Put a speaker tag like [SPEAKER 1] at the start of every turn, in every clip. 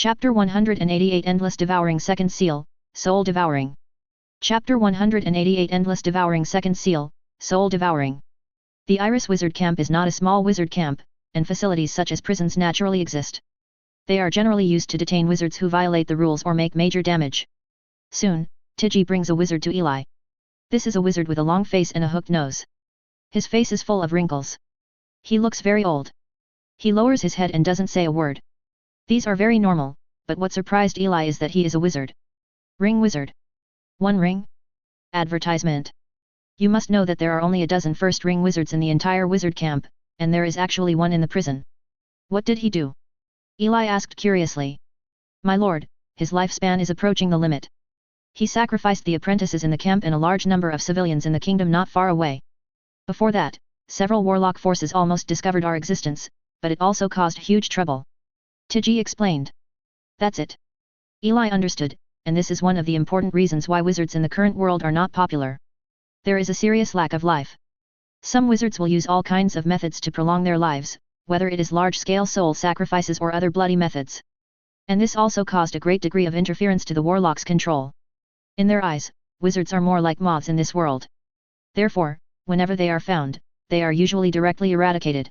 [SPEAKER 1] Chapter 188 Endless Devouring Second Seal, Soul Devouring. Chapter 188 Endless Devouring Second Seal, Soul Devouring. The Iris Wizard Camp is not a small wizard camp, and facilities such as prisons naturally exist. They are generally used to detain wizards who violate the rules or make major damage. Soon, Tiggy brings a wizard to Eli. This is a wizard with a long face and a hooked nose. His face is full of wrinkles. He looks very old. He lowers his head and doesn't say a word. These are very normal, but what surprised Eli is that he is a wizard. Ring wizard. 1 ring? Advertisement. You must know that there are only a dozen first ring wizards in the entire wizard camp, and there is actually one in the prison. What did he do? Eli asked curiously. My lord, his lifespan is approaching the limit. He sacrificed the apprentices in the camp and a large number of civilians in the kingdom not far away. Before that, several warlock forces almost discovered our existence, but it also caused huge trouble. Tiggy explained. That's it. Eli understood, and this is one of the important reasons why wizards in the current world are not popular. There is a serious lack of life. Some wizards will use all kinds of methods to prolong their lives, whether it is large-scale soul sacrifices or other bloody methods. And this also caused a great degree of interference to the warlock's control. In their eyes, wizards are more like moths in this world. Therefore, whenever they are found, they are usually directly eradicated.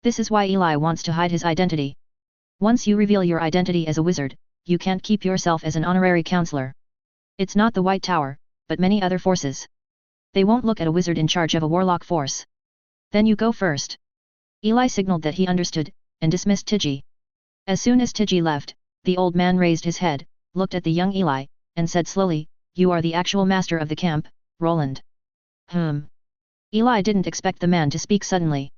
[SPEAKER 1] This is why Eli wants to hide his identity. Once you reveal your identity as a wizard, you can't keep yourself as an honorary counselor. It's not the White Tower, but many other forces. They won't look at a wizard in charge of a warlock force. Then you go first. Eli signaled that he understood, and dismissed Tiggy. As soon as Tiggy left, the old man raised his head, looked at the young Eli, and said slowly, You are the actual master of the camp, Roland. Eli didn't expect the man to speak suddenly.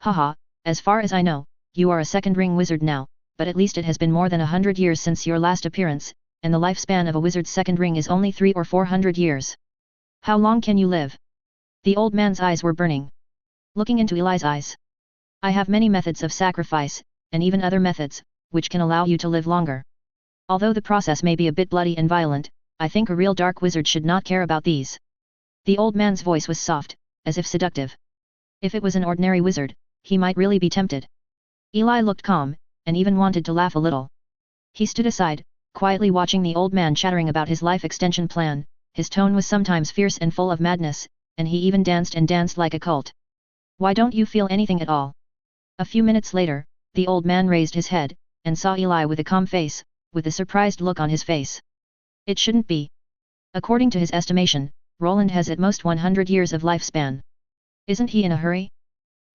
[SPEAKER 1] Haha, as far as I know, you are a second ring wizard now, but at least it has been more than 100 years since your last appearance, and the lifespan of a wizard's second ring is only 300 or 400 years. How long can you live? The old man's eyes were burning. Looking into Eli's eyes. I have many methods of sacrifice, and even other methods, which can allow you to live longer. Although the process may be a bit bloody and violent, I think a real dark wizard should not care about these. The old man's voice was soft, as if seductive. If it was an ordinary wizard, he might really be tempted. Eli looked calm, and even wanted to laugh a little. He stood aside, quietly watching the old man chattering about his life extension plan. His tone was sometimes fierce and full of madness, and he even danced and danced like a cult. Why don't you feel anything at all? A few minutes later, the old man raised his head, and saw Eli with a calm face, with a surprised look on his face. It shouldn't be. According to his estimation, Roland has at most 100 years of lifespan. Isn't he in a hurry?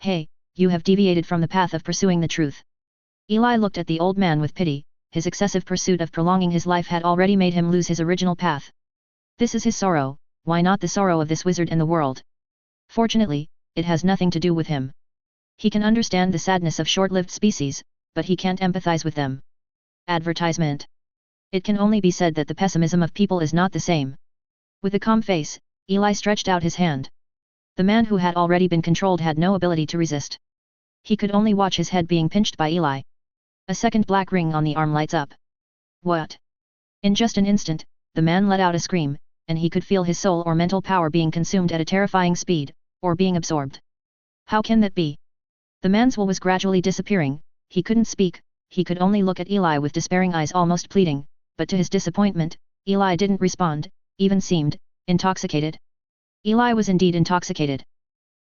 [SPEAKER 1] Hey, you have deviated from the path of pursuing the truth. Eli looked at the old man with pity. His excessive pursuit of prolonging his life had already made him lose his original path. This is his sorrow, why not the sorrow of this wizard and the world? Fortunately, it has nothing to do with him. He can understand the sadness of short-lived species, but he can't empathize with them. Advertisement. It can only be said that the pessimism of people is not the same. With a calm face, Eli stretched out his hand. The man who had already been controlled had no ability to resist. He could only watch his head being pinched by Eli. A second black ring on the arm lights up. What? In just an instant, the man let out a scream, and he could feel his soul or mental power being consumed at a terrifying speed, or being absorbed. How can that be? The man's will was gradually disappearing. He couldn't speak, he could only look at Eli with despairing eyes almost pleading, but to his disappointment, Eli didn't respond, even seemed intoxicated. Eli was indeed intoxicated.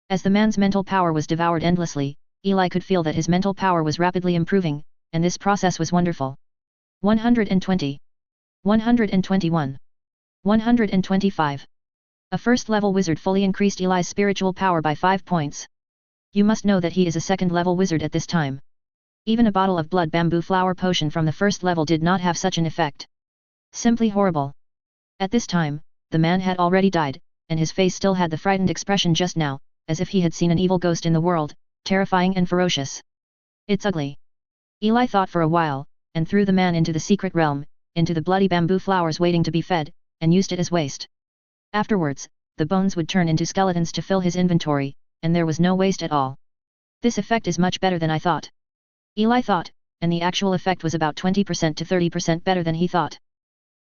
[SPEAKER 1] As the man's mental power was devoured endlessly, Eli could feel that his mental power was rapidly improving, and this process was wonderful. 120. 121. 125. A first-level wizard fully increased Eli's spiritual power by 5 points. You must know that he is a second-level wizard at this time. Even a bottle of blood bamboo flower potion from the first level did not have such an effect. Simply horrible. At this time, the man had already died, and his face still had the frightened expression just now, as if he had seen an evil ghost in the world, terrifying and ferocious. It's ugly. Eli thought for a while, and threw the man into the secret realm, into the bloody bamboo flowers waiting to be fed, and used it as waste. Afterwards, the bones would turn into skeletons to fill his inventory, and there was no waste at all. This effect is much better than I thought. Eli thought, and the actual effect was about 20% to 30% better than he thought.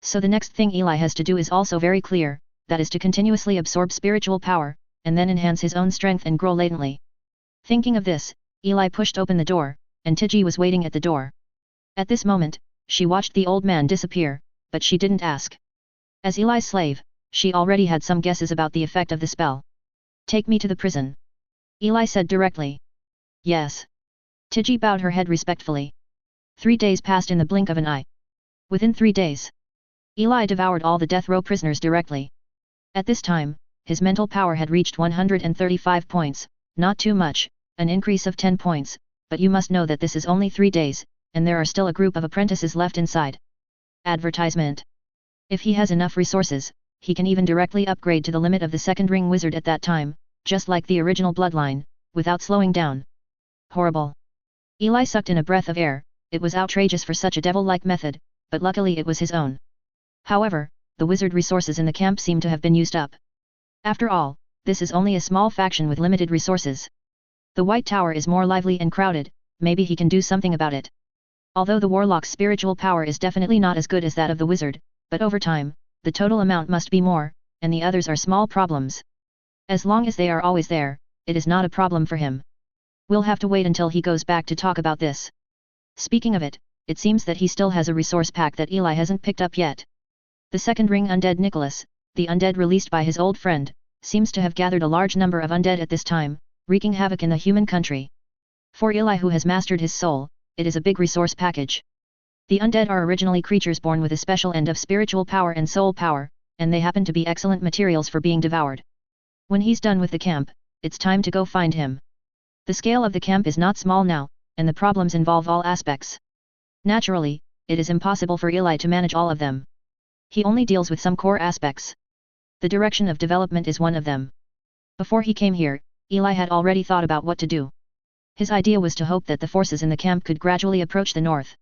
[SPEAKER 1] So the next thing Eli has to do is also very clear, that is to continuously absorb spiritual power, and then enhance his own strength and grow latently. Thinking of this, Eli pushed open the door, and Tiggy was waiting at the door. At this moment, she watched the old man disappear, but she didn't ask. As Eli's slave, she already had some guesses about the effect of the spell. "Take me to the prison," Eli said directly. "Yes." Tiji bowed her head respectfully. 3 days passed in the blink of an eye. Within 3 days, Eli devoured all the death row prisoners directly. At this time, his mental power had reached 135 points, not too much, an increase of 10 points, but you must know that this is only 3 days, and there are still a group of apprentices left inside. Advertisement. If he has enough resources, he can even directly upgrade to the limit of the second ring wizard at that time, just like the original bloodline, without slowing down. Horrible. Eli sucked in a breath of air. It was outrageous for such a devil-like method, but luckily it was his own. However, the wizard resources in the camp seem to have been used up. After all, this is only a small faction with limited resources. The White Tower is more lively and crowded, maybe he can do something about it. Although the warlock's spiritual power is definitely not as good as that of the wizard, but over time, the total amount must be more, and the others are small problems. As long as they are always there, it is not a problem for him. We'll have to wait until he goes back to talk about this. Speaking of it, it seems that he still has a resource pack that Eli hasn't picked up yet. The second ring undead Nicholas, the undead released by his old friend, seems to have gathered a large number of undead at this time, wreaking havoc in the human country. For Eli who has mastered his soul, it is a big resource package. The undead are originally creatures born with a special end of spiritual power and soul power, and they happen to be excellent materials for being devoured. When he's done with the camp, it's time to go find him. The scale of the camp is not small now, and the problems involve all aspects. Naturally, it is impossible for Eli to manage all of them. He only deals with some core aspects. The direction of development is one of them. Before he came here, Eli had already thought about what to do. His idea was to hope that the forces in the camp could gradually approach the north.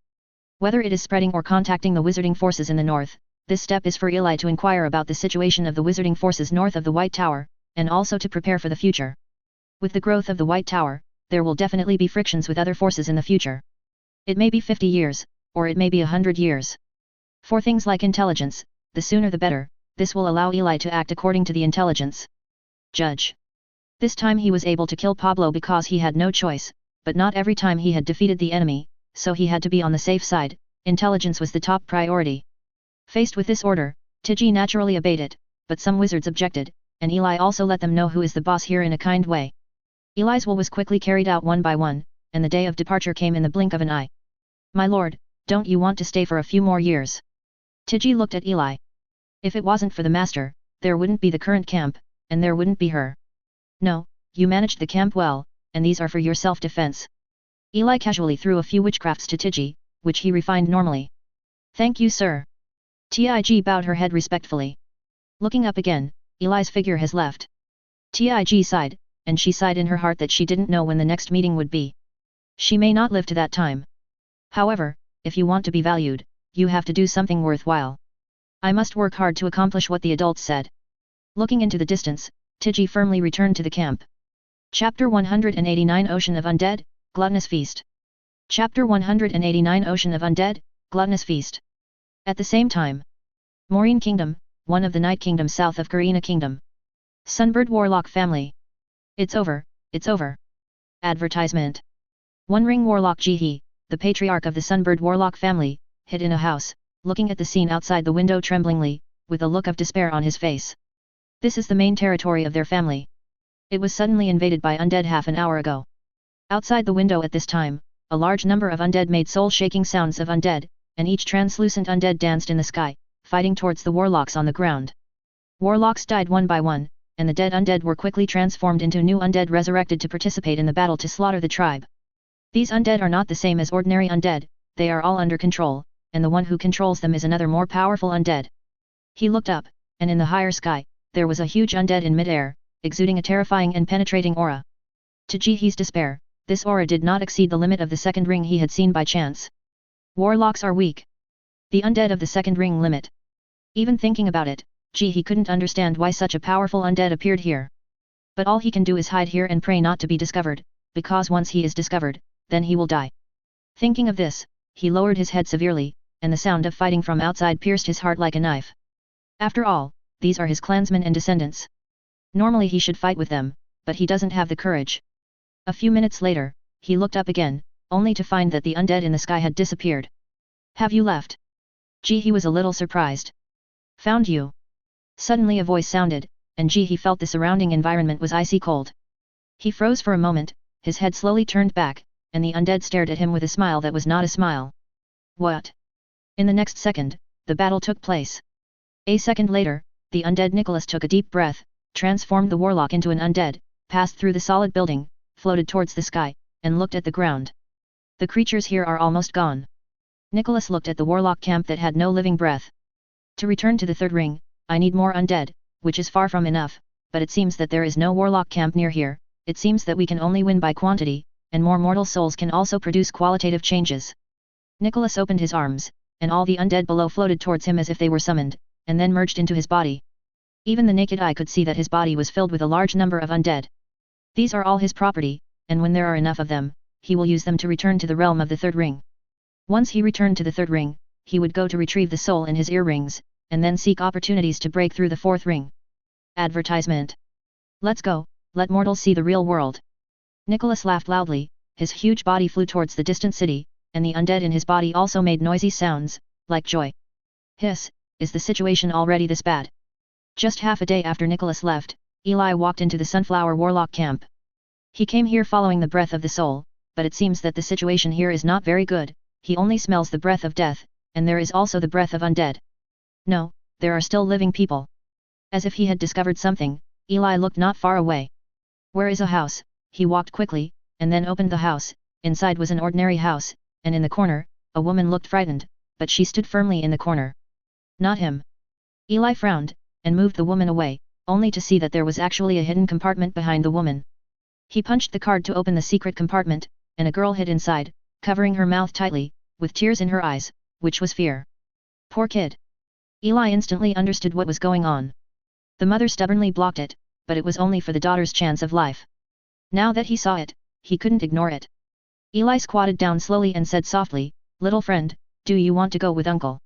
[SPEAKER 1] Whether it is spreading or contacting the wizarding forces in the north, this step is for Eli to inquire about the situation of the wizarding forces north of the White Tower, and also to prepare for the future. With the growth of the White Tower, there will definitely be frictions with other forces in the future. It may be 50 years, or it may be 100 years. For things like intelligence, the sooner the better, this will allow Eli to act according to the intelligence. Judge. This time he was able to kill Pablo because he had no choice, but not every time he had defeated the enemy, so he had to be on the safe side. Intelligence was the top priority. Faced with this order, Tiji naturally obeyed it, but some wizards objected, and Eli also let them know who is the boss here in a kind way. Eli's will was quickly carried out one by one, and the day of departure came in the blink of an eye. "My lord, don't you want to stay for a few more years?" Tiji looked at Eli. If it wasn't for the master, there wouldn't be the current camp, and there wouldn't be her. "No, you managed the camp well, and these are for your self-defense." Eli casually threw a few witchcrafts to Tiji, which he refined normally. "Thank you, sir." Tig bowed her head respectfully. Looking up again, Eli's figure has left. Tig sighed, and she sighed in her heart that she didn't know when the next meeting would be. She may not live to that time. However, if you want to be valued, you have to do something worthwhile. I must work hard to accomplish what the adults said. Looking into the distance, Tiji firmly returned to the camp. Chapter 189 Ocean of Undead, Gluttonous Feast. Chapter 189 Ocean of Undead, Gluttonous Feast. At the same time, Maureen Kingdom, one of the Night Kingdoms south of Karina Kingdom. Sunbird Warlock Family. It's over, it's over. Advertisement. One Ring Warlock Jihi, the patriarch of the Sunbird Warlock family, hid in a house, looking at the scene outside the window tremblingly, with a look of despair on his face. This is the main territory of their family. It was suddenly invaded by undead half an hour ago. Outside the window at this time, a large number of undead made soul-shaking sounds of undead, and each translucent undead danced in the sky, fighting towards the warlocks on the ground. Warlocks died one by one, and the dead undead were quickly transformed into new undead resurrected to participate in the battle to slaughter the tribe. These undead are not the same as ordinary undead, they are all under control, and the one who controls them is another more powerful undead. He looked up, and in the higher sky, there was a huge undead in mid-air, exuding a terrifying and penetrating aura. To Jihi's despair, this aura did not exceed the limit of the second ring he had seen by chance. Warlocks are weak. The undead of the second ring limit. Even thinking about it, Jihi couldn't understand why such a powerful undead appeared here. But all he can do is hide here and pray not to be discovered, because once he is discovered, then he will die. Thinking of this, he lowered his head severely, and the sound of fighting from outside pierced his heart like a knife. After all, these are his clansmen and descendants. Normally he should fight with them, but he doesn't have the courage. A few minutes later, he looked up again, only to find that the undead in the sky had disappeared. Have you left? Gee, he was a little surprised. Found you. Suddenly a voice sounded, and gee, he felt the surrounding environment was icy cold. He froze for a moment, his head slowly turned back, and the undead stared at him with a smile that was not a smile. What? In the next second, the battle took place. A second later, the undead Nicholas took a deep breath, transformed the warlock into an undead, passed through the solid building, floated towards the sky, and looked at the ground. The creatures here are almost gone. Nicholas looked at the warlock camp that had no living breath. To return to the third ring, I need more undead, which is far from enough, but it seems that there is no warlock camp near here. It seems that we can only win by quantity, and more mortal souls can also produce qualitative changes. Nicholas opened his arms, and all the undead below floated towards him as if they were summoned, and then merged into his body. Even the naked eye could see that his body was filled with a large number of undead. These are all his property, and when there are enough of them, he will use them to return to the realm of the third ring. Once he returned to the third ring, he would go to retrieve the soul in his earrings, and then seek opportunities to break through the fourth ring. Advertisement. Let's go, let mortals see the real world. Nicholas laughed loudly, his huge body flew towards the distant city, and the undead in his body also made noisy sounds, like joy. Hiss, is the situation already this bad? Just half a day after Nicholas left, Eli walked into the Sunflower Warlock camp. He came here following the breath of the soul, but it seems that the situation here is not very good. He only smells the breath of death, and there is also the breath of undead. No, there are still living people. As if he had discovered something, Eli looked not far away. Where is a house? He walked quickly, and then opened the house. Inside was an ordinary house, and in the corner, a woman looked frightened, but she stood firmly in the corner. Not him. Eli frowned, and moved the woman away, only to see that there was actually a hidden compartment behind the woman. He punched the card to open the secret compartment, and a girl hid inside, covering her mouth tightly, with tears in her eyes, which was fear. Poor kid. Eli instantly understood what was going on. The mother stubbornly blocked it, but it was only for the daughter's chance of life. Now that he saw it, he couldn't ignore it. Eli squatted down slowly and said softly, "Little friend, do you want to go with uncle?"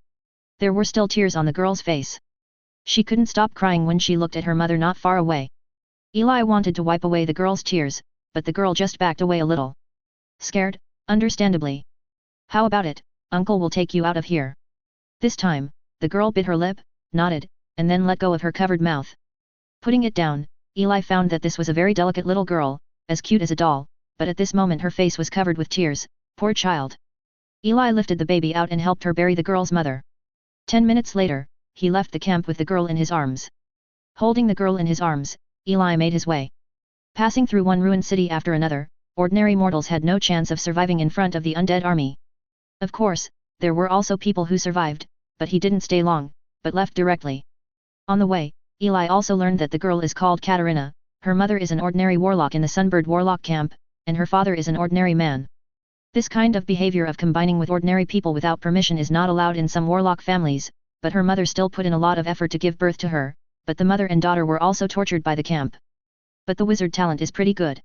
[SPEAKER 1] There were still tears on the girl's face. She couldn't stop crying when she looked at her mother not far away. Eli wanted to wipe away the girl's tears, but the girl just backed away a little. Scared, understandably. How about it, uncle will take you out of here. This time, the girl bit her lip, nodded, and then let go of her covered mouth. Putting it down, Eli found that this was a very delicate little girl, as cute as a doll, but at this moment her face was covered with tears. Poor child. Eli lifted the baby out and helped her bury the girl's mother. 10 minutes later, he left the camp with the girl in his arms. Holding the girl in his arms, Eli made his way. Passing through one ruined city after another, ordinary mortals had no chance of surviving in front of the undead army. Of course, there were also people who survived, but he didn't stay long, but left directly. On the way, Eli also learned that the girl is called Katarina, her mother is an ordinary warlock in the Sunbird Warlock camp, and her father is an ordinary man. This kind of behavior of combining with ordinary people without permission is not allowed in some warlock families, but her mother still put in a lot of effort to give birth to her, but the mother and daughter were also tortured by the camp. But the wizard talent is pretty good.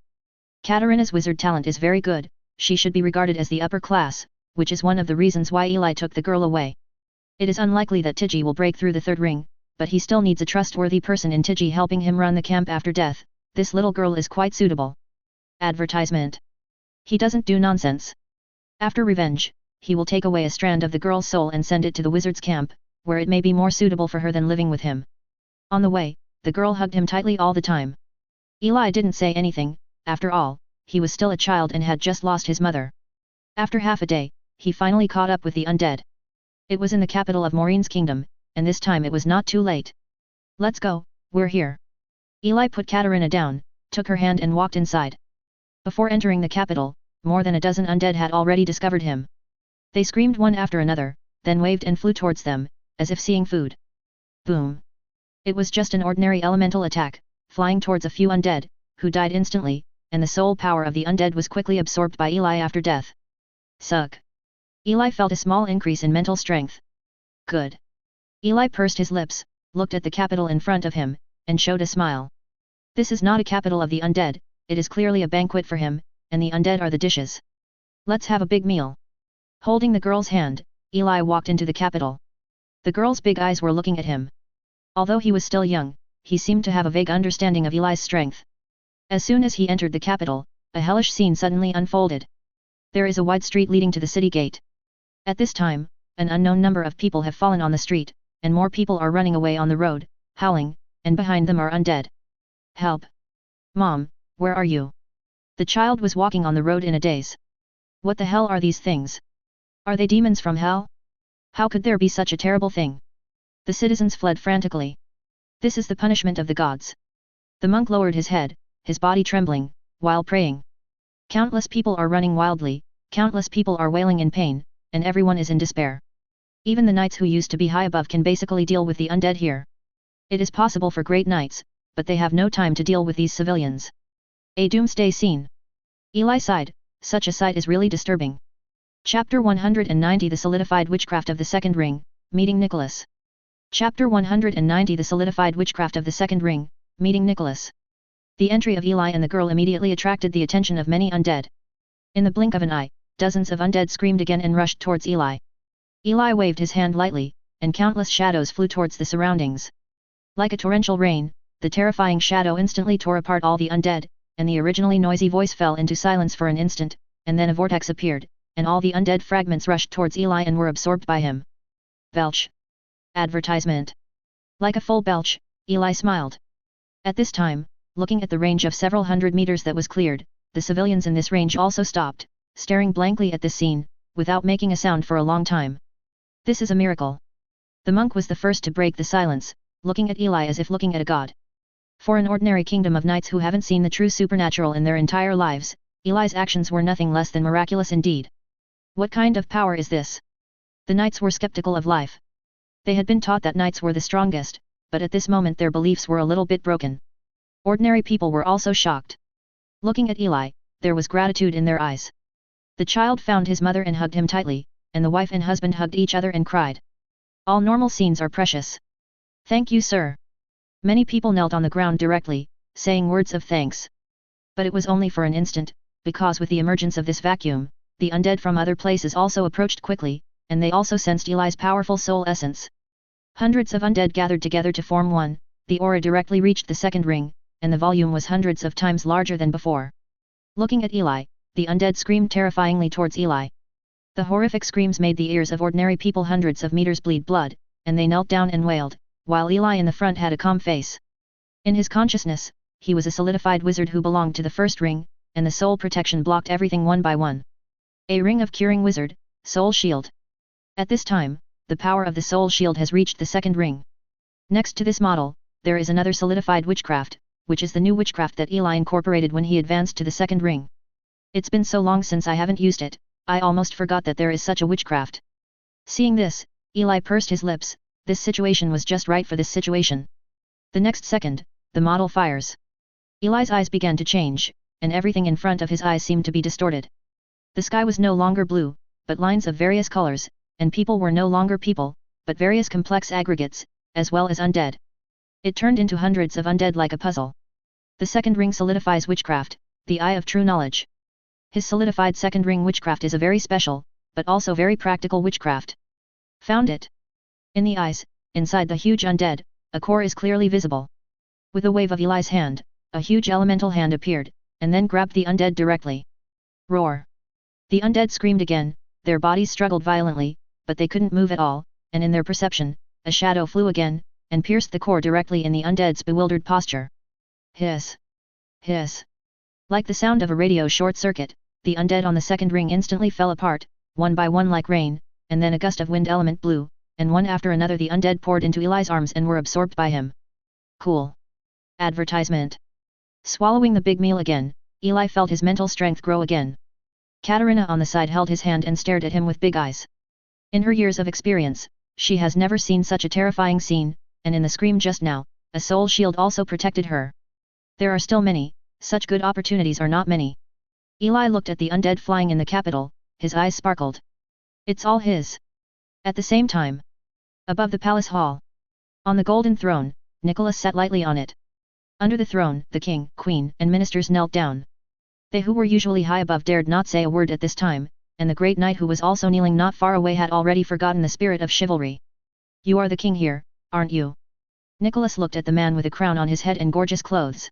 [SPEAKER 1] Katarina's wizard talent is very good, she should be regarded as the upper class, which is one of the reasons why Eli took the girl away. It is unlikely that Tiji will break through the third ring, but he still needs a trustworthy person in Tiji helping him run the camp after death. This little girl is quite suitable. Advertisement. He doesn't do nonsense. After revenge, he will take away a strand of the girl's soul and send it to the wizard's camp, where it may be more suitable for her than living with him. On the way, the girl hugged him tightly all the time. Eli didn't say anything, after all, he was still a child and had just lost his mother. After half a day, he finally caught up with the undead. It was in the capital of Maureen's kingdom, and this time it was not too late. Let's go, we're here. Eli put Katarina down, took her hand and walked inside. Before entering the capital, more than a dozen undead had already discovered him. They screamed one after another, then waved and flew towards them, as if seeing food. Boom. It was just an ordinary elemental attack, flying towards a few undead, who died instantly, and the soul power of the undead was quickly absorbed by Eli after death. Suck. Eli felt a small increase in mental strength. Good. Eli pursed his lips, looked at the capital in front of him, and showed a smile. This is not a capital of the undead, it is clearly a banquet for him, and the undead are the dishes. Let's have a big meal. Holding the girl's hand, Eli walked into the capital. The girl's big eyes were looking at him. Although he was still young, he seemed to have a vague understanding of Eli's strength. As soon as he entered the capital, a hellish scene suddenly unfolded. There is a wide street leading to the city gate. At this time, An unknown number of people have fallen on the street, and more people are running away on the road, howling, and behind them are undead. Help! Mom, where are you? The child was walking on the road in a daze. What the hell are these things? Are they demons from hell? How could there be such a terrible thing? The citizens fled frantically. This is the punishment of the gods. The monk lowered his head, his body trembling, while praying. Countless people are running wildly, countless people are wailing in pain, and everyone is in despair. Even the knights who used to be high above can basically deal with the undead here. It is possible for great knights, but they have no time to deal with these civilians. A doomsday scene. Eli sighed, such a sight is really disturbing. Chapter 190 The Solidified Witchcraft of the Second Ring, Meeting Nicholas. Chapter 190 The Solidified Witchcraft of the Second Ring, Meeting Nicholas. The entry of Eli and the girl immediately attracted the attention of many undead. In the blink of an eye, dozens of undead screamed again and rushed towards Eli. Eli waved his hand lightly, and countless shadows flew towards the surroundings. Like a torrential rain, the terrifying shadow instantly tore apart all the undead, and the originally noisy voice fell into silence for an instant, and then a vortex appeared, and all the undead fragments rushed towards Eli and were absorbed by him. Belch. Advertisement. Like a full belch, Eli smiled. At this time, looking at the range of several hundred meters that was cleared, the civilians in this range also stopped, staring blankly at this scene, without making a sound for a long time. This is a miracle. The monk was the first to break the silence, looking at Eli as if looking at a god. For an ordinary kingdom of knights who haven't seen the true supernatural in their entire lives, Eli's actions were nothing less than miraculous indeed. What kind of power is this? The knights were skeptical of life. They had been taught that knights were the strongest, but at this moment their beliefs were a little bit broken. Ordinary people were also shocked. Looking at Eli, there was gratitude in their eyes. The child found his mother and hugged him tightly, and the wife and husband hugged each other and cried. All normal scenes are precious. Thank you, sir. Many people knelt on the ground directly, saying words of thanks. But it was only for an instant, because with the emergence of this vacuum, the undead from other places also approached quickly, and they also sensed Eli's powerful soul essence. Hundreds of undead gathered together to form one, the aura directly reached the second ring, and the volume was hundreds of times larger than before. Looking at Eli, the undead screamed terrifyingly towards Eli. The horrific screams made the ears of ordinary people hundreds of meters bleed blood, and they knelt down and wailed, while Eli in the front had a calm face. In his consciousness, he was a solidified wizard who belonged to the first ring, and the soul protection blocked everything one by one. A ring of curing wizard, soul shield. At this time, the power of the soul shield has reached the second ring. Next to this model, there is another solidified witchcraft, which is the new witchcraft that Eli incorporated when he advanced to the second ring. It's been so long since I haven't used it, I almost forgot that there is such a witchcraft. Seeing this, Eli pursed his lips, this situation was just right for this situation. The next second, the model fires. Eli's eyes began to change, and everything in front of his eyes seemed to be distorted. The sky was no longer blue, but lines of various colors, and people were no longer people, but various complex aggregates, as well as undead. It turned into hundreds of undead like a puzzle. The second ring solidifies witchcraft, the eye of true knowledge. His solidified second ring witchcraft is a very special, but also very practical witchcraft. Found it. In the eyes, inside the huge undead, a core is clearly visible. With a wave of Eli's hand, a huge elemental hand appeared, and then grabbed the undead directly. Roar. The undead screamed again, their bodies struggled violently, but they couldn't move at all, and in their perception, a shadow flew again, and pierced the core directly in the undead's bewildered posture. Hiss. Hiss. Like the sound of a radio short circuit, the undead on the second ring instantly fell apart, one by one like rain, and then a gust of wind element blew, and one after another the undead poured into Eli's arms and were absorbed by him. Cool. Advertisement. Swallowing the big meal again, Eli felt his mental strength grow again. Katerina on the side held his hand and stared at him with big eyes. In her years of experience, she has never seen such a terrifying scene, and in the scream just now, a soul shield also protected her. There are still many, such good opportunities are not many. Eli looked at the undead flying in the capital, his eyes sparkled. It's all his. At the same time, above the palace hall, on the golden throne, Nicholas sat lightly on it. Under the throne, the king, queen, and ministers knelt down. They who were usually high above dared not say a word at this time, and the great knight who was also kneeling not far away had already forgotten the spirit of chivalry. You are the king here, aren't you? Nicholas looked at the man with a crown on his head and gorgeous clothes.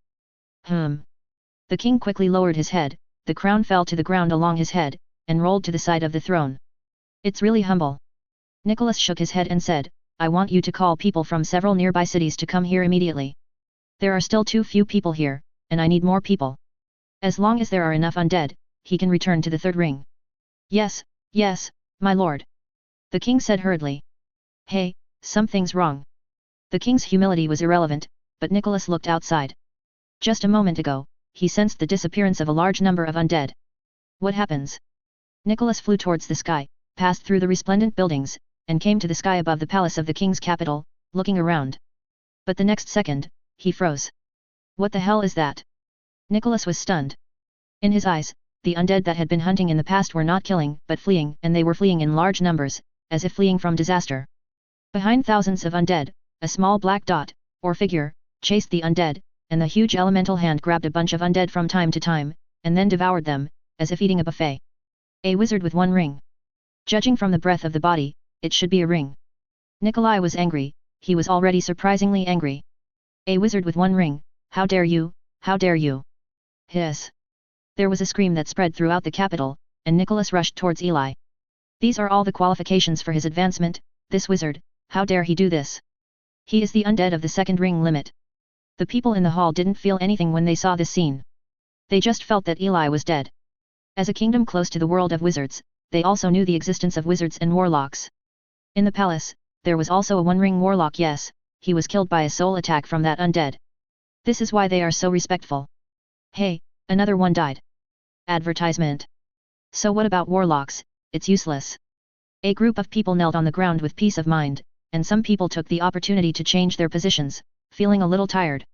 [SPEAKER 1] The king quickly lowered his head, the crown fell to the ground along his head, and rolled to the side of the throne. It's really humble. Nicholas shook his head and said, I want you to call people from several nearby cities to come here immediately. There are still too few people here, and I need more people. As long as there are enough undead, he can return to the third ring. Yes, yes, my lord. The king said hurriedly. Hey, something's wrong. The king's humility was irrelevant, but Nicholas looked outside. Just a moment ago, he sensed the disappearance of a large number of undead. What happens? Nicholas flew towards the sky, passed through the resplendent buildings, and came to the sky above the palace of the king's capital, looking around. But the next second, he froze. What the hell is that? Nicholas was stunned. In his eyes, the undead that had been hunting in the past were not killing but fleeing, and they were fleeing in large numbers, as if fleeing from disaster. Behind thousands of undead, a small black dot, or figure, chased the undead, and the huge elemental hand grabbed a bunch of undead from time to time, and then devoured them, as if eating a buffet. A wizard with one ring. Judging from the breadth of the body, it should be a ring. Nikolai was angry, he was already surprisingly angry. A wizard with one ring, how dare you, how dare you! Hiss! There was a scream that spread throughout the capital, and Nicholas rushed towards Eli. These are all the qualifications for his advancement, this wizard, how dare he do this? He is the undead of the second ring limit. The people in the hall didn't feel anything when they saw this scene. They just felt that Eli was dead. As a kingdom close to the world of wizards, they also knew the existence of wizards and warlocks. In the palace, there was also a one-ring warlock. Yes, he was killed by a soul attack from that undead. This is why they are so respectful. Hey, another one died. Advertisement. So what about warlocks? It's useless. A group of people knelt on the ground with peace of mind, and some people took the opportunity to change their positions, feeling a little tired.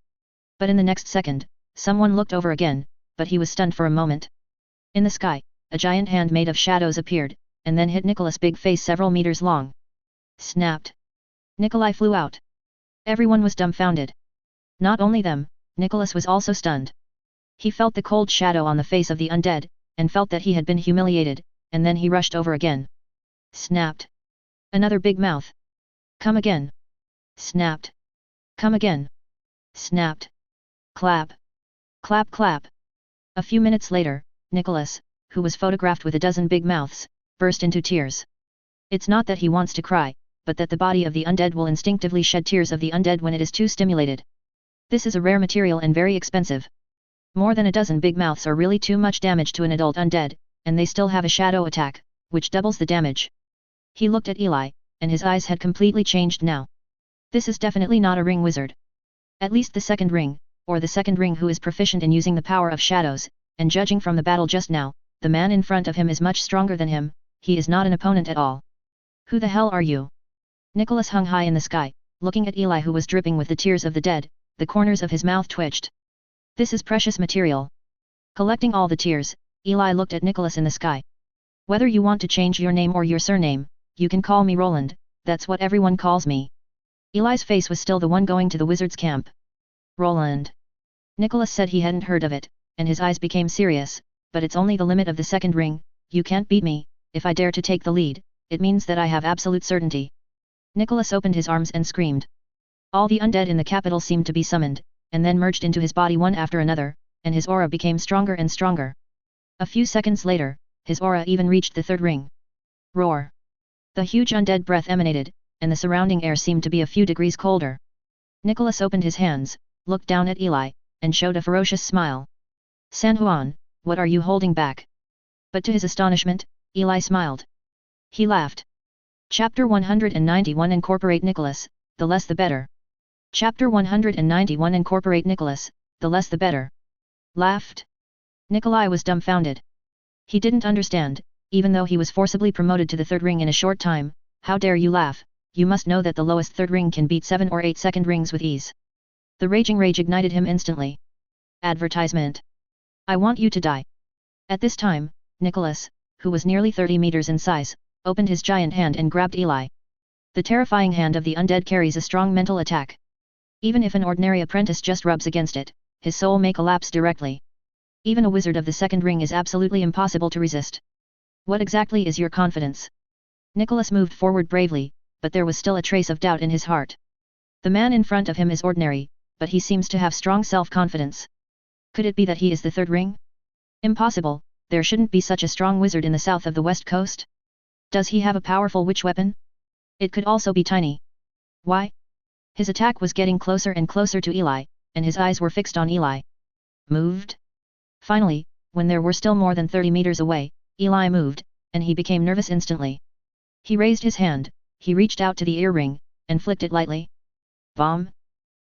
[SPEAKER 1] But in the next second, someone looked over again, but he was stunned for a moment. In the sky, a giant hand made of shadows appeared, and then hit Nicholas' big face several meters long. Snapped. Nikolai flew out. Everyone was dumbfounded. Not only them, Nicholas was also stunned. He felt the cold shadow on the face of the undead, and felt that he had been humiliated, and then he rushed over again. Snapped. Another big mouth. Come again. Snapped. Come again. Snapped. Clap. Clap clap. A few minutes later, Nicholas, who was photographed with a dozen big mouths, burst into tears. It's not that he wants to cry, but that the body of the undead will instinctively shed tears of the undead when it is too stimulated. This is a rare material and very expensive. More than a dozen big mouths are really too much damage to an adult undead, and they still have a shadow attack, which doubles the damage. He looked at Eli, and his eyes had completely changed now. This is definitely not a ring wizard. At least the second ring, or the second ring who is proficient in using the power of shadows, and judging from the battle just now, the man in front of him is much stronger than him, he is not an opponent at all. Who the hell are you? Nicholas hung high in the sky, looking at Eli who was dripping with the tears of the dead, the corners of his mouth twitched. This is precious material. Collecting all the tears, Eli looked at Nicholas in the sky. Whether you want to change your name or your surname, you can call me Roland, that's what everyone calls me. Eli's face was still the one going to the wizard's camp. Roland. Nicholas said he hadn't heard of it, and his eyes became serious, but it's only the limit of the second ring, you can't beat me, if I dare to take the lead, it means that I have absolute certainty. Nicholas opened his arms and screamed. All the undead in the capital seemed to be summoned, and then merged into his body one after another, and his aura became stronger and stronger. A few seconds later, his aura even reached the third ring. Roar! The huge undead breath emanated, and the surrounding air seemed to be a few degrees colder. Nicholas opened his hands, looked down at Eli, and showed a ferocious smile. San Juan, what are you holding back? But to his astonishment, Eli smiled. He laughed. Chapter 191 Incorporate Nicholas, the less the better. Chapter 191 Incorporate Nicholas, the less the better. Laughed? Nikolai was dumbfounded. He didn't understand, even though he was forcibly promoted to the third ring in a short time, how dare you laugh, you must know that the lowest third ring can beat 7 or 8 second rings with ease. The raging rage ignited him instantly. Advertisement. I want you to die. At this time, Nicholas, who was nearly 30 meters in size, opened his giant hand and grabbed Eli. The terrifying hand of the undead carries a strong mental attack. Even if an ordinary apprentice just rubs against it, his soul may collapse directly. Even a wizard of the second ring is absolutely impossible to resist. What exactly is your confidence? Nicholas moved forward bravely, but there was still a trace of doubt in his heart. The man in front of him is ordinary, but he seems to have strong self-confidence. Could it be that he is the third ring? Impossible, there shouldn't be such a strong wizard in the south of the west coast. Does he have a powerful witch weapon? It could also be tiny. Why? His attack was getting closer and closer to Eli, and his eyes were fixed on Eli. Moved? Finally, when there were still more than 30 meters away, Eli moved, and he became nervous instantly. He raised his hand, he reached out to the earring, and flicked it lightly. Bomb?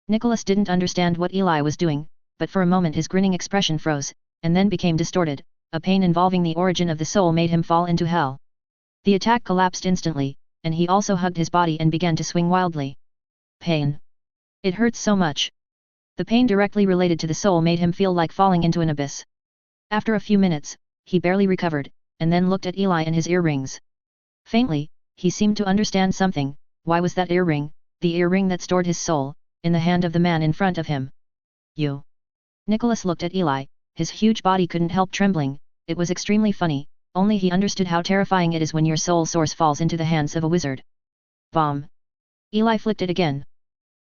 [SPEAKER 1] Nicholas didn't understand what Eli was doing, but for a moment his grinning expression froze, and then became distorted. A pain involving the origin of the soul made him fall into hell. The attack collapsed instantly, and he also hugged his body and began to swing wildly. Pain. It hurts so much. The pain directly related to the soul made him feel like falling into an abyss. After a few minutes, he barely recovered, and then looked at Eli and his earrings. Faintly, he seemed to understand something. Why was that earring, the earring that stored his soul, in the hand of the man in front of him? You. Nicholas looked at Eli, his huge body couldn't help trembling. It was extremely funny, only he understood how terrifying it is when your soul source falls into the hands of a wizard. Bomb. Eli flicked it again.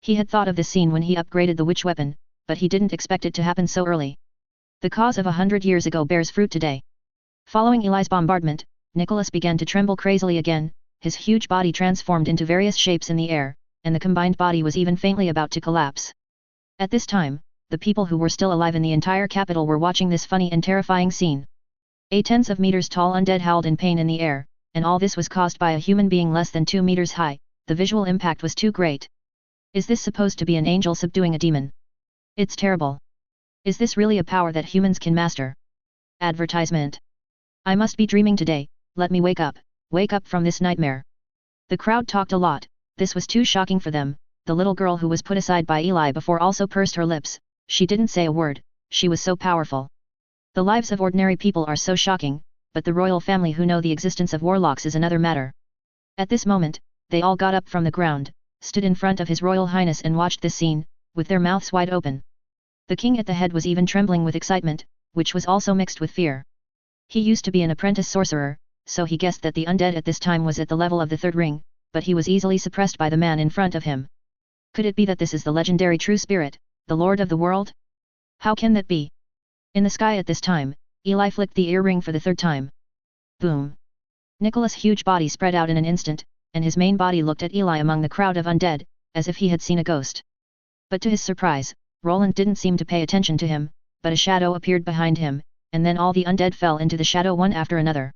[SPEAKER 1] He had thought of this scene when he upgraded the witch weapon, but he didn't expect it to happen so early. The cause of 100 years ago bears fruit today. Following Eli's bombardment, Nicholas began to tremble crazily again. His huge body transformed into various shapes in the air, and the combined body was even faintly about to collapse. At this time, the people who were still alive in the entire capital were watching this funny and terrifying scene. A tens of meters tall undead howled in pain in the air, and all this was caused by a human being less than 2 meters high. The visual impact was too great. Is this supposed to be an angel subduing a demon? It's terrible. Is this really a power that humans can master? Advertisement. I must be dreaming today, let me wake up from this nightmare. The crowd talked a lot. This was too shocking for them. The little girl who was put aside by Eli before also pursed her lips. She didn't say a word, she was so powerful. The lives of ordinary people are so shocking, but the royal family who know the existence of warlocks is another matter. At this moment, they all got up from the ground, stood in front of His Royal Highness and watched this scene, with their mouths wide open. The king at the head was even trembling with excitement, which was also mixed with fear. He used to be an apprentice sorcerer, so he guessed that the undead at this time was at the level of the third ring, but he was easily suppressed by the man in front of him. Could it be that this is the legendary true spirit, the Lord of the world? How can that be? In the sky at this time, Eli flicked the earring for the third time. Boom! Nicholas' huge body spread out in an instant, and his main body looked at Eli among the crowd of undead, as if he had seen a ghost. But to his surprise, Roland didn't seem to pay attention to him, but a shadow appeared behind him, and then all the undead fell into the shadow one after another.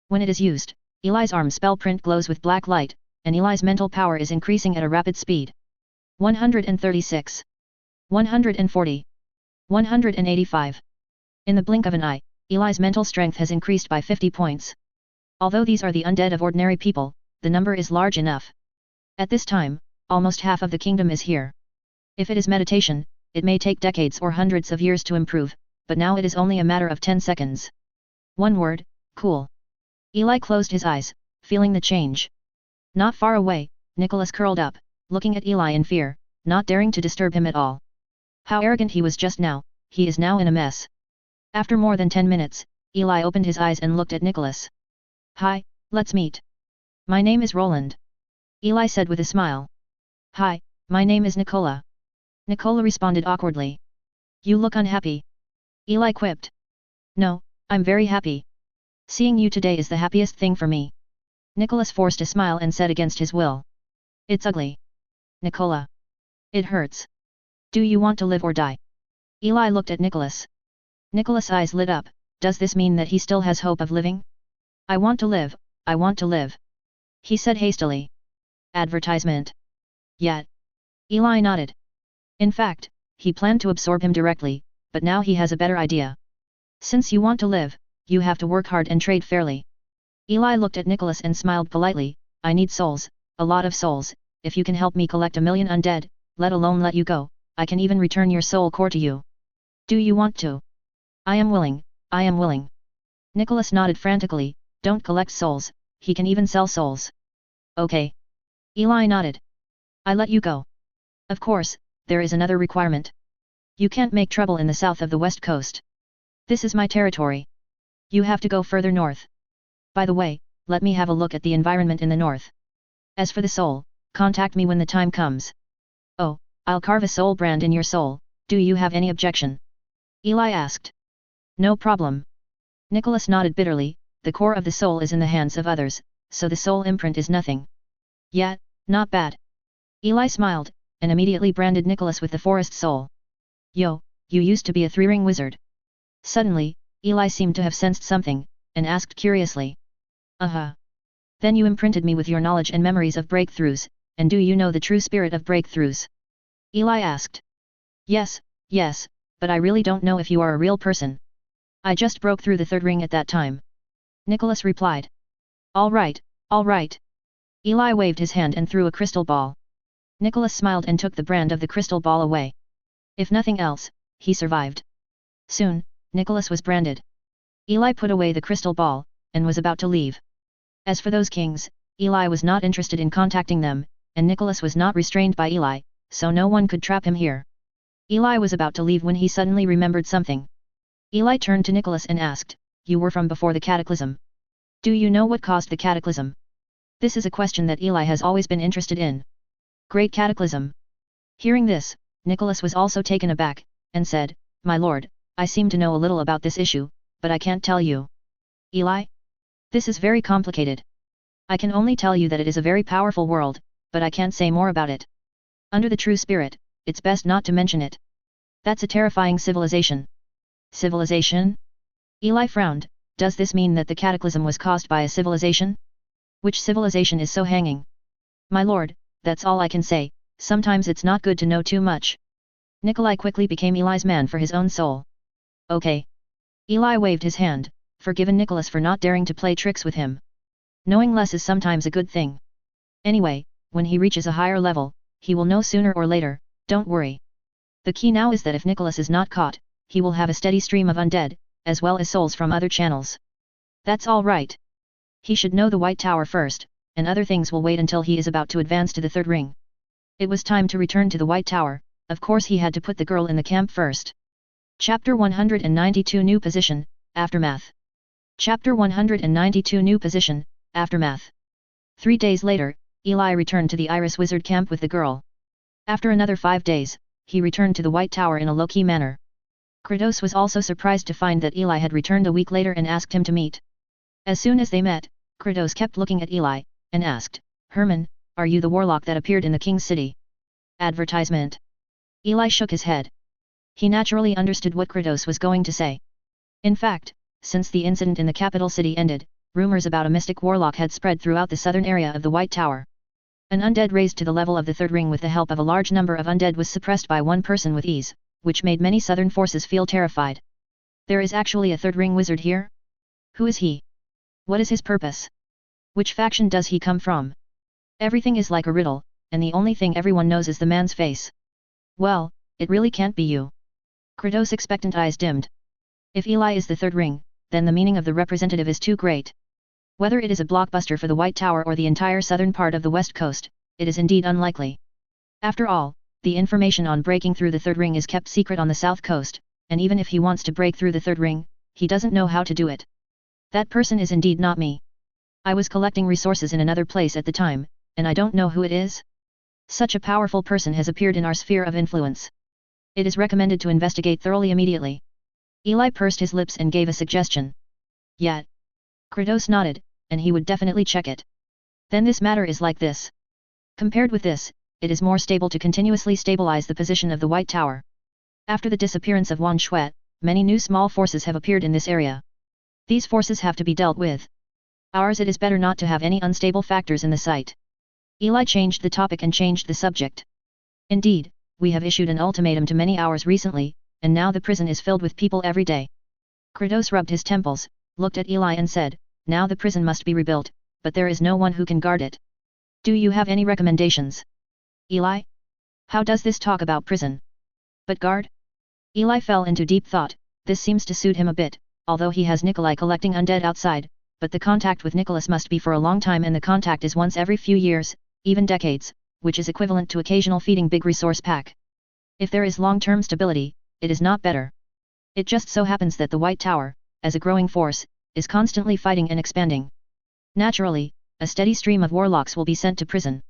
[SPEAKER 1] When it is used, Eli's arm spell print glows with black light, and Eli's mental power is increasing at a rapid speed. 136. 140. 185. In the blink of an eye, Eli's mental strength has increased by 50 points. Although these are the undead of ordinary people, the number is large enough. At this time, almost half of the kingdom is here. If it is meditation, it may take decades or hundreds of years to improve, but now it is only a matter of 10 seconds. One word, cool. Eli closed his eyes, feeling the change. Not far away, Nicholas curled up, looking at Eli in fear, not daring to disturb him at all. How arrogant he was just now, he is now in a mess. After more than 10 minutes, Eli opened his eyes and looked at Nicholas. Hi, let's meet. My name is Roland. Eli said with a smile. Hi, my name is Nicola. Nicola responded awkwardly. You look unhappy. Eli quipped. No, I'm very happy. Seeing you today is the happiest thing for me. Nicholas forced a smile and said against his will. It's ugly. Nicola. It hurts. Do you want to live or die? Eli looked at Nicholas. Nicholas' eyes lit up. Does this mean that he still has hope of living? I want to live, I want to live. He said hastily. Advertisement. Yet. Eli nodded. In fact, he planned to absorb him directly, but now he has a better idea. Since you want to live, you have to work hard and trade fairly. Eli looked at Nicholas and smiled politely. I need souls, a lot of souls. If you can help me collect 1,000,000 undead, let alone let you go, I can even return your soul core to you. Do you want to? I am willing, I am willing. Nicholas nodded frantically. Don't collect souls, he can even sell souls. Okay. Eli nodded. I let you go. Of course, there is another requirement. You can't make trouble in the south of the west coast. This is my territory. You have to go further north. By the way, let me have a look at the environment in the north. As for the soul, contact me when the time comes. Oh, I'll carve a soul brand in your soul, do you have any objection? Eli asked. No problem. Nicholas nodded bitterly. The core of the soul is in the hands of others, so the soul imprint is nothing. Yeah, not bad. Eli smiled, and immediately branded Nicholas with the forest soul. Yo, you used to be a three-ring wizard. Suddenly, Eli seemed to have sensed something, and asked curiously. Then you imprinted me with your knowledge and memories of breakthroughs, and do you know the true spirit of breakthroughs? Eli asked. Yes, but I really don't know if you are a real person. I just broke through the third ring at that time. Nicholas replied. All right. Eli waved his hand and threw a crystal ball. Nicholas smiled and took the brand of the crystal ball away. If nothing else, he survived. Soon, Nicholas was branded. Eli put away the crystal ball, and was about to leave. As for those kings, Eli was not interested in contacting them, and Nicholas was not restrained by Eli, so no one could trap him here. Eli was about to leave when he suddenly remembered something. Eli turned to Nicholas and asked, You were from before the cataclysm. Do you know what caused the cataclysm? This is a question that Eli has always been interested in. Great cataclysm. Hearing this, Nicholas was also taken aback, and said, My lord, I seem to know a little about this issue, but I can't tell you. Eli? This is very complicated. I can only tell you that it is a very powerful world, but I can't say more about it. Under the true spirit, it's best not to mention it. That's a terrifying civilization. Civilization? Eli frowned. Does this mean that the cataclysm was caused by a civilization? Which civilization is so hanging? My lord, that's all I can say, sometimes it's not good to know too much. Nikolai quickly became Eli's man for his own soul. Okay. Eli waved his hand, forgiven Nicholas for not daring to play tricks with him. Knowing less is sometimes a good thing. Anyway, when he reaches a higher level, he will know sooner or later, don't worry. The key now is that if Nicholas is not caught, he will have a steady stream of undead, as well as souls from other channels. That's all right. He should know the White Tower first, and other things will wait until he is about to advance to the third ring. It was time to return to the White Tower. Of course he had to put the girl in the camp first. Chapter 192 New Position, Aftermath. Chapter 192 New Position, Aftermath. 3 days later, Eli returned to the Iris Wizard camp with the girl. After another 5 days, he returned to the White Tower in a low-key manner. Kratos was also surprised to find that Eli had returned a week later and asked him to meet. As soon as they met, Kratos kept looking at Eli, and asked, Herman, are you the warlock that appeared in the king's city? Advertisement. Eli shook his head. He naturally understood what Kratos was going to say. In fact, since the incident in the capital city ended, rumors about a mystic warlock had spread throughout the southern area of the White Tower. An undead raised to the level of the third ring with the help of a large number of undead was suppressed by one person with ease, which made many southern forces feel terrified. There is actually a third ring wizard here? Who is he? What is his purpose? Which faction does he come from? Everything is like a riddle, and the only thing everyone knows is the man's face. Well, it really can't be you. Kratos' expectant eyes dimmed. If Eli is the third ring, then the meaning of the representative is too great. Whether it is a blockbuster for the White Tower or the entire southern part of the West Coast, it is indeed unlikely. After all, the information on breaking through the third ring is kept secret on the South Coast, and even if he wants to break through the third ring, he doesn't know how to do it. That person is indeed not me. I was collecting resources in another place at the time, and I don't know who it is. Such a powerful person has appeared in our sphere of influence. It is recommended to investigate thoroughly immediately. Eli pursed his lips and gave a suggestion. Yeah. Kratos nodded, and he would definitely check it. Then this matter is like this. Compared with this, it is more stable to continuously stabilize the position of the White Tower. After the disappearance of Wan Shuet, many new small forces have appeared in this area. These forces have to be dealt with. It is better not to have any unstable factors in the site. Eli changed the topic and changed the subject. Indeed, we have issued an ultimatum to many hours recently, and now the prison is filled with people every day. Kratos rubbed his temples, looked at Eli and said, now the prison must be rebuilt, but there is no one who can guard it. Do you have any recommendations? Eli? How does this talk about prison? But guard? Eli fell into deep thought. This seems to suit him a bit, although he has Nikolai collecting undead outside, but the contact with Nicholas must be for a long time and the contact is once every few years, even decades, which is equivalent to occasional feeding big resource pack. If there is long-term stability, it is not better. It just so happens that the White Tower, as a growing force, is constantly fighting and expanding. Naturally, a steady stream of warlocks will be sent to prison.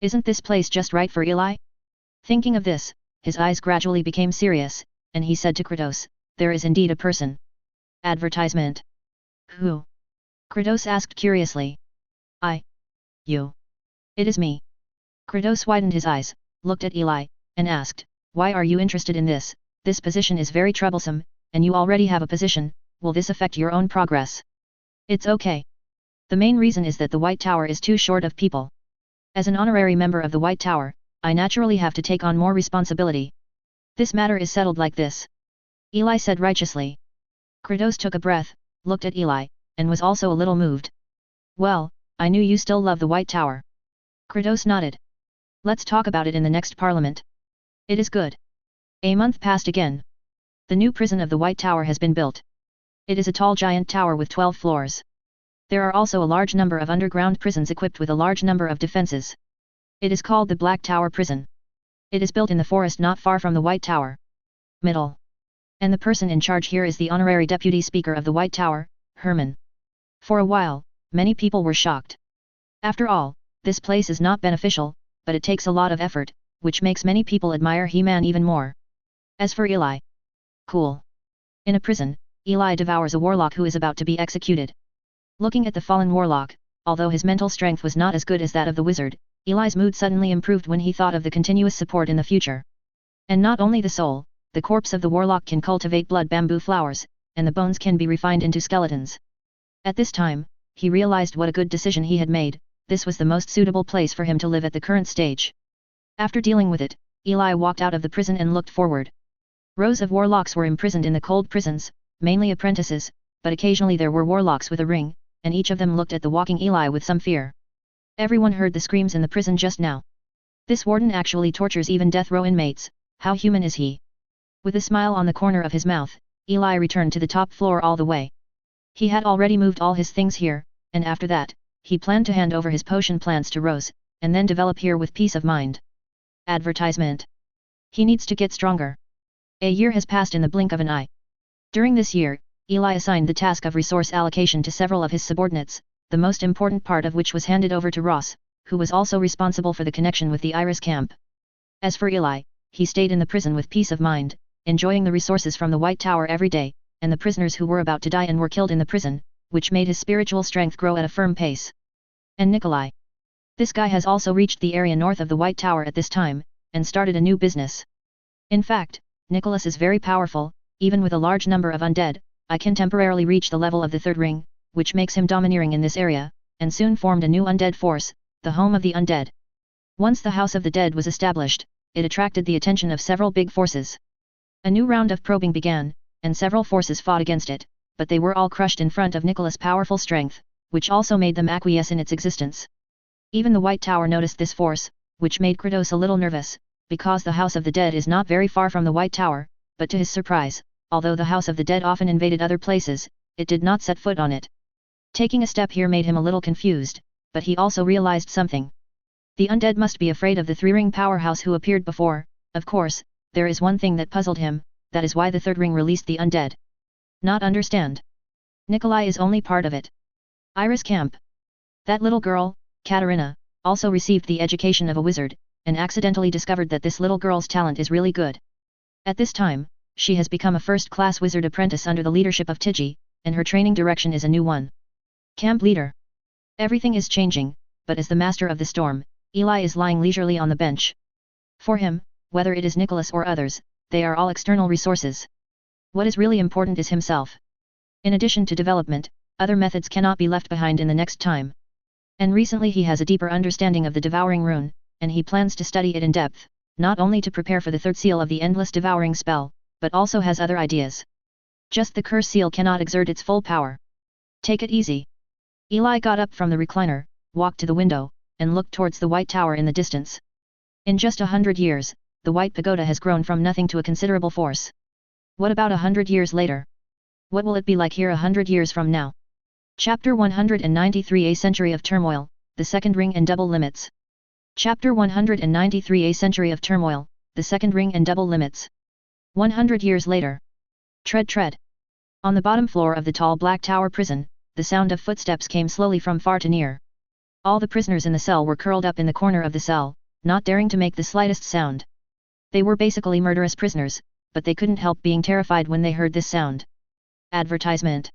[SPEAKER 1] Isn't this place just right for Eli? Thinking of this, his eyes gradually became serious, and he said to Kratos, there is indeed a person. Advertisement. Who? Kratos asked curiously. You. It is me. Kratos widened his eyes, looked at Eli, and asked, why are you interested in this? This position is very troublesome, and you already have a position, will this affect your own progress? It's okay. The main reason is that the White Tower is too short of people. As an honorary member of the White Tower, I naturally have to take on more responsibility. This matter is settled like this. Eli said righteously. Kratos took a breath, looked at Eli, and was also a little moved. Well, I knew you still love the White Tower. Kratos nodded. Let's talk about it in the next parliament. It is good. A month passed again. The new prison of the White Tower has been built. It is a tall giant tower with 12 floors. There are also a large number of underground prisons equipped with a large number of defenses. It is called the Black Tower Prison. It is built in the forest not far from the White Tower. Middle. And the person in charge here is the honorary deputy speaker of the White Tower, Herman. For a while, many people were shocked. After all, this place is not beneficial, but it takes a lot of effort, which makes many people admire He-Man even more. As for Eli. Cool. In a prison, Eli devours a warlock who is about to be executed. Looking at the fallen warlock, although his mental strength was not as good as that of the wizard, Eli's mood suddenly improved when he thought of the continuous support in the future. And not only the soul, the corpse of the warlock can cultivate blood bamboo flowers, and the bones can be refined into skeletons. At this time, he realized what a good decision he had made, this was the most suitable place for him to live at the current stage. After dealing with it, Eli walked out of the prison and looked forward. Rows of warlocks were imprisoned in the cold prisons, mainly apprentices, but occasionally there were warlocks with a ring, and each of them looked at the walking Eli with some fear. Everyone heard the screams in the prison just now. This warden actually tortures even death row inmates, how human is he? With a smile on the corner of his mouth, Eli returned to the top floor all the way. He had already moved all his things here, and after that, he planned to hand over his potion plants to Rose, and then develop here with peace of mind. Advertisement. He needs to get stronger. A year has passed in the blink of an eye. During this year, Eli assigned the task of resource allocation to several of his subordinates, the most important part of which was handed over to Ross, who was also responsible for the connection with the Iris camp. As for Eli, he stayed in the prison with peace of mind, enjoying the resources from the White Tower every day, and the prisoners who were about to die and were killed in the prison, which made his spiritual strength grow at a firm pace. And Nikolai. This guy has also reached the area north of the White Tower at this time, and started a new business. In fact, Nicholas is very powerful, even with a large number of undead. I can temporarily reach the level of the third ring, which makes him domineering in this area, and soon formed a new undead force, the home of the undead. Once the House of the Dead was established, it attracted the attention of several big forces. A new round of probing began, and several forces fought against it, but they were all crushed in front of Nicholas' powerful strength, which also made them acquiesce in its existence. Even the White Tower noticed this force, which made Kratos a little nervous, because the House of the Dead is not very far from the White Tower, but to his surprise, although the House of the Dead often invaded other places, it did not set foot on it. Taking a step here made him a little confused, but he also realized something. The undead must be afraid of the three-ring powerhouse who appeared before. Of course, there is one thing that puzzled him, that is why the third ring released the undead. Not understand. Nikolai is only part of it. Iris Camp. That little girl, Katerina, also received the education of a wizard, and accidentally discovered that this little girl's talent is really good. At this time, she has become a first-class wizard apprentice under the leadership of Tiji, and her training direction is a new one. Camp leader. Everything is changing, but as the master of the storm, Eli is lying leisurely on the bench. For him, whether it is Nicholas or others, they are all external resources. What is really important is himself. In addition to development, other methods cannot be left behind in the next time. And recently he has a deeper understanding of the devouring rune, and he plans to study it in depth, not only to prepare for the third seal of the endless devouring spell, but also has other ideas. Just the curse seal cannot exert its full power. Take it easy. Eli got up from the recliner, walked to the window, and looked towards the White Tower in the distance. In just 100 years, the White Pagoda has grown from nothing to a considerable force. What about 100 years later? What will it be like here 100 years from now? Chapter 193 A Century of Turmoil, The Second Ring and Double Limits. Chapter 193 A Century of Turmoil, The Second Ring and Double Limits. 100 years later. Tread, tread. On the bottom floor of the tall Black Tower prison, the sound of footsteps came slowly from far to near. All the prisoners in the cell were curled up in the corner of the cell, not daring to make the slightest sound. They were basically murderous prisoners, but they couldn't help being terrified when they heard this sound. Advertisement.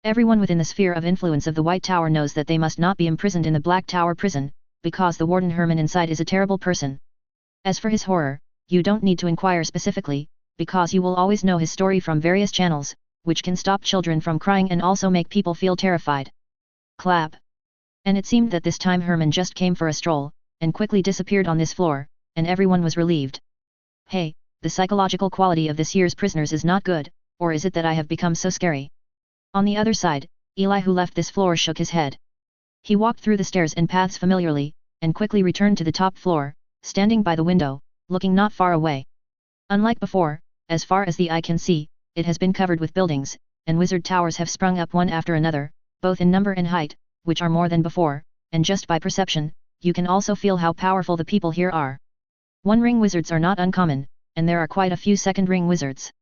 [SPEAKER 1] Everyone within the sphere of influence of the White Tower knows that they must not be imprisoned in the Black Tower prison, because the warden Herman inside is a terrible person. As for his horror, you don't need to inquire specifically, because you will always know his story from various channels, which can stop children from crying and also make people feel terrified. Clap. And it seemed that this time Herman just came for a stroll, and quickly disappeared on this floor, and everyone was relieved. Hey, the psychological quality of this year's prisoners is not good, or is it that I have become so scary? On the other side, Eli who left this floor shook his head. He walked through the stairs and paths familiarly, and quickly returned to the top floor, standing by the window, looking not far away. Unlike before, as far as the eye can see, it has been covered with buildings, and wizard towers have sprung up one after another, both in number and height, which are more than before, and just by perception, you can also feel how powerful the people here are. One-ring wizards are not uncommon, and there are quite a few second-ring wizards.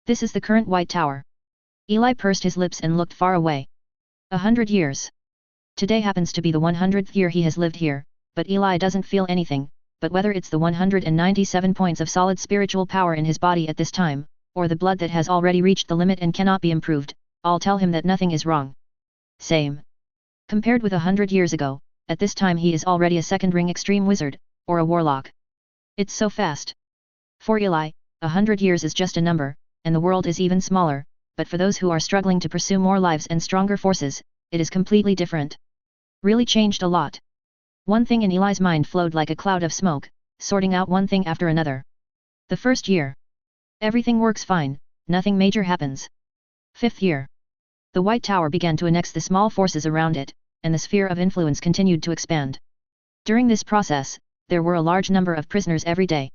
[SPEAKER 1] This is the current White Tower. Eli pursed his lips and looked far away. 100 years. Today happens to be the 100th year he has lived here, but Eli doesn't feel anything, but whether it's the 197 points of solid spiritual power in his body at this time, or the blood that has already reached the limit and cannot be improved, I'll tell him that nothing is wrong. Same. Compared with 100 years ago, at this time he is already a second-ring extreme wizard, or a warlock. It's so fast. For Eli, 100 years is just a number, and the world is even smaller, but for those who are struggling to pursue more lives and stronger forces, it is completely different. Really changed a lot. One thing in Eli's mind flowed like a cloud of smoke, sorting out one thing after another. The first year. Everything works fine, nothing major happens. 5th year. The White Tower began to annex the small forces around it, and the sphere of influence continued to expand. During this process, there were a large number of prisoners every day.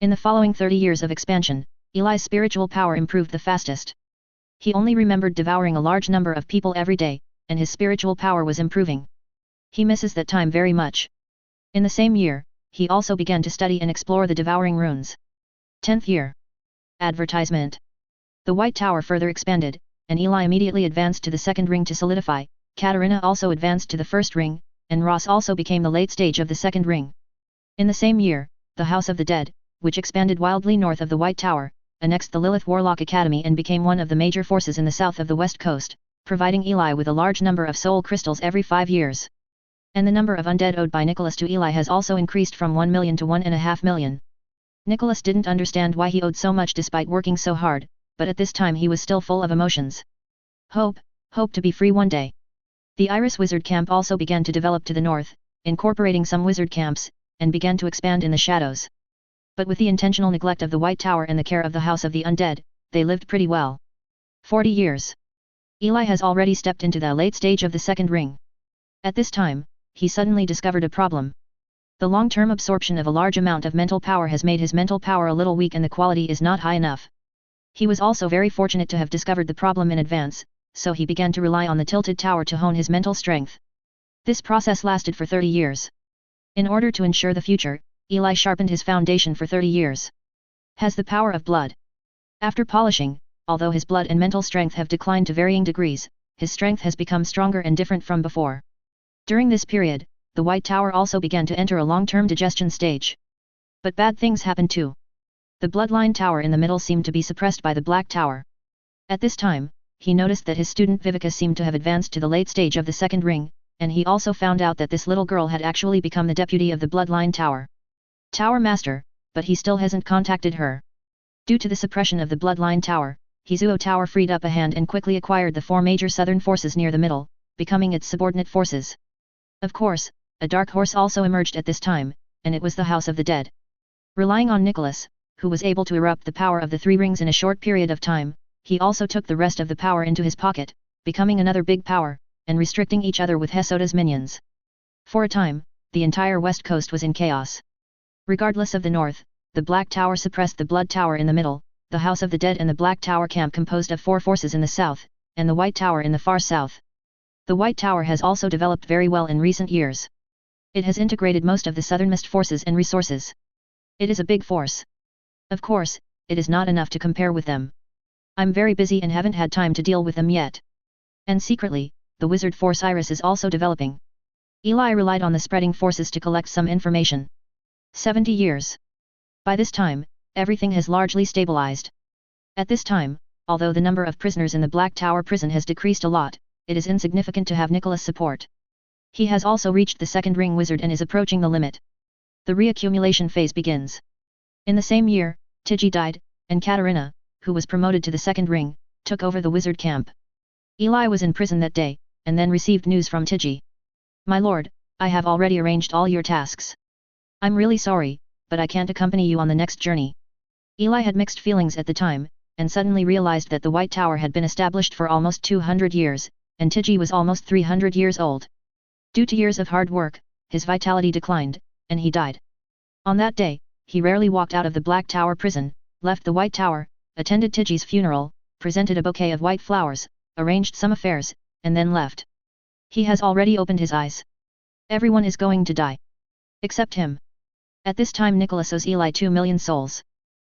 [SPEAKER 1] In the following 30 years of expansion, Eli's spiritual power improved the fastest. He only remembered devouring a large number of people every day, and his spiritual power was improving. He misses that time very much. In the same year, he also began to study and explore the devouring runes. 10th year. Advertisement. The White Tower further expanded, and Eli immediately advanced to the second ring to solidify. Katarina also advanced to the first ring, and Ross also became the late stage of the second ring. In the same year, the House of the Dead, which expanded wildly north of the White Tower, annexed the Lilith Warlock Academy and became one of the major forces in the south of the West Coast, providing Eli with a large number of soul crystals every 5 years. And the number of undead owed by Nicholas to Eli has also increased from 1 million to 1.5 million. Nicholas didn't understand why he owed so much despite working so hard, but at this time he was still full of emotions. Hope to be free one day. The Iris Wizard Camp also began to develop to the north, incorporating some wizard camps, and began to expand in the shadows. But with the intentional neglect of the White Tower and the care of the House of the Undead, they lived pretty well. 40 years. Eli has already stepped into the late stage of the second ring. At this time, he suddenly discovered a problem. The long-term absorption of a large amount of mental power has made his mental power a little weak and the quality is not high enough. He was also very fortunate to have discovered the problem in advance, so he began to rely on the tilted tower to hone his mental strength. This process lasted for 30 years. In order to ensure the future, Eli sharpened his foundation for 30 years. Has the power of blood. After polishing, although his blood and mental strength have declined to varying degrees, his strength has become stronger and different from before. During this period, the White Tower also began to enter a long-term digestion stage. But bad things happened too. The Bloodline Tower in the middle seemed to be suppressed by the Black Tower. At this time, he noticed that his student Vivica seemed to have advanced to the late stage of the second ring, and he also found out that this little girl had actually become the deputy of the Bloodline Tower. Tower Master, but he still hasn't contacted her. Due to the suppression of the Bloodline Tower, Hizuo Tower freed up a hand and quickly acquired the 4 major southern forces near the middle, becoming its subordinate forces. Of course, a dark horse also emerged at this time, and it was the House of the Dead. Relying on Nicholas, who was able to erupt the power of the 3 rings in a short period of time, he also took the rest of the power into his pocket, becoming another big power, and restricting each other with Hesoda's minions. For a time, the entire west coast was in chaos. Regardless of the north, the Black Tower suppressed the Blood Tower in the middle, the House of the Dead and the Black Tower camp composed of 4 forces in the south, and the White Tower in the far south. The White Tower has also developed very well in recent years. It has integrated most of the southernmost forces and resources. It is a big force. Of course, it is not enough to compare with them. I'm very busy and haven't had time to deal with them yet. And secretly, the wizard force Iris is also developing. Eli relied on the spreading forces to collect some information. 70 years. By this time, everything has largely stabilized. At this time, although the number of prisoners in the Black Tower prison has decreased a lot, it is insignificant to have Nicholas' support. He has also reached the second ring wizard and is approaching the limit. The reaccumulation phase begins. In the same year, Tiji died, and Katarina, who was promoted to the second ring, took over the wizard camp. Eli was in prison that day, and then received news from Tiji. My lord, I have already arranged all your tasks. I'm really sorry, but I can't accompany you on the next journey. Eli had mixed feelings at the time, and suddenly realized that the White Tower had been established for almost 200 years, and Tiji was almost 300 years old. Due to years of hard work, his vitality declined, and he died. On that day, he rarely walked out of the Black Tower prison, left the White Tower, attended Tiji's funeral, presented a bouquet of white flowers, arranged some affairs, and then left. He has already opened his eyes. Everyone is going to die. Except him. At this time Nicholas owes Eli 2 million souls.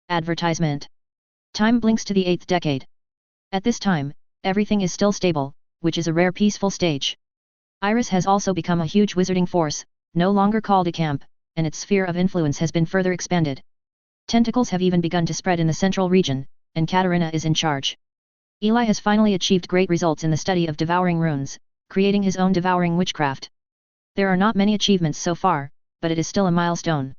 [SPEAKER 1] Advertisement. Time blinks to the 8th decade. At this time, everything is still stable, which is a rare peaceful stage. Iris has also become a huge wizarding force, no longer called a camp, and its sphere of influence has been further expanded. Tentacles have even begun to spread in the central region, and Katarina is in charge. Eli has finally achieved great results in the study of devouring runes, creating his own devouring witchcraft. There are not many achievements so far, but it is still a milestone.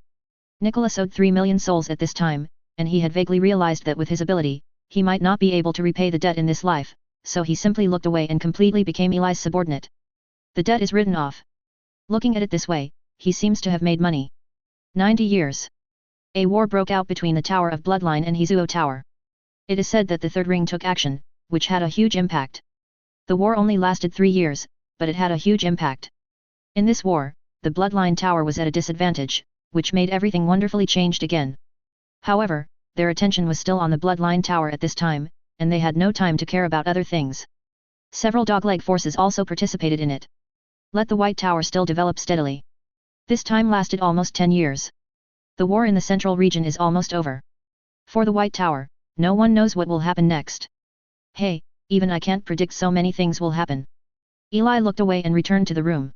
[SPEAKER 1] Nicholas owed 3 million souls at this time, and he had vaguely realized that with his ability, he might not be able to repay the debt in this life, so he simply looked away and completely became Eli's subordinate. The debt is written off. Looking at it this way, he seems to have made money. 90 years. A war broke out between the Tower of Bloodline and Hizuo Tower. It is said that the Third Ring took action, which had a huge impact. The war only lasted 3 years, but it had a huge impact. In this war, the Bloodline Tower was at a disadvantage, which made everything wonderfully changed again. However, their attention was still on the Bloodline Tower at this time, and they had no time to care about other things. Several dogleg forces also participated in it. Let the White Tower still develop steadily. This time lasted almost 10 years. The war in the central region is almost over. For the White Tower, no one knows what will happen next. Hey, even I can't predict so many things will happen. Eli looked away and returned to the room.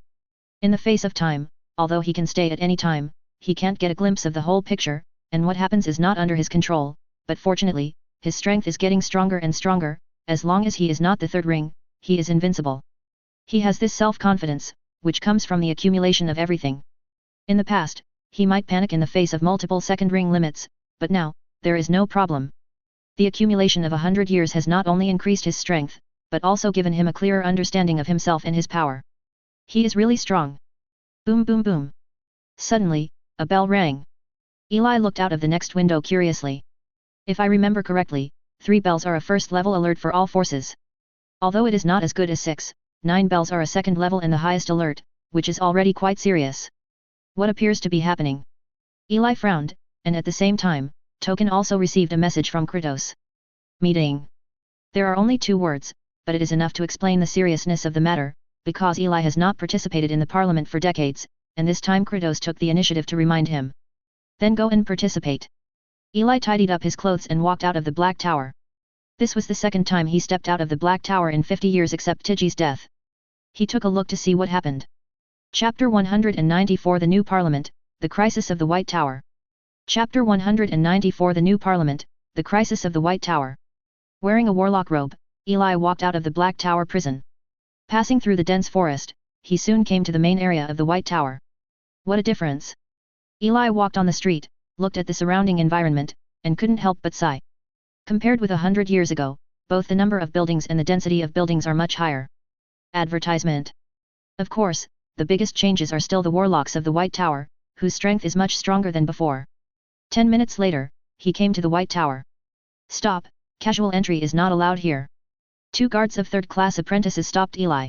[SPEAKER 1] In the face of time, although he can stay at any time, he can't get a glimpse of the whole picture, and what happens is not under his control, but fortunately, his strength is getting stronger and stronger. As long as he is not the third ring, he is invincible. He has this self-confidence, which comes from the accumulation of everything. In the past, he might panic in the face of multiple second ring limits, but now, there is no problem. The accumulation of 100 years has not only increased his strength, but also given him a clearer understanding of himself and his power. He is really strong. Boom boom boom. Suddenly, a bell rang. Eli looked out of the next window curiously. If I remember correctly, 3 bells are a first level alert for all forces. Although it is not as good as 6, 9 bells are a second level and the highest alert, which is already quite serious. What appears to be happening? Eli frowned, and at the same time, Token also received a message from Kratos. Meeting. There are only 2 words, but it is enough to explain the seriousness of the matter, because Eli has not participated in the parliament for decades, and this time Kratos took the initiative to remind him. Then go and participate. Eli tidied up his clothes and walked out of the Black Tower. This was the second time he stepped out of the Black Tower in 50 years except Tiji's death. He took a look to see what happened. Chapter 194 The New Parliament, The Crisis of the White Tower. Chapter 194 The New Parliament, The Crisis of the White Tower. Wearing a warlock robe, Eli walked out of the Black Tower prison. Passing through the dense forest, he soon came to the main area of the White Tower. What a difference! Eli walked on the street, looked at the surrounding environment, and couldn't help but sigh. Compared with 100 years ago, both the number of buildings and the density of buildings are much higher. Advertisement. Of course, the biggest changes are still the warlocks of the White Tower, whose strength is much stronger than before. 10 minutes later, he came to the White Tower. Stop, casual entry is not allowed here. 2 guards of third-class apprentices stopped Eli.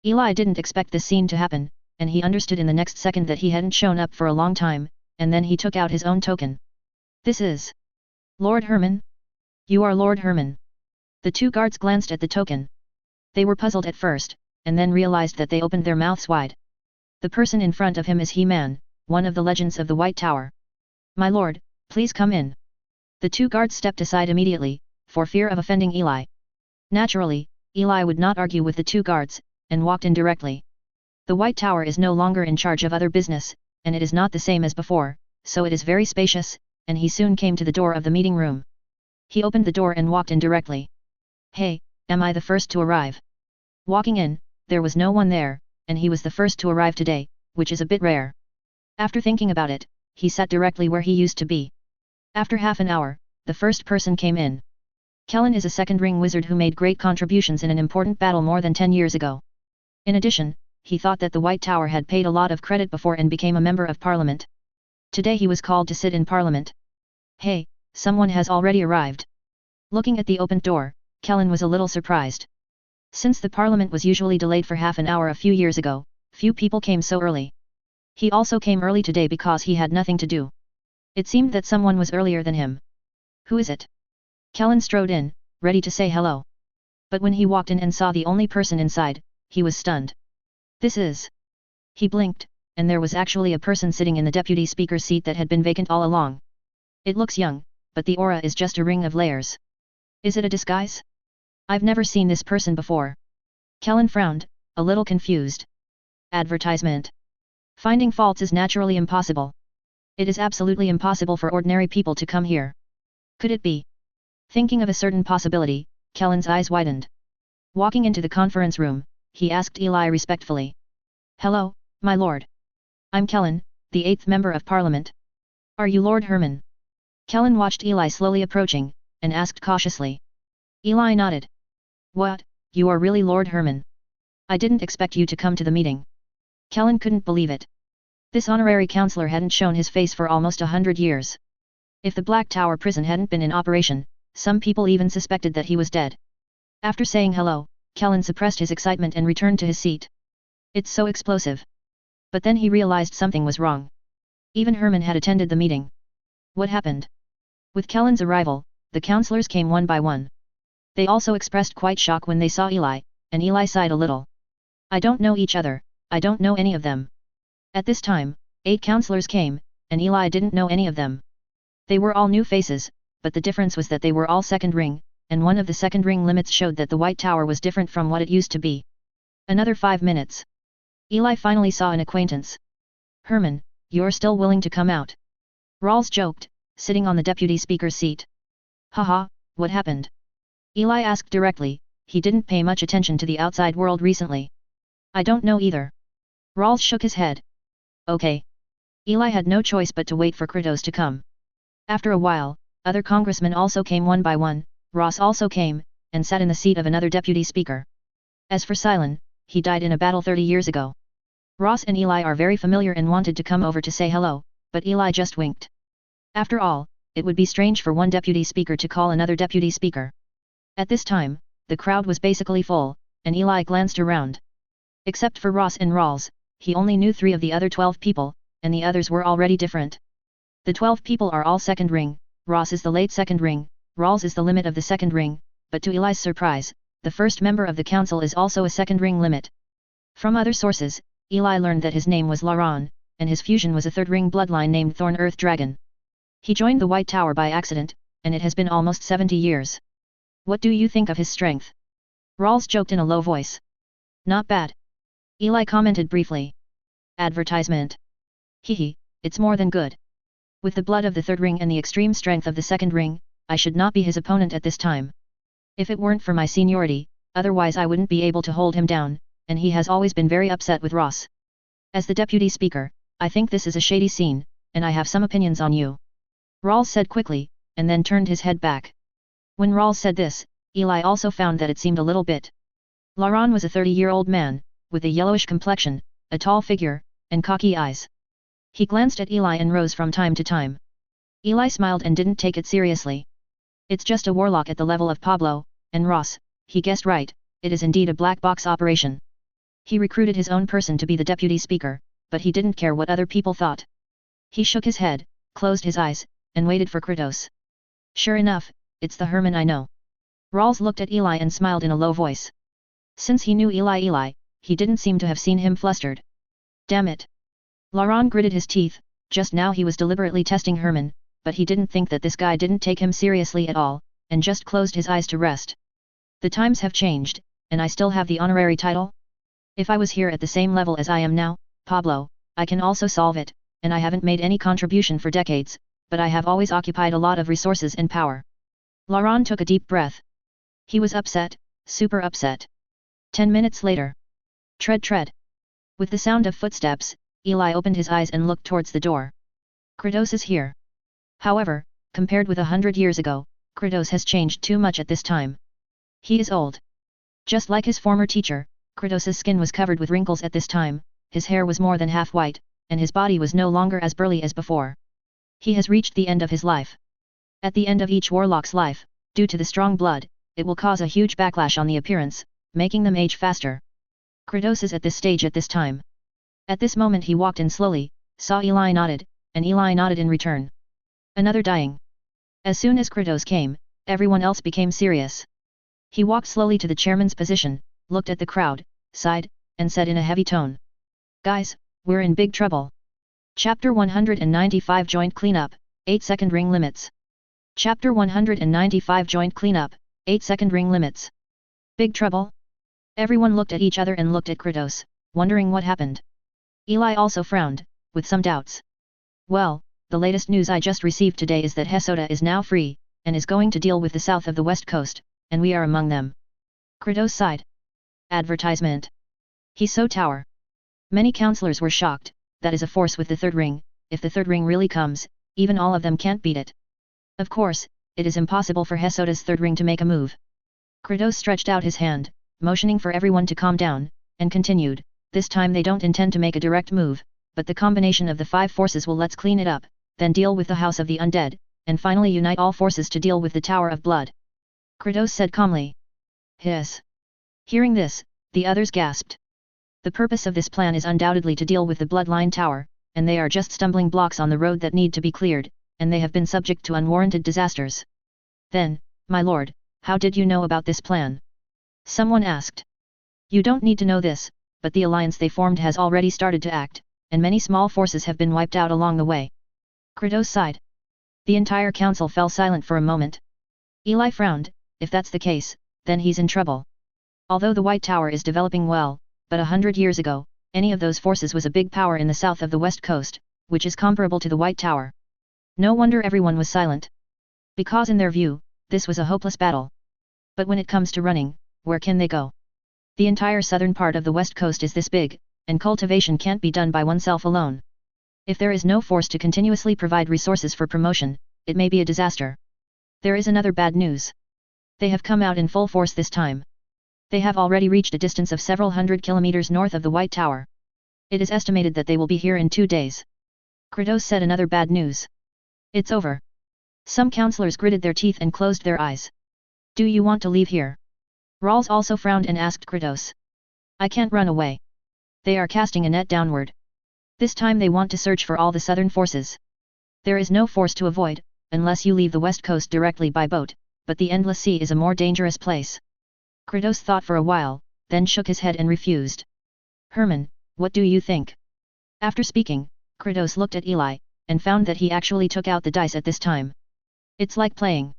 [SPEAKER 1] Eli didn't expect this scene to happen, and he understood in the next second that he hadn't shown up for a long time, and then he took out his own token. This is Lord Herman? You are Lord Herman. The 2 guards glanced at the token. They were puzzled at first, and then realized that they opened their mouths wide. The person in front of him is He-Man, one of the legends of the White Tower. My lord, please come in. The 2 guards stepped aside immediately, for fear of offending Eli. Naturally, Eli would not argue with the 2 guards, and walked in directly. The White Tower is no longer in charge of other business, and it is not the same as before, so it is very spacious, and he soon came to the door of the meeting room. He opened the door and walked in directly. Hey, am I the first to arrive? Walking in, there was no one there, and he was the first to arrive today, which is a bit rare. After thinking about it, he sat directly where he used to be. After half an hour, the first person came in. Kellen is a second-ring wizard who made great contributions in an important battle more than 10 years ago. In addition, he thought that the White Tower had paid a lot of credit before and became a member of parliament. Today he was called to sit in parliament. Hey, someone has already arrived. Looking at the opened door, Kellen was a little surprised. Since the parliament was usually delayed for half an hour a few years ago, few people came so early. He also came early today because he had nothing to do. It seemed that someone was earlier than him. Who is it? Kellen strode in, ready to say hello. But when he walked in and saw the only person inside, he was stunned. This is... He blinked, and there was actually a person sitting in the deputy speaker's seat that had been vacant all along. It looks young, but the aura is just a ring of layers. Is it a disguise? I've never seen this person before. Kellen frowned, a little confused. Advertisement. Finding faults is naturally impossible. It is absolutely impossible for ordinary people to come here. Could it be? Thinking of a certain possibility, Kellen's eyes widened. Walking into the conference room, he asked Eli respectfully. Hello, my lord. I'm Kellen, the 8th member of parliament. Are you Lord Herman? Kellen watched Eli slowly approaching, and asked cautiously. Eli nodded. What, you are really Lord Herman? I didn't expect you to come to the meeting. Kellen couldn't believe it. This honorary counselor hadn't shown his face for almost 100 years. If the Black Tower prison hadn't been in operation, some people even suspected that he was dead. After saying hello, Kellen suppressed his excitement and returned to his seat. It's so explosive. But then he realized something was wrong. Even Herman had attended the meeting. What happened? With Kellen's arrival, the counselors came one by one. They also expressed quite shock when they saw Eli, and Eli sighed a little. I don't know each other, I don't know any of them. At this time, 8 counselors came, and Eli didn't know any of them. They were all new faces, but the difference was that they were all second ring, and one of the second ring limits showed that the White Tower was different from what it used to be. Another 5 minutes. Eli finally saw an acquaintance. Herman, you're still willing to come out? Rawls joked, sitting on the deputy speaker's seat. Haha, what happened? Eli asked directly, he didn't pay much attention to the outside world recently. I don't know either. Rawls shook his head. Okay. Eli had no choice but to wait for Kratos to come. After a while, other congressmen also came one by one. Ross also came, and sat in the seat of another deputy speaker. As for Silon, he died in a battle 30 years ago. Ross and Eli are very familiar and wanted to come over to say hello, but Eli just winked. After all, it would be strange for one deputy speaker to call another deputy speaker. At this time, the crowd was basically full, and Eli glanced around. Except for Ross and Rawls, he only knew 3 of the other 12 people, and the others were already different. The 12 people are all second ring, Ross is the late second ring, Rawls is the limit of the second ring, but to Eli's surprise, the first member of the council is also a second ring limit. From other sources, Eli learned that his name was Laron, and his fusion was a third ring bloodline named Thorn Earth Dragon. He joined the White Tower by accident, and it has been almost 70 years. What do you think of his strength? Rawls joked in a low voice. Not bad. Eli commented briefly. Advertisement. Hehe, it's more than good. With the blood of the third ring and the extreme strength of the second ring, I should not be his opponent at this time. If it weren't for my seniority, otherwise I wouldn't be able to hold him down, and he has always been very upset with Ross. As the deputy speaker, I think this is a shady scene, and I have some opinions on you. Rawls said quickly, and then turned his head back. When Rawls said this, Eli also found that it seemed a little bit. Laron was a 30-year-old man, with a yellowish complexion, a tall figure, and cocky eyes. He glanced at Eli and rose from time to time. Eli smiled and didn't take it seriously. It's just a warlock at the level of Pablo, and Ross, he guessed right, it is indeed a black box operation. He recruited his own person to be the deputy speaker, but he didn't care what other people thought. He shook his head, closed his eyes, and waited for Kratos. Sure enough, it's the Herman I know. Rawls looked at Eli and smiled in a low voice. Since he knew Eli, he didn't seem to have seen him flustered. Damn it. Laron gritted his teeth, just now he was deliberately testing Herman, but he didn't think that this guy didn't take him seriously at all, and just closed his eyes to rest. The times have changed, and I still have the honorary title? If I was here at the same level as I am now, Pablo, I can also solve it, and I haven't made any contribution for decades, but I have always occupied a lot of resources and power. Laron took a deep breath. He was upset, super upset. 10 minutes later. Tread. With the sound of footsteps, Eli opened his eyes and looked towards the door. Kratos is here. However, compared with 100 years ago, Kratos has changed too much at this time. He is old. Just like his former teacher, Kratos's skin was covered with wrinkles at this time, his hair was more than half white, and his body was no longer as burly as before. He has reached the end of his life. At the end of each warlock's life, due to the strong blood, it will cause a huge backlash on the appearance, making them age faster. Kratos is at this stage at this time. At this moment he walked in slowly, saw Eli nodded, and Eli nodded in return. Another dying. As soon as Kratos came, everyone else became serious. He walked slowly to the chairman's position, looked at the crowd, sighed, and said in a heavy tone. Guys, we're in big trouble. Chapter 195 Joint Cleanup, 8-second ring limits. Chapter 195 Joint Cleanup, 8-second ring limits. Big trouble? Everyone looked at each other and looked at Kratos, wondering what happened. Eli also frowned, with some doubts. Well, the latest news I just received today is that Hesoda is now free, and is going to deal with the south of the west coast, and we are among them. Kratos sighed. Advertisement. Heso Tower. Many counselors were shocked, that is a force with the third ring, if the third ring really comes, even all of them can't beat it. Of course, it is impossible for Hesoda's third ring to make a move. Kratos stretched out his hand, motioning for everyone to calm down, and continued, this time they don't intend to make a direct move, but the combination of the 5 forces will let's clean it up, then deal with the House of the Undead, and finally unite all forces to deal with the Tower of Blood. Kratos said calmly. Hiss. Hearing this, the others gasped. The purpose of this plan is undoubtedly to deal with the Bloodline Tower, and they are just stumbling blocks on the road that need to be cleared, and they have been subject to unwarranted disasters. Then, my lord, how did you know about this plan? Someone asked. You don't need to know this, but the alliance they formed has already started to act, and many small forces have been wiped out along the way. Kratos sighed. The entire council fell silent for a moment. Eli frowned. If that's the case, then he's in trouble. Although the White Tower is developing well, but 100 years ago, any of those forces was a big power in the south of the west coast, which is comparable to the White Tower. No wonder everyone was silent. Because in their view, this was a hopeless battle. But when it comes to running, where can they go? The entire southern part of the west coast is this big, and cultivation can't be done by oneself alone. If there is no force to continuously provide resources for promotion, it may be a disaster. There is another bad news. They have come out in full force this time. They have already reached a distance of several hundred kilometers north of the White Tower. It is estimated that they will be here in 2 days. Kratos said another bad news. It's over. Some counselors gritted their teeth and closed their eyes. Do you want to leave here? Rawls also frowned and asked Kratos. I can't run away. They are casting a net downward. This time they want to search for all the southern forces. There is no force to avoid, unless you leave the west coast directly by boat, but the Endless Sea is a more dangerous place. Kratos thought for a while, then shook his head and refused. Herman, what do you think? After speaking, Kratos looked at Eli, and found that he actually took out the dice at this time. It's like playing.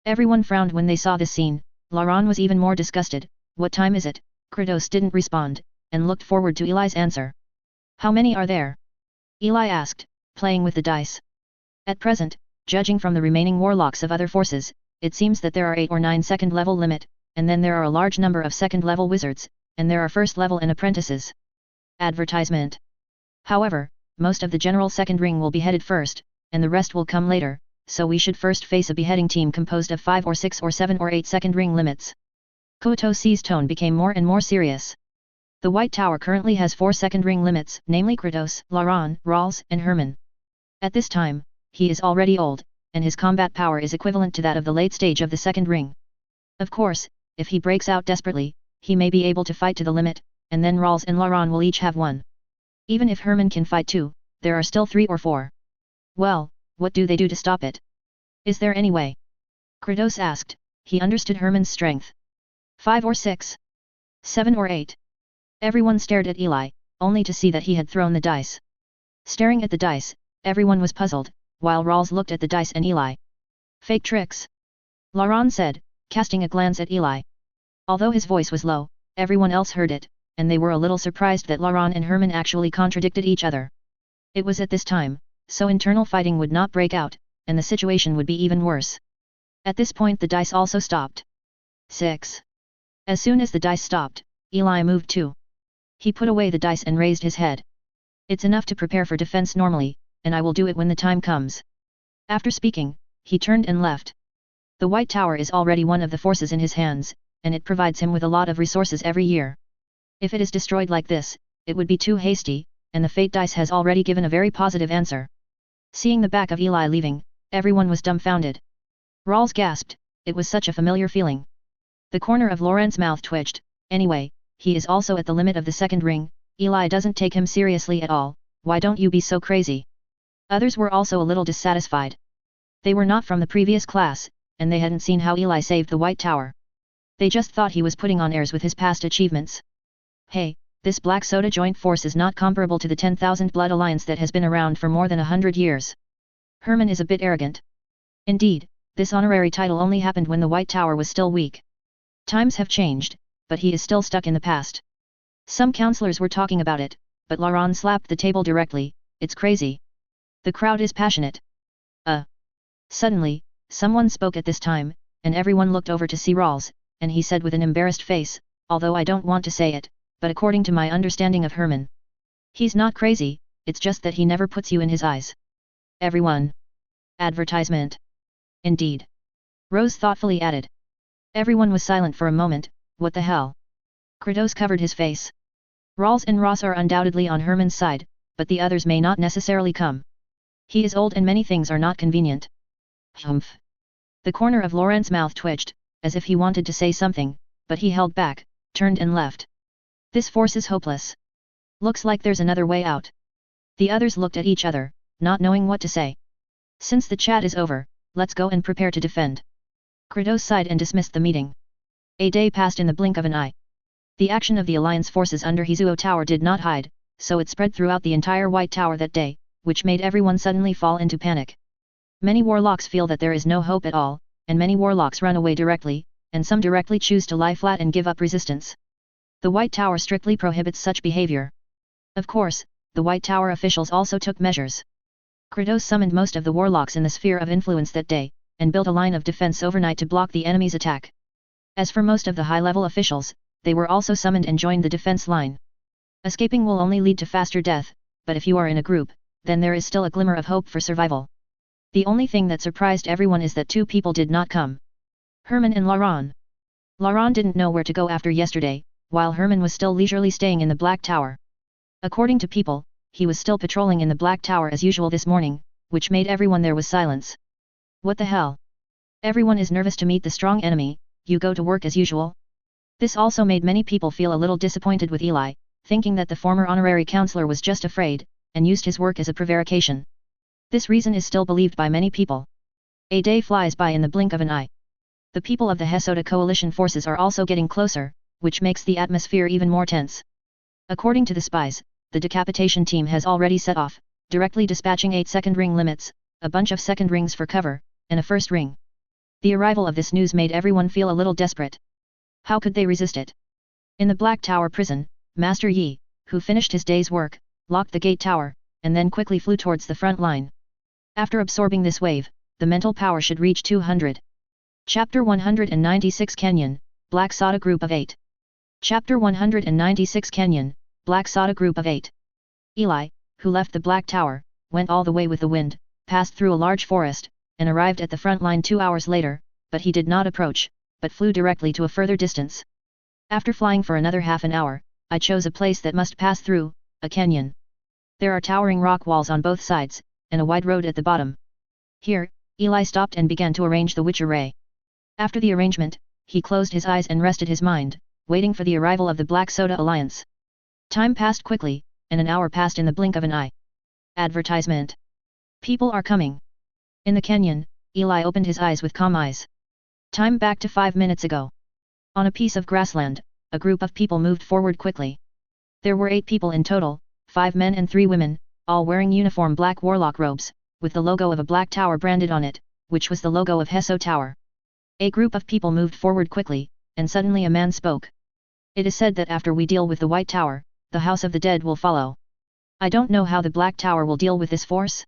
[SPEAKER 1] Everyone frowned when they saw this scene. Laron was even more disgusted. What time is it? Kratos didn't respond, and looked forward to Eli's answer. How many are there? Eli asked, playing with the dice. At present, judging from the remaining warlocks of other forces, it seems that there are 8 or 9 second level limit, and then there are a large number of second level wizards, and there are first level and apprentices. Advertisement. However, most of the general second ring will be headed first, and the rest will come later, so we should first face a beheading team composed of 5 or 6 or 7 or 8 second ring limits. Koto's tone became more and more serious. The White Tower currently has 4 second ring limits, namely Kratos, Laron, Rawls, and Herman. At this time, he is already old, and his combat power is equivalent to that of the late stage of the second ring. Of course, if he breaks out desperately, he may be able to fight to the limit, and then Rawls and Laron will each have 1. Even if Herman can fight too, there are still 3 or 4. Well, what do they do to stop it? Is there any way? Kratos asked. He understood Herman's strength. 5 or 6? 7 or 8? Everyone stared at Eli, only to see that he had thrown the dice. Staring at the dice, everyone was puzzled, while Rawls looked at the dice and Eli. Fake tricks? Laron said, casting a glance at Eli. Although his voice was low, everyone else heard it, and they were a little surprised that Laron and Herman actually contradicted each other. It was at this time, so internal fighting would not break out, and the situation would be even worse. At this point the dice also stopped. 6. As soon as the dice stopped, Eli moved too. He put away the dice and raised his head. It's enough to prepare for defense normally, and I will do it when the time comes. After speaking, he turned and left. The White Tower is already one of the forces in his hands, and it provides him with a lot of resources every year. If it is destroyed like this, it would be too hasty, and the fate dice has already given a very positive answer. Seeing the back of Eli leaving, everyone was dumbfounded. Rawls gasped, it was such a familiar feeling. The corner of Laurent's mouth twitched. Anyway, he is also at the limit of the second ring. Eli doesn't take him seriously at all, why don't you be so crazy? Others were also a little dissatisfied. They were not from the previous class, and they hadn't seen how Eli saved the White Tower. They just thought he was putting on airs with his past achievements. Hey, this Black Soda joint force is not comparable to the 10,000 Blood Alliance that has been around for more than 100 years. Herman is a bit arrogant. Indeed, this honorary title only happened when the White Tower was still weak. Times have changed, but he is still stuck in the past. Some counselors were talking about it, but Laurent slapped the table directly, it's crazy. The crowd is passionate. Suddenly, someone spoke at this time, and everyone looked over to see Rawls, and he said with an embarrassed face, although I don't want to say it, but according to my understanding of Herman, he's not crazy, it's just that he never puts you in his eyes. Everyone. Advertisement. Indeed. Rose thoughtfully added. Everyone was silent for a moment, what the hell? Kratos covered his face. Rawls and Ross are undoubtedly on Herman's side, but the others may not necessarily come. He is old and many things are not convenient. Humph. The corner of Laurent's mouth twitched, as if he wanted to say something, but he held back, turned and left. This force is hopeless. Looks like there's another way out. The others looked at each other, not knowing what to say. Since the chat is over, let's go and prepare to defend. Kratos sighed and dismissed the meeting. A day passed in the blink of an eye. The action of the Alliance forces under Hizuo Tower did not hide, so it spread throughout the entire White Tower that day, which made everyone suddenly fall into panic. Many warlocks feel that there is no hope at all, and many warlocks run away directly, and some directly choose to lie flat and give up resistance. The White Tower strictly prohibits such behavior. Of course, the White Tower officials also took measures. Kratos summoned most of the warlocks in the sphere of influence that day, and built a line of defense overnight to block the enemy's attack. As for most of the high-level officials, they were also summoned and joined the defense line. Escaping will only lead to faster death, but if you are in a group, then there is still a glimmer of hope for survival. The only thing that surprised everyone is that two people did not come. Herman and Laurent. Laurent didn't know where to go after yesterday, while Herman was still leisurely staying in the Black Tower. According to people, he was still patrolling in the Black Tower as usual this morning, which made everyone there was silence. What the hell? Everyone is nervous to meet the strong enemy, you go to work as usual? This also made many people feel a little disappointed with Eli, thinking that the former honorary counselor was just afraid, and used his work as a prevarication. This reason is still believed by many people. A day flies by in the blink of an eye. The people of the Hesoda coalition forces are also getting closer, which makes the atmosphere even more tense. According to the spies, the decapitation team has already set off, directly dispatching 8 second ring limits, a bunch of second rings for cover, and a first ring. The arrival of this news made everyone feel a little desperate. How could they resist it? In the Black Tower prison, Master Yi, who finished his day's work, locked the gate tower, and then quickly flew towards the front line. After absorbing this wave, the mental power should reach 200. Chapter 196 Kenyan, Black Soda Group of 8. Chapter 196 Kenyan, Black Soda Group of 8. Eli, who left the Black Tower, went all the way with the wind, passed through a large forest, and arrived at the front line 2 hours later, but he did not approach, but flew directly to a further distance. After flying for another half an hour, I chose a place that must pass through, a canyon. There are towering rock walls on both sides, and a wide road at the bottom. Here, Eli stopped and began to arrange the witch array. After the arrangement, he closed his eyes and rested his mind, waiting for the arrival of the Black Soda Alliance. Time passed quickly, and an hour passed in the blink of an eye. Advertisement. People are coming. In the canyon, Eli opened his eyes with calm eyes. Time back to 5 minutes ago. On a piece of grassland, a group of people moved forward quickly. There were 8 people in total, 5 men and 3 women, all wearing uniform black warlock robes, with the logo of a black tower branded on it, which was the logo of Heso Tower. A group of people moved forward quickly, and suddenly a man spoke. It is said that after we deal with the White Tower, the House of the Dead will follow. I don't know how the Black Tower will deal with this force.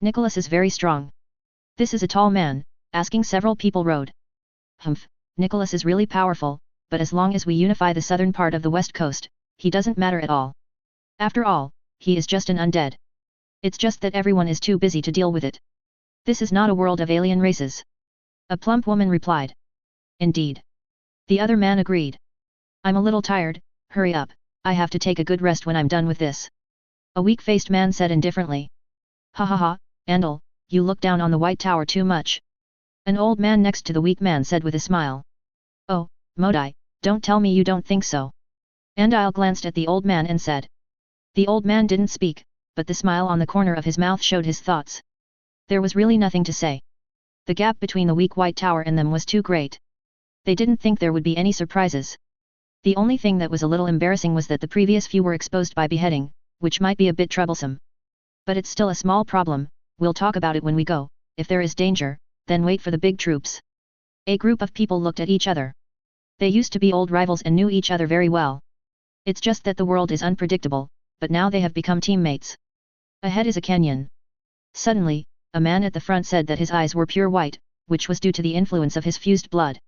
[SPEAKER 1] Nicholas is very strong. This is a tall man, asking several people rode. Humph, Nicholas is really powerful, but as long as we unify the southern part of the west coast, he doesn't matter at all. After all, he is just an undead. It's just that everyone is too busy to deal with it. This is not a world of alien races. A plump woman replied. Indeed. The other man agreed. I'm a little tired, hurry up, I have to take a good rest when I'm done with this. A weak-faced man said indifferently. Ha ha ha, Andal, you look down on the White Tower too much. An old man next to the weak man said with a smile. Oh, Modai, don't tell me you don't think so. Andal glanced at the old man and said. The old man didn't speak, but the smile on the corner of his mouth showed his thoughts. There was really nothing to say. The gap between the weak White Tower and them was too great. They didn't think there would be any surprises. The only thing that was a little embarrassing was that the previous few were exposed by beheading, which might be a bit troublesome. But it's still a small problem, we'll talk about it when we go, if there is danger, then wait for the big troops. A group of people looked at each other. They used to be old rivals and knew each other very well. It's just that the world is unpredictable, but now they have become teammates. Ahead is a canyon. Suddenly, a man at the front said that his eyes were pure white, which was due to the influence of his fused blood.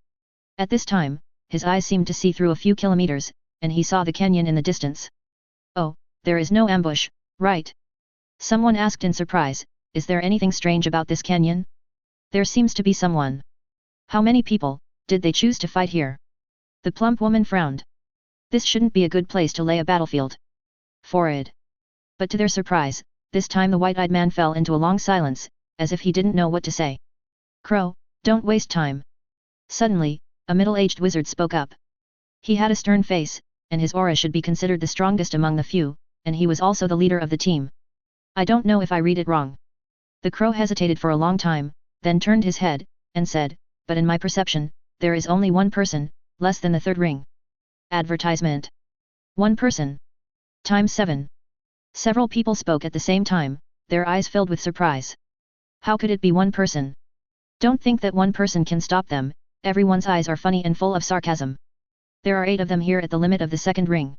[SPEAKER 1] At this time, his eyes seemed to see through a few kilometers, and he saw the canyon in the distance. Oh, there is no ambush, right? Someone asked in surprise, is there anything strange about this canyon? There seems to be someone. How many people, did they choose to fight here? The plump woman frowned. This shouldn't be a good place to lay a battlefield. Forward. But to their surprise, this time the white-eyed man fell into a long silence, as if he didn't know what to say. Crow, don't waste time. Suddenly, a middle-aged wizard spoke up. He had a stern face, and his aura should be considered the strongest among the few, and he was also the leader of the team. I don't know if I read it wrong. The crow hesitated for a long time, then turned his head, and said, but in my perception, there is only one person, less than the third ring. Advertisement. One person. Times 7. Several people spoke at the same time, their eyes filled with surprise. How could it be one person? Don't think that one person can stop them, everyone's eyes are funny and full of sarcasm. There are 8 of them here at the limit of the second ring.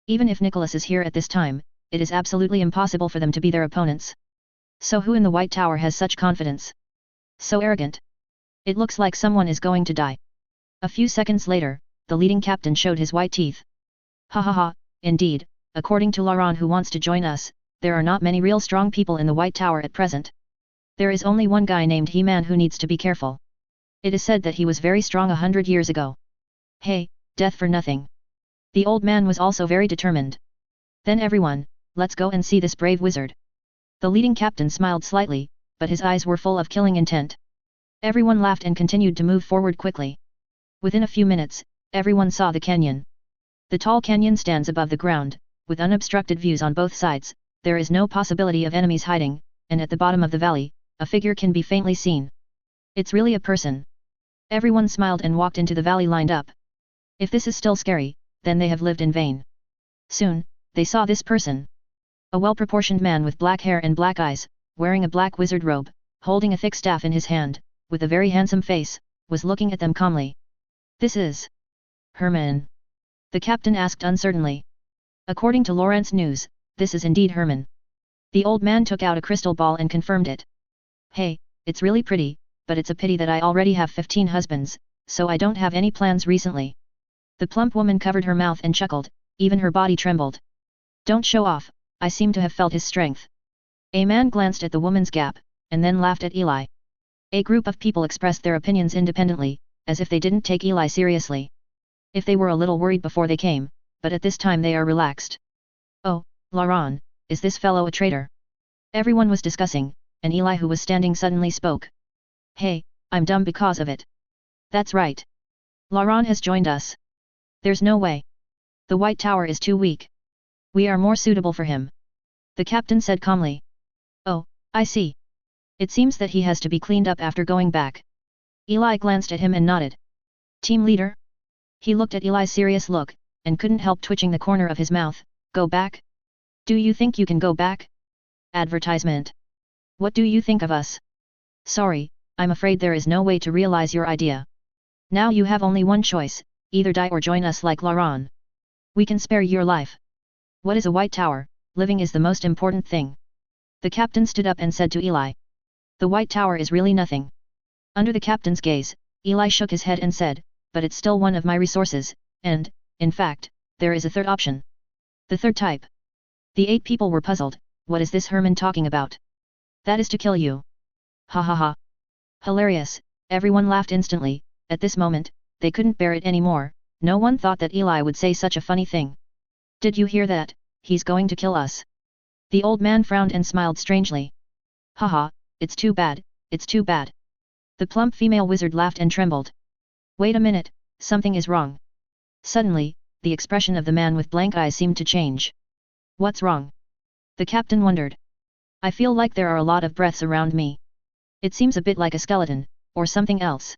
[SPEAKER 1] Even if Nicholas is here at this time, it is absolutely impossible for them to be their opponents. So who in the White Tower has such confidence? So arrogant. It looks like someone is going to die. A few seconds later, the leading captain showed his white teeth. Ha ha ha, indeed, according to Laurent who wants to join us, there are not many real strong people in the White Tower at present. There is only one guy named He-Man who needs to be careful. It is said that he was very strong 100 years ago. Hey, death for nothing. The old man was also very determined. Then everyone, let's go and see this brave wizard. The leading captain smiled slightly, but his eyes were full of killing intent. Everyone laughed and continued to move forward quickly. Within a few minutes, everyone saw the canyon. The tall canyon stands above the ground, with unobstructed views on both sides, there is no possibility of enemies hiding, and at the bottom of the valley, a figure can be faintly seen. It's really a person. Everyone smiled and walked into the valley lined up. If this is still scary, then they have lived in vain. Soon, they saw this person. A well-proportioned man with black hair and black eyes, wearing a black wizard robe, holding a thick staff in his hand, with a very handsome face, was looking at them calmly. This is Herman. The captain asked uncertainly. According to Laurent's news, this is indeed Herman. The old man took out a crystal ball and confirmed it. Hey, it's really pretty, but it's a pity that I already have 15 husbands, so I don't have any plans recently. The plump woman covered her mouth and chuckled, even her body trembled. Don't show off, I seem to have felt his strength. A man glanced at the woman's gap, and then laughed at Eli. A group of people expressed their opinions independently, as if they didn't take Eli seriously. If they were a little worried before they came, but at this time they are relaxed. Oh, Laurent, is this fellow a traitor? Everyone was discussing, and Eli who was standing suddenly spoke. Hey, I'm dumb because of it. That's right. Laurent has joined us. There's no way. The White Tower is too weak. We are more suitable for him. The captain said calmly. Oh, I see. It seems that he has to be cleaned up after going back. Eli glanced at him and nodded. Team leader? He looked at Eli's serious look, and couldn't help twitching the corner of his mouth. Go back? Do you think you can go back? Advertisement. What do you think of us? Sorry, I'm afraid there is no way to realize your idea. Now you have only one choice, either die or join us like Laurent. We can spare your life. What is a White Tower? Living is the most important thing. The captain stood up and said to Eli. The White Tower is really nothing. Under the captain's gaze, Eli shook his head and said, but it's still one of my resources, and, in fact, there is a third option. The third type. The 8 people were puzzled. What is this Herman talking about? That is to kill you. Ha ha ha. Hilarious, everyone laughed instantly. At this moment, they couldn't bear it anymore. No one thought that Eli would say such a funny thing. Did you hear that? He's going to kill us. The old man frowned and smiled strangely. Haha, it's too bad, it's too bad. The plump female wizard laughed and trembled. Wait a minute, something is wrong. Suddenly, the expression of the man with blank eyes seemed to change. What's wrong? The captain wondered. I feel like there are a lot of breaths around me. It seems a bit like a skeleton, or something else.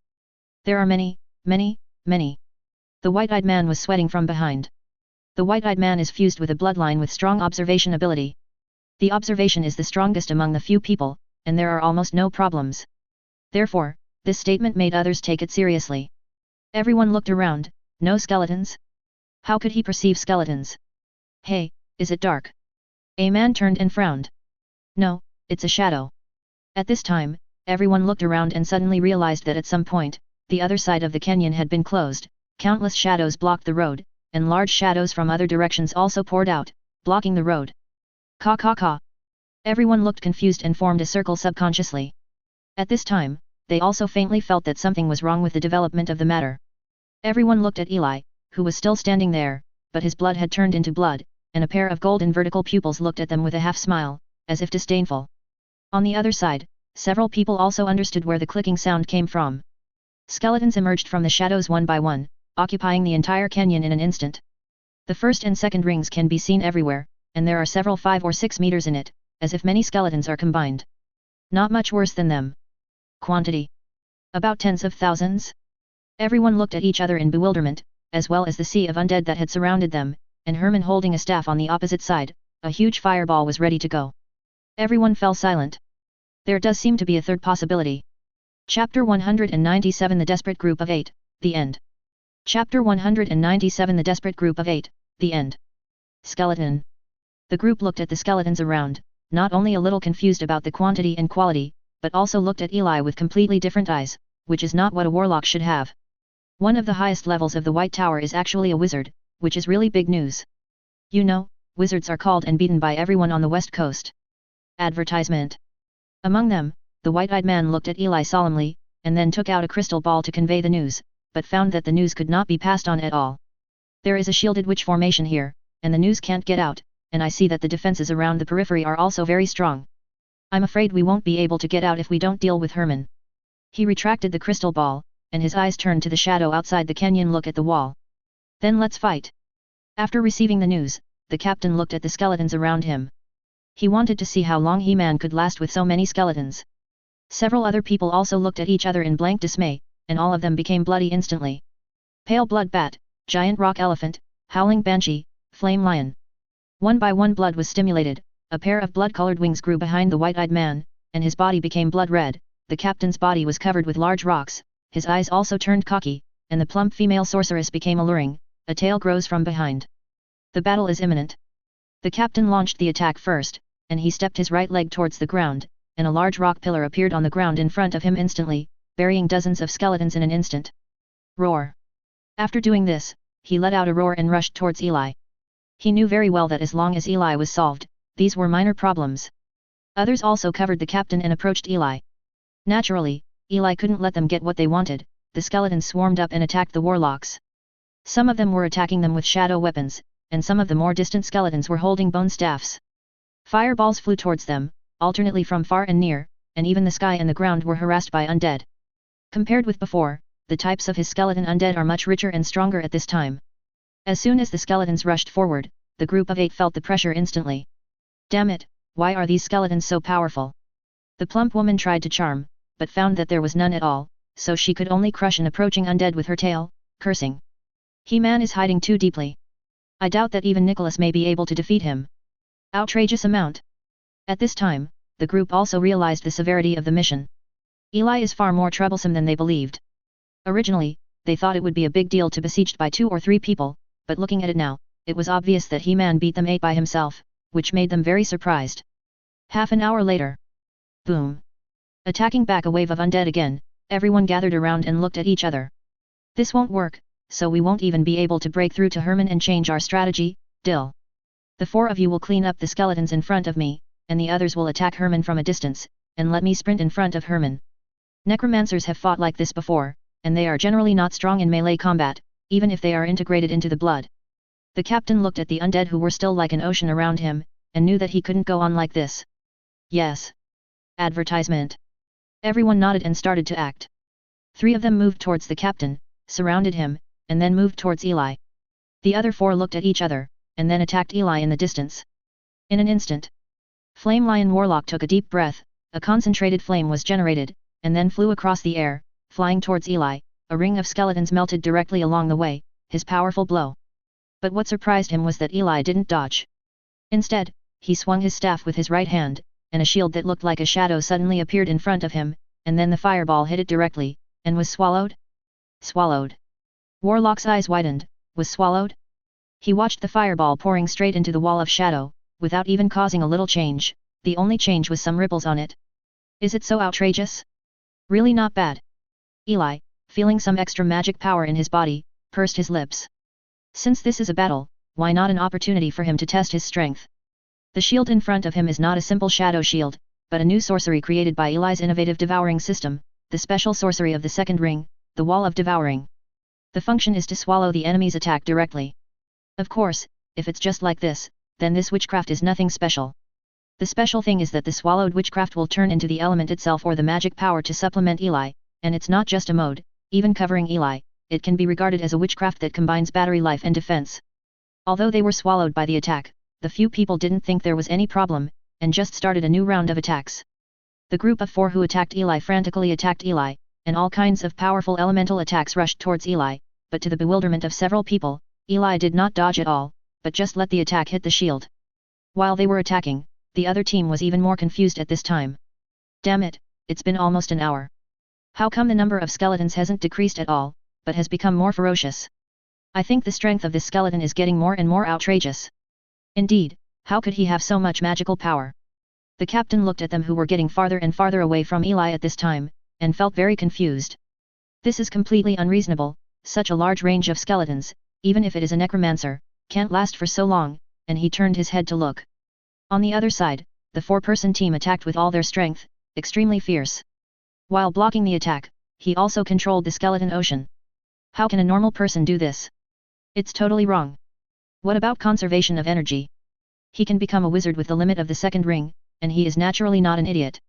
[SPEAKER 1] There are many. The white-eyed man was sweating from behind. The white-eyed man is fused with a bloodline with strong observation ability. The observation is the strongest among the few people, and there are almost no problems. Therefore, this statement made others take it seriously. Everyone looked around. No skeletons? How could he perceive skeletons? Hey, is it dark? A man turned and frowned. No, it's a shadow. At this time, everyone looked around and suddenly realized that at some point, the other side of the canyon had been closed, countless shadows blocked the road, and large shadows from other directions also poured out, blocking the road. Caw caw caw. Everyone looked confused and formed a circle subconsciously. At this time, they also faintly felt that something was wrong with the development of the matter. Everyone looked at Eli, who was still standing there, but his blood had turned into blood, and a pair of golden vertical pupils looked at them with a half-smile, as if disdainful. On the other side, several people also understood where the clicking sound came from. Skeletons emerged from the shadows one by one, occupying the entire canyon in an instant. The first and second rings can be seen everywhere, and there are several 5 or 6 meters in it, as if many skeletons are combined. Not much worse than them. Quantity. About tens of thousands? Everyone looked at each other in bewilderment, as well as the sea of undead that had surrounded them, and Herman holding a staff on the opposite side, a huge fireball was ready to go. Everyone fell silent. There does seem to be a third possibility. Chapter 197 The Desperate Group of 8, The End. Chapter 197 The Desperate Group of 8, The End. Skeleton. The group looked at the skeletons around, not only a little confused about the quantity and quality, but also looked at Eli with completely different eyes, which is not what a warlock should have. One of the highest levels of the White Tower is actually a wizard, which is really big news. You know, wizards are called and beaten by everyone on the West Coast. Advertisement. Among them, the white-eyed man looked at Eli solemnly, and then took out a crystal ball to convey the news, but found that the news could not be passed on at all. There is a shielded witch formation here, and the news can't get out, and I see that the defenses around the periphery are also very strong. I'm afraid we won't be able to get out if we don't deal with Herman. He retracted the crystal ball, and his eyes turned to the shadow outside the canyon. Look at the wall. Then let's fight. After receiving the news, the captain looked at the skeletons around him. He wanted to see how long He-Man could last with so many skeletons. Several other people also looked at each other in blank dismay, and all of them became bloody instantly. Pale blood bat, giant rock elephant, howling banshee, flame lion. One by one blood was stimulated, a pair of blood-colored wings grew behind the white-eyed man, and his body became blood red. The captain's body was covered with large rocks, his eyes also turned cocky, and the plump female sorceress became alluring, a tail grows from behind. The battle is imminent. The captain launched the attack first, and he stepped his right leg towards the ground, and a large rock pillar appeared on the ground in front of him instantly, burying dozens of skeletons in an instant. Roar. After doing this, he let out a roar and rushed towards Eli. He knew very well that as long as Eli was solved, these were minor problems. Others also covered the captain and approached Eli. Naturally, Eli couldn't let them get what they wanted. The skeletons swarmed up and attacked the warlocks. Some of them were attacking them with shadow weapons, and some of the more distant skeletons were holding bone staffs. Fireballs flew towards them, alternately from far and near, and even the sky and the ground were harassed by undead. Compared with before, the types of his skeleton undead are much richer and stronger at this time. As soon as the skeletons rushed forward, the group of 8 felt the pressure instantly. Damn it, why are these skeletons so powerful? The plump woman tried to charm, but found that there was none at all, so she could only crush an approaching undead with her tail, cursing. He-Man is hiding too deeply. I doubt that even Nicholas may be able to defeat him. Outrageous amount. At this time, the group also realized the severity of the mission. Eli is far more troublesome than they believed. Originally, they thought it would be a big deal to besieged by 2 or 3 people, but looking at it now, it was obvious that He-Man beat them 8 by himself, which made them very surprised. Half an hour later. Boom. Attacking back a wave of undead again, everyone gathered around and looked at each other. This won't work, so we won't even be able to break through to Herman and change our strategy, Dill. The 4 of you will clean up the skeletons in front of me, and the others will attack Herman from a distance, and let me sprint in front of Herman. Necromancers have fought like this before, and they are generally not strong in melee combat, even if they are integrated into the blood. The captain looked at the undead who were still like an ocean around him, and knew that he couldn't go on like this. Yes. Advertisement. Everyone nodded and started to act. 3 of them moved towards the captain, surrounded him, and then moved towards Eli. The other 4 looked at each other, and then attacked Eli in the distance. In an instant, Flame Lion Warlock took a deep breath, a concentrated flame was generated, and then flew across the air, flying towards Eli. A ring of skeletons melted directly along the way, his powerful blow. But what surprised him was that Eli didn't dodge. Instead, he swung his staff with his right hand, and a shield that looked like a shadow suddenly appeared in front of him, and then the fireball hit it directly, and was swallowed? Swallowed. Warlock's eyes widened. Was swallowed? He watched the fireball pouring straight into the wall of shadow, without even causing a little change. The only change was some ripples on it. Is it so outrageous? Really not bad. Eli, feeling some extra magic power in his body, pursed his lips. Since this is a battle, why not an opportunity for him to test his strength? The shield in front of him is not a simple shadow shield, but a new sorcery created by Eli's innovative devouring system, the special sorcery of the second ring, the Wall of Devouring. The function is to swallow the enemy's attack directly. Of course, if it's just like this, then this witchcraft is nothing special. The special thing is that the swallowed witchcraft will turn into the element itself or the magic power to supplement Eli, and it's not just a mode, even covering Eli, it can be regarded as a witchcraft that combines battery life and defense. Although they were swallowed by the attack, the few people didn't think there was any problem, and just started a new round of attacks. The group of 4 who attacked Eli frantically attacked Eli, and all kinds of powerful elemental attacks rushed towards Eli, but to the bewilderment of several people, Eli did not dodge at all, but just let the attack hit the shield. While they were attacking, the other team was even more confused at this time. Damn it, it's been almost an hour. How come the number of skeletons hasn't decreased at all, but has become more ferocious? I think the strength of this skeleton is getting more and more outrageous. Indeed, how could he have so much magical power? The captain looked at them who were getting farther and farther away from Eli at this time, and felt very confused. This is completely unreasonable, such a large range of skeletons, even if it is a necromancer, can't last for so long, and he turned his head to look. On the other side, the 4-person team attacked with all their strength, extremely fierce. While blocking the attack, he also controlled the skeleton ocean. How can a normal person do this? It's totally wrong. What about conservation of energy? He can become a wizard with the limit of the second ring, and he is naturally not an idiot.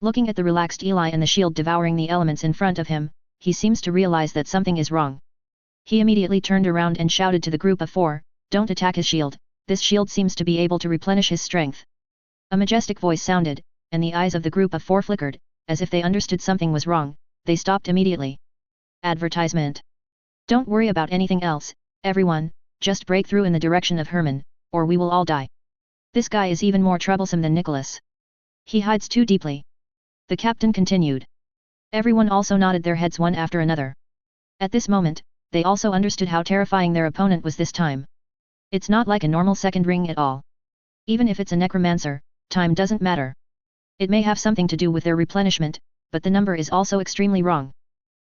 [SPEAKER 1] Looking at the relaxed Eli and the shield devouring the elements in front of him, he seems to realize that something is wrong. He immediately turned around and shouted to the group of 4, "Don't attack his shield, this shield seems to be able to replenish his strength." A majestic voice sounded, and the eyes of the group of 4 flickered, as if they understood something was wrong. They stopped immediately. Advertisement. Don't worry about anything else, everyone, just break through in the direction of Herman, or we will all die. This guy is even more troublesome than Nicholas. He hides too deeply. The captain continued. Everyone also nodded their heads one after another. At this moment, they also understood how terrifying their opponent was this time. It's not like a normal second ring at all. Even if it's a necromancer, time doesn't matter. It may have something to do with their replenishment, but the number is also extremely wrong.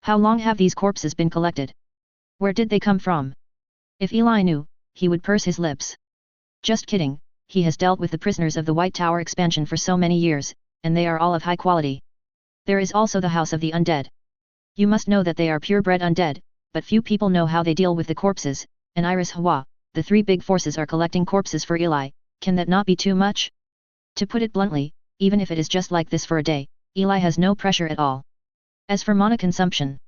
[SPEAKER 1] How long have these corpses been collected? Where did they come from? If Eli knew, he would purse his lips. Just kidding, he has dealt with the prisoners of the White Tower expansion for so many years, and they are all of high quality. There is also the House of the Undead. You must know that they are purebred undead, but few people know how they deal with the corpses, and Iris Hawa, the 3 big forces are collecting corpses for Eli. Can that not be too much? To put it bluntly, even if it is just like this for a day, Eli has no pressure at all. As for mana consumption,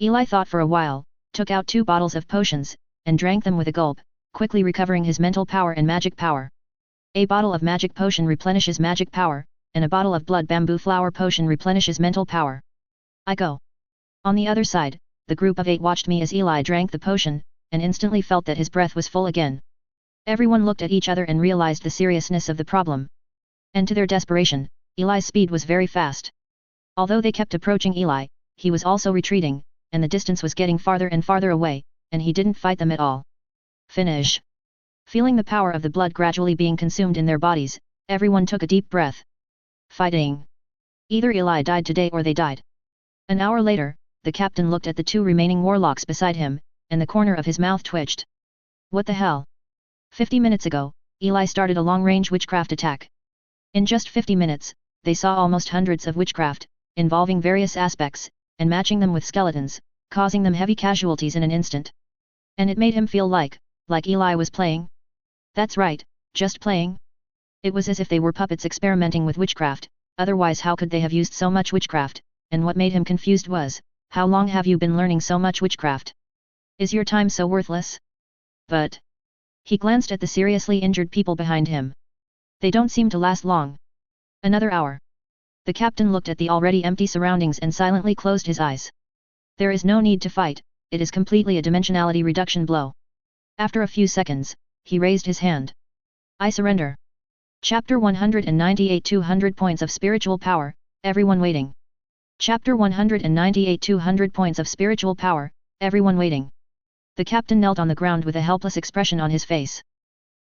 [SPEAKER 1] Eli thought for a while, took out 2 bottles of potions, and drank them with a gulp, quickly recovering his mental power and magic power. A bottle of magic potion replenishes magic power, and a bottle of blood bamboo flower potion replenishes mental power. I go. On the other side, the group of 8 watched me as Eli drank the potion, and instantly felt that his breath was full again. Everyone looked at each other and realized the seriousness of the problem. And to their desperation, Eli's speed was very fast. Although they kept approaching Eli, he was also retreating, and the distance was getting farther and farther away, and he didn't fight them at all. Finish. Feeling the power of the blood gradually being consumed in their bodies, everyone took a deep breath. Fighting. Either Eli died today or they died. An hour later, the captain looked at the 2 remaining warlocks beside him, and the corner of his mouth twitched. What the hell? 50 minutes ago, Eli started a long-range witchcraft attack. In just 50 minutes, they saw almost hundreds of witchcraft, involving various aspects, and matching them with skeletons, causing them heavy casualties in an instant. And it made him feel like Eli was playing. That's right, just playing. It was as if they were puppets experimenting with witchcraft, otherwise how could they have used so much witchcraft, and what made him confused was, how long have you been learning so much witchcraft? Is your time so worthless? But... He glanced at the seriously injured people behind him. They don't seem to last long. Another hour. The captain looked at the already empty surroundings and silently closed his eyes. There is no need to fight, it is completely a dimensionality reduction blow. After a few seconds, he raised his hand. I surrender. Chapter 198 200 points of spiritual power, everyone waiting. Chapter 198 200 points of spiritual power, everyone waiting. The captain knelt on the ground with a helpless expression on his face.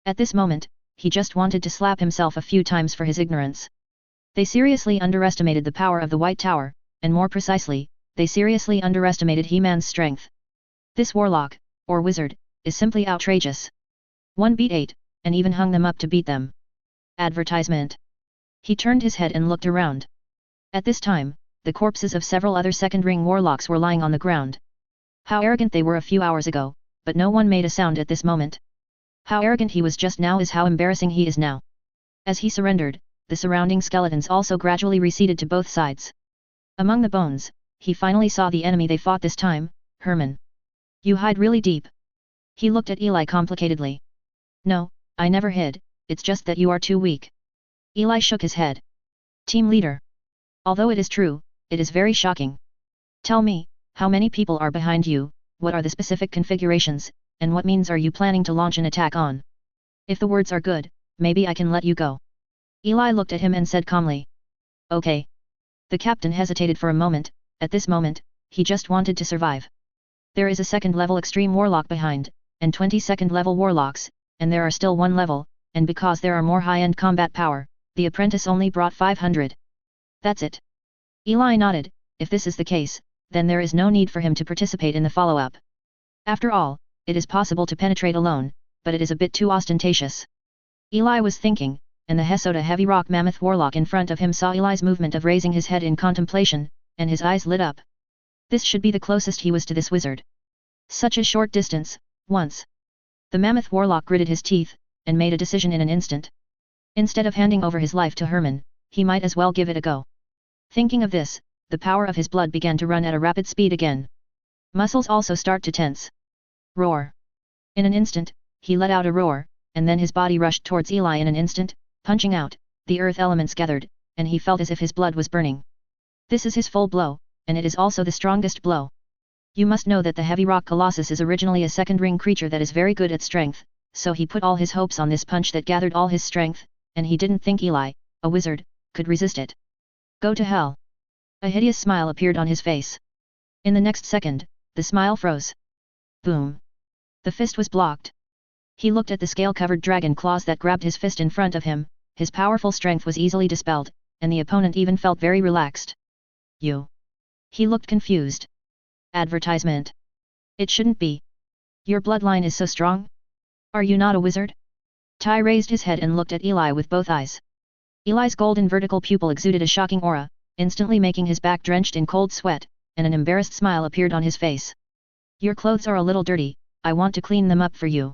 [SPEAKER 1] At this moment, he just wanted to slap himself a few times for his ignorance. They seriously underestimated the power of the White Tower, and more precisely, they seriously underestimated He-Man's strength. This warlock, or wizard, is simply outrageous. One beat 8, and even hung them up to beat them. Advertisement. He turned his head and looked around. At this time, the corpses of several other second-ring warlocks were lying on the ground. How arrogant they were a few hours ago, but no one made a sound at this moment. How arrogant he was just now is how embarrassing he is now. As he surrendered, the surrounding skeletons also gradually receded to both sides. Among the bones, he finally saw the enemy they fought this time, Herman. You hide really deep. He looked at Eli complicatedly. No, I never hid, it's just that you are too weak. Eli shook his head. Team leader. Although it is true, it is very shocking. Tell me, how many people are behind you, what are the specific configurations, and what means are you planning to launch an attack on? If the words are good, maybe I can let you go. Eli looked at him and said calmly. Okay. The captain hesitated for a moment, at this moment, he just wanted to survive. There is a second-level extreme warlock behind, and 20 second-level warlocks, and there are still one level, and because there are more high-end combat power, the apprentice only brought 500. That's it. Eli nodded, if this is the case, then there is no need for him to participate in the follow-up. After all, it is possible to penetrate alone, but it is a bit too ostentatious. Eli was thinking, and the Hesota heavy rock mammoth warlock in front of him saw Eli's movement of raising his head in contemplation, and his eyes lit up. This should be the closest he was to this wizard. Such a short distance, once. The mammoth warlock gritted his teeth, and made a decision in an instant. Instead of handing over his life to Herman, he might as well give it a go. Thinking of this, the power of his blood began to run at a rapid speed again. Muscles also start to tense. Roar. In an instant, he let out a roar, and then his body rushed towards Eli in an instant, punching out, the earth elements gathered, and he felt as if his blood was burning. This is his full blow, and it is also the strongest blow. You must know that the heavy rock colossus is originally a second-ring creature that is very good at strength, so he put all his hopes on this punch that gathered all his strength, and he didn't think Eli, a wizard, could resist it. Go to hell. A hideous smile appeared on his face. In the next second, the smile froze. Boom. The fist was blocked. He looked at the scale-covered dragon claws that grabbed his fist in front of him, his powerful strength was easily dispelled, and the opponent even felt very relaxed. You. He looked confused. Advertisement. It shouldn't be. Your bloodline is so strong? Are you not a wizard? Ty raised his head and looked at Eli with both eyes. Eli's golden vertical pupil exuded a shocking aura, instantly making his back drenched in cold sweat, and an embarrassed smile appeared on his face. Your clothes are a little dirty, I want to clean them up for you.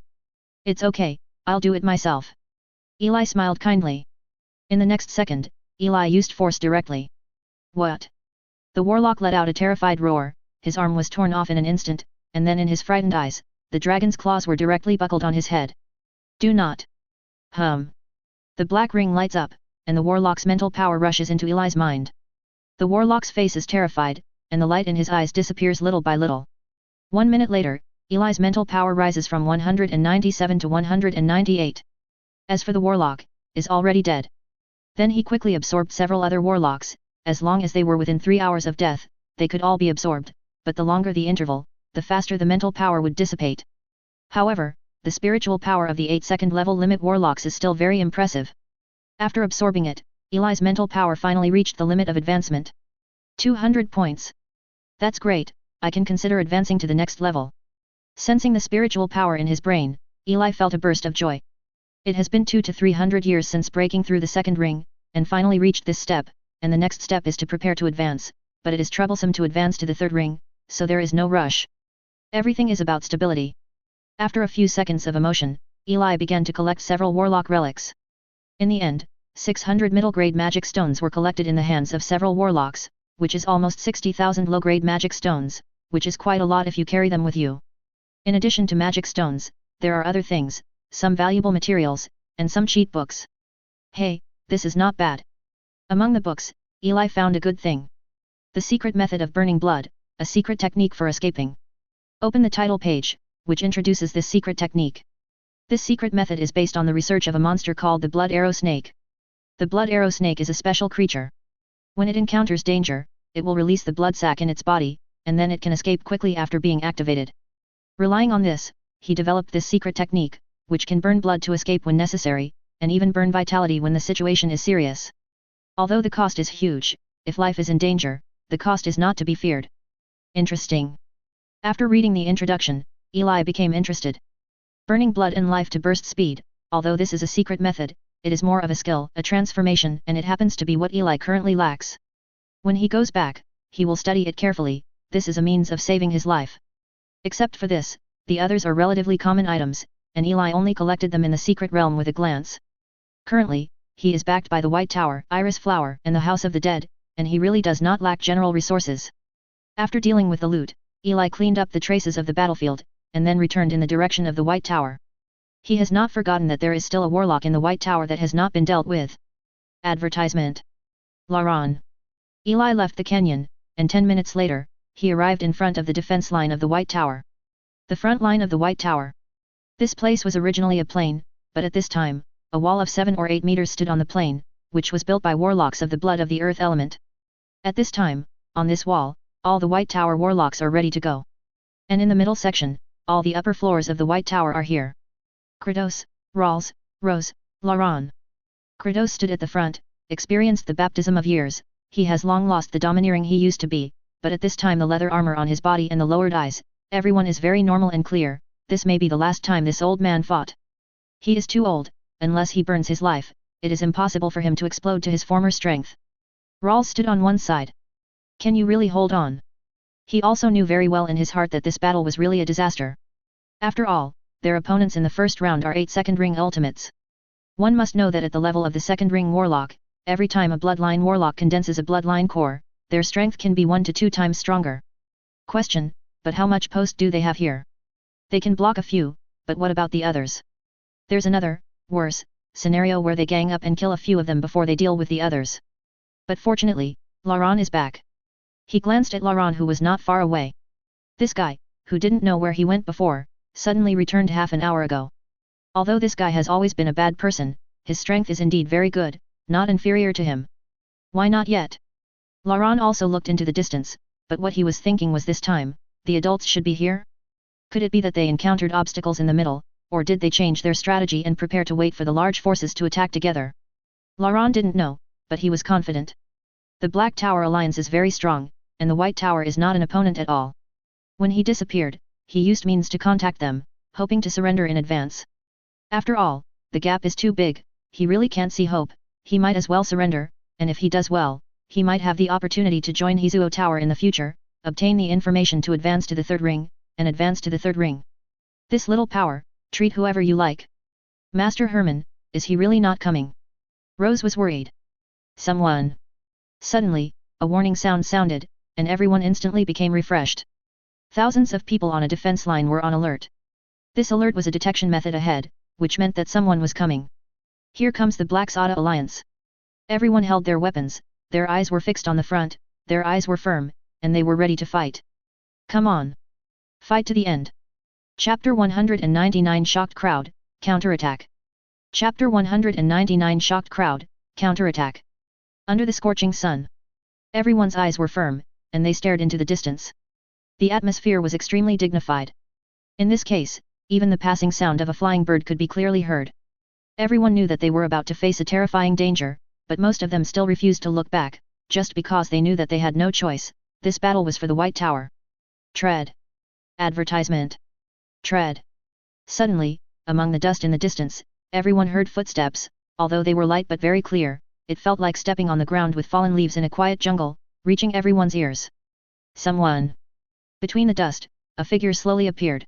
[SPEAKER 1] It's okay, I'll do it myself. Eli smiled kindly. In the next second, Eli used force directly. What? The warlock let out a terrified roar, his arm was torn off in an instant, and then in his frightened eyes, the dragon's claws were directly buckled on his head. Do not. The black ring lights up, and the warlock's mental power rushes into Eli's mind. The warlock's face is terrified, and the light in his eyes disappears little by little. 1 minute later, Eli's mental power rises from 197 to 198. As for the warlock, is already dead. Then he quickly absorbed several other warlocks, as long as they were within 3 hours of death, they could all be absorbed, but the longer the interval, the faster the mental power would dissipate. However, the spiritual power of the 8-second level limit warlocks is still very impressive. After absorbing it, Eli's mental power finally reached the limit of advancement. 200 points. That's great, I can consider advancing to the next level. Sensing the spiritual power in his brain, Eli felt a burst of joy. It has been 200 to 300 years since breaking through the second ring, and finally reached this step, and the next step is to prepare to advance, but it is troublesome to advance to the third ring, so there is no rush. Everything is about stability. After a few seconds of emotion, Eli began to collect several warlock relics. In the end, 600 middle-grade magic stones were collected in the hands of several warlocks, which is almost 60,000 low-grade magic stones, which is quite a lot if you carry them with you. In addition to magic stones, there are other things, some valuable materials, and some cheat books. Hey, this is not bad. Among the books, Eli found a good thing. The Secret Method of Burning Blood, a secret technique for escaping. Open the title page, which introduces this secret technique. This secret method is based on the research of a monster called the Blood Arrow Snake. The Blood Arrow Snake is a special creature. When it encounters danger, it will release the blood sac in its body, and then it can escape quickly after being activated. Relying on this, he developed this secret technique, which can burn blood to escape when necessary, and even burn vitality when the situation is serious. Although the cost is huge, if life is in danger, the cost is not to be feared. Interesting. After reading the introduction, Eli became interested. Burning blood and life to burst speed, although this is a secret method, it is more of a skill, a transformation, and it happens to be what Eli currently lacks. When he goes back, he will study it carefully, this is a means of saving his life. Except for this, the others are relatively common items, and Eli only collected them in the secret realm with a glance. Currently, he is backed by the White Tower, Iris Flower, and the House of the Dead, and he really does not lack general resources. After dealing with the loot, Eli cleaned up the traces of the battlefield, and then returned in the direction of the White Tower. He has not forgotten that there is still a warlock in the White Tower that has not been dealt with. Advertisement. Laron. Eli left the canyon, and 10 minutes later, he arrived in front of the defense line of the White Tower. The front line of the White Tower. This place was originally a plain, but at this time, a wall of 7 or 8 meters stood on the plain, which was built by warlocks of the blood of the earth element. At this time, on this wall, all the White Tower warlocks are ready to go. And in the middle section, all the upper floors of the White Tower are here. Kratos, Rawls, Rose, Laron. Kratos stood at the front, experienced the baptism of years, he has long lost the domineering he used to be, but at this time the leather armor on his body and the lowered eyes, everyone is very normal and clear, this may be the last time this old man fought. He is too old, unless he burns his life, it is impossible for him to explode to his former strength. Rawls stood on one side. Can you really hold on? He also knew very well in his heart that this battle was really a disaster. After all, their opponents in the first round are 8 second ring ultimates. One must know that at the level of the second ring warlock, every time a bloodline warlock condenses a bloodline core, their strength can be 1 to 2 times stronger. Question, but how much post do they have here? They can block a few, but what about the others? There's another, worse, scenario where they gang up and kill a few of them before they deal with the others. But fortunately, Laron is back. He glanced at Laron who was not far away. This guy, who didn't know where he went before, suddenly returned half an hour ago. Although this guy has always been a bad person, his strength is indeed very good, not inferior to him. Why not yet? Laron also looked into the distance, but what he was thinking was this time, the adults should be here? Could it be that they encountered obstacles in the middle, or did they change their strategy and prepare to wait for the large forces to attack together? Laron didn't know, but he was confident. The Black Tower alliance is very strong, and the White Tower is not an opponent at all. When he disappeared, he used means to contact them, hoping to surrender in advance. After all, the gap is too big, he really can't see hope, he might as well surrender, and if he does well, he might have the opportunity to join Hizuo Tower in the future, obtain the information to advance to the third ring, and advance to the third ring. This little power, treat whoever you like. Master Herman, is he really not coming? Rose was worried. Someone. Suddenly, a warning sound sounded, and everyone instantly became refreshed. Thousands of people on a defense line were on alert. This alert was a detection method ahead, which meant that someone was coming. Here comes the Black Sada Alliance. Everyone held their weapons, their eyes were fixed on the front, their eyes were firm, and they were ready to fight. Come on. Fight to the end. Chapter 199 Shocked Crowd, Counterattack. Chapter 199 Shocked Crowd, Counterattack. Under the scorching sun. Everyone's eyes were firm, and they stared into the distance. The atmosphere was extremely dignified. In this case, even the passing sound of a flying bird could be clearly heard. Everyone knew that they were about to face a terrifying danger, but most of them still refused to look back, just because they knew that they had no choice. This battle was for the White Tower. Tread. Advertisement. Tread. Suddenly, among the dust in the distance, Everyone heard footsteps, although they were light but very clear. It felt like stepping on the ground with fallen leaves in a quiet jungle, reaching everyone's ears. Someone. Between the dust, a figure slowly appeared.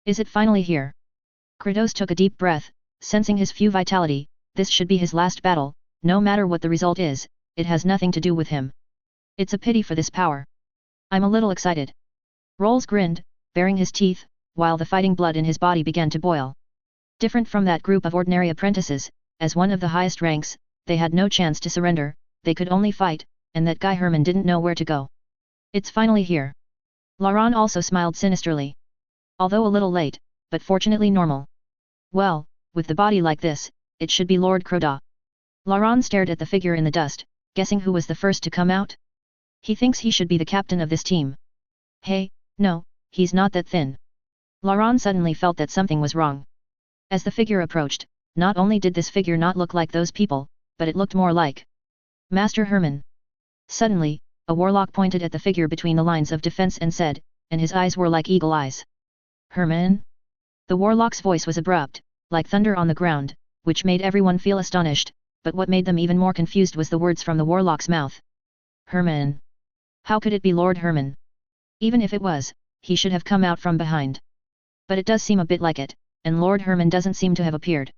[SPEAKER 1] Is it finally here? Kratos took a deep breath, sensing his few vitality. This should be his last battle, no matter what the result is, it has nothing to do with him. It's a pity for this power. I'm a little excited. Rolls grinned, baring his teeth, while the fighting blood in his body began to boil. Different from that group of ordinary apprentices, as one of the highest ranks, they had no chance to surrender, they could only fight, and that guy Herman didn't know where to go. It's finally here. Laurent also smiled sinisterly. Although a little late, but fortunately normal. Well, with the body like this, it should be Lord Crota. Laurent stared at the figure in the dust, guessing who was the first to come out. He thinks he should be the captain of this team. Hey, no, he's not that thin. Laurent suddenly felt that something was wrong. As the figure approached, not only did this figure not look like those people, but it looked more like Master Herman. Suddenly, a warlock pointed at the figure between the lines of defense and said, and his eyes were like eagle eyes. Herman? The warlock's voice was abrupt, like thunder on the ground, which made everyone feel astonished, but what made them even more confused was the words from the warlock's mouth. Herman. How could it be Lord Herman? Even if it was, he should have come out from behind. But it does seem a bit like it, and Lord Herman doesn't seem to have appeared.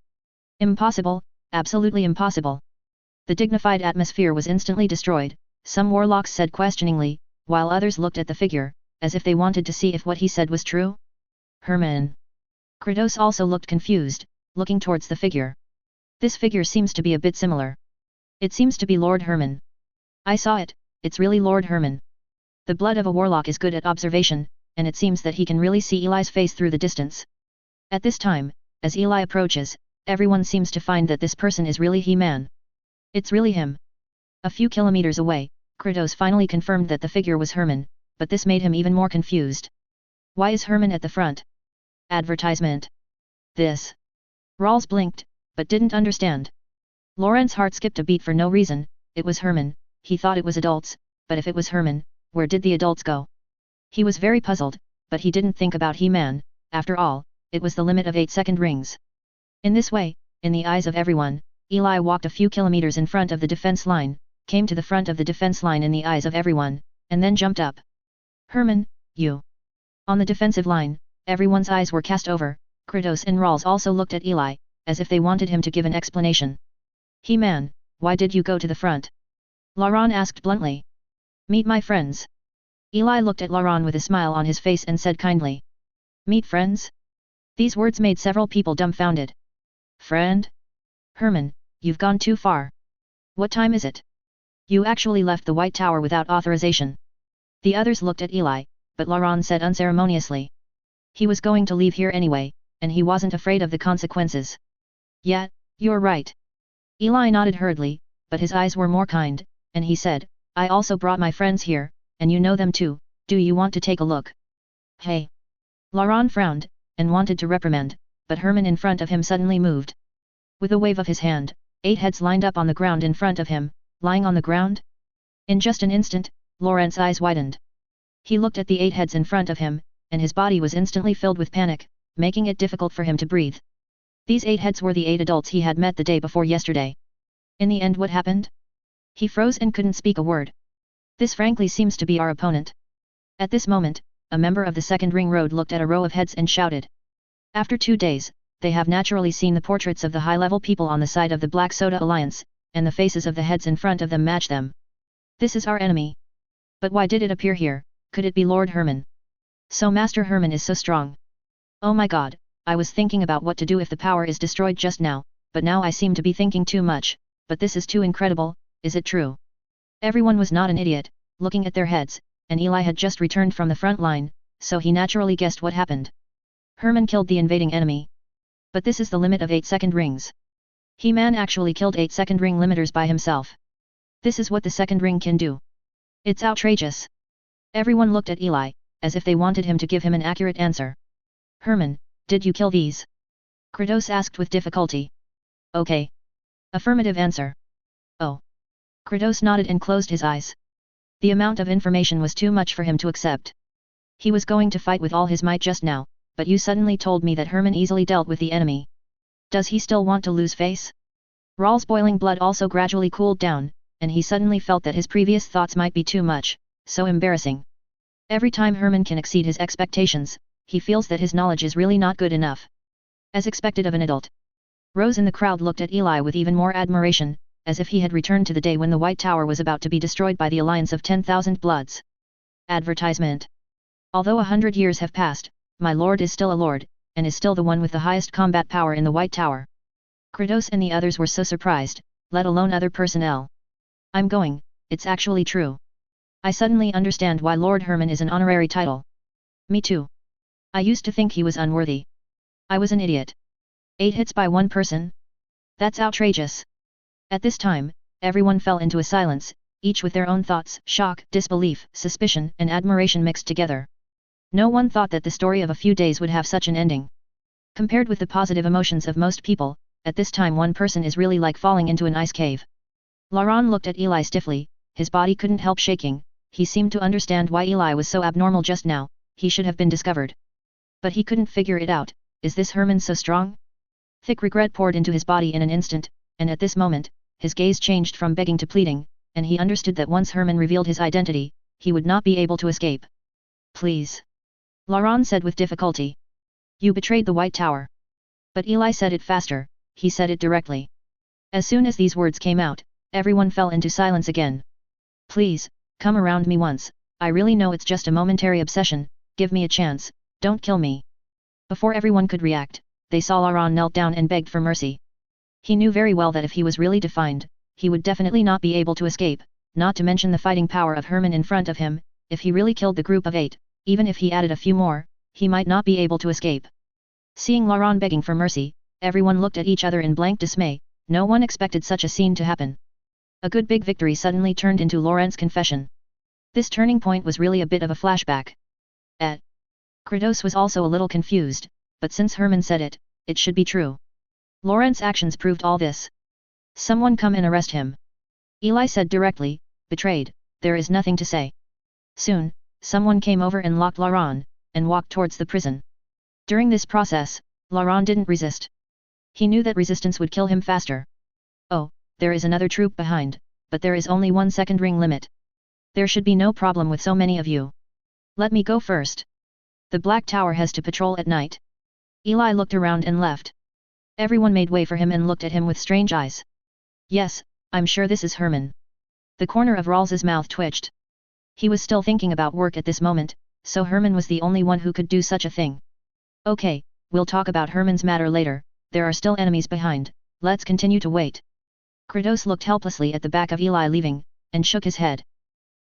[SPEAKER 1] Impossible, absolutely impossible. The dignified atmosphere was instantly destroyed, some warlocks said questioningly, while others looked at the figure, as if they wanted to see if what he said was true. Herman. Kratos also looked confused, looking towards the figure. This figure seems to be a bit similar. It seems to be Lord Herman. I saw it, it's really Lord Herman. The blood of a warlock is good at observation, and it seems that he can really see Eli's face through the distance. At this time, as Eli approaches, everyone seems to find that this person is really He-Man. It's really him. A few kilometers away, Kratos finally confirmed that the figure was Herman, but this made him even more confused. Why is Herman at the front? Advertisement. This. Rawls blinked, but didn't understand. Laurent's heart skipped a beat for no reason. It was Herman, he thought it was adults, but if it was Herman, where did the adults go? He was very puzzled, but he didn't think about He-Man. After all, it was the limit of 8-second rings. In this way, in the eyes of everyone, Eli walked a few kilometers in front of the defense line, came to the front of the defense line in the eyes of everyone, and then jumped up. Herman, you. On the defensive line, everyone's eyes were cast over. Kratos and Rawls also looked at Eli, as if they wanted him to give an explanation. He-Man, why did you go to the front? Laurent asked bluntly. Meet my friends. Eli looked at Laurent with a smile on his face and said kindly. Meet friends? These words made several people dumbfounded. Friend? Herman, you've gone too far. What time is it? You actually left the White Tower without authorization. The others looked at Eli, but Laurent said unceremoniously. He was going to leave here anyway, and he wasn't afraid of the consequences. Yeah, you're right. Eli nodded hurriedly, but his eyes were more kind, and he said, I also brought my friends here, and you know them too, do you want to take a look? Hey. Laurent frowned, and wanted to reprimand, but Herman in front of him suddenly moved. With a wave of his hand, 8 heads lined up on the ground in front of him, lying on the ground. In just an instant, Laurent's eyes widened. He looked at the 8 heads in front of him, and his body was instantly filled with panic, making it difficult for him to breathe. These 8 heads were the 8 adults he had met the day before yesterday. In the end, what happened? He froze and couldn't speak a word. This frankly seems to be our opponent. At this moment, a member of the Second Ring Road looked at a row of heads and shouted. After 2 days, they have naturally seen the portraits of the high-level people on the side of the Black Soda Alliance, and the faces of the heads in front of them match them. This is our enemy. But why did it appear here? Could it be Lord Herman? So Master Herman is so strong. Oh my god, I was thinking about what to do if the power is destroyed just now, but now I seem to be thinking too much, but this is too incredible, is it true? Everyone was not an idiot, looking at their heads, and Eli had just returned from the front line, so he naturally guessed what happened. Herman killed the invading enemy. But this is the limit of 8-second rings. He-Man actually killed 8-second ring limiters by himself. This is what the second ring can do. It's outrageous. Everyone looked at Eli, as if they wanted him to give him an accurate answer. Herman, did you kill these? Kratos asked with difficulty. Okay. Affirmative answer. Oh. Kratos nodded and closed his eyes. The amount of information was too much for him to accept. He was going to fight with all his might just now, but you suddenly told me that Herman easily dealt with the enemy. Does he still want to lose face? Rawl's boiling blood also gradually cooled down, and he suddenly felt that his previous thoughts might be too much, so embarrassing. Every time Herman can exceed his expectations, he feels that his knowledge is really not good enough. As expected of an adult. Rose in the crowd looked at Eli with even more admiration, as if he had returned to the day when the White Tower was about to be destroyed by the alliance of 10,000 bloods. Advertisement. Although 100 years have passed, my lord is still a lord, and is still the one with the highest combat power in the White Tower. Kratos and the others were so surprised, let alone other personnel. I'm going, it's actually true. I suddenly understand why Lord Herman is an honorary title. Me too. I used to think he was unworthy. I was an idiot. 8 hits by one person? That's outrageous. At this time, everyone fell into a silence, each with their own thoughts, shock, disbelief, suspicion, and admiration mixed together. No one thought that the story of a few days would have such an ending. Compared with the positive emotions of most people, at this time one person is really like falling into an ice cave. Laurent looked at Eli stiffly, his body couldn't help shaking, he seemed to understand why Eli was so abnormal just now, he should have been discovered. But he couldn't figure it out, is this Herman so strong? Thick regret poured into his body in an instant, and at this moment, his gaze changed from begging to pleading, and he understood that once Herman revealed his identity, he would not be able to escape. Please. Laurent said with difficulty. You betrayed the White Tower. But Eli said it faster, he said it directly. As soon as these words came out, everyone fell into silence again. Please, come around me once, I really know it's just a momentary obsession, give me a chance, don't kill me. Before everyone could react, they saw Laurent knelt down and begged for mercy. He knew very well that if he was really defined, he would definitely not be able to escape, not to mention the fighting power of Herman in front of him, if he really killed the group of 8, even if he added a few more, he might not be able to escape. Seeing Laurent begging for mercy, everyone looked at each other in blank dismay, no one expected such a scene to happen. A good big victory suddenly turned into Laurent's confession. This turning point was really a bit of a flashback. Kratos was also a little confused, but since Herman said it, it should be true. Laurent's actions proved all this. Someone come and arrest him. Eli said directly, betrayed, there is nothing to say. Soon, someone came over and locked Laurent, and walked towards the prison. During this process, Laurent didn't resist. He knew that resistance would kill him faster. Oh, there is another troop behind, but there is only 1 second ring limit. There should be no problem with so many of you. Let me go first. The Black Tower has to patrol at night. Eli looked around and left. Everyone made way for him and looked at him with strange eyes. Yes, I'm sure this is Herman. The corner of Rawls's mouth twitched. He was still thinking about work at this moment, so Herman was the only one who could do such a thing. Okay, we'll talk about Herman's matter later, there are still enemies behind, let's continue to wait. Kratos looked helplessly at the back of Eli leaving, and shook his head.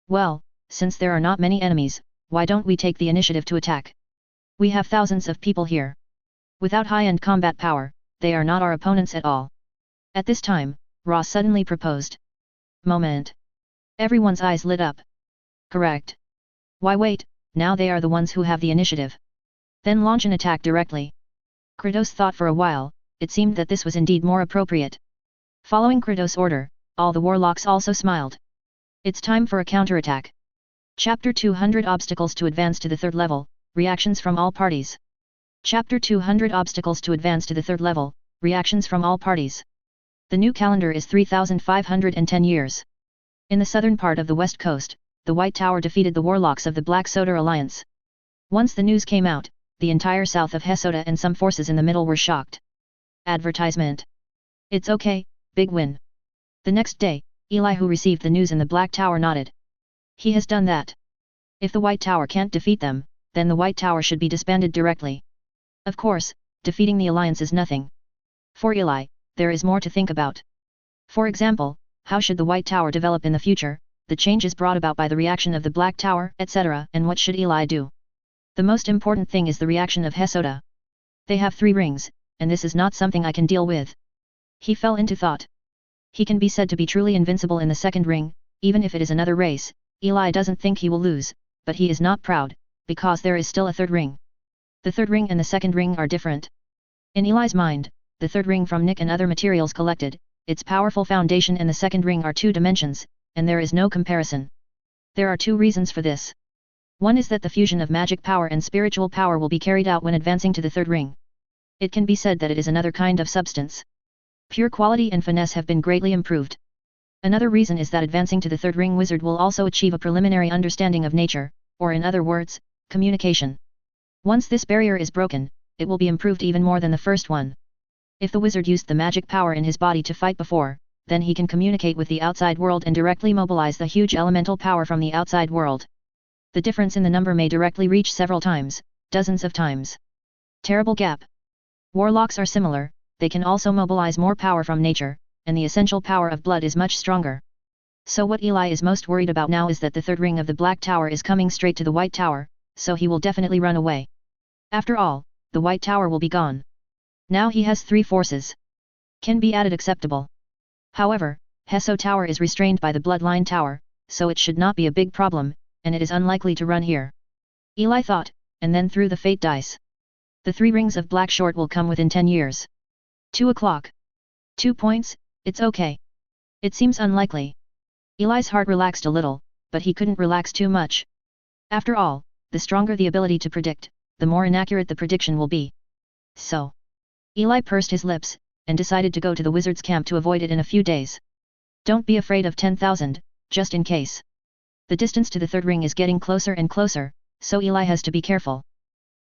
[SPEAKER 1] Well, since there are not many enemies, why don't we take the initiative to attack? We have thousands of people here. Without high-end combat power, they are not our opponents at all. At this time, Ra suddenly proposed. Moment. Everyone's eyes lit up. Correct. Why wait, now they are the ones who have the initiative. Then launch an attack directly. Kratos thought for a while, it seemed that this was indeed more appropriate. Following Kratos' order, all the warlocks also smiled. It's time for a counterattack. Chapter 200 Obstacles to advance to the 3rd level, reactions from all parties. Chapter 200 Obstacles to advance to the 3rd level, reactions from all parties. The new calendar is 3,510 years. In the southern part of the west coast, the White Tower defeated the warlocks of the Black Sodar Alliance. Once the news came out, the entire south of Hesota and some forces in the middle were shocked. Advertisement. It's okay, big win. The next day, Eli, who received the news in the Black Tower, nodded. He has done that. If the White Tower can't defeat them, then the White Tower should be disbanded directly. Of course, defeating the alliance is nothing. For Eli, there is more to think about. For example, how should the White Tower develop in the future, the changes brought about by the reaction of the Black Tower, etc., and what should Eli do? The most important thing is the reaction of Hesota. They have 3 rings, and this is not something I can deal with. He fell into thought. He can be said to be truly invincible in the 2nd ring, even if it is another race. Eli doesn't think he will lose, but he is not proud, because there is still a 3rd ring. The 3rd ring and the 2nd ring are different. In Eli's mind, the 3rd ring from Nick and other materials collected, its powerful foundation, and the 2nd ring are 2 dimensions, and there is no comparison. There are 2 reasons for this. One is that the fusion of magic power and spiritual power will be carried out when advancing to the 3rd ring. It can be said that it is another kind of substance. Pure quality and finesse have been greatly improved. Another reason is that advancing to the third ring wizard will also achieve a preliminary understanding of nature, or in other words, communication. Once this barrier is broken, it will be improved even more than the first one. If the wizard used the magic power in his body to fight before, then he can communicate with the outside world and directly mobilize the huge elemental power from the outside world. The difference in the number may directly reach several times, dozens of times. Terrible gap. Warlocks are similar, they can also mobilize more power from nature, and the essential power of blood is much stronger. So what Eli is most worried about now is that the third ring of the Black Tower is coming straight to the White Tower, so he will definitely run away. After all, the White Tower will be gone. Now he has 3 forces. Can be added acceptable. However, Hesso Tower is restrained by the Bloodline Tower, so it should not be a big problem, and it is unlikely to run here. Eli thought, and then threw the fate dice. The 3 rings of Black Short will come within 10 years. 2 o'clock. 2 points, it's okay. It seems unlikely. Eli's heart relaxed a little, but he couldn't relax too much. After all, the stronger the ability to predict, the more inaccurate the prediction will be. So, Eli pursed his lips, and decided to go to the wizard's camp to avoid it in a few days. Don't be afraid of 10,000, just in case. The distance to the third ring is getting closer and closer, so Eli has to be careful.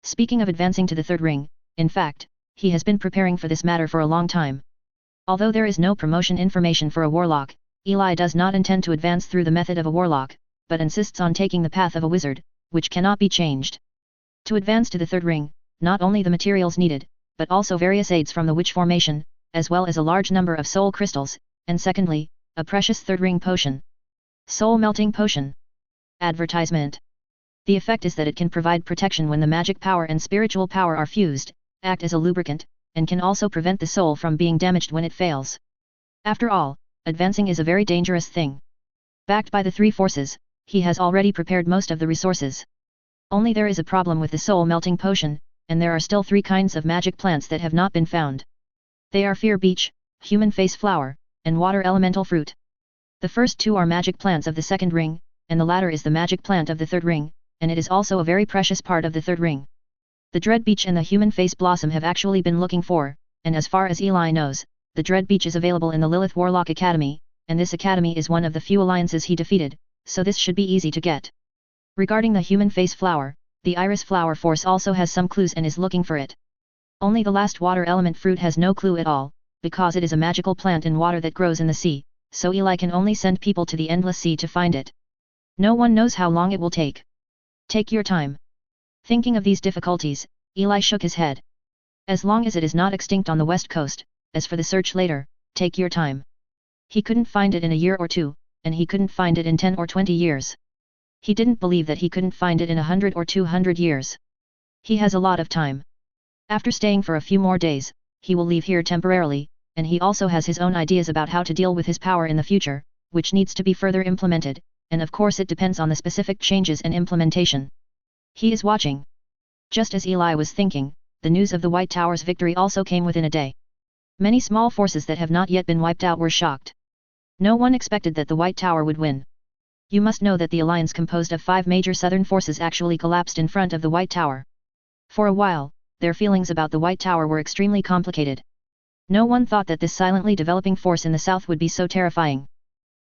[SPEAKER 1] Speaking of advancing to the third ring, in fact, he has been preparing for this matter for a long time. Although there is no promotion information for a warlock, Eli does not intend to advance through the method of a warlock, but insists on taking the path of a wizard, which cannot be changed. To advance to the third ring, not only the materials needed, but also various aids from the witch formation, as well as a large number of soul crystals, and secondly, a precious third ring potion. Soul melting potion. Advertisement. The effect is that it can provide protection when the magic power and spiritual power are fused, act as a lubricant, and can also prevent the soul from being damaged when it fails. After all, advancing is a very dangerous thing. Backed by the 3 forces, he has already prepared most of the resources. Only there is a problem with the soul melting potion, and there are still 3 kinds of magic plants that have not been found. They are fear beech, human face flower, and water elemental fruit. The first 2 are magic plants of the second ring, and the latter is the magic plant of the third ring, and it is also a very precious part of the third ring. The dread beech and the human face blossom have actually been looking for, and as far as Eli knows, the dread beech is available in the Lilith Warlock Academy, and this academy is one of the few alliances he defeated, so this should be easy to get. Regarding the human face flower, the iris flower force also has some clues and is looking for it. Only the last water element fruit has no clue at all, because it is a magical plant in water that grows in the sea, so Eli can only send people to the endless sea to find it. No one knows how long it will take. Take your time. Thinking of these difficulties, Eli shook his head. As long as it is not extinct on the west coast, as for the search later, take your time. He couldn't find it in a year or 2, and he couldn't find it in 10 or 20 years. He didn't believe that he couldn't find it in 100 or 200 years. He has a lot of time. After staying for a few more days, he will leave here temporarily, and he also has his own ideas about how to deal with his power in the future, which needs to be further implemented, and of course it depends on the specific changes and implementation. He is watching. Just as Eli was thinking, the news of the White Tower's victory also came within a day. Many small forces that have not yet been wiped out were shocked. No one expected that the White Tower would win. You must know that the alliance composed of 5 major southern forces actually collapsed in front of the White Tower. For a while, their feelings about the White Tower were extremely complicated. No one thought that this silently developing force in the south would be so terrifying.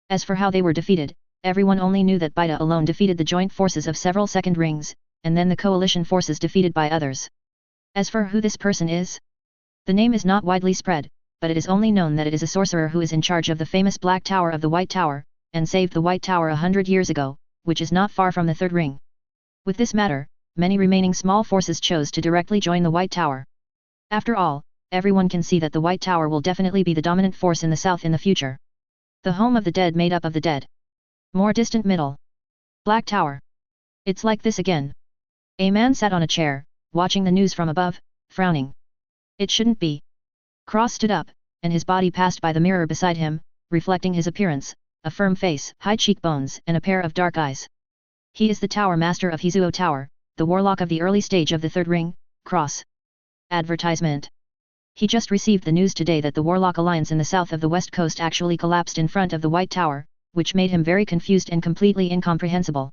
[SPEAKER 1] As for how they were defeated, everyone only knew that Baida alone defeated the joint forces of several second rings, and then the coalition forces defeated by others. As for who this person is, the name is not widely spread, but it is only known that it is a sorcerer who is in charge of the famous Black Tower of the White Tower, and saved the White Tower 100 years ago, which is not far from the third ring. With this matter, many remaining small forces chose to directly join the White Tower. After all, everyone can see that the White Tower will definitely be the dominant force in the south in the future. The home of the dead made up of the dead. More distant middle. Black Tower. It's like this again. A man sat on a chair, watching the news from above, frowning. It shouldn't be. Cross stood up, and his body passed by the mirror beside him, reflecting his appearance, a firm face, high cheekbones, and a pair of dark eyes. He is the Tower Master of Hizuo Tower, the warlock of the early stage of the third ring, Cross. Advertisement. He just received the news today that the Warlock Alliance in the south of the west coast actually collapsed in front of the White Tower, which made him very confused and completely incomprehensible.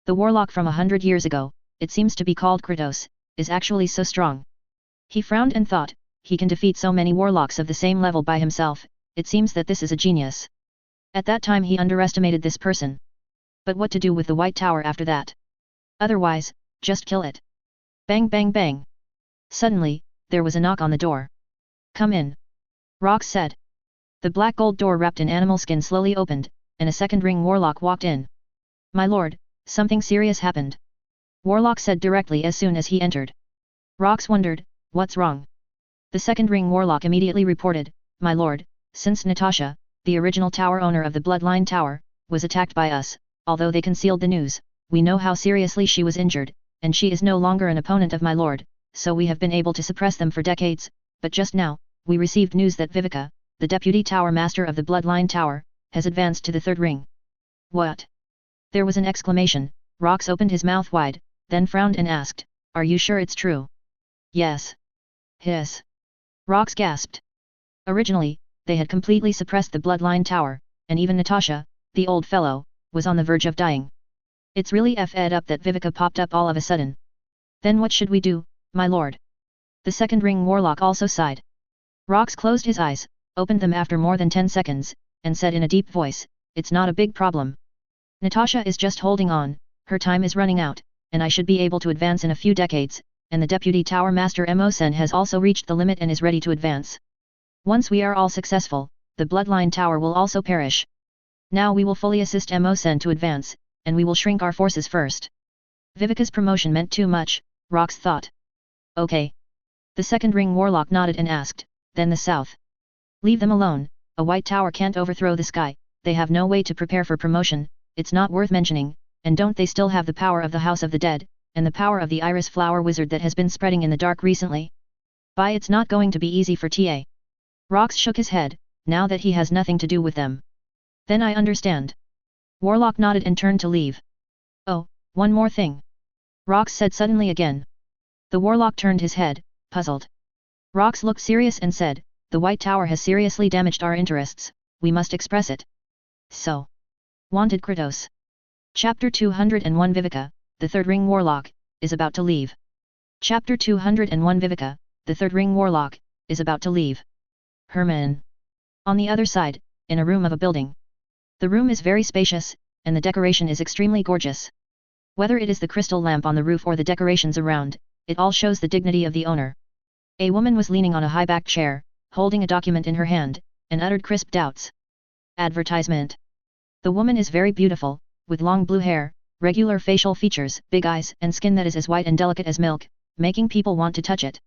[SPEAKER 1] The warlock from 100 years ago, it seems to be called Kratos, is actually so strong. He frowned and thought, he can defeat so many warlocks of the same level by himself, it seems that this is a genius. At that time he underestimated this person. But what to do with the White Tower after that? Otherwise, just kill it. Bang bang bang. Suddenly, there was a knock on the door. Come in. Rox said. The black gold door wrapped in animal skin slowly opened, and a second ring warlock walked in. My lord, something serious happened. Warlock said directly as soon as he entered. Rox wondered, what's wrong? The second ring warlock immediately reported, my lord, since Natasha, the original tower owner of the Bloodline Tower, was attacked by us, although they concealed the news, we know how seriously she was injured, and she is no longer an opponent of my lord, so we have been able to suppress them for decades, but just now, we received news that Viveka, the deputy tower master of the Bloodline Tower, has advanced to the third ring. What? There was an exclamation. Rox opened his mouth wide, then frowned and asked, are you sure it's true? Yes. Hiss. Rox gasped. Originally, they had completely suppressed the Bloodline Tower, and even Natasha, the old fellow, was on the verge of dying. It's really f'd up that Viveka popped up all of a sudden. Then what should we do, my lord? The second ring warlock also sighed. Rox closed his eyes, opened them after more than 10 seconds, and said in a deep voice, it's not a big problem. Natasha is just holding on, her time is running out, and I should be able to advance in a few decades, and the deputy tower master Mo-sen has also reached the limit and is ready to advance. Once we are all successful, the Bloodline Tower will also perish. Now we will fully assist Mo-sen to advance, and we will shrink our forces first. Viveka's promotion meant too much, Rox thought. Okay. The second ring warlock nodded and asked, then the south. Leave them alone, a white tower can't overthrow the sky, they have no way to prepare for promotion, it's not worth mentioning, and don't they still have the power of the House of the Dead, and the power of the Iris Flower Wizard that has been spreading in the dark recently? Bye, it's not going to be easy for TA. Rox shook his head, now that he has nothing to do with them. Then I understand. Warlock nodded and turned to leave. Oh, one more thing. Rox said suddenly again. The warlock turned his head, puzzled. Rox looked serious and said, the White Tower has seriously damaged our interests, we must express it. So. Wanted Kratos. Chapter 201 Viveka, the third ring warlock, is about to leave. Chapter 201 Viveka, the third ring warlock, is about to leave. Herman. On the other side, in a room of a building. The room is very spacious, and the decoration is extremely gorgeous. Whether it is the crystal lamp on the roof or the decorations around, it all shows the dignity of the owner. A woman was leaning on a high-backed chair, holding a document in her hand, and uttered crisp doubts. Advertisement. The woman is very beautiful, with long blue hair, regular facial features, big eyes, and skin that is as white and delicate as milk, making people want to touch it.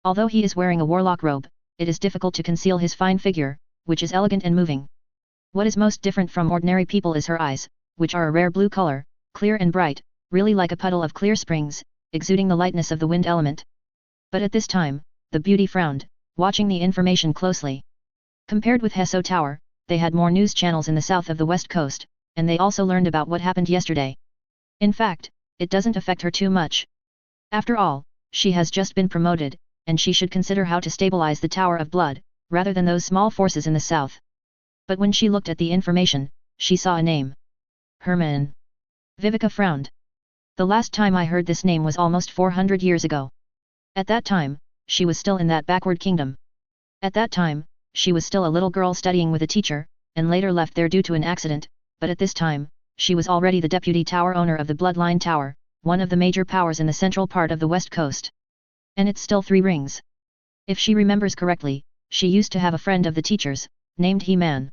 [SPEAKER 1] Although he is wearing a warlock robe, it is difficult to conceal his fine figure, which is elegant and moving. What is most different from ordinary people is her eyes, which are a rare blue color, clear and bright, really like a puddle of clear springs, exuding the lightness of the wind element. But at this time, the beauty frowned, watching the information closely. Compared with Hesso Tower, they had more news channels in the south of the west coast, and they also learned about what happened yesterday. In fact, it doesn't affect her too much. After all, she has just been promoted, and she should consider how to stabilize the Tower of Blood, rather than those small forces in the south. But when she looked at the information, she saw a name. Herman. Viveka frowned. The last time I heard this name was almost 400 years ago. At that time, she was still in that backward kingdom. At that time, she was still a little girl studying with a teacher, and later left there due to an accident, but at this time, she was already the deputy tower owner of the Bloodline Tower, one of the major powers in the central part of the west coast. And it's still 3 rings. If she remembers correctly, she used to have a friend of the teacher's, named He-Man.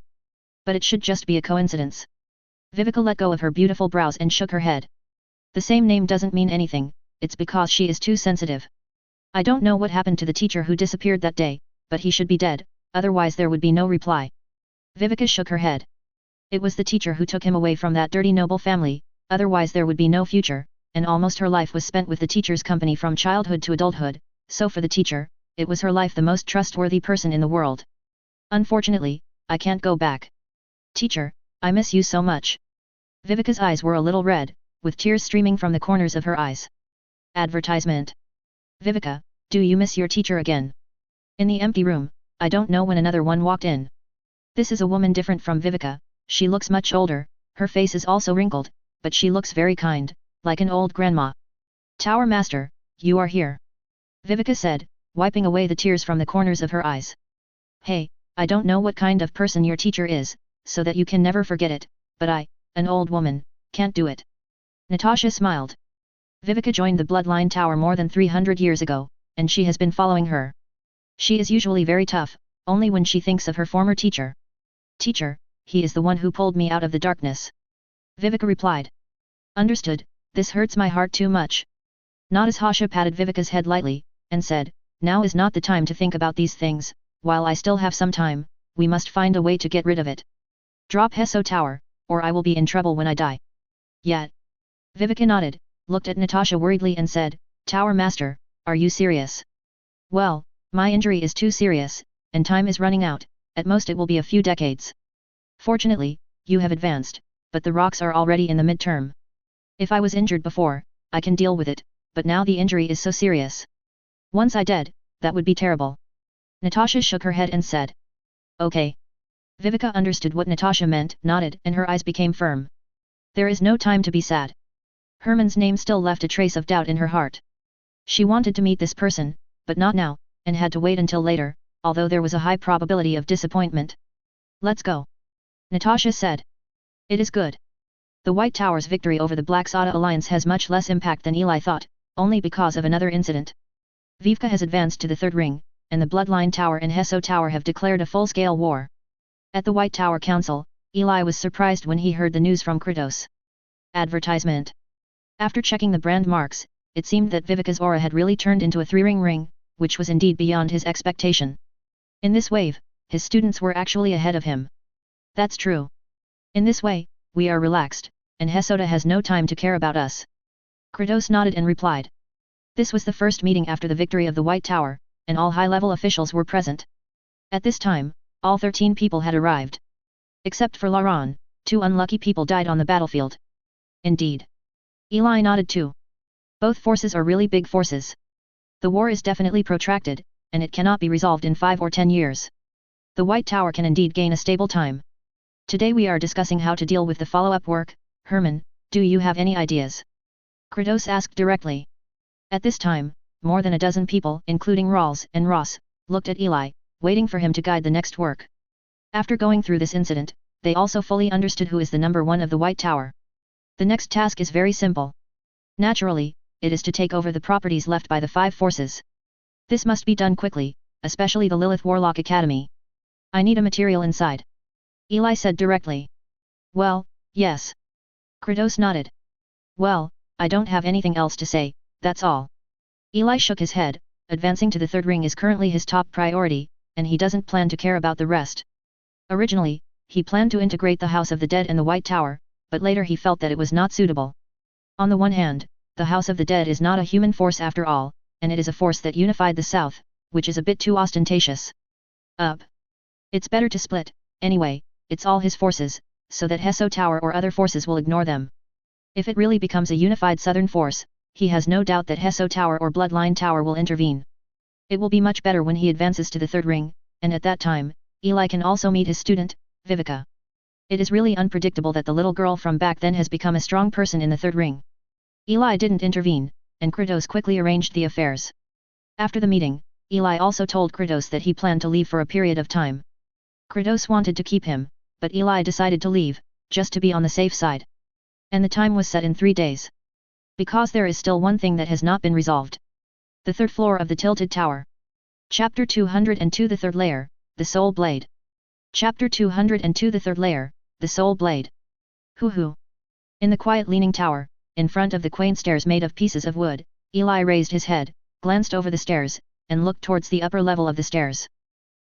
[SPEAKER 1] But it should just be a coincidence. Viveka let go of her beautiful brows and shook her head. The same name doesn't mean anything, it's because she is too sensitive. I don't know what happened to the teacher who disappeared that day, but he should be dead, otherwise there would be no reply. Viveka shook her head. It was the teacher who took him away from that dirty noble family, otherwise there would be no future, and almost her life was spent with the teacher's company from childhood to adulthood, so for the teacher, it was her life the most trustworthy person in the world. Unfortunately, I can't go back. Teacher, I miss you so much. Viveka's eyes were a little red, with tears streaming from the corners of her eyes. Advertisement. Viveka, do you miss your teacher again? In the empty room, I don't know when another one walked in. This is a woman different from Viveka, she looks much older, her face is also wrinkled, but she looks very kind, like an old grandma. Tower Master, you are here. Viveka said, wiping away the tears from the corners of her eyes. Hey, I don't know what kind of person your teacher is, so that you can never forget it, but I, an old woman, can't do it. Natasha smiled. Viveka joined the Bloodline Tower more than 300 years ago, and she has been following her. She is usually very tough, only when she thinks of her former teacher. Teacher, he is the one who pulled me out of the darkness. Viveka replied. Understood, this hurts my heart too much. Natasha patted Viveka's head lightly, and said, now is not the time to think about these things, while I still have some time, we must find a way to get rid of it. Drop Heso Tower, or I will be in trouble when I die. Yet. Viveka nodded, looked at Natasha worriedly and said, Tower Master, are you serious? Well, my injury is too serious, and time is running out, at most it will be a few decades. Fortunately, you have advanced, but the rocks are already in the midterm. If I was injured before, I can deal with it, but now the injury is so serious. Once I dead, that would be terrible. Natasha shook her head and said. Okay. Viveka understood what Natasha meant, nodded, and her eyes became firm. There is no time to be sad. Herman's name still left a trace of doubt in her heart. She wanted to meet this person, but not now, and had to wait until later, although there was a high probability of disappointment. Let's go. Natasha said. It is good. The White Tower's victory over the Black Sada Alliance has much less impact than Eli thought, only because of another incident. Viveka has advanced to the third ring, and the Bloodline Tower and Heso Tower have declared a full-scale war. At the White Tower Council, Eli was surprised when he heard the news from Kratos. Advertisement. After checking the brand marks, it seemed that Viveka's aura had really turned into a three-ring ring, which was indeed beyond his expectation. In this wave, his students were actually ahead of him. That's true. In this way, we are relaxed, and Hesoda has no time to care about us. Kratos nodded and replied. This was the first meeting after the victory of the White Tower, and all high-level officials were present. At this time, all 13 people had arrived. Except for Laron, 2 unlucky people died on the battlefield. Indeed. Eli nodded too. Both forces are really big forces. The war is definitely protracted, and it cannot be resolved in 5 or 10 years. The White Tower can indeed gain a stable time. Today we are discussing how to deal with the follow-up work. Herman, do you have any ideas? Kratos asked directly. At this time, more than a dozen people, including Rawls and Ross, looked at Eli, waiting for him to guide the next work. After going through this incident, they also fully understood who is the number one of the White Tower. The next task is very simple. Naturally, it is to take over the properties left by the 5 forces. This must be done quickly, especially the Lilith Warlock Academy. I need a material inside. Eli said directly. Well, yes. Kratos nodded. Well, I don't have anything else to say, that's all. Eli shook his head, advancing to the third ring is currently his top priority, and he doesn't plan to care about the rest. Originally, he planned to integrate the House of the Dead and the White Tower, but later he felt that it was not suitable. On the one hand, the House of the Dead is not a human force after all, and it is a force that unified the South, which is a bit too ostentatious. It's better to split, anyway, it's all his forces, so that Heso Tower or other forces will ignore them. If it really becomes a unified southern force, he has no doubt that Heso Tower or Bloodline Tower will intervene. It will be much better when he advances to the third ring, and at that time, Eli can also meet his student, Viveka. It is really unpredictable that the little girl from back then has become a strong person in the third ring. Eli didn't intervene, and Kratos quickly arranged the affairs. After the meeting, Eli also told Kratos that he planned to leave for a period of time. Kratos wanted to keep him, but Eli decided to leave, just to be on the safe side. And the time was set in 3 days. Because there is still one thing that has not been resolved. The third floor of the Tilted Tower. Chapter 202 The Third Layer, The Soul Blade. Chapter 202 The Third Layer, The Soul Blade. Hoo-hoo. In the quiet leaning tower, in front of the quaint stairs made of pieces of wood, Eli raised his head, glanced over the stairs, and looked towards the upper level of the stairs.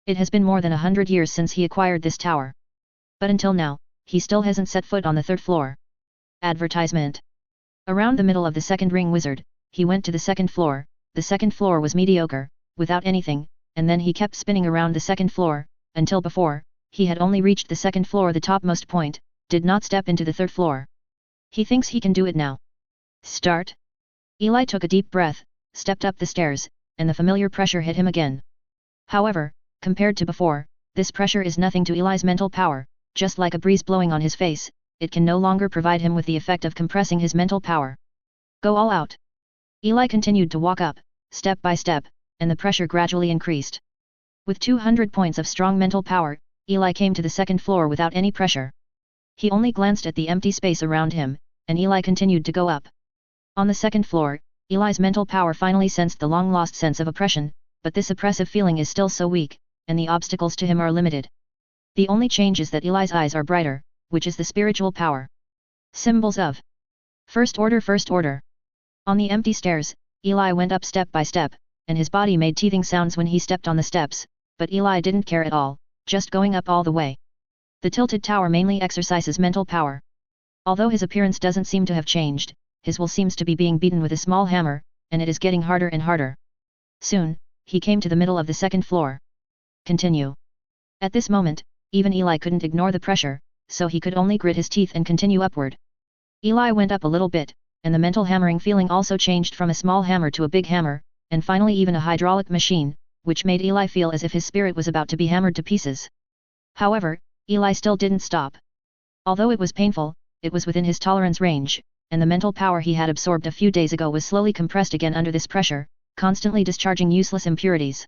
[SPEAKER 1] It has been more than 100 years since he acquired this tower. But until now, he still hasn't set foot on the third floor. Advertisement. Around the middle of the second ring wizard, he went to the second floor. The second floor was mediocre, without anything, and then he kept spinning around the second floor, until before, he had only reached the second floor, the topmost point, did not step into the third floor. He thinks he can do it now. Start. Eli took a deep breath, stepped up the stairs, and the familiar pressure hit him again. However, compared to before, this pressure is nothing to Eli's mental power, just like a breeze blowing on his face, it can no longer provide him with the effect of compressing his mental power. Go all out. Eli continued to walk up, step by step, and the pressure gradually increased. With 200 points of strong mental power, Eli came to the second floor without any pressure. He only glanced at the empty space around him, and Eli continued to go up. On the second floor, Eli's mental power finally sensed the long-lost sense of oppression, but this oppressive feeling is still so weak, and the obstacles to him are limited. The only change is that Eli's eyes are brighter, which is the spiritual power. Symbols of First Order. On the empty stairs, Eli went up step by step, and his body made teething sounds when he stepped on the steps, but Eli didn't care at all, just going up all the way. The tilted tower mainly exercises mental power. Although his appearance doesn't seem to have changed, his will seems to be being beaten with a small hammer, and it is getting harder and harder. Soon, he came to the middle of the second floor. Continue. At this moment, even Eli couldn't ignore the pressure, so he could only grit his teeth and continue upward. Eli went up a little bit, and the mental hammering feeling also changed from a small hammer to a big hammer, and finally even a hydraulic machine, which made Eli feel as if his spirit was about to be hammered to pieces. However, Eli still didn't stop. Although it was painful, it was within his tolerance range, and the mental power he had absorbed a few days ago was slowly compressed again under this pressure, constantly discharging useless impurities.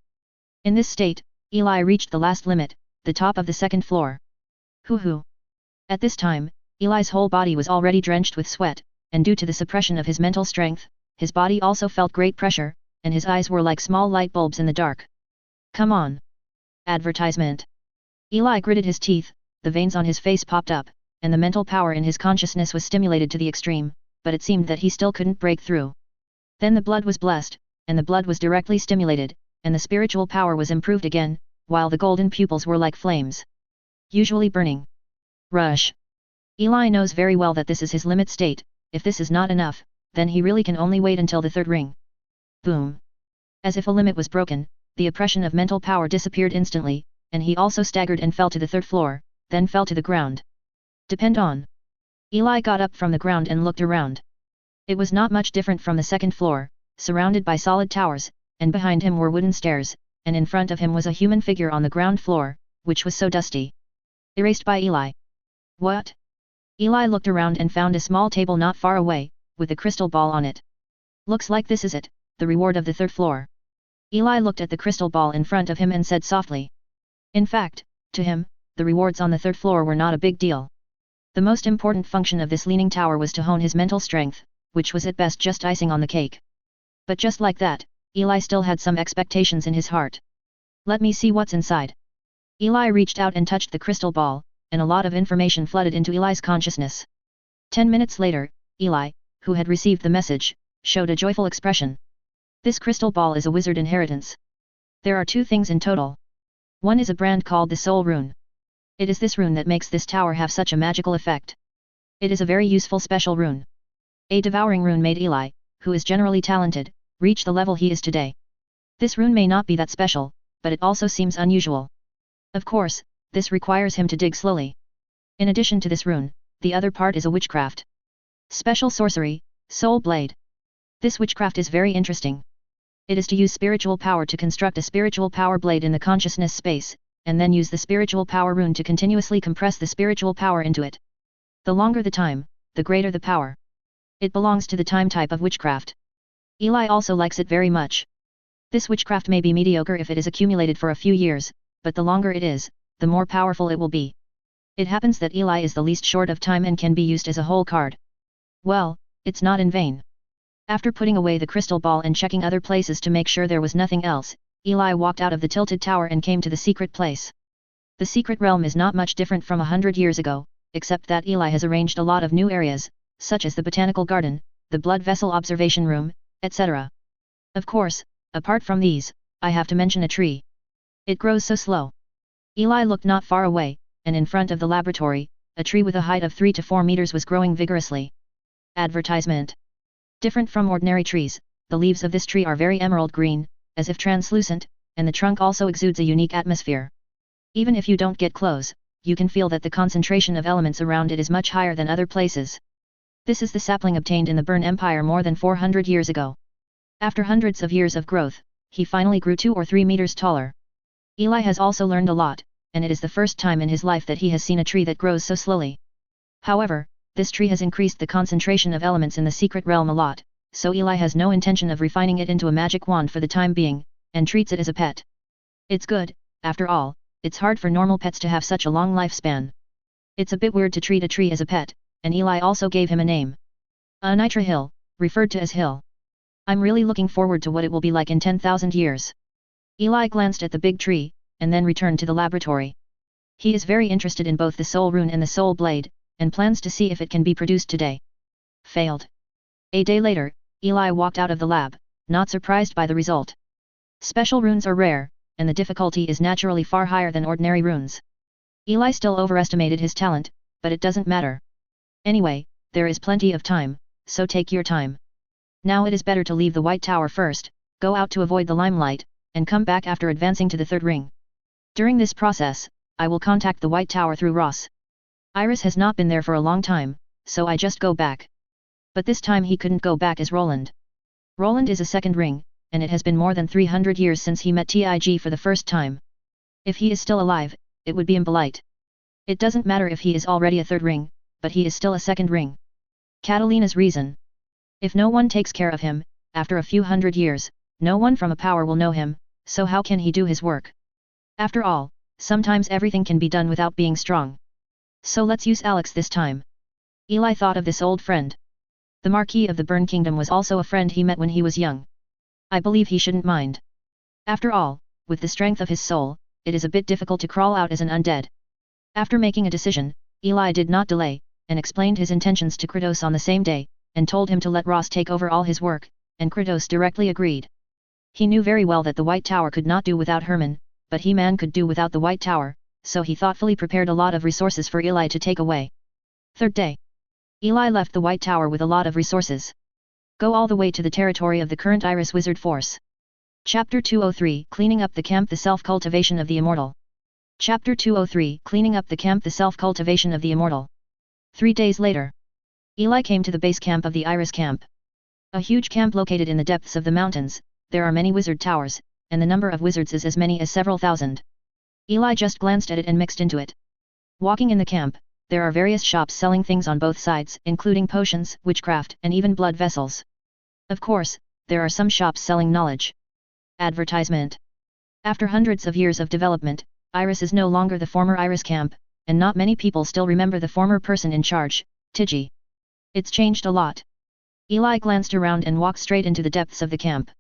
[SPEAKER 1] In this state, Eli reached the last limit, the top of the second floor. Hoo-hoo! At this time, Eli's whole body was already drenched with sweat, and due to the suppression of his mental strength, his body also felt great pressure, and his eyes were like small light bulbs in the dark. Come on! Advertisement. Eli gritted his teeth, the veins on his face popped up, and the mental power in his consciousness was stimulated to the extreme, but it seemed that he still couldn't break through. Then the blood was blessed, and the blood was directly stimulated, and the spiritual power was improved again, while the golden pupils were like flames, usually burning. Rush. Eli knows very well that this is his limit state. If this is not enough, then he really can only wait until the third ring. Boom. As if a limit was broken, the oppression of mental power disappeared instantly, and he also staggered and fell to the third floor, then fell to the ground. Depend on. Eli got up from the ground and looked around. It was not much different from the second floor, surrounded by solid towers, and behind him were wooden stairs, and in front of him was a human figure on the ground floor, which was so dusty. Erased by Eli. What? Eli looked around and found a small table not far away, with a crystal ball on it. Looks like this is it, the reward of the third floor. Eli looked at the crystal ball in front of him and said softly. In fact, to him, the rewards on the third floor were not a big deal. The most important function of this leaning tower was to hone his mental strength, which was at best just icing on the cake. But just like that, Eli still had some expectations in his heart. Let me see what's inside. Eli reached out and touched the crystal ball, and a lot of information flooded into Eli's consciousness. 10 minutes later, Eli, who had received the message, showed a joyful expression. This crystal ball is a wizard inheritance. There are two things in total. One is a brand called the Soul Rune. It is this rune that makes this tower have such a magical effect. It is a very useful special rune. A devouring rune made Eli, who is generally talented, reach the level he is today. This rune may not be that special, but it also seems unusual. Of course, this requires him to dig slowly. In addition to this rune, the other part is a witchcraft. Special sorcery, Soul Blade. This witchcraft is very interesting. It is to use spiritual power to construct a spiritual power blade in the consciousness space, and then use the spiritual power rune to continuously compress the spiritual power into it. The longer the time, the greater the power. It belongs to the time type of witchcraft. Eli also likes it very much. This witchcraft may be mediocre if it is accumulated for a few years, but the longer it is, the more powerful it will be. It happens that Eli is the least short of time and can be used as a whole card. Well, it's not in vain. After putting away the crystal ball and checking other places to make sure there was nothing else, Eli walked out of the tilted tower and came to the secret place. The secret realm is not much different from 100 years ago, except that Eli has arranged a lot of new areas, such as the botanical garden, the blood vessel observation room, etc. Of course, apart from these, I have to mention a tree. It grows so slow. Eli looked not far away, and in front of the laboratory, a tree with a height of 3 to 4 meters was growing vigorously. Advertisement. Different from ordinary trees, the leaves of this tree are very emerald green, as if translucent, and the trunk also exudes a unique atmosphere. Even if you don't get close, you can feel that the concentration of elements around it is much higher than other places. This is the sapling obtained in the Burn Empire more than 400 years ago. After hundreds of years of growth, he finally grew 2 or 3 meters taller. Eli has also learned a lot, and it is the first time in his life that he has seen a tree that grows so slowly. However, this tree has increased the concentration of elements in the secret realm a lot, so Eli has no intention of refining it into a magic wand for the time being, and treats it as a pet. It's good, after all, it's hard for normal pets to have such a long lifespan. It's a bit weird to treat a tree as a pet, and Eli also gave him a name. Anitra Hill, referred to as Hill. I'm really looking forward to what it will be like in 10,000 years. Eli glanced at the big tree, and then returned to the laboratory. He is very interested in both the soul rune and the soul blade, and plans to see if it can be produced today. Failed. A day later, Eli walked out of the lab, not surprised by the result. Special runes are rare, and the difficulty is naturally far higher than ordinary runes. Eli still overestimated his talent, but it doesn't matter. Anyway, there is plenty of time, so take your time. Now it is better to leave the White Tower first, go out to avoid the limelight, and come back after advancing to the third ring. During this process, I will contact the White Tower through Ross. Iris has not been there for a long time, so I just go back. But this time he couldn't go back as Roland. Roland is a second ring, and it has been more than 300 years since he met Tig for the first time. If he is still alive, it would be impolite. It doesn't matter if he is already a third ring, but he is still a second ring. Catalina's reason. If no one takes care of him, after a few hundred years, no one from a power will know him, so how can he do his work? After all, sometimes everything can be done without being strong. So let's use Alex this time. Eli thought of this old friend. The Marquis of the Burn Kingdom was also a friend he met when he was young. I believe he shouldn't mind. After all, with the strength of his soul, it is a bit difficult to crawl out as an undead. After making a decision, Eli did not delay, and explained his intentions to Kratos on the same day, and told him to let Ross take over all his work, and Kratos directly agreed. He knew very well that the White Tower could not do without Herman, but He-Man could do without the White Tower, so he thoughtfully prepared a lot of resources for Eli to take away. Third day. Eli left the White Tower with a lot of resources. Go all the way to the territory of the current Iris Wizard Force. Chapter 203 Cleaning up the Camp, the Self-Cultivation of the Immortal. Chapter 203 Cleaning up the Camp, the Self-Cultivation of the Immortal. 3 days later. Eli came to the base camp of the Iris Camp. A huge camp located in the depths of the mountains, there are many wizard towers, and the number of wizards is as many as several thousand. Eli just glanced at it and mixed into it. Walking in the camp, there are various shops selling things on both sides, including potions, witchcraft, and even blood vessels. Of course, there are some shops selling knowledge. Advertisement. After hundreds of years of development, Iris is no longer the former Iris camp, and not many people still remember the former person in charge, Tig. It's changed a lot. Eli glanced around and walked straight into the depths of the camp.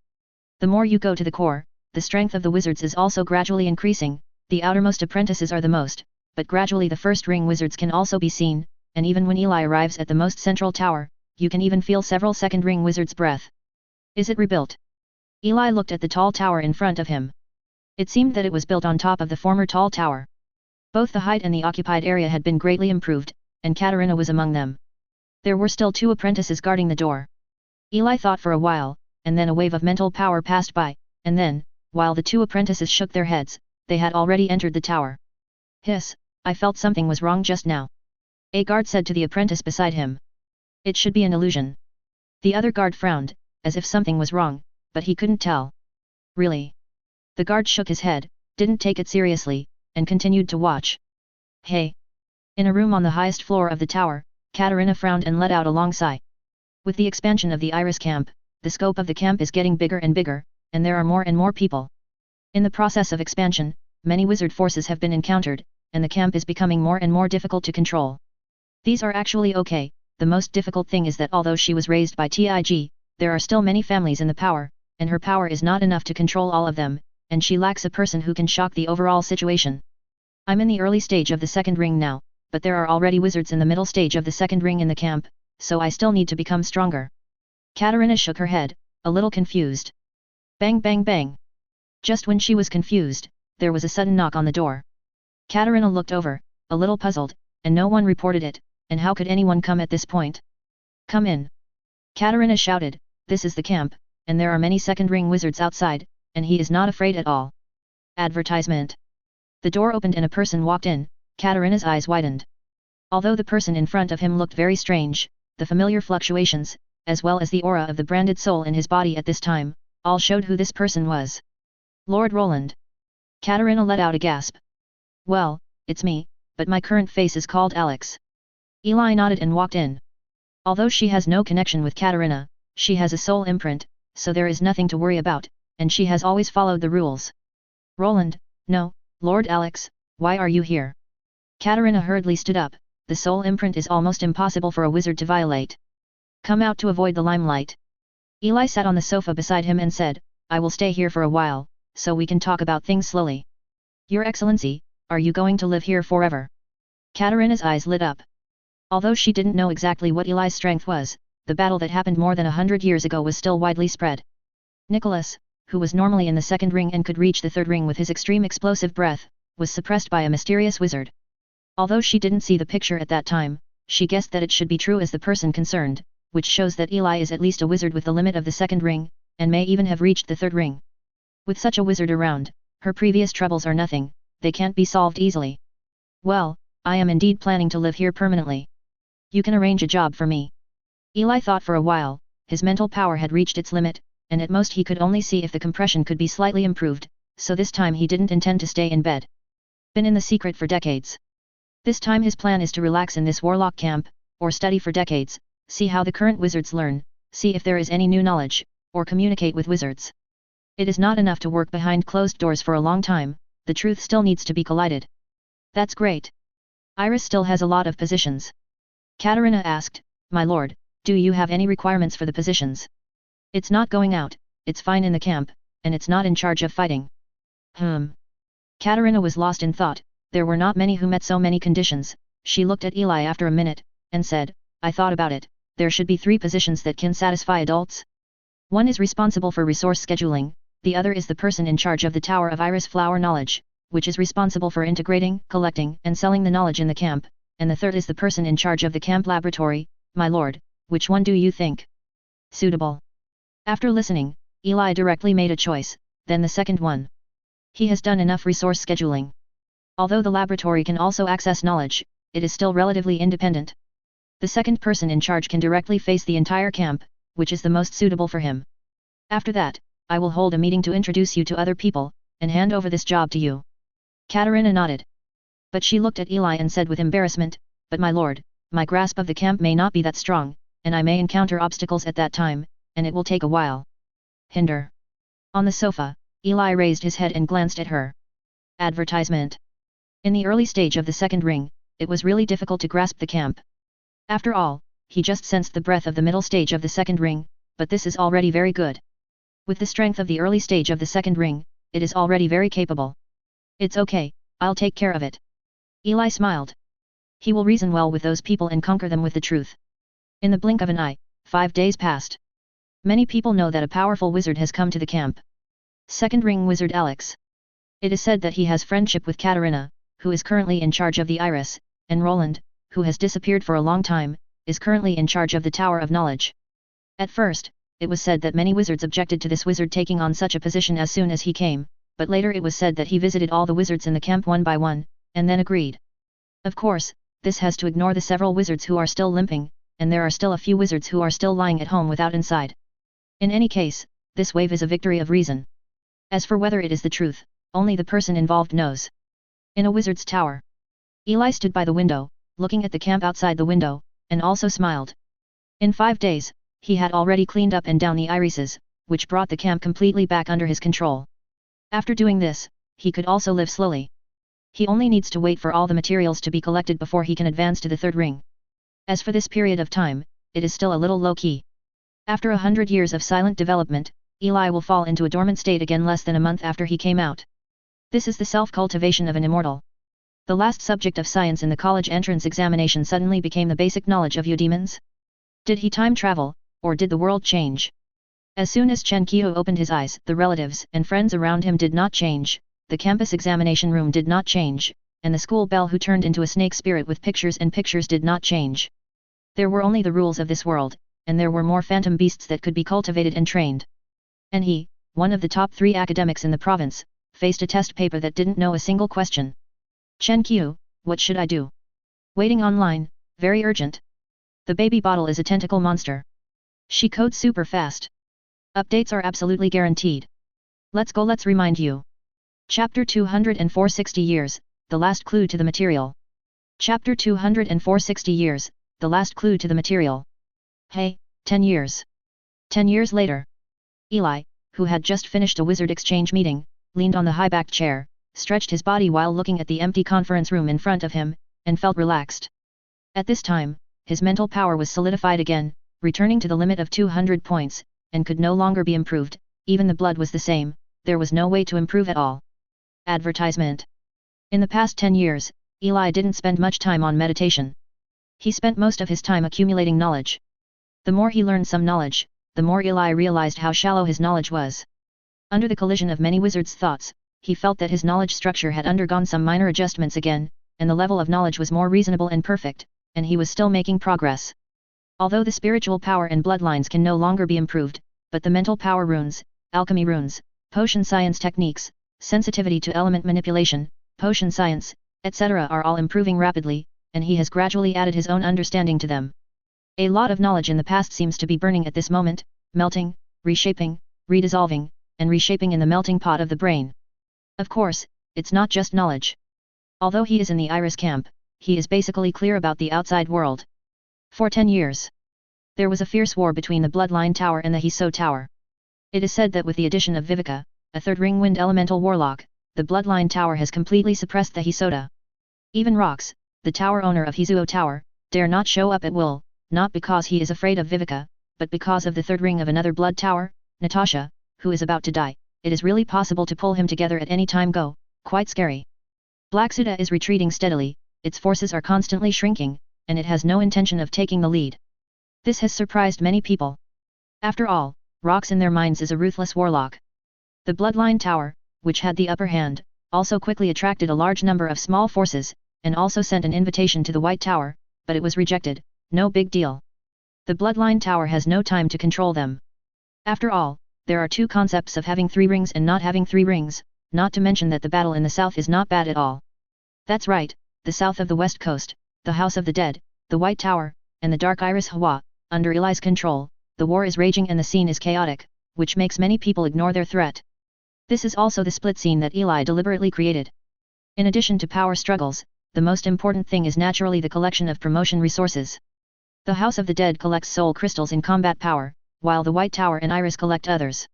[SPEAKER 1] The more you go to the core, the strength of the wizards is also gradually increasing. The outermost apprentices are the most, but gradually the first ring wizards can also be seen, and even when Eli arrives at the most central tower, you can even feel several second ring wizards' breath. Is it rebuilt? Eli looked at the tall tower in front of him. It seemed that it was built on top of the former tall tower. Both the height and the occupied area had been greatly improved, and Katarina was among them. There were still 2 apprentices guarding the door. Eli thought for a while, and then a wave of mental power passed by, and then, while the 2 apprentices shook their heads, they had already entered the tower. Hiss, I felt something was wrong just now. A guard said to the apprentice beside him. It should be an illusion. The other guard frowned, as if something was wrong, but he couldn't tell. Really? The guard shook his head, didn't take it seriously, and continued to watch. Hey! In a room on the highest floor of the tower, Katarina frowned and let out a long sigh. With the expansion of the Iris camp, the scope of the camp is getting bigger and bigger, and there are more and more people. In the process of expansion, many wizard forces have been encountered, and the camp is becoming more and more difficult to control. These are actually okay, the most difficult thing is that although she was raised by Tig, there are still many families in the power, and her power is not enough to control all of them, and she lacks a person who can shock the overall situation. I'm in the early stage of the second ring now, but there are already wizards in the middle stage of the second ring in the camp, so I still need to become stronger. Katarina shook her head, a little confused. Bang bang bang. Just when she was confused, there was a sudden knock on the door. Katarina looked over, a little puzzled, and no one reported it, and how could anyone come at this point? Come in. Katarina shouted, this is the camp, and there are many second ring wizards outside, and he is not afraid at all. Advertisement. The door opened and a person walked in. Katarina's eyes widened. Although the person in front of him looked very strange, the familiar fluctuations, as well as the aura of the branded soul in his body at this time, all showed who this person was. Lord Roland. Katarina let out a gasp. Well, it's me, but my current face is called Alex. Eli nodded and walked in. Although she has no connection with Katarina, she has a soul imprint, so there is nothing to worry about, and she has always followed the rules. Roland, no, Lord Alex, why are you here? Katerina hurriedly stood up, the soul imprint is almost impossible for a wizard to violate. Come out to avoid the limelight. Eli sat on the sofa beside him and said, I will stay here for a while, so we can talk about things slowly. Your Excellency, are you going to live here forever? Katerina's eyes lit up. Although she didn't know exactly what Eli's strength was, the battle that happened more than 100 years ago was still widely spread. Nicholas, who was normally in the second ring and could reach the third ring with his extreme explosive breath, was suppressed by a mysterious wizard. Although she didn't see the picture at that time, she guessed that it should be true as the person concerned, which shows that Eli is at least a wizard with the limit of the second ring, and may even have reached the third ring. With such a wizard around, her previous troubles are nothing, they can't be solved easily. Well, I am indeed planning to live here permanently. You can arrange a job for me. Eli thought for a while, his mental power had reached its limit, and at most he could only see if the compression could be slightly improved, so this time he didn't intend to stay in bed. Been in the secret for decades. This time his plan is to relax in this warlock camp, or study for decades, see how the current wizards learn, see if there is any new knowledge, or communicate with wizards. It is not enough to work behind closed doors for a long time, the truth still needs to be collided. That's great. Iris still has a lot of positions. Katerina asked, My lord, do you have any requirements for the positions? It's not going out, it's fine in the camp, and it's not in charge of fighting. Katerina was lost in thought, there were not many who met so many conditions, she looked at Eli after a minute, and said, I thought about it, there should be 3 positions that can satisfy adults. One is responsible for resource scheduling, the other is the person in charge of the Tower of Iris Flower Knowledge, which is responsible for integrating, collecting, and selling the knowledge in the camp, and the third is the person in charge of the camp laboratory, my lord, which one do you think suitable? After listening, Eli directly made a choice, then the second one. He has done enough resource scheduling. Although the laboratory can also access knowledge, it is still relatively independent. The second person in charge can directly face the entire camp, which is the most suitable for him. After that, I will hold a meeting to introduce you to other people, and hand over this job to you. Katerina nodded. But she looked at Eli and said with embarrassment, But my lord, my grasp of the camp may not be that strong, and I may encounter obstacles at that time, and it will take a while. Hinder. On the sofa, Eli raised his head and glanced at her. Advertisement. In the early stage of the second ring, it was really difficult to grasp the camp. After all, he just sensed the breath of the middle stage of the second ring, but this is already very good. With the strength of the early stage of the second ring, it is already very capable. It's okay, I'll take care of it. Eli smiled. He will reason well with those people and conquer them with the truth. In the blink of an eye, 5 days passed. Many people know that a powerful wizard has come to the camp. Second ring wizard Alex. It is said that he has friendship with Katerina, who is currently in charge of the Iris, and Roland, who has disappeared for a long time, is currently in charge of the Tower of Knowledge. At first, it was said that many wizards objected to this wizard taking on such a position as soon as he came, but later it was said that he visited all the wizards in the camp one by one, and then agreed. Of course, this has to ignore the several wizards who are still limping, and there are still a few wizards who are still lying at home without inside. In any case, this wave is a victory of reason. As for whether it is the truth, only the person involved knows. In a wizard's tower. Eli stood by the window, looking at the camp outside the window, and also smiled. In 5 days, he had already cleaned up and down the irises, which brought the camp completely back under his control. After doing this, he could also live slowly. He only needs to wait for all the materials to be collected before he can advance to the third ring. As for this period of time, it is still a little low-key. After 100 years of silent development, Eli will fall into a dormant state again less than a month after he came out. This is the self-cultivation of an immortal. The last subject of science in the college entrance examination suddenly became the basic knowledge of demons. Did he time travel, or did the world change? As soon as Chen Qiu opened his eyes, the relatives and friends around him did not change, the campus examination room did not change, and the school bell who turned into a snake spirit with pictures and pictures did not change. There were only the rules of this world, and there were more phantom beasts that could be cultivated and trained. And he, one of the top 3 academics in the province, faced a test paper that didn't know a single question. Chen Qiu, what should I do? Waiting online, very urgent. The baby bottle is a tentacle monster. She codes super fast. Updates are absolutely guaranteed. Let's go, let's remind you. Chapter 204 60 years, the last clue to the material. Chapter 204 60 years, the last clue to the material. Hey, 10 years. 10 years later. Eli, who had just finished a wizard exchange meeting, leaned on the high-backed chair, stretched his body while looking at the empty conference room in front of him, and felt relaxed. At this time, his mental power was solidified again, returning to the limit of 200 points, and could no longer be improved. Even the blood was the same, there was no way to improve at all. Advertisement. In the past 10 years, Eli didn't spend much time on meditation. He spent most of his time accumulating knowledge. The more he learned some knowledge, the more Eli realized how shallow his knowledge was. Under the collision of many wizards' thoughts, he felt that his knowledge structure had undergone some minor adjustments again, and the level of knowledge was more reasonable and perfect, and he was still making progress. Although the spiritual power and bloodlines can no longer be improved, but the mental power runes, alchemy runes, potion science techniques, sensitivity to element manipulation, potion science, etc. are all improving rapidly, and he has gradually added his own understanding to them. A lot of knowledge in the past seems to be burning at this moment, melting, reshaping, redissolving, and reshaping in the melting pot of the brain. Of course, it's not just knowledge. Although he is in the Iris camp, he is basically clear about the outside world. For 10 years, there was a fierce war between the Bloodline Tower and the Hiso Tower. It is said that with the addition of Viveka, a third ring wind elemental warlock, the Bloodline Tower has completely suppressed the Hisoda. Even Rox, the tower owner of Hizuo Tower, dare not show up at will, not because he is afraid of Viveka, but because of the third ring of another blood tower, Natasha, who is about to die. It is really possible to pull him together at any time. Quite scary. Black Suda is retreating steadily, its forces are constantly shrinking, and it has no intention of taking the lead. This has surprised many people. After all, Rox in their minds is a ruthless warlock. The Bloodline Tower, which had the upper hand, also quickly attracted a large number of small forces, and also sent an invitation to the White Tower, but it was rejected. No big deal. The Bloodline Tower has no time to control them. After all, there are two concepts of having 3 rings and not having 3 rings, not to mention that the battle in the south is not bad at all. That's right, the south of the west coast, the House of the Dead, the White Tower, and the Dark Iris Hawa, under Eli's control, the war is raging and the scene is chaotic, which makes many people ignore their threat. This is also the split scene that Eli deliberately created. In addition to power struggles, the most important thing is naturally the collection of promotion resources. The House of the Dead collects soul crystals in combat power, while the White Tower and Iris collect others.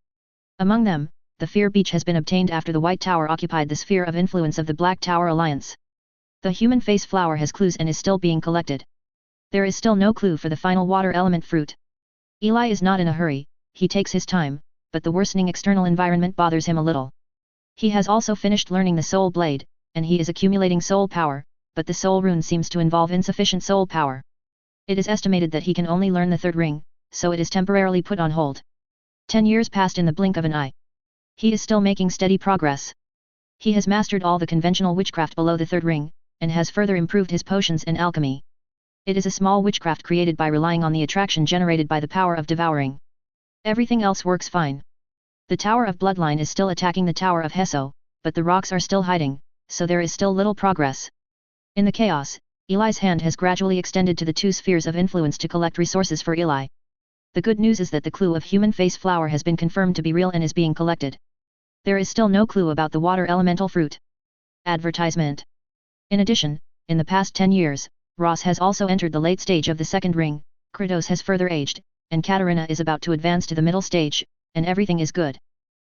[SPEAKER 1] Among them, the Fear Beach has been obtained after the White Tower occupied the sphere of influence of the Black Tower Alliance. The human face flower has clues and is still being collected. There is still no clue for the final water element fruit. Eli is not in a hurry, he takes his time, but the worsening external environment bothers him a little. He has also finished learning the soul blade, and he is accumulating soul power, but the soul rune seems to involve insufficient soul power. It is estimated that he can only learn the third ring, so it is temporarily put on hold. 10 years passed in the blink of an eye. He is still making steady progress. He has mastered all the conventional witchcraft below the third ring, and has further improved his potions and alchemy. It is a small witchcraft created by relying on the attraction generated by the power of devouring. Everything else works fine. The Tower of Bloodline is still attacking the Tower of Heso, but the rocks are still hiding, so there is still little progress. In the chaos, Eli's hand has gradually extended to the 2 spheres of influence to collect resources for Eli. The good news is that the clue of human face flower has been confirmed to be real and is being collected. There is still no clue about the water elemental fruit. Advertisement. In addition, in the past 10 years, Ross has also entered the late stage of the second ring, Kratos has further aged, and Katarina is about to advance to the middle stage, and everything is good.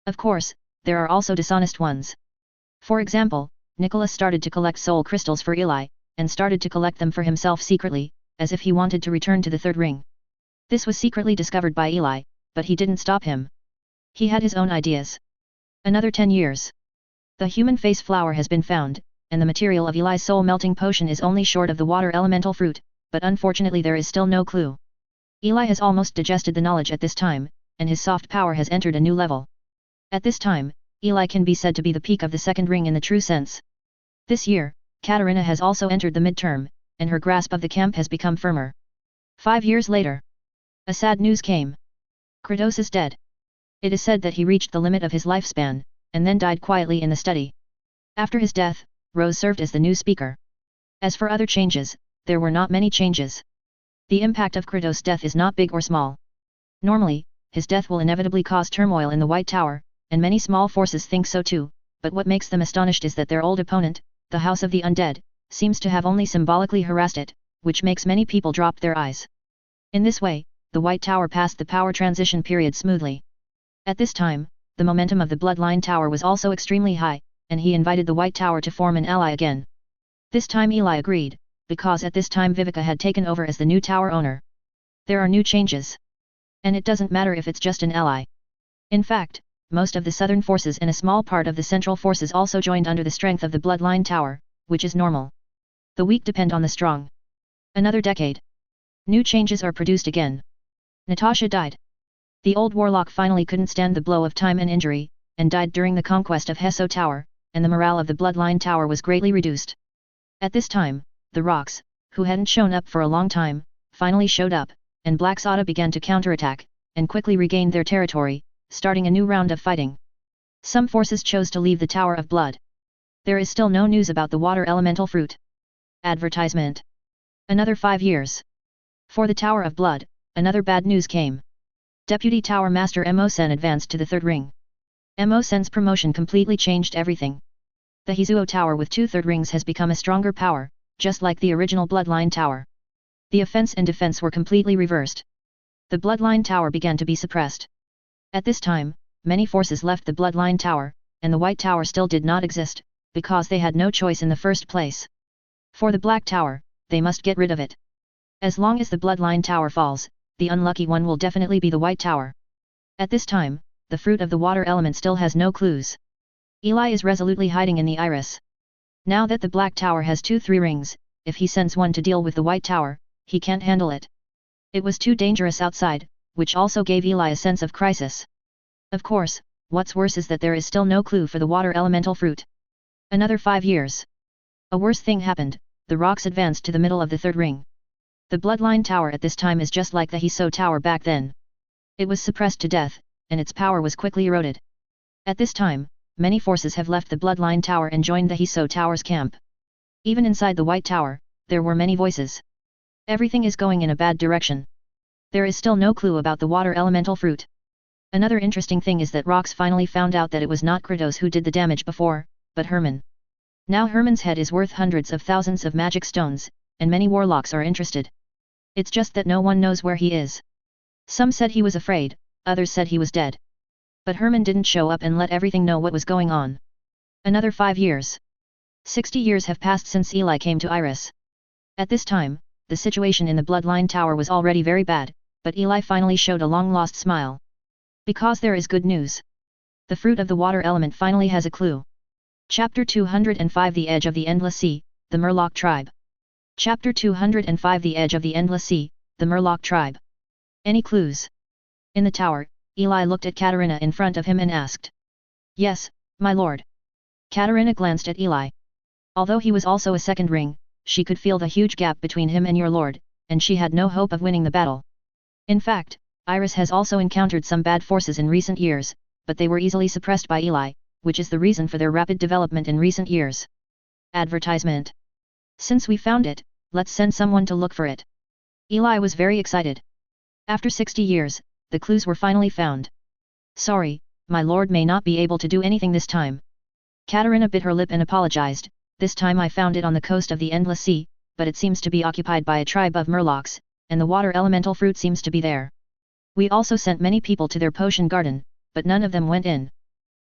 [SPEAKER 1] Of course, there are also dishonest ones. For example, Nicholas started to collect soul crystals for Eli, and started to collect them for himself secretly, as if he wanted to return to the third ring. This was secretly discovered by Eli, but he didn't stop him. He had his own ideas. Another 10 years. The human face flower has been found, and the material of Eli's soul melting potion is only short of the water elemental fruit, but unfortunately there is still no clue. Eli has almost digested the knowledge at this time, and his soft power has entered a new level. At this time, Eli can be said to be the peak of the second ring in the true sense. This year, Katarina has also entered the midterm, and her grasp of the camp has become firmer. 5 years later, a sad news came. Kratos is dead. It is said that he reached the limit of his lifespan, and then died quietly in the study. After his death, Rose served as the new speaker. As for other changes, there were not many changes. The impact of Kratos' death is not big or small. Normally, his death will inevitably cause turmoil in the White Tower, and many small forces think so too, but what makes them astonished is that their old opponent, the House of the Undead, seems to have only symbolically harassed it, which makes many people drop their eyes. In this way, the White Tower passed the power transition period smoothly. At this time, the momentum of the Bloodline Tower was also extremely high, and he invited the White Tower to form an ally again. This time Eli agreed, because at this time Vivica had taken over as the new tower owner. There are new changes. And it doesn't matter if it's just an ally. In fact, most of the southern forces and a small part of the central forces also joined under the strength of the Bloodline Tower, which is normal. The weak depend on the strong. Another decade. New changes are produced again. Natasha died. The old warlock finally couldn't stand the blow of time and injury, and died during the conquest of Hesso Tower, and the morale of the Bloodline Tower was greatly reduced. At this time, the Rocks, who hadn't shown up for a long time, finally showed up, and Black Sada began to counterattack, and quickly regained their territory, starting a new round of fighting. Some forces chose to leave the Tower of Blood. There is still no news about the water elemental fruit. Advertisement. Another 5 years. For the Tower of Blood, another bad news came. Deputy Tower Master Mo Sen advanced to the third ring. Mo Sen's promotion completely changed everything. The Hizuo Tower with 2/3 rings has become a stronger power, just like the original Bloodline Tower. The offense and defense were completely reversed. The Bloodline Tower began to be suppressed. At this time, many forces left the Bloodline Tower, and the White Tower still did not exist, because they had no choice in the first place. For the Black Tower, they must get rid of it. As long as the Bloodline Tower falls, the unlucky one will definitely be the White Tower. At this time, the fruit of the water element still has no clues. Eli is resolutely hiding in the iris. Now that the Black Tower has 2/3 rings, if he sends one to deal with the White Tower, he can't handle it. It was too dangerous outside, which also gave Eli a sense of crisis. Of course, what's worse is that there is still no clue for the water elemental fruit. Another 5 years. A worse thing happened, the Rocks advanced to the middle of the third ring. The Bloodline Tower at this time is just like the Hiso Tower back then. It was suppressed to death, and its power was quickly eroded. At this time, many forces have left the Bloodline Tower and joined the Hiso Tower's camp. Even inside the White Tower, there were many voices. Everything is going in a bad direction. There is still no clue about the water elemental fruit. Another interesting thing is that Rocks finally found out that it was not Kratos who did the damage before, but Herman. Now Herman's head is worth hundreds of thousands of magic stones, and many warlocks are interested. It's just that no one knows where he is. Some said he was afraid, others said he was dead. But Herman didn't show up and let everything know what was going on. Another 5 years. 60 years have passed since Eli came to Iris. At this time, the situation in the Bloodline Tower was already very bad, but Eli finally showed a long-lost smile. Because there is good news. The fruit of the water element finally has a clue. Chapter 205 The Edge of the Endless Sea, the Murloc Tribe. Chapter 205 The Edge of the Endless Sea, the Murloc Tribe. Any clues? In the tower, Eli looked at Katarina in front of him and asked. Yes, my lord. Katarina glanced at Eli. Although he was also a second ring, she could feel the huge gap between him and your lord, and she had no hope of winning the battle. In fact, Iris has also encountered some bad forces in recent years, but they were easily suppressed by Eli, which is the reason for their rapid development in recent years. Advertisement. Since we found it, let's send someone to look for it. Eli was very excited. After 60 years, the clues were finally found. Sorry, my lord may not be able to do anything this time. Katarina bit her lip and apologized. This time I found it on the coast of the Endless Sea, but it seems to be occupied by a tribe of Murlocs, and the water elemental fruit seems to be there. We also sent many people to their potion garden, but none of them went in.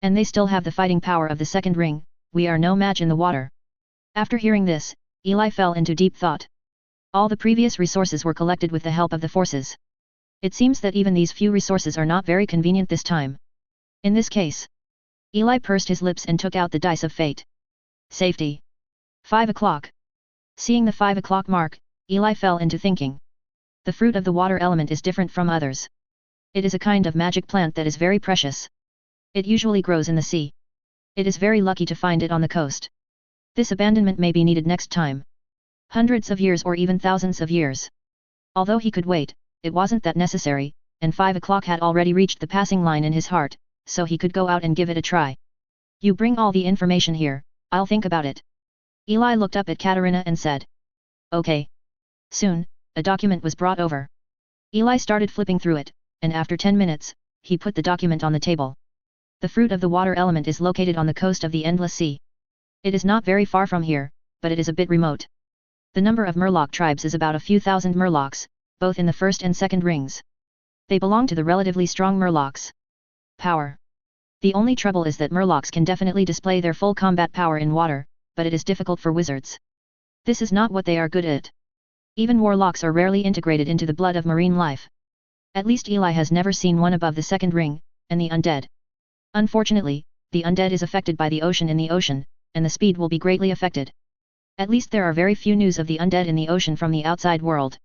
[SPEAKER 1] And they still have the fighting power of the second ring, we are no match in the water. After hearing this, Eli fell into deep thought. All the previous resources were collected with the help of the forces. It seems that even these few resources are not very convenient this time. In this case, Eli pursed his lips and took out the dice of fate. Safety. 5 o'clock. Seeing the 5 o'clock mark, Eli fell into thinking. The fruit of the water element is different from others. It is a kind of magic plant that is very precious. It usually grows in the sea. It is very lucky to find it on the coast. This abandonment may be needed next time. Hundreds of years or even thousands of years. Although he could wait, it wasn't that necessary, and 5 o'clock had already reached the passing line in his heart, so he could go out and give it a try. You bring all the information here, I'll think about it. Eli looked up at Katarina and said. Okay. Soon, a document was brought over. Eli started flipping through it, and after 10 minutes, he put the document on the table. The fruit of the water element is located on the coast of the Endless Sea. It is not very far from here, but it is a bit remote. The number of Murloc tribes is about a few thousand Murlocs, both in the first and second rings. They belong to the relatively strong Murlocs. Power. The only trouble is that murlocs can definitely display their full combat power in water, but it is difficult for wizards. This is not what they are good at. Even warlocks are rarely integrated into the blood of marine life. At least Eli has never seen one above the second ring, and the undead. Unfortunately, the undead is affected by the ocean in the ocean, and the speed will be greatly affected. At least there are very few news of the undead in the ocean from the outside world.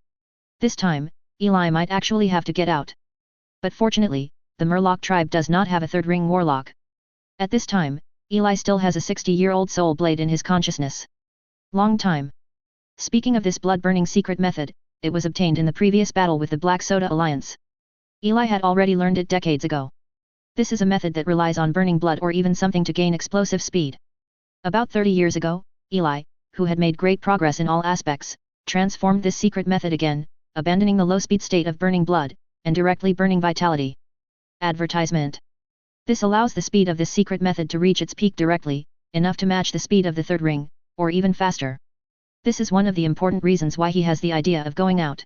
[SPEAKER 1] This time, Eli might actually have to get out. But fortunately, the Murloc tribe does not have a third ring warlock. At this time, Eli still has a 60-year-old soul blade in his consciousness. Long time. Speaking of this blood-burning secret method, it was obtained in the previous battle with the Black Soda Alliance. Eli had already learned it decades ago. This is a method that relies on burning blood or even something to gain explosive speed. About 30 years ago, Eli, who had made great progress in all aspects, transformed this secret method again, abandoning the low-speed state of burning blood, and directly burning vitality. Advertisement. This allows the speed of this secret method to reach its peak directly, enough to match the speed of the third ring, or even faster. This is one of the important reasons why he has the idea of going out.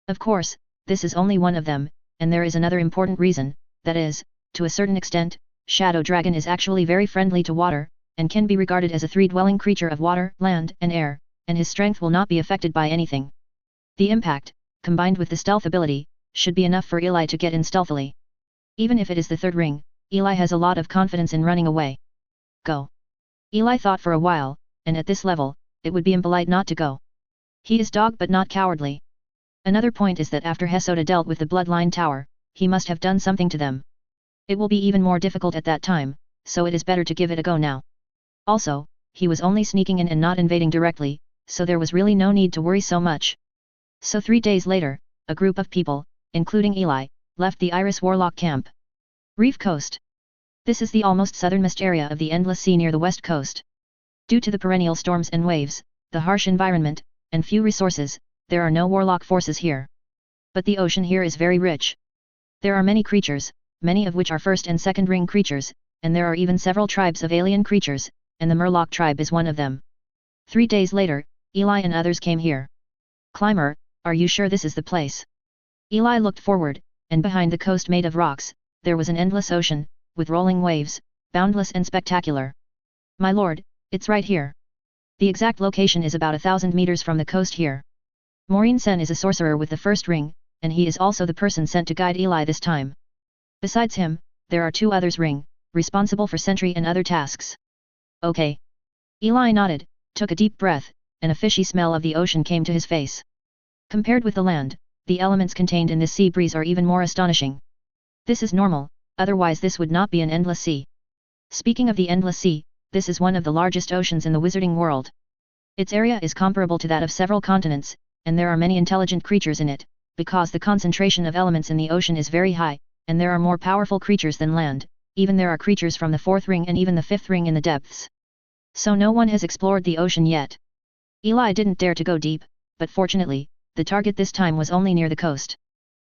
[SPEAKER 1] Of course, this is only one of them, and there is another important reason, that is, to a certain extent, Shadow Dragon is actually very friendly to water, and can be regarded as a three-dwelling creature of water, land, and air, and his strength will not be affected by anything. The impact, combined with the stealth ability, should be enough for Eli to get in stealthily. Even if it is the third ring, Eli has a lot of confidence in running away. Go. Eli thought for a while, and at this level, it would be impolite not to go. He is dog but not cowardly. Another point is that after Hesoda dealt with the Bloodline Tower, he must have done something to them. It will be even more difficult at that time, so it is better to give it a go now. Also, he was only sneaking in and not invading directly, so there was really no need to worry so much. So 3 days later, a group of people, including Eli, left the Iris Warlock camp. Reef Coast. This is the almost southernmost area of the Endless Sea near the west coast. Due to the perennial storms and waves, the harsh environment, and few resources, there are no warlock forces here. But the ocean here is very rich. There are many creatures, many of which are first and second ring creatures, and there are even several tribes of alien creatures, and the Murloc tribe is one of them. 3 days later, Eli and others came here. Climber, are you sure this is the place? Eli looked forward, and behind the coast made of rocks, there was an endless ocean, with rolling waves, boundless and spectacular. My lord, it's right here. The exact location is about 1,000 meters from the coast here. Maureen Sen is a sorcerer with the first ring, and he is also the person sent to guide Eli this time. Besides him, there are 2 others ring, responsible for sentry and other tasks. Okay. Eli nodded, took a deep breath, and a fishy smell of the ocean came to his face. Compared with the land, the elements contained in this sea breeze are even more astonishing. This is normal, otherwise this would not be an endless sea. Speaking of the endless sea, this is one of the largest oceans in the wizarding world. Its area is comparable to that of several continents, and there are many intelligent creatures in it, because the concentration of elements in the ocean is very high, and there are more powerful creatures than land, even there are creatures from the 4th ring and even the 5th ring in the depths. So no one has explored the ocean yet. Eli didn't dare to go deep, but fortunately, the target this time was only near the coast.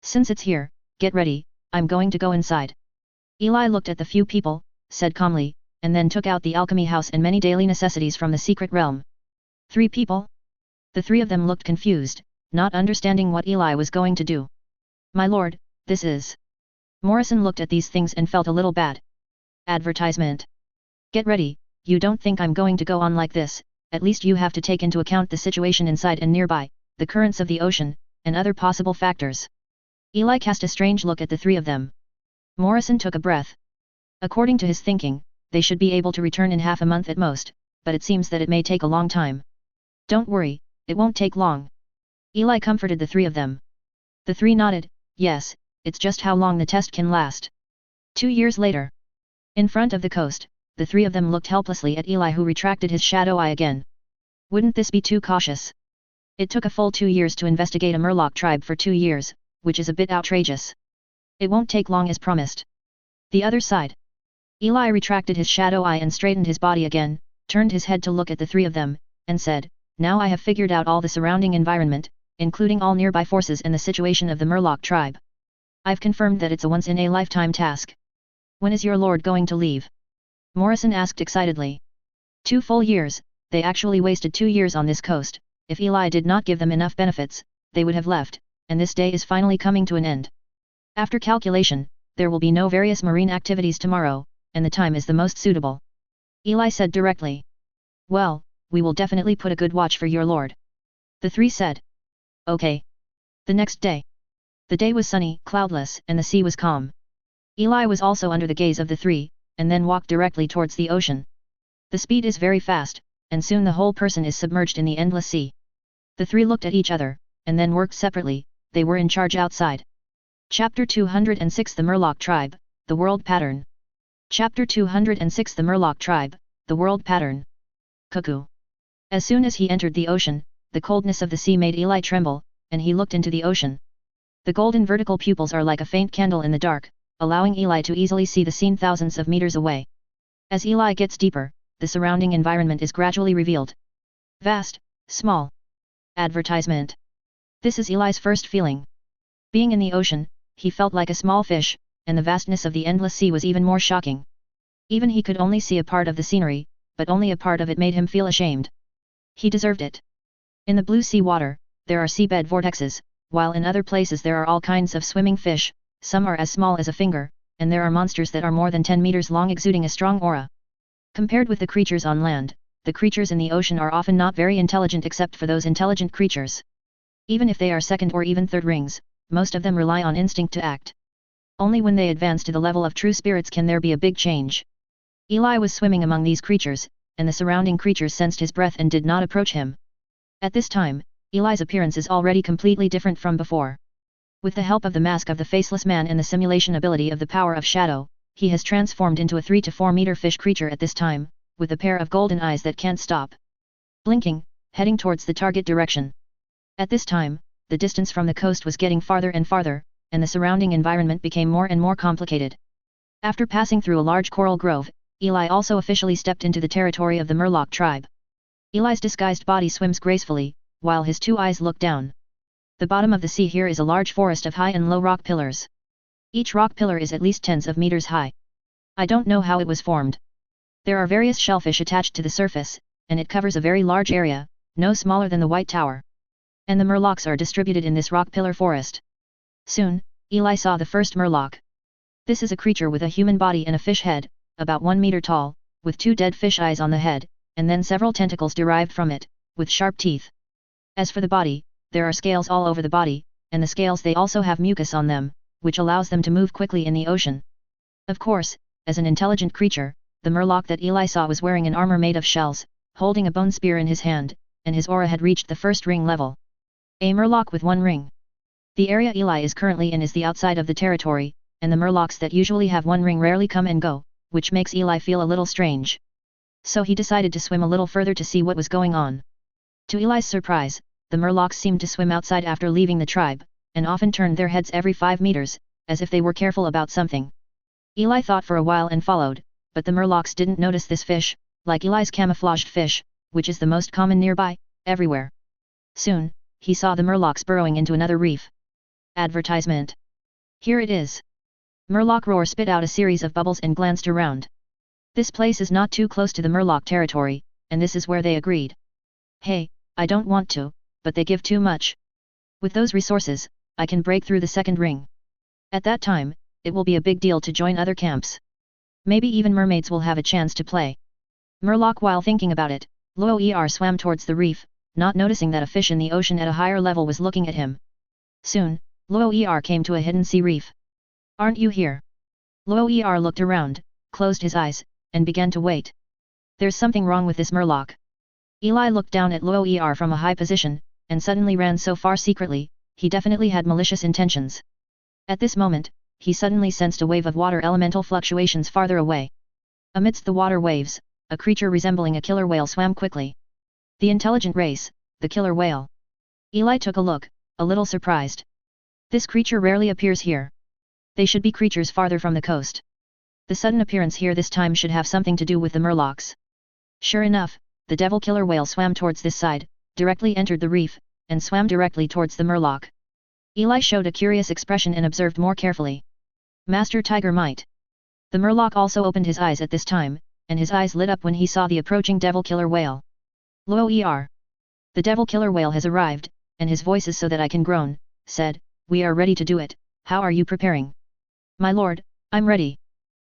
[SPEAKER 1] Since it's here, get ready, I'm going to go inside. Eli looked at the few people, said calmly, and then took out the alchemy house and many daily necessities from the secret realm. 3 people? The 3 of them looked confused, not understanding what Eli was going to do. My lord, this is... Morrison looked at these things and felt a little bad. Advertisement. Get ready, you don't think I'm going to go on like this, at least you have to take into account the situation inside and nearby, the currents of the ocean, and other possible factors. Eli cast a strange look at the 3 of them. Morrison took a breath. According to his thinking, they should be able to return in half a month at most, but it seems that it may take a long time. Don't worry, it won't take long. Eli comforted the 3 of them. The 3 nodded, yes, it's just how long the test can last. 2 years later. In front of the coast, the 3 of them looked helplessly at Eli, who retracted his shadow eye again. Wouldn't this be too cautious? It took a full 2 years to investigate a Murloc tribe for 2 years, which is a bit outrageous. It won't take long as promised. The other side. Eli retracted his shadow eye and straightened his body again, turned his head to look at the 3 of them, and said, now I have figured out all the surrounding environment, including all nearby forces and the situation of the Murloc tribe. I've confirmed that it's a once-in-a-lifetime task. When is your lord going to leave? Morrison asked excitedly. 2 full years, they actually wasted 2 years on this coast. If Eli did not give them enough benefits, they would have left, and this day is finally coming to an end. After calculation, there will be no various marine activities tomorrow, and the time is the most suitable. Eli said directly. Well, we will definitely put a good watch for your lord. The three said. Okay. The next day. The day was sunny, cloudless, and the sea was calm. Eli was also under the gaze of the three, and then walked directly towards the ocean. The speed is very fast, and soon the whole person is submerged in the endless sea. The three looked at each other, and then worked separately. They were in charge outside. Chapter 206 The Murloc Tribe, The World Pattern. Chapter 206 The Murloc Tribe, The World Pattern. Cuckoo. As soon as he entered the ocean, the coldness of the sea made Eli tremble, and he looked into the ocean. The golden vertical pupils are like a faint candle in the dark, allowing Eli to easily see the scene thousands of meters away. As Eli gets deeper, the surrounding environment is gradually revealed. Vast, small. Advertisement. This is Eli's first feeling. Being in the ocean, he felt like a small fish, and the vastness of the endless sea was even more shocking. Even he could only see a part of the scenery, but only a part of it made him feel ashamed. He deserved it. In the blue sea water, there are seabed vortexes, while in other places there are all kinds of swimming fish, some are as small as a finger, and there are monsters that are more than 10 meters long exuding a strong aura. Compared with the creatures on land, the creatures in the ocean are often not very intelligent except for those intelligent creatures. Even if they are second or even third rings, most of them rely on instinct to act. Only when they advance to the level of true spirits can there be a big change. Eli was swimming among these creatures, and the surrounding creatures sensed his breath and did not approach him. At this time, Eli's appearance is already completely different from before. With the help of the mask of the faceless man and the simulation ability of the power of shadow, he has transformed into a 3 to 4 meter fish creature at this time, with a pair of golden eyes that can't stop blinking, heading towards the target direction. At this time, the distance from the coast was getting farther and farther, and the surrounding environment became more and more complicated. After passing through a large coral grove, Eli also officially stepped into the territory of the Murloc tribe. Eli's disguised body swims gracefully, while his two eyes look down. The bottom of the sea here is a large forest of high and low rock pillars. Each rock pillar is at least tens of meters high. I don't know how it was formed. There are various shellfish attached to the surface, and it covers a very large area, no smaller than the White Tower. And the Murlocs are distributed in this rock pillar forest. Soon, Eli saw the first Murloc. This is a creature with a human body and a fish head, about 1 meter tall, with 2 dead fish eyes on the head, and then several tentacles derived from it, with sharp teeth. As for the body, there are scales all over the body, and the scales they also have mucus on them, which allows them to move quickly in the ocean. Of course, as an intelligent creature, the Murloc that Eli saw was wearing an armor made of shells, holding a bone spear in his hand, and his aura had reached the first ring level. A Murloc with 1 ring. The area Eli is currently in is the outside of the territory, and the Murlocs that usually have 1 ring rarely come and go, which makes Eli feel a little strange. So he decided to swim a little further to see what was going on. To Eli's surprise, the Murlocs seemed to swim outside after leaving the tribe, and often turned their heads every 5 meters, as if they were careful about something. Eli thought for a while and followed, but the Murlocs didn't notice this fish, like Eli's camouflaged fish, which is the most common nearby, everywhere. Soon, he saw the Murlocs burrowing into another reef. Advertisement. Here it is. Murloc Roar spit out a series of bubbles and glanced around. This place is not too close to the Murloc territory, and this is where they agreed. Hey, I don't want to, but they give too much. With those resources, I can break through the second ring. At that time, it will be a big deal to join other camps. Maybe even mermaids will have a chance to play. Murloc, while thinking about it, Luo swam towards the reef, not noticing that a fish in the ocean at a higher level was looking at him. Soon, Luo came to a hidden sea reef. Aren't you here? Luo looked around, closed his eyes, and began to wait. There's something wrong with this Murloc. Eli looked down at Luo from a high position, and suddenly ran so far secretly, he definitely had malicious intentions. At this moment, he suddenly sensed a wave of water elemental fluctuations farther away. Amidst the water waves, a creature resembling a killer whale swam quickly. The intelligent race, the killer whale. Eli took a look, a little surprised. This creature rarely appears here. They should be creatures farther from the coast. The sudden appearance here this time should have something to do with the Murlocs. Sure enough, the devil killer whale swam towards this side, directly entered the reef, and swam directly towards the Murloc. Eli showed a curious expression and observed more carefully. Master Tiger Might. The Murloc also opened his eyes at this time, and his eyes lit up when he saw the approaching devil killer whale. Luo. The devil killer whale has arrived, and his voice is so that I can groan, said, we are ready to do it, how are you preparing? My lord, I'm ready.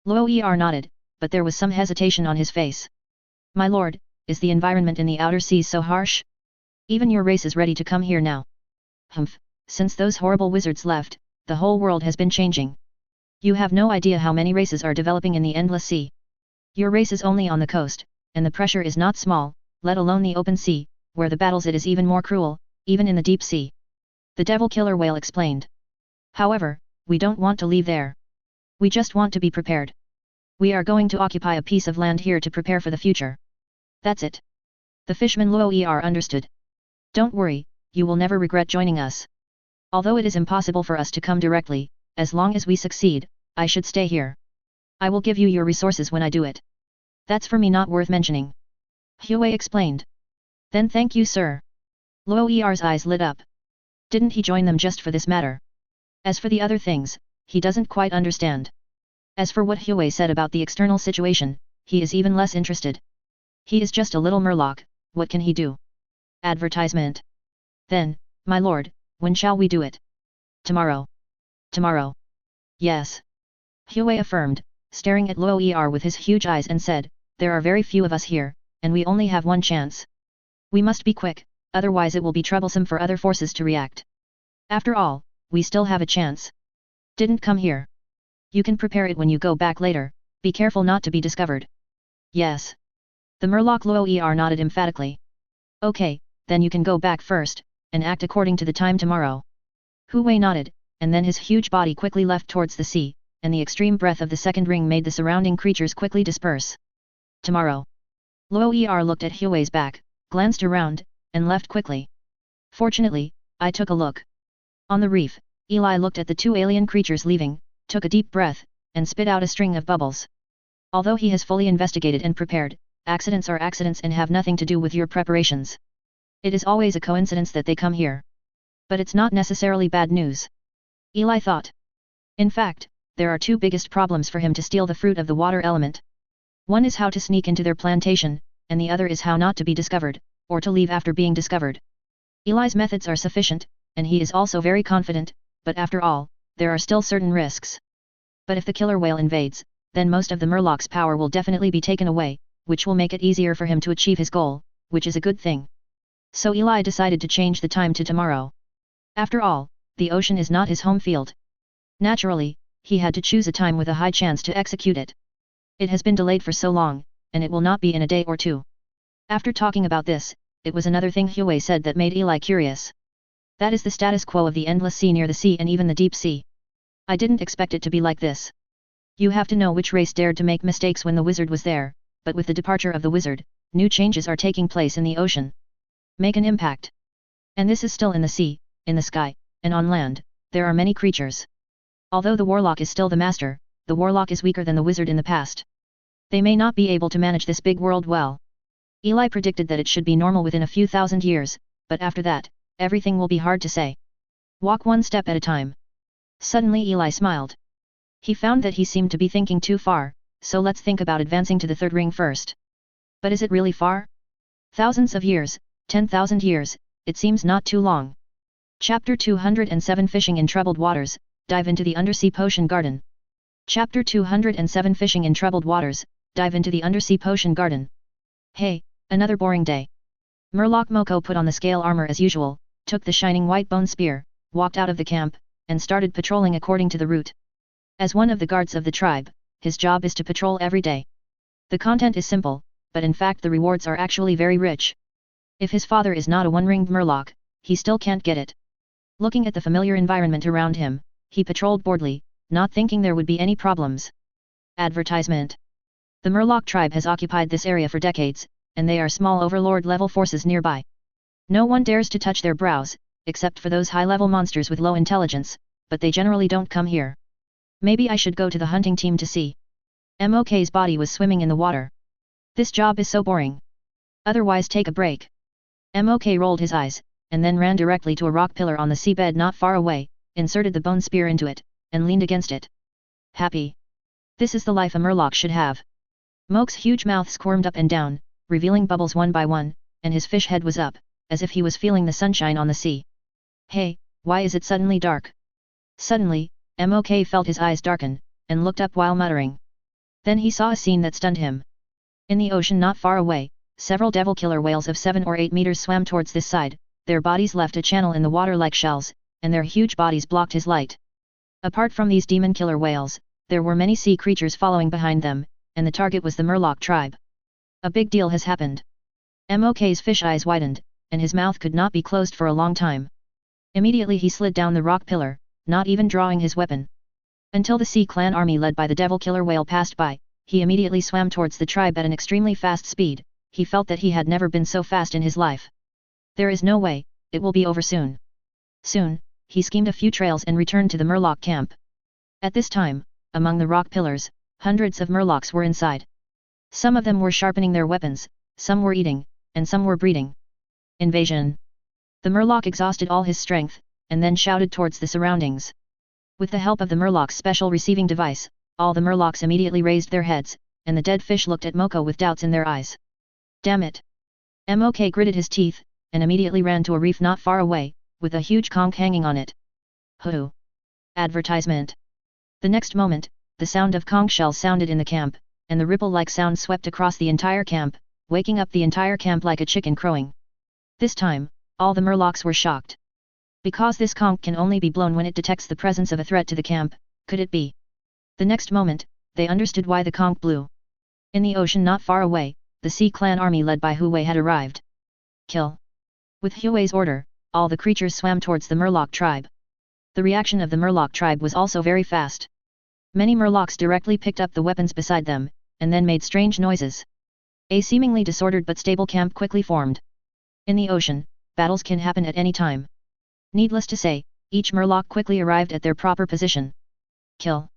[SPEAKER 1] Luo nodded, but there was some hesitation on his face. My lord, is the environment in the outer seas so harsh? Even your race is ready to come here now. Humph, since those horrible wizards left, the whole world has been changing. You have no idea how many races are developing in the endless sea. Your race is only on the coast, and the pressure is not small, let alone the open sea, where the battles it is even more cruel, even in the deep sea. The devil killer whale explained. However, we don't want to leave there. We just want to be prepared. We are going to occupy a piece of land here to prepare for the future. That's it. The fishman Luo understood. Don't worry, you will never regret joining us. Although it is impossible for us to come directly, as long as we succeed, I should stay here. I will give you your resources when I do it. That's for me not worth mentioning. Hue explained. Then thank you sir. Luo's eyes lit up. Didn't he join them just for this matter? As for the other things, he doesn't quite understand. As for what Hue said about the external situation, he is even less interested. He is just a little murloc, what can he do? Advertisement. Then, my lord, when shall we do it? Tomorrow. Tomorrow. Yes. Hue affirmed, staring at Luo with his huge eyes and said, there are very few of us here, and we only have one chance. We must be quick, otherwise it will be troublesome for other forces to react. After all, we still have a chance. Didn't come here. You can prepare it when you go back later, be careful not to be discovered. Yes. The murloc Luo nodded emphatically. Okay, then you can go back first, and act according to the time tomorrow. Hue nodded, and then his huge body quickly left towards the sea, and the extreme breath of the second ring made the surrounding creatures quickly disperse. Tomorrow. Luo looked at Hue's back, glanced around, and left quickly. Fortunately, I took a look. On the reef, Eli looked at the two alien creatures leaving, took a deep breath, and spit out a string of bubbles. Although he has fully investigated and prepared, accidents are accidents and have nothing to do with your preparations. It is always a coincidence that they come here. But it's not necessarily bad news. Eli thought. In fact, there are two biggest problems for him to steal the fruit of the water element. One is how to sneak into their plantation, and the other is how not to be discovered, or to leave after being discovered. Eli's methods are sufficient, and he is also very confident, but after all, there are still certain risks. But if the killer whale invades, then most of the murloc's power will definitely be taken away, which will make it easier for him to achieve his goal, which is a good thing. So Eli decided to change the time to tomorrow. After all, the ocean is not his home field. Naturally, he had to choose a time with a high chance to execute it. It has been delayed for so long, and it will not be in a day or two. After talking about this, it was another thing Hue said that made Eli curious. That is the status quo of the endless sea near the sea and even the deep sea. I didn't expect it to be like this. You have to know which race dared to make mistakes when the wizard was there, but with the departure of the wizard, new changes are taking place in the ocean. Make an impact. And this is still in the sea, in the sky, and on land, there are many creatures. Although the warlock is still the master, the warlock is weaker than the wizard in the past. They may not be able to manage this big world well. Eli predicted that it should be normal within a few thousand years, but after that, everything will be hard to say. Walk one step at a time. Suddenly Eli smiled. He found that he seemed to be thinking too far, so let's think about advancing to the third ring first. But is it really far? Thousands of years, 10,000 years, it seems not too long. Chapter 207 Fishing in Troubled Waters, Dive into the Undersea Potion Garden. Chapter 207 Fishing in Troubled Waters, Dive into the Undersea Potion Garden. Hey, another boring day. Murloc Moko put on the scale armor as usual, took the shining white bone spear, walked out of the camp, and started patrolling according to the route. As one of the guards of the tribe, his job is to patrol every day. The content is simple, but in fact the rewards are actually very rich. If his father is not a one-ringed murloc, he still can't get it. Looking at the familiar environment around him, he patrolled boredly, not thinking there would be any problems. Advertisement. The Murloc tribe has occupied this area for decades, and they are small overlord-level forces nearby. No one dares to touch their brows, except for those high-level monsters with low intelligence, but they generally don't come here. Maybe I should go to the hunting team to see. Mok's body was swimming in the water. This job is so boring. Otherwise take a break. Mok rolled his eyes, and then ran directly to a rock pillar on the seabed not far away, inserted the bone spear into it, and leaned against it. Happy. This is the life a murloc should have. Mok's huge mouth squirmed up and down, revealing bubbles one by one, and his fish head was up, as if he was feeling the sunshine on the sea. Hey, why is it suddenly dark? Suddenly, Mok felt his eyes darken, and looked up while muttering. Then he saw a scene that stunned him. In the ocean not far away, several devil killer whales of 7 or 8 meters swam towards this side, their bodies left a channel in the water like shells, and their huge bodies blocked his light. Apart from these demon killer whales, there were many sea creatures following behind them, and the target was the Murloc tribe. A big deal has happened. Mok's fish eyes widened, and his mouth could not be closed for a long time. Immediately he slid down the rock pillar, not even drawing his weapon. Until the Sea Clan army led by the devil killer whale passed by, he immediately swam towards the tribe at an extremely fast speed. He felt that he had never been so fast in his life. There is no way, it will be over soon. Soon, he schemed a few trails and returned to the Murloc camp. At this time, among the rock pillars, hundreds of Murlocs were inside. Some of them were sharpening their weapons, some were eating, and some were breeding. Invasion! The Murloc exhausted all his strength, and then shouted towards the surroundings. With the help of the Murloc's special receiving device, all the Murlocs immediately raised their heads, and the dead fish looked at Moko with doubts in their eyes. Damn it! Mok gritted his teeth, and immediately ran to a reef not far away, with a huge conch hanging on it. Hoo! Advertisement! The next moment, the sound of conch shells sounded in the camp, and the ripple-like sound swept across the entire camp, waking up the entire camp like a chicken crowing. This time, all the Murlocs were shocked. Because this conch can only be blown when it detects the presence of a threat to the camp, could it be? The next moment, they understood why the conch blew. In the ocean not far away, the Sea Clan army led by Hui had arrived. Kill! With Hui's order, all the creatures swam towards the Murloc tribe. The reaction of the Murloc tribe was also very fast. Many Murlocs directly picked up the weapons beside them, and then made strange noises. A seemingly disordered but stable camp quickly formed. In the ocean, battles can happen at any time. Needless to say, each Murloc quickly arrived at their proper position. Kill!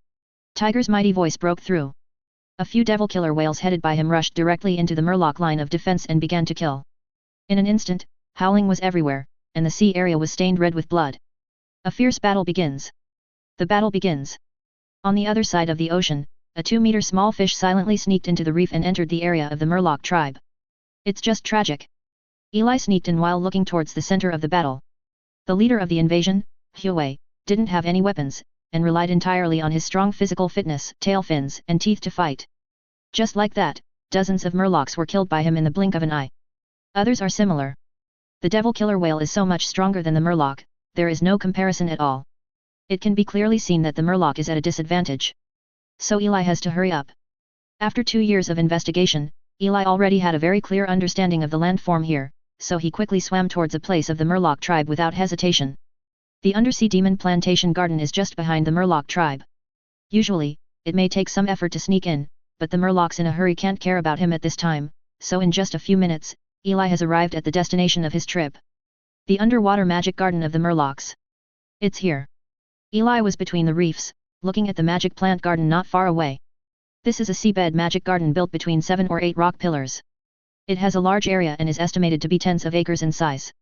[SPEAKER 1] Tiger's mighty voice broke through. A few devil killer whales headed by him rushed directly into the Murloc line of defense and began to kill. In an instant, howling was everywhere, and the sea area was stained red with blood. A fierce battle begins. The battle begins. On the other side of the ocean, a 2-meter small fish silently sneaked into the reef and entered the area of the Murloc tribe. It's just tragic. Eli sneaked in while looking towards the center of the battle. The leader of the invasion, Hui, didn't have any weapons, and relied entirely on his strong physical fitness, tail fins, and teeth to fight. Just like that, dozens of Murlocs were killed by him in the blink of an eye. Others are similar. The devil killer whale is so much stronger than the Murloc, there is no comparison at all. It can be clearly seen that the Murloc is at a disadvantage. So Eli has to hurry up. After 2 years of investigation, Eli already had a very clear understanding of the landform here, so he quickly swam towards a place of the Murloc tribe without hesitation. The undersea demon plantation garden is just behind the Murloc tribe. Usually, it may take some effort to sneak in, but the Murlocs in a hurry can't care about him at this time, so in just a few minutes, Eli has arrived at the destination of his trip. The underwater magic garden of the Murlocs. It's here. Eli was between the reefs, looking at the magic plant garden not far away. This is a seabed magic garden built between 7 or 8 rock pillars. It has a large area and is estimated to be tens of acres in size.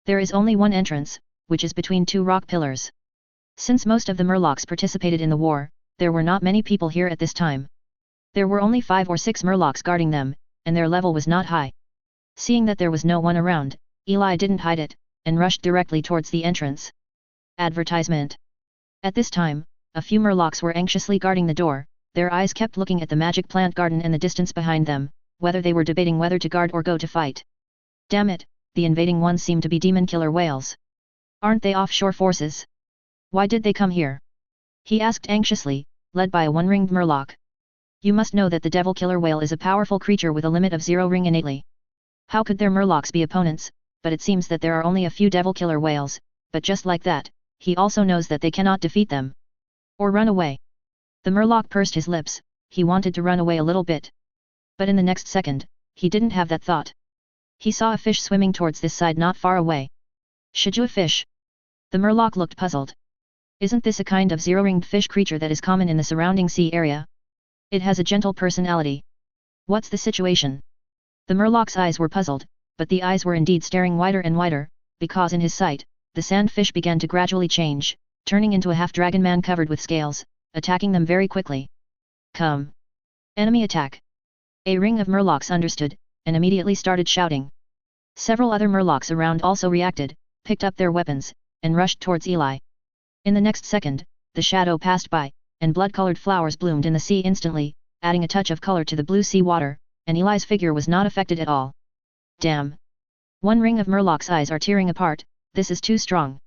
[SPEAKER 1] There is only one entrance, which is between 2 rock pillars. Since most of the Murlocs participated in the war, there were not many people here at this time. There were only 5 or 6 Murlocs guarding them, and their level was not high. Seeing that there was no one around, Eli didn't hide it, and rushed directly towards the entrance. Advertisement. At this time, a few Murlocs were anxiously guarding the door, their eyes kept looking at the magic plant garden and the distance behind them, whether they were debating whether to guard or go to fight. Damn it, the invading ones seem to be demon killer whales. Aren't they offshore forces? Why did they come here? He asked anxiously, led by a one-ringed Murloc. You must know that the devil killer whale is a powerful creature with a limit of 0 ring innately. How could their Murlocs be opponents? But it seems that there are only a few devil killer whales, but just like that, he also knows that they cannot defeat them. Or run away. The Murloc pursed his lips, he wanted to run away a little bit. But in the next second, he didn't have that thought. He saw a fish swimming towards this side not far away. Shiju fish? The Murloc looked puzzled. Isn't this a kind of 0-ringed fish creature that is common in the surrounding sea area? It has a gentle personality. What's the situation? The Murloc's eyes were puzzled, but the eyes were indeed staring wider and wider, because in his sight, the sandfish began to gradually change, turning into a half-dragon man covered with scales, attacking them very quickly. Come! Enemy attack! A ring of Murlocs understood, and immediately started shouting. Several other Murlocs around also reacted, picked up their weapons, and rushed towards Eli. In the next second, the shadow passed by, and blood-colored flowers bloomed in the sea instantly, adding a touch of color to the blue sea water, and Eli's figure was not affected at all. Damn! One ring of Murloc's eyes are tearing apart, this is too strong.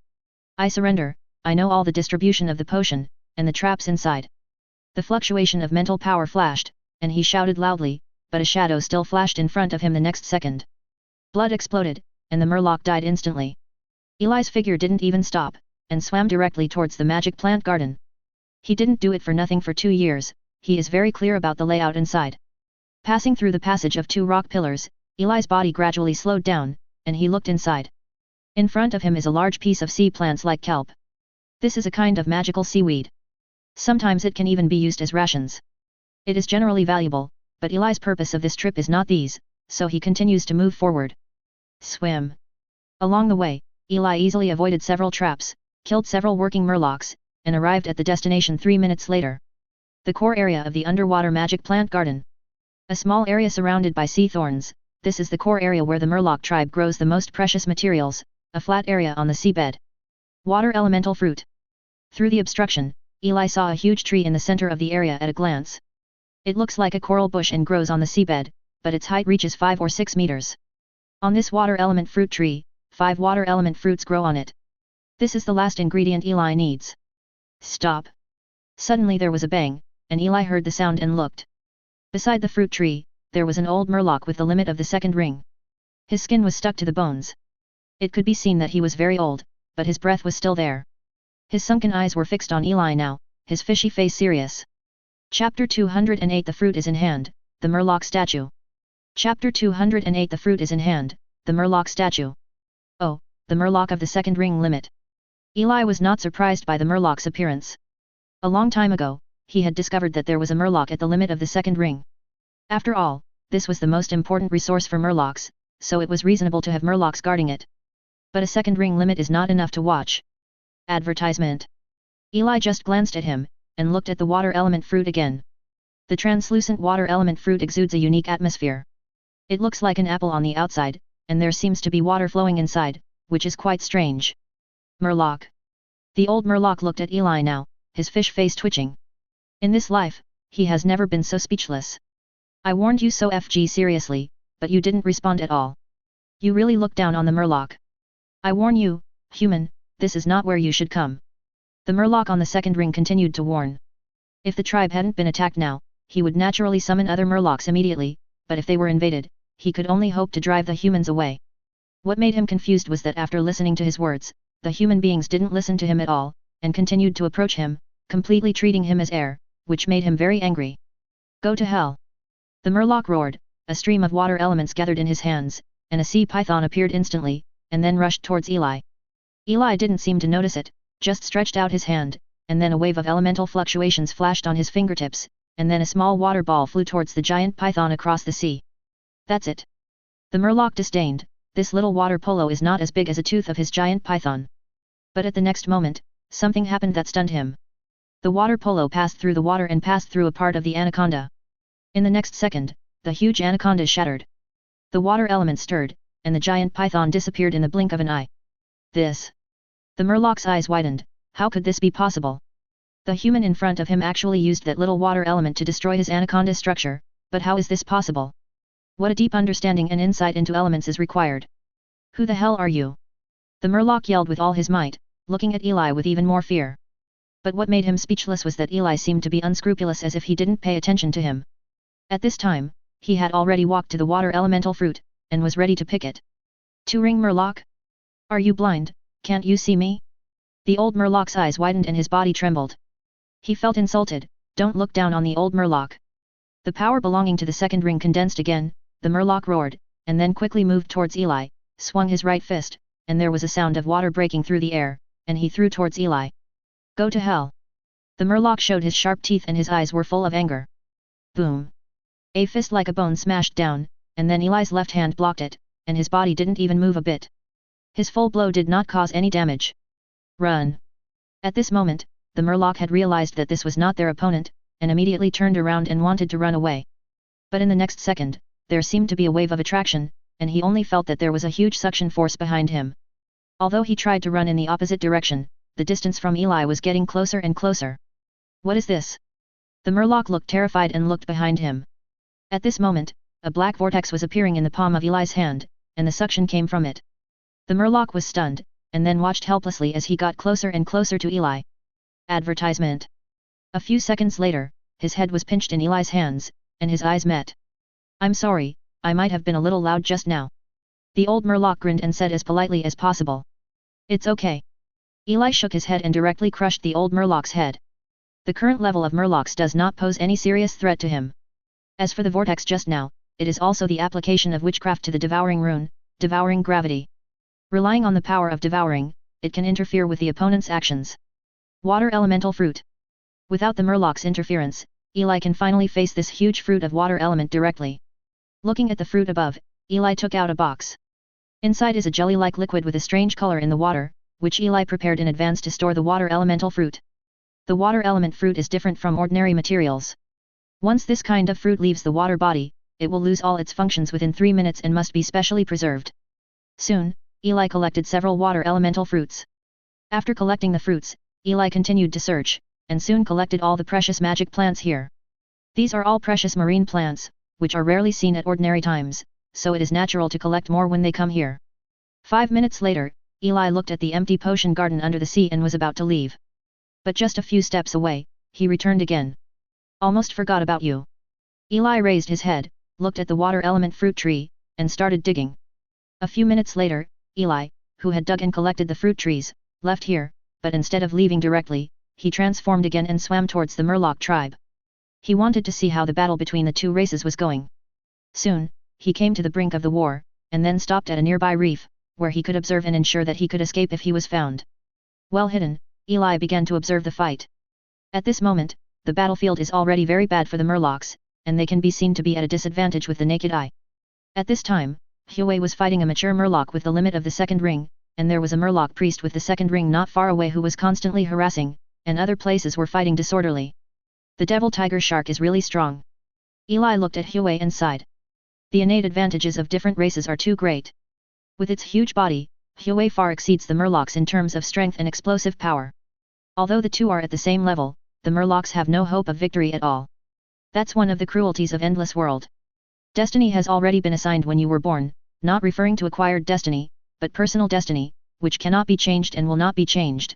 [SPEAKER 1] I surrender, I know all the distribution of the potion, and the traps inside. The fluctuation of mental power flashed, and he shouted loudly, but a shadow still flashed in front of him the next second. Blood exploded, and the Murloc died instantly. Eli's figure didn't even stop, and swam directly towards the magic plant garden. He didn't do it for nothing for 2 years, he is very clear about the layout inside. Passing through the passage of 2 rock pillars, Eli's body gradually slowed down, and he looked inside. In front of him is a large piece of sea plants like kelp. This is a kind of magical seaweed. Sometimes it can even be used as rations. It is generally valuable, but Eli's purpose of this trip is not these, so he continues to move forward. Swim. Along the way, Eli easily avoided several traps, killed several working Murlocs, and arrived at the destination 3 minutes later. The core area of the underwater magic plant garden. A small area surrounded by sea thorns, this is the core area where the Murloc tribe grows the most precious materials, a flat area on the seabed. Water elemental fruit. Through the obstruction, Eli saw a huge tree in the center of the area at a glance. It looks like a coral bush and grows on the seabed, but its height reaches 5 or 6 meters. On this water element fruit tree, 5 water element fruits grow on it. This is the last ingredient Eli needs. Stop! Suddenly there was a bang, and Eli heard the sound and looked. Beside the fruit tree, there was an old Murloc with the limit of the second ring. His skin was stuck to the bones. It could be seen that he was very old, but his breath was still there. His sunken eyes were fixed on Eli now, his fishy face serious. Chapter 208 The fruit is in hand, the Murloc statue. Chapter 208 The fruit is in hand, the Murloc statue. Oh, the Murloc of the second ring limit. Eli was not surprised by the Murloc's appearance. A long time ago, he had discovered that there was a Murloc at the limit of the second ring. After all, this was the most important resource for Murlocs, so it was reasonable to have Murlocs guarding it. But a second ring limit is not enough to watch. Advertisement. Eli just glanced at him, and looked at the water element fruit again. The translucent water element fruit exudes a unique atmosphere. It looks like an apple on the outside, and there seems to be water flowing inside, which is quite strange. Murloc. The old Murloc looked at Eli now, his fish face twitching. In this life, he has never been so speechless. I warned you so FG seriously, but you didn't respond at all. You really look down on the Murloc. I warn you, human, this is not where you should come. The Murloc on the second ring continued to warn. If the tribe hadn't been attacked now, he would naturally summon other Murlocs immediately, but if they were invaded, he could only hope to drive the humans away. What made him confused was that after listening to his words, the human beings didn't listen to him at all, and continued to approach him, completely treating him as air, which made him very angry. Go to hell! The Murloc roared, a stream of water elements gathered in his hands, and a sea python appeared instantly, and then rushed towards Eli. Eli didn't seem to notice it, just stretched out his hand, and then a wave of elemental fluctuations flashed on his fingertips, and then a small water ball flew towards the giant python across the sea. That's it. The Murloc disdained, this little water polo is not as big as a tooth of his giant python. But at the next moment, something happened that stunned him. The water polo passed through the water and passed through a part of the anaconda. In the next second, the huge anaconda shattered. The water element stirred, and the giant python disappeared in the blink of an eye. This. The Murloc's eyes widened, how could this be possible? The human in front of him actually used that little water element to destroy his anaconda structure, but how is this possible? What a deep understanding and insight into elements is required. Who the hell are you? The Murloc yelled with all his might, looking at Eli with even more fear. But what made him speechless was that Eli seemed to be unscrupulous as if he didn't pay attention to him. At this time, he had already walked to the water elemental fruit, and was ready to pick it. Two-ring Murloc? Are you blind, can't you see me? The old Murloc's eyes widened and his body trembled. He felt insulted, don't look down on the old Murloc. The power belonging to the second ring condensed again, the Murloc roared, and then quickly moved towards Eli, swung his right fist, and there was a sound of water breaking through the air, and he threw towards Eli. Go to hell! The Murloc showed his sharp teeth and his eyes were full of anger. Boom! A fist like a bone smashed down, and then Eli's left hand blocked it, and his body didn't even move a bit. His full blow did not cause any damage. Run! At this moment, the Murloc had realized that this was not their opponent, and immediately turned around and wanted to run away. But in the next second, there seemed to be a wave of attraction, and he only felt that there was a huge suction force behind him. Although he tried to run in the opposite direction, the distance from Eli was getting closer and closer. What is this? The Murloc looked terrified and looked behind him. At this moment, a black vortex was appearing in the palm of Eli's hand, and the suction came from it. The Murloc was stunned, and then watched helplessly as he got closer and closer to Eli. Advertisement. A few seconds later, his head was pinched in Eli's hands, and his eyes met. I'm sorry, I might have been a little loud just now. The old Murloc grinned and said as politely as possible. It's okay. Eli shook his head and directly crushed the old Murloc's head. The current level of Murlocs does not pose any serious threat to him. As for the vortex just now, it is also the application of witchcraft to the devouring rune, devouring gravity. Relying on the power of devouring, it can interfere with the opponent's actions. Water elemental fruit. Without the Murloc's interference, Eli can finally face this huge fruit of water element directly. Looking at the fruit above, Eli took out a box. Inside is a jelly-like liquid with a strange color in the water, which Eli prepared in advance to store the water elemental fruit. The water element fruit is different from ordinary materials. Once this kind of fruit leaves the water body, it will lose all its functions within 3 minutes and must be specially preserved. Soon, Eli collected several water elemental fruits. After collecting the fruits, Eli continued to search, and soon collected all the precious magic plants here. These are all precious marine plants, which are rarely seen at ordinary times, so it is natural to collect more when they come here. 5 minutes later, Eli looked at the empty potion garden under the sea and was about to leave. But just a few steps away, he returned again. Almost forgot about you. Eli raised his head, looked at the water element fruit tree, and started digging. A few minutes later, Eli, who had dug and collected the fruit trees, left here, but instead of leaving directly, he transformed again and swam towards the Murloc tribe. He wanted to see how the battle between the two races was going. Soon, he came to the brink of the war, and then stopped at a nearby reef, where he could observe and ensure that he could escape if he was found. Well hidden, Eli began to observe the fight. At this moment, the battlefield is already very bad for the Murlocs, and they can be seen to be at a disadvantage with the naked eye. At this time, Hue was fighting a mature Murloc with the limit of the second ring, and there was a Murloc priest with the second ring not far away who was constantly harassing, and other places were fighting disorderly. The devil tiger shark is really strong. Eli looked at Hue and sighed. The innate advantages of different races are too great. With its huge body, Hue far exceeds the Murlocs in terms of strength and explosive power. Although the two are at the same level, the Murlocs have no hope of victory at all. That's one of the cruelties of Endless World. Destiny has already been assigned when you were born, not referring to acquired destiny, but personal destiny, which cannot be changed and will not be changed.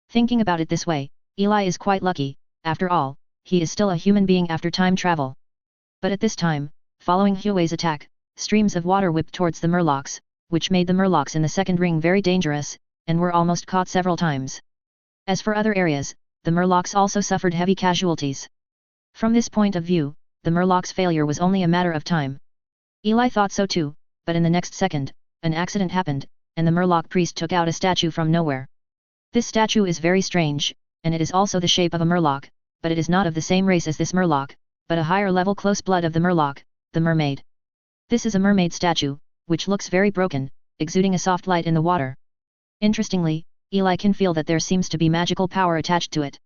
[SPEAKER 1] Thinking about it this way, Eli is quite lucky. After all, he is still a human being after time travel. But at this time, following Hue's attack, streams of water whipped towards the Murlocs, which made the Murlocs in the second ring very dangerous, and were almost caught several times. As for other areas, the Murlocs also suffered heavy casualties. From this point of view, the Murlocs' failure was only a matter of time. Eli thought so too, but in the next second, an accident happened, and the Murloc priest took out a statue from nowhere. This statue is very strange, and it is also the shape of a Murloc, but it is not of the same race as this Murloc, but a higher level close blood of the Murloc, the mermaid. This is a mermaid statue, which looks very broken, exuding a soft light in the water. Interestingly, Eli can feel that there seems to be magical power attached to it.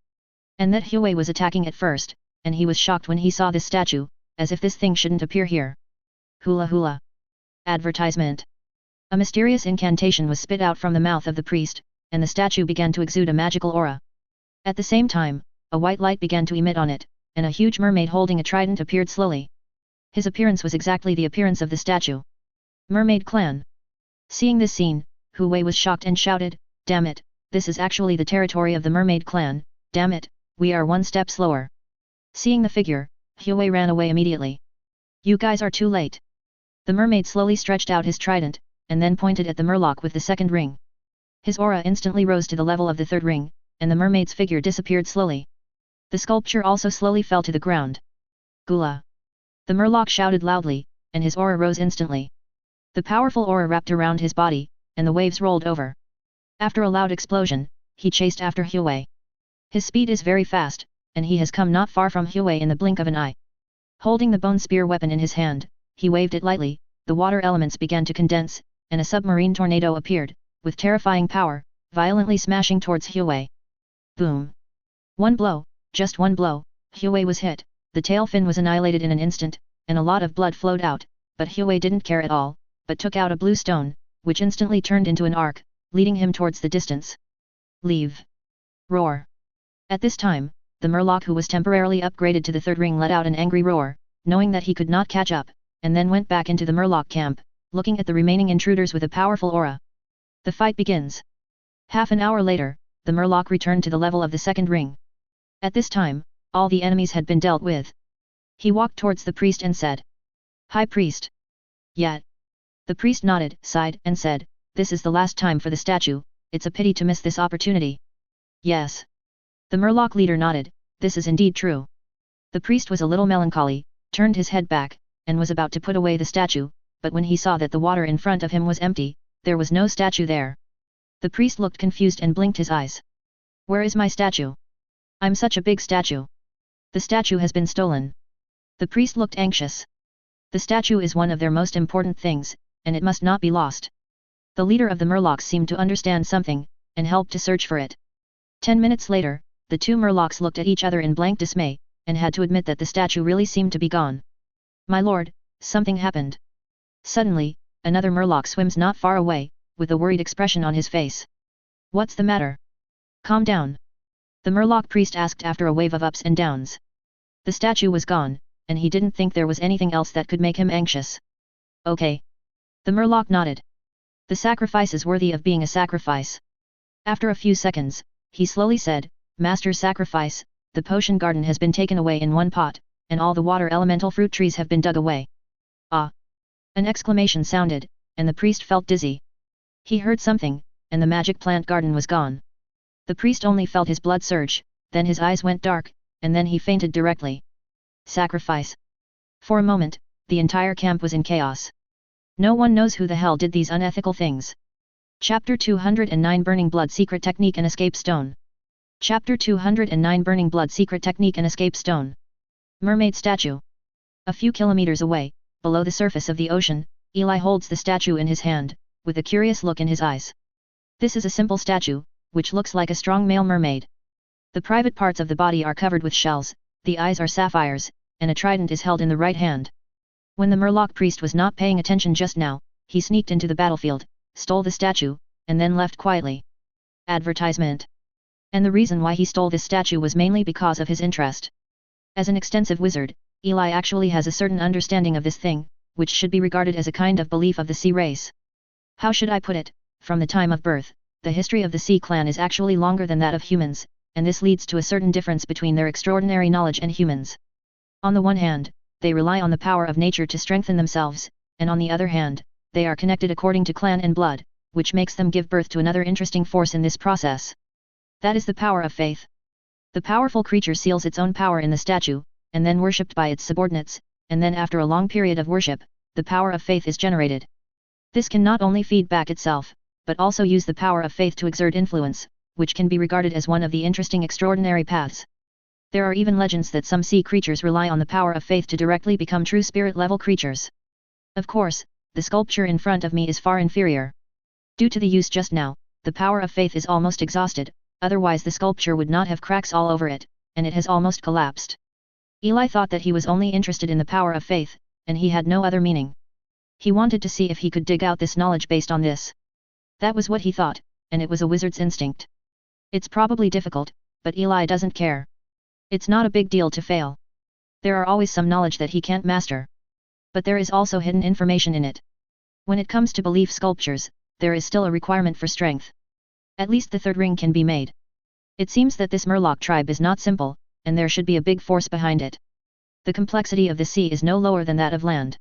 [SPEAKER 1] And that Hue was attacking at first, and he was shocked when he saw this statue, as if this thing shouldn't appear here. Hula hula. Advertisement. A mysterious incantation was spit out from the mouth of the priest, and the statue began to exude a magical aura. At the same time, a white light began to emit on it, and a huge mermaid holding a trident appeared slowly. His appearance was exactly the appearance of the statue. Mermaid Clan. Seeing this scene, Hue was shocked and shouted, "Damn it, this is actually the territory of the Mermaid Clan, damn it, we are one step slower." Seeing the figure, Hue ran away immediately. "You guys are too late." The mermaid slowly stretched out his trident, and then pointed at the Murloc with the second ring. His aura instantly rose to the level of the third ring, and the mermaid's figure disappeared slowly. The sculpture also slowly fell to the ground. Gula! The Murloc shouted loudly, and his aura rose instantly. The powerful aura wrapped around his body, and the waves rolled over. After a loud explosion, he chased after Hue. His speed is very fast, and he has come not far from Hue in the blink of an eye. Holding the bone spear weapon in his hand, he waved it lightly, the water elements began to condense, and a submarine tornado appeared, with terrifying power, violently smashing towards Hue. Boom! One blow, just one blow, Hue was hit, the tail fin was annihilated in an instant, and a lot of blood flowed out, but Hue didn't care at all, but took out a blue stone, which instantly turned into an arc, leading him towards the distance. Leave! Roar! At this time, the Murloc who was temporarily upgraded to the third ring let out an angry roar, knowing that he could not catch up, and then went back into the Murloc camp, looking at the remaining intruders with a powerful aura. The fight begins. Half an hour later, the Murloc returned to the level of the second ring. At this time, all the enemies had been dealt with. He walked towards the priest and said, "High priest." "Yet." The priest nodded, sighed, and said, "This is the last time for the statue, it's a pity to miss this opportunity." "Yes." The Murloc leader nodded, "This is indeed true." The priest was a little melancholy, turned his head back, and was about to put away the statue, but when he saw that the water in front of him was empty, there was no statue there. The priest looked confused and blinked his eyes. "Where is my statue? I'm such a big statue. The statue has been stolen." The priest looked anxious. The statue is one of their most important things, and it must not be lost. The leader of the Murlocs seemed to understand something, and helped to search for it. 10 minutes later, the two Murlocs looked at each other in blank dismay, and had to admit that the statue really seemed to be gone. "My lord, something happened." Suddenly, another Murloc swims not far away, with a worried expression on his face. "What's the matter? Calm down." The Murloc priest asked after a wave of ups and downs. The statue was gone, and he didn't think there was anything else that could make him anxious. "Okay." The Murloc nodded. "The sacrifice is worthy of being a sacrifice." After a few seconds, he slowly said, "Master Sacrifice, the potion garden has been taken away in one pot, and all the water elemental fruit trees have been dug away." "Ah!" An exclamation sounded, and the priest felt dizzy. He heard something, and the magic plant garden was gone. The priest only felt his blood surge, then his eyes went dark, and then he fainted directly. Sacrifice. For a moment, the entire camp was in chaos. No one knows who the hell did these unethical things. Chapter 209 Burning Blood Secret Technique and Escape Stone. Chapter 209 Burning Blood Secret Technique and Escape Stone. Mermaid Statue. A few kilometers away, below the surface of the ocean, Eli holds the statue in his hand, with a curious look in his eyes. This is a simple statue, which looks like a strong male mermaid. The private parts of the body are covered with shells, the eyes are sapphires, and a trident is held in the right hand. When the Murloc priest was not paying attention just now, he sneaked into the battlefield, stole the statue, and then left quietly. Advertisement. And the reason why he stole this statue was mainly because of his interest. As an extensive wizard, Eli actually has a certain understanding of this thing, which should be regarded as a kind of belief of the sea race. How should I put it? From the time of birth, the history of the Sea Clan is actually longer than that of humans, and this leads to a certain difference between their extraordinary knowledge and humans. On the one hand, they rely on the power of nature to strengthen themselves, and on the other hand, they are connected according to clan and blood, which makes them give birth to another interesting force in this process. That is the power of faith. The powerful creature seals its own power in the statue, and then worshipped by its subordinates, and then after a long period of worship, the power of faith is generated. This can not only feed back itself, but also use the power of faith to exert influence, which can be regarded as one of the interesting extraordinary paths. There are even legends that some sea creatures rely on the power of faith to directly become true spirit-level creatures. Of course, the sculpture in front of me is far inferior. Due to the use just now, the power of faith is almost exhausted, otherwise the sculpture would not have cracks all over it, and it has almost collapsed. Eli thought that he was only interested in the power of faith, and he had no other meaning. He wanted to see if he could dig out this knowledge based on this. That was what he thought, and it was a wizard's instinct. It's probably difficult, but Eli doesn't care. It's not a big deal to fail. There are always some knowledge that he can't master. But there is also hidden information in it. When it comes to belief sculptures, there is still a requirement for strength. At least the third ring can be made. It seems that this Murloc tribe is not simple, and there should be a big force behind it. The complexity of the sea is no lower than that of land.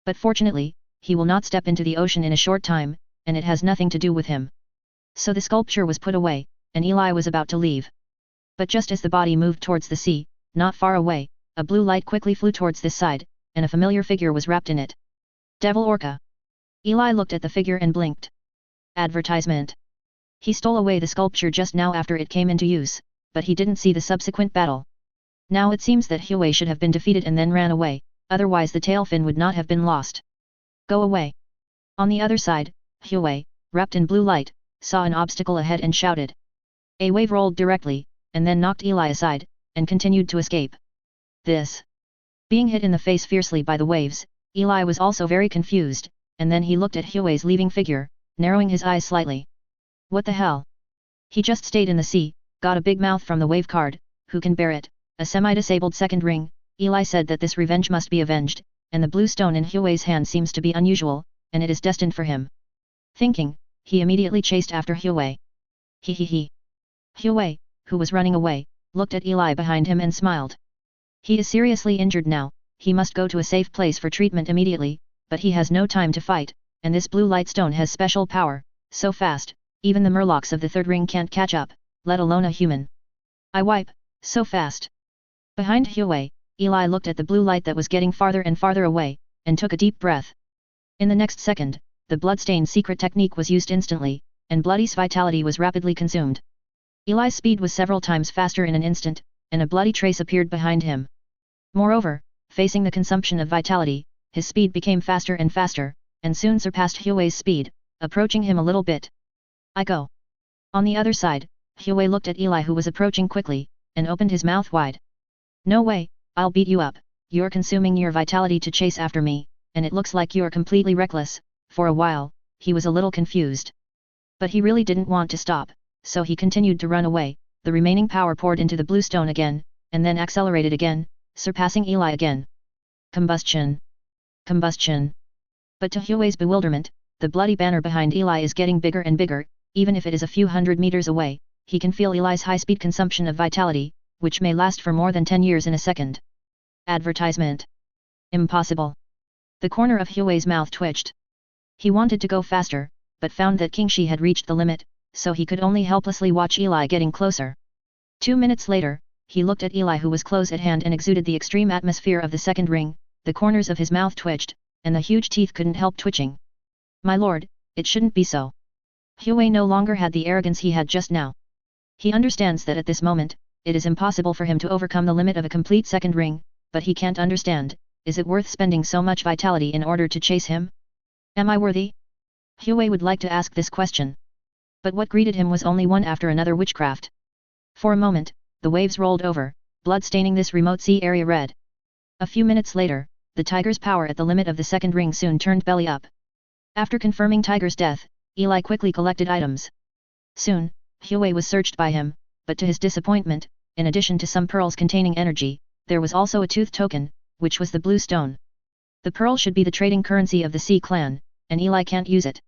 [SPEAKER 1] But fortunately, he will not step into the ocean in a short time, and it has nothing to do with him. So the sculpture was put away, and Eli was about to leave. But just as the body moved towards the sea, not far away, a blue light quickly flew towards this side, and a familiar figure was wrapped in it. Devil Orca. Eli looked at the figure and blinked. Advertisement. He stole away the sculpture just now after it came into use, but he didn't see the subsequent battle. Now it seems that Huey should have been defeated and then ran away, otherwise the tail fin would not have been lost. Go away. On the other side, Huey, wrapped in blue light, saw an obstacle ahead and shouted. A wave rolled directly, and then knocked Eli aside, and continued to escape. This. Being hit in the face fiercely by the waves, Eli was also very confused, and then he looked at Huey's leaving figure, narrowing his eyes slightly. What the hell? He just stayed in the sea, got a big mouth from the wave card, who can bear it, a semi-disabled second ring. Eli said that this revenge must be avenged, and the blue stone in Huey's hand seems to be unusual, and it is destined for him. Thinking, he immediately chased after Huey. He. Huey, who was running away, looked at Eli behind him and smiled. He is seriously injured now, he must go to a safe place for treatment immediately, but he has no time to fight, and this blue light stone has special power, so fast, even the murlocs of the third ring can't catch up, let alone a human. I wipe, so fast. Behind Huey, Eli looked at the blue light that was getting farther and farther away, and took a deep breath. In the next second, the bloodstain secret technique was used instantly, and Bloody's vitality was rapidly consumed. Eli's speed was several times faster in an instant, and a bloody trace appeared behind him. Moreover, facing the consumption of vitality, his speed became faster and faster, and soon surpassed Huey's speed, approaching him a little bit. I go. On the other side, Huey looked at Eli who was approaching quickly, and opened his mouth wide. No way, I'll beat you up, you're consuming your vitality to chase after me, and it looks like you're completely reckless. For a while, he was a little confused. But he really didn't want to stop, so he continued to run away, the remaining power poured into the blue stone again, and then accelerated again, surpassing Eli again. Combustion. Combustion. But to Huey's bewilderment, the bloody banner behind Eli is getting bigger and bigger, even if it is a few hundred meters away, he can feel Eli's high-speed consumption of vitality, which may last for more than 10 years in a second. Advertisement. Impossible. The corner of Huey's mouth twitched. He wanted to go faster, but found that Kingshi had reached the limit, so he could only helplessly watch Eli getting closer. 2 minutes later, he looked at Eli who was close at hand and exuded the extreme atmosphere of the second ring, the corners of his mouth twitched, and the huge teeth couldn't help twitching. My lord, it shouldn't be so. Huey no longer had the arrogance he had just now. He understands that at this moment, it is impossible for him to overcome the limit of a complete second ring, but he can't understand, is it worth spending so much vitality in order to chase him? Am I worthy? Huey would like to ask this question. But what greeted him was only one after another witchcraft. For a moment, the waves rolled over, blood staining this remote sea area red. A few minutes later, the tiger's power at the limit of the second ring soon turned belly up. After confirming Tiger's death, Eli quickly collected items. Soon, Huey was searched by him, but to his disappointment, in addition to some pearls containing energy, there was also a tooth token, which was the blue stone. The pearl should be the trading currency of the Sea Clan, and Eli can't use it.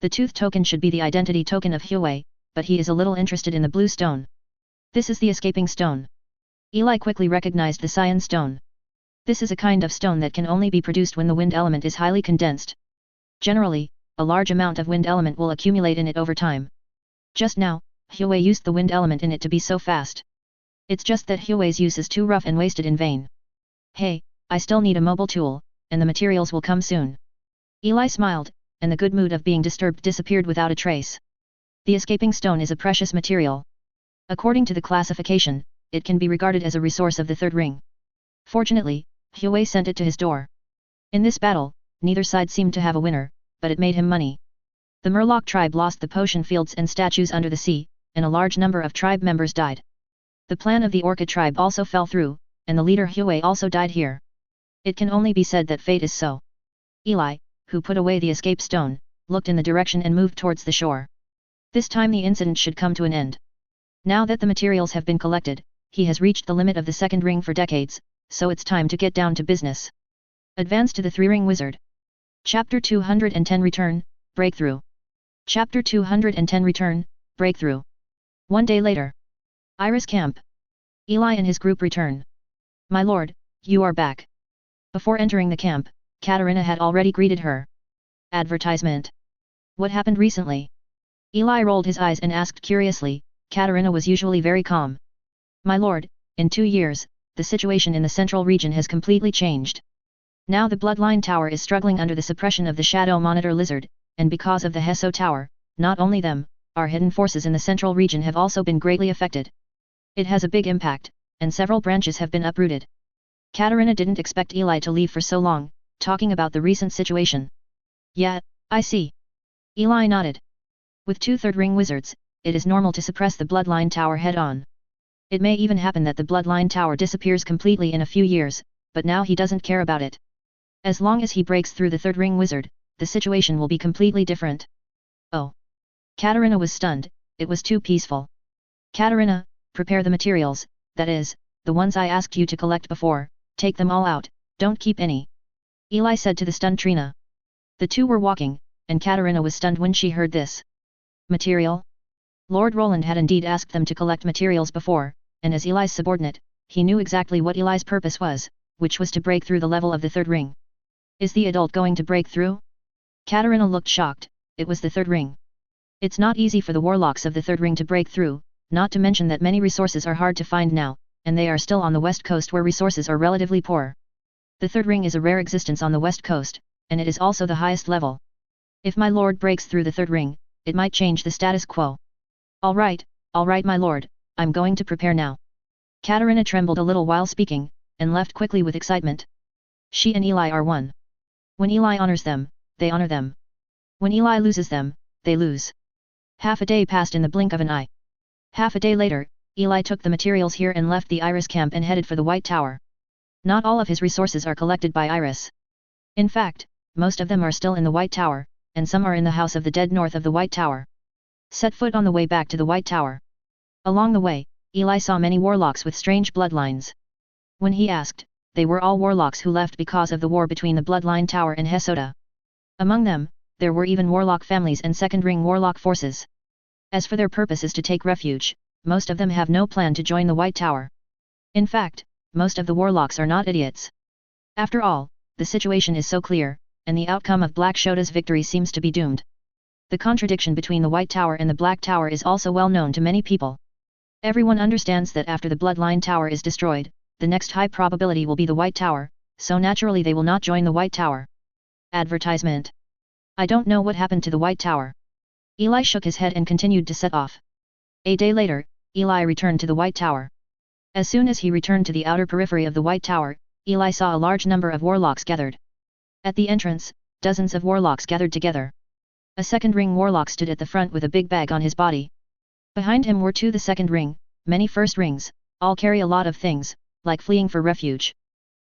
[SPEAKER 1] The tooth token should be the identity token of Huey, but he is a little interested in the blue stone. This is the escaping stone. Eli quickly recognized the cyan stone. This is a kind of stone that can only be produced when the wind element is highly condensed. Generally, a large amount of wind element will accumulate in it over time. Just now, Huey used the wind element in it to be so fast. It's just that Huey's use is too rough and wasted in vain. Hey, I still need a mobile tool, and the materials will come soon. Eli smiled, and the good mood of being disturbed disappeared without a trace. The escaping stone is a precious material. According to the classification, it can be regarded as a resource of the third ring. Fortunately, Huey sent it to his door. In this battle, neither side seemed to have a winner, but it made him money. The Murloc tribe lost the potion fields and statues under the sea, and a large number of tribe members died. The plan of the Orca tribe also fell through, and the leader Huey also died here. It can only be said that fate is so. Eli, who put away the escape stone, looked in the direction and moved towards the shore. This time the incident should come to an end. Now that the materials have been collected, he has reached the limit of the second ring for decades, so it's time to get down to business. Advance to the three-ring wizard. Chapter 210 Return, Breakthrough. Chapter 210 Return, Breakthrough. 1 day later. Iris Camp. Eli and his group return. My lord, you are back. Before entering the camp, Katarina had already greeted her. Advertisement. What happened recently? Eli rolled his eyes and asked curiously. Katarina was usually very calm. My lord, in 2 years, the situation in the central region has completely changed. Now the Bloodline Tower is struggling under the suppression of the Shadow Monitor Lizard, and because of the Heso Tower, not only them, our hidden forces in the central region have also been greatly affected. It has a big impact, and several branches have been uprooted. Katarina didn't expect Eli to leave for so long, talking about the recent situation. Yeah, I see. Eli nodded. With 2 third-ring wizards, it is normal to suppress the Bloodline Tower head-on. It may even happen that the Bloodline Tower disappears completely in a few years, but now he doesn't care about it. As long as he breaks through the third-ring wizard, the situation will be completely different. Oh. Katarina was stunned, it was too peaceful. Katarina, prepare the materials, that is, the ones I asked you to collect before, take them all out, don't keep any. Eli said to the stunned Trina. The two were walking, and Katerina was stunned when she heard this. Material? Lord Roland had indeed asked them to collect materials before, and as Eli's subordinate, he knew exactly what Eli's purpose was, which was to break through the level of the third ring. Is the adult going to break through? Katerina looked shocked. It was the third ring. It's not easy for the warlocks of the third ring to break through, not to mention that many resources are hard to find now, and they are still on the west coast where resources are relatively poor. The third ring is a rare existence on the west coast, and it is also the highest level. If my lord breaks through the third ring, it might change the status quo. All right, my lord, I'm going to prepare now. Katerina trembled a little while speaking, and left quickly with excitement. She and Eli are one. When Eli honors them, they honor them. When Eli loses them, they lose. Half a day passed in the blink of an eye. Half a day later, Eli took the materials here and left the Iris camp and headed for the White Tower. Not all of his resources are collected by Iris. In fact, most of them are still in the White Tower, and some are in the House of the Dead north of the White Tower. Set foot on the way back to the White Tower. Along the way, Eli saw many warlocks with strange bloodlines. When he asked, they were all warlocks who left because of the war between the Bloodline Tower and Hesoda. Among them, there were even warlock families and second-ring warlock forces. As for their purposes to take refuge, most of them have no plan to join the White Tower. In fact, most of the warlocks are not idiots. After all, the situation is so clear, and the outcome of Black Shoda's victory seems to be doomed. The contradiction between the White Tower and the Black Tower is also well known to many people. Everyone understands that after the Bloodline Tower is destroyed, the next high probability will be the White Tower, so naturally they will not join the White Tower. Advertisement. I don't know what happened to the White Tower. Eli shook his head and continued to set off. A day later, Eli returned to the White Tower. As soon as he returned to the outer periphery of the White Tower, Eli saw a large number of warlocks gathered. At the entrance, dozens of warlocks gathered together. A second-ring warlock stood at the front with a big bag on his body. Behind him were two the second ring, many first rings, all carry a lot of things, like fleeing for refuge.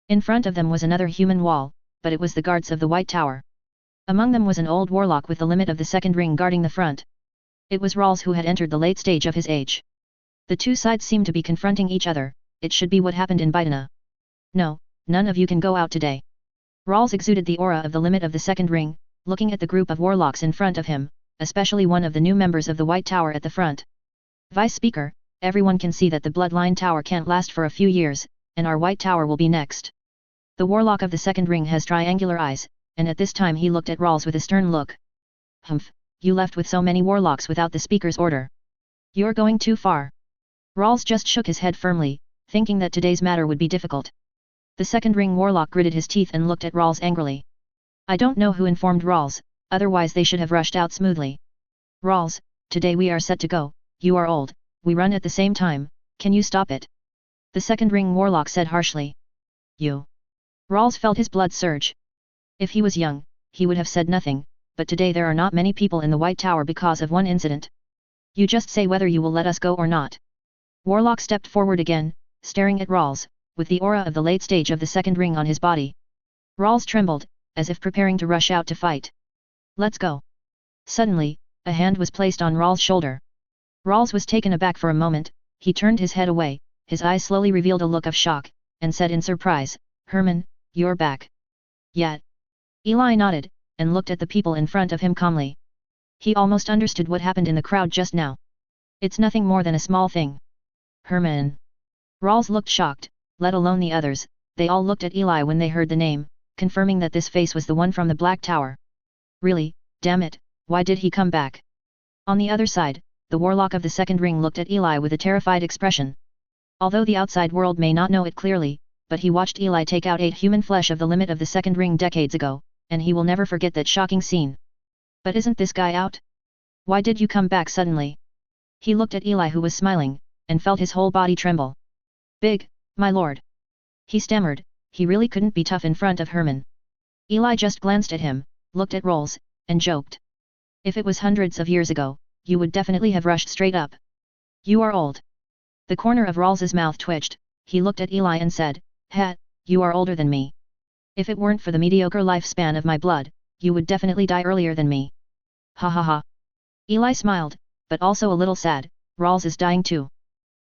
[SPEAKER 1] In front of them was another human wall, but it was the guards of the White Tower. Among them was an old warlock with the limit of the second ring guarding the front. It was Rawls who had entered the late stage of his age. The two sides seemed to be confronting each other. It should be what happened in Bidana. No, none of you can go out today. Rawls exuded the aura of the limit of the second ring, looking at the group of warlocks in front of him, especially one of the new members of the White Tower at the front. Vice Speaker, everyone can see that the Bloodline Tower can't last for a few years, and our White Tower will be next. The warlock of the second ring has triangular eyes, and at this time he looked at Rawls with a stern look. Humph, you left with so many warlocks without the Speaker's order. You're going too far. Rawls just shook his head firmly, thinking that today's matter would be difficult. The second ring warlock gritted his teeth and looked at Rawls angrily. I don't know who informed Rawls, otherwise they should have rushed out smoothly. Rawls, today we are set to go, you are old, we run at the same time, can you stop it? The second ring warlock said harshly. You. Rawls felt his blood surge. If he was young, he would have said nothing, but today there are not many people in the White Tower because of one incident. You just say whether you will let us go or not. Warlock stepped forward again, staring at Rawls, with the aura of the late stage of the second ring on his body. Rawls trembled, as if preparing to rush out to fight. Let's go. Suddenly, a hand was placed on Rawls' shoulder. Rawls was taken aback for a moment, he turned his head away, his eyes slowly revealed a look of shock, and said in surprise, Herman, you're back. Yet. Eli nodded, and looked at the people in front of him calmly. He almost understood what happened in the crowd just now. It's nothing more than a small thing. Herman. Rawls looked shocked, let alone the others, they all looked at Eli when they heard the name, confirming that this face was the one from the Black Tower. Really, damn it, why did he come back? On the other side, the warlock of the second ring looked at Eli with a terrified expression. Although the outside world may not know it clearly, but he watched Eli take out 8 human flesh of the limit of the second ring decades ago, and he will never forget that shocking scene. But isn't this guy out? Why did you come back suddenly? He looked at Eli who was smiling, and felt his whole body tremble. Big, my lord. He stammered, he really couldn't be tough in front of Herman. Eli just glanced at him, looked at Rawls, and joked. If it was hundreds of years ago, you would definitely have rushed straight up. You are old. The corner of Rawls's mouth twitched, he looked at Eli and said, Ha, you are older than me. If it weren't for the mediocre lifespan of my blood, you would definitely die earlier than me. Ha ha ha. Eli smiled, but also a little sad, Rawls is dying too.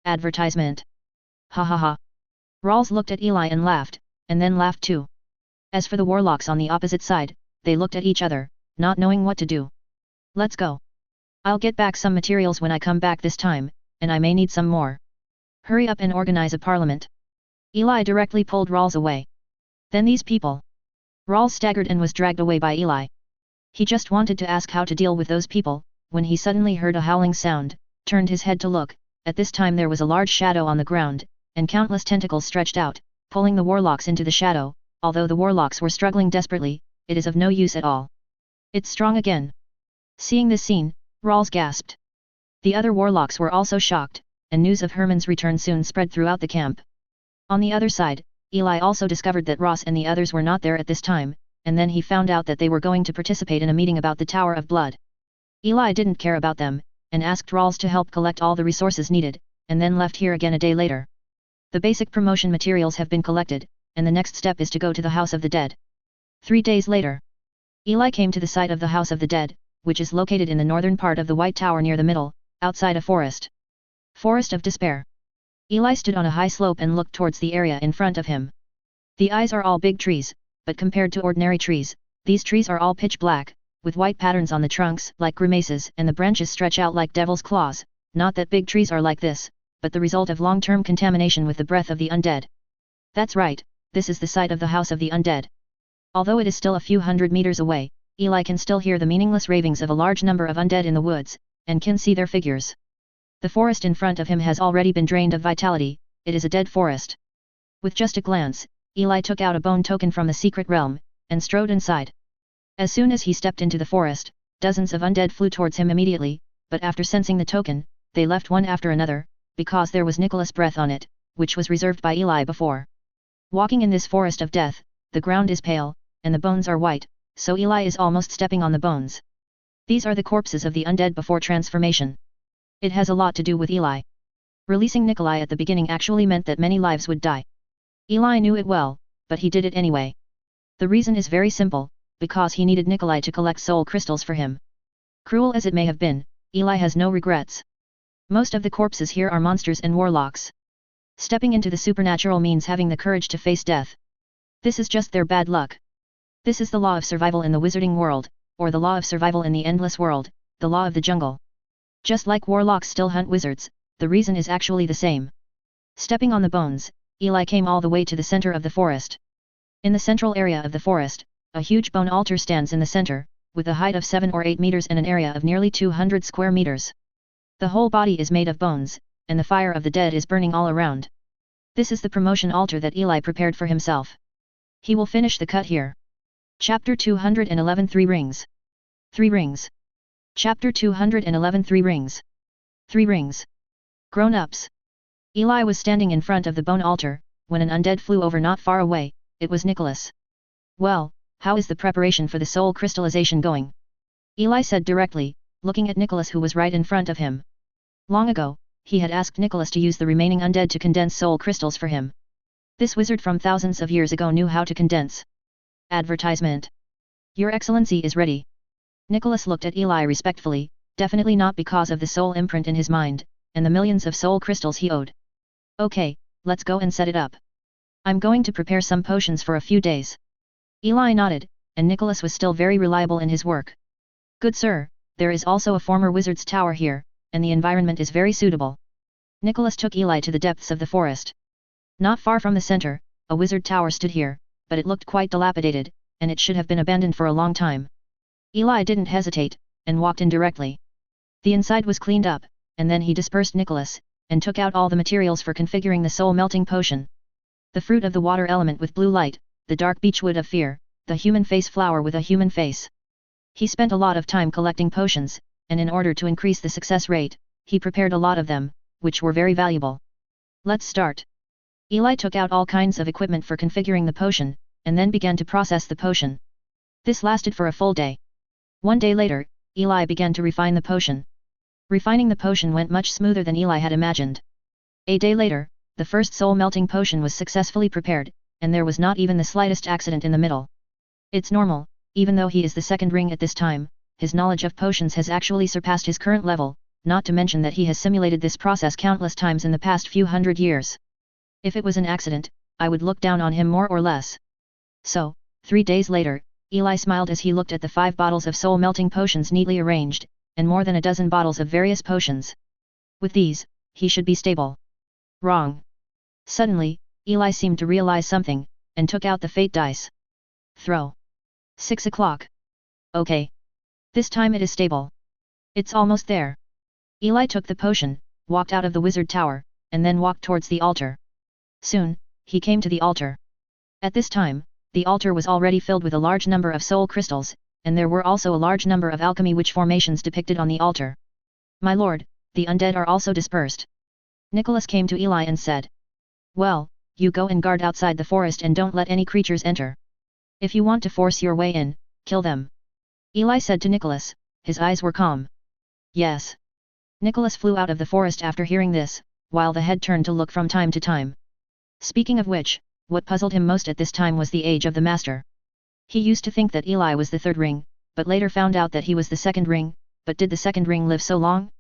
[SPEAKER 1] Advertisement. Ha ha ha. Rawls looked at Eli and laughed, and then laughed too. As for the warlocks on the opposite side, they looked at each other, not knowing what to do. Let's go. I'll get back some materials when I come back this time, and I may need some more. Hurry up and organize a parliament. Eli directly pulled Rawls away. Then these people. Rawls staggered and was dragged away by Eli. He just wanted to ask how to deal with those people, when he suddenly heard a howling sound, turned his head to look. At this time there was a large shadow on the ground, and countless tentacles stretched out, pulling the warlocks into the shadow. Although the warlocks were struggling desperately, it is of no use at all. It's strong again. Seeing this scene, Rawls gasped. The other warlocks were also shocked, and news of Hermann's return soon spread throughout the camp. On the other side, Eli also discovered that Ross and the others were not there at this time, and then he found out that they were going to participate in a meeting about the Tower of Blood. Eli didn't care about them, and asked Rawls to help collect all the resources needed, and then left here again a day later. The basic promotion materials have been collected, and the next step is to go to the House of the Dead. 3 days later, Eli came to the site of the House of the Dead, which is located in the northern part of the White Tower near the middle, outside a forest. Forest of Despair. Eli stood on a high slope and looked towards the area in front of him. The eyes are all big trees, but compared to ordinary trees, these trees are all pitch black, with white patterns on the trunks like grimaces, and the branches stretch out like devil's claws. Not that big trees are like this, but the result of long-term contamination with the breath of the undead. That's right, this is the site of the House of the Undead. Although it is still a few hundred meters away, Eli can still hear the meaningless ravings of a large number of undead in the woods, and can see their figures. The forest in front of him has already been drained of vitality, it is a dead forest. With just a glance, Eli took out a bone token from the secret realm, and strode inside. As soon as he stepped into the forest, dozens of undead flew towards him immediately, but after sensing the token, they left one after another, because there was Nicholas' breath on it, which was reserved by Eli before. Walking in this forest of death, the ground is pale, and the bones are white, so Eli is almost stepping on the bones. These are the corpses of the undead before transformation. It has a lot to do with Eli. Releasing Nikolai at the beginning actually meant that many lives would die. Eli knew it well, but he did it anyway. The reason is very simple, because he needed Nikolai to collect soul crystals for him. Cruel as it may have been, Eli has no regrets. Most of the corpses here are monsters and warlocks. Stepping into the supernatural means having the courage to face death. This is just their bad luck. This is the law of survival in the wizarding world, or the law of survival in the endless world, the law of the jungle. Just like warlocks still hunt wizards, the reason is actually the same. Stepping on the bones, Eli came all the way to the center of the forest. In the central area of the forest, a huge bone altar stands in the center, with a height of 7 or 8 meters and an area of nearly 200 square meters. The whole body is made of bones, and the fire of the dead is burning all around. This is the promotion altar that Eli prepared for himself. He will finish the cut here. Chapter 211 3 Rings. 3 Rings. Chapter 211 3 Rings. 3 Rings. Grown-ups. Eli was standing in front of the bone altar, when an undead flew over not far away. It was Nicholas. Well, how is the preparation for the soul crystallization going? Eli said directly, looking at Nicholas who was right in front of him. Long ago, he had asked Nicholas to use the remaining undead to condense soul crystals for him. This wizard from thousands of years ago knew how to condense. Advertisement. Your Excellency is ready. Nicholas looked at Eli respectfully, definitely not because of the soul imprint in his mind, and the millions of soul crystals he owed. Okay, let's go and set it up. I'm going to prepare some potions for a few days. Eli nodded, and Nicholas was still very reliable in his work. Good sir, there is also a former wizard's tower here, and the environment is very suitable. Nicholas took Eli to the depths of the forest. Not far from the center, a wizard tower stood here, but it looked quite dilapidated, and it should have been abandoned for a long time. Eli didn't hesitate, and walked in directly. The inside was cleaned up, and then he dispersed Nicholas, and took out all the materials for configuring the soul melting potion. The fruit of the water element with blue light, the dark beechwood of fear, the human face flower with a human face. He spent a lot of time collecting potions, and in order to increase the success rate, he prepared a lot of them, which were very valuable. Let's start. Eli took out all kinds of equipment for configuring the potion, and then began to process the potion. This lasted for a full day. 1 day later, Eli began to refine the potion. Refining the potion went much smoother than Eli had imagined. A day later, the first soul-melting potion was successfully prepared, and there was not even the slightest accident in the middle. It's normal, even though he is the second ring at this time, his knowledge of potions has actually surpassed his current level, not to mention that he has simulated this process countless times in the past few hundred years. If it was an accident, I would look down on him more or less. So, 3 days later, Eli smiled as he looked at the 5 bottles of soul-melting potions neatly arranged, and more than a dozen bottles of various potions. With these, he should be stable. Wrong. Suddenly, Eli seemed to realize something, and took out the fate dice. Throw. 6 o'clock. Okay. This time it is stable. It's almost there. Eli took the potion, walked out of the wizard tower, and then walked towards the altar. Soon, he came to the altar. At this time, the altar was already filled with a large number of soul crystals, and there were also a large number of alchemy witch formations depicted on the altar. My lord, the undead are also dispersed. Nicholas came to Eli and said. Well, you go and guard outside the forest and don't let any creatures enter. If you want to force your way in, kill them. Eli said to Nicholas, his eyes were calm. Yes. Nicholas flew out of the forest after hearing this, while the head turned to look from time to time. Speaking of which, what puzzled him most at this time was the age of the master. He used to think that Eli was the 3rd ring, but later found out that he was the 2nd ring, but did the 2nd ring live so long?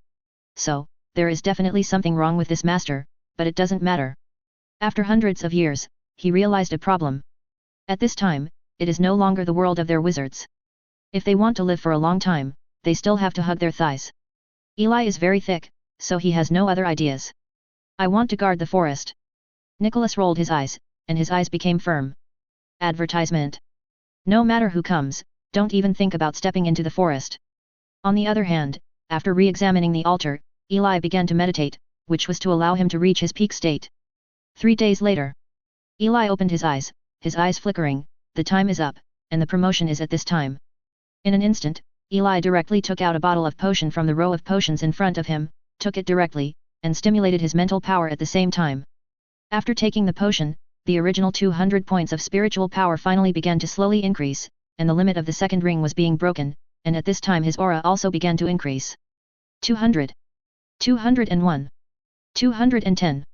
[SPEAKER 1] So, there is definitely something wrong with this master, but it doesn't matter. After hundreds of years, he realized a problem. At this time, it is no longer the world of their wizards. If they want to live for a long time, they still have to hug their thighs. Eli is very thick, so he has no other ideas. I want to guard the forest. Nicholas rolled his eyes, and his eyes became firm. Advertisement. No matter who comes, don't even think about stepping into the forest. On the other hand, after re-examining the altar, Eli began to meditate, which was to allow him to reach his peak state. 3 days later. Eli opened his eyes flickering, the time is up, and the promotion is at this time. In an instant, Eli directly took out a bottle of potion from the row of potions in front of him, took it directly, and stimulated his mental power at the same time. After taking the potion, the original 200 points of spiritual power finally began to slowly increase, and the limit of the 2nd ring was being broken, and at this time his aura also began to increase. 200. 201. 210.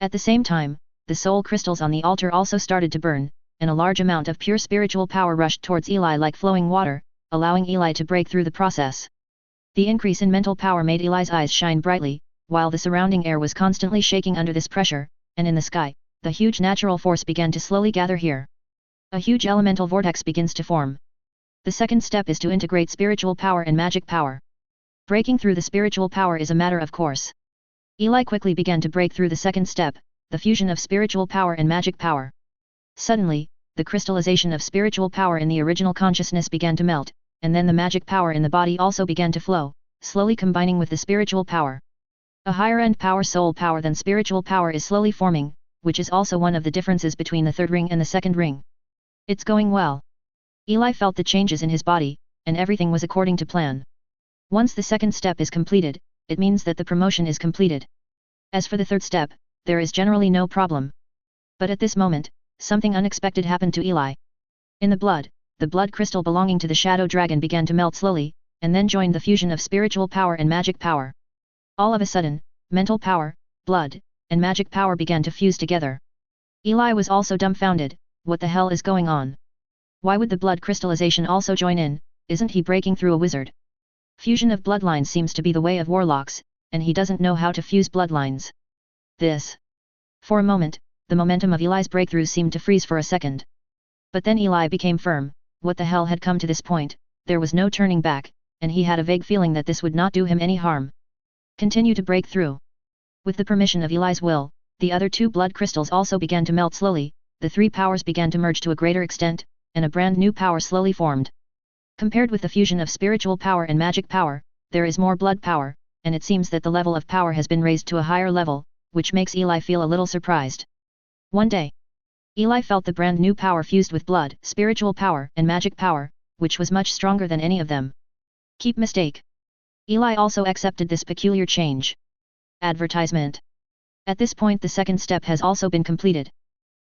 [SPEAKER 1] At the same time, the soul crystals on the altar also started to burn, and a large amount of pure spiritual power rushed towards Eli like flowing water, allowing Eli to break through the process. The increase in mental power made Eli's eyes shine brightly, while the surrounding air was constantly shaking under this pressure, and in the sky, the huge natural force began to slowly gather here. A huge elemental vortex begins to form. The 2nd step is to integrate spiritual power and magic power. Breaking through the spiritual power is a matter of course. Eli quickly began to break through the 2nd step, the fusion of spiritual power and magic power. Suddenly, the crystallization of spiritual power in the original consciousness began to melt, and then the magic power in the body also began to flow, slowly combining with the spiritual power. A higher-end power, soul power than spiritual power, is slowly forming, which is also one of the differences between the 3rd ring and the 2nd ring. It's going well. Eli felt the changes in his body, and everything was according to plan. Once the 2nd step is completed, it means that the promotion is completed. As for the 3rd step, there is generally no problem. But at this moment, something unexpected happened to Eli. In the blood crystal belonging to the shadow dragon began to melt slowly, and then joined the fusion of spiritual power and magic power. All of a sudden, mental power, blood, and magic power began to fuse together. Eli was also dumbfounded. What the hell is going on? Why would the blood crystallization also join in? Isn't he breaking through a wizard? Fusion of bloodlines seems to be the way of warlocks, and he doesn't know how to fuse bloodlines. This. For a moment, the momentum of Eli's breakthrough seemed to freeze for a second. But then Eli became firm. What the hell had come to this point? There was no turning back, and he had a vague feeling that this would not do him any harm. Continue to break through. With the permission of Eli's will, the other 2 blood crystals also began to melt slowly, the 3 powers began to merge to a greater extent, and a brand new power slowly formed. Compared with the fusion of spiritual power and magic power, there is more blood power, and it seems that the level of power has been raised to a higher level, which makes Eli feel a little surprised. One day, Eli felt the brand new power fused with blood, spiritual power, and magic power, which was much stronger than any of them. Keep mistake. Eli also accepted this peculiar change. Advertisement. At this point the 2nd step has also been completed.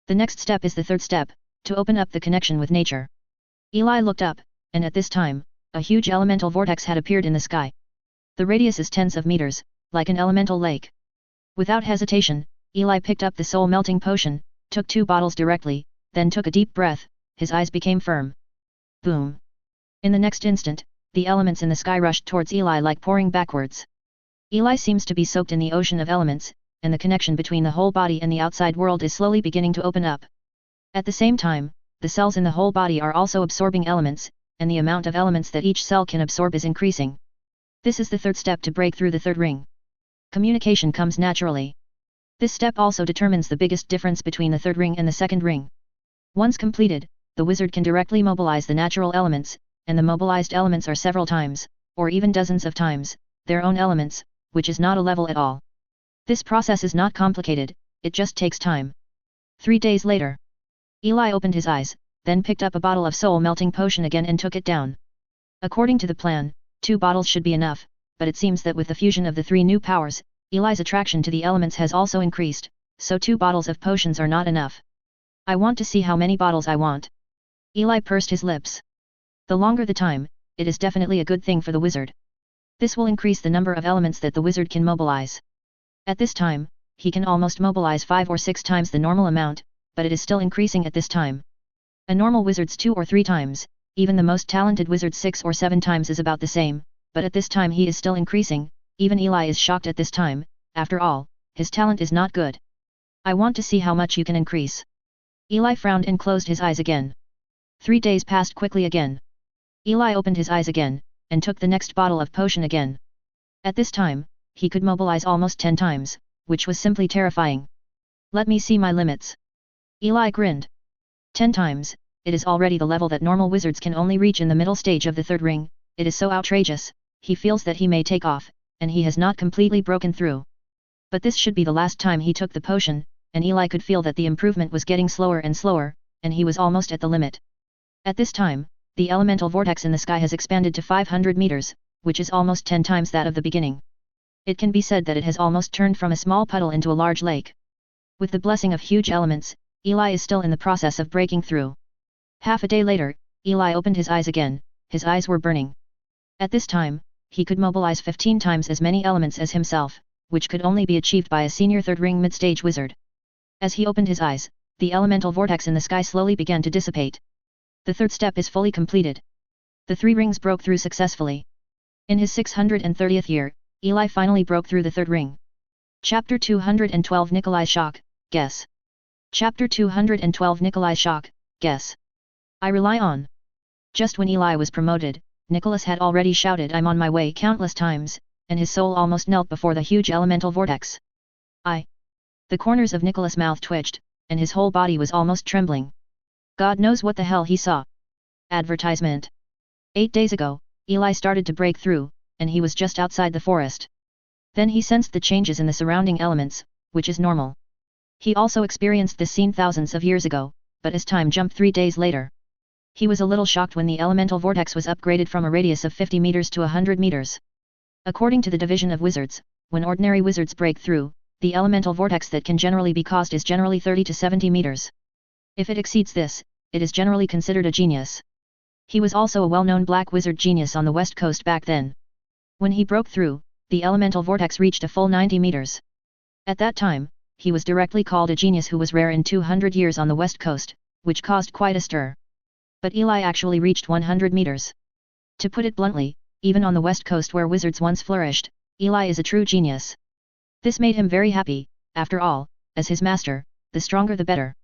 [SPEAKER 1] The next step is the 3rd step, to open up the connection with nature. Eli looked up, and at this time, a huge elemental vortex had appeared in the sky. The radius is tens of meters, like an elemental lake. Without hesitation, Eli picked up the soul-melting potion, took 2 bottles directly, then took a deep breath, his eyes became firm. Boom! In the next instant, the elements in the sky rushed towards Eli like pouring backwards. Eli seems to be soaked in the ocean of elements, and the connection between the whole body and the outside world is slowly beginning to open up. At the same time, the cells in the whole body are also absorbing elements, and the amount of elements that each cell can absorb is increasing. This is the third step to break through the third ring. Communication comes naturally. This step also determines the biggest difference between the third ring and the second ring. Once completed, the wizard can directly mobilize the natural elements, and the mobilized elements are several times, or even dozens of times, their own elements, which is not a level at all. This process is not complicated, it just takes time. 3 days later, Eli opened his eyes, then picked up a bottle of soul-melting potion again and took it down. According to the plan, 2 bottles should be enough, but it seems that with the fusion of the 3 new powers, Eli's attraction to the elements has also increased, so 2 bottles of potions are not enough. I want to see how many bottles I want. Eli pursed his lips. The longer the time, it is definitely a good thing for the wizard. This will increase the number of elements that the wizard can mobilize. At this time, he can almost mobilize 5 or 6 times the normal amount, but it is still increasing at this time. A normal wizard's 2 or 3 times, even the most talented wizard's 6 or 7 times is about the same, but at this time he is still increasing. Even Eli is shocked at this time. After all, his talent is not good. I want to see how much you can increase. Eli frowned and closed his eyes again. 3 days passed quickly again. Eli opened his eyes again, and took the next bottle of potion again. At this time, he could mobilize almost 10 times, which was simply terrifying. Let me see my limits. Eli grinned. 10 times, it is already the level that normal wizards can only reach in the middle stage of the third ring. It is so outrageous, he feels that he may take off, and he has not completely broken through. But this should be the last time he took the potion, and Eli could feel that the improvement was getting slower and slower, and he was almost at the limit. At this time, the elemental vortex in the sky has expanded to 500 meters, which is almost 10 times that of the beginning. It can be said that it has almost turned from a small puddle into a large lake. With the blessing of huge elements, Eli is still in the process of breaking through. Half a day later, Eli opened his eyes again. His eyes were burning. At this time, he could mobilize 15 times as many elements as himself, which could only be achieved by a senior third ring mid-stage wizard. As he opened his eyes, the elemental vortex in the sky slowly began to dissipate. The third step is fully completed. The 3 rings broke through successfully. In his 630th year, Eli finally broke through the third ring. Chapter 212 Nikolai's Shock, Guess. Chapter 212 Nikolai's Shock, Guess. I rely on. Just when Eli was promoted, Nicholas had already shouted "I'm on my way" countless times, and his soul almost knelt before the huge elemental vortex. The corners of Nicholas' mouth twitched, and his whole body was almost trembling. God knows what the hell he saw. Advertisement. 8 days ago, Eli started to break through, and he was just outside the forest. Then he sensed the changes in the surrounding elements, which is normal. He also experienced this scene thousands of years ago, but as time jumped 3 days later. He was a little shocked when the elemental vortex was upgraded from a radius of 50 meters to 100 meters. According to the division of wizards, when ordinary wizards break through, the elemental vortex that can generally be caused is generally 30 to 70 meters. If it exceeds this, it is generally considered a genius. He was also a well-known black wizard genius on the west coast back then. When he broke through, the elemental vortex reached a full 90 meters. At that time, he was directly called a genius who was rare in 200 years on the west coast, which caused quite a stir. But Eli actually reached 100 meters. To put it bluntly, even on the west coast where wizards once flourished, Eli is a true genius. This made him very happy. After all, as his master, the stronger the better.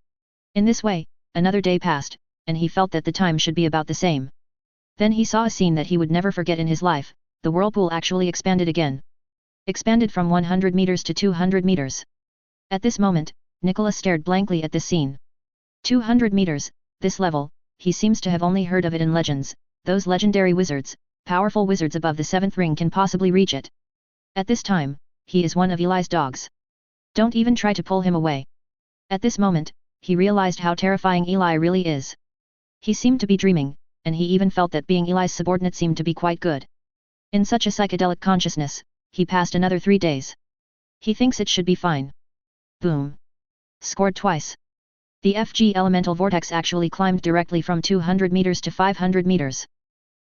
[SPEAKER 1] In this way, another day passed, and he felt that the time should be about the same. Then he saw a scene that he would never forget in his life. The whirlpool actually expanded again. Expanded from 100 meters to 200 meters. At this moment, Nicholas stared blankly at this scene. 200 meters, this level, he seems to have only heard of it in legends. Those legendary wizards, powerful wizards above the 7th ring can possibly reach it. At this time, he is one of Eli's dogs. Don't even try to pull him away. At this moment, he realized how terrifying Eli really is. He seemed to be dreaming, and he even felt that being Eli's subordinate seemed to be quite good. In such a psychedelic consciousness, he passed another 3 days. He thinks it should be fine. Boom. Scored twice. The FG elemental vortex actually climbed directly from 200 meters to 500 meters.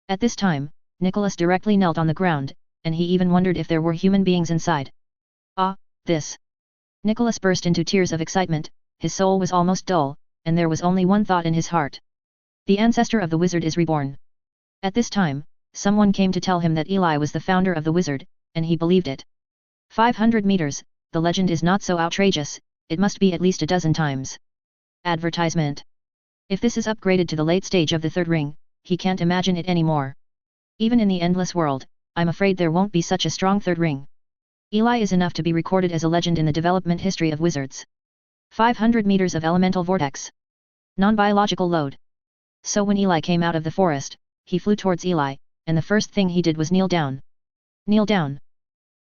[SPEAKER 1] At this time, Nicholas directly knelt on the ground, and he even wondered if there were human beings inside. This. Nicholas burst into tears of excitement. His soul was almost dull, and there was only one thought in his heart. The ancestor of the wizard is reborn. At this time, someone came to tell him that Eli was the founder of the wizard, and he believed it. 500 meters, the legend is not so outrageous, it must be at least a dozen times. Advertisement. If this is upgraded to the late stage of the third ring, he can't imagine it anymore. Even in the endless world, I'm afraid there won't be such a strong third ring. Eli is enough to be recorded as a legend in the development history of wizards. 500 meters of elemental vortex. Non-biological load. So when Eli came out of the forest, he flew towards Eli, and the first thing he did was kneel down. Kneel down.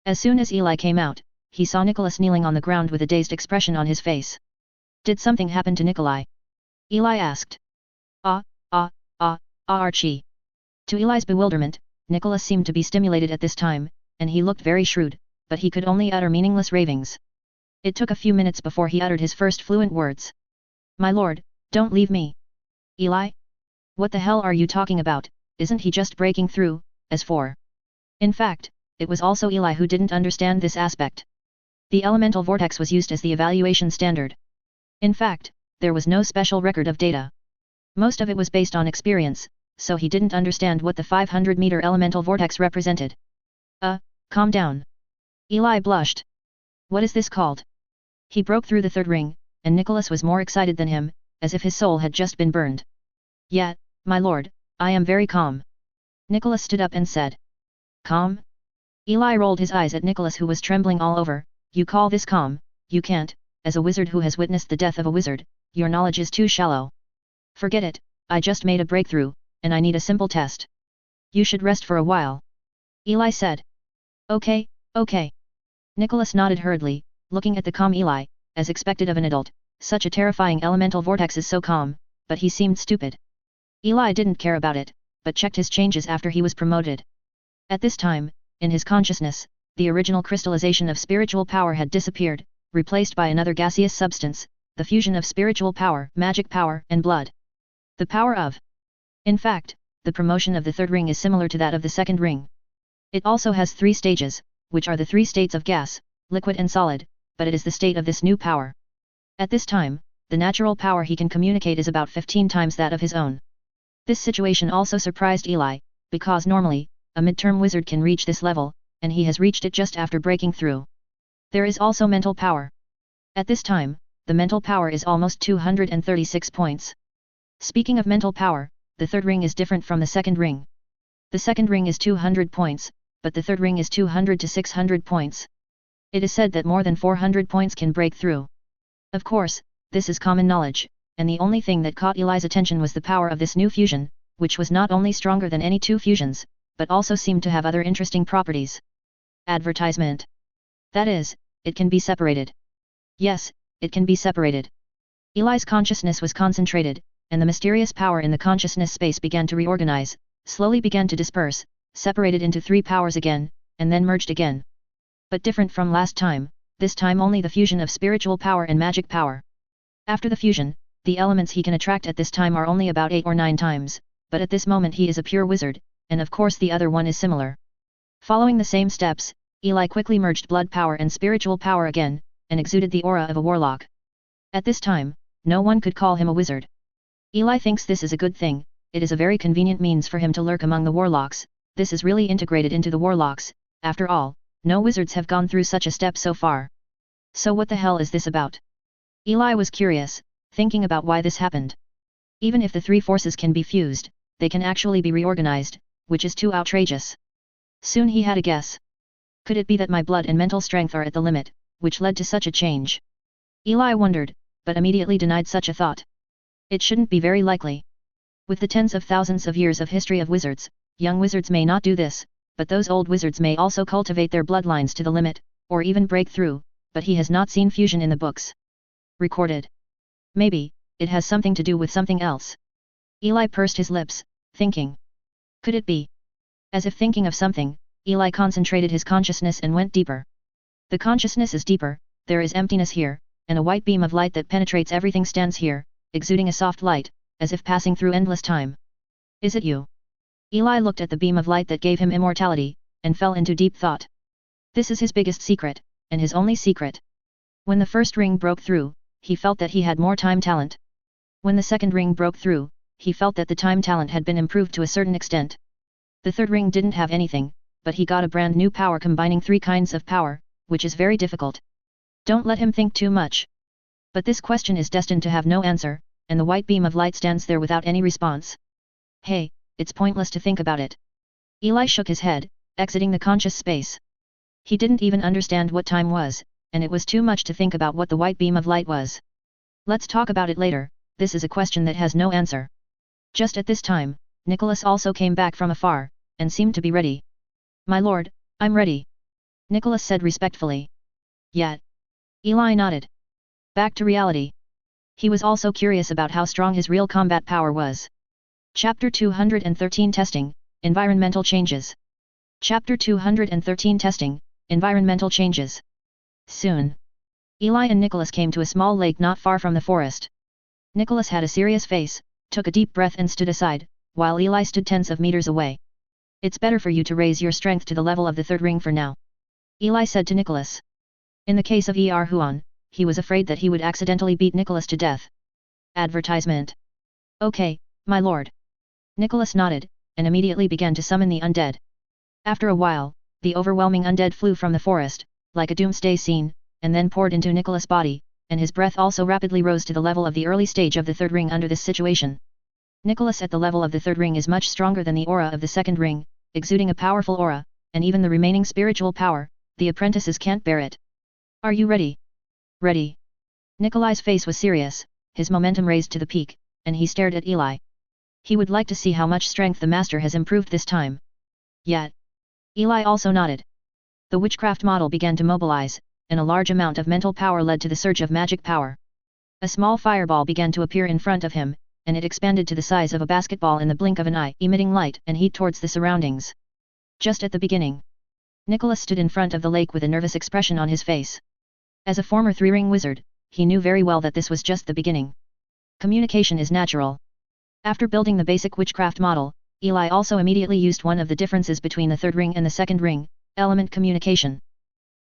[SPEAKER 1] As soon as Eli came out, he saw Nicholas kneeling on the ground with a dazed expression on his face. Did something happen to Nikolai? Eli asked. Archie. To Eli's bewilderment, Nicholas seemed to be stimulated at this time, and he looked very shrewd, but he could only utter meaningless ravings. It took a few minutes before he uttered his first fluent words. My lord, don't leave me. Eli? What the hell are you talking about, isn't he just breaking through, as for? In fact, it was also Eli who didn't understand this aspect. The elemental vortex was used as the evaluation standard. In fact, there was no special record of data. Most of it was based on experience, so he didn't understand what the 500-meter elemental vortex represented. Calm down. Eli blushed. What is this called? He broke through the third ring, and Nicholas was more excited than him, as if his soul had just been burned. Yeah, my lord, I am very calm. Nicholas stood up and said. Calm? Eli rolled his eyes at Nicholas, who was trembling all over. You call this calm? You can't, as a wizard who has witnessed the death of a wizard, your knowledge is too shallow. Forget it, I just made a breakthrough, and I need a simple test. You should rest for a while. Eli said. Okay. Nicholas nodded hurriedly, looking at the calm Eli, as expected of an adult. Such a terrifying elemental vortex is so calm, but he seemed stupid. Eli didn't care about it, but checked his changes after he was promoted. At this time, in his consciousness, the original crystallization of spiritual power had disappeared, replaced by another gaseous substance, the fusion of spiritual power, magic power, and blood. The power of. In fact, the promotion of the third ring is similar to that of the second ring. It also has 3 stages, which are the 3 states of gas, liquid and solid, but it is the state of this new power. At this time, the natural power he can communicate is about 15 times that of his own. This situation also surprised Eli, because normally, a mid-term wizard can reach this level, and he has reached it just after breaking through. There is also mental power. At this time, the mental power is almost 236 points. Speaking of mental power, the third ring is different from the second ring. The second ring is 200 points, but the third ring is 200 to 600 points. It is said that more than 400 points can break through. Of course, this is common knowledge, and the only thing that caught Eli's attention was the power of this new fusion, which was not only stronger than any 2 fusions, but also seemed to have other interesting properties. Advertisement. That is, it can be separated. Yes, it can be separated. Eli's consciousness was concentrated, and the mysterious power in the consciousness space began to reorganize, slowly began to disperse, separated into 3 powers again, and then merged again. But different from last time, this time only the fusion of spiritual power and magic power. After the fusion, the elements he can attract at this time are only about 8 or 9 times, but at this moment he is a pure wizard, and of course the other one is similar. Following the same steps, Eli quickly merged blood power and spiritual power again, and exuded the aura of a warlock. At this time, no one could call him a wizard. Eli thinks this is a good thing, it is a very convenient means for him to lurk among the warlocks. This is really integrated into the warlocks. After all, no wizards have gone through such a step so far. So what the hell is this about? Eli was curious, thinking about why this happened. Even if the 3 forces can be fused, they can actually be reorganized, which is too outrageous. Soon he had a guess. Could it be that my blood and mental strength are at the limit, which led to such a change? Eli wondered, but immediately denied such a thought. It shouldn't be very likely. With the tens of thousands of years of history of wizards, young wizards may not do this, but those old wizards may also cultivate their bloodlines to the limit, or even break through, but he has not seen fusion in the books. Recorded. Maybe, it has something to do with something else. Eli pursed his lips, thinking. Could it be? As if thinking of something, Eli concentrated his consciousness and went deeper. The consciousness is deeper, there is emptiness here, and a white beam of light that penetrates everything stands here, exuding a soft light, as if passing through endless time. Is it you? Eli looked at the beam of light that gave him immortality, and fell into deep thought. This is his biggest secret, and his only secret. When the first ring broke through, he felt that he had more time talent. When the second ring broke through, he felt that the time talent had been improved to a certain extent. The third ring didn't have anything, but he got a brand new power combining 3 kinds of power, which is very difficult. Don't let him think too much. But this question is destined to have no answer, and the white beam of light stands there without any response. Hey, it's pointless to think about it. Eli shook his head, exiting the conscious space. He didn't even understand what time was, and it was too much to think about what the white beam of light was. Let's talk about it later, this is a question that has no answer. Just at this time, Nicholas also came back from afar, and seemed to be ready. My lord, I'm ready. Nicholas said respectfully. Yet. Eli nodded. Back to reality. He was also curious about how strong his real combat power was. Chapter 213 Testing, Environmental Changes. Chapter 213 Testing, Environmental Changes. Soon. Eli and Nicholas came to a small lake not far from the forest. Nicholas had a serious face, took a deep breath and stood aside, while Eli stood tens of meters away. It's better for you to raise your strength to the level of the third ring for now. Eli said to Nicholas. In the case of Huan, he was afraid that he would accidentally beat Nicholas to death. Advertisement. Okay, my lord. Nicholas nodded, and immediately began to summon the undead. After a while, the overwhelming undead flew from the forest, like a doomsday scene, and then poured into Nicholas' body, and his breath also rapidly rose to the level of the early stage of the third ring under this situation. Nicholas at the level of the third ring is much stronger than the aura of the second ring, exuding a powerful aura, and even the remaining spiritual power, the apprentices can't bear it. Are you ready? Ready. Nikolai's face was serious, his momentum raised to the peak, and he stared at Eli. He would like to see how much strength the master has improved this time. Yet. Eli also nodded. The witchcraft model began to mobilize, and a large amount of mental power led to the surge of magic power. A small fireball began to appear in front of him, and it expanded to the size of a basketball in the blink of an eye, emitting light and heat towards the surroundings. Just at the beginning. Nicholas stood in front of the lake with a nervous expression on his face. As a former three-ring wizard, he knew very well that this was just the beginning. Communication is natural. After building the basic witchcraft model, Eli also immediately used one of the differences between the third ring and the second ring, element communication.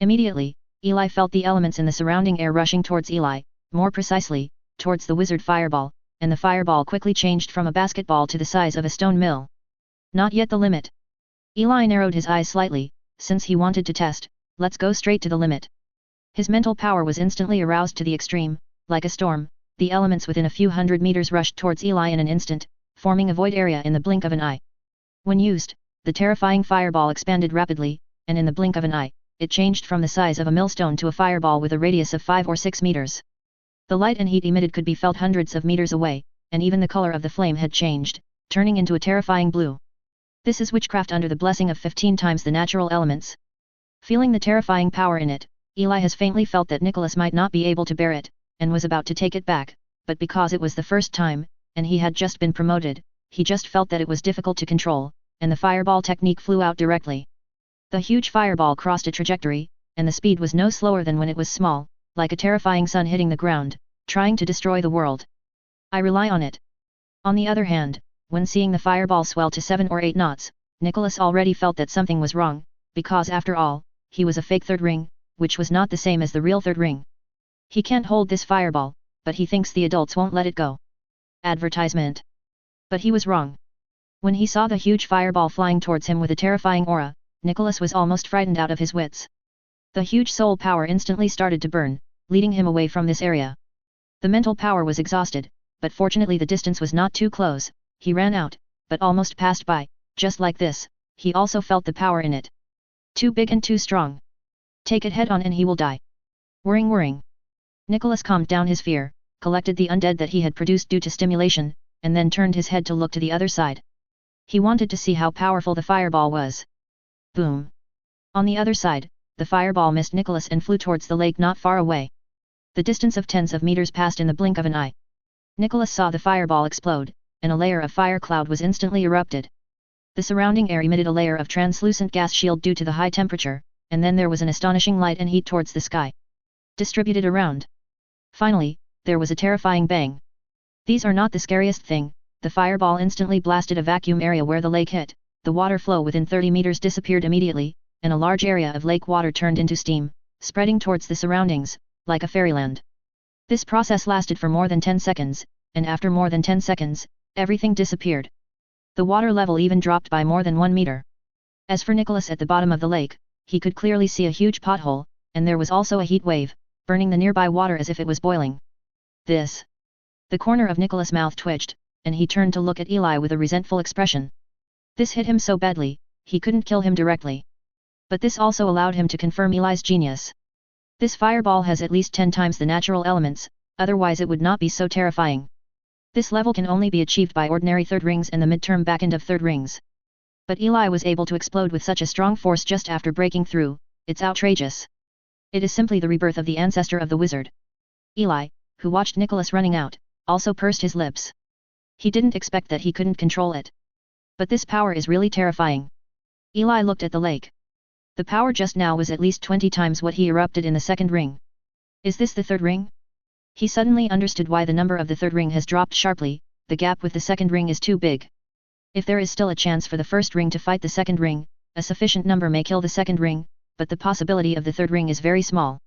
[SPEAKER 1] Immediately, Eli felt the elements in the surrounding air rushing towards Eli, more precisely, towards the wizard fireball, and the fireball quickly changed from a basketball to the size of a stone mill. Not yet the limit. Eli narrowed his eyes slightly, since he wanted to test, let's go straight to the limit. His mental power was instantly aroused to the extreme, like a storm, the elements within a few hundred meters rushed towards Eli in an instant, forming a void area in the blink of an eye. When used, the terrifying fireball expanded rapidly, and in the blink of an eye, it changed from the size of a millstone to a fireball with a radius of 5 or 6 meters. The light and heat emitted could be felt hundreds of meters away, and even the color of the flame had changed, turning into a terrifying blue. This is witchcraft under the blessing of 15 times the natural elements. Feeling the terrifying power in it, Eli has faintly felt that Nicholas might not be able to bear it, and was about to take it back, but because it was the first time, and he had just been promoted, he just felt that it was difficult to control, and the fireball technique flew out directly. The huge fireball crossed a trajectory, and the speed was no slower than when it was small, like a terrifying sun hitting the ground, trying to destroy the world. I rely on it. On the other hand, when seeing the fireball swell to 7 or 8 knots, Nicholas already felt that something was wrong, because after all, he was a fake third ring, which was not the same as the real third ring. He can't hold this fireball, but he thinks the adults won't let it go. Advertisement. But he was wrong. When he saw the huge fireball flying towards him with a terrifying aura, Nicholas was almost frightened out of his wits. The huge soul power instantly started to burn, leading him away from this area. The mental power was exhausted, but fortunately the distance was not too close, he ran out, but almost passed by, just like this, he also felt the power in it. Too big and too strong. Take it head on and he will die. Whirring. Nicholas calmed down his fear, collected the undead that he had produced due to stimulation, and then turned his head to look to the other side. He wanted to see how powerful the fireball was. Boom. On the other side, the fireball missed Nicholas and flew towards the lake not far away. The distance of tens of meters passed in the blink of an eye. Nicholas saw the fireball explode, and a layer of fire cloud was instantly erupted. The surrounding air emitted a layer of translucent gas shield due to the high temperature, and then there was an astonishing light and heat towards the sky. Distributed around. Finally, there was a terrifying bang. These are not the scariest thing, the fireball instantly blasted a vacuum area where the lake hit, the water flow within 30 meters disappeared immediately, and a large area of lake water turned into steam, spreading towards the surroundings, like a fairyland. This process lasted for more than 10 seconds, and after more than 10 seconds, everything disappeared. The water level even dropped by more than 1 meter. As for Nicholas at the bottom of the lake, he could clearly see a huge pothole, and there was also a heat wave, burning the nearby water as if it was boiling. This. The corner of Nicholas' mouth twitched, and he turned to look at Eli with a resentful expression. This hit him so badly, he couldn't kill him directly. But this also allowed him to confirm Eli's genius. This fireball has at least 10 times the natural elements, otherwise it would not be so terrifying. This level can only be achieved by ordinary third rings and the midterm backend of third rings. But Eli was able to explode with such a strong force just after breaking through, it's outrageous. It is simply the rebirth of the ancestor of the wizard. Eli, who watched Nicholas running out, also pursed his lips. He didn't expect that he couldn't control it. But this power is really terrifying. Eli looked at the lake. The power just now was at least 20 times what he erupted in the second ring. Is this the third ring? He suddenly understood why the number of the third ring has dropped sharply, the gap with the second ring is too big. If there is still a chance for the first ring to fight the second ring, a sufficient number may kill the second ring, but the possibility of the third ring is very small.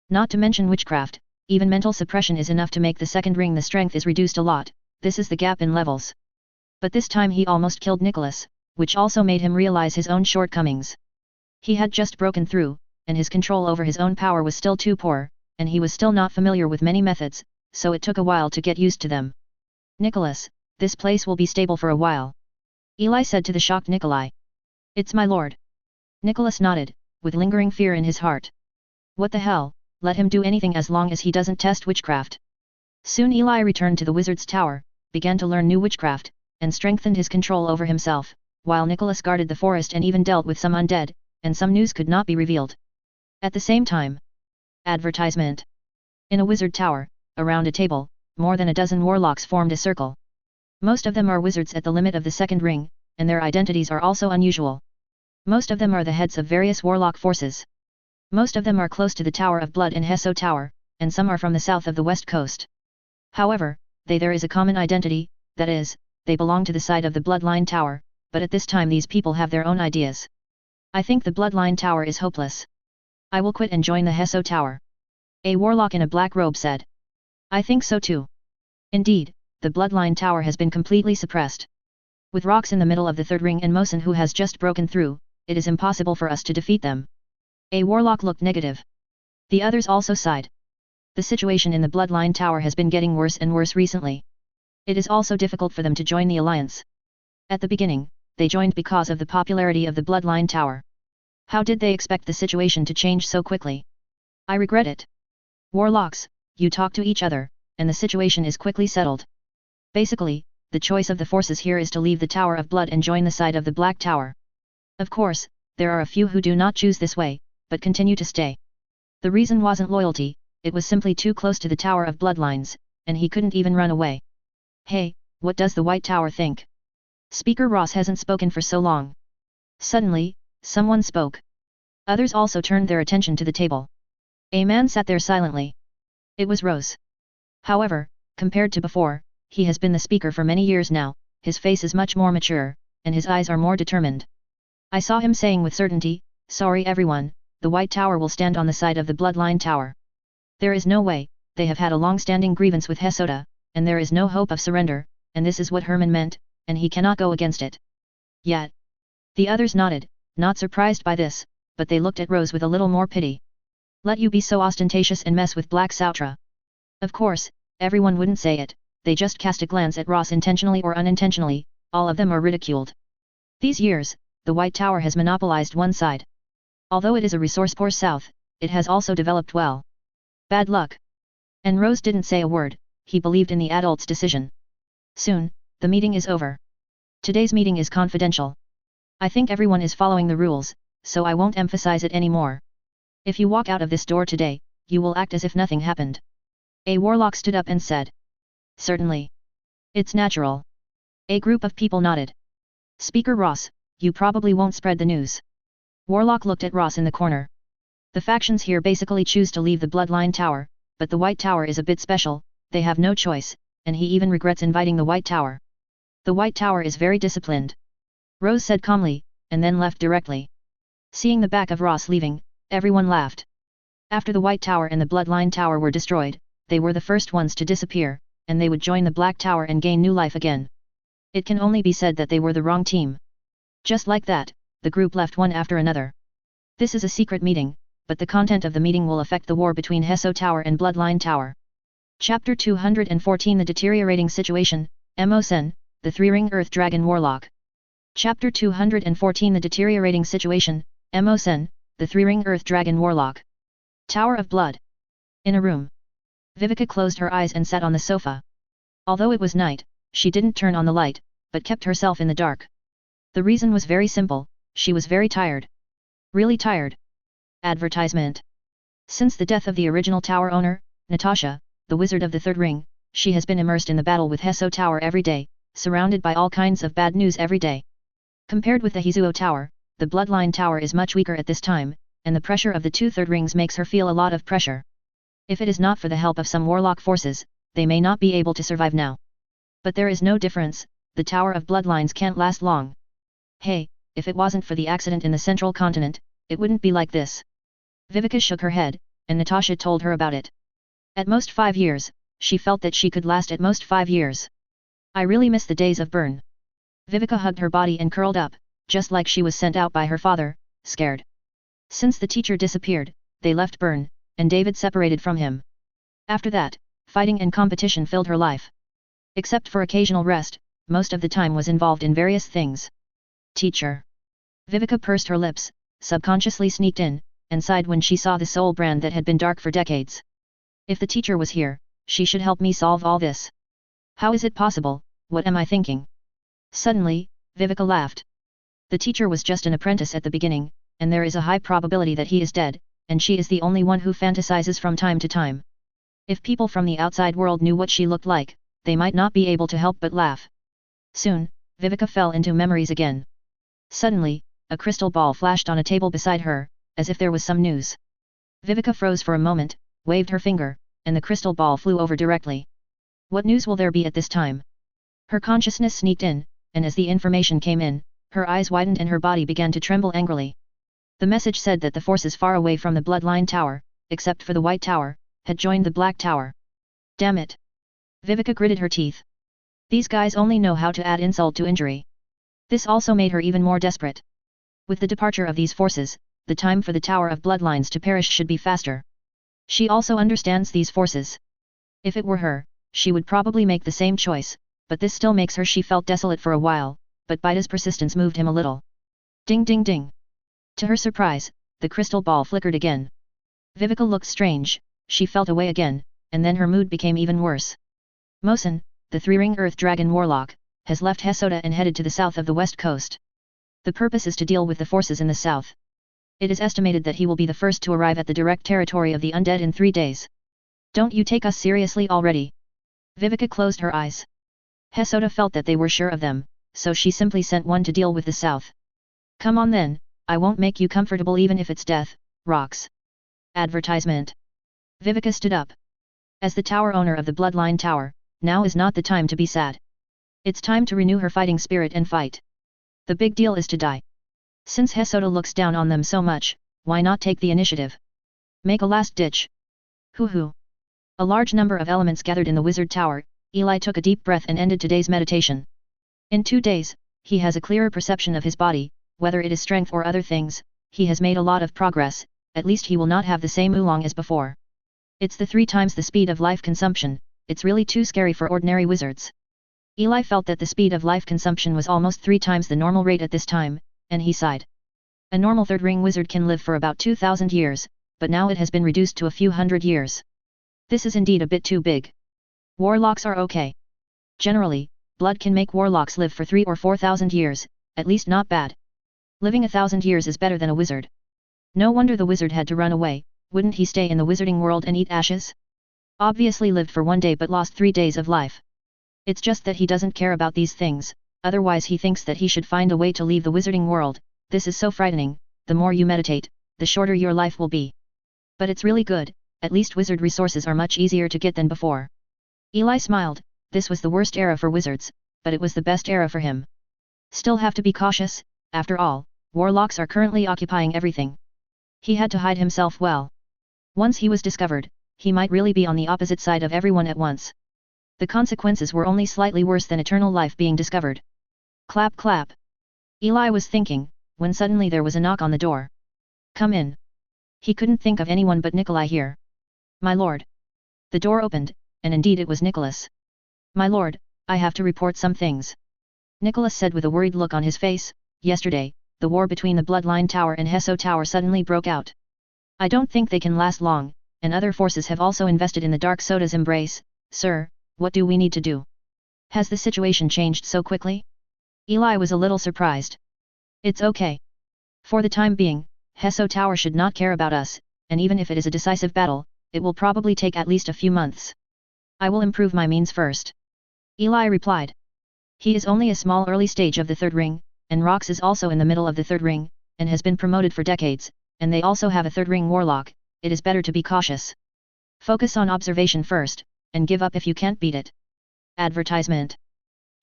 [SPEAKER 1] Not to mention witchcraft, even mental suppression is enough to make the second ring the strength is reduced a lot, this is the gap in levels. But this time he almost killed Nicholas, which also made him realize his own shortcomings. He had just broken through, and his control over his own power was still too poor, and he was still not familiar with many methods, so it took a while to get used to them. Nicholas, this place will be stable for a while. Eli said to the shocked Nikolai. It's my lord. Nicholas nodded, with lingering fear in his heart. What the hell, let him do anything as long as he doesn't test witchcraft. Soon Eli returned to the wizard's tower, began to learn new witchcraft, and strengthened his control over himself, while Nicholas guarded the forest and even dealt with some undead, and some news could not be revealed. At the same time. Advertisement. In a wizard tower, around a table, more than a dozen warlocks formed a circle. Most of them are wizards at the limit of the second ring, and their identities are also unusual. Most of them are the heads of various warlock forces. Most of them are close to the Tower of Blood and Hesso Tower, and some are from the south of the west coast. However, there is a common identity, that is, they belong to the side of the Bloodline Tower, but at this time these people have their own ideas. I think the Bloodline Tower is hopeless. I will quit and join the Hesso Tower. A warlock in a black robe said. I think so too. Indeed, the Bloodline Tower has been completely suppressed. With rocks in the middle of the third ring and Mosin who has just broken through, it is impossible for us to defeat them. A warlock looked negative. The others also sighed. The situation in the Bloodline Tower has been getting worse and worse recently. It is also difficult for them to join the alliance. At the beginning, they joined because of the popularity of the Bloodline Tower. How did they expect the situation to change so quickly? I regret it. Warlocks, you talk to each other, and the situation is quickly settled. Basically, the choice of the forces here is to leave the Tower of Blood and join the side of the Black Tower. Of course, there are a few who do not choose this way, but continue to stay. The reason wasn't loyalty, it was simply too close to the Tower of Bloodlines, and he couldn't even run away. Hey, what does the White Tower think? Speaker Ross hasn't spoken for so long. Suddenly, someone spoke. Others also turned their attention to the table. A man sat there silently. It was Rose. However, compared to before, he has been the speaker for many years now, his face is much more mature, and his eyes are more determined. I saw him saying with certainty, sorry everyone, the White Tower will stand on the side of the Bloodline Tower. There is no way, they have had a long-standing grievance with Hesota, and there is no hope of surrender, and this is what Herman meant, and he cannot go against it. Yet. The others nodded, not surprised by this, but they looked at Rose with a little more pity. Let you be so ostentatious and mess with Black Sautra. Of course, everyone wouldn't say it, they just cast a glance at Ross intentionally or unintentionally, all of them are ridiculed. These years, the White Tower has monopolized one side. Although it is a resource-poor south, it has also developed well. Bad luck. And Rose didn't say a word, he believed in the adult's decision. Soon, the meeting is over. Today's meeting is confidential. I think everyone is following the rules, so I won't emphasize it anymore. If you walk out of this door today, you will act as if nothing happened. A warlock stood up and said. Certainly. It's natural. A group of people nodded. Speaker Ross, you probably won't spread the news. Warlock looked at Ross in the corner. The factions here basically choose to leave the Bloodline Tower, but the White Tower is a bit special, they have no choice, and he even regrets inviting the White Tower. The White Tower is very disciplined. Rose said calmly, and then left directly. Seeing the back of Ross leaving, everyone laughed. After the White Tower and the Bloodline Tower were destroyed, they were the first ones to disappear, and they would join the Black Tower and gain new life again. It can only be said that they were the wrong team. Just like that, the group left one after another. This is a secret meeting, but the content of the meeting will affect the war between Heso Tower and Bloodline Tower. Chapter 214 The Deteriorating Situation, Mo-sen, the Three-Ring Earth Dragon Warlock. Chapter 214 The Deteriorating Situation, Mo-sen, the Three-Ring Earth Dragon Warlock. Tower of Blood. In a room. Viveka closed her eyes and sat on the sofa. Although it was night, she didn't turn on the light, but kept herself in the dark. The reason was very simple, she was very tired. Really tired. Advertisement. Since the death of the original tower owner, Natasha, the wizard of the third ring, she has been immersed in the battle with Heso Tower every day, surrounded by all kinds of bad news every day. Compared with the Hizuo Tower, the Bloodline Tower is much weaker at this time, and the pressure of the two third rings makes her feel a lot of pressure. If it is not for the help of some warlock forces, they may not be able to survive now. But there is no difference, the Tower of Bloodlines can't last long. Hey, if it wasn't for the accident in the central continent, it wouldn't be like this. Viveka shook her head, and Natasha told her about it. At most 5 years, she felt that she could last at most 5 years. I really miss the days of Bern. Viveka hugged her body and curled up, just like she was sent out by her father, scared. Since the teacher disappeared, they left Bern, and David separated from him. After that, fighting and competition filled her life. Except for occasional rest, most of the time was involved in various things. Teacher. Viveka pursed her lips, subconsciously sneaked in, and sighed when she saw the soul brand that had been dark for decades. If the teacher was here, she should help me solve all this. How is it possible? What am I thinking? Suddenly, Viveka laughed. The teacher was just an apprentice at the beginning, and there is a high probability that he is dead, and she is the only one who fantasizes from time to time. If people from the outside world knew what she looked like, they might not be able to help but laugh. Soon, Viveka fell into memories again. Suddenly, a crystal ball flashed on a table beside her, as if there was some news. Viveka froze for a moment, waved her finger, and the crystal ball flew over directly. What news will there be at this time? Her consciousness sneaked in, and as the information came in, her eyes widened and her body began to tremble angrily. The message said that the forces far away from the Bloodline Tower, except for the White Tower, had joined the Black Tower. Damn it! Viveka gritted her teeth. These guys only know how to add insult to injury. This also made her even more desperate. With the departure of these forces, the time for the Tower of Bloodlines to perish should be faster. She also understands these forces. If it were her, she would probably make the same choice, but this still makes her. She felt desolate for a while, but Bida's persistence moved him a little. Ding ding ding. To her surprise, the crystal ball flickered again. Viveka looked strange, she felt away again, and then her mood became even worse. Mo-sen, the Three-Ring Earth Dragon Warlock, has left Hesoda and headed to the south of the west coast. The purpose is to deal with the forces in the south. It is estimated that he will be the first to arrive at the direct territory of the undead in 3 days. Don't you take us seriously already? Viveka closed her eyes. Hesoda felt that they were sure of them, so she simply sent one to deal with the south. Come on then, I won't make you comfortable even if it's death, rocks. Advertisement. Viveka stood up. As the tower owner of the Bloodline Tower, now is not the time to be sad. It's time to renew her fighting spirit and fight. The big deal is to die. Since Hesoda looks down on them so much, why not take the initiative? Make a last ditch. Hoo-hoo. A large number of elements gathered in the wizard tower. Eli took a deep breath and ended today's meditation. In 2 days, he has a clearer perception of his body, whether it is strength or other things. He has made a lot of progress, at least he will not have the same oolong as before. It's the 3 times the speed of life consumption, it's really too scary for ordinary wizards. Eli felt that the speed of life consumption was almost 3 times the normal rate at this time, and he sighed. A normal third ring wizard can live for about 2,000 years, but now it has been reduced to a few hundred years. This is indeed a bit too big. Warlocks are okay. Generally, blood can make warlocks live for 3 or 4,000 years, at least not bad. Living 1,000 years is better than a wizard. No wonder the wizard had to run away, wouldn't he stay in the wizarding world and eat ashes? Obviously lived for 1 day but lost 3 days of life. It's just that he doesn't care about these things, otherwise he thinks that he should find a way to leave the wizarding world. This is so frightening, the more you meditate, the shorter your life will be. But it's really good, at least wizard resources are much easier to get than before. Eli smiled, this was the worst era for wizards, but it was the best era for him. Still have to be cautious, after all, warlocks are currently occupying everything. He had to hide himself well. Once he was discovered, he might really be on the opposite side of everyone at once. The consequences were only slightly worse than eternal life being discovered. Clap clap. Eli was thinking, when suddenly there was a knock on the door. Come in. He couldn't think of anyone but Nikolai here. My lord. The door opened, and indeed it was Nicholas. My lord, I have to report some things. Nicholas said with a worried look on his face. Yesterday, the war between the Bloodline Tower and Hesso Tower suddenly broke out. I don't think they can last long, and other forces have also invested in the Dark Soda's embrace. Sir, what do we need to do? Has the situation changed so quickly? Eli was a little surprised. It's okay. For the time being, Hesso Tower should not care about us, and even if it is a decisive battle, it will probably take at least a few months. I will improve my means first. Eli replied. He is only a small early stage of the third ring, and Rox is also in the middle of the third ring, and has been promoted for decades, and they also have a third ring warlock. It is better to be cautious. Focus on observation first, and give up if you can't beat it. Advertisement.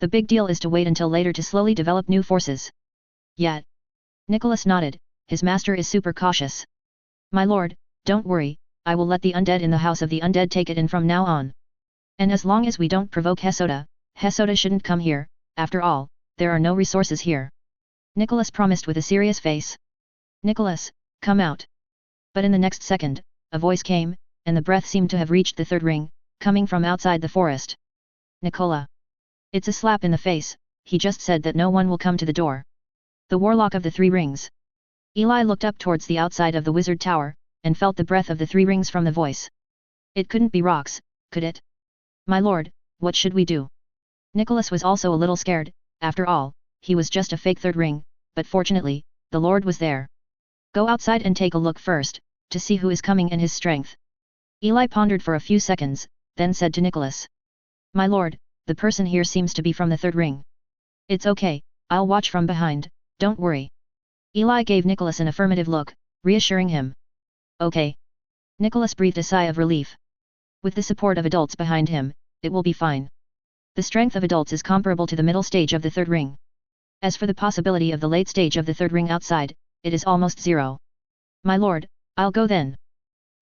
[SPEAKER 1] The big deal is to wait until later to slowly develop new forces. Yet. Nicholas nodded, his master is super cautious. My lord, don't worry, I will let the undead in the House of the Undead take it in from now on. And as long as we don't provoke Hesoda shouldn't come here, after all, there are no resources here. Nicholas promised with a serious face. Nicholas, come out. But in the next second, a voice came, and the breath seemed to have reached the third ring, coming from outside the forest. Nicola. It's a slap in the face, he just said that no one will come to the door. The warlock of the three rings. Eli looked up towards the outside of the wizard tower, and felt the breath of the three rings from the voice. It couldn't be Rox, could it? My lord, what should we do? Nicholas was also a little scared. After all, he was just a fake third ring, but fortunately, the lord was there. Go outside and take a look first, to see who is coming and his strength. Eli pondered for a few seconds, then said to Nicholas. My lord, the person here seems to be from the third ring. It's okay, I'll watch from behind, don't worry. Eli gave Nicholas an affirmative look, reassuring him. Okay. Nicholas breathed a sigh of relief. With the support of adults behind him, it will be fine. The strength of adults is comparable to the middle stage of the third ring. As for the possibility of the late stage of the third ring outside, it is almost zero. My lord, I'll go then.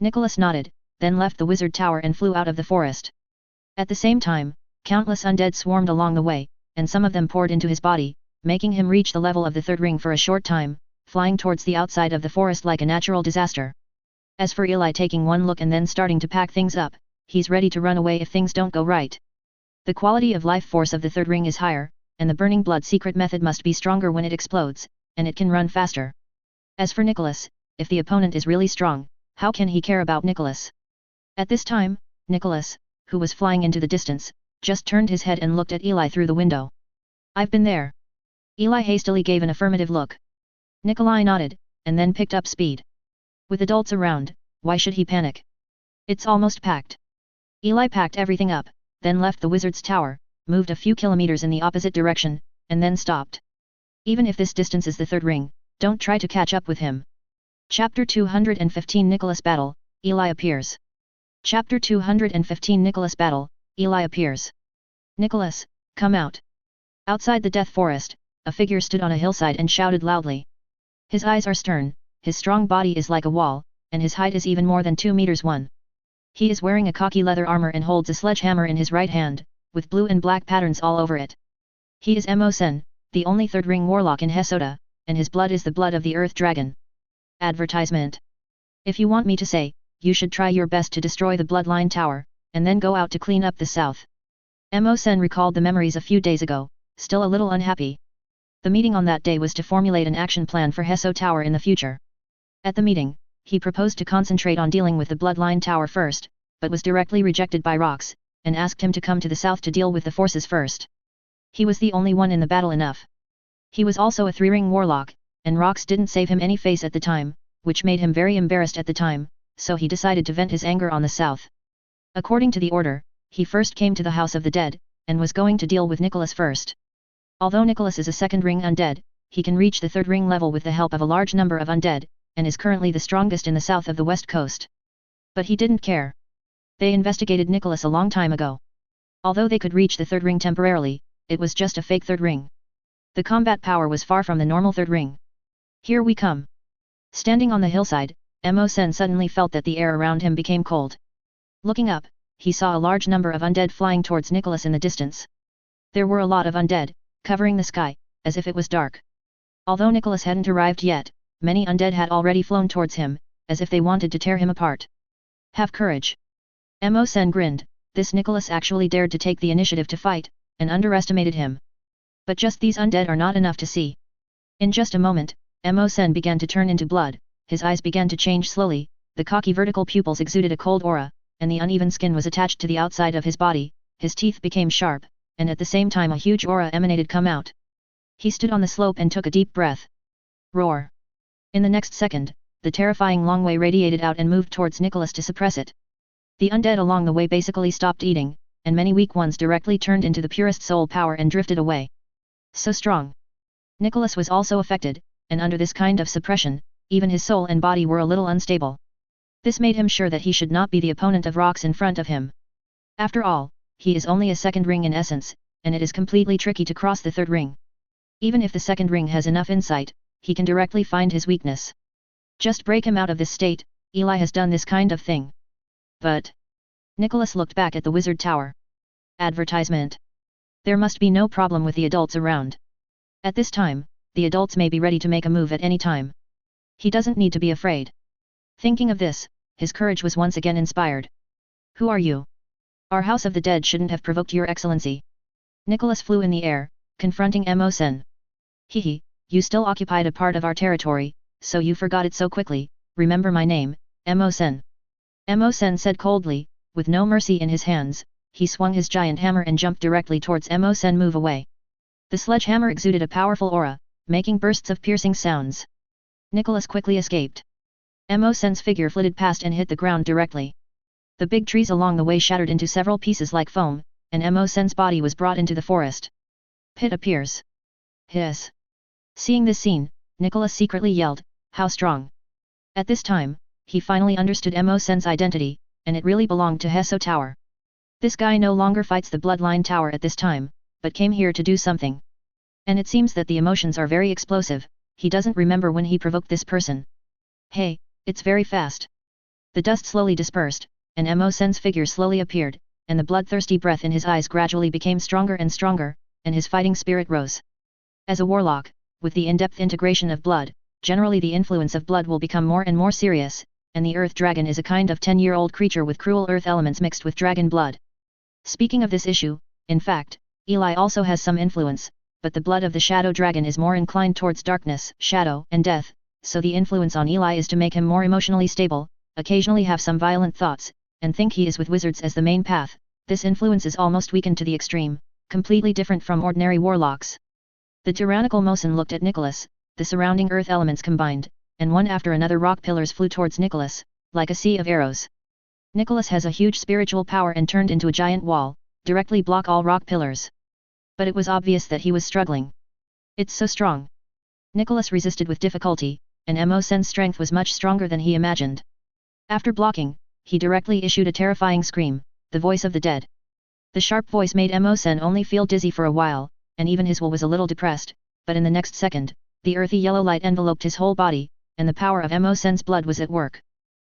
[SPEAKER 1] Nicholas nodded, then left the wizard tower and flew out of the forest. At the same time, countless undead swarmed along the way, and some of them poured into his body, making him reach the level of the third ring for a short time, flying towards the outside of the forest like a natural disaster. As for Eli taking one look and then starting to pack things up, he's ready to run away if things don't go right. The quality of life force of the third ring is higher, and the burning blood secret method must be stronger when it explodes, and it can run faster. As for Nicholas, if the opponent is really strong, how can he care about Nicholas? At this time, Nicholas, who was flying into the distance, just turned his head and looked at Eli through the window. I've been there. Eli hastily gave an affirmative look. Nikolai nodded, and then picked up speed. With adults around, why should he panic? It's almost packed. Eli packed everything up, then left the wizard's tower, moved a few kilometers in the opposite direction, and then stopped. Even if this distance is the third ring, don't try to catch up with him. Chapter 215 Nicholas Battle, Eli appears. Chapter 215 Nicholas Battle, Eli appears. Nicholas, come out. Outside the death forest, a figure stood on a hillside and shouted loudly. His eyes are stern, his strong body is like a wall, and his height is even more than 2 meters 1. He is wearing a khaki leather armor and holds a sledgehammer in his right hand, with blue and black patterns all over it. He is Mo-sen, the only third ring warlock in Hesoda, and his blood is the blood of the earth dragon. Advertisement. If you want me to say, you should try your best to destroy the Bloodline Tower, and then go out to clean up the south. Mo-sen recalled the memories a few days ago, still a little unhappy. The meeting on that day was to formulate an action plan for Hesso Tower in the future. At the meeting, he proposed to concentrate on dealing with the Bloodline Tower first, but was directly rejected by Rox, and asked him to come to the south to deal with the forces first. He was the only one in the battle enough. He was also a 3-ring warlock, and Rox didn't save him any face at the time, which made him very embarrassed at the time, so he decided to vent his anger on the south. According to the order, he first came to the House of the Dead, and was going to deal with Nicholas first. Although Nicholas is a 2nd ring undead, he can reach the 3rd ring level with the help of a large number of undead, and is currently the strongest in the south of the west coast. But he didn't care. They investigated Nicholas a long time ago. Although they could reach the 3rd ring temporarily, it was just a fake 3rd ring. The combat power was far from the normal 3rd ring. Here we come. Standing on the hillside, Mo-sen suddenly felt that the air around him became cold. Looking up, he saw a large number of undead flying towards Nicholas in the distance. There were a lot of undead, covering the sky, as if it was dark. Although Nicholas hadn't arrived yet, many undead had already flown towards him, as if they wanted to tear him apart. Have courage. Mo Sen grinned. This Nicholas actually dared to take the initiative to fight, and underestimated him. But just these undead are not enough to see. In just a moment, Mo Sen began to turn into blood, his eyes began to change slowly, the cocky vertical pupils exuded a cold aura, and the uneven skin was attached to the outside of his body, his teeth became sharp, and at the same time a huge aura emanated come out. He stood on the slope and took a deep breath. Roar! In the next second, the terrifying long way radiated out and moved towards Nicholas to suppress it. The undead along the way basically stopped eating, and many weak ones directly turned into the purest soul power and drifted away. So strong. Nicholas was also affected, and under this kind of suppression, even his soul and body were a little unstable. This made him sure that he should not be the opponent of rocks in front of him. After all, he is only a second ring in essence, and it is completely tricky to cross the third ring. Even if the second ring has enough insight, he can directly find his weakness. Just break him out of this state. Eli has done this kind of thing. But Nicholas looked back at the wizard tower. Advertisement. There must be no problem with the adults around. At this time, the adults may be ready to make a move at any time. He doesn't need to be afraid. Thinking of this, his courage was once again inspired. Who are you? Our House of the Dead shouldn't have provoked your excellency. Nicholas flew in the air, confronting Mo Sen. Hehe, you still occupied a part of our territory, so you forgot it so quickly. Remember my name, Mo Sen. Mo Sen said coldly, with no mercy in his hands. He swung his giant hammer and jumped directly towards Mo Sen. Move away. The sledgehammer exuded a powerful aura, making bursts of piercing sounds. Nicholas quickly escaped. Mo Sen's figure flitted past and hit the ground directly. The big trees along the way shattered into several pieces like foam, and Mo Sen's body was brought into the forest. Pit appears. Hiss. Seeing this scene, Nicholas secretly yelled, how strong. At this time, he finally understood Mo Sen's identity, and it really belonged to Hesso Tower. This guy no longer fights the Bloodline Tower at this time, but came here to do something. And it seems that the emotions are very explosive, he doesn't remember when he provoked this person. Hey, it's very fast. The dust slowly dispersed, and Mo Sen's figure slowly appeared, and the bloodthirsty breath in his eyes gradually became stronger and stronger, and his fighting spirit rose. As a warlock, with the in-depth integration of blood, generally the influence of blood will become more and more serious, and the Earth Dragon is a kind of 10-year-old creature with cruel earth elements mixed with dragon blood. Speaking of this issue, in fact, Eli also has some influence, but the blood of the Shadow Dragon is more inclined towards darkness, shadow, and death, so the influence on Eli is to make him more emotionally stable, occasionally have some violent thoughts, and think he is with wizards as the main path. This influence is almost weakened to the extreme, completely different from ordinary warlocks. The tyrannical Mosen looked at Nicholas, the surrounding earth elements combined, and one after another rock pillars flew towards Nicholas, like a sea of arrows. Nicholas has a huge spiritual power and turned into a giant wall, directly block all rock pillars. But it was obvious that he was struggling. It's so strong. Nicholas resisted with difficulty, and Mo Sen's strength was much stronger than he imagined. After blocking, he directly issued a terrifying scream, the voice of the dead. The sharp voice made Mo Sen only feel dizzy for a while, and even his will was a little depressed, but in the next second, the earthy yellow light enveloped his whole body, and the power of Mo Sen's blood was at work.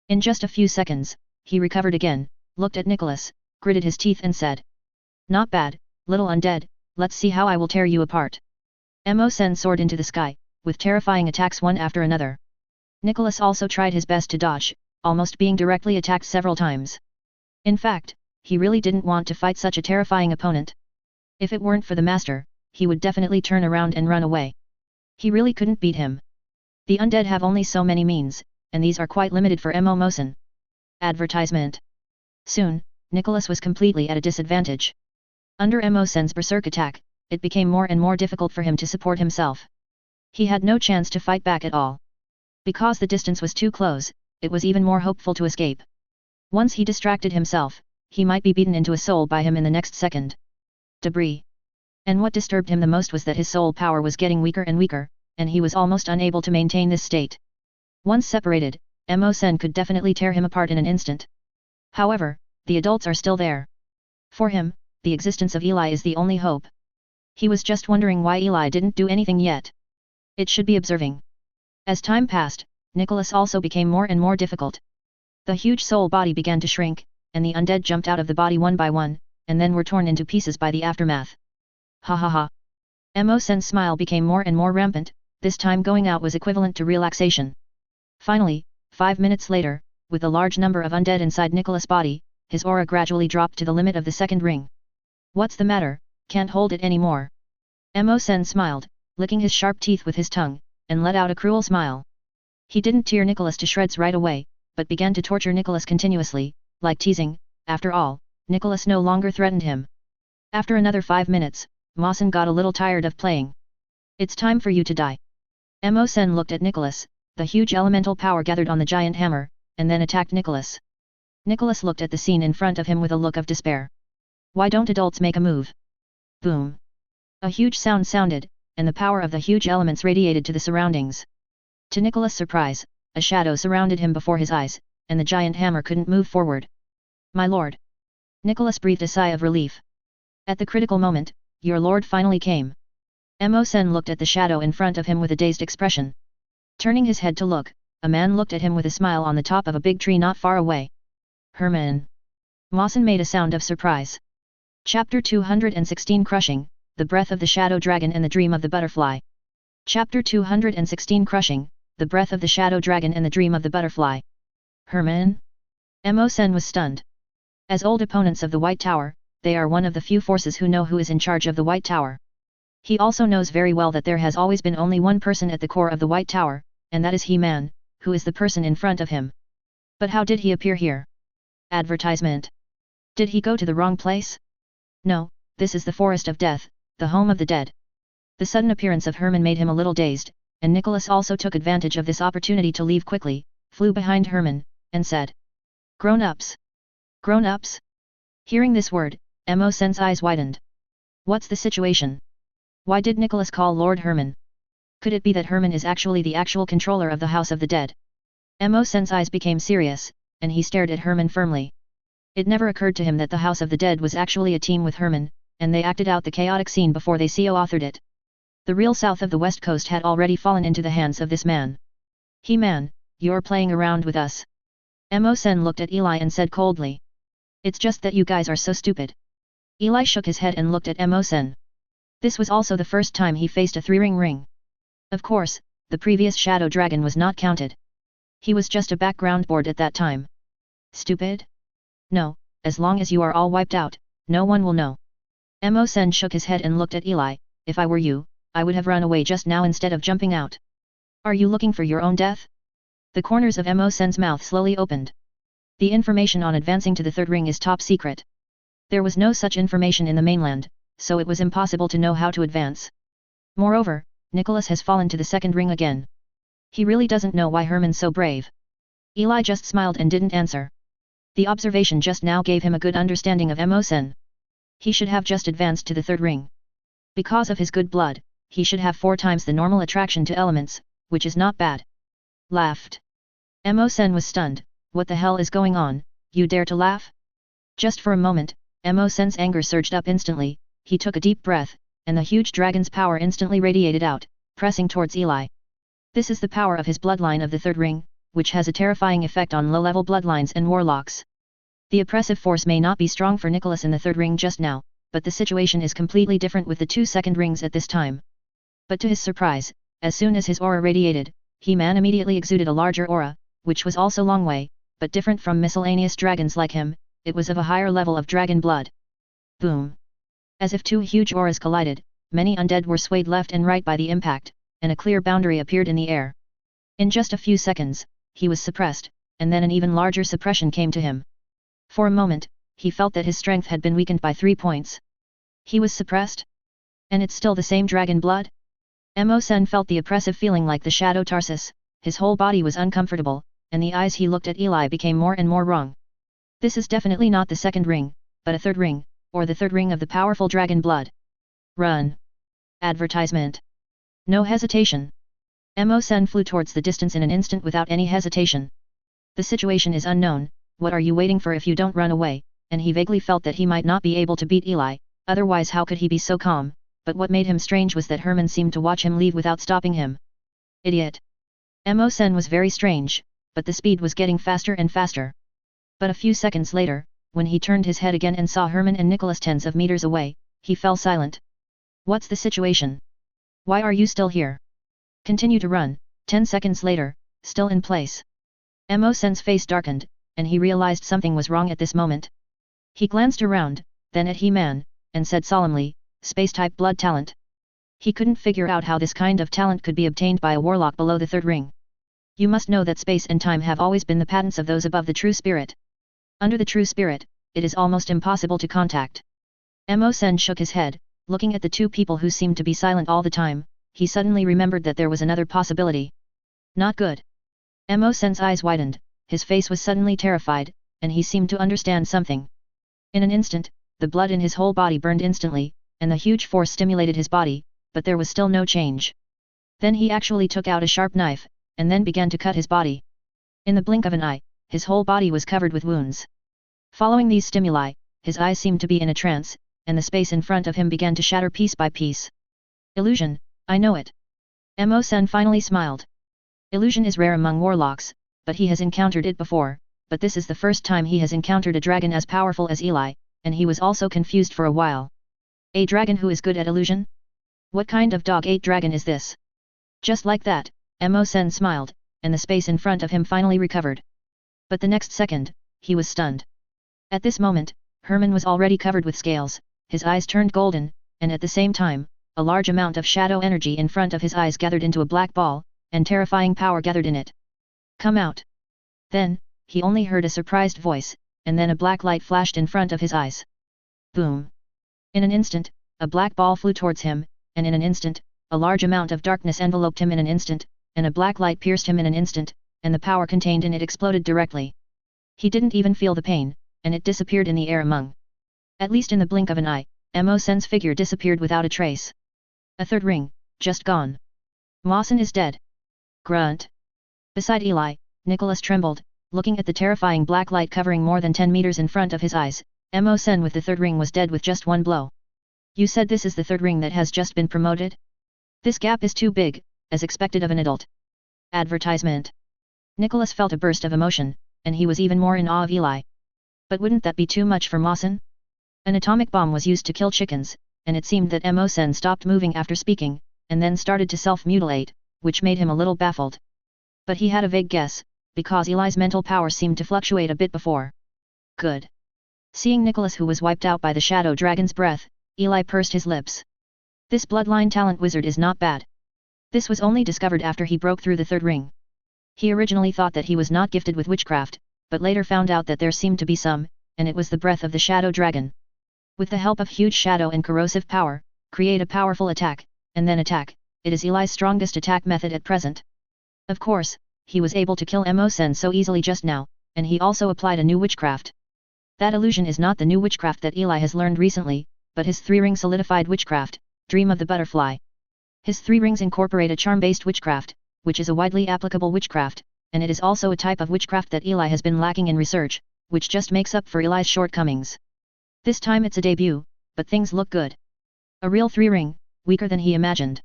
[SPEAKER 1] In just a few seconds, he recovered again, looked at Nicholas, gritted his teeth and said, not bad, little undead, let's see how I will tear you apart. Mo Sen soared into the sky, with terrifying attacks one after another. Nicholas also tried his best to dodge, almost being directly attacked several times. In fact, he really didn't want to fight such a terrifying opponent. If it weren't for the master, he would definitely turn around and run away. He really couldn't beat him. The undead have only so many means, and these are quite limited for Mo Mosen. Advertisement. Soon, Nicholas was completely at a disadvantage. Under Mo Sen's berserk attack, it became more and more difficult for him to support himself. He had no chance to fight back at all. Because the distance was too close, it was even more hopeful to escape. Once he distracted himself, he might be beaten into a soul by him in the next second. Debris. And what disturbed him the most was that his soul power was getting weaker and weaker, and he was almost unable to maintain this state. Once separated, Mo Sen could definitely tear him apart in an instant. However, the adults are still there. For him, the existence of Eli is the only hope. He was just wondering why Eli didn't do anything yet. It should be observing. As time passed, Nicholas also became more and more difficult. The huge soul body began to shrink, and the undead jumped out of the body one by one, and then were torn into pieces by the aftermath. Ha ha ha. Mo Sen's smile became more and more rampant, this time going out was equivalent to relaxation. Finally, 5 minutes later, with a large number of undead inside Nicholas' body, his aura gradually dropped to the limit of the second ring. What's the matter, can't hold it anymore? Mo-sen smiled, licking his sharp teeth with his tongue, and let out a cruel smile. He didn't tear Nicholas to shreds right away, but began to torture Nicholas continuously, like teasing. After all, Nicholas no longer threatened him. After another 5 minutes, Mo-sen got a little tired of playing. It's time for you to die. Mo-sen looked at Nicholas, the huge elemental power gathered on the giant hammer, and then attacked Nicholas. Nicholas looked at the scene in front of him with a look of despair. Why don't adults make a move? Boom. A huge sound sounded, and the power of the huge elements radiated to the surroundings. To Nicholas' surprise, a shadow surrounded him before his eyes, and the giant hammer couldn't move forward. My lord! Nicholas breathed a sigh of relief. At the critical moment, your lord finally came. Mo-sen looked at the shadow in front of him with a dazed expression. Turning his head to look, a man looked at him with a smile on the top of a big tree not far away. Herman. Mo-sen made a sound of surprise. Chapter 216 Crushing, the Breath of the Shadow Dragon and the Dream of the Butterfly. Chapter 216 Crushing, the Breath of the Shadow Dragon and the Dream of the Butterfly. Herman? Mo-sen was stunned. As old opponents of the White Tower, they are one of the few forces who know who is in charge of the White Tower. He also knows very well that there has always been only one person at the core of the White Tower, and that is He-Man, who is the person in front of him. But how did he appear here? Advertisement. Did he go to the wrong place? No, this is the Forest of Death, the home of the dead. The sudden appearance of Herman made him a little dazed, and Nicholas also took advantage of this opportunity to leave quickly, flew behind Herman, and said, Grown-ups! Grown-ups? Hearing this word, Mo-sen's eyes widened. What's the situation? Why did Nicholas call Lord Herman? Could it be that Herman is actually the actual controller of the House of the Dead? Mo-sen's eyes became serious, and he stared at Herman firmly. It never occurred to him that the House of the Dead was actually a team with Herman, and they acted out the chaotic scene before they co-authored it. The real south of the West Coast had already fallen into the hands of this man. He-Man, you're playing around with us. Mo-sen looked at Eli and said coldly. It's just that you guys are so stupid. Eli shook his head and looked at Mo-sen. This was also the first time he faced a three-ring ring. Of course, the previous Shadow Dragon was not counted. He was just a background board at that time. Stupid? No, as long as you are all wiped out, no one will know. Mo-sen shook his head and looked at Eli. If I were you, I would have run away just now instead of jumping out. Are you looking for your own death? The corners of Mo-sen's mouth slowly opened. The information on advancing to the third ring is top secret. There was no such information in the mainland, so it was impossible to know how to advance. Moreover, Nicholas has fallen to the second ring again. He really doesn't know why Herman's so brave. Eli just smiled and didn't answer. The observation just now gave him a good understanding of Mo-sen. He should have just advanced to the third ring. Because of his good blood, he should have 4 times the normal attraction to elements, which is not bad. Laughed. Mo-sen was stunned. What the hell is going on, you dare to laugh? Just for a moment, Mo-sen's anger surged up instantly, he took a deep breath, and the huge dragon's power instantly radiated out, pressing towards Eli. This is the power of his bloodline of the third ring, which has a terrifying effect on low-level bloodlines and warlocks. The oppressive force may not be strong for Nicholas in the third ring just now, but the situation is completely different with the 2 second rings at this time. But to his surprise, as soon as his aura radiated, He-Man immediately exuded a larger aura, which was also long way, but different from miscellaneous dragons like him, it was of a higher level of dragon blood. Boom! As if 2 huge auras collided, many undead were swayed left and right by the impact, and a clear boundary appeared in the air. In just a few seconds, he was suppressed, and then an even larger suppression came to him. For a moment, he felt that his strength had been weakened by 3 points. He was suppressed? And it's still the same dragon blood? Mo-sen felt the oppressive feeling like the shadow Tarsus, his whole body was uncomfortable, and the eyes he looked at Eli became more and more wrong. This is definitely not the second ring, but a third ring, or the third ring of the powerful dragon blood. Run! Advertisement. No hesitation. Mo-sen flew towards the distance in an instant without any hesitation. The situation is unknown, what are you waiting for if you don't run away, and he vaguely felt that he might not be able to beat Eli, otherwise how could he be so calm, but what made him strange was that Herman seemed to watch him leave without stopping him. Idiot. Mo-sen was very strange, but the speed was getting faster and faster. But a few seconds later, when he turned his head again and saw Herman and Nicholas tens of meters away, he fell silent. What's the situation? Why are you still here? Continue to run. 10 seconds later, still in place. Mo Sen's face darkened, and he realized something was wrong at this moment. He glanced around, then at He-Man, and said solemnly, "Space-type blood talent." He couldn't figure out how this kind of talent could be obtained by a warlock below the third ring. You must know that space and time have always been the patents of those above the true spirit. Under the true spirit, it is almost impossible to contact. Mo Sen shook his head, looking at the two people who seemed to be silent all the time. He suddenly remembered that there was another possibility. Not good. Mo Sen's eyes widened, his face was suddenly terrified, and he seemed to understand something. In an instant, the blood in his whole body burned instantly, and the huge force stimulated his body, but there was still no change. Then he actually took out a sharp knife, and then began to cut his body. In the blink of an eye, his whole body was covered with wounds. Following these stimuli, his eyes seemed to be in a trance, and the space in front of him began to shatter piece by piece. Illusion, I know it. Mo Sen finally smiled. Illusion is rare among warlocks, but he has encountered it before, but this is the first time he has encountered a dragon as powerful as Eli, and he was also confused for a while. A dragon who is good at illusion? What kind of dog-ate dragon is this? Just like that, Mo Sen smiled, and the space in front of him finally recovered. But the next second, he was stunned. At this moment, Herman was already covered with scales, his eyes turned golden, and at the same time, a large amount of shadow energy in front of his eyes gathered into a black ball, and terrifying power gathered in it. Come out! Then, he only heard a surprised voice, and then a black light flashed in front of his eyes. Boom! In an instant, a black ball flew towards him, and in an instant, a large amount of darkness enveloped him in an instant, and a black light pierced him in an instant, and the power contained in it exploded directly. He didn't even feel the pain, and it disappeared in the air among. At least in the blink of an eye, Mo Sen's figure disappeared without a trace. A third ring, just gone. Mawson is dead. Grunt. Beside Eli, Nicholas trembled, looking at the terrifying black light covering more than 10 meters in front of his eyes. Mo Sen with the third ring was dead with just one blow. You said this is the third ring that has just been promoted? This gap is too big, as expected of an adult. Advertisement. Nicholas felt a burst of emotion, and he was even more in awe of Eli. But wouldn't that be too much for Mawson? An atomic bomb was used to kill chickens, and it seemed that Mo Sen stopped moving after speaking, and then started to self-mutilate, which made him a little baffled. But he had a vague guess, because Eli's mental power seemed to fluctuate a bit before. Good. Seeing Nicholas who was wiped out by the shadow dragon's breath, Eli pursed his lips. This bloodline talent wizard is not bad. This was only discovered after he broke through the third ring. He originally thought that he was not gifted with witchcraft, but later found out that there seemed to be some, and it was the breath of the shadow dragon. With the help of huge shadow and corrosive power, create a powerful attack, and then attack, it is Eli's strongest attack method at present. Of course, he was able to kill Mo Sen so easily just now, and he also applied a new witchcraft. That illusion is not the new witchcraft that Eli has learned recently, but his three-ring solidified witchcraft, Dream of the Butterfly. His three rings incorporate a charm-based witchcraft, which is a widely applicable witchcraft, and it is also a type of witchcraft that Eli has been lacking in research, which just makes up for Eli's shortcomings. This time it's a debut, but things look good. A real three-ring, weaker than he imagined.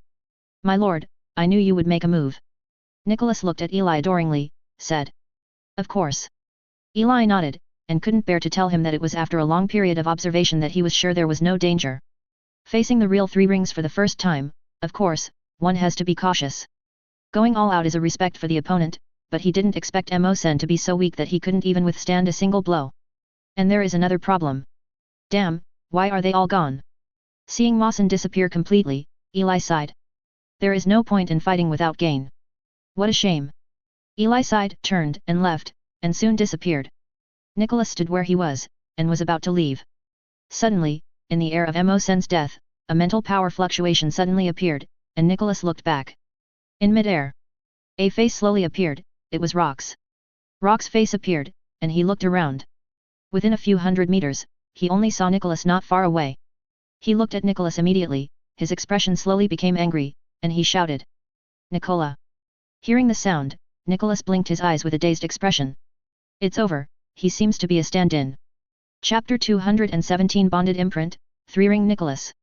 [SPEAKER 1] My lord, I knew you would make a move. Nicholas looked at Eli adoringly, said. Of course. Eli nodded, and couldn't bear to tell him that it was after a long period of observation that he was sure there was no danger. Facing the real three rings for the first time, of course, one has to be cautious. Going all out is a respect for the opponent, but he didn't expect Mo Sen to be so weak that he couldn't even withstand a single blow. And there is another problem. Damn, why are they all gone? Seeing Mawson disappear completely, Eli sighed. There is no point in fighting without gain. What a shame. Eli sighed, turned, and left, and soon disappeared. Nicholas stood where he was, and was about to leave. Suddenly, in the air of Mo Sen's death, a mental power fluctuation suddenly appeared, and Nicholas looked back. In mid-air, a face slowly appeared. It was Rock's. Rock's face appeared, and he looked around. Within a few hundred meters, he only saw Nicholas not far away. He looked at Nicholas immediately, his expression slowly became angry, and he shouted. Nicola! Hearing the sound, Nicholas blinked his eyes with a dazed expression. It's over, he seems to be a stand-in. Chapter 217 Bonded Imprint, Three-Ring Nicholas.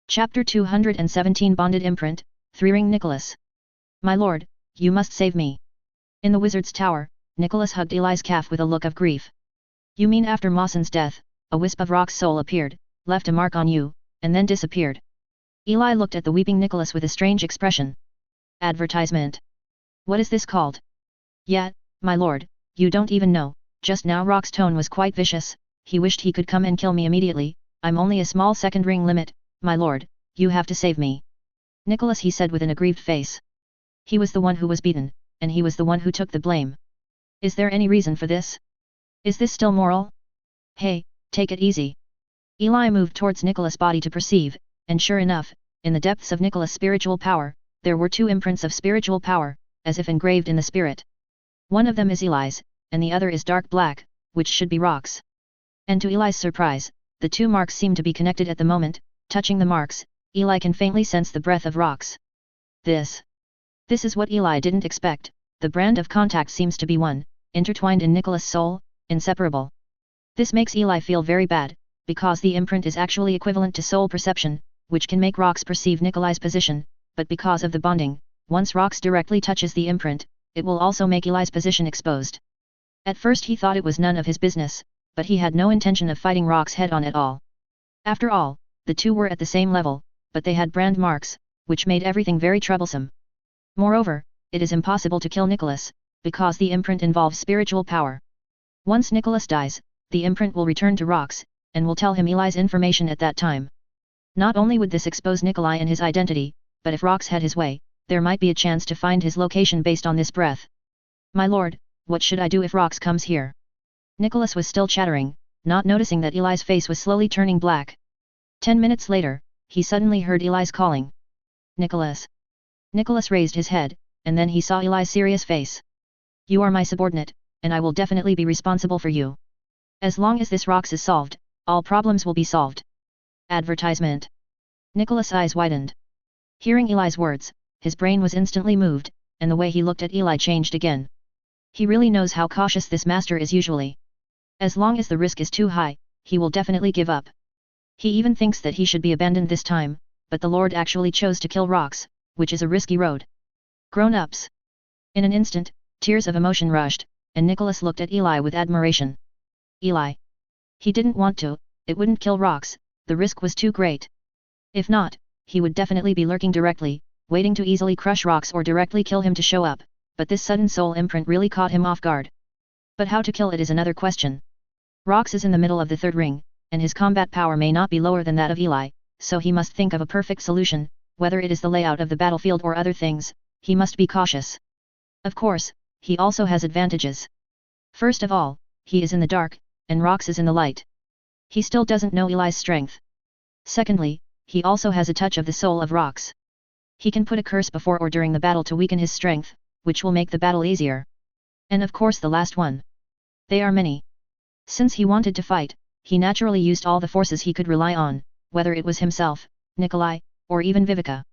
[SPEAKER 1] Chapter 217 Bonded Imprint, Three-Ring Nicholas. My lord, you must save me. In the wizard's tower, Nicholas hugged Eli's calf with a look of grief. You mean after Mawson's death, a wisp of Rock's soul appeared, left a mark on you, and then disappeared. Eli looked at the weeping Nicholas with a strange expression. Advertisement. What is this called? Yeah, my lord, you don't even know, just now Rock's tone was quite vicious, he wished he could come and kill me immediately, I'm only a small second ring limit, my lord, you have to save me. Nicholas, he said with an aggrieved face. He was the one who was beaten, and he was the one who took the blame. Is there any reason for this? Is this still moral? Hey, take it easy. Eli moved towards Nicholas' body to perceive, and sure enough, in the depths of Nicholas' spiritual power, there were two imprints of spiritual power, as if engraved in the spirit. One of them is Eli's, and the other is dark black, which should be Rock's. And to Eli's surprise, the two marks seem to be connected at the moment. Touching the marks, Eli can faintly sense the breath of Rock's. This is what Eli didn't expect, the brand of contact seems to be one, intertwined in Nicholas' soul, inseparable. This makes Eli feel very bad, because the imprint is actually equivalent to soul perception, which can make Rock's perceive Nikolai's position, but because of the bonding, once Rock's directly touches the imprint, it will also make Eli's position exposed. At first he thought it was none of his business, but he had no intention of fighting Rock's head-on at all. After all, the two were at the same level, but they had brand marks, which made everything very troublesome. Moreover, it is impossible to kill Nicholas, because the imprint involves spiritual power. Once Nicholas dies, the imprint will return to Rock's, and will tell him Eli's information at that time. Not only would this expose Nikolai and his identity, but if Rock's had his way, there might be a chance to find his location based on this breath. My lord, what should I do if Rock's comes here? Nicholas was still chattering, not noticing that Eli's face was slowly turning black. 10 minutes later, he suddenly heard Eli's calling. Nicholas. Nicholas raised his head, and then he saw Eli's serious face. You are my subordinate, and I will definitely be responsible for you. As long as this Rock's is solved, all problems will be solved. Advertisement. Nicholas' eyes widened. Hearing Eli's words, his brain was instantly moved, and the way he looked at Eli changed again. He really knows how cautious this master is usually. As long as the risk is too high, he will definitely give up. He even thinks that he should be abandoned this time, but the Lord actually chose to kill Rock's, which is a risky road. Grown-ups. In an instant, tears of emotion rushed, and Nicholas looked at Eli with admiration. Eli. He didn't want to, it wouldn't kill Rock's, the risk was too great. If not, he would definitely be lurking directly, waiting to easily crush Rock's or directly kill him to show up, but this sudden soul imprint really caught him off guard. But how to kill it is another question. Rock's is in the middle of the third ring, and his combat power may not be lower than that of Eli, so he must think of a perfect solution, whether it is the layout of the battlefield or other things, he must be cautious. Of course, he also has advantages. First of all, he is in the dark, and Rock's is in the light. He still doesn't know Eli's strength. Secondly, he also has a touch of the soul of Rock's. He can put a curse before or during the battle to weaken his strength, which will make the battle easier. And of course the last one. They are many. Since he wanted to fight, he naturally used all the forces he could rely on, whether it was himself, Nikolai, or even Viveka.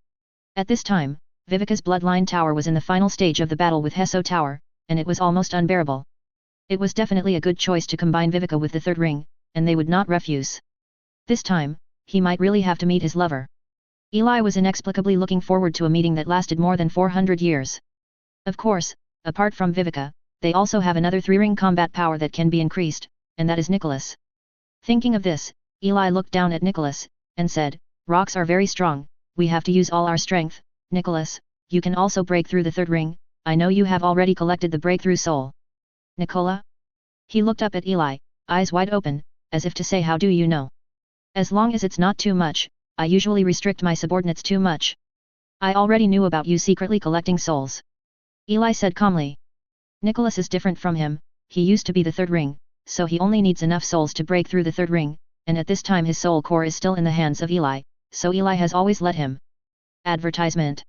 [SPEAKER 1] At this time, Viveka's bloodline tower was in the final stage of the battle with Heso Tower, and it was almost unbearable. It was definitely a good choice to combine Viveka with the third ring, and they would not refuse. This time, he might really have to meet his lover. Eli was inexplicably looking forward to a meeting that lasted more than 400 years. Of course, apart from Viveka, they also have another three-ring combat power that can be increased, and that is Nicholas. Thinking of this, Eli looked down at Nicholas, and said, Rocks are very strong, we have to use all our strength. Nicholas, you can also break through the third ring, I know you have already collected the breakthrough soul. Nicola? He looked up at Eli, eyes wide open, as if to say how do you know? As long as it's not too much, I usually restrict my subordinates too much. I already knew about you secretly collecting souls. Eli said calmly. Nicholas is different from him, he used to be the third ring, so he only needs enough souls to break through the third ring, and at this time his soul core is still in the hands of Eli, so Eli has always let him. Advertisement.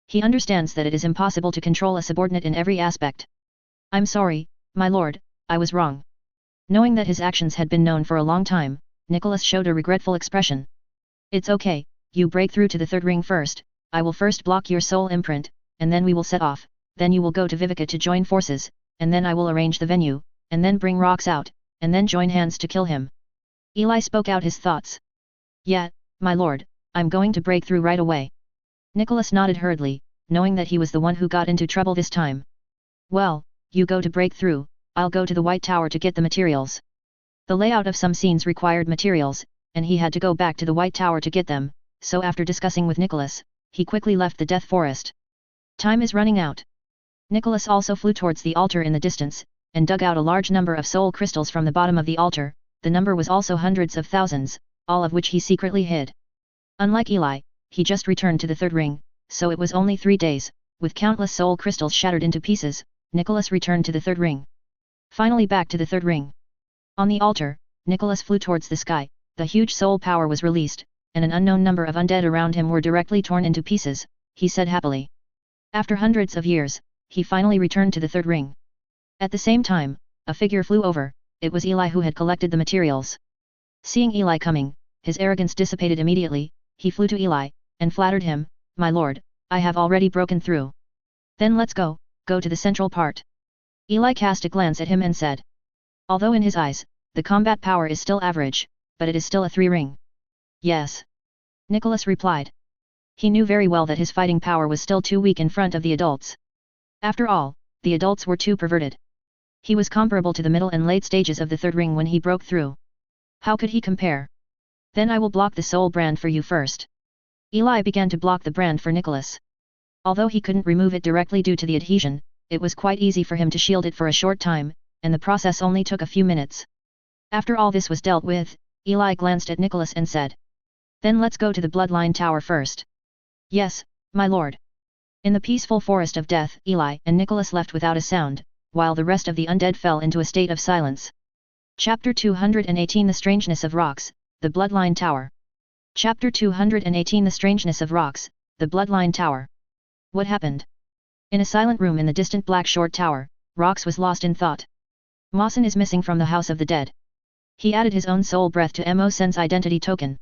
[SPEAKER 1] He understands that it is impossible to control a subordinate in every aspect. I'm sorry, my lord, I was wrong. Knowing that his actions had been known for a long time, Nicholas showed a regretful expression. It's okay, you break through to the third ring first, I will first block your soul imprint, and then we will set off, then you will go to Viveka to join forces, and then I will arrange the venue, and then bring Rocks out, and then join hands to kill him. Eli spoke out his thoughts. Yeah, my lord, I'm going to break through right away. Nicholas nodded hurriedly, knowing that he was the one who got into trouble this time. Well, you go to break through, I'll go to the White Tower to get the materials. The layout of some scenes required materials, and he had to go back to the White Tower to get them, so after discussing with Nicholas, he quickly left the Death Forest. Time is running out. Nicholas also flew towards the altar in the distance, and dug out a large number of soul crystals from the bottom of the altar. The number was also hundreds of thousands, all of which he secretly hid. Unlike Eli, he just returned to the third ring, so it was only 3 days, with countless soul crystals shattered into pieces. Nicholas returned to the third ring. Finally back to the third ring. On the altar, Nicholas flew towards the sky, the huge soul power was released, and an unknown number of undead around him were directly torn into pieces, he said happily. After hundreds of years, he finally returned to the third ring. At the same time, a figure flew over. It was Eli who had collected the materials. Seeing Eli coming, his arrogance dissipated immediately. He flew to Eli, and flattered him, "My lord, I have already broken through. Then let's go to the central part." Eli cast a glance at him and said. Although in his eyes, the combat power is still average, but it is still a 3-ring. Yes. Nicholas replied. He knew very well that his fighting power was still too weak in front of the adults. After all, the adults were too perverted. He was comparable to the middle and late stages of the third ring when he broke through. How could he compare? Then I will block the soul brand for you first. Eli began to block the brand for Nicholas. Although he couldn't remove it directly due to the adhesion, it was quite easy for him to shield it for a short time, and the process only took a few minutes. After all this was dealt with, Eli glanced at Nicholas and said. Then let's go to the bloodline tower first. Yes, my lord. In the peaceful forest of death, Eli and Nicholas left without a sound, while the rest of the undead fell into a state of silence. Chapter 218 The Strangeness of Rocks, the Bloodline Tower. Chapter 218 The Strangeness of Rocks, the Bloodline Tower. What happened? In a silent room in the distant Black Short Tower, Rox was lost in thought. Mawson is missing from the House of the Dead. He added his own soul breath to Mo Sen's identity token.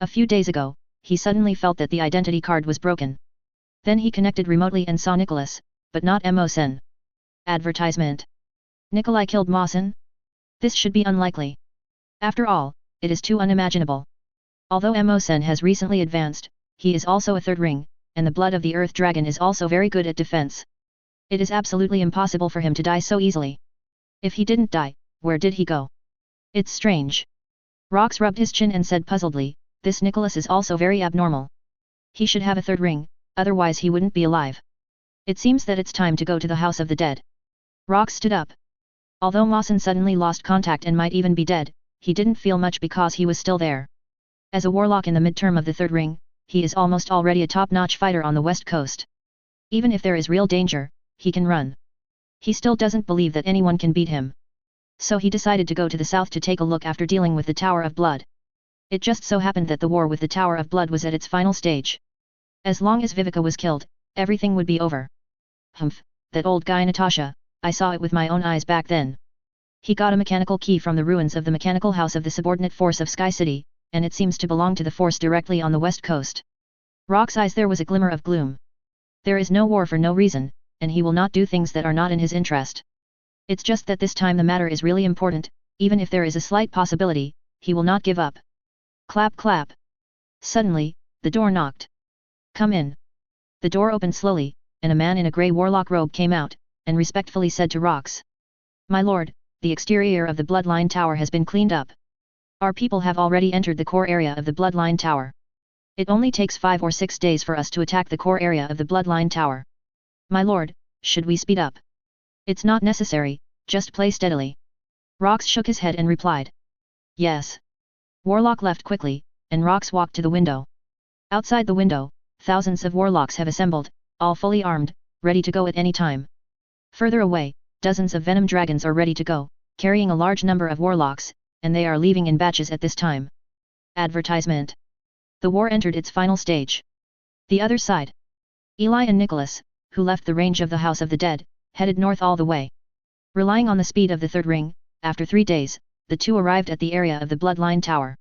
[SPEAKER 1] A few days ago, he suddenly felt that the identity card was broken. Then he connected remotely and saw Nicholas, but not Mo Sen. Advertisement. Nikolai killed Mawson? This should be unlikely. After all, it is too unimaginable. Although Mo Sen has recently advanced, he is also a third ring, and the blood of the Earth Dragon is also very good at defense. It is absolutely impossible for him to die so easily. If he didn't die, where did he go? It's strange. Rox rubbed his chin and said puzzledly, this Nicholas is also very abnormal. He should have a third ring, otherwise he wouldn't be alive. It seems that it's time to go to the House of the Dead. Rox stood up. Although Mawson suddenly lost contact and might even be dead, he didn't feel much because he was still there. As a warlock in the midterm of the third ring, he is almost already a top-notch fighter on the west coast. Even if there is real danger, he can run. He still doesn't believe that anyone can beat him. So he decided to go to the south to take a look after dealing with the Tower of Blood. It just so happened that the war with the Tower of Blood was at its final stage. As long as Vivica was killed, everything would be over. Humph, that old guy Natasha, I saw it with my own eyes back then. He got a mechanical key from the ruins of the mechanical house of the subordinate force of Sky City, and it seems to belong to the force directly on the west coast. Rock's eyes there was a glimmer of gloom. There is no war for no reason, and he will not do things that are not in his interest. It's just that this time the matter is really important, even if there is a slight possibility, he will not give up. Clap clap. Suddenly, the door knocked. Come in. The door opened slowly, and a man in a grey warlock robe came out, and respectfully said to Rox. My lord, the exterior of the Bloodline Tower has been cleaned up. Our people have already entered the core area of the Bloodline Tower. It only takes 5 or 6 days for us to attack the core area of the Bloodline Tower. My lord, should we speed up? It's not necessary, just play steadily. Rox shook his head and replied. Yes. Warlock left quickly, and Rox walked to the window. Outside the window, thousands of warlocks have assembled, all fully armed, ready to go at any time. Further away, dozens of venom dragons are ready to go, carrying a large number of warlocks, and they are leaving in batches at this time. Advertisement. The war entered its final stage. The other side. Eli and Nicholas, who left the range of the House of the Dead, headed north all the way. Relying on the speed of the third ring, after 3 days, the two arrived at the area of the Bloodline Tower.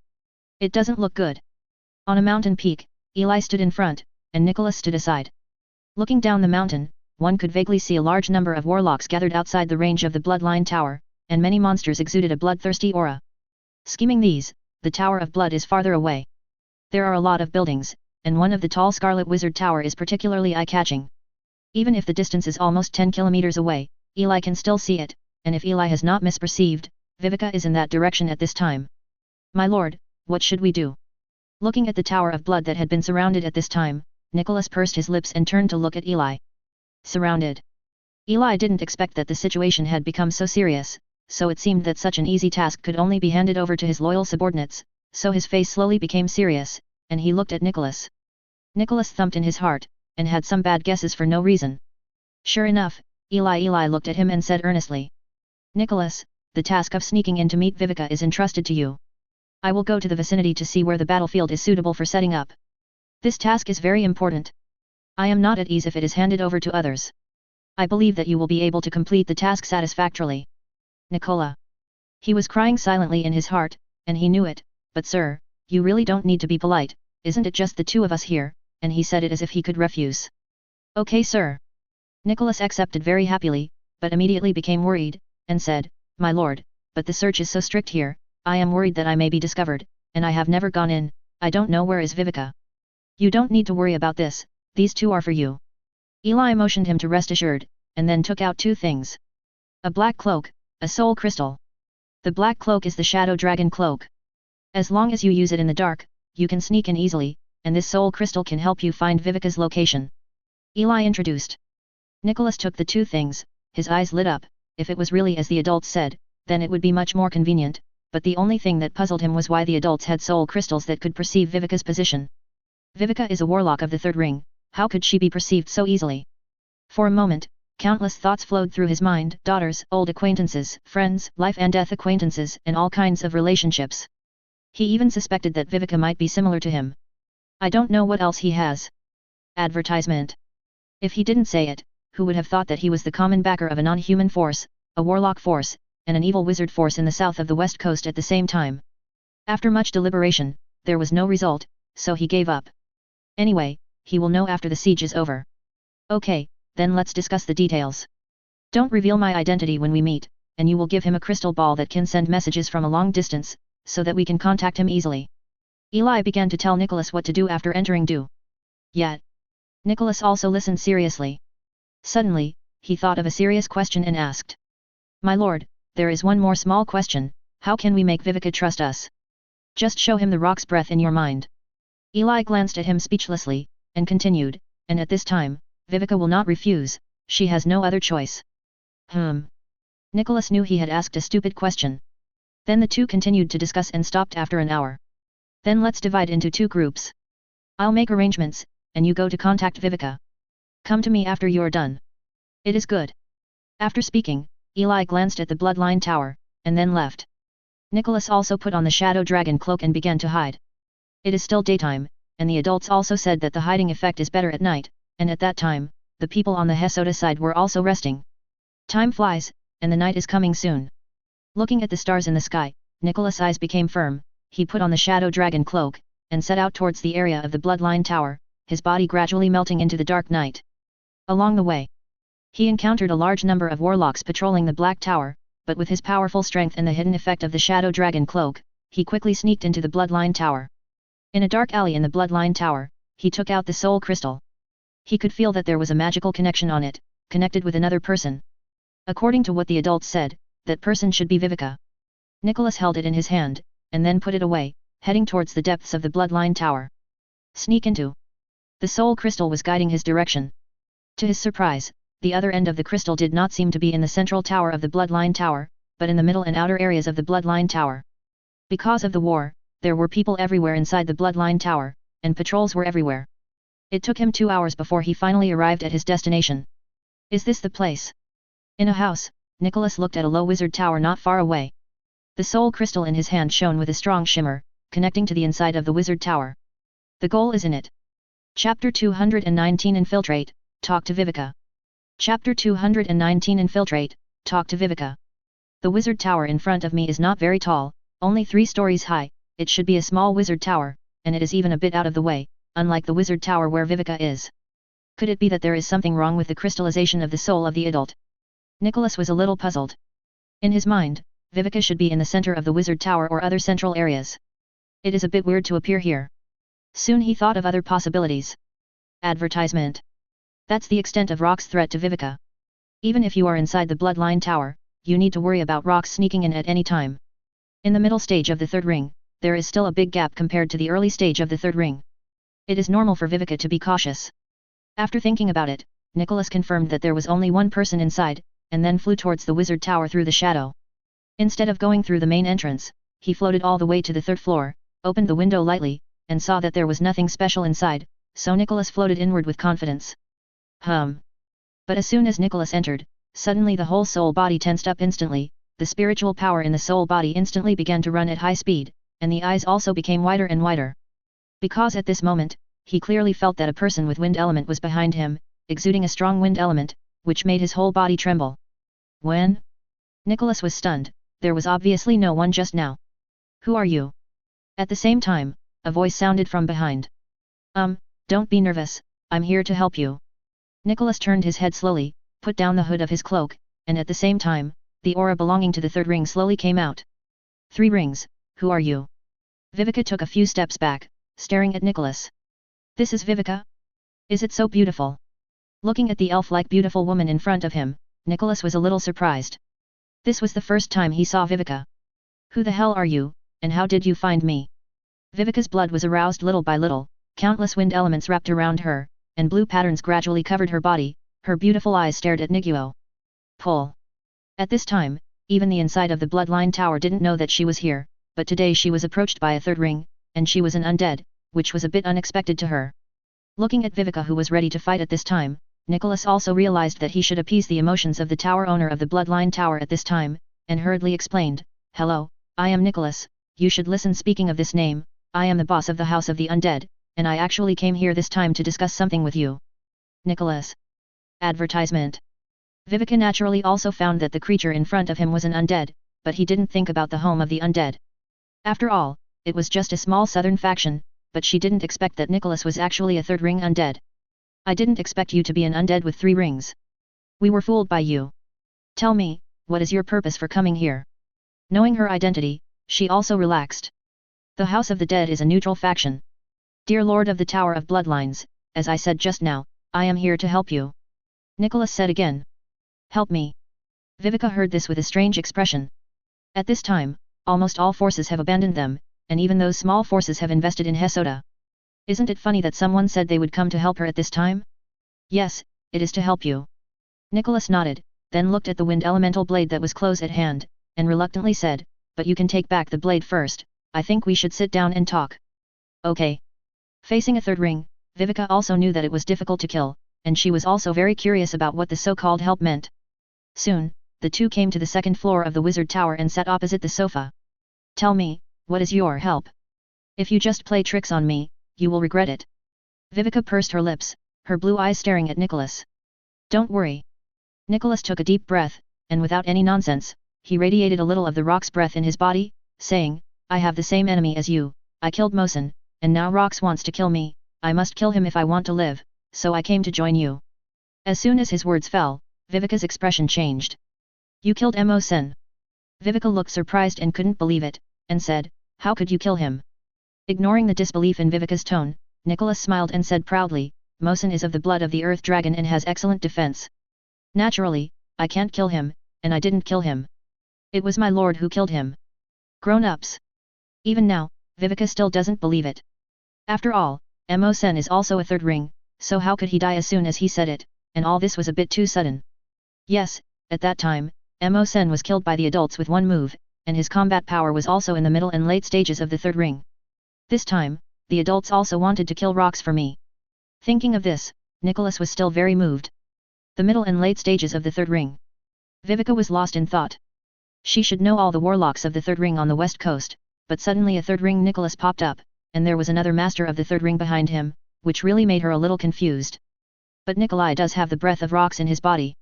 [SPEAKER 1] It doesn't look good. On a mountain peak, Eli stood in front, and Nicholas stood aside. Looking down the mountain, one could vaguely see a large number of warlocks gathered outside the range of the Bloodline Tower, and many monsters exuded a bloodthirsty aura. Scheming these, the Tower of Blood is farther away. There are a lot of buildings, and one of the tall Scarlet Wizard Tower is particularly eye-catching. Even if the distance is almost 10 kilometers away, Eli can still see it, and if Eli has not misperceived, Vivica is in that direction at this time. My lord, what should we do? Looking at the Tower of Blood that had been surrounded at this time, Nicholas pursed his lips and turned to look at Eli. Surrounded. Eli didn't expect that the situation had become so serious, so it seemed that such an easy task could only be handed over to his loyal subordinates, so his face slowly became serious, and he looked at Nicholas. Nicholas thumped in his heart, and had some bad guesses for no reason. Sure enough, Eli looked at him and said earnestly. Nicholas, the task of sneaking in to meet Vivica is entrusted to you. I will go to the vicinity to see where the battlefield is suitable for setting up. This task is very important. I am not at ease if it is handed over to others. I believe that you will be able to complete the task satisfactorily. Nicola. He was crying silently in his heart, and he knew it, but sir, you really don't need to be polite, isn't it just the two of us here, and he said it as if he could refuse. Okay sir. Nicholas accepted very happily, but immediately became worried, and said, My lord, but the search is so strict here, I am worried that I may be discovered, and I have never gone in, I don't know where is Vivica. You don't need to worry about this, these two are for you. Eli motioned him to rest assured, and then took out two things. A black cloak, a soul crystal. The black cloak is the shadow dragon cloak. As long as you use it in the dark, you can sneak in easily, and this soul crystal can help you find Vivica's location. Eli introduced. Nicholas took the two things, his eyes lit up. If it was really as the adults said, then it would be much more convenient, but the only thing that puzzled him was why the adults had soul crystals that could perceive Vivica's position. Vivica is a warlock of the third ring, how could she be perceived so easily? For a moment, countless thoughts flowed through his mind, daughters, old acquaintances, friends, life and death acquaintances, and all kinds of relationships. He even suspected that Vivica might be similar to him. I don't know what else he has. Advertisement. If he didn't say it, who would have thought that he was the common backer of a non-human force, a warlock force, and an evil wizard force in the south of the west coast at the same time? After much deliberation, there was no result, so he gave up. Anyway, he will know after the siege is over. Okay, then let's discuss the details. Don't reveal my identity when we meet, and you will give him a crystal ball that can send messages from a long distance, so that we can contact him easily. Eli began to tell Nicholas what to do after entering Do. Yet. Nicholas also listened seriously. Suddenly, he thought of a serious question and asked. My lord, there is one more small question, how can we make Vivica trust us? Just show him the rock's breath in your mind. Eli glanced at him speechlessly, and continued, and at this time, Vivica will not refuse, she has no other choice. Nicholas knew he had asked a stupid question. Then the two continued to discuss and stopped after an hour. Then let's divide into two groups. I'll make arrangements, and you go to contact Vivica. Come to me after you're done. It is good. After speaking, Eli glanced at the bloodline tower, and then left. Nicholas also put on the shadow dragon cloak and began to hide. It is still daytime, and the adults also said that the hiding effect is better at night, and at that time, the people on the Hesota side were also resting. Time flies, and the night is coming soon. Looking at the stars in the sky, Nicholas' eyes became firm, he put on the shadow dragon cloak, and set out towards the area of the bloodline tower, his body gradually melting into the dark night. Along the way, he encountered a large number of warlocks patrolling the Black Tower, but with his powerful strength and the hidden effect of the shadow dragon cloak, he quickly sneaked into the bloodline tower. In a dark alley in the bloodline tower, he took out the soul crystal. He could feel that there was a magical connection on it, connected with another person. According to what the adults said, that person should be Vivica. Nicholas held it in his hand, and then put it away, heading towards the depths of the bloodline tower. Sneak into. The soul crystal was guiding his direction. To his surprise, the other end of the crystal did not seem to be in the central tower of the bloodline tower, but in the middle and outer areas of the bloodline tower. Because of the war, there were people everywhere inside the bloodline tower, and patrols were everywhere. It took him 2 hours before he finally arrived at his destination. Is this the place? In a house, Nicholas looked at a low wizard tower not far away. The soul crystal in his hand shone with a strong shimmer, connecting to the inside of the wizard tower. The goal is in it. Chapter 219 Infiltrate, Talk to Vivica. Chapter 219 Infiltrate, Talk to Vivica. The wizard tower in front of me is not very tall, only 3 stories high, it should be a small wizard tower, and it is even a bit out of the way, unlike the wizard tower where Vivica is. Could it be that there is something wrong with the crystallization of the soul of the adult? Nicholas was a little puzzled. In his mind, Vivica should be in the center of the wizard tower or other central areas. It is a bit weird to appear here. Soon he thought of other possibilities. Advertisement. That's the extent of Rock's threat to Vivica. Even if you are inside the bloodline tower, you need to worry about Rock sneaking in at any time. In the middle stage of the third ring, there is still a big gap compared to the early stage of the third ring. It is normal for Vivica to be cautious. After thinking about it, Nicholas confirmed that there was only one person inside, and then flew towards the wizard tower through the shadow. Instead of going through the main entrance, he floated all the way to the third floor, opened the window lightly, and saw that there was nothing special inside, so Nicholas floated inward with confidence. But as soon as Nicholas entered, suddenly the whole soul body tensed up instantly, the spiritual power in the soul body instantly began to run at high speed, and the eyes also became wider and wider. Because at this moment, he clearly felt that a person with wind element was behind him, exuding a strong wind element, which made his whole body tremble. When? Nicholas was stunned, there was obviously no one just now. Who are you? At the same time, a voice sounded from behind. Don't be nervous, I'm here to help you. Nicholas turned his head slowly, put down the hood of his cloak, and at the same time, the aura belonging to the third ring slowly came out. 3 rings, who are you? Viveka took a few steps back, staring at Nicholas. This is Viveka? Is it so beautiful? Looking at the elf-like beautiful woman in front of him, Nicholas was a little surprised. This was the first time he saw Viveka. Who the hell are you, and how did you find me? Viveka's blood was aroused little by little, countless wind elements wrapped around her, and blue patterns gradually covered her body, her beautiful eyes stared at Niguo. Pull. At this time, even the inside of the bloodline tower didn't know that she was here, but today she was approached by a third ring, and she was an undead, which was a bit unexpected to her. Looking at Viveka who was ready to fight at this time, Nicholas also realized that he should appease the emotions of the tower owner of the bloodline tower at this time, and hurriedly explained, Hello, I am Nicholas, you should listen. Speaking of this name, I am the boss of the House of the Undead, and I actually came here this time to discuss something with you. Nicholas. Advertisement. Viveka naturally also found that the creature in front of him was an undead, but he didn't think about the home of the undead. After all, it was just a small southern faction, but she didn't expect that Nicholas was actually a third ring undead. I didn't expect you to be an undead with 3 rings. We were fooled by you. Tell me, what is your purpose for coming here? Knowing her identity, she also relaxed. The House of the Dead is a neutral faction. Dear Lord of the Tower of Bloodlines, as I said just now, I am here to help you. Nicholas said again. Help me. Viveka heard this with a strange expression. At this time, almost all forces have abandoned them, and even those small forces have invested in Hesoda. Isn't it funny that someone said they would come to help her at this time? Yes, it is to help you. Nicholas nodded, then looked at the wind elemental blade that was close at hand, and reluctantly said, but you can take back the blade first, I think we should sit down and talk. Okay. Facing a third ring, Viveka also knew that it was difficult to kill, and she was also very curious about what the so-called help meant. Soon, the two came to the second floor of the wizard tower and sat opposite the sofa. Tell me, what is your help? If you just play tricks on me, you will regret it. Viveka pursed her lips, her blue eyes staring at Nicholas. Don't worry. Nicholas took a deep breath, and without any nonsense, he radiated a little of the rock's breath in his body, saying, I have the same enemy as you, I killed Mosin, and now Rox wants to kill me, I must kill him if I want to live, so I came to join you. As soon as his words fell, Viveka's expression changed. You killed Mosin. Viveka looked surprised and couldn't believe it, and said, how could you kill him? Ignoring the disbelief in Viveka's tone, Nicholas smiled and said proudly, Mosin is of the blood of the earth dragon and has excellent defense. Naturally, I can't kill him, and I didn't kill him. It was my lord who killed him. Grown-ups. Even now, Viveka still doesn't believe it. After all, Mosin is also a third ring, so how could he die as soon as he said it, and all this was a bit too sudden. Yes, at that time, Mosin was killed by the adults with one move, and his combat power was also in the middle and late stages of the third ring. This time, the adults also wanted to kill Rox for me. Thinking of this, Nicholas was still very moved. The middle and late stages of the third ring. Viveka was lost in thought. She should know all the warlocks of the third ring on the west coast, but suddenly a third ring Nicholas popped up, and there was another master of the third ring behind him, which really made her a little confused. But Nikolai does have the breath of Rox in his body.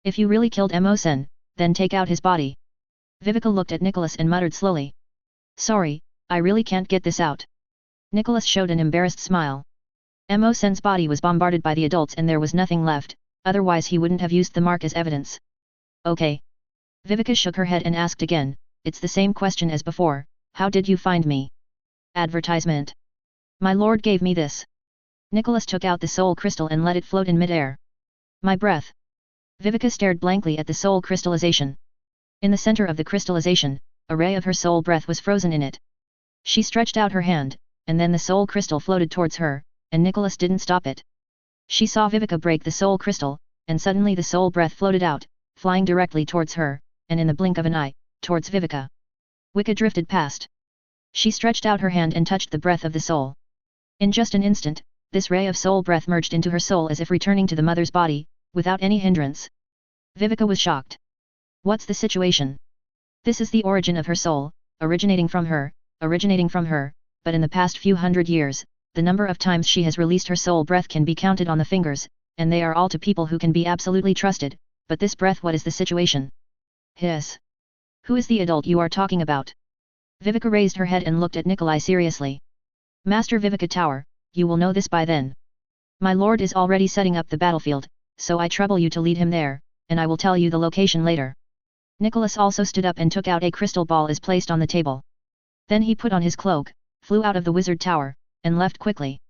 [SPEAKER 1] If you really killed Mosin, then take out his body. Viveka looked at Nicholas and muttered slowly. Sorry, I really can't get this out. Nicholas showed an embarrassed smile. Mosin's body was bombarded by the adults and there was nothing left, otherwise he wouldn't have used the mark as evidence. Okay. Viveka shook her head and asked again, it's the same question as before, how did you find me? Advertisement. My lord gave me this. Nicholas took out the soul crystal and let it float in mid-air. My breath. Viveka stared blankly at the soul crystallization. In the center of the crystallization, a ray of her soul breath was frozen in it. She stretched out her hand, and then the soul crystal floated towards her, and Nicholas didn't stop it. She saw Viveka break the soul crystal, and suddenly the soul breath floated out, flying directly towards her, and in the blink of an eye, towards Viveka. Wicca drifted past. She stretched out her hand and touched the breath of the soul. In just an instant, this ray of soul breath merged into her soul as if returning to the mother's body, without any hindrance. Viveka was shocked. What's the situation? This is the origin of her soul, originating from her, but in the past few hundred years, the number of times she has released her soul breath can be counted on the fingers, and they are all to people who can be absolutely trusted, but this breath, what is the situation? Hiss. Who is the adult you are talking about? Viveka raised her head and looked at Nikolai seriously. Master Viveka Tower, you will know this by then. My lord is already setting up the battlefield, so I trouble you to lead him there, and I will tell you the location later. Nicholas also stood up and took out a crystal ball as placed on the table. Then he put on his cloak, flew out of the wizard tower, and left quickly.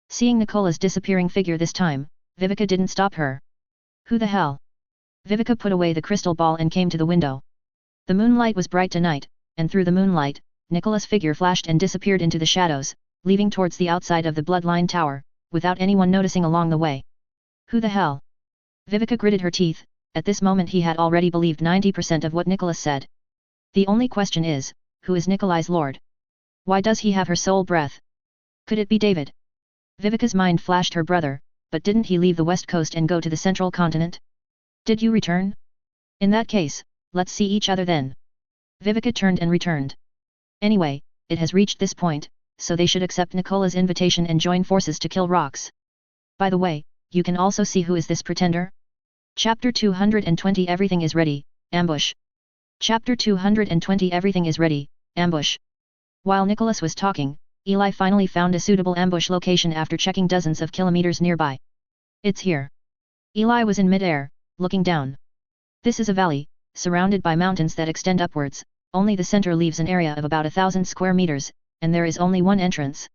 [SPEAKER 1] Seeing Nicola's disappearing figure this time, Viveka didn't stop her. Who the hell? Viveka put away the crystal ball and came to the window. The moonlight was bright tonight, and through the moonlight, Nicola's figure flashed and disappeared into the shadows, leaving towards the outside of the bloodline tower, without anyone noticing along the way. Who the hell? Viveka gritted her teeth. At this moment he had already believed 90% of what Nicholas said. The only question is, who is Nikolai's lord? Why does he have her soul breath? Could it be David? Viveka's mind flashed her brother, but didn't he leave the west coast and go to the central continent? Did you return? In that case, let's see each other then. Viveka turned and returned. Anyway, it has reached this point, so they should accept Nicola's invitation and join forces to kill Rox. By the way, you can also see who is this pretender? Chapter 220 Everything is ready, ambush. Chapter 220 Everything is ready, ambush. While Nicholas was talking, Eli finally found a suitable ambush location after checking dozens of kilometers nearby. It's here. Eli was in mid-air, looking down. This is a valley, surrounded by mountains that extend upwards, only the center leaves an area of about 1,000 square meters, and there is only one entrance.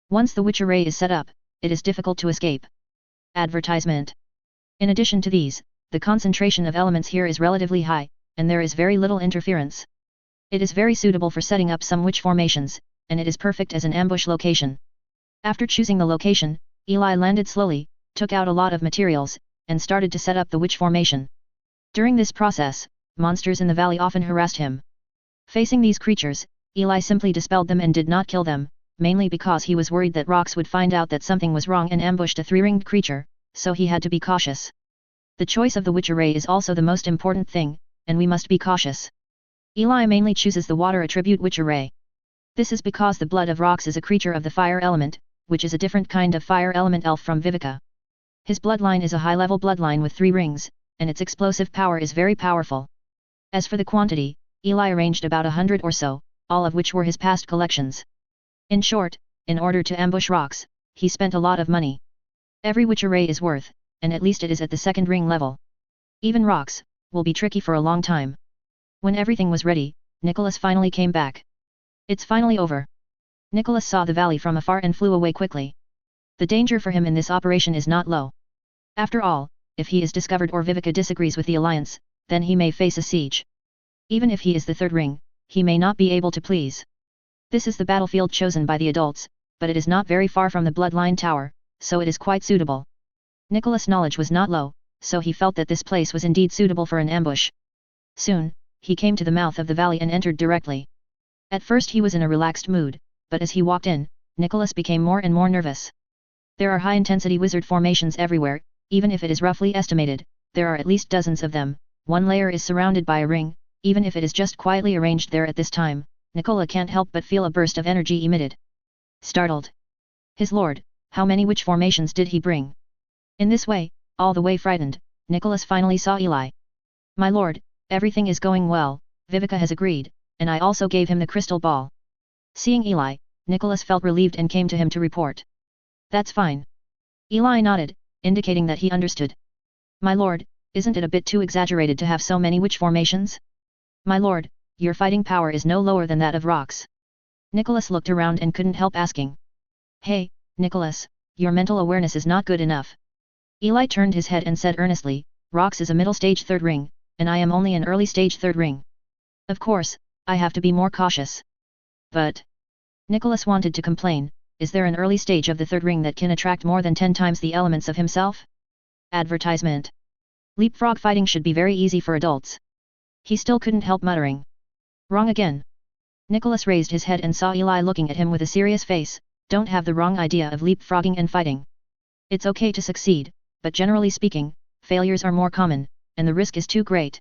[SPEAKER 1] Once the witch array is set up, it is difficult to escape. Advertisement. In addition to these, the concentration of elements here is relatively high, and there is very little interference. It is very suitable for setting up some witch formations, and it is perfect as an ambush location. After choosing the location, Eli landed slowly, took out a lot of materials, and started to set up the witch formation. During this process, monsters in the valley often harassed him. Facing these creatures, Eli simply dispelled them and did not kill them, mainly because he was worried that Rox would find out that something was wrong and ambushed a three-ringed creature, so he had to be cautious. The choice of the witch array is also the most important thing, and we must be cautious. Eli mainly chooses the water attribute witch array. This is because the blood of Rox is a creature of the fire element, which is a different kind of fire element elf from Viveka. His bloodline is a high-level bloodline with 3 rings, and its explosive power is very powerful. As for the quantity, Eli arranged about 100 or so, all of which were his past collections. In short, in order to ambush Rox, he spent a lot of money. Every witch array is worth, and at least it is at the 2nd ring level. Even Rox will be tricky for a long time. When everything was ready, Nicholas finally came back. It's finally over. Nicholas saw the valley from afar and flew away quickly. The danger for him in this operation is not low. After all, if he is discovered or Viveka disagrees with the alliance, then he may face a siege. Even if he is the 3rd ring, he may not be able to please. This is the battlefield chosen by the adults, but it is not very far from the bloodline tower, so it is quite suitable. Nicholas' knowledge was not low, so he felt that this place was indeed suitable for an ambush. Soon, he came to the mouth of the valley and entered directly. At first he was in a relaxed mood, but as he walked in, Nicholas became more and more nervous. There are high-intensity wizard formations everywhere, even if it is roughly estimated, there are at least dozens of them. One layer is surrounded by a ring, even if it is just quietly arranged there at this time, Nicola can't help but feel a burst of energy emitted. Startled. His lord, how many witch formations did he bring? In this way, all the way frightened, Nicholas finally saw Eli. My lord, everything is going well, Viveka has agreed, and I also gave him the crystal ball. Seeing Eli, Nicholas felt relieved and came to him to report. That's fine. Eli nodded, indicating that he understood. My lord, isn't it a bit too exaggerated to have so many witch formations? My lord, your fighting power is no lower than that of Rox. Nicholas looked around and couldn't help asking. Hey, Nicholas, your mental awareness is not good enough. Eli turned his head and said earnestly, Rox is a middle stage 3rd ring, and I am only an early stage 3rd ring. Of course, I have to be more cautious. But... Nicholas wanted to complain, is there an early stage of the third ring that can attract more than 10 times the elements of himself? Advertisement. Leapfrog fighting should be very easy for adults. He still couldn't help muttering. Wrong again. Nicholas raised his head and saw Eli looking at him with a serious face. Don't have the wrong idea of leapfrogging and fighting. It's okay to succeed, but generally speaking, failures are more common, and the risk is too great.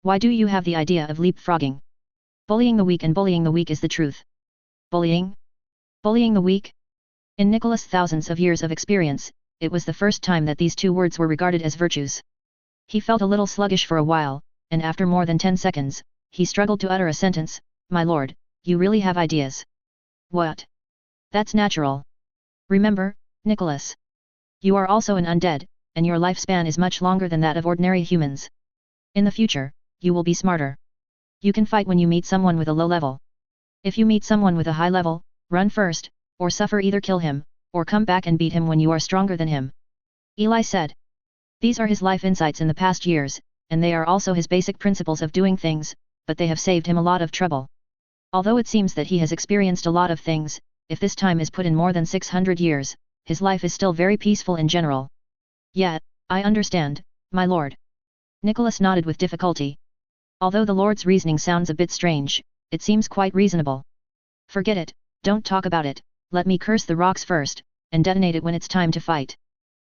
[SPEAKER 1] Why do you have the idea of leapfrogging? Bullying the weak, and bullying the weak is the truth. Bullying? Bullying the weak? In Nicholas' thousands of years of experience, it was the first time that these two words were regarded as virtues. He felt a little sluggish for a while, and after more than 10 seconds, he struggled to utter a sentence. My lord, you really have ideas. What? That's natural. Remember, Nicholas. You are also an undead, and your lifespan is much longer than that of ordinary humans. In the future, you will be smarter. You can fight when you meet someone with a low level. If you meet someone with a high level, run first, or suffer, either kill him, or come back and beat him when you are stronger than him. Eli said. These are his life insights in the past years, and they are also his basic principles of doing things, but they have saved him a lot of trouble. Although it seems that he has experienced a lot of things, if this time is put in more than 600 years, his life is still very peaceful in general. Yeah, I understand, my lord. Nicholas nodded with difficulty. Although the lord's reasoning sounds a bit strange, it seems quite reasonable. Forget it, don't talk about it, let me curse the rocks first, and detonate it when it's time to fight.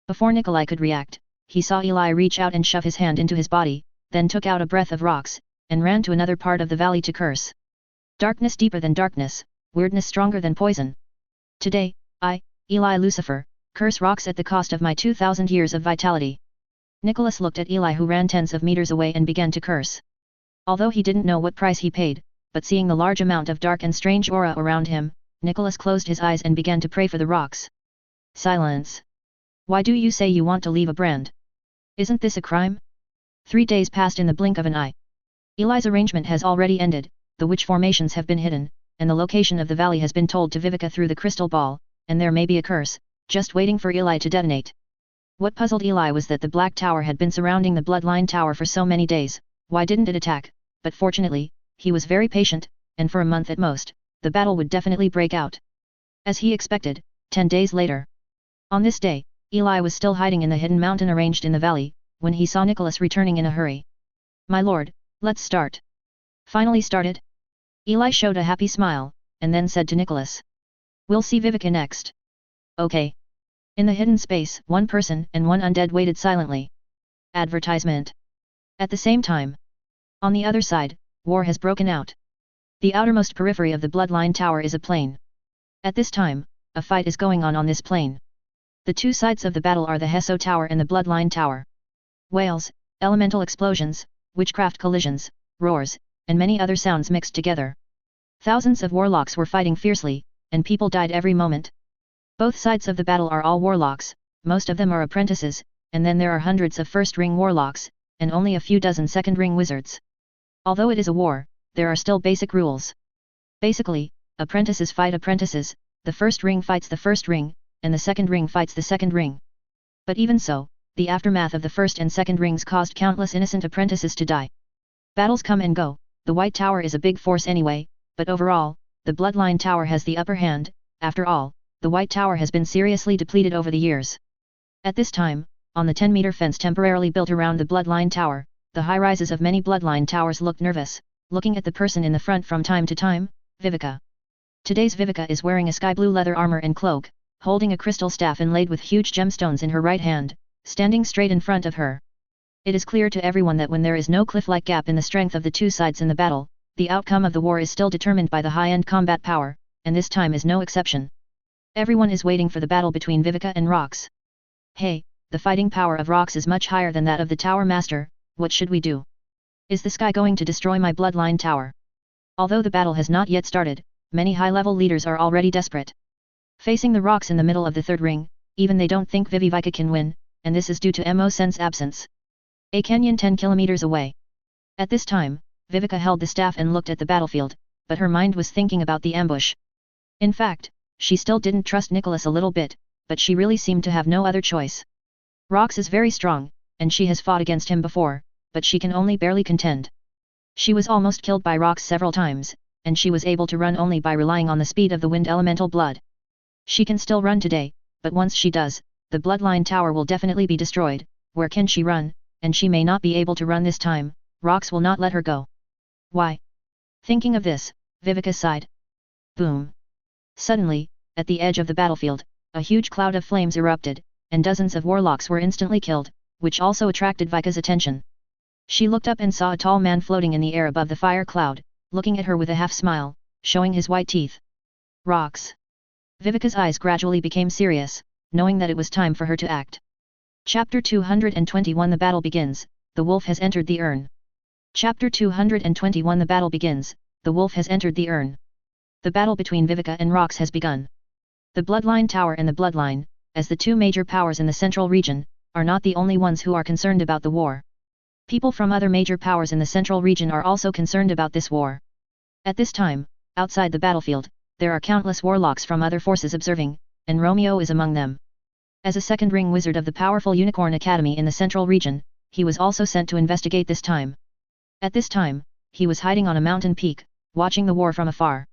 [SPEAKER 1] Before Nikolai could react, he saw Eli reach out and shove his hand into his body, then took out a breath of rocks, and ran to another part of the valley to curse. Darkness deeper than darkness, weirdness stronger than poison. Today, I, Eli Lucifer, curse rocks at the cost of my 2,000 years of vitality. Nicholas looked at Eli, who ran tens of meters away, and began to curse. Although he didn't know what price he paid, but seeing the large amount of dark and strange aura around him, Nicholas closed his eyes and began to pray for the rocks. Silence. Why do you say you want to leave a brand? Isn't this a crime? 3 days passed in the blink of an eye. Eli's arrangement has already ended, the witch formations have been hidden, and the location of the valley has been told to Vivica through the crystal ball, and there may be a curse, just waiting for Eli to detonate. What puzzled Eli was that the Black Tower had been surrounding the Bloodline Tower for so many days. Why didn't it attack? But fortunately, he was very patient, and for a month at most, the battle would definitely break out. As he expected, 10 days later. On this day, Eli was still hiding in the hidden mountain arranged in the valley, when he saw Nicholas returning in a hurry. My lord, let's start. Finally started? Eli showed a happy smile, and then said to Nicholas. We'll see Vivica next. Okay. In the hidden space, one person and one undead waited silently. Advertisement. At the same time. On the other side, war has broken out. The outermost periphery of the Bloodline Tower is a plain. At this time, a fight is going on this plain. The two sides of the battle are the Heso Tower and the Bloodline Tower. Wails, elemental explosions, witchcraft collisions, roars, and many other sounds mixed together. Thousands of warlocks were fighting fiercely, and people died every moment. Both sides of the battle are all warlocks, most of them are apprentices, and then there are hundreds of first-ring warlocks, and only a few dozen second-ring wizards. Although it is a war, there are still basic rules. Basically, apprentices fight apprentices, the first ring fights the first ring, and the second ring fights the second ring. But even so, the aftermath of the first and second rings caused countless innocent apprentices to die. Battles come and go, the White Tower is a big force anyway, but overall, the Bloodline Tower has the upper hand. After all, the White Tower has been seriously depleted over the years. At this time, on the 10-meter fence temporarily built around the Bloodline Tower, the high-rises of many Bloodline Towers looked nervous, looking at the person in the front from time to time, Vivica. Today's Vivica is wearing a sky-blue leather armor and cloak, holding a crystal staff inlaid with huge gemstones in her right hand, standing straight in front of her. It is clear to everyone that when there is no cliff-like gap in the strength of the two sides in the battle, the outcome of the war is still determined by the high-end combat power, and this time is no exception. Everyone is waiting for the battle between Vivica and Rox. Hey, the fighting power of Rox is much higher than that of the Tower Master, what should we do? Is the sky going to destroy my Bloodline Tower? Although the battle has not yet started, many high-level leaders are already desperate. Facing the Rox in the middle of the third ring, even they don't think Vivica can win, and this is due to Mo Sen's absence. A canyon 10 kilometers away. At this time, Vivica held the staff and looked at the battlefield, but her mind was thinking about the ambush. In fact, she still didn't trust Nicholas a little bit, but she really seemed to have no other choice. Rox is very strong, and she has fought against him before, but she can only barely contend. She was almost killed by Rox several times, and she was able to run only by relying on the speed of the wind elemental blood. She can still run today, but once she does, the bloodline tower will definitely be destroyed. Where can she run? And she may not be able to run this time, Rox will not let her go. Why? Thinking of this, Viveka sighed. Boom. Suddenly, at the edge of the battlefield, a huge cloud of flames erupted, and dozens of warlocks were instantly killed, which also attracted Vika's attention. She looked up and saw a tall man floating in the air above the fire cloud, looking at her with a half-smile, showing his white teeth. Rox. Viveka's eyes gradually became serious, knowing that it was time for her to act. Chapter 221 The battle begins, the wolf has entered the urn. Chapter 221 The battle begins, the wolf has entered the urn. The battle between Viveka and Rox has begun. The Bloodline Tower and the Bloodline, as the two major powers in the central region, are not the only ones who are concerned about the war. People from other major powers in the central region are also concerned about this war. At this time, outside the battlefield, there are countless warlocks from other forces observing, and Romeo is among them. As a second ring wizard of the powerful Unicorn Academy in the central region, he was also sent to investigate this time. At this time, he was hiding on a mountain peak, watching the war from afar.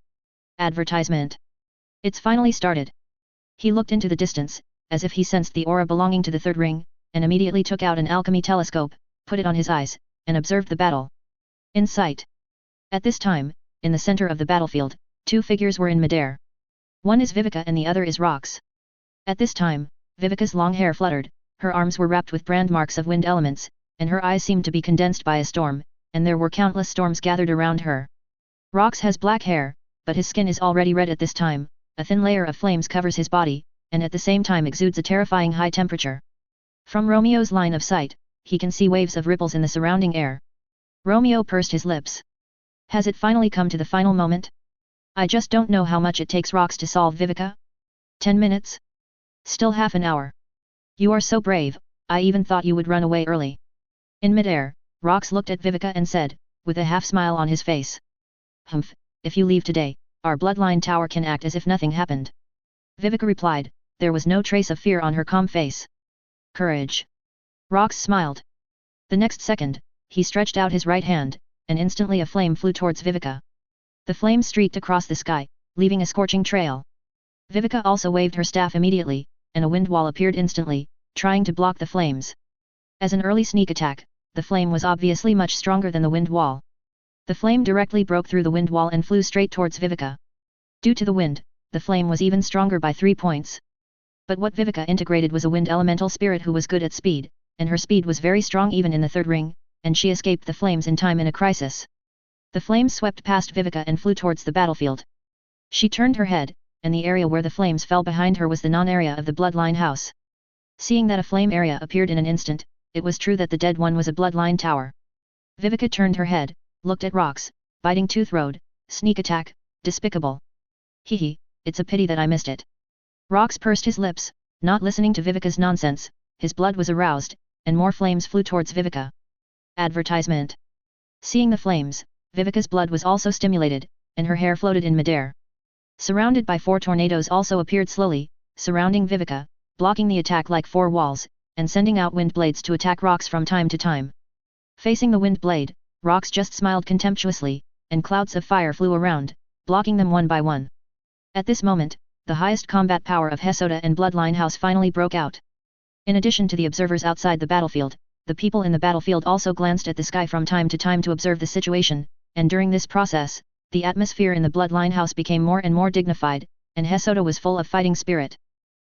[SPEAKER 1] Advertisement. It's finally started. He looked into the distance, as if he sensed the aura belonging to the third ring, and immediately took out an alchemy telescope, put it on his eyes, and observed the battle. In sight. At this time, in the center of the battlefield, two figures were in midair. One is Viveka and the other is Rox. At this time, Viveka's long hair fluttered, her arms were wrapped with brand marks of wind elements, and her eyes seemed to be condensed by a storm, and there were countless storms gathered around her. Rox has black hair, but his skin is already red at this time, a thin layer of flames covers his body, and at the same time exudes a terrifying high temperature. From Romeo's line of sight, he can see waves of ripples in the surrounding air. Romeo pursed his lips. Has it finally come to the final moment? I just don't know how much it takes Rox to solve Viveka. 10 minutes? Still half an hour. You are so brave, I even thought you would run away early. In midair, Rox looked at Viveka and said, with a half-smile on his face. Humph, if you leave today, our bloodline tower can act as if nothing happened. Viveka replied, there was no trace of fear on her calm face. Courage. Rox smiled. The next second, he stretched out his right hand, and instantly a flame flew towards Viveka. The flame streaked across the sky, leaving a scorching trail. Viveka also waved her staff immediately, and a wind wall appeared instantly, trying to block the flames. As an early sneak attack, the flame was obviously much stronger than the wind wall. The flame directly broke through the wind wall and flew straight towards Viveka. Due to the wind, the flame was even stronger by 3 points. But what Viveka integrated was a wind elemental spirit who was good at speed, and her speed was very strong even in the third ring, and she escaped the flames in time in a crisis. The flames swept past Viveka and flew towards the battlefield. She turned her head, and the area where the flames fell behind her was the non-area of the bloodline house. Seeing that a flame area appeared in an instant, it was true that the dead one was a bloodline tower. Viveka turned her head, looked at Rox, biting tooth road, sneak attack, despicable. Hehe, it's a pity that I missed it. Rox pursed his lips, not listening to Viveka's nonsense, his blood was aroused, and more flames flew towards Viveka. Advertisement. Seeing the flames, Viveka's blood was also stimulated, and her hair floated in midair. Surrounded by 4 tornadoes also appeared slowly, surrounding Viveka, blocking the attack like 4 walls, and sending out wind blades to attack Rox from time to time. Facing the wind blade, Rox just smiled contemptuously, and clouds of fire flew around, blocking them one by one. At this moment, the highest combat power of Hesoda and Bloodline House finally broke out. In addition to the observers outside the battlefield, the people in the battlefield also glanced at the sky from time to time to observe the situation, and during this process, the atmosphere in the Bloodline House became more and more dignified, and Hesoda was full of fighting spirit.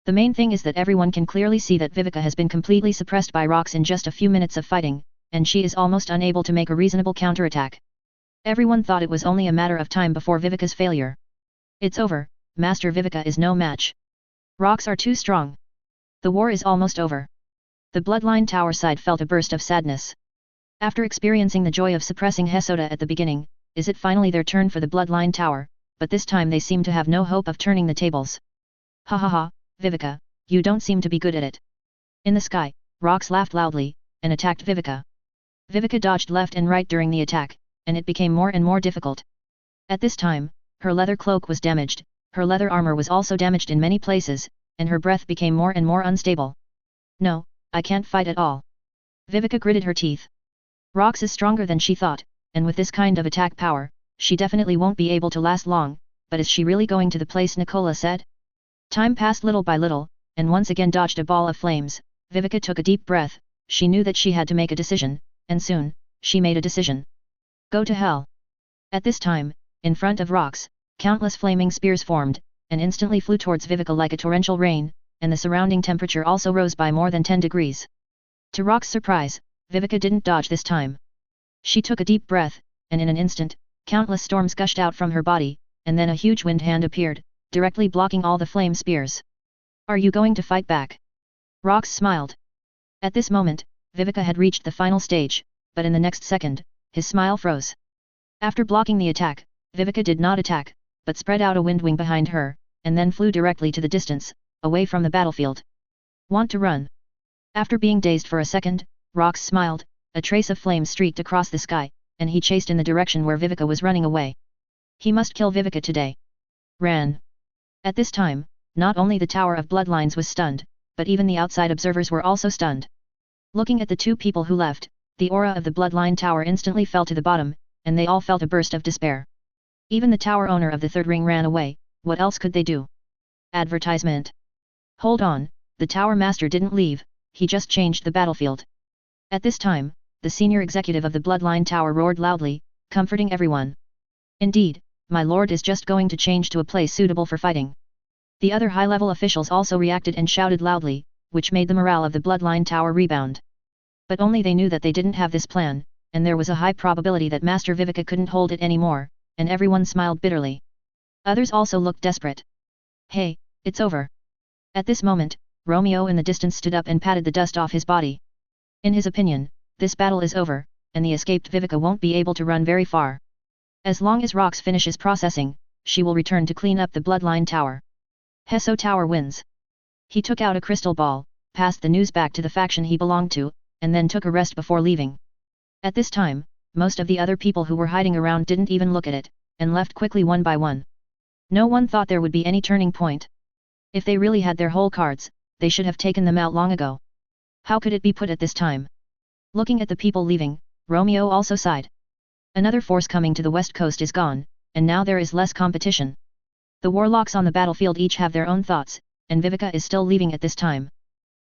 [SPEAKER 1] The main thing is that everyone can clearly see that Viveka has been completely suppressed by Rox in just a few minutes of fighting, and she is almost unable to make a reasonable counterattack. Everyone thought it was only a matter of time before Viveka's failure. It's over, Master Viveka is no match. Rox are too strong. The war is almost over. The Bloodline Tower side felt a burst of sadness. After experiencing the joy of suppressing Hesoda at the beginning, is it finally their turn for the Bloodline Tower, but this time they seem to have no hope of turning the tables. Ha ha ha, Viveka, you don't seem to be good at it. In the sky, Rox laughed loudly, and attacked Viveka. Viveka dodged left and right during the attack, and it became more and more difficult. At this time, her leather cloak was damaged, her leather armor was also damaged in many places, and her breath became more and more unstable. No, I can't fight at all. Viveka gritted her teeth. Rox is stronger than she thought, and with this kind of attack power, she definitely won't be able to last long, but is she really going to the place Nicola said? Time passed little by little, and once again dodged a ball of flames. Viveka took a deep breath. She knew that she had to make a decision, and soon, she made a decision. Go to hell. At this time, in front of rocks, countless flaming spears formed, and instantly flew towards Viveka like a torrential rain, and the surrounding temperature also rose by more than 10 degrees. To Rock's surprise, Viveka didn't dodge this time. She took a deep breath, and in an instant, countless storms gushed out from her body, and then a huge wind hand appeared, directly blocking all the flame spears. Are you going to fight back? Rox smiled. At this moment, Viveka had reached the final stage, but in the next second, his smile froze. After blocking the attack, Viveka did not attack, but spread out a wind wing behind her, and then flew directly to the distance, away from the battlefield. Want to run? After being dazed for a second, Rox smiled, a trace of flame streaked across the sky, and he chased in the direction where Viveka was running away. He must kill Viveka today. Ran. At this time, not only the Tower of Bloodlines was stunned, but even the outside observers were also stunned. Looking at the two people who left, the aura of the Bloodline Tower instantly fell to the bottom, and they all felt a burst of despair. Even the tower owner of the third ring ran away. What else could they do? Advertisement. Hold on, the tower master didn't leave, he just changed the battlefield. At this time, the senior executive of the Bloodline Tower roared loudly, comforting everyone. Indeed, my lord is just going to change to a place suitable for fighting. The other high-level officials also reacted and shouted loudly, which made the morale of the Bloodline Tower rebound. But only they knew that they didn't have this plan, and there was a high probability that Master Viveka couldn't hold it anymore, and everyone smiled bitterly. Others also looked desperate. Hey, it's over. At this moment, Romeo in the distance stood up and patted the dust off his body. In his opinion, this battle is over, and the escaped Viveka won't be able to run very far. As long as Rox finishes processing, she will return to clean up the Bloodline Tower. Heso Tower wins. He took out a crystal ball, passed the news back to the faction he belonged to, and then took a rest before leaving. At this time, most of the other people who were hiding around didn't even look at it, and left quickly one by one. No one thought there would be any turning point. If they really had their whole cards, they should have taken them out long ago. How could it be put at this time? Looking at the people leaving, Romeo also sighed. Another force coming to the west coast is gone, and now there is less competition. The warlocks on the battlefield each have their own thoughts, and Viveka is still leaving at this time.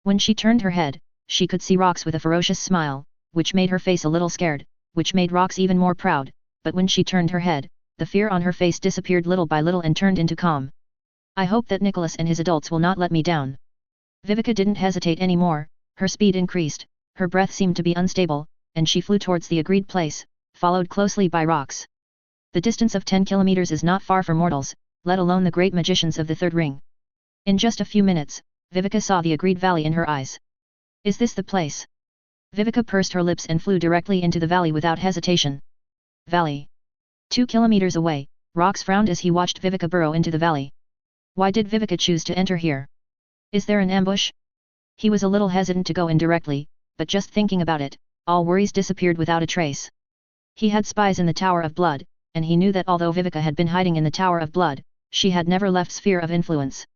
[SPEAKER 1] When she turned her head, she could see Rox with a ferocious smile, which made her face a little scared, which made Rox even more proud, but when she turned her head, the fear on her face disappeared little by little and turned into calm. I hope that Nicholas and his adults will not let me down. Viveka didn't hesitate anymore, her speed increased, her breath seemed to be unstable, and she flew towards the agreed place, followed closely by Rox. The distance of 10 kilometers is not far for mortals, let alone the great magicians of the third ring. In just a few minutes, Viveka saw the agreed valley in her eyes. Is this the place? Viveka pursed her lips and flew directly into the valley without hesitation. Valley. 2 kilometers away, Rox frowned as he watched Viveka burrow into the valley. Why did Viveka choose to enter here? Is there an ambush? He was a little hesitant to go in directly, but just thinking about it, all worries disappeared without a trace. He had spies in the Tower of Blood, and he knew that although Viveka had been hiding in the Tower of Blood, she had never left sphere of influence.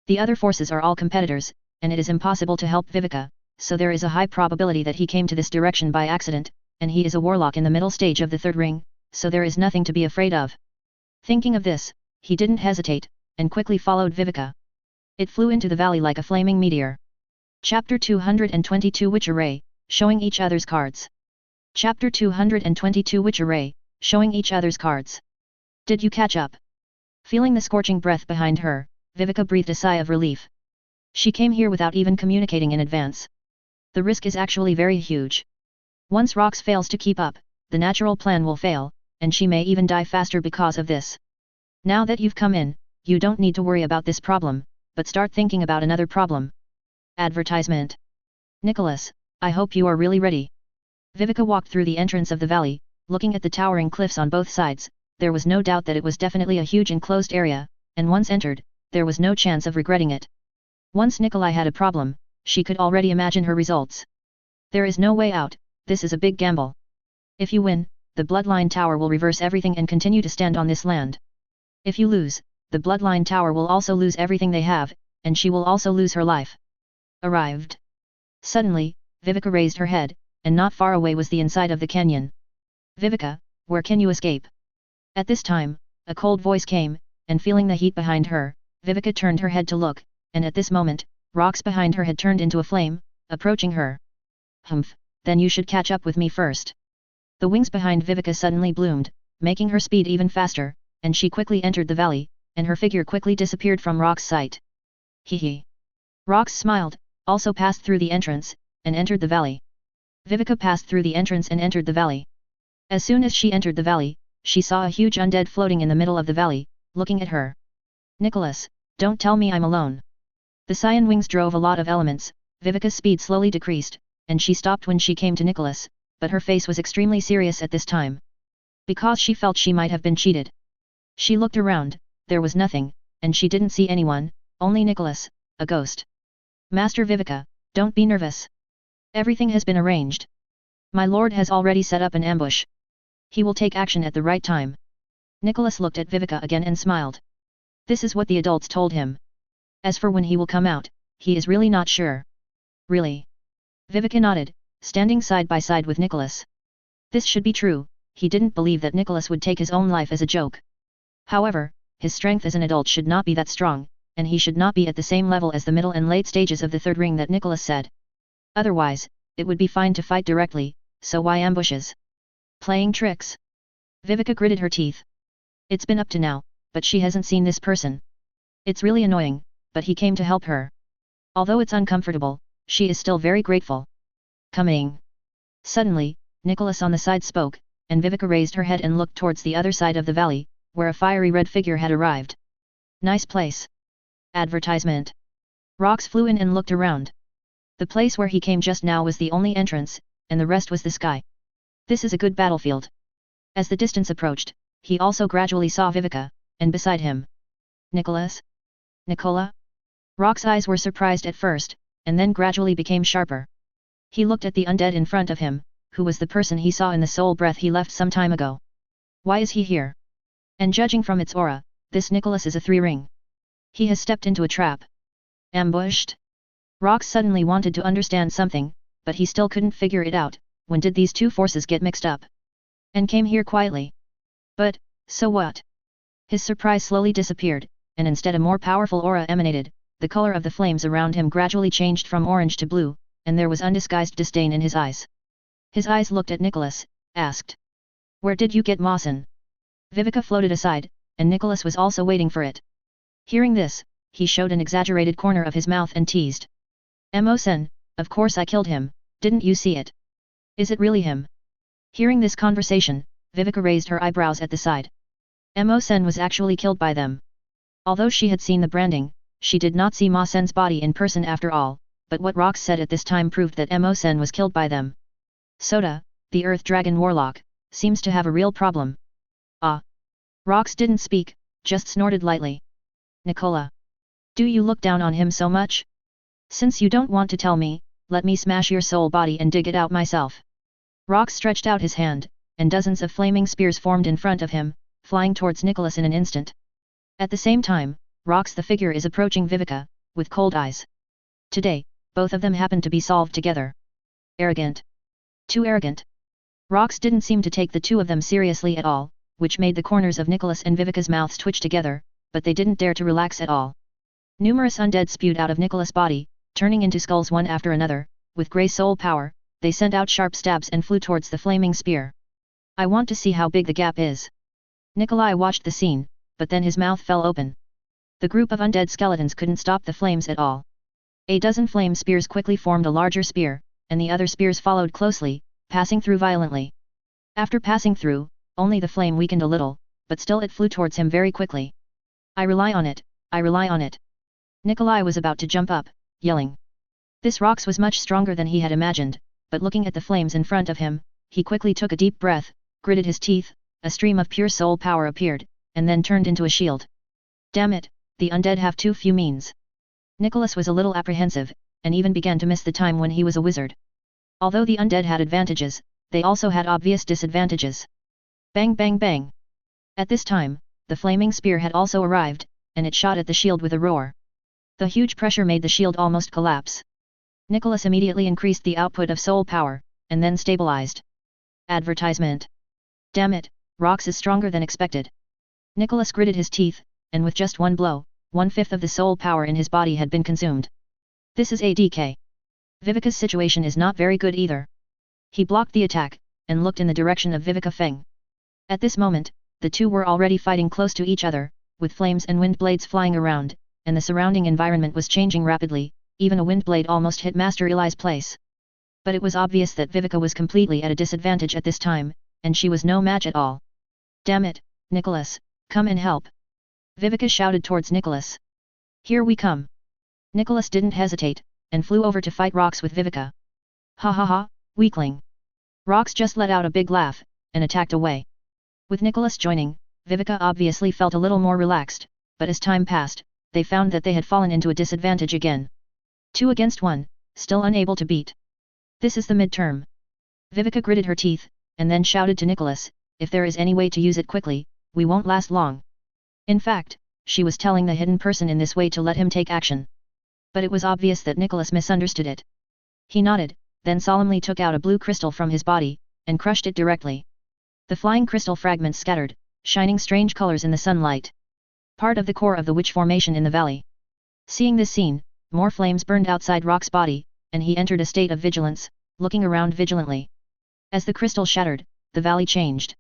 [SPEAKER 1] The other forces are all competitors, and it is impossible to help Viveka, so there is a high probability that he came to this direction by accident, and he is a warlock in the middle stage of the third ring, so there is nothing to be afraid of. Thinking of this, he didn't hesitate, and quickly followed Viveka. It flew into the valley like a flaming meteor. Chapter 222 Witch Array, showing each other's cards. Chapter 222 Witch Array, showing each other's cards. Did you catch up? Feeling the scorching breath behind her, Viveka breathed a sigh of relief. She came here without even communicating in advance. The risk is actually very huge. Once Rox fails to keep up, the natural plan will fail, and she may even die faster because of this. Now that you've come in, you don't need to worry about this problem, but start thinking about another problem. Advertisement. Nicholas, I hope you are really ready. Viveka walked through the entrance of the valley, looking at the towering cliffs on both sides. There was no doubt that it was definitely a huge enclosed area, and once entered, there was no chance of regretting it. Once Nikolai had a problem, she could already imagine her results. There is no way out, this is a big gamble. If you win, the Bloodline Tower will reverse everything and continue to stand on this land. If you lose, the Bloodline Tower will also lose everything they have, and she will also lose her life. Arrived. Suddenly, Viveka raised her head, and not far away was the inside of the canyon. Viveka, where can you escape? At this time, a cold voice came, and feeling the heat behind her, Vivica turned her head to look, and at this moment, rocks behind her had turned into a flame, approaching her. Humph, then you should catch up with me first. The wings behind Vivica suddenly bloomed, making her speed even faster, and she quickly entered the valley, and her figure quickly disappeared from Rock's sight. Hee hee. Rox smiled, also passed through the entrance, and entered the valley. Vivica passed through the entrance and entered the valley. As soon as she entered the valley, she saw a huge undead floating in the middle of the valley, looking at her. Nicholas, don't tell me I'm alone. The cyan wings drove a lot of elements, Vivica's speed slowly decreased, and she stopped when she came to Nicholas, but her face was extremely serious at this time. Because she felt she might have been cheated. She looked around, there was nothing, and she didn't see anyone, only Nicholas, a ghost. Master Vivica, don't be nervous. Everything has been arranged. My lord has already set up an ambush. He will take action at the right time. Nicholas looked at Vivica again and smiled. This is what the adults told him. As for when he will come out, he is really not sure. Really? Vivica nodded, standing side by side with Nicholas. This should be true, he didn't believe that Nicholas would take his own life as a joke. However, his strength as an adult should not be that strong, and he should not be at the same level as the middle and late stages of the third ring that Nicholas said. Otherwise, it would be fine to fight directly, so why ambushes? Playing tricks? Vivica gritted her teeth. It's been up to now, but she hasn't seen this person. It's really annoying, but he came to help her. Although it's uncomfortable, she is still very grateful. Coming. Suddenly, Nicholas on the side spoke, and Vivica raised her head and looked towards the other side of the valley, where a fiery red figure had arrived. Nice place. Advertisement. Rox flew in and looked around. The place where he came just now was the only entrance, and the rest was the sky. This is a good battlefield. As the distance approached, he also gradually saw Vivica, and beside him. Nicholas? Nicola? Rox's eyes were surprised at first, and then gradually became sharper. He looked at the undead in front of him, who was the person he saw in the soul breath he left some time ago. Why is he here? And judging from its aura, this Nicholas is a three-ring. He has stepped into a trap. Ambushed? Rox suddenly wanted to understand something, but he still couldn't figure it out. When did these two forces get mixed up? And came here quietly. But, so what? His surprise slowly disappeared, and instead a more powerful aura emanated. The color of the flames around him gradually changed from orange to blue, and there was undisguised disdain in his eyes. His eyes looked at Nicholas, asked. Where did you get Mawson? Vivica floated aside, and Nicholas was also waiting for it. Hearing this, he showed an exaggerated corner of his mouth and teased. Mo-sen, of course I killed him, didn't you see it? Is it really him? Hearing this conversation, Vivica raised her eyebrows at the side. Mo-sen was actually killed by them. Although she had seen the branding, she did not see Ma-sen's body in person after all, but what Rox said at this time proved that Mo-sen was killed by them. Soda, the Earth Dragon Warlock, seems to have a real problem. Ah. Rox didn't speak, just snorted lightly. Nicola. Do you look down on him so much? Since you don't want to tell me, let me smash your soul body and dig it out myself. Rox stretched out his hand, and dozens of flaming spears formed in front of him, flying towards Nicholas in an instant. At the same time, Rox the figure is approaching Vivica, with cold eyes. Today, both of them happen to be solved together. Arrogant. Too arrogant. Rox didn't seem to take the two of them seriously at all, which made the corners of Nicholas and Vivica's mouths twitch together, but they didn't dare to relax at all. Numerous undead spewed out of Nicholas' body, turning into skulls one after another. With grey soul power, they sent out sharp stabs and flew towards the flaming spear. I want to see how big the gap is. Nikolai watched the scene, but then his mouth fell open. The group of undead skeletons couldn't stop the flames at all. A dozen flame spears quickly formed a larger spear, and the other spears followed closely, passing through violently. After passing through, only the flame weakened a little, but still it flew towards him very quickly. I rely on it, I rely on it. Nikolai was about to jump up, yelling. This Rox was much stronger than he had imagined, but looking at the flames in front of him, he quickly took a deep breath, gritted his teeth, a stream of pure soul power appeared, and then turned into a shield. Damn it, the undead have too few means. Nicholas was a little apprehensive, and even began to miss the time when he was a wizard. Although the undead had advantages, they also had obvious disadvantages. Bang bang bang. At this time, the flaming spear had also arrived, and it shot at the shield with a roar. The huge pressure made the shield almost collapse. Nicholas immediately increased the output of soul power, and then stabilized. Advertisement. Damn it, Rox is stronger than expected. Nicholas gritted his teeth, and with just one blow, 1/5 of the soul power in his body had been consumed. This is ADK. Viveka's situation is not very good either. He blocked the attack, and looked in the direction of Viveka Feng. At this moment, the two were already fighting close to each other, with flames and wind blades flying around, and the surrounding environment was changing rapidly, even a wind blade almost hit Master Eli's place. But it was obvious that Viveka was completely at a disadvantage at this time, and she was no match at all. Damn it, Nicholas, come and help. Viveka shouted towards Nicholas. Here we come. Nicholas didn't hesitate, and flew over to fight Rox with Viveka. Ha ha ha, weakling. Rox just let out a big laugh, and attacked away. With Nicholas joining, Viveka obviously felt a little more relaxed, but as time passed, they found that they had fallen into a disadvantage again. 2 against 1, still unable to beat. This is the midterm. Viveka gritted her teeth, and then shouted to Nicholas, if there is any way to use it quickly, we won't last long. In fact, she was telling the hidden person in this way to let him take action. But it was obvious that Nicholas misunderstood it. He nodded, then solemnly took out a blue crystal from his body, and crushed it directly. The flying crystal fragments scattered, shining strange colors in the sunlight. Part of the core of the witch formation in the valley. Seeing this scene, more flames burned outside Rock's body, and he entered a state of vigilance, looking around vigilantly. As the crystal shattered, the valley changed.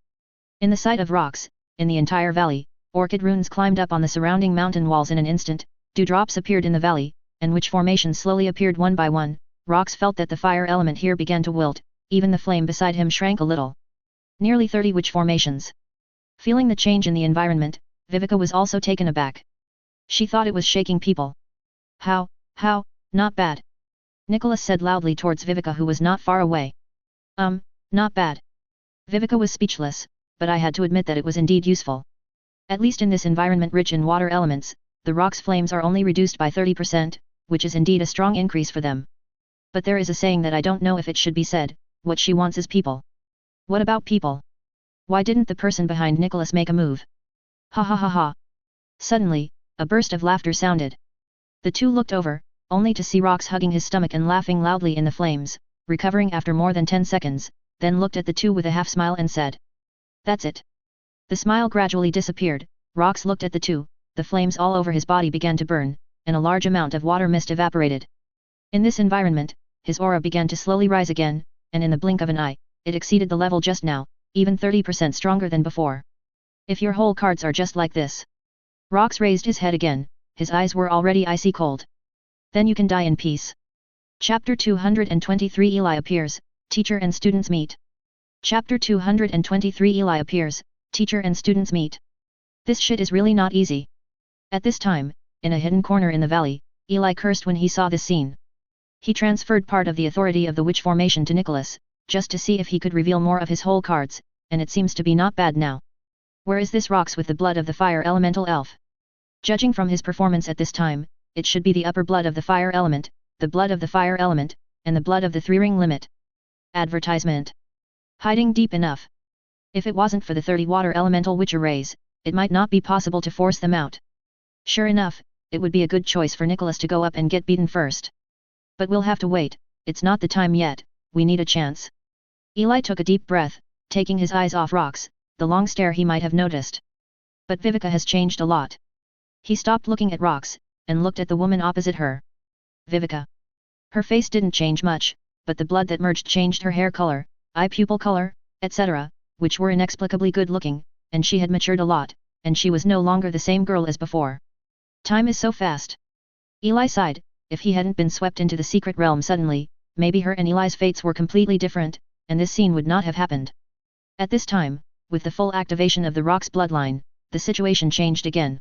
[SPEAKER 1] In the sight of Rox, in the entire valley, orchid runes climbed up on the surrounding mountain walls in an instant, dewdrops appeared in the valley, and witch formations slowly appeared one by one. Rox felt that the fire element here began to wilt, even the flame beside him shrank a little. Nearly 30 witch formations. Feeling the change in the environment, Viveka was also taken aback. She thought it was shaking people. How, not bad. Nicholas said loudly towards Viveka, who was not far away. Not bad. Viveka was speechless, but I had to admit that it was indeed useful. At least in this environment rich in water elements, the rock's flames are only reduced by 30%, which is indeed a strong increase for them. But there is a saying that I don't know if it should be said, what she wants is people. What about people? Why didn't the person behind Nicholas make a move? Ha ha ha ha. Suddenly, a burst of laughter sounded. The two looked over, only to see Rox hugging his stomach and laughing loudly in the flames, recovering after more than 10 seconds, then looked at the two with a half smile and said. That's it. The smile gradually disappeared. Rox looked at the two, the flames all over his body began to burn, and a large amount of water mist evaporated. In this environment, his aura began to slowly rise again, and in the blink of an eye, it exceeded the level just now, even 30% stronger than before. If your whole cards are just like this. Rox raised his head again, his eyes were already icy cold. Then you can die in peace. Chapter 223 Eli appears, teacher and students meet. Chapter 223 Eli appears, teacher and students meet. This shit is really not easy. At this time, in a hidden corner in the valley, Eli cursed when he saw this scene. He transferred part of the authority of the witch formation to Nicholas, just to see if he could reveal more of his whole cards, and it seems to be not bad now. Where is this Rox with the blood of the fire elemental elf? Judging from his performance at this time, it should be the upper blood of the fire element, the blood of the fire element, and the blood of the 3-ring limit. Advertisement. Hiding deep enough. If it wasn't for the 30 water elemental witch arrays, it might not be possible to force them out. Sure enough, it would be a good choice for Nicholas to go up and get beaten first. But we'll have to wait, it's not the time yet, we need a chance. Eli took a deep breath, taking his eyes off Rox, the long stare he might have noticed. But Viveka has changed a lot. He stopped looking at Rox, and looked at the woman opposite her. Viveka. Her face didn't change much, but the blood that merged changed her hair color, eye pupil color, etc., which were inexplicably good looking, and she had matured a lot, and she was no longer the same girl as before. Time is so fast. Eli sighed, if he hadn't been swept into the secret realm suddenly, maybe her and Eli's fates were completely different, and this scene would not have happened. At this time, with the full activation of the Rox bloodline, the situation changed again.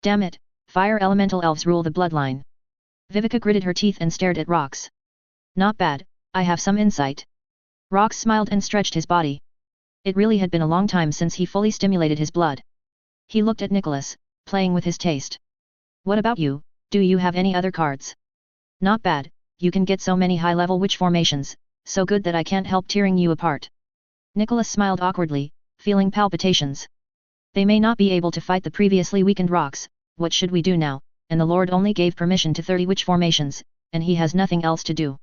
[SPEAKER 1] Damn it, fire elemental elves rule the bloodline. Viveka gritted her teeth and stared at Rox. Not bad, I have some insight. Rox smiled and stretched his body. It really had been a long time since he fully stimulated his blood. He looked at Nicholas, playing with his taste. What about you, do you have any other cards? Not bad, you can get so many high-level witch formations, so good that I can't help tearing you apart. Nicholas smiled awkwardly, feeling palpitations. They may not be able to fight the previously weakened Rox, what should we do now, and the Lord only gave permission to 30 witch formations, and he has nothing else to do.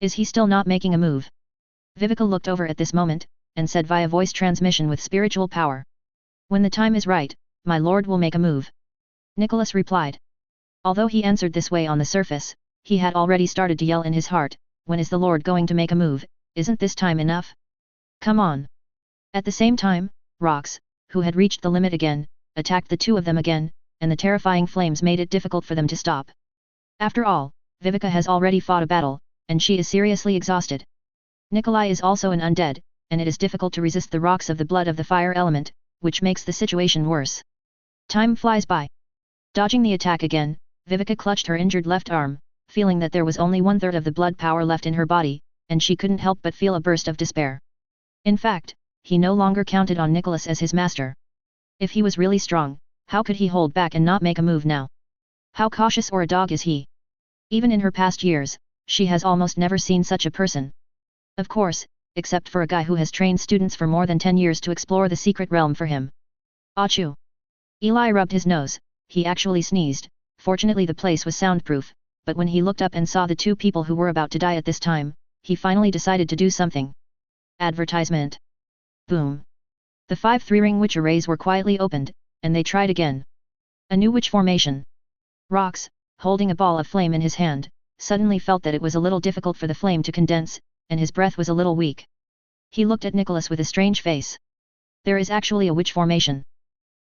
[SPEAKER 1] Is he still not making a move? Viveka looked over at this moment, and said via voice transmission with spiritual power. When the time is right, my Lord will make a move. Nicholas replied. Although he answered this way on the surface, he had already started to yell in his heart, when is the Lord going to make a move, isn't this time enough? Come on! At the same time, Rox, who had reached the limit again, attacked the two of them again, and the terrifying flames made it difficult for them to stop. After all, Viveka has already fought a battle, and she is seriously exhausted. Nikolai is also an undead, and it is difficult to resist the rocks of the blood of the fire element, which makes the situation worse. Time flies by. Dodging the attack again, Viveka clutched her injured left arm, feeling that there was only 1/3 of the blood power left in her body, and she couldn't help but feel a burst of despair. In fact, he no longer counted on Nicholas as his master. If he was really strong, how could he hold back and not make a move now? How cautious or a dog is he? Even in her past years, she has almost never seen such a person. Of course, except for a guy who has trained students for more than 10 years to explore the secret realm for him. Achoo! Eli rubbed his nose, he actually sneezed. Fortunately the place was soundproof, but when he looked up and saw the two people who were about to die at this time, he finally decided to do something. Advertisement. Boom. The 5 3-ring witch arrays were quietly opened, and they tried again. A new witch formation. Rox, holding a ball of flame in his hand, suddenly felt that it was a little difficult for the flame to condense, and his breath was a little weak. He looked at Nicholas with a strange face. There is actually a witch formation.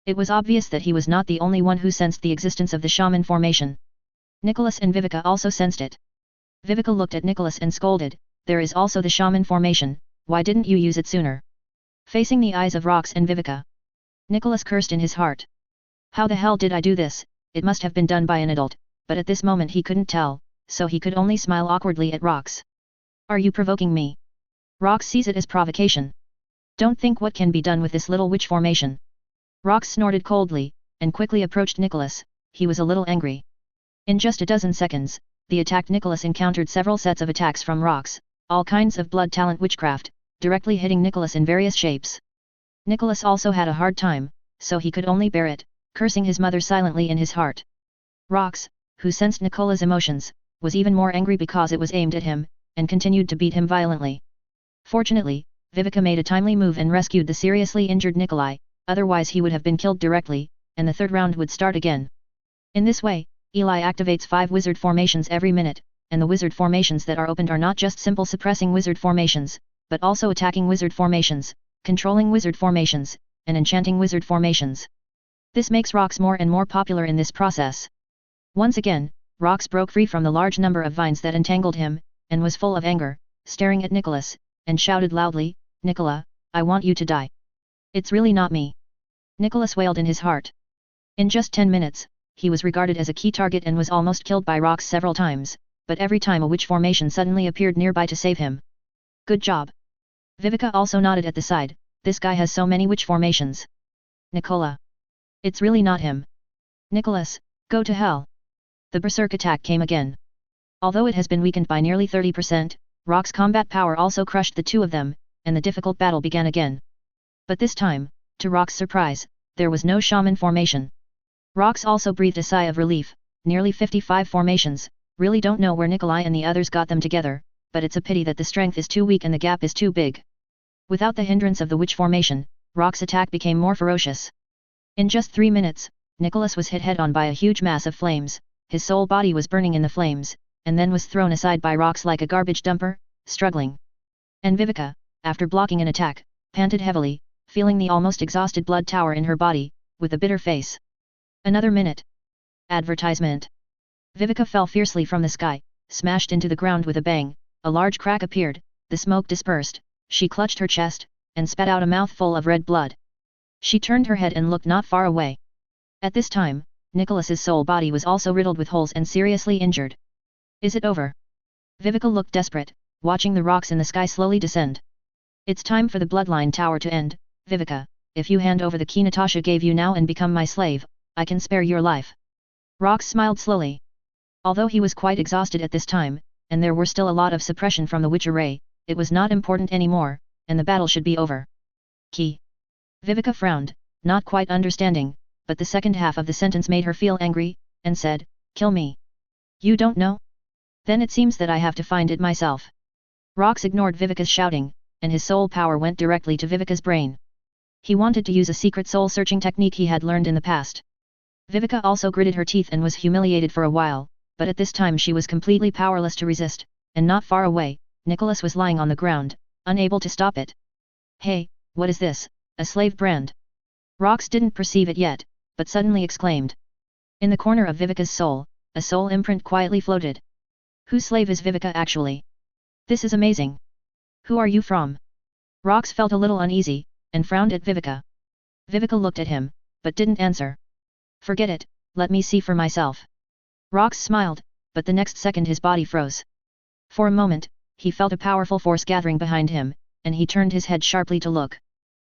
[SPEAKER 1] It was obvious that he was not the only one who sensed the existence of the shaman formation. Nicholas and Viveka also sensed it. Viveka looked at Nicholas and scolded, there is also the shaman formation, why didn't you use it sooner? Facing the eyes of Rox and Viveka, Nicholas cursed in his heart. How the hell did I do this? It must have been done by an adult, but at this moment he couldn't tell, so he could only smile awkwardly at Rox. Are you provoking me? Rox sees it as provocation. Don't think what can be done with this little witch formation. Rox snorted coldly, and quickly approached Nicholas. He was a little angry. In just a dozen seconds, the attacked Nicholas encountered several sets of attacks from Rox, all kinds of blood talent witchcraft, directly hitting Nicholas in various shapes. Nicholas also had a hard time, so he could only bear it, cursing his mother silently in his heart. Rox, who sensed Nicola's emotions, was even more angry because it was aimed at him, and continued to beat him violently. Fortunately, Viveka made a timely move and rescued the seriously injured Nikolai, otherwise he would have been killed directly, and the third round would start again. In this way, Eli activates 5 wizard formations every minute, and the wizard formations that are opened are not just simple suppressing wizard formations, but also attacking wizard formations, controlling wizard formations, and enchanting wizard formations. This makes Rox more and more popular in this process. Once again, Rox broke free from the large number of vines that entangled him, and was full of anger, staring at Nicholas, and shouted loudly, Nicola, I want you to die. It's really not me. Nicholas wailed in his heart. In just 10 minutes, he was regarded as a key target and was almost killed by Rox several times, but every time a witch formation suddenly appeared nearby to save him. Good job. Viveka also nodded at the side, this guy has so many witch formations. Nicola. It's really not him. Nicholas, go to hell. The berserk attack came again. Although it has been weakened by nearly 30%, Rox's combat power also crushed the two of them, and the difficult battle began again. But this time, to Rox's surprise, there was no shaman formation. Rox also breathed a sigh of relief, nearly 55 formations, really don't know where Nikolai and the others got them together, but it's a pity that the strength is too weak and the gap is too big. Without the hindrance of the witch formation, Rox's attack became more ferocious. In just 3 minutes, Nicholas was hit head-on by a huge mass of flames, his whole body was burning in the flames, and then was thrown aside by Rox like a garbage dumper, struggling. And Viveka, after blocking an attack, panted heavily, feeling the almost exhausted blood tower in her body, with a bitter face. Another minute. Advertisement. Viveka fell fiercely from the sky, smashed into the ground with a bang, a large crack appeared, the smoke dispersed, she clutched her chest, and spat out a mouthful of red blood. She turned her head and looked not far away. At this time, Nicholas's whole body was also riddled with holes and seriously injured. Is it over? Viveka looked desperate, watching the rocks in the sky slowly descend. It's time for the bloodline tower to end, Viveka, if you hand over the key Natasha gave you now and become my slave, I can spare your life. Rox smiled slowly. Although he was quite exhausted at this time, and there were still a lot of suppression from the witch array, it was not important anymore, and the battle should be over. Key. Viveka frowned, not quite understanding, but the second half of the sentence made her feel angry, and said, kill me. You don't know? Then it seems that I have to find it myself. Rox ignored Viveka's shouting, and his soul power went directly to Viveka's brain. He wanted to use a secret soul-searching technique he had learned in the past. Vivica also gritted her teeth and was humiliated for a while, but at this time she was completely powerless to resist, and not far away, Nicholas was lying on the ground, unable to stop it. Hey, what is this, a slave brand? Rox didn't perceive it yet, but suddenly exclaimed. In the corner of Vivica's soul, a soul imprint quietly floated. Whose slave is Vivica actually? This is amazing. Who are you from? Rox felt a little uneasy, and frowned at Vivica. Vivica looked at him, but didn't answer. Forget it, let me see for myself. Rox smiled, but the next second his body froze. For a moment, he felt a powerful force gathering behind him, and he turned his head sharply to look.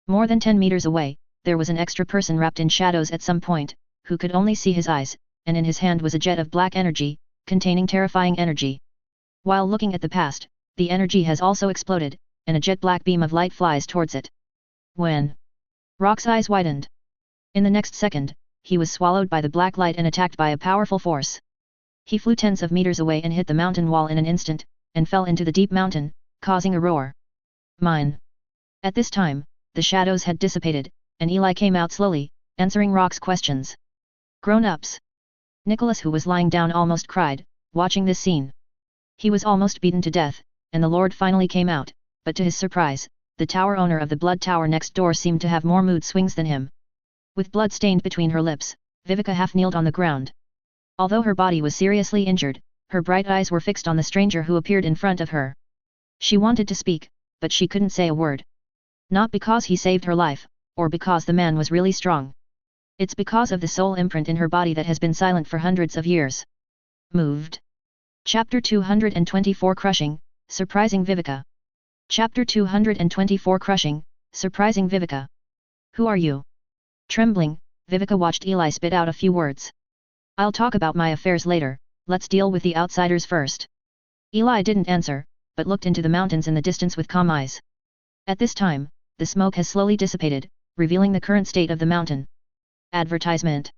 [SPEAKER 1] More than 10 meters away, there was an extra person wrapped in shadows at some point, who could only see his eyes, and in his hand was a jet of black energy, containing terrifying energy. While looking at the past, the energy has also exploded, and a jet black beam of light flies towards it. When Rox's eyes widened. In the next second, he was swallowed by the black light and attacked by a powerful force. He flew tens of meters away and hit the mountain wall in an instant, and fell into the deep mountain, causing a roar. Mine. At this time, the shadows had dissipated, and Eli came out slowly, answering Rox's questions. Grown-ups. Nicholas, who was lying down, almost cried, watching this scene. He was almost beaten to death, and the Lord finally came out, but to his surprise, the tower owner of the blood tower next door seemed to have more mood swings than him. With blood stained between her lips, Vivica half kneeled on the ground. Although her body was seriously injured, her bright eyes were fixed on the stranger who appeared in front of her. She wanted to speak, but she couldn't say a word. Not because he saved her life, or because the man was really strong. It's because of the soul imprint in her body that has been silent for hundreds of years. Moved. Chapter 224 Crushing, Surprising Vivica. Chapter 224 Crushing, Surprising Vivica. Who are you? Trembling, Vivica watched Eli spit out a few words. I'll talk about my affairs later, let's deal with the outsiders first. Eli didn't answer, but looked into the mountains in the distance with calm eyes. At this time, the smoke has slowly dissipated, revealing the current state of the mountain. Advertisement.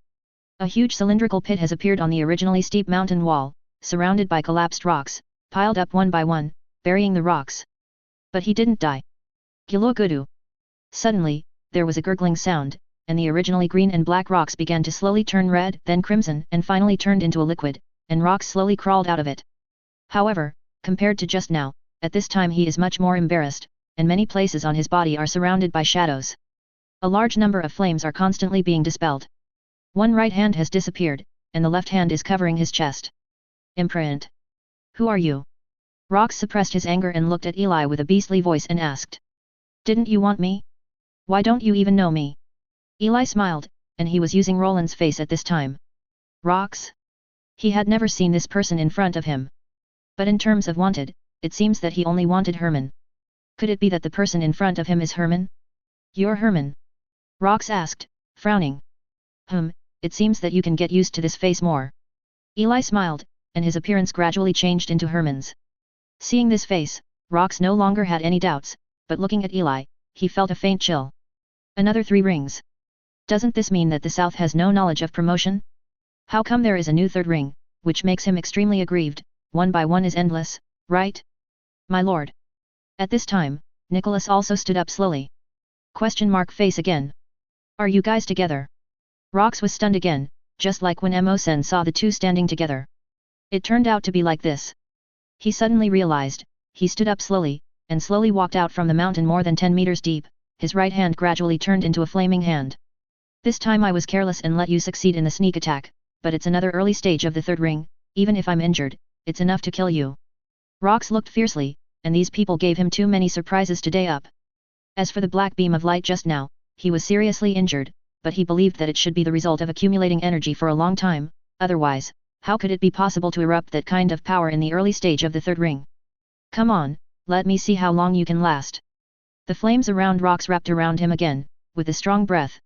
[SPEAKER 1] A huge cylindrical pit has appeared on the originally steep mountain wall, surrounded by collapsed rocks, piled up one by one, burying the rocks. But he didn't die. Gilogudu. Suddenly, there was a gurgling sound, and the originally green and black rocks began to slowly turn red, then crimson, and finally turned into a liquid, and rocks slowly crawled out of it. However, compared to just now, at this time he is much more embarrassed, and many places on his body are surrounded by shadows. A large number of flames are constantly being dispelled. One right hand has disappeared, and the left hand is covering his chest. Imprint. Who are you? Rox suppressed his anger and looked at Eli with a beastly voice and asked. Didn't you want me? Why don't you even know me? Eli smiled, and he was using Roland's face at this time. Rox? He had never seen this person in front of him. But in terms of wanted, it seems that he only wanted Herman. Could it be that the person in front of him is Herman? You're Herman? Rox asked, frowning. It seems that you can get used to this face more. Eli smiled, and his appearance gradually changed into Herman's. Seeing this face, Rox no longer had any doubts, but looking at Eli, he felt a faint chill. Another 3 rings. Doesn't this mean that the South has no knowledge of promotion? How come there is a new 3rd ring, which makes him extremely aggrieved? 1 by 1 is endless, right? My lord. At this time, Nicholas also stood up slowly. Question mark face again. Are you guys together? Rox was stunned again, just like when Mo-sen saw the two standing together. It turned out to be like this. He suddenly realized, he stood up slowly, and slowly walked out from the mountain more than 10 meters deep, his right hand gradually turned into a flaming hand. This time I was careless and let you succeed in the sneak attack, but it's another early stage of the 3rd ring, even if I'm injured, it's enough to kill you. Rox looked fiercely, and these people gave him too many surprises to day up. As for the black beam of light just now, he was seriously injured, but he believed that it should be the result of accumulating energy for a long time, otherwise, how could it be possible to erupt that kind of power in the early stage of the 3rd ring? Come on, let me see how long you can last. The flames around Rox wrapped around him again, with a strong breath.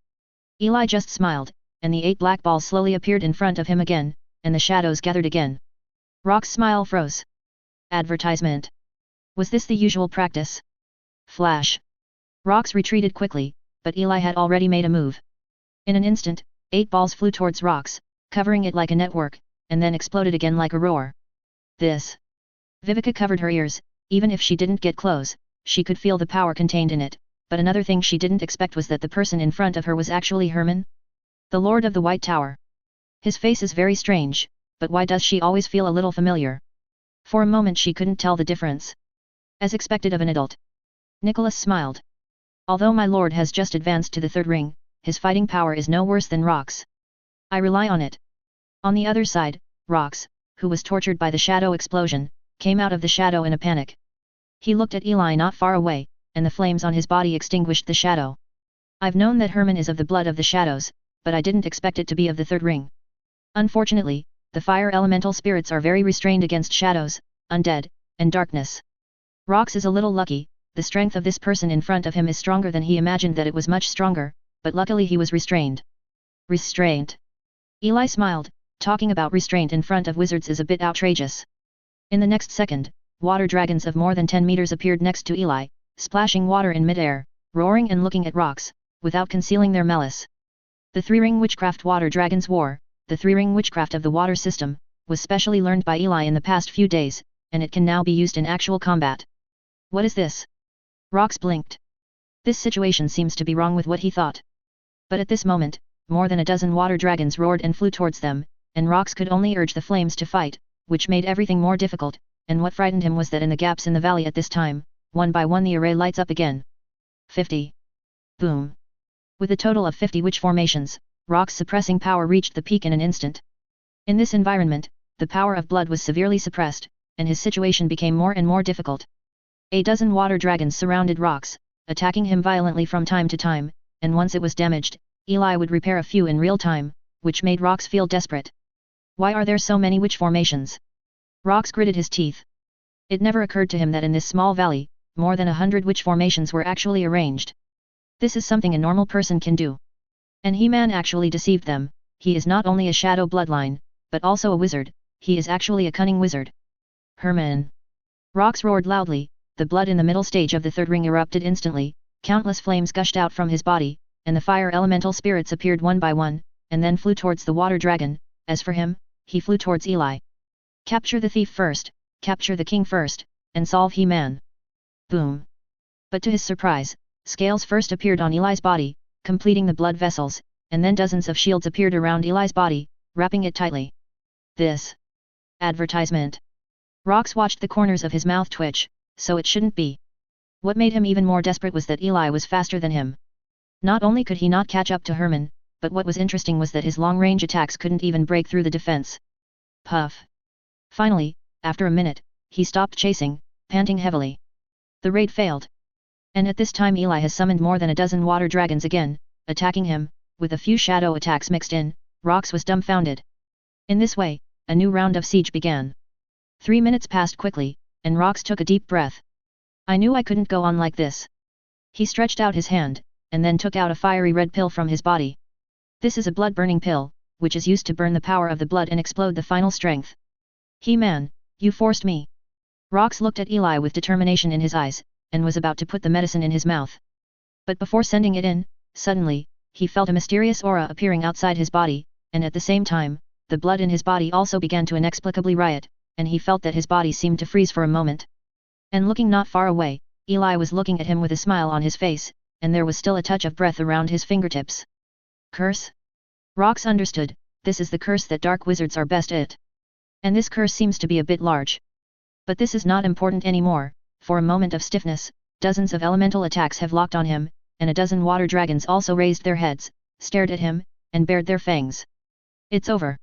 [SPEAKER 1] Eli just smiled, and the 8 black balls slowly appeared in front of him again, and the shadows gathered again. Rox's smile froze. Advertisement. Was this the usual practice? Flash. Rox retreated quickly, but Eli had already made a move. In an instant, 8 balls flew towards Rox, covering it like a network, and then exploded again like a roar. This. Vivica covered her ears. Even if she didn't get close, she could feel the power contained in it, but another thing she didn't expect was that the person in front of her was actually Herman, the Lord of the White Tower. His face is very strange, but why does she always feel a little familiar? For a moment she couldn't tell the difference. As expected of an adult. Nicholas smiled. Although my lord has just advanced to the third ring, his fighting power is no worse than Rox. I rely on it. On the other side, Rox, who was tortured by the shadow explosion, came out of the shadow in a panic. He looked at Eli not far away, and the flames on his body extinguished the shadow. I've known that Herman is of the blood of the shadows, but I didn't expect it to be of the third ring. Unfortunately, the fire elemental spirits are very restrained against shadows, undead, and darkness. Rox is a little lucky, the strength of this person in front of him is stronger than he imagined that it was much stronger, but luckily he was restrained. Restraint. Eli smiled, talking about restraint in front of wizards is a bit outrageous. In the next second, water dragons of more than 10 meters appeared next to Eli, splashing water in midair, roaring and looking at Rox, without concealing their malice. The three-ring witchcraft water dragons war, the three-ring witchcraft of the water system, was specially learned by Eli in the past few days, and it can now be used in actual combat. What is this? Rox blinked. This situation seems to be wrong with what he thought. But at this moment, more than a dozen water dragons roared and flew towards them, and Rox could only urge the flames to fight, which made everything more difficult, and what frightened him was that in the gaps in the valley at this time, one by one the array lights up again. 50. Boom. With a total of 50 witch formations, Rox's suppressing power reached the peak in an instant. In this environment, the power of blood was severely suppressed, and his situation became more and more difficult. A dozen water dragons surrounded Rox, attacking him violently from time to time, and once it was damaged, Eli would repair a few in real time, which made Rox feel desperate. Why are there so many witch formations? Rox gritted his teeth. It never occurred to him that in this small valley, more than 100 witch formations were actually arranged. This is something a normal person can do. And He-Man actually deceived them. He is not only a shadow bloodline, but also a wizard. He is actually a cunning wizard. Herman. Rox roared loudly, the blood in the middle stage of the third ring erupted instantly, countless flames gushed out from his body, and the fire elemental spirits appeared one by one, and then flew towards the water dragon. As for him, he flew towards Eli. Capture the thief first, capture the king first, and solve He-Man. Boom. But to his surprise, scales first appeared on Eli's body, completing the blood vessels, and then dozens of shields appeared around Eli's body, wrapping it tightly. This advertisement. Rox watched the corners of his mouth twitch, so it shouldn't be. What made him even more desperate was that Eli was faster than him. Not only could he not catch up to Herman, but what was interesting was that his long-range attacks couldn't even break through the defense. Puff. Finally, after a minute, he stopped chasing, panting heavily. The raid failed. And at this time Eli has summoned more than a dozen water dragons again, attacking him, with a few shadow attacks mixed in. Rox was dumbfounded. In this way, a new round of siege began. 3 minutes passed quickly, and Rox took a deep breath. I knew I couldn't go on like this. He stretched out his hand, and then took out a fiery red pill from his body. This is a blood-burning pill, which is used to burn the power of the blood and explode the final strength. He-Man, you forced me. Rox looked at Eli with determination in his eyes, and was about to put the medicine in his mouth. But before sending it in, suddenly, he felt a mysterious aura appearing outside his body, and at the same time, the blood in his body also began to inexplicably riot, and he felt that his body seemed to freeze for a moment. And looking not far away, Eli was looking at him with a smile on his face, and there was still a touch of breath around his fingertips. Curse? Rox understood, this is the curse that dark wizards are best at. And this curse seems to be a bit large. But this is not important anymore. For a moment of stiffness, dozens of elemental attacks have locked on him, and a dozen water dragons also raised their heads, stared at him, and bared their fangs. It's over.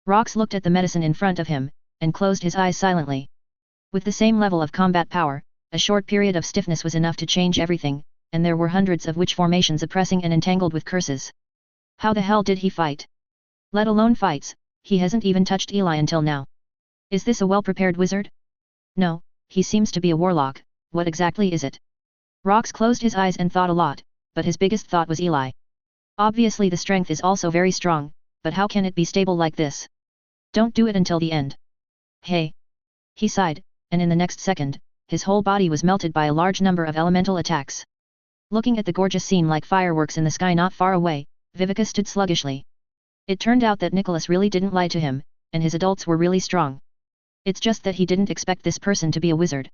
[SPEAKER 1] Rox looked at the medicine in front of him, and closed his eyes silently. With the same level of combat power, a short period of stiffness was enough to change everything, and there were hundreds of witch formations oppressing and entangled with curses. How the hell did he fight? Let alone fights, he hasn't even touched Eli until now. Is this a well-prepared wizard? No, he seems to be a warlock. What exactly is it? Rox closed his eyes and thought a lot, but his biggest thought was Eli. Obviously the strength is also very strong, but how can it be stable like this? Don't do it until the end. Hey! He sighed, and in the next second, his whole body was melted by a large number of elemental attacks. Looking at the gorgeous scene like fireworks in the sky not far away, Vivica stood sluggishly. It turned out that Nicholas really didn't lie to him, and his adults were really strong. It's just that he didn't expect this person to be a wizard.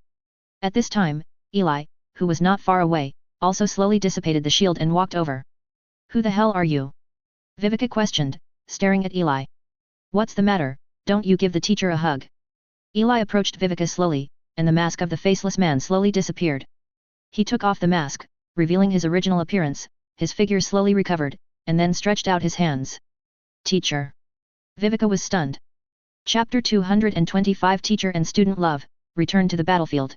[SPEAKER 1] At this time, Eli, who was not far away, also slowly dissipated the shield and walked over. Who the hell are you? Vivica questioned, staring at Eli. What's the matter, don't you give the teacher a hug? Eli approached Viveka slowly, and the mask of the faceless man slowly disappeared. He took off the mask, revealing his original appearance, his figure slowly recovered, and then stretched out his hands. Teacher. Viveka was stunned. Chapter 225 Teacher and Student Love, Return to the Battlefield.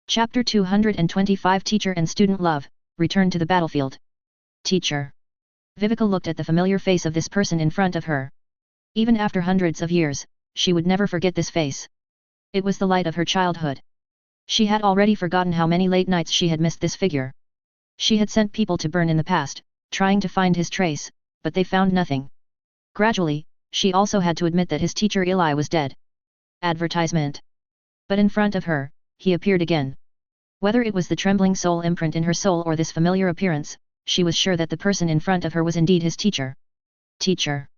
[SPEAKER 1] Chapter 225 Teacher and Student Love, Return to the Battlefield. Teacher. Viveka looked at the familiar face of this person in front of her. Even after hundreds of years, she would never forget this face. It was the light of her childhood. She had already forgotten how many late nights she had missed this figure. She had sent people to burn in the past, trying to find his trace, but they found nothing. Gradually, she also had to admit that his teacher Eli was dead. Advertisement. But in front of her, he appeared again. Whether it was the trembling soul imprint in her soul or this familiar appearance, she was sure that the person in front of her was indeed his teacher. Teacher.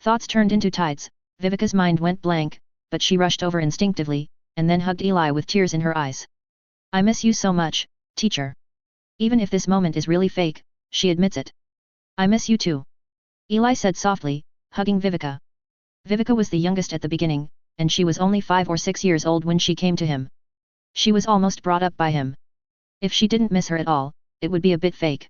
[SPEAKER 1] Thoughts turned into tides, Viveka's mind went blank, but she rushed over instinctively, and then hugged Eli with tears in her eyes. I miss you so much, teacher. Even if this moment is really fake, she admits it. I miss you too. Eli said softly, hugging Viveka. Viveka was the youngest at the beginning, and she was only 5 or 6 years old when she came to him. She was almost brought up by him. If she didn't miss her at all, it would be a bit fake.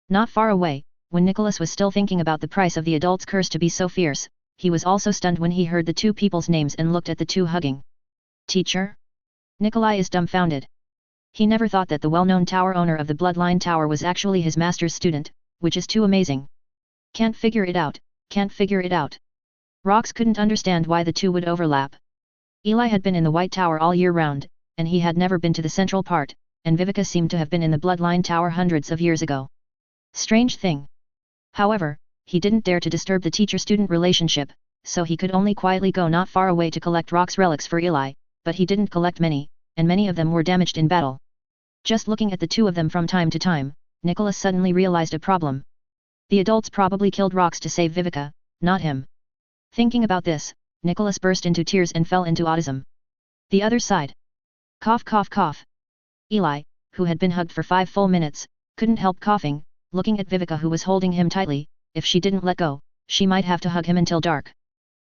[SPEAKER 1] Not far away, when Nicholas was still thinking about the price of the adult's curse to be so fierce, he was also stunned when he heard the two people's names and looked at the two hugging. Teacher? Nikolai is dumbfounded. He never thought that the well-known tower owner of the Bloodline Tower was actually his master's student, which is too amazing. Can't figure it out, can't figure it out. Rox couldn't understand why the two would overlap. Eli had been in the White Tower all year round, and he had never been to the central part, and Viveka seemed to have been in the Bloodline Tower hundreds of years ago. Strange thing. However, he didn't dare to disturb the teacher-student relationship, so he could only quietly go not far away to collect Rox relics for Eli, but he didn't collect many, and many of them were damaged in battle. Just looking at the two of them from time to time, Nicholas suddenly realized a problem. The adults probably killed Rox to save Viveka, not him. Thinking about this, Nicholas burst into tears and fell into autism. The other side. Cough cough cough. Eli, who had been hugged for 5 full minutes, couldn't help coughing, looking at Viveka who was holding him tightly. If she didn't let go, she might have to hug him until dark.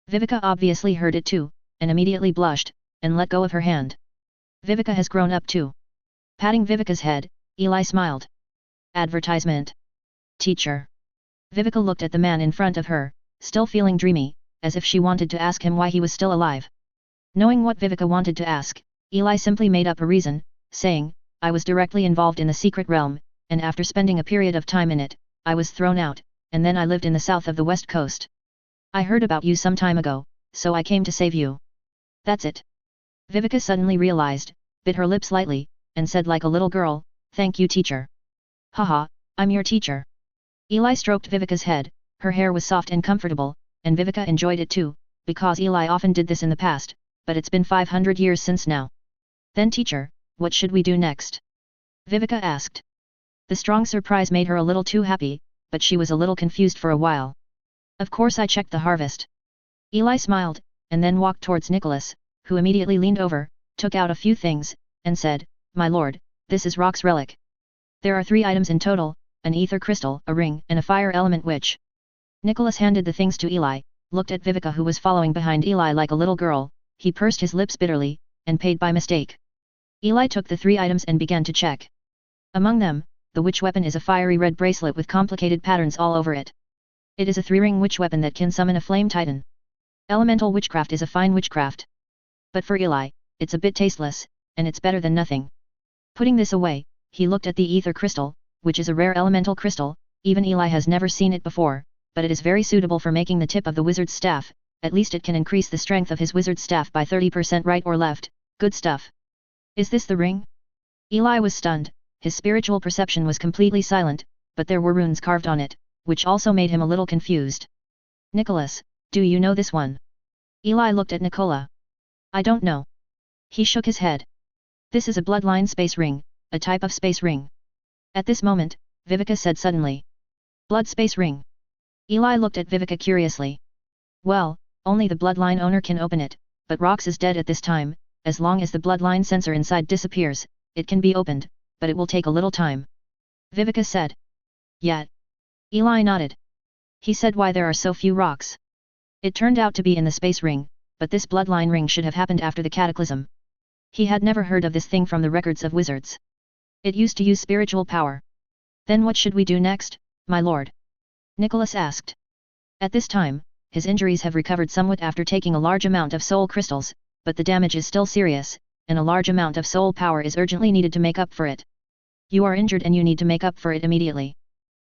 [SPEAKER 1] Viveka obviously heard it too, and immediately blushed, and let go of her hand. Viveka has grown up too. Patting Viveka's head, Eli smiled. Advertisement. Teacher. Viveka looked at the man in front of her, still feeling dreamy, as if she wanted to ask him why he was still alive. Knowing what Viveka wanted to ask, Eli simply made up a reason, saying, I was directly involved in the secret realm, and after spending a period of time in it, I was thrown out, and then I lived in the south of the west coast. I heard about you some time ago, so I came to save you. That's it. Viveka suddenly realized, bit her lips lightly, and said like a little girl, thank you teacher. Haha, I'm your teacher. Eli stroked Viveka's head, her hair was soft and comfortable, and Viveka enjoyed it too, because Eli often did this in the past, but it's been 500 years since now. Then teacher, what should we do next? Viveka asked. The strong surprise made her a little too happy, but she was a little confused for a while. Of course I checked the harvest. Eli smiled, and then walked towards Nicholas, who immediately leaned over, took out a few things, and said, My lord, this is Rox relic. There are 3 items in total, an ether crystal, a ring, and a fire element witch. Nicholas handed the things to Eli, looked at Viveka who was following behind Eli like a little girl, he pursed his lips bitterly, and paid by mistake. Eli took the 3 items and began to check. Among them, the witch weapon is a fiery red bracelet with complicated patterns all over it. It is a 3-ring witch weapon that can summon a flame titan. Elemental witchcraft is a fine witchcraft. But for Eli, it's a bit tasteless, and it's better than nothing. Putting this away, he looked at the ether crystal, which is a rare elemental crystal, even Eli has never seen it before, but it is very suitable for making the tip of the wizard's staff, at least it can increase the strength of his wizard's staff by 30% right or left, good stuff. Is this the ring? Eli was stunned, his spiritual perception was completely silent, but there were runes carved on it, which also made him a little confused. Nicholas, do you know this one? Eli looked at Nicola. I don't know. He shook his head. This is a bloodline space ring, a type of space ring. At this moment, Viveka said suddenly. Blood space ring. Eli looked at Viveka curiously. Well, only the bloodline owner can open it, but Rox is dead at this time, as long as the bloodline sensor inside disappears, it can be opened, but it will take a little time. Viveka said. Yet. Eli nodded. He said why there are so few Rox. It turned out to be in the space ring, but this bloodline ring should have happened after the cataclysm. He had never heard of this thing from the records of wizards. It used to use spiritual power. Then what should we do next, my lord? Nicholas asked. At this time, his injuries have recovered somewhat after taking a large amount of soul crystals, but the damage is still serious, and a large amount of soul power is urgently needed to make up for it. You are injured and you need to make up for it immediately.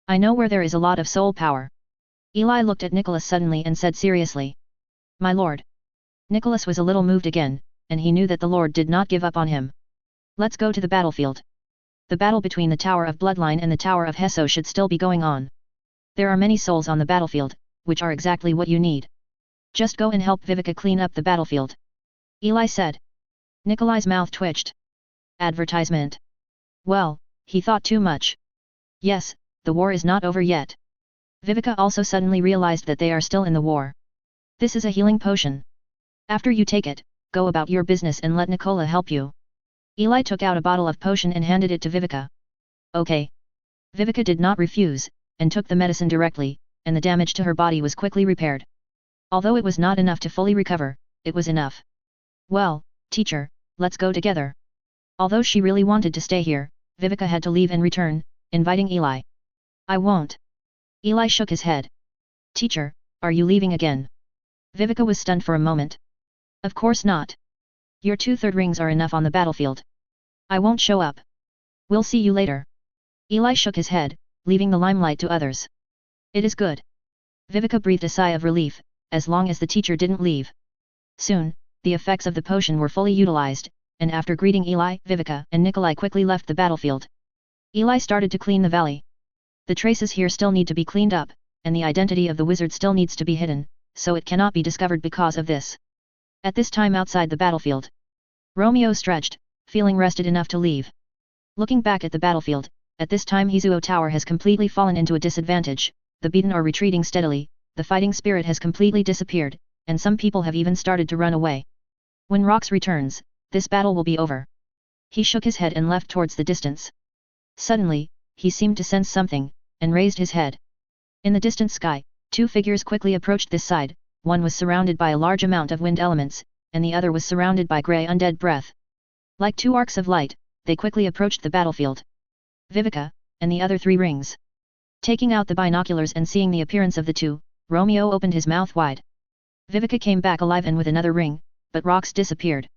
[SPEAKER 1] I know where there is a lot of soul power. Eli looked at Nicholas suddenly and said seriously. My lord. Nicholas was a little moved again, and he knew that the Lord did not give up on him. Let's go to the battlefield. The battle between the Tower of Bloodline and the Tower of Hesso should still be going on. There are many souls on the battlefield, which are exactly what you need. Just go and help Vivica clean up the battlefield. Eli said. Nikolai's mouth twitched. Advertisement. Well, he thought too much. Yes, the war is not over yet. Vivica also suddenly realized that they are still in the war. This is a healing potion. After you take it, go about your business and let Nicola help you. Eli took out a bottle of potion and handed it to Vivica. Okay. Vivica did not refuse, and took the medicine directly, and the damage to her body was quickly repaired. Although it was not enough to fully recover, it was enough. Well, teacher, let's go together. Although she really wanted to stay here, Vivica had to leave and return, inviting Eli. I won't. Eli shook his head. Teacher, are you leaving again? Vivica was stunned for a moment. Of course not. Your 2/3 rings are enough on the battlefield. I won't show up. We'll see you later. Eli shook his head, leaving the limelight to others. It is good. Vivica breathed a sigh of relief, as long as the teacher didn't leave. Soon, the effects of the potion were fully utilized, and after greeting Eli, Vivica and Nikolai quickly left the battlefield. Eli started to clean the valley. The traces here still need to be cleaned up, and the identity of the wizard still needs to be hidden, so it cannot be discovered because of this. At this time outside the battlefield, Romeo stretched, feeling rested enough to leave. Looking back at the battlefield, at this time Hizuo Tower has completely fallen into a disadvantage, the beaten are retreating steadily, the fighting spirit has completely disappeared, and some people have even started to run away. When Rox returns, this battle will be over. He shook his head and left towards the distance. Suddenly, he seemed to sense something, and raised his head. In the distant sky, two figures quickly approached this side, one was surrounded by a large amount of wind elements, and the other was surrounded by grey undead breath. Like two arcs of light, they quickly approached the battlefield. Vivica, and the other 3 rings. Taking out the binoculars and seeing the appearance of the two, Romeo opened his mouth wide. Vivica came back alive and with another ring, but Rox disappeared.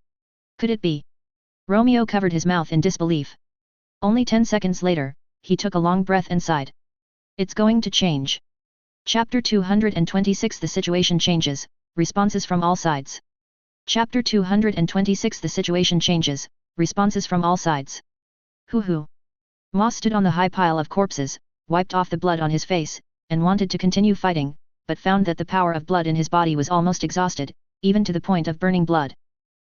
[SPEAKER 1] Could it be? Romeo covered his mouth in disbelief. Only 10 seconds later, he took a long breath and sighed. It's going to change. Chapter 226 The situation changes, responses from all sides. Chapter 226 The situation changes, responses from all sides. Hoo. Moss stood on the high pile of corpses, wiped off the blood on his face, and wanted to continue fighting, but found that the power of blood in his body was almost exhausted, even to the point of burning blood.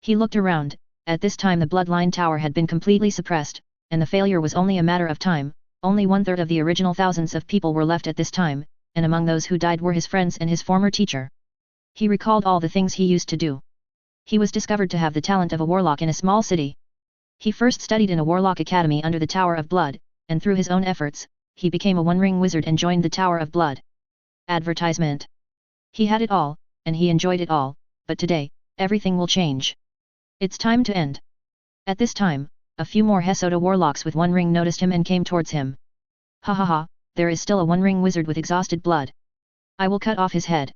[SPEAKER 1] He looked around. At this time the bloodline tower had been completely suppressed, and the failure was only a matter of time. Only 1/3 of the original thousands of people were left at this time, and among those who died were his friends and his former teacher. He recalled all the things he used to do. He was discovered to have the talent of a warlock in a small city. He first studied in a warlock academy under the Tower of Blood, and through his own efforts, he became a one-ring wizard and joined the Tower of Blood. Advertisement. He had it all, and he enjoyed it all, but today, everything will change. It's time to end. At this time, a few more Hesota warlocks with one ring noticed him and came towards him. Ha, there is still a one-ring wizard with exhausted blood. I will cut off his head.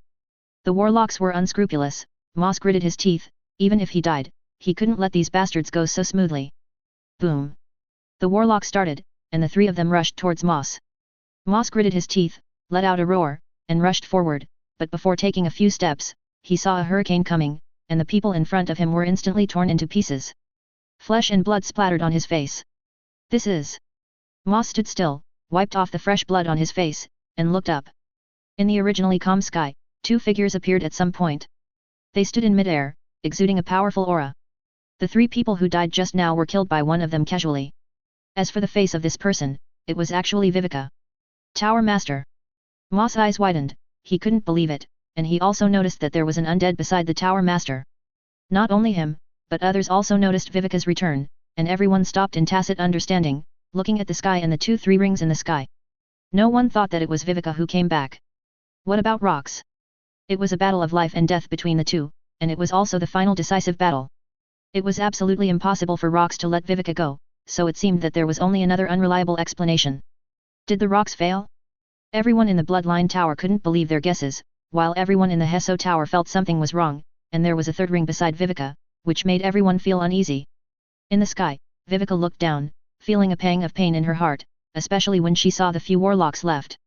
[SPEAKER 1] The warlocks were unscrupulous. Moss gritted his teeth. Even if he died, he couldn't let these bastards go so smoothly. Boom. The warlock started, and the 3 of them rushed towards Moss. Moss gritted his teeth, let out a roar, and rushed forward, but before taking a few steps, he saw a hurricane coming, and the people in front of him were instantly torn into pieces. Flesh and blood splattered on his face. This is... Moss stood still, wiped off the fresh blood on his face, and looked up. In the originally calm sky, 2 figures appeared at some point. They stood in mid-air, exuding a powerful aura. The 3 people who died just now were killed by one of them casually. As for the face of this person, it was actually Vivica. Tower Master. Moss' eyes widened, he couldn't believe it, and he also noticed that there was an undead beside the Tower Master. Not only him, but others also noticed Vivica's return, and everyone stopped in tacit understanding, looking at the sky and the 2-3 rings in the sky. No one thought that it was Vivica who came back. What about Rox? It was a battle of life and death between the two, and it was also the final decisive battle. It was absolutely impossible for rocks to let Viveka go, so it seemed that there was only another unreliable explanation. Did the rocks fail? Everyone in the Bloodline Tower couldn't believe their guesses, while everyone in the Heso Tower felt something was wrong, and there was a third ring beside Viveka, which made everyone feel uneasy. In the sky, Viveka looked down, feeling a pang of pain in her heart, especially when she saw the few warlocks left.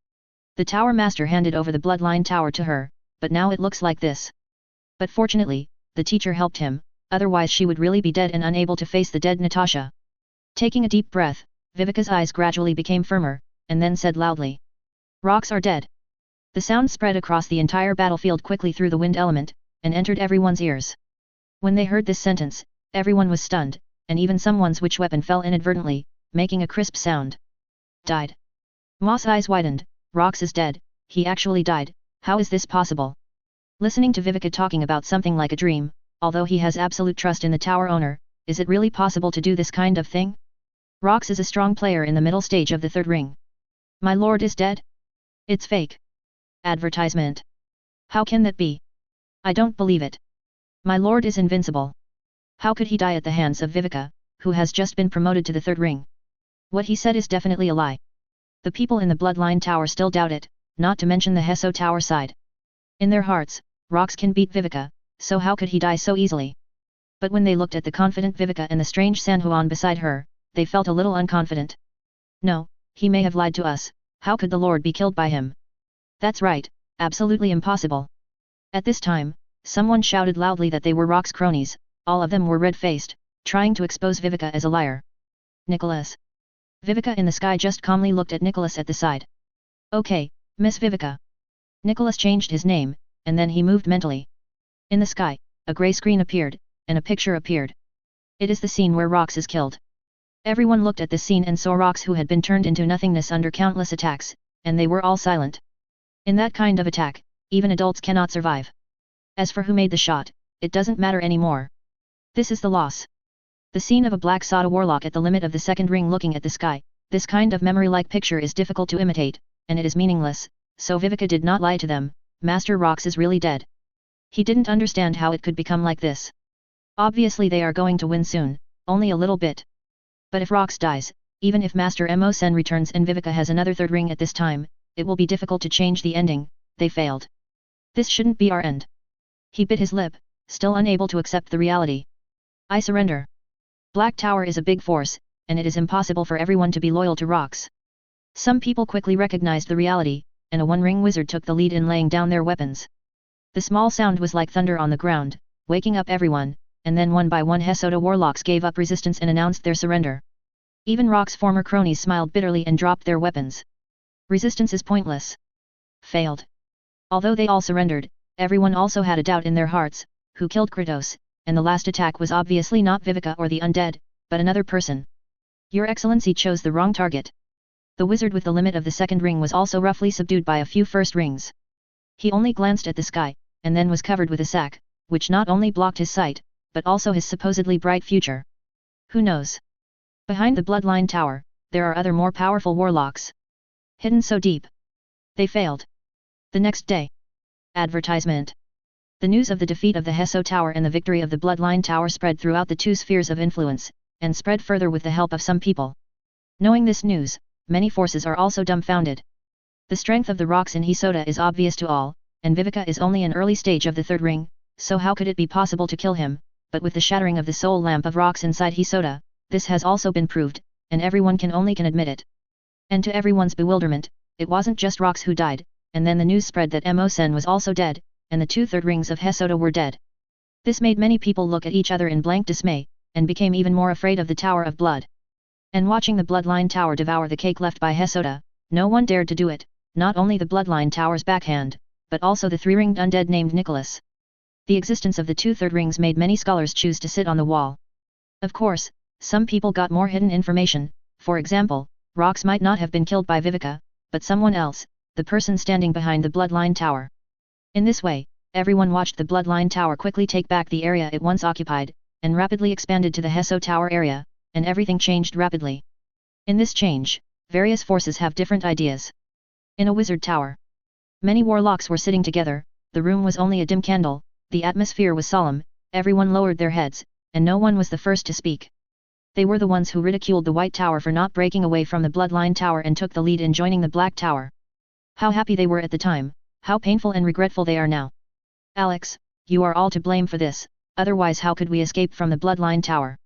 [SPEAKER 1] The Tower Master handed over the Bloodline Tower to her, but now it looks like this. But fortunately, the teacher helped him, otherwise she would really be dead and unable to face the dead Natasha. Taking a deep breath, Viveka's eyes gradually became firmer, and then said loudly, "Rocks are dead." The sound spread across the entire battlefield quickly through the wind element, and entered everyone's ears. When they heard this sentence, everyone was stunned, and even someone's witch weapon fell inadvertently, making a crisp sound. Died. Mo's eyes widened. Rocks is dead, he actually died, how is this possible? Listening to Viveka talking about something like a dream, although he has absolute trust in the tower owner, is it really possible to do this kind of thing? Rocks is a strong player in the middle stage of the third ring. My lord is dead? It's fake. Advertisement. How can that be? I don't believe it. My lord is invincible. How could he die at the hands of Viveka, who has just been promoted to the third ring? What he said is definitely a lie. The people in the Bloodline Tower still doubt it, not to mention the Heso Tower side. In their hearts, Rocks can beat Viveka, so how could he die so easily? But when they looked at the confident Viveka and the strange San Juan beside her, they felt a little unconfident. No, he may have lied to us, how could the Lord be killed by him? That's right, absolutely impossible. At this time, someone shouted loudly that they were Rock's cronies, all of them were red-faced, trying to expose Viveka as a liar. Nicholas. Viveka in the sky just calmly looked at Nicholas at the side. Okay, Miss Viveka. Nicholas changed his name, and then he moved mentally. In the sky, a grey screen appeared, and a picture appeared. It is the scene where Rocks is killed. Everyone looked at this scene and saw Rocks who had been turned into nothingness under countless attacks, and they were all silent. In that kind of attack, even adults cannot survive. As for who made the shot, it doesn't matter anymore. This is the loss. The scene of a Black Sada warlock at the limit of the second ring looking at the sky, this kind of memory-like picture is difficult to imitate, and it is meaningless, so Viveka did not lie to them, Master Rocks is really dead. He didn't understand how it could become like this. Obviously they are going to win soon, only a little bit. But if Rocks dies, even if Master Mo Sen returns and Viveka has another third ring at this time, it will be difficult to change the ending, they failed. This shouldn't be our end. He bit his lip, still unable to accept the reality. I surrender. Black Tower is a big force, and it is impossible for everyone to be loyal to Rocks. Some people quickly recognized the reality, and a one-ring wizard took the lead in laying down their weapons. The small sound was like thunder on the ground, waking up everyone, and then one by one Hesoda warlocks gave up resistance and announced their surrender. Even Rock's former cronies smiled bitterly and dropped their weapons. Resistance is pointless. Failed. Although they all surrendered, everyone also had a doubt in their hearts, who killed Kratos, and the last attack was obviously not Viveka or the undead, but another person. Your Excellency chose the wrong target. The wizard with the limit of the second ring was also roughly subdued by a few first rings. He only glanced at the sky, and then was covered with a sack, which not only blocked his sight, but also his supposedly bright future. Who knows? Behind the Bloodline Tower, there are other more powerful warlocks. Hidden so deep. They failed. The next day. Advertisement. The news of the defeat of the Heso Tower and the victory of the Bloodline Tower spread throughout the two spheres of influence, and spread further with the help of some people. Knowing this news, many forces are also dumbfounded. The strength of the Rocks in Hisoda is obvious to all, and Viveka is only an early stage of the third ring, so how could it be possible to kill him? But with the shattering of the soul lamp of Rocks inside Hisoda, this has also been proved, and everyone can admit it. And to everyone's bewilderment, it wasn't just Rocks who died, and then the news spread that Mo Sen was also dead, and the two third rings of Hesoda were dead. This made many people look at each other in blank dismay, and became even more afraid of the Tower of Blood. And watching the Bloodline Tower devour the cake left by Hesoda, no one dared to do it, not only the Bloodline Tower's backhand, but also the three-ringed undead named Nicholas. The existence of the two third rings made many scholars choose to sit on the wall. Of course, some people got more hidden information, for example, Rocks might not have been killed by Viveka, but someone else, the person standing behind the Bloodline Tower. In this way, everyone watched the Bloodline Tower quickly take back the area it once occupied, and rapidly expanded to the Heso Tower area, and everything changed rapidly. In this change, various forces have different ideas. In a wizard tower, many warlocks were sitting together, the room was only a dim candle, the atmosphere was solemn, everyone lowered their heads, and no one was the first to speak. They were the ones who ridiculed the White Tower for not breaking away from the Bloodline Tower and took the lead in joining the Black Tower. How happy they were at the time, how painful and regretful they are now. Alex, you are all to blame for this, otherwise how could we escape from the Bloodline Tower?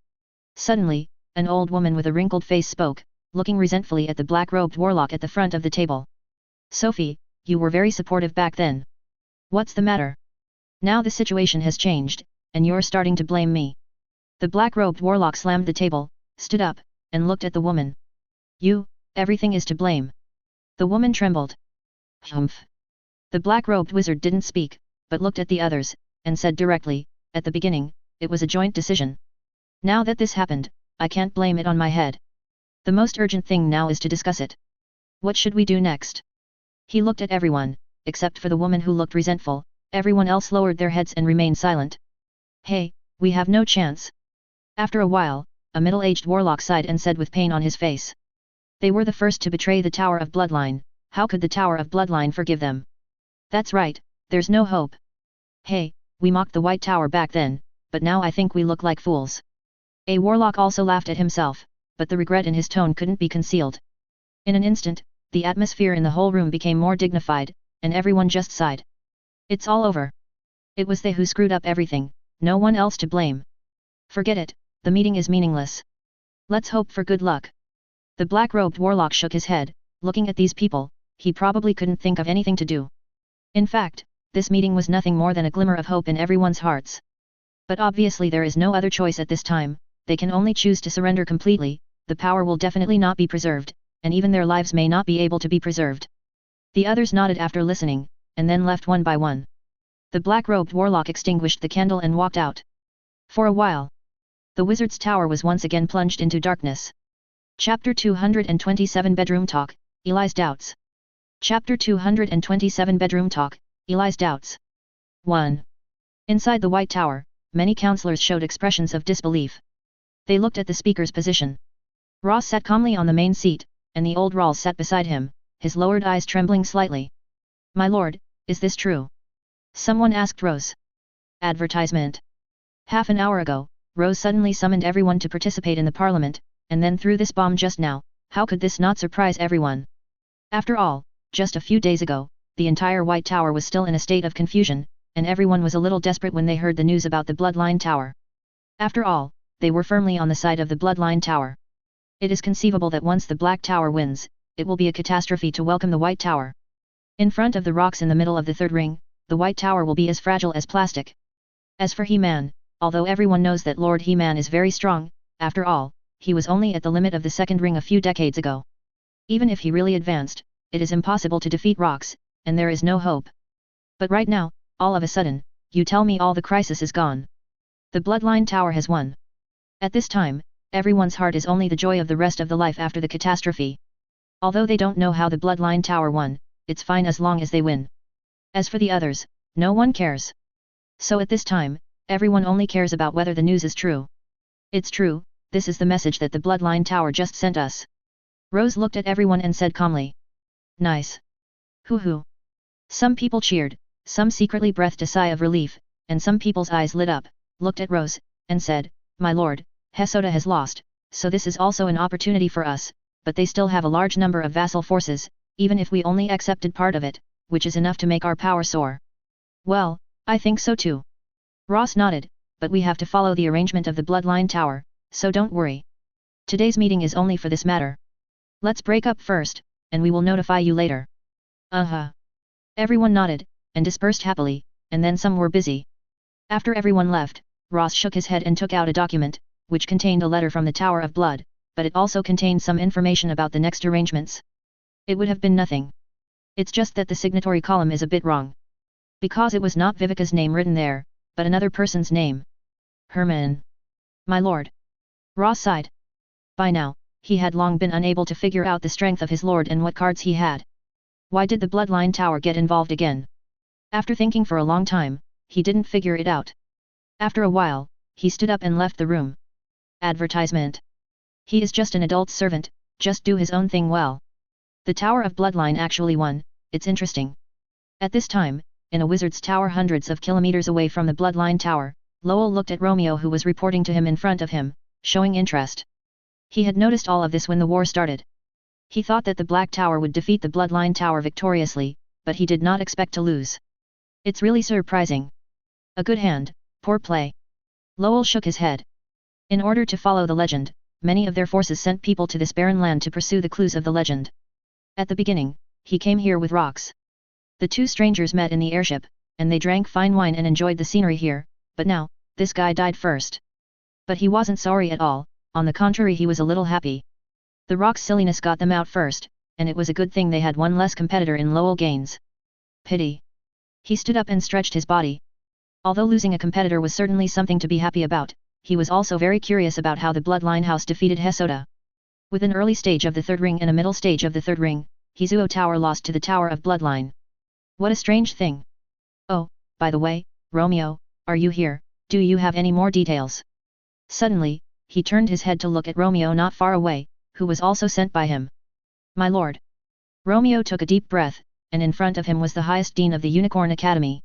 [SPEAKER 1] Suddenly, an old woman with a wrinkled face spoke, looking resentfully at the black-robed warlock at the front of the table. Sophie, you were very supportive back then. What's the matter? Now the situation has changed, and you're starting to blame me. The black-robed warlock slammed the table, stood up, and looked at the woman. You, everything is to blame. The woman trembled. Humph. The black-robed wizard didn't speak, but looked at the others, and said directly, at the beginning, it was a joint decision. Now that this happened, I can't blame it on my head. The most urgent thing now is to discuss it. What should we do next? He looked at everyone, except for the woman who looked resentful, everyone else lowered their heads and remained silent. Hey, we have no chance. After a while, a middle-aged warlock sighed and said with pain on his face. They were the first to betray the Tower of Bloodline, how could the Tower of Bloodline forgive them? That's right, there's no hope. Hey, we mocked the White Tower back then, but now I think we look like fools. A warlock also laughed at himself, but the regret in his tone couldn't be concealed. In an instant, the atmosphere in the whole room became more dignified, and everyone just sighed. It's all over. It was they who screwed up everything, no one else to blame. Forget it, the meeting is meaningless. Let's hope for good luck. The black-robed warlock shook his head, looking at these people, he probably couldn't think of anything to do. In fact, this meeting was nothing more than a glimmer of hope in everyone's hearts. But obviously there is no other choice at this time, they can only choose to surrender completely, the power will definitely not be preserved, and even their lives may not be able to be preserved. The others nodded after listening, and then left one by one. The black-robed warlock extinguished the candle and walked out. For a while, the wizard's tower was once again plunged into darkness. Chapter 227 Bedroom Talk, Eli's Doubts. Chapter 227 Bedroom Talk, Eli's Doubts. 1. Inside the White Tower, many counselors showed expressions of disbelief. They looked at the speaker's position. Ross sat calmly on the main seat, and the old Rawls sat beside him, his lowered eyes trembling slightly. My lord, is this true? Someone asked Rose. Advertisement. Half an hour ago, Rose suddenly summoned everyone to participate in the parliament, and then threw this bomb just now, how could this not surprise everyone? After all, just a few days ago, the entire White Tower was still in a state of confusion, and everyone was a little desperate when they heard the news about the Bloodline Tower. After all, they were firmly on the side of the Bloodline Tower. It is conceivable that once the Black Tower wins, it will be a catastrophe to welcome the White Tower. In front of the rocks in the middle of the third ring, the White Tower will be as fragile as plastic. As for He-Man, although everyone knows that Lord He-Man is very strong, after all, he was only at the limit of the second ring a few decades ago. Even if he really advanced, it is impossible to defeat rocks, and there is no hope. But right now, all of a sudden, you tell me all the crisis is gone. The Bloodline Tower has won. At this time, everyone's heart is only the joy of the rest of the life after the catastrophe. Although they don't know how the Bloodline Tower won, it's fine as long as they win. As for the others, no one cares. So at this time, everyone only cares about whether the news is true. It's true, this is the message that the Bloodline Tower just sent us. Rose looked at everyone and said calmly. Nice. Hoo-hoo. Some people cheered, some secretly breathed a sigh of relief, and some people's eyes lit up, looked at Rose, and said, My lord, Hesoda has lost, so this is also an opportunity for us, but they still have a large number of vassal forces, even if we only accepted part of it, which is enough to make our power soar. Well, I think so too. Ross nodded, but we have to follow the arrangement of the Bloodline Tower, so don't worry. Today's meeting is only for this matter. Let's break up first, and we will notify you later. Everyone nodded, and dispersed happily, and then some were busy. After everyone left, Ross shook his head and took out a document, which contained a letter from the Tower of Blood, but it also contained some information about the next arrangements. It would have been nothing. It's just that the signatory column is a bit wrong. Because it was not Vivica's name written there, but another person's name. Herman. My lord. Ross sighed. By now, he had long been unable to figure out the strength of his lord and what cards he had. Why did the Bloodline Tower get involved again? After thinking for a long time, he didn't figure it out. After a while, he stood up and left the room. Advertisement. He is just an adult servant, just do his own thing well. The Tower of Bloodline actually won, it's interesting. At this time, in a wizard's tower hundreds of kilometers away from the Bloodline Tower, Lowell looked at Romeo, who was reporting to him in front of him, showing interest. He had noticed all of this when the war started. He thought that the Black Tower would defeat the Bloodline Tower victoriously, but he did not expect to lose. It's really surprising. A good hand, poor play. Lowell shook his head. In order to follow the legend, many of their forces sent people to this barren land to pursue the clues of the legend. At the beginning, he came here with rocks. The two strangers met in the airship, and they drank fine wine and enjoyed the scenery here, but now, this guy died first. But he wasn't sorry at all, on the contrary, he was a little happy. The rock's silliness got them out first, and it was a good thing they had one less competitor in Lowell Gaines. Pity. He stood up and stretched his body. Although losing a competitor was certainly something to be happy about, he was also very curious about how the Bloodline House defeated Hesoda. With an early stage of the third ring and a middle stage of the third ring, Hizuo Tower lost to the Tower of Bloodline. What a strange thing. Oh, by the way, Romeo, are you here? Do you have any more details? Suddenly, he turned his head to look at Romeo not far away, who was also sent by him. My lord. Romeo took a deep breath, and in front of him was the highest dean of the Unicorn Academy.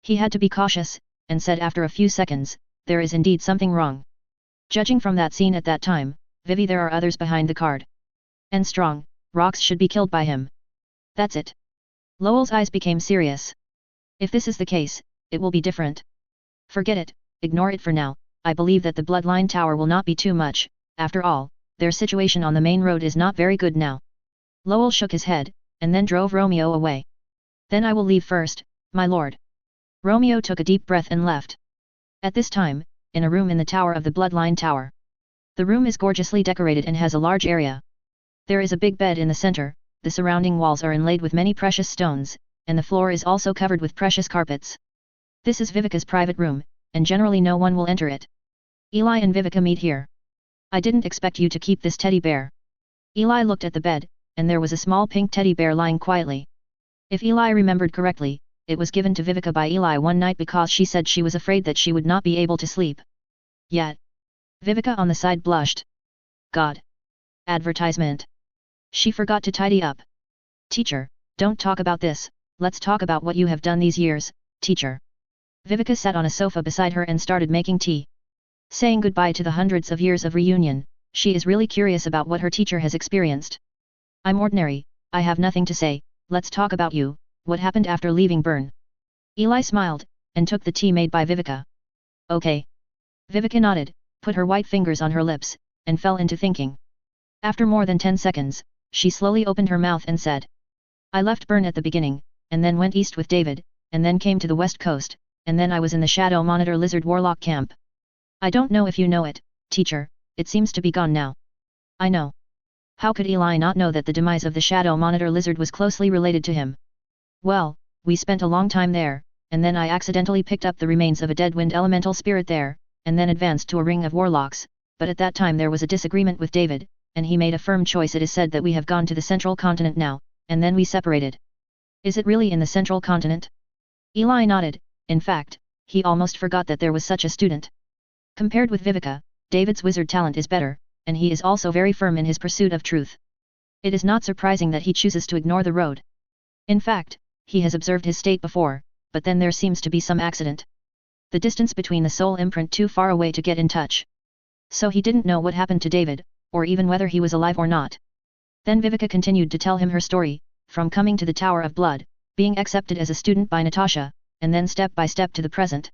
[SPEAKER 1] He had to be cautious, and said after a few seconds, there is indeed something wrong. Judging from that scene at that time, Vivi, there are others behind the card. And strong, rocks should be killed by him. That's it. Lowell's eyes became serious. If this is the case, it will be different. Forget it, ignore it for now. I believe that the Bloodline Tower will not be too much. After all, their situation on the main road is not very good now. Lowell shook his head, and then drove Romeo away. Then I will leave first, my lord. Romeo took a deep breath and left. At this time, in a room in the tower of the Bloodline Tower. The room is gorgeously decorated and has a large area. There is a big bed in the center, the surrounding walls are inlaid with many precious stones, and the floor is also covered with precious carpets. This is Vivica's private room, and generally no one will enter it. Eli and Vivica meet here. I didn't expect you to keep this teddy bear. Eli looked at the bed, and there was a small pink teddy bear lying quietly. If Eli remembered correctly, it was given to Vivica by Eli one night because she said she was afraid that she would not be able to sleep. Yet. Vivica on the side blushed. God. Advertisement. She forgot to tidy up. Teacher, don't talk about this, let's talk about what you have done these years, teacher. Vivica sat on a sofa beside her and started making tea. Saying goodbye to the hundreds of years of reunion, she is really curious about what her teacher has experienced. I'm ordinary, I have nothing to say, let's talk about you, what happened after leaving Bern. Eli smiled, and took the tea made by Vivica. Okay. Vivica nodded, put her white fingers on her lips, and fell into thinking. After more than 10 seconds, she slowly opened her mouth and said. I left Bern at the beginning, and then went east with David, and then came to the west coast, and then I was in the Shadow Monitor Lizard Warlock camp. I don't know if you know it, teacher, it seems to be gone now. I know. How could Eli not know that the demise of the Shadow Monitor Lizard was closely related to him? Well, we spent a long time there, and then I accidentally picked up the remains of a dead wind elemental spirit there, and then advanced to a ring of warlocks, but at that time there was a disagreement with David, and he made a firm choice. It is said that we have gone to the central continent now, and then we separated. Is it really in the central continent? Eli nodded. In fact, he almost forgot that there was such a student. Compared with Vivica, David's wizard talent is better, and he is also very firm in his pursuit of truth. It is not surprising that he chooses to ignore the road. In fact, he has observed his state before, but then there seems to be some accident. The distance between the soul imprint too far away to get in touch. So he didn't know what happened to David, or even whether he was alive or not. Then Vivica continued to tell him her story, from coming to the Tower of Blood, being accepted as a student by Natasha, and then step by step to the present.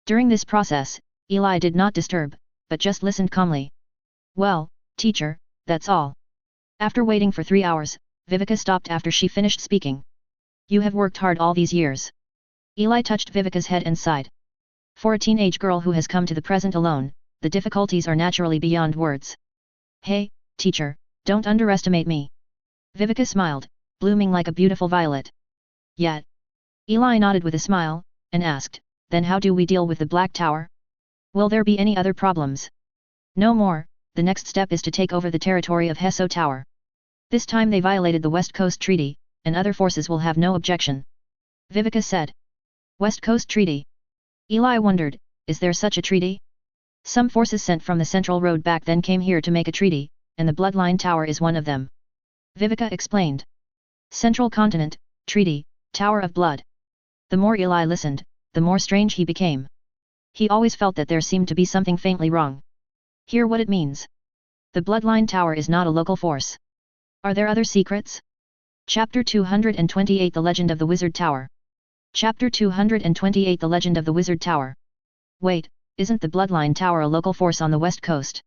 [SPEAKER 1] During this process, Eli did not disturb, but just listened calmly. Well, teacher, that's all. After waiting for 3 hours, Vivica stopped after she finished speaking. You have worked hard all these years. Eli touched Vivica's head and sighed. For a teenage girl who has come to the present alone, the difficulties are naturally beyond words. Hey, teacher, don't underestimate me. Vivica smiled, blooming like a beautiful violet. Yet. Eli nodded with a smile, and asked, then how do we deal with the Black Tower? Will there be any other problems? No more, the next step is to take over the territory of Heso Tower. This time they violated the West Coast Treaty, and other forces will have no objection. Vivica said. West Coast Treaty? Eli wondered, is there such a treaty? Some forces sent from the Central Road back then came here to make a treaty, and the Bloodline Tower is one of them. Vivica explained. Central Continent, Treaty, Tower of Blood. The more Eli listened, the more strange he became. He always felt that there seemed to be something faintly wrong. Hear what it means. The Bloodline Tower is not a local force. Are there other secrets? Chapter 228 The Legend of the Wizard Tower. Chapter 228 The Legend of the Wizard Tower. Wait, isn't the Bloodline Tower a local force on the west coast?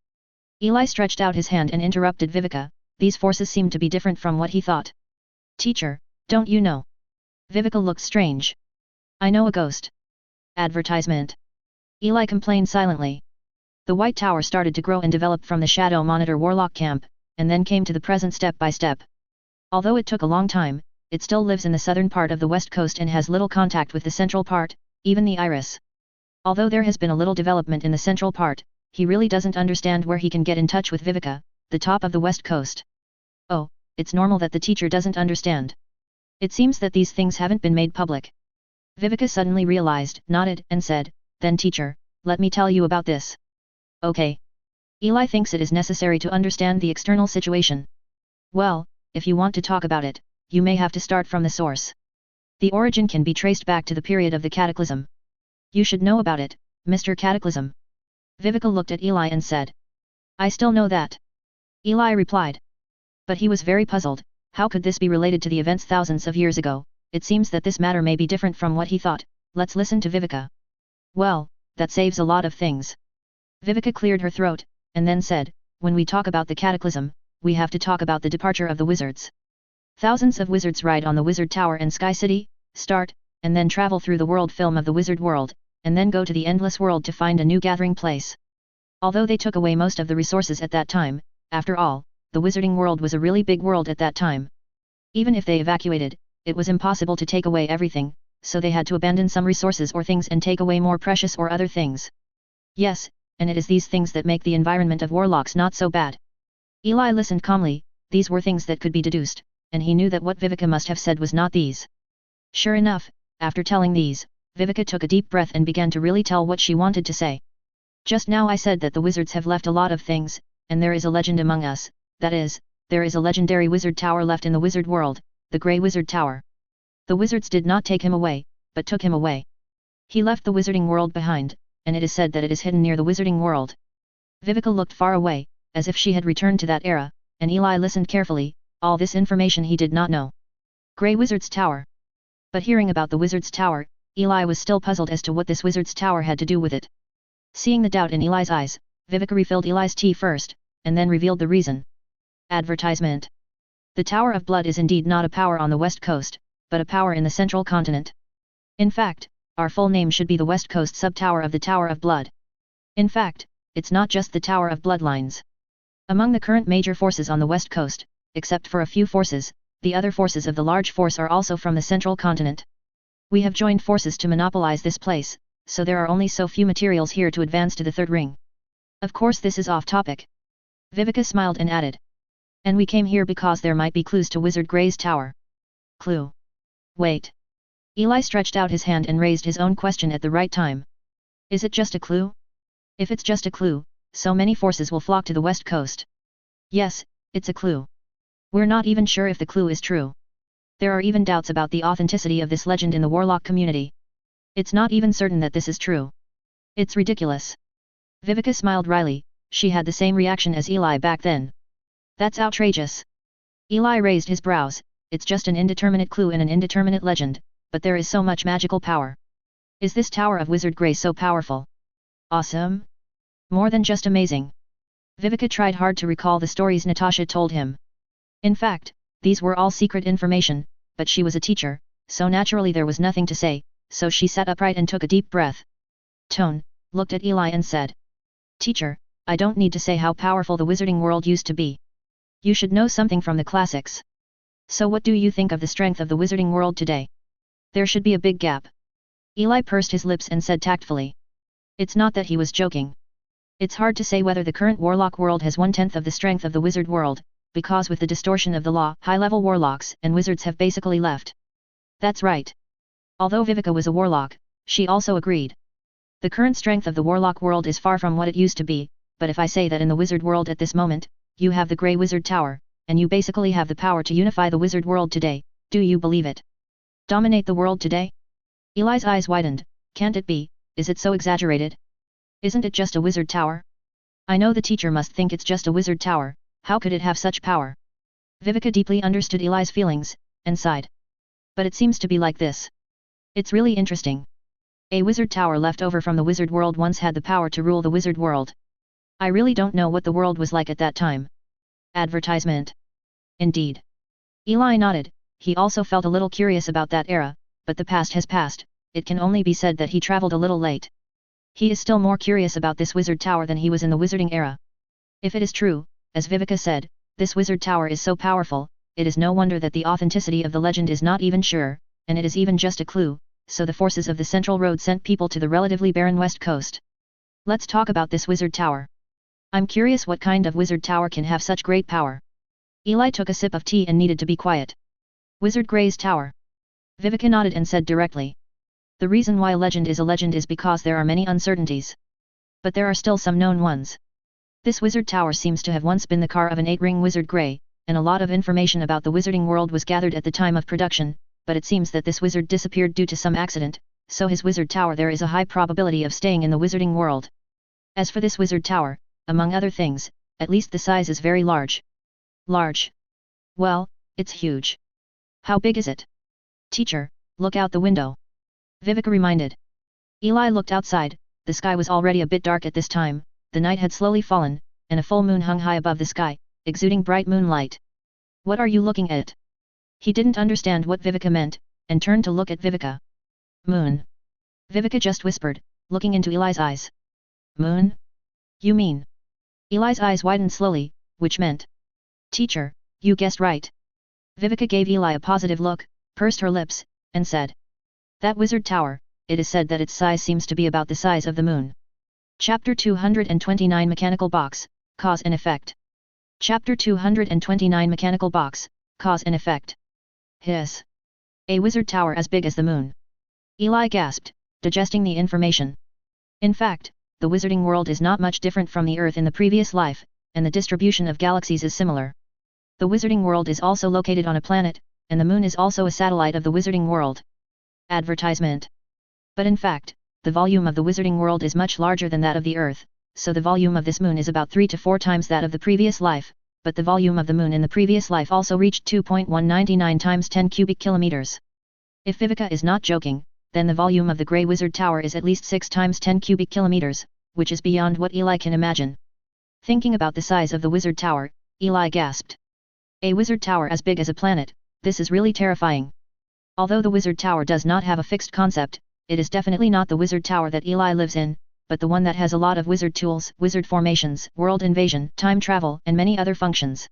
[SPEAKER 1] Eli stretched out his hand and interrupted Viveka. These forces seem to be different from what he thought. Teacher, don't you know? Viveka looked strange. I know a ghost. Advertisement. Eli complained silently. The White Tower started to grow and develop from the Shadow Monitor Warlock camp, and then came to the present step by step. Although it took a long time, it still lives in the southern part of the west coast and has little contact with the central part, even the Iris. Although there has been a little development in the central part, he really doesn't understand where he can get in touch with Viveka, the top of the west coast. Oh, it's normal that the teacher doesn't understand. It seems that these things haven't been made public. Viveka suddenly realized, nodded, and said, then teacher, let me tell you about this. Okay. Eli thinks it is necessary to understand the external situation. Well, if you want to talk about it, you may have to start from the source. The origin can be traced back to the period of the Cataclysm. You should know about it, Mr. Cataclysm. Viveka looked at Eli and said. I still know that. Eli replied. But he was very puzzled. How could this be related to the events thousands of years ago? It seems that this matter may be different from what he thought. Let's listen to Viveka. Well, that saves a lot of things. Viveka cleared her throat, and then said, when we talk about the Cataclysm, we have to talk about the departure of the wizards. Thousands of wizards ride on the Wizard Tower in Sky City, start, and then travel through the world film of the Wizard World, and then go to the Endless World to find a new gathering place. Although they took away most of the resources at that time, after all, the Wizarding World was a really big world at that time. Even if they evacuated, it was impossible to take away everything, so they had to abandon some resources or things and take away more precious or other things. Yes, and it is these things that make the environment of warlocks not so bad. Eli listened calmly. These were things that could be deduced, and he knew that what Viveka must have said was not these. Sure enough, after telling these, Viveka took a deep breath and began to really tell what she wanted to say. Just now I said that the wizards have left a lot of things, and there is a legend among us, that is, there is a legendary wizard tower left in the wizard world, the Grey Wizard Tower. The wizards did not take him away, but took him away. He left the wizarding world behind, and it is said that it is hidden near the wizarding world. Viveka looked far away, as if she had returned to that era, and Eli listened carefully. All this information he did not know. Grey Wizard's Tower. But hearing about the Wizard's Tower, Eli was still puzzled as to what this Wizard's Tower had to do with it. Seeing the doubt in Eli's eyes, Viveka refilled Eli's tea first, and then revealed the reason. Advertisement. The Tower of Blood is indeed not a power on the west coast, but a power in the central continent. In fact, our full name should be the West Coast Sub-Tower of the Tower of Blood. In fact, it's not just the Tower of Bloodlines. Among the current major forces on the west coast, except for a few forces, the other forces of the large force are also from the central continent. We have joined forces to monopolize this place, so there are only so few materials here to advance to the third ring. Of course this is off topic. Viveka smiled and added. And we came here because there might be clues to Wizard Grey's tower. Clue. Wait. Eli stretched out his hand and raised his own question at the right time. Is it just a clue? If it's just a clue, so many forces will flock to the west coast. Yes, it's a clue. We're not even sure if the clue is true. There are even doubts about the authenticity of this legend in the warlock community. It's not even certain that this is true. It's ridiculous. Viveka smiled wryly. She had the same reaction as Eli back then. That's outrageous. Eli raised his brows. It's just an indeterminate clue in an indeterminate legend, but there is so much magical power. Is this Tower of Wizard Grey so powerful? Awesome? More than just amazing. Viveka tried hard to recall the stories Natasha told him. In fact, these were all secret information, but she was a teacher, so naturally there was nothing to say, so she sat upright and took a deep breath. Tone, looked at Eli and said. Teacher, I don't need to say how powerful the wizarding world used to be. You should know something from the classics. So what do you think of the strength of the wizarding world today? There should be a big gap. Eli pursed his lips and said tactfully. It's not that he was joking. It's hard to say whether the current warlock world has 1/10 of the strength of the wizard world, because with the distortion of the law, high-level warlocks and wizards have basically left. That's right. Although Viveka was a warlock, she also agreed. The current strength of the warlock world is far from what it used to be, but if I say that in the wizard world at this moment, you have the Grey Wizard Tower, and you basically have the power to unify the wizard world today, do you believe it? Dominate the world today? Eli's eyes widened. Can't it be, is it so exaggerated? Isn't it just a wizard tower? I know the teacher must think it's just a wizard tower, how could it have such power? Viveka deeply understood Eli's feelings, and sighed. But it seems to be like this. It's really interesting. A wizard tower left over from the wizard world once had the power to rule the wizard world. I really don't know what the world was like at that time. Advertisement. Indeed. Eli nodded, he also felt a little curious about that era, but the past has passed, it can only be said that he traveled a little late. He is still more curious about this wizard tower than he was in the wizarding era. If it is true, as Viveka said, this wizard tower is so powerful, it is no wonder that the authenticity of the legend is not even sure, and it is even just a clue, so the forces of the Central Road sent people to the relatively barren west coast. Let's talk about this wizard tower. I'm curious what kind of wizard tower can have such great power. Eli took a sip of tea and needed to be quiet. Wizard Gray's tower. Viveka nodded and said directly. The reason why a legend is because there are many uncertainties. But there are still some known ones. This wizard tower seems to have once been the car of an 8-ring wizard Gray, and a lot of information about the wizarding world was gathered at the time of production, but it seems that this wizard disappeared due to some accident, so his wizard tower there is a high probability of staying in the wizarding world. As for this wizard tower, among other things, at least the size is very large. Large? Well, it's huge. How big is it? Teacher, look out the window. Viveka reminded. Eli looked outside, the sky was already a bit dark at this time, the night had slowly fallen, and a full moon hung high above the sky, exuding bright moonlight. What are you looking at? He didn't understand what Viveka meant, and turned to look at Viveka. Moon. Viveka just whispered, looking into Eli's eyes. Moon? You mean? Eli's eyes widened slowly, which meant. Teacher, you guessed right. Viveka gave Eli a positive look, pursed her lips, and said. That wizard tower, it is said that its size seems to be about the size of the moon. Chapter 229 Mechanical Box, Cause and Effect. Chapter 229 Mechanical Box, Cause and Effect. Hiss. A wizard tower as big as the moon. Eli gasped, digesting the information. In fact, the wizarding world is not much different from the Earth in the previous life, and the distribution of galaxies is similar. The wizarding world is also located on a planet, and the moon is also a satellite of the wizarding world. Advertisement. But in fact, the volume of the wizarding world is much larger than that of the Earth, so the volume of this moon is about 3 to 4 times that of the previous life, but the volume of the moon in the previous life also reached 2.199 times 10 cubic kilometers. If Viveka is not joking, then the volume of the Grey Wizard Tower is at least 6 times 10 cubic kilometers, which is beyond what Eli can imagine. Thinking about the size of the wizard tower, Eli gasped. A wizard tower as big as a planet, this is really terrifying. Although the wizard tower does not have a fixed concept, it is definitely not the wizard tower that Eli lives in, but the one that has a lot of wizard tools, wizard formations, world invasion, time travel, and many other functions.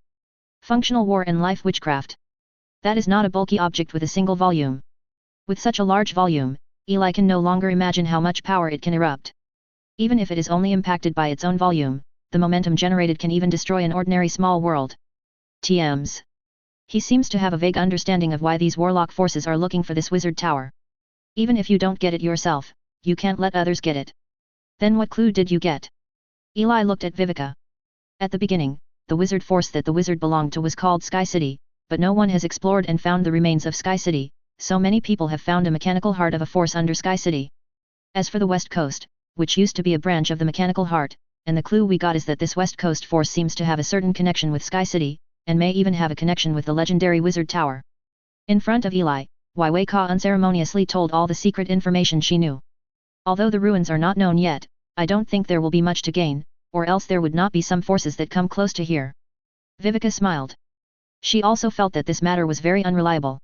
[SPEAKER 1] Functional war and life witchcraft. That is not a bulky object with a single volume. With such a large volume, Eli can no longer imagine how much power it can erupt. Even if it is only impacted by its own volume, the momentum generated can even destroy an ordinary small world. TMs. He seems to have a vague understanding of why these warlock forces are looking for this wizard tower. Even if you don't get it yourself, you can't let others get it. Then what clue did you get? Eli looked at Viveka. At the beginning, the wizard force that the wizard belonged to was called Sky City, but no one has explored and found the remains of Sky City, so many people have found a mechanical heart of a force under Sky City. As for the West Coast, which used to be a branch of the mechanical heart, and the clue we got is that this West Coast force seems to have a certain connection with Sky City, and may even have a connection with the legendary Wizard Tower. In front of Eli, Wei Ka unceremoniously told all the secret information she knew. Although the ruins are not known yet, I don't think there will be much to gain, or else there would not be some forces that come close to here. Viveka smiled. She also felt that this matter was very unreliable.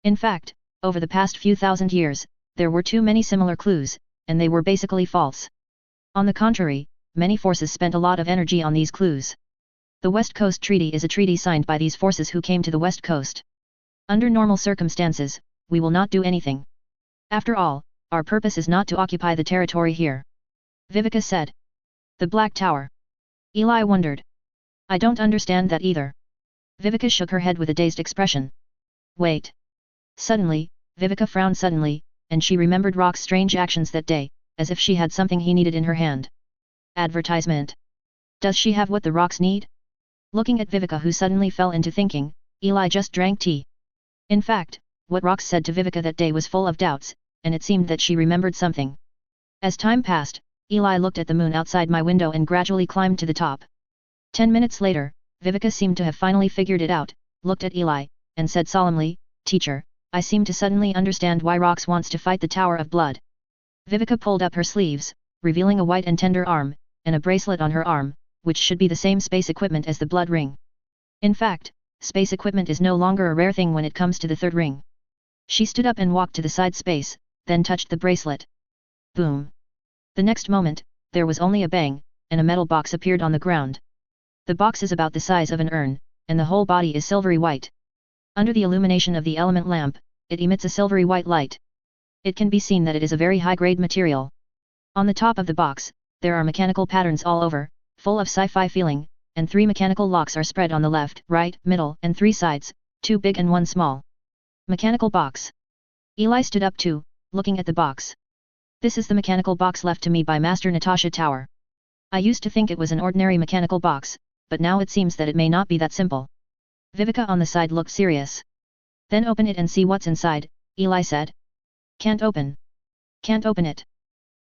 [SPEAKER 1] In fact, over the past few thousand years, there were too many similar clues, and they were basically false. On the contrary, many forces spent a lot of energy on these clues. The West Coast Treaty is a treaty signed by these forces who came to the West Coast. Under normal circumstances, we will not do anything. After all, our purpose is not to occupy the territory here. Viveka said. The Black Tower. Eli wondered. I don't understand that either. Viveka shook her head with a dazed expression. Wait. Suddenly, Viveka frowned suddenly, and she remembered Rock's strange actions that day, as if she had something he needed in her hand. Advertisement. Does she have what the Rocks need? Looking at Viveka, who suddenly fell into thinking, Eli just drank tea. In fact, what Rox said to Viveka that day was full of doubts, and it seemed that she remembered something. As time passed, Eli looked at the moon outside my window and gradually climbed to the top. 10 minutes later, Viveka seemed to have finally figured it out, looked at Eli, and said solemnly, "Teacher, I seem to suddenly understand why Rox wants to fight the Tower of Blood." Viveka pulled up her sleeves, revealing a white and tender arm, and a bracelet on her arm, which should be the same space equipment as the blood ring. In fact, space equipment is no longer a rare thing when it comes to the third ring. She stood up and walked to the side space, then touched the bracelet. Boom! The next moment, there was only a bang, and a metal box appeared on the ground. The box is about the size of an urn, and the whole body is silvery white. Under the illumination of the element lamp, it emits a silvery white light. It can be seen that it is a very high-grade material. On the top of the box, there are mechanical patterns all over, full of sci-fi feeling, and 3 mechanical locks are spread on the left, right, middle, and 3 sides, 2 big and 1 small. Mechanical box. Eli stood up too, looking at the box. This is the mechanical box left to me by Master Natasha Tower. I used to think it was an ordinary mechanical box, but now it seems that it may not be that simple. Viveka on the side looked serious. Then open it and see what's inside, Eli said. Can't open. Can't open it.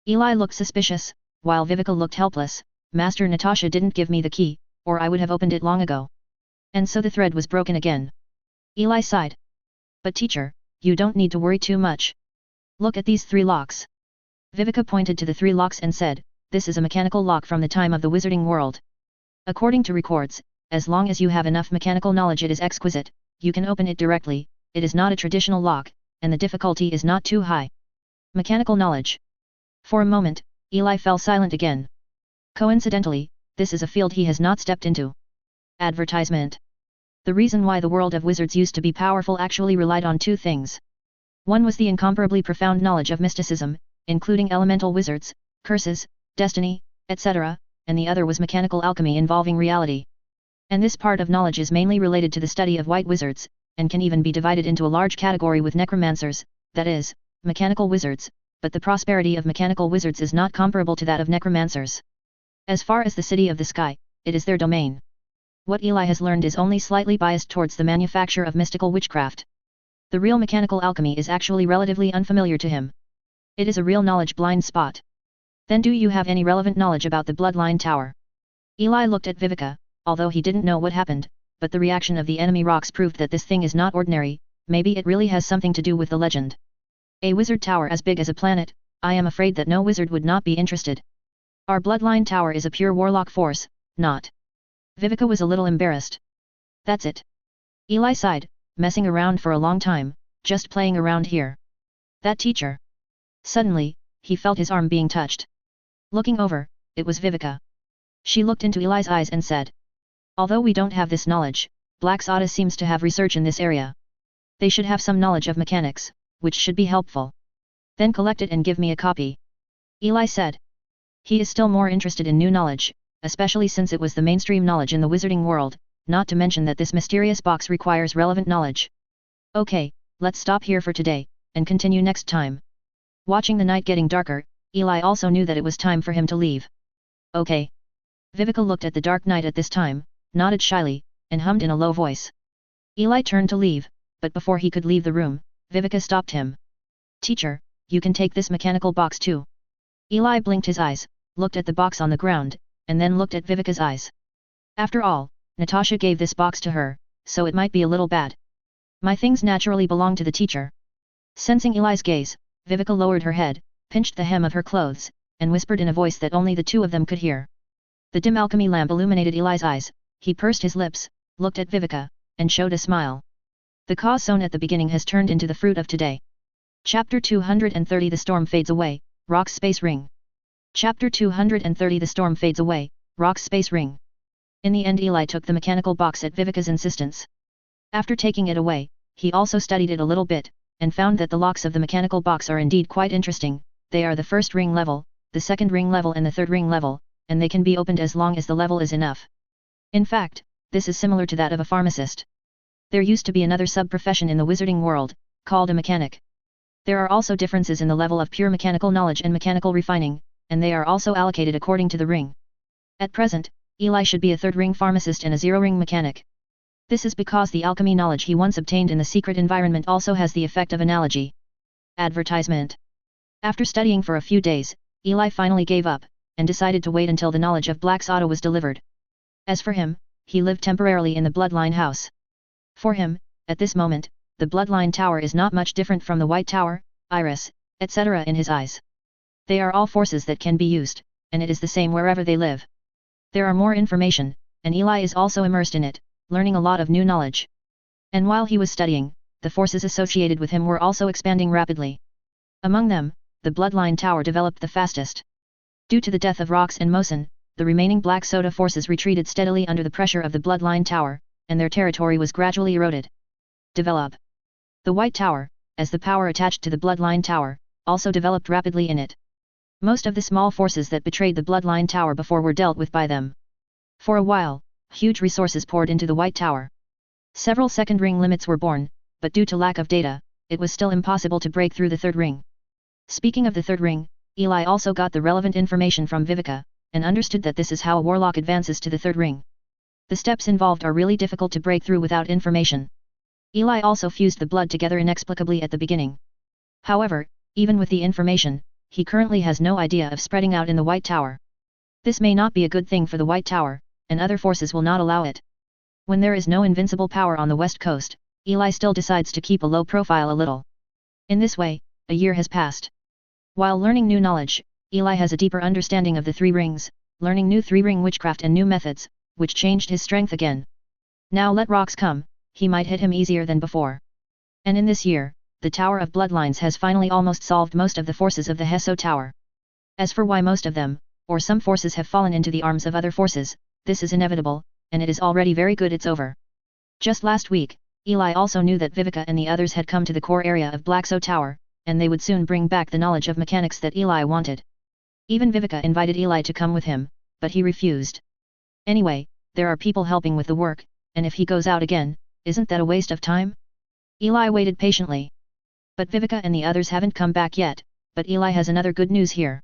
[SPEAKER 1] Eli looked suspicious, while Viveka looked helpless. Master Natasha didn't give me the key, or I would have opened it long ago. And so the thread was broken again. Eli sighed. But teacher, you don't need to worry too much. Look at these 3 locks. Viveka pointed to the 3 locks and said, "This is a mechanical lock from the time of the Wizarding World. According to records, as long as you have enough mechanical knowledge it is exquisite, you can open it directly, it is not a traditional lock, and the difficulty is not too high." Mechanical knowledge. For a moment, Eli fell silent again. Coincidentally, this is a field he has not stepped into. Advertisement. The reason why the world of wizards used to be powerful actually relied on 2 things. One was the incomparably profound knowledge of mysticism, including elemental wizards, curses, destiny, etc., and the other was mechanical alchemy involving reality. And this part of knowledge is mainly related to the study of white wizards, and can even be divided into a large category with necromancers, that is, mechanical wizards, but the prosperity of mechanical wizards is not comparable to that of necromancers. As far as the City of the Sky, it is their domain. What Eli has learned is only slightly biased towards the manufacture of mystical witchcraft. The real mechanical alchemy is actually relatively unfamiliar to him. It is a real knowledge blind spot. Then do you have any relevant knowledge about the Bloodline Tower? Eli looked at Viveka, although he didn't know what happened, but the reaction of the enemy rocks proved that this thing is not ordinary, maybe it really has something to do with the legend. A wizard tower as big as a planet, I am afraid that no wizard would not be interested. Our Bloodline Tower is a pure warlock force, not. Viveka was a little embarrassed. That's it. Eli sighed, messing around for a long time, just playing around here. That teacher. Suddenly, he felt his arm being touched. Looking over, it was Viveka. She looked into Eli's eyes and said, "Although we don't have this knowledge, Black Oda seems to have research in this area. They should have some knowledge of mechanics, which should be helpful. Then collect it and give me a copy." Eli said. He is still more interested in new knowledge, especially since it was the mainstream knowledge in the wizarding world, not to mention that this mysterious box requires relevant knowledge. Okay, let's stop here for today, and continue next time. Watching the night getting darker, Eli also knew that it was time for him to leave. Okay. Viveka looked at the dark night at this time, nodded shyly, and hummed in a low voice. Eli turned to leave, but before he could leave the room, Viveka stopped him. "Teacher, you can take this mechanical box too." Eli blinked his eyes, looked at the box on the ground, and then looked at Viveka's eyes. After all, Natasha gave this box to her, so it might be a little bad. My things naturally belong to the teacher. Sensing Eli's gaze, Viveka lowered her head, pinched the hem of her clothes, and whispered in a voice that only the 2 of them could hear. The dim alchemy lamp illuminated Eli's eyes, he pursed his lips, looked at Viveka, and showed a smile. The cause sown at the beginning has turned into the fruit of today. Chapter 230 The Storm Fades Away, Rock's Space Ring. Chapter 230 The Storm Fades Away, Rock's Space Ring. In the end Eli took the mechanical box at Viveka's insistence. After taking it away, he also studied it a little bit, and found that the locks of the mechanical box are indeed quite interesting. They are the first ring level, the second ring level and the third ring level, and they can be opened as long as the level is enough. In fact, this is similar to that of a pharmacist. There used to be another sub-profession in the wizarding world, called a mechanic. There are also differences in the level of pure mechanical knowledge and mechanical refining, and they are also allocated according to the ring. At present, Eli should be a third ring pharmacist and a zero ring mechanic. This is because the alchemy knowledge he once obtained in the secret environment also has the effect of analogy. Advertisement. After studying for a few days, Eli finally gave up, and decided to wait until the knowledge of Black's auto was delivered. As for him, he lived temporarily in the Bloodline House. For him, at this moment, the Bloodline Tower is not much different from the White Tower, Iris, etc. in his eyes. They are all forces that can be used, and it is the same wherever they live. There are more information, and Eli is also immersed in it, learning a lot of new knowledge. And while he was studying, the forces associated with him were also expanding rapidly. Among them, the Bloodline Tower developed the fastest. Due to the death of Rox and Mosin, the remaining Black Soda forces retreated steadily under the pressure of the Bloodline Tower, and their territory was gradually eroded. Develop. The White Tower, as the power attached to the Bloodline Tower, also developed rapidly in it. Most of the small forces that betrayed the Bloodline Tower before were dealt with by them. For a while, huge resources poured into the White Tower. Several second ring limits were born, but due to lack of data, it was still impossible to break through the third ring. Speaking of the third ring, Eli also got the relevant information from Vivica, and understood that this is how a warlock advances to the third ring. The steps involved are really difficult to break through without information. Eli also fused the blood together inexplicably at the beginning. However, even with the information, he currently has no idea of spreading out in the White Tower. This may not be a good thing for the White Tower, and other forces will not allow it. When there is no invincible power on the West Coast, Eli still decides to keep a low profile a little. In this way, a year has passed. While learning new knowledge, Eli has a deeper understanding of the three rings, learning new three-ring witchcraft and new methods, which changed his strength again. Now let Rox come, he might hit him easier than before. And in this year, the Tower of Bloodlines has finally almost solved most of the forces of the Heso Tower. As for why most of them, or some forces have fallen into the arms of other forces, this is inevitable, and it is already very good it's over. Just last week, Eli also knew that Vivica and the others had come to the core area of Blackso Tower, and they would soon bring back the knowledge of mechanics that Eli wanted. Even Vivica invited Eli to come with him, but he refused. Anyway, there are people helping with the work, and if he goes out again, isn't that a waste of time? Eli waited patiently. But Vivica and the others haven't come back yet, but Eli has another good news here.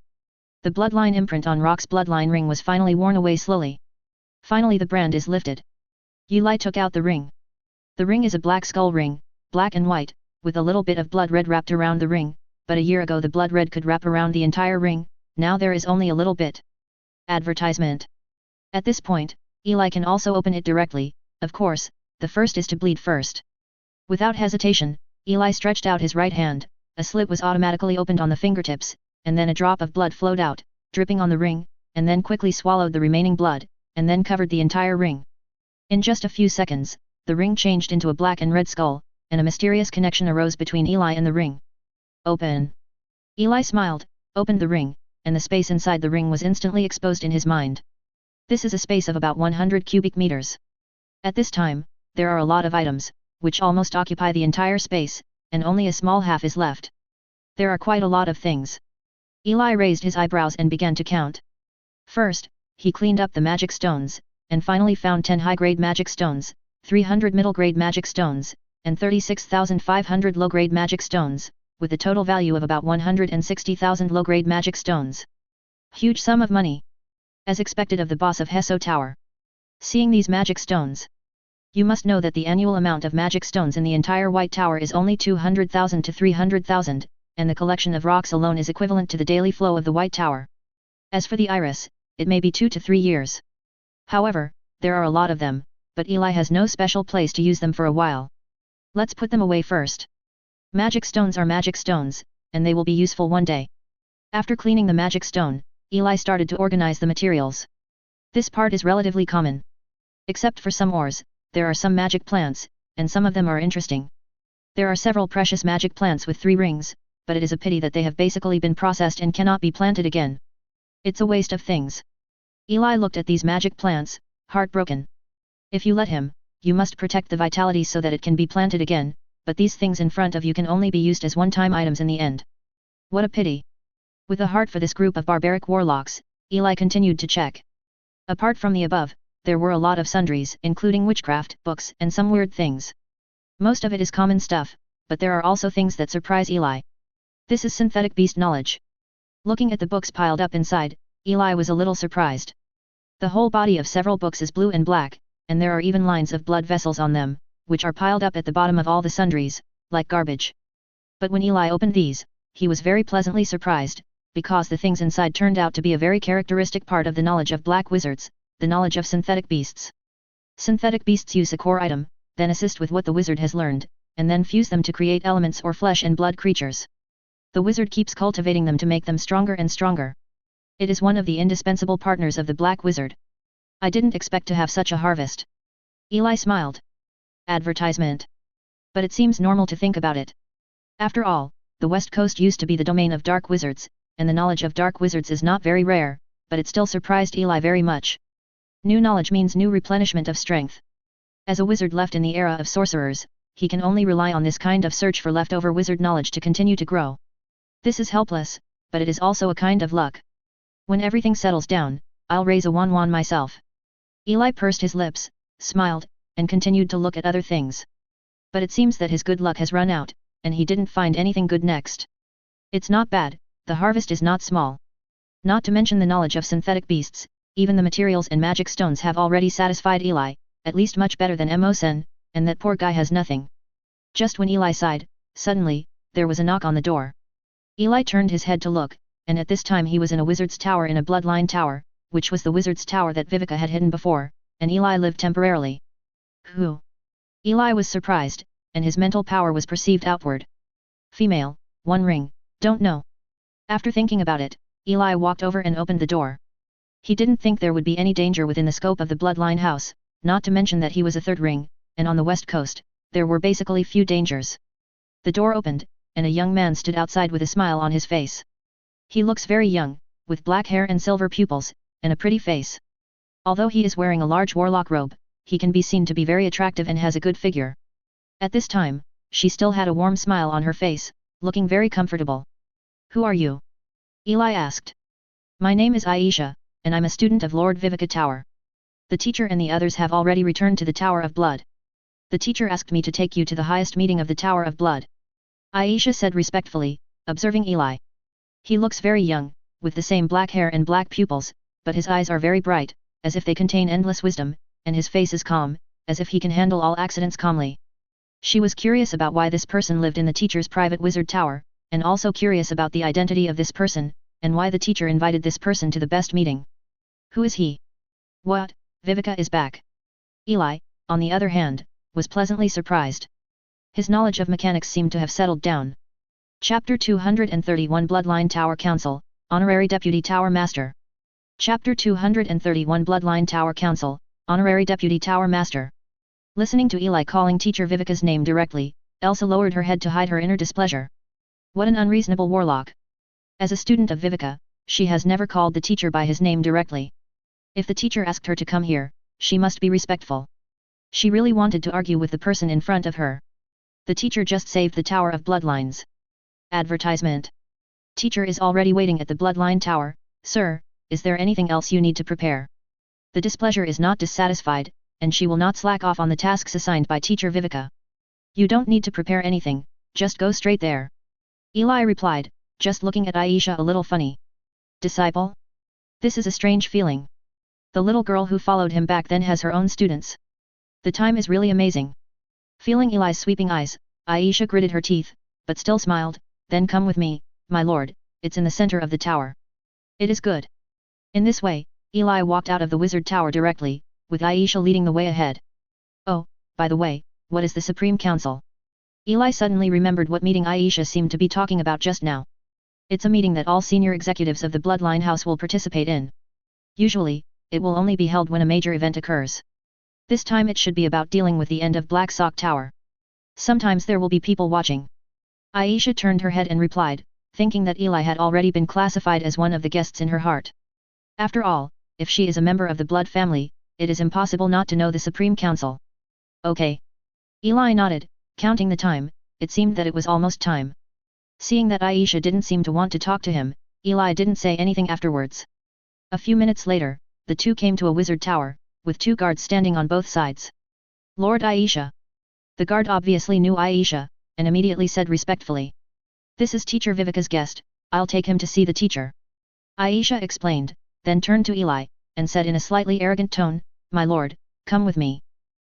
[SPEAKER 1] The bloodline imprint on Rock's bloodline ring was finally worn away slowly. Finally the brand is lifted. Eli took out the ring. The ring is a black skull ring, black and white, with a little bit of blood red wrapped around the ring, but a year ago the blood red could wrap around the entire ring, now there is only a little bit. Advertisement. At this point, Eli can also open it directly, of course, the first is to bleed first. Without hesitation, Eli stretched out his right hand, a slit was automatically opened on the fingertips, and then a drop of blood flowed out, dripping on the ring, and then quickly swallowed the remaining blood, and then covered the entire ring. In just a few seconds, the ring changed into a black and red skull, and a mysterious connection arose between Eli and the ring. Open. Eli smiled, opened the ring, and the space inside the ring was instantly exposed in his mind. This is a space of about 100 cubic meters. At this time, there are a lot of items, which almost occupy the entire space, and only a small half is left. There are quite a lot of things. Eli raised his eyebrows and began to count. First, he cleaned up the magic stones, and finally found 10 high-grade magic stones, 300 middle-grade magic stones, and 36,500 low-grade magic stones, with a total value of about 160,000 low-grade magic stones. Huge sum of money. As expected of the boss of Heso Tower. Seeing these magic stones, you must know that the annual amount of magic stones in the entire White Tower is only 200,000 to 300,000, and the collection of rocks alone is equivalent to the daily flow of the White Tower. As for the iris, it may be 2 to 3 years. However, there are a lot of them, but Eli has no special place to use them for a while. Let's put them away first. Magic stones are magic stones, and they will be useful one day. After cleaning the magic stone, Eli started to organize the materials. This part is relatively common. Except for some ores, there are some magic plants, and some of them are interesting. There are several precious magic plants with 3 rings, but it is a pity that they have basically been processed and cannot be planted again. It's a waste of things. Eli looked at these magic plants, heartbroken. If you let him, you must protect the vitality so that it can be planted again, but these things in front of you can only be used as one-time items in the end. What a pity. With a heart for this group of barbaric warlocks, Eli continued to check. Apart from the above, there were a lot of sundries, including witchcraft, books, and some weird things. Most of it is common stuff, but there are also things that surprise Eli. This is synthetic beast knowledge. Looking at the books piled up inside, Eli was a little surprised. The whole body of several books is blue and black, and there are even lines of blood vessels on them, which are piled up at the bottom of all the sundries, like garbage. But when Eli opened these, he was very pleasantly surprised, because the things inside turned out to be a very characteristic part of the knowledge of black wizards, the knowledge of synthetic beasts. Synthetic beasts use a core item, then assist with what the wizard has learned, and then fuse them to create elements or flesh and blood creatures. The wizard keeps cultivating them to make them stronger and stronger. It is one of the indispensable partners of the black wizard. I didn't expect to have such a harvest. Eli smiled. Advertisement. But it seems normal to think about it. After all, the West Coast used to be the domain of dark wizards, and the knowledge of dark wizards is not very rare, but it still surprised Eli very much. New knowledge means new replenishment of strength. As a wizard left in the era of sorcerers, he can only rely on this kind of search for leftover wizard knowledge to continue to grow. This is helpless, but it is also a kind of luck. When everything settles down, I'll raise a won myself. Eli pursed his lips, smiled, and continued to look at other things. But it seems that his good luck has run out, and he didn't find anything good next. It's not bad, the harvest is not small. Not to mention the knowledge of synthetic beasts, even the materials and magic stones have already satisfied Eli, at least much better than Mo-sen, and that poor guy has nothing. Just when Eli sighed, suddenly, there was a knock on the door. Eli turned his head to look, and at this time he was in a wizard's tower in a bloodline tower, which was the wizard's tower that Vivica had hidden before, and Eli lived temporarily. Who? Eli was surprised, and his mental power was perceived outward. Female, 1 ring, don't know. After thinking about it, Eli walked over and opened the door. He didn't think there would be any danger within the scope of the bloodline house, not to mention that he was a 3rd ring, and on the West Coast, there were basically few dangers. The door opened, and a young man stood outside with a smile on his face. He looks very young, with black hair and silver pupils, and a pretty face. Although he is wearing a large warlock robe, he can be seen to be very attractive and has a good figure. At this time, she still had a warm smile on her face, looking very comfortable. Who are you? Eli asked. My name is Aisha, and I'm a student of Lord Vivica Tower. The teacher and the others have already returned to the Tower of Blood. The teacher asked me to take you to the highest meeting of the Tower of Blood. Aisha said respectfully, observing Eli. He looks very young, with the same black hair and black pupils, but his eyes are very bright, as if they contain endless wisdom, and his face is calm, as if he can handle all accidents calmly. She was curious about why this person lived in the teacher's private wizard tower, and also curious about the identity of this person, and why the teacher invited this person to the best meeting. Who is he? What, Vivica is back. Eli, on the other hand, was pleasantly surprised. His knowledge of mechanics seemed to have settled down. Chapter 231 Bloodline Tower Council, Honorary Deputy Tower Master. Chapter 231 Bloodline Tower Council, Honorary Deputy Tower Master. Listening to Eli calling teacher Vivica's name directly, Elsa lowered her head to hide her inner displeasure. What an unreasonable warlock. As a student of Vivica, she has never called the teacher by his name directly. If the teacher asked her to come here, she must be respectful. She really wanted to argue with the person in front of her. The teacher just saved the Tower of Bloodlines. Advertisement. Teacher is already waiting at the Bloodline Tower. Sir, is there anything else you need to prepare? The displeasure is not dissatisfied, and she will not slack off on the tasks assigned by teacher Vivica. You don't need to prepare anything, just go straight there. Eli replied, just looking at Aisha a little funny. Disciple? This is a strange feeling. The little girl who followed him back then has her own students. The time is really amazing. Feeling Eli's sweeping eyes, Aisha gritted her teeth, but still smiled. Then come with me, my lord, it's in the center of the tower. It is good. In this way, Eli walked out of the wizard tower directly, with Aisha leading the way ahead. Oh, by the way, what is the Supreme Council? Eli suddenly remembered what meeting Aisha seemed to be talking about just now. It's a meeting that all senior executives of the Bloodline House will participate in. Usually, it will only be held when a major event occurs. This time it should be about dealing with the end of Black Sock Tower. Sometimes there will be people watching. Aisha turned her head and replied, thinking that Eli had already been classified as one of the guests in her heart. After all, if she is a member of the Blood family, it is impossible not to know the Supreme Council. Okay. Eli nodded, counting the time. It seemed that it was almost time. Seeing that Aisha didn't seem to want to talk to him, Eli didn't say anything afterwards. A few minutes later, the two came to a wizard tower, with 2 guards standing on both sides. Lord Aisha. The guard obviously knew Aisha, and immediately said respectfully. This is teacher Vivica's guest, I'll take him to see the teacher. Aisha explained, then turned to Eli, and said in a slightly arrogant tone, my lord, come with me.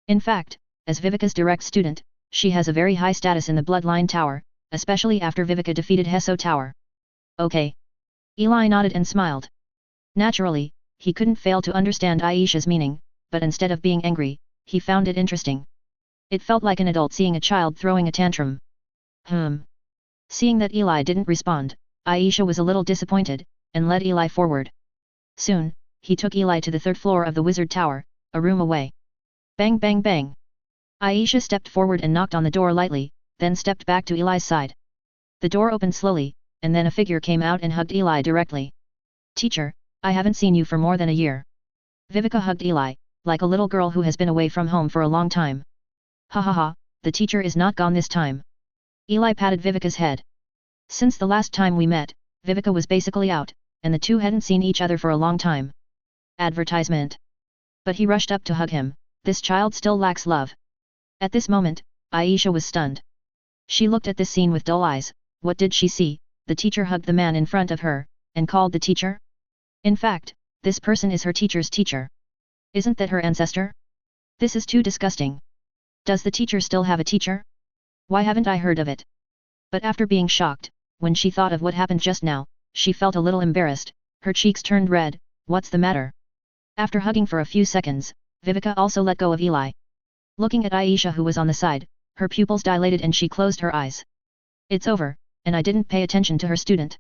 [SPEAKER 1] In fact, as Vivica's direct student, she has a very high status in the Bloodline Tower, especially after Viveka defeated Heso Tower. Okay. Eli nodded and smiled. Naturally, he couldn't fail to understand Aisha's meaning, but instead of being angry, he found it interesting. It felt like an adult seeing a child throwing a tantrum. Seeing that Eli didn't respond, Aisha was a little disappointed, and led Eli forward. Soon, he took Eli to the third floor of the wizard tower, a room away. Bang bang bang. Aisha stepped forward and knocked on the door lightly, then stepped back to Eli's side. The door opened slowly, and then a figure came out and hugged Eli directly. Teacher, I haven't seen you for more than a year. Viveka hugged Eli, like a little girl who has been away from home for a long time. Ha ha ha, the teacher is not gone this time. Eli patted Viveka's head. Since the last time we met, Viveka was basically out, and the two hadn't seen each other for a long time. Advertisement. But he rushed up to hug him. This child still lacks love. At this moment, Aisha was stunned. She looked at this scene with dull eyes. What did she see? The teacher hugged the man in front of her, and called the teacher? In fact, this person is her teacher's teacher. Isn't that her ancestor? This is too disgusting. Does the teacher still have a teacher? Why haven't I heard of it? But after being shocked, when she thought of what happened just now, she felt a little embarrassed, her cheeks turned red. What's the matter? After hugging for a few seconds, Viveka also let go of Eli. Looking at Aisha who was on the side, her pupils dilated and she closed her eyes. It's over, and I didn't pay attention to her student.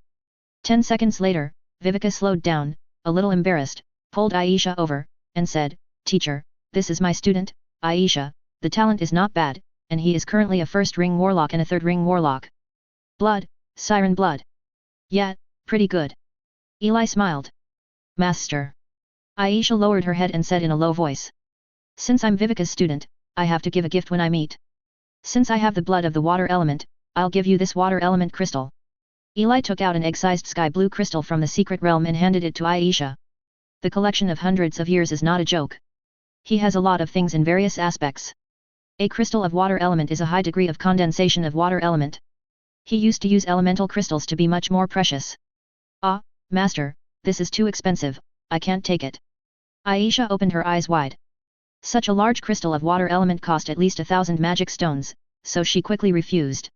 [SPEAKER 1] 10 seconds later, Viveka slowed down, a little embarrassed, pulled Aisha over, and said, Teacher, this is my student, Aisha, the talent is not bad, and he is currently a first ring warlock and a third ring warlock. Blood, siren blood. Yeah, pretty good. Eli smiled. Master. Aisha lowered her head and said in a low voice. Since I'm Viveka's student, I have to give a gift when I meet. Since I have the blood of the water element, I'll give you this water element crystal. Eli took out an egg-sized sky blue crystal from the secret realm and handed it to Aisha. The collection of hundreds of years is not a joke. He has a lot of things in various aspects. A crystal of water element is a high degree of condensation of water element. He used to use elemental crystals to be much more precious. Ah, Master, this is too expensive, I can't take it. Aisha opened her eyes wide. Such a large crystal of water element cost at least 1,000 magic stones, so she quickly refused.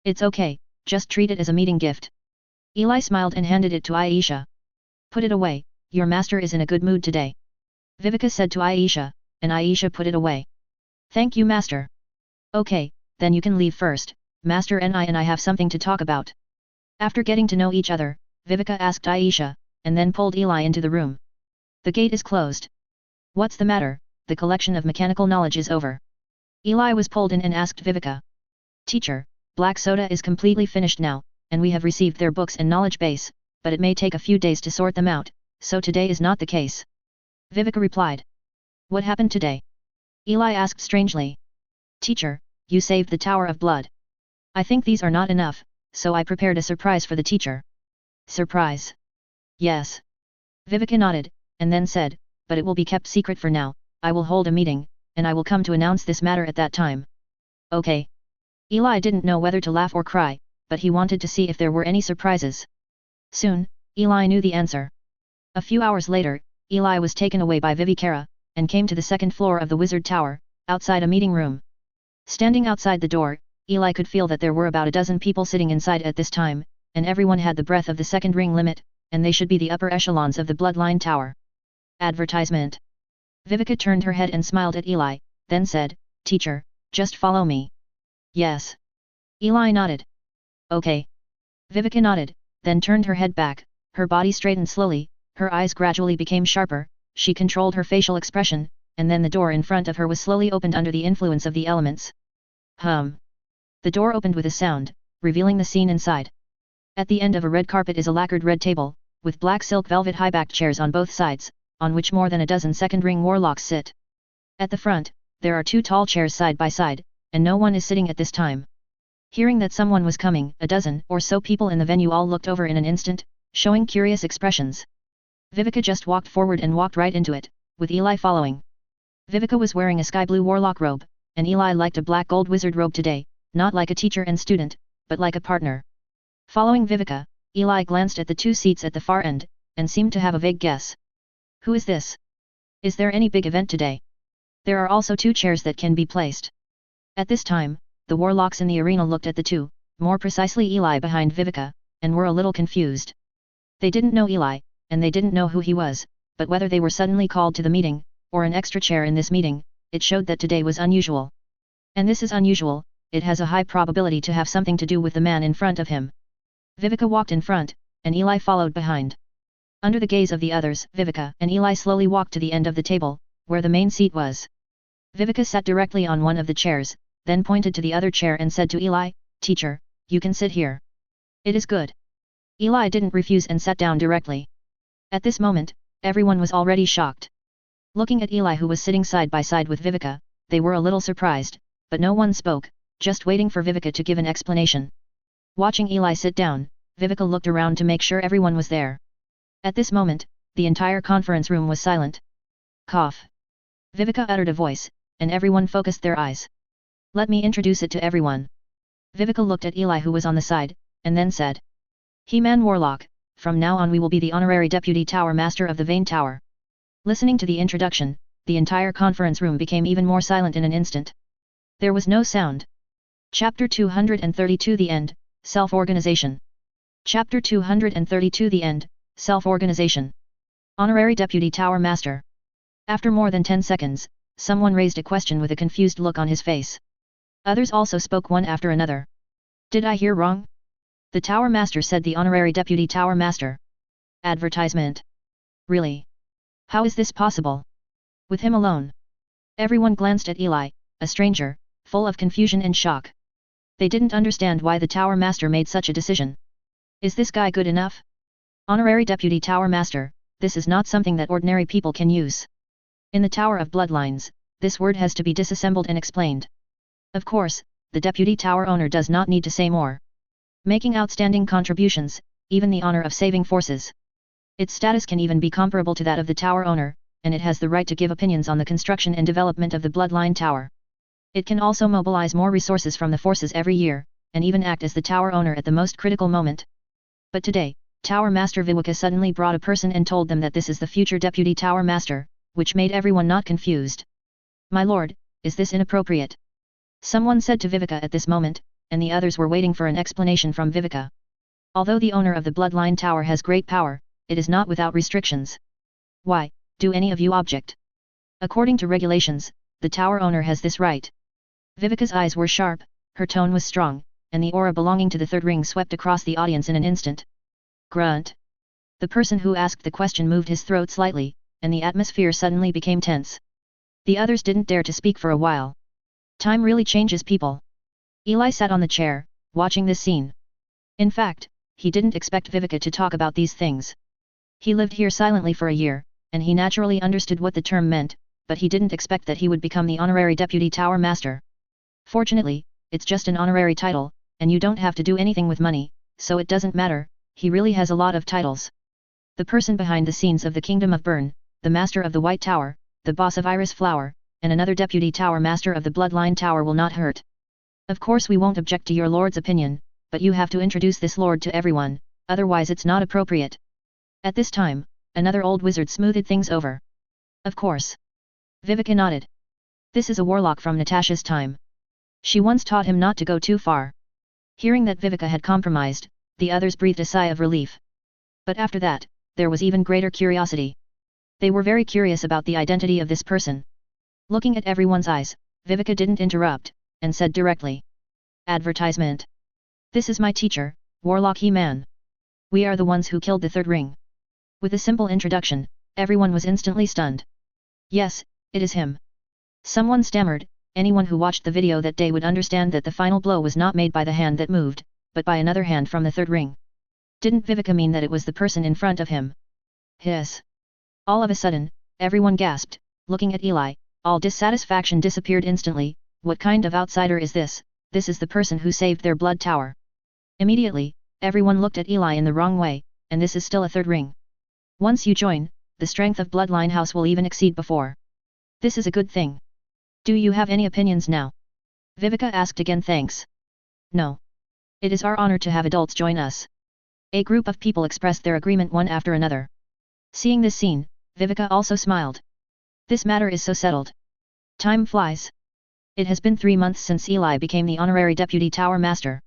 [SPEAKER 1] It's okay, just treat it as a meeting gift. Eli smiled and handed it to Aisha. Put it away, your master is in a good mood today. Viveka said to Aisha, and Aisha put it away. Thank you master. Okay, then you can leave first, master and I have something to talk about. After getting to know each other, Viveka asked Aisha, and then pulled Eli into the room. The gate is closed. What's the matter? The collection of mechanical knowledge is over. Eli was pulled in and asked Viveka. Teacher, Black Soda is completely finished now, and we have received their books and knowledge base, but it may take a few days to sort them out, so today is not the case. Viveka replied. What happened today? Eli asked strangely. Teacher, you saved the Tower of Blood. I think these are not enough, so I prepared a surprise for the teacher. Surprise? Yes. Viveka nodded, and then said, but it will be kept secret for now. I will hold a meeting, and I will come to announce this matter at that time. Okay. Eli didn't know whether to laugh or cry, but he wanted to see if there were any surprises. Soon, Eli knew the answer. A few hours later, Eli was taken away by Vivikara, and came to the second floor of the wizard tower, outside a meeting room. Standing outside the door, Eli could feel that there were about a dozen people sitting inside at this time, and everyone had the breadth of the second ring limit, and they should be the upper echelons of the bloodline tower. Advertisement. Viveka turned her head and smiled at Eli, then said, Teacher, just follow me. Yes. Eli nodded. Okay. Viveka nodded, then turned her head back, her body straightened slowly, her eyes gradually became sharper, she controlled her facial expression, and then the door in front of her was slowly opened under the influence of the elements. The door opened with a sound, revealing the scene inside. At the end of a red carpet is a lacquered red table, with black silk velvet high-backed chairs on both sides, on which more than a dozen second-ring warlocks sit. At the front, there are two tall chairs side by side, and no one is sitting at this time. Hearing that someone was coming, a dozen or so people in the venue all looked over in an instant, showing curious expressions. Viveka just walked forward and walked right into it, with Eli following. Viveka was wearing a sky blue warlock robe, and Eli liked a black gold wizard robe today, not like a teacher and student, but like a partner. Following Viveka, Eli glanced at the two seats at the far end, and seemed to have a vague guess. Who is this? Is there any big event today? There are also two chairs that can be placed. At this time, the warlocks in the arena looked at the two, more precisely Eli behind Viveka, and were a little confused. They didn't know Eli, and they didn't know who he was, but whether they were suddenly called to the meeting, or an extra chair in this meeting, it showed that today was unusual. And this is unusual, it has a high probability to have something to do with the man in front of him. Viveka walked in front, and Eli followed behind. Under the gaze of the others, Viveka and Eli slowly walked to the end of the table, where the main seat was. Viveka sat directly on one of the chairs, then pointed to the other chair and said to Eli, "Teacher, you can sit here. It is good." Eli didn't refuse and sat down directly. At this moment, everyone was already shocked. Looking at Eli who was sitting side by side with Viveka, they were a little surprised, but no one spoke, just waiting for Viveka to give an explanation. Watching Eli sit down, Viveka looked around to make sure everyone was there. At this moment, the entire conference room was silent. Cough. Viveka uttered a voice, and everyone focused their eyes. "Let me introduce it to everyone." Viveka looked at Eli who was on the side, and then said, "He-Man Warlock, from now on we will be the honorary deputy tower master of the Vane Tower." Listening to the introduction, the entire conference room became even more silent in an instant. There was no sound. Chapter 232 The End, Self-Organization. Chapter 232 The End, Self-Organization. Honorary Deputy Tower Master. After more than 10 seconds, someone raised a question with a confused look on his face. Others also spoke one after another. "Did I hear wrong?" "The Tower Master," said the Honorary Deputy Tower Master. "Advertisement. Really? How is this possible? With him alone?" Everyone glanced at Eli, a stranger, full of confusion and shock. They didn't understand why the Tower Master made such a decision. Is this guy good enough? Honorary Deputy Tower Master, this is not something that ordinary people can use. In the Tower of Bloodlines, this word has to be disassembled and explained. Of course, the Deputy Tower owner does not need to say more. Making outstanding contributions, even the honor of saving forces. Its status can even be comparable to that of the tower owner, and it has the right to give opinions on the construction and development of the Bloodline Tower. It can also mobilize more resources from the forces every year, and even act as the tower owner at the most critical moment. But today, Tower Master Viveka suddenly brought a person and told them that this is the future Deputy Tower Master, which made everyone not confused. "My lord, is this inappropriate?" Someone said to Viveka at this moment, and the others were waiting for an explanation from Viveka. Although the owner of the Bloodline Tower has great power, it is not without restrictions. Why, do any of you object? According to regulations, the tower owner has this right. Viveka's eyes were sharp, her tone was strong, and the aura belonging to the third ring swept across the audience in an instant. Grunt. The person who asked the question moved his throat slightly, and the atmosphere suddenly became tense. The others didn't dare to speak for a while. Time really changes people. Eli sat on the chair, watching this scene. In fact, he didn't expect Viveka to talk about these things. He lived here silently for a year, and he naturally understood what the term meant, but he didn't expect that he would become the honorary deputy tower master. Fortunately, it's just an honorary title, and you don't have to do anything with money, so it doesn't matter. He really has a lot of titles. The person behind the scenes of the Kingdom of Byrne, the Master of the White Tower, the Boss of Iris Flower, and another Deputy Tower Master of the Bloodline Tower will not hurt. Of course we won't object to your lord's opinion, but you have to introduce this lord to everyone, otherwise it's not appropriate. At this time, another old wizard smoothed things over. Of course. Viveka nodded. This is a warlock from Natasha's time. She once taught him not to go too far. Hearing that Viveka had compromised, the others breathed a sigh of relief. But after that, there was even greater curiosity. They were very curious about the identity of this person. Looking at everyone's eyes, Viveka didn't interrupt, and said directly. Advertisement. This is my teacher, Warlock He-Man. We are the ones who killed the third ring. With a simple introduction, everyone was instantly stunned. Yes, it is him. Someone stammered. Anyone who watched the video that day would understand that the final blow was not made by the hand that moved, but by another hand from the third ring. Didn't Viveka mean that it was the person in front of him? Hiss. All of a sudden, everyone gasped, looking at Eli, all dissatisfaction disappeared instantly. What kind of outsider is this? This is the person who saved their blood tower. Immediately, everyone looked at Eli in the wrong way, and this is still a third ring. Once you join, the strength of Bloodline House will even exceed before. This is a good thing. Do you have any opinions now? Viveka asked again. Thanks. No. It is our honor to have adults join us. A group of people expressed their agreement one after another. Seeing this scene, Viveka also smiled. This matter is so settled. Time flies. It has been 3 months since Eli became the honorary deputy tower master.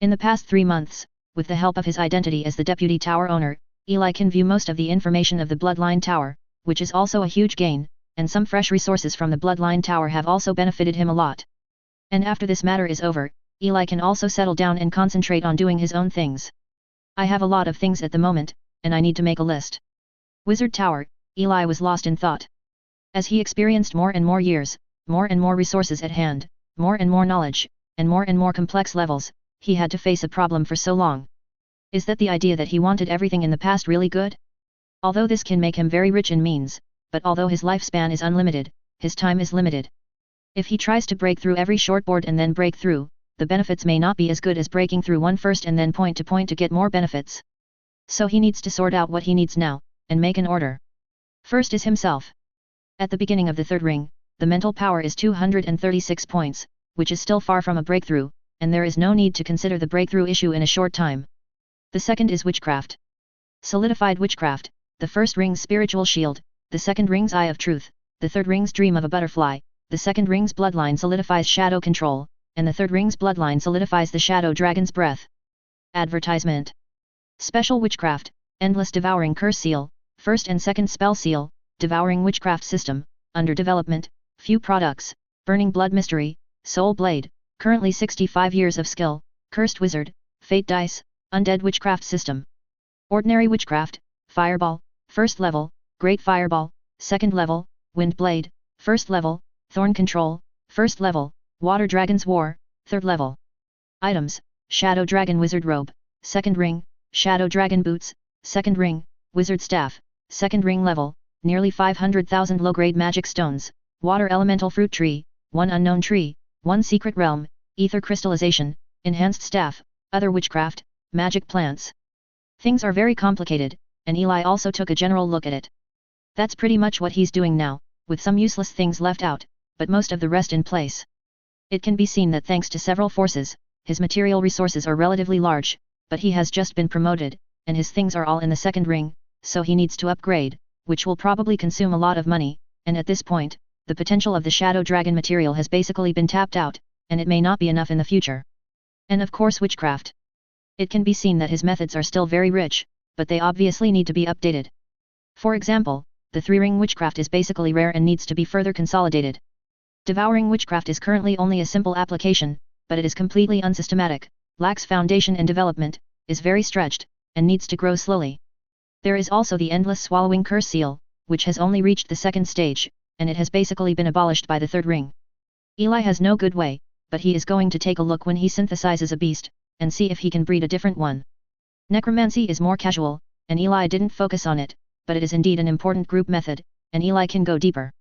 [SPEAKER 1] In the past 3 months, with the help of his identity as the deputy tower owner, Eli can view most of the information of the Bloodline Tower, which is also a huge gain, and some fresh resources from the Bloodline Tower have also benefited him a lot. And after this matter is over, Eli can also settle down and concentrate on doing his own things. I have a lot of things at the moment, and I need to make a list. Wizard Tower, Eli was lost in thought. As he experienced more and more years, more and more resources at hand, more and more knowledge, and more complex levels, he had to face a problem for so long. Is that the idea that he wanted everything in the past really good? Although this can make him very rich in means, but although his lifespan is unlimited, his time is limited. If he tries to break through every shortboard and then break through, the benefits may not be as good as breaking through one first and then point to get more benefits. So he needs to sort out what he needs now, and make an order. First is himself. At the beginning of the third ring, the mental power is 236 points, which is still far from a breakthrough, and there is no need to consider the breakthrough issue in a short time. The second is witchcraft. Solidified witchcraft, the first ring's spiritual shield, the second ring's eye of truth, the third ring's dream of a butterfly, the second ring's bloodline solidifies shadow control, and the third ring's bloodline solidifies the shadow dragon's breath. Advertisement. Special witchcraft, endless devouring curse seal, first and second spell seal, devouring witchcraft system, under development, few products, burning blood mystery, soul blade, currently 65 years of skill, cursed wizard, fate dice, undead witchcraft system. Ordinary witchcraft, fireball, first level, great fireball, second level, wind blade, first level, thorn control, first level, water dragon's war, third level. Items, shadow dragon wizard robe, second ring, shadow dragon boots, second ring, wizard staff, second ring level, nearly 500,000 low-grade magic stones, water elemental fruit tree, 1 unknown tree, 1 secret realm, ether crystallization, enhanced staff, other witchcraft, magic plants. Things are very complicated, and Eli also took a general look at it. That's pretty much what he's doing now, with some useless things left out, but most of the rest in place. It can be seen that thanks to several forces, his material resources are relatively large, but he has just been promoted, and his things are all in the second ring, so he needs to upgrade, which will probably consume a lot of money, and at this point, the potential of the Shadow Dragon material has basically been tapped out, and it may not be enough in the future. And of course witchcraft. It can be seen that his methods are still very rich, but they obviously need to be updated. For example, the 3-ring witchcraft is basically rare and needs to be further consolidated. Devouring witchcraft is currently only a simple application, but it is completely unsystematic, lacks foundation and development, is very stretched, and needs to grow slowly. There is also the endless swallowing curse seal, which has only reached the second stage, and it has basically been abolished by the third ring. Eli has no good way, but he is going to take a look when he synthesizes a beast, and see if he can breed a different one. Necromancy is more casual, and Eli didn't focus on it, but it is indeed an important group method, and Eli can go deeper.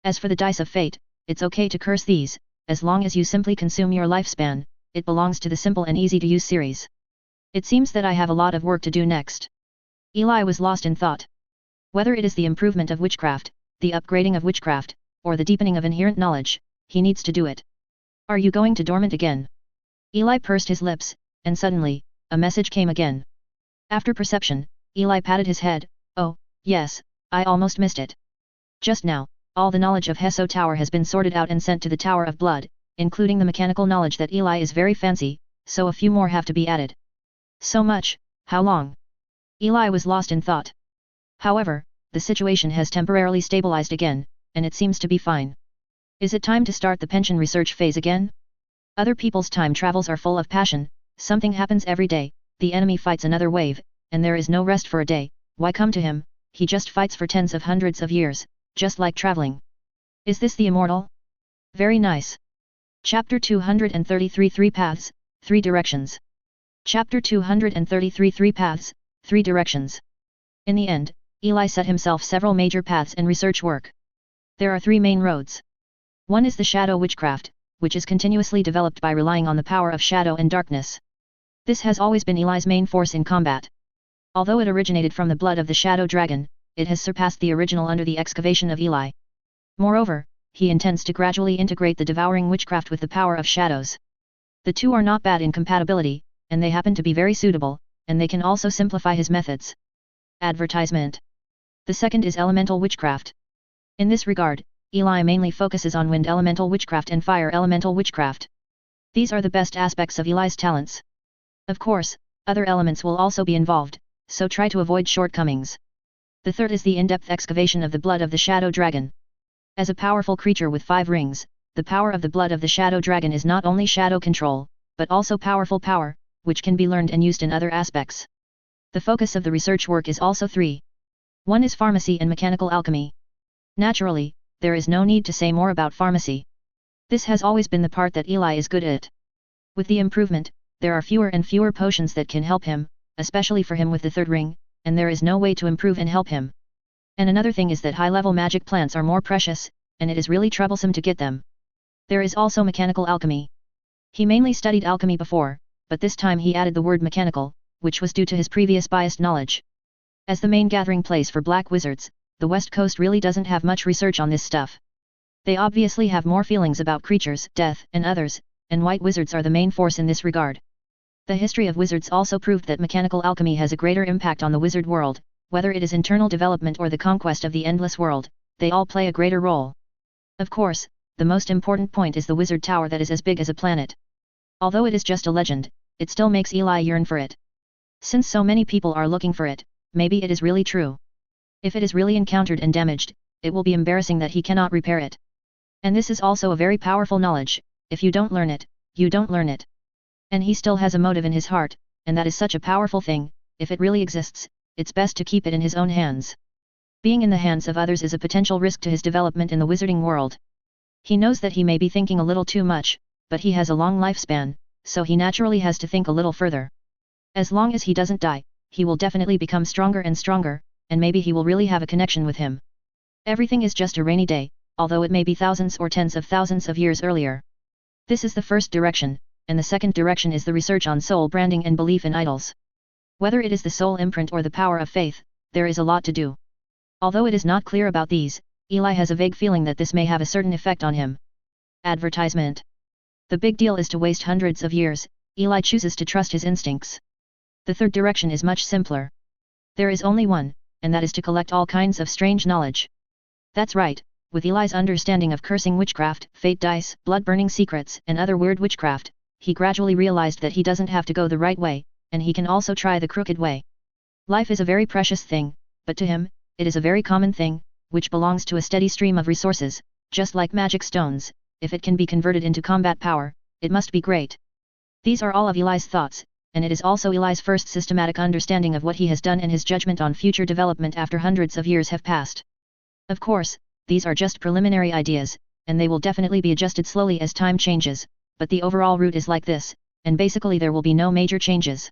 [SPEAKER 1] As for the dice of fate, it's okay to curse these, as long as you simply consume your lifespan, it belongs to the simple and easy to use series. It seems that I have a lot of work to do next. Eli was lost in thought. Whether it is the improvement of witchcraft, the upgrading of witchcraft, or the deepening of inherent knowledge, he needs to do it. Are you going to dormant again? Eli pursed his lips, and suddenly, a message came again. After perception, Eli patted his head. Oh, yes, I almost missed it. Just now, all the knowledge of Hesso Tower has been sorted out and sent to the Tower of Blood, including the mechanical knowledge that Eli is very fancy, so a few more have to be added. So much, how long? Eli was lost in thought. However, the situation has temporarily stabilized again, and it seems to be fine. Is it time to start the pension research phase again? Other people's time travels are full of passion, something happens every day, the enemy fights another wave, and there is no rest for a day. Why come to him? He just fights for tens of hundreds of years, just like traveling. Is this the immortal? Very nice. Chapter 233 3 Paths, 3 Directions. Chapter 233 3 Paths, 3 Directions. In the end, Eli set himself several major paths and research work. There are 3 main roads. One is the shadow witchcraft, which is continuously developed by relying on the power of shadow and darkness. This has always been Eli's main force in combat. Although it originated from the blood of the shadow dragon, it has surpassed the original under the excavation of Eli. Moreover, he intends to gradually integrate the devouring witchcraft with the power of shadows. The two are not bad in compatibility, and they happen to be very suitable, and they can also simplify his methods. Advertisement. The second is elemental witchcraft. In this regard, Eli mainly focuses on wind elemental witchcraft and fire elemental witchcraft. These are the best aspects of Eli's talents. Of course, other elements will also be involved, so try to avoid shortcomings. The third is the in-depth excavation of the blood of the shadow dragon. As a powerful creature with 5 rings, the power of the blood of the shadow dragon is not only shadow control, but also powerful power, which can be learned and used in other aspects. The focus of the research work is also 3. One is pharmacy and mechanical alchemy. Naturally, there is no need to say more about pharmacy. This has always been the part that Eli is good at. With the improvement, there are fewer and fewer potions that can help him, especially for him with the 3rd ring, and there is no way to improve and help him. And another thing is that high-level magic plants are more precious, and it is really troublesome to get them. There is also mechanical alchemy. He mainly studied alchemy before, but this time he added the word mechanical, which was due to his previous biased knowledge. As the main gathering place for black wizards, the West Coast really doesn't have much research on this stuff. They obviously have more feelings about creatures, death, and others, and white wizards are the main force in this regard. The history of wizards also proved that mechanical alchemy has a greater impact on the wizard world, whether it is internal development or the conquest of the endless world, they all play a greater role. Of course, the most important point is the wizard tower that is as big as a planet. Although it is just a legend, it still makes Eli yearn for it. Since so many people are looking for it, maybe it is really true. If it is really encountered and damaged, it will be embarrassing that he cannot repair it. And this is also a very powerful knowledge, if you don't learn it, you don't learn it. And he still has a motive in his heart, and that is such a powerful thing, if it really exists, it's best to keep it in his own hands. Being in the hands of others is a potential risk to his development in the wizarding world. He knows that he may be thinking a little too much, but he has a long lifespan, so he naturally has to think a little further. As long as he doesn't die, he will definitely become stronger and stronger, and maybe he will really have a connection with him. Everything is just a rainy day, although it may be thousands or tens of thousands of years earlier. This is the first direction, and the second direction is the research on soul branding and belief in idols. Whether it is the soul imprint or the power of faith, there is a lot to do. Although it is not clear about these, Eli has a vague feeling that this may have a certain effect on him. Advertisement. The big deal is to waste hundreds of years, Eli chooses to trust his instincts. The third direction is much simpler. There is only one, and that is to collect all kinds of strange knowledge. That's right, with Eli's understanding of cursing witchcraft, fate dice, blood-burning secrets, and other weird witchcraft, he gradually realized that he doesn't have to go the right way, and he can also try the crooked way. Life is a very precious thing, but to him, it is a very common thing, which belongs to a steady stream of resources, just like magic stones. If it can be converted into combat power, it must be great. These are all of Eli's thoughts, and it is also Eli's first systematic understanding of what he has done and his judgment on future development after hundreds of years have passed. Of course, these are just preliminary ideas, and they will definitely be adjusted slowly as time changes, but the overall route is like this, and basically there will be no major changes.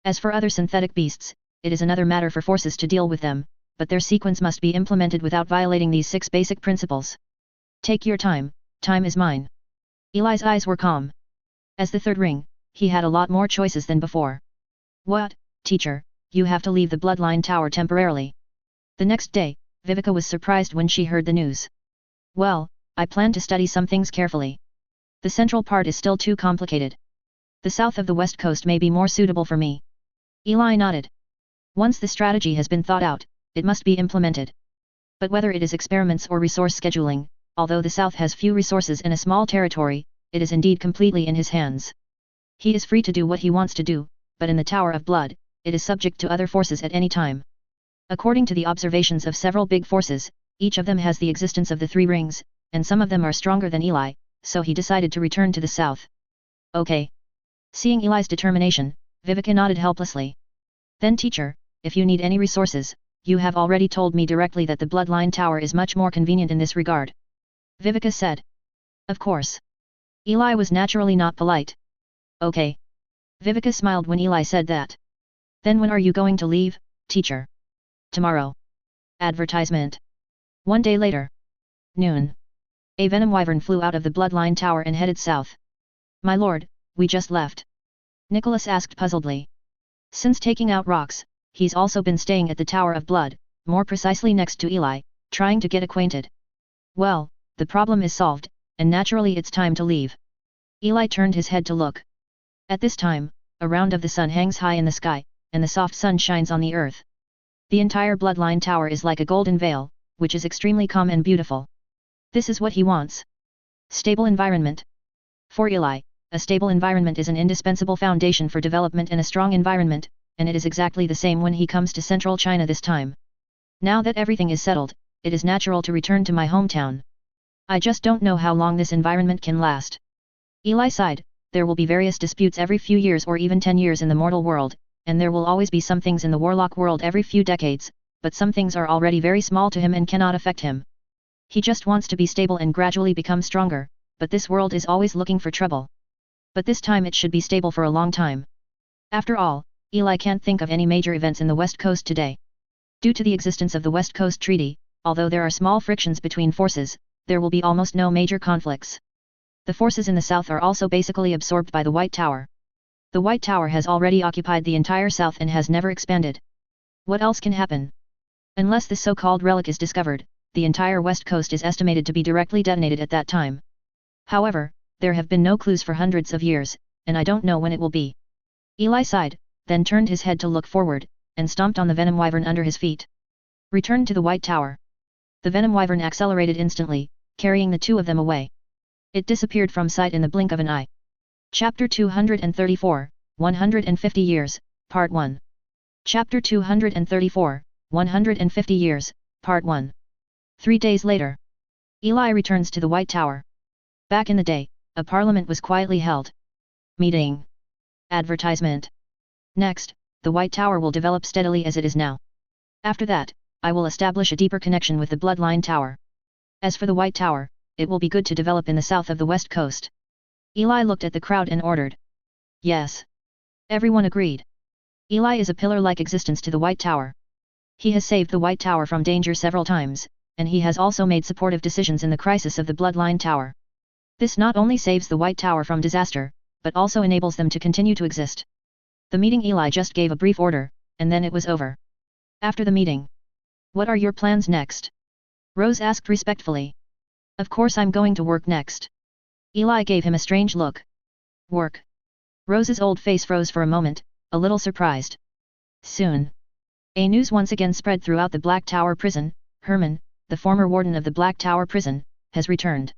[SPEAKER 1] As for other synthetic beasts, it is another matter for forces to deal with them, but their sequence must be implemented without violating these 6 basic principles. Take your time. Time is mine. Eli's eyes were calm. As the third ring, he had a lot more choices than before. What, teacher, you have to leave the Bloodline Tower temporarily. The next day, Vivica was surprised when she heard the news. Well, I plan to study some things carefully. The central part is still too complicated. The south of the west coast may be more suitable for me. Eli nodded. Once the strategy has been thought out, it must be implemented. But whether it is experiments or resource scheduling, although the South has few resources and a small territory, it is indeed completely in his hands. He is free to do what he wants to do, but in the Tower of Blood, it is subject to other forces at any time. According to the observations of several big forces, each of them has the existence of the 3 rings, and some of them are stronger than Eli, so he decided to return to the south. Okay. Seeing Eli's determination, Vivica nodded helplessly. Then teacher, if you need any resources, you have already told me directly that the Bloodline Tower is much more convenient in this regard. Vivica said. Of course. Eli was naturally not polite. Okay. Vivica smiled when Eli said that. Then when are you going to leave, teacher? Tomorrow. Advertisement. 1 day later. Noon. A venom wyvern flew out of the Bloodline Tower and headed south. My lord, we just left. Nicholas asked puzzledly. Since taking out rocks, he's also been staying at the Tower of Blood, more precisely next to Eli, trying to get acquainted. Well, the problem is solved, and naturally it's time to leave. Eli turned his head to look. At this time, a round of the sun hangs high in the sky, and the soft sun shines on the earth. The entire Bloodline Tower is like a golden veil, which is extremely calm and beautiful. This is what he wants. Stable environment. For Eli, a stable environment is an indispensable foundation for development and a strong environment, and it is exactly the same when he comes to central China this time. Now that everything is settled, it is natural to return to my hometown. I just don't know how long this environment can last. Eli sighed, there will be various disputes every few years or even 10 years in the mortal world, and there will always be some things in the warlock world every few decades, but some things are already very small to him and cannot affect him. He just wants to be stable and gradually become stronger, but this world is always looking for trouble. But this time it should be stable for a long time. After all, Eli can't think of any major events in the West Coast today. Due to the existence of the West Coast Treaty, although there are small frictions between forces, there will be almost no major conflicts. The forces in the south are also basically absorbed by the White Tower. The White Tower has already occupied the entire south and has never expanded. What else can happen? Unless this so-called relic is discovered, the entire West Coast is estimated to be directly detonated at that time. However, there have been no clues for hundreds of years, and I don't know when it will be. Eli sighed, then turned his head to look forward, and stomped on the venom wyvern under his feet. Return to the White Tower. The venom wyvern accelerated instantly, carrying the two of them away. It disappeared from sight in the blink of an eye. Chapter 234, 150 Years, Part 1. Chapter 234, 150 Years, Part 1. 3 days later. Eli returns to the White Tower. Back in the day, a parliament was quietly held. Meeting. Advertisement. Next, the White Tower will develop steadily as it is now. After that, I will establish a deeper connection with the Bloodline Tower. As for the White Tower, it will be good to develop in the south of the West Coast. Eli looked at the crowd and ordered. Yes. Everyone agreed. Eli is a pillar-like existence to the White Tower. He has saved the White Tower from danger several times, and he has also made supportive decisions in the crisis of the Bloodline Tower. This not only saves the White Tower from disaster, but also enables them to continue to exist. The meeting Eli just gave a brief order, and then it was over. After the meeting. What are your plans next? Rose asked respectfully. Of course I'm going to work next. Eli gave him a strange look. Work. Rose's old face froze for a moment, a little surprised. Soon. A news once again spread throughout the Black Tower prison. Herman, the former warden of the Black Tower prison, has returned.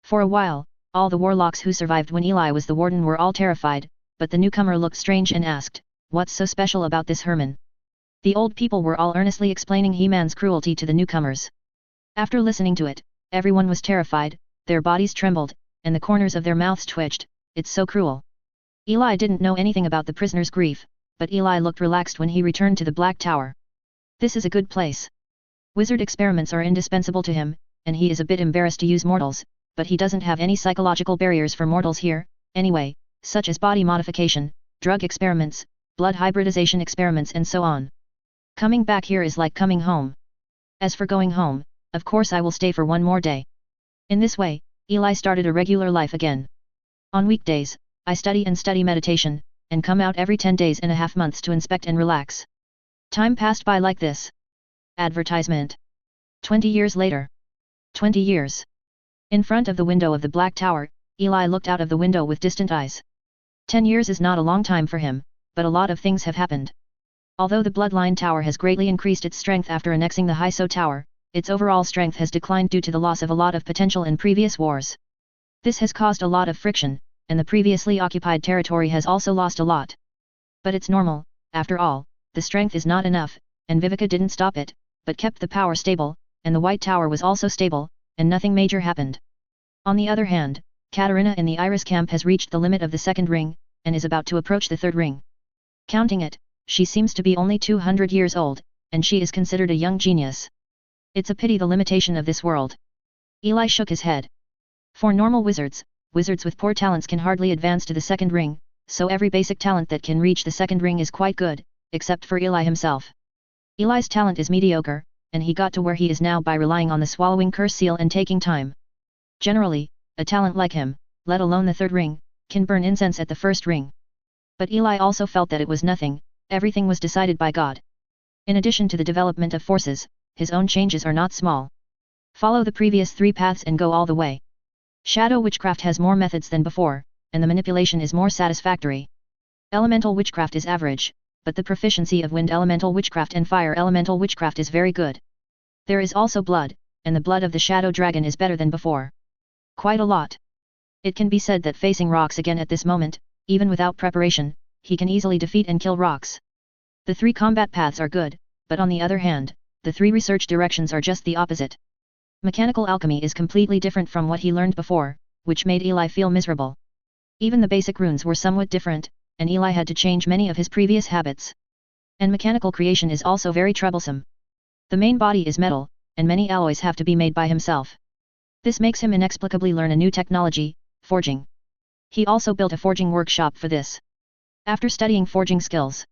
[SPEAKER 1] For a while, all the warlocks who survived when Eli was the warden were all terrified, but the newcomer looked strange and asked, "What's so special about this Herman?" The old people were all earnestly explaining He-Man's cruelty to the newcomers. After listening to it, everyone was terrified, their bodies trembled, and the corners of their mouths twitched. It's so cruel. Eli didn't know anything about the prisoner's grief, but Eli looked relaxed when he returned to the Black Tower. This is a good place. Wizard experiments are indispensable to him, and he is a bit embarrassed to use mortals, but he doesn't have any psychological barriers for mortals here, anyway, such as body modification, drug experiments, blood hybridization experiments and so on. Coming back here is like coming home. As for going home, of course I will stay for one more day. In this way, Eli started a regular life again. On weekdays, I study meditation, and come out every 10 days and a half months to inspect and relax. Time passed by like this. Advertisement. 20 years later. 20 years. In front of the window of the Black Tower, Eli looked out of the window with distant eyes. 10 years is not a long time for him, but a lot of things have happened. Although the Bloodline Tower has greatly increased its strength after annexing the Haiso Tower, its overall strength has declined due to the loss of a lot of potential in previous wars. This has caused a lot of friction, and the previously occupied territory has also lost a lot. But it's normal, after all, the strength is not enough, and Vivica didn't stop it, but kept the power stable, and the White Tower was also stable, and nothing major happened. On the other hand, Katarina in the Iris camp has reached the limit of the second ring, and is about to approach the third ring. Counting it, she seems to be only 200 years old, and she is considered a young genius. It's a pity the limitation of this world. Eli shook his head. For normal wizards, wizards with poor talents can hardly advance to the second ring, so every basic talent that can reach the second ring is quite good, except for Eli himself. Eli's talent is mediocre, and he got to where he is now by relying on the swallowing curse seal and taking time. Generally, a talent like him, let alone the third ring, can burn incense at the first ring. But Eli also felt that it was nothing, everything was decided by God. In addition to the development of forces, his own changes are not small. Follow the previous 3 paths and go all the way. Shadow witchcraft has more methods than before, and the manipulation is more satisfactory. Elemental witchcraft is average, but the proficiency of wind elemental witchcraft and fire elemental witchcraft is very good. There is also blood, and the blood of the shadow dragon is better than before. Quite a lot. It can be said that facing rocks again at this moment, even without preparation, he can easily defeat and kill rocks. The 3 combat paths are good, but on the other hand, the 3 research directions are just the opposite. Mechanical alchemy is completely different from what he learned before, which made Eli feel miserable. Even the basic runes were somewhat different, and Eli had to change many of his previous habits. And mechanical creation is also very troublesome. The main body is metal, and many alloys have to be made by himself. This makes him inexplicably learn a new technology, forging. He also built a forging workshop for this. After studying forging skills.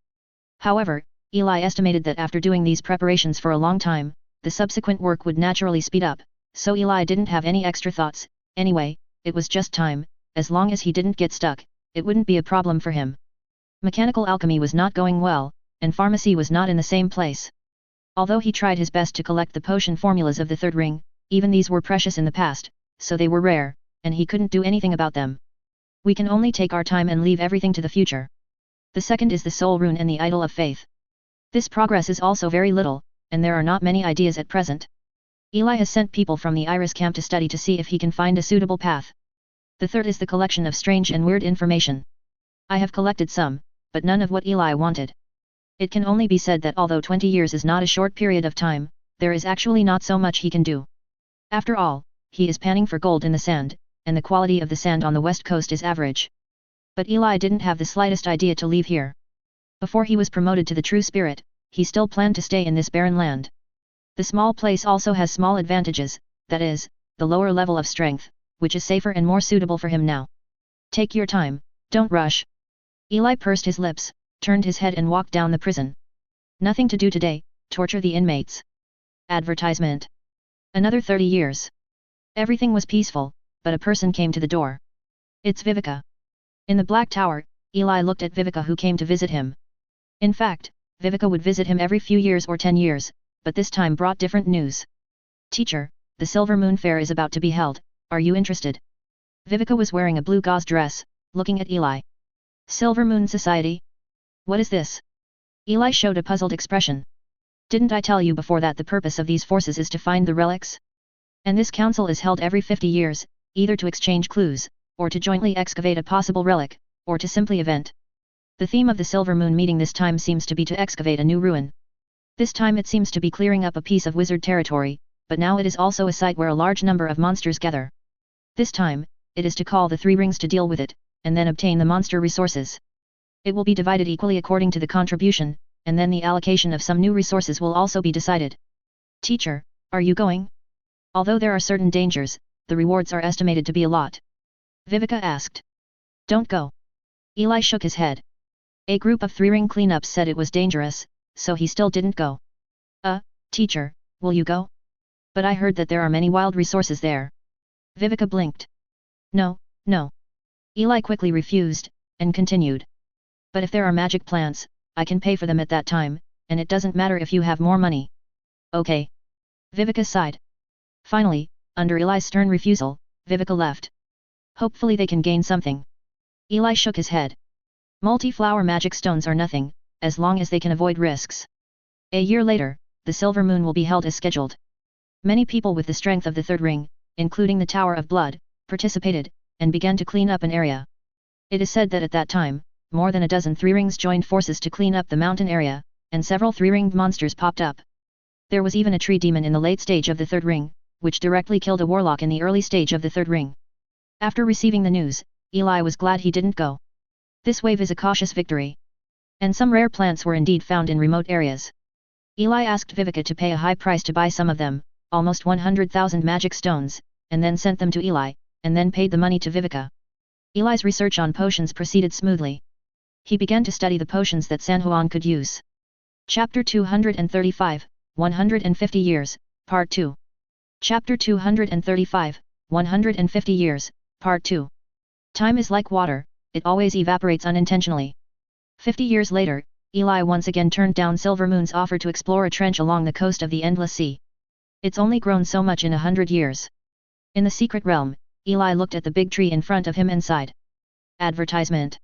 [SPEAKER 1] However, Eli estimated that after doing these preparations for a long time, the subsequent work would naturally speed up, so Eli didn't have any extra thoughts. Anyway, it was just time. As long as he didn't get stuck, it wouldn't be a problem for him. Mechanical alchemy was not going well, and pharmacy was not in the same place. Although he tried his best to collect the potion formulas of the 3rd ring, even these were precious in the past, so they were rare, and he couldn't do anything about them. We can only take our time and leave everything to the future. The second is the soul rune and the idol of faith. This progress is also very little, and there are not many ideas at present. Eli has sent people from the Iris camp to study to see if he can find a suitable path. The third is the collection of strange and weird information. I have collected some, but none of what Eli wanted. It can only be said that although 20 years is not a short period of time, there is actually not so much he can do. After all, he is panning for gold in the sand, and the quality of the sand on the west coast is average. But Eli didn't have the slightest idea to leave here. Before he was promoted to the true spirit, he still planned to stay in this barren land. The small place also has small advantages, that is, the lower level of strength, which is safer and more suitable for him now. Take your time, don't rush. Eli pursed his lips, turned his head and walked down the prison. Nothing to do today, torture the inmates. Advertisement. Another 30 years. Everything was peaceful, but a person came to the door. It's Vivica. In the Black Tower, Eli looked at Vivica who came to visit him. In fact, Vivica would visit him every few years or 10 years, but this time brought different news. Teacher, the Silver Moon Fair is about to be held, are you interested? Vivica was wearing a blue gauze dress, looking at Eli. Silver Moon Society? What is this? Eli showed a puzzled expression. Didn't I tell you before that the purpose of these forces is to find the relics? And this council is held every 50 years, either to exchange clues, or to jointly excavate a possible relic, or to simply event. The theme of the Silver Moon meeting this time seems to be to excavate a new ruin. This time it seems to be clearing up a piece of wizard territory, but now it is also a site where a large number of monsters gather. This time, it is to call the 3 rings to deal with it, and then obtain the monster resources. It will be divided equally according to the contribution, and then the allocation of some new resources will also be decided. Teacher, are you going? Although there are certain dangers, the rewards are estimated to be a lot. Vivica asked. Don't go. Eli shook his head. A group of 3-ring cleanups said it was dangerous, so he still didn't go. Teacher, will you go? But I heard that there are many wild resources there. Vivica blinked. No. Eli quickly refused, and continued. But if there are magic plants, I can pay for them at that time, and it doesn't matter if you have more money. Okay. Vivica sighed. Finally, under Eli's stern refusal, Vivica left. Hopefully they can gain something. Eli shook his head. Multi-flower magic stones are nothing, as long as they can avoid risks. A year later, the Silver Moon will be held as scheduled. Many people with the strength of the 3rd ring, including the Tower of Blood, participated, and began to clean up an area. It is said that at that time, more than a dozen 3-rings joined forces to clean up the mountain area, and several 3-ringed monsters popped up. There was even a tree demon in the late stage of the 3rd ring, which directly killed a warlock in the early stage of the 3rd ring. After receiving the news, Eli was glad he didn't go. This wave is a cautious victory. And some rare plants were indeed found in remote areas. Eli asked Vivica to pay a high price to buy some of them, almost 100,000 magic stones, and then sent them to Eli, and then paid the money to Vivica. Eli's research on potions proceeded smoothly. He began to study the potions that San Juan could use. Chapter 235, 150 Years, Part 2. Chapter 235, 150 Years, Part 2. Time is like water, it always evaporates unintentionally. 50 years later, Eli once again turned down Silver Moon's offer to explore a trench along the coast of the Endless Sea. It's only grown so much in 100 years. In the secret realm, Eli looked at the big tree in front of him and sighed. Advertisement.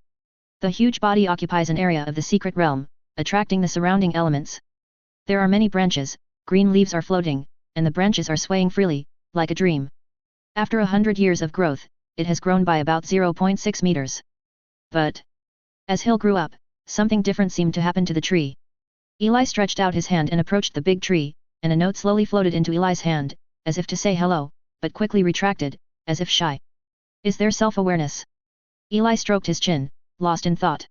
[SPEAKER 1] The huge body occupies an area of the secret realm, attracting the surrounding elements. There are many branches, green leaves are floating, and the branches are swaying freely, like a dream. After 100 years of growth, it has grown by about 0.6 meters. But, as Hill grew up, something different seemed to happen to the tree. Eli stretched out his hand and approached the big tree, and a note slowly floated into Eli's hand, as if to say hello, but quickly retracted, as if shy. Is there self-awareness? Eli stroked his chin, lost in thought.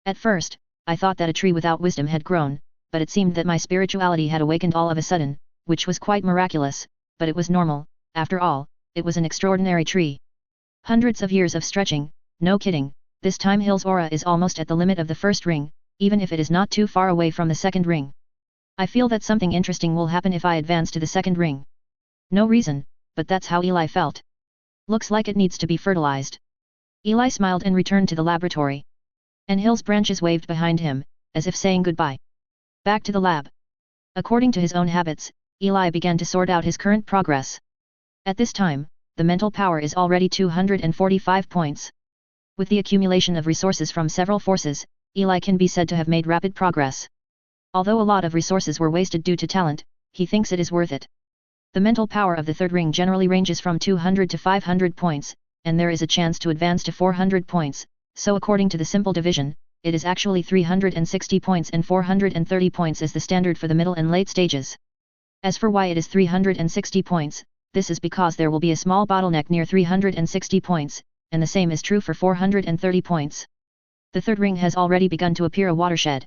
[SPEAKER 1] At first, I thought that a tree without wisdom had grown, but it seemed that my spirituality had awakened all of a sudden, which was quite miraculous, but it was normal, after all, it was an extraordinary tree. Hundreds of years of stretching, no kidding, this time Hill's aura is almost at the limit of the first ring, even if it is not too far away from the second ring. I feel that something interesting will happen if I advance to the second ring. No reason, but that's how Eli felt. Looks like it needs to be fertilized. Eli smiled and returned to the laboratory. And Hill's branches waved behind him, as if saying goodbye. Back to the lab. According to his own habits, Eli began to sort out his current progress. At this time, the mental power is already 245 points. With the accumulation of resources from several forces, Eli can be said to have made rapid progress. Although a lot of resources were wasted due to talent, he thinks it is worth it. The mental power of the third ring generally ranges from 200 to 500 points, and there is a chance to advance to 400 points, so according to the simple division, it is actually 360 points and 430 points is the standard for the middle and late stages. As for why it is 360 points, this is because there will be a small bottleneck near 360 points, and the same is true for 430 points. The third ring has already begun to appear a watershed.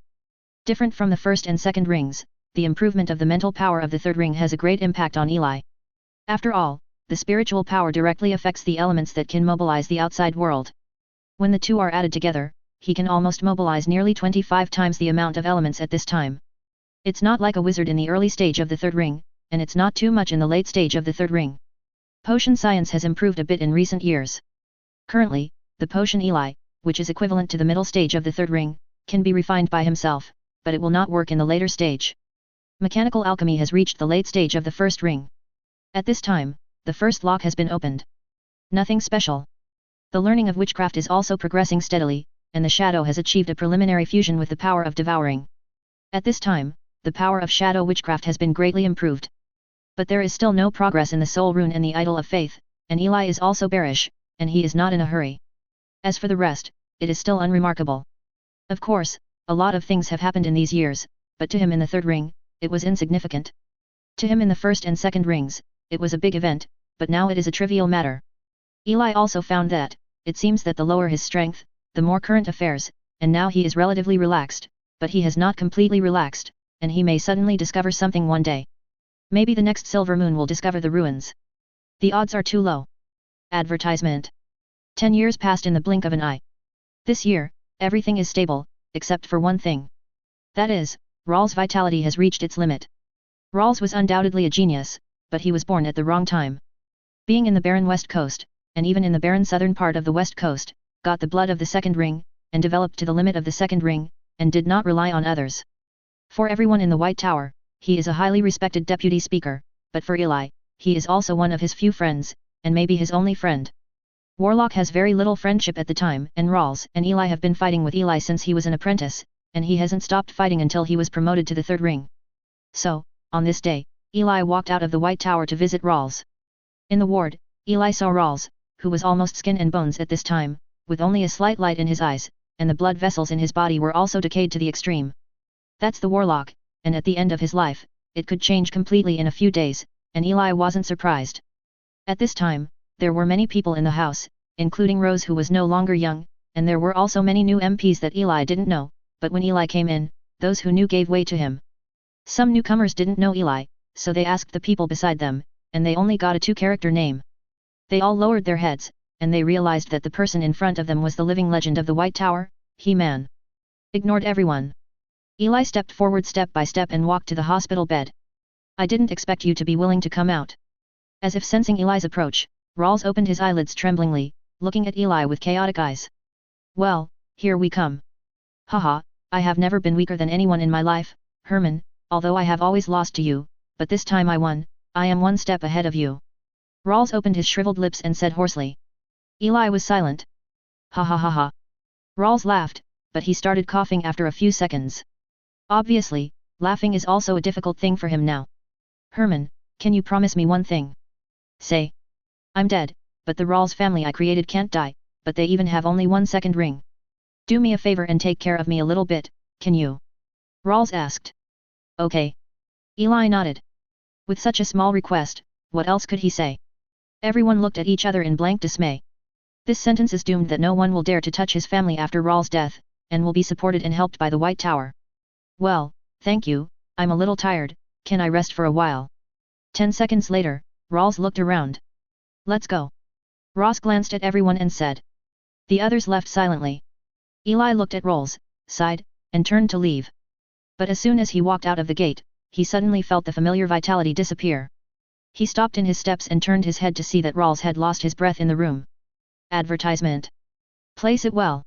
[SPEAKER 1] Different from the first and second rings, the improvement of the mental power of the third ring has a great impact on Eli. After all, the spiritual power directly affects the elements that can mobilize the outside world. When the two are added together, he can almost mobilize nearly 25 times the amount of elements at this time. It's not like a wizard in the early stage of the third ring, and it's not too much in the late stage of the third ring. Potion science has improved a bit in recent years. Currently, the potion Eli, which is equivalent to the middle stage of the third ring, can be refined by himself, but it will not work in the later stage. Mechanical alchemy has reached the late stage of the first ring. At this time, the first lock has been opened. Nothing special. The learning of witchcraft is also progressing steadily, and the shadow has achieved a preliminary fusion with the power of devouring. At this time, the power of shadow witchcraft has been greatly improved. But there is still no progress in the soul rune and the idol of faith, and Eli is also bearish, and he is not in a hurry. As for the rest, it is still unremarkable. Of course, a lot of things have happened in these years, but to him in the third ring, it was insignificant. To him in the first and second rings, it was a big event, but now it is a trivial matter. Eli also found that, it seems that the lower his strength, the more current affairs, and now he is relatively relaxed, but he has not completely relaxed, and he may suddenly discover something one day. Maybe the next silver moon will discover the ruins. The odds are too low. Advertisement. 10 years passed in the blink of an eye. This year, everything is stable, except for one thing. That is, Rawls' vitality has reached its limit. Rawls was undoubtedly a genius, but he was born at the wrong time. Being in the barren west coast, and even in the barren southern part of the west coast, got the blood of the second ring, and developed to the limit of the second ring, and did not rely on others. For everyone in the White Tower, he is a highly respected deputy speaker, but for Eli, he is also one of his few friends, and maybe his only friend. Warlock has very little friendship at the time, and Rawls and Eli have been fighting with Eli since he was an apprentice, and he hasn't stopped fighting until he was promoted to the third ring. So, on this day, Eli walked out of the White Tower to visit Rawls. In the ward, Eli saw Rawls, who was almost skin and bones at this time, with only a slight light in his eyes, and the blood vessels in his body were also decayed to the extreme. That's the Warlock, and at the end of his life, it could change completely in a few days, and Eli wasn't surprised. At this time, there were many people in the house, including Rose who was no longer young, and there were also many new MPs that Eli didn't know, but when Eli came in, those who knew gave way to him. Some newcomers didn't know Eli, so they asked the people beside them, and they only got a two-character name. They all lowered their heads, and they realized that the person in front of them was the living legend of the White Tower, He-Man. Ignored everyone. Eli stepped forward step by step and walked to the hospital bed. I didn't expect you to be willing to come out. As if sensing Eli's approach, Rawls opened his eyelids tremblingly, looking at Eli with chaotic eyes. Well, here we come. Haha, I have never been weaker than anyone in my life, Herman, although I have always lost to you, but this time I won, I am one step ahead of you. Rawls opened his shriveled lips and said hoarsely. Eli was silent. Ha ha ha ha. Rawls laughed, but he started coughing after a few seconds. Obviously, laughing is also a difficult thing for him now. Herman, can you promise me one thing? Say. I'm dead, but the Rawls family I created can't die, but they even have only one second ring. Do me a favor and take care of me a little bit, can you? Rawls asked. Okay. Eli nodded. With such a small request, what else could he say? Everyone looked at each other in blank dismay. This sentence is doomed that no one will dare to touch his family after Rawls' death, and will be supported and helped by the White Tower. Well, thank you, I'm a little tired, can I rest for a while? 10 seconds later, Rawls looked around. Let's go. Ross glanced at everyone and said. The others left silently. Eli looked at Rawls, sighed, and turned to leave. But as soon as he walked out of the gate, he suddenly felt the familiar vitality disappear. He stopped in his steps and turned his head to see that Rawls had lost his breath in the room. Advertisement. Place it well.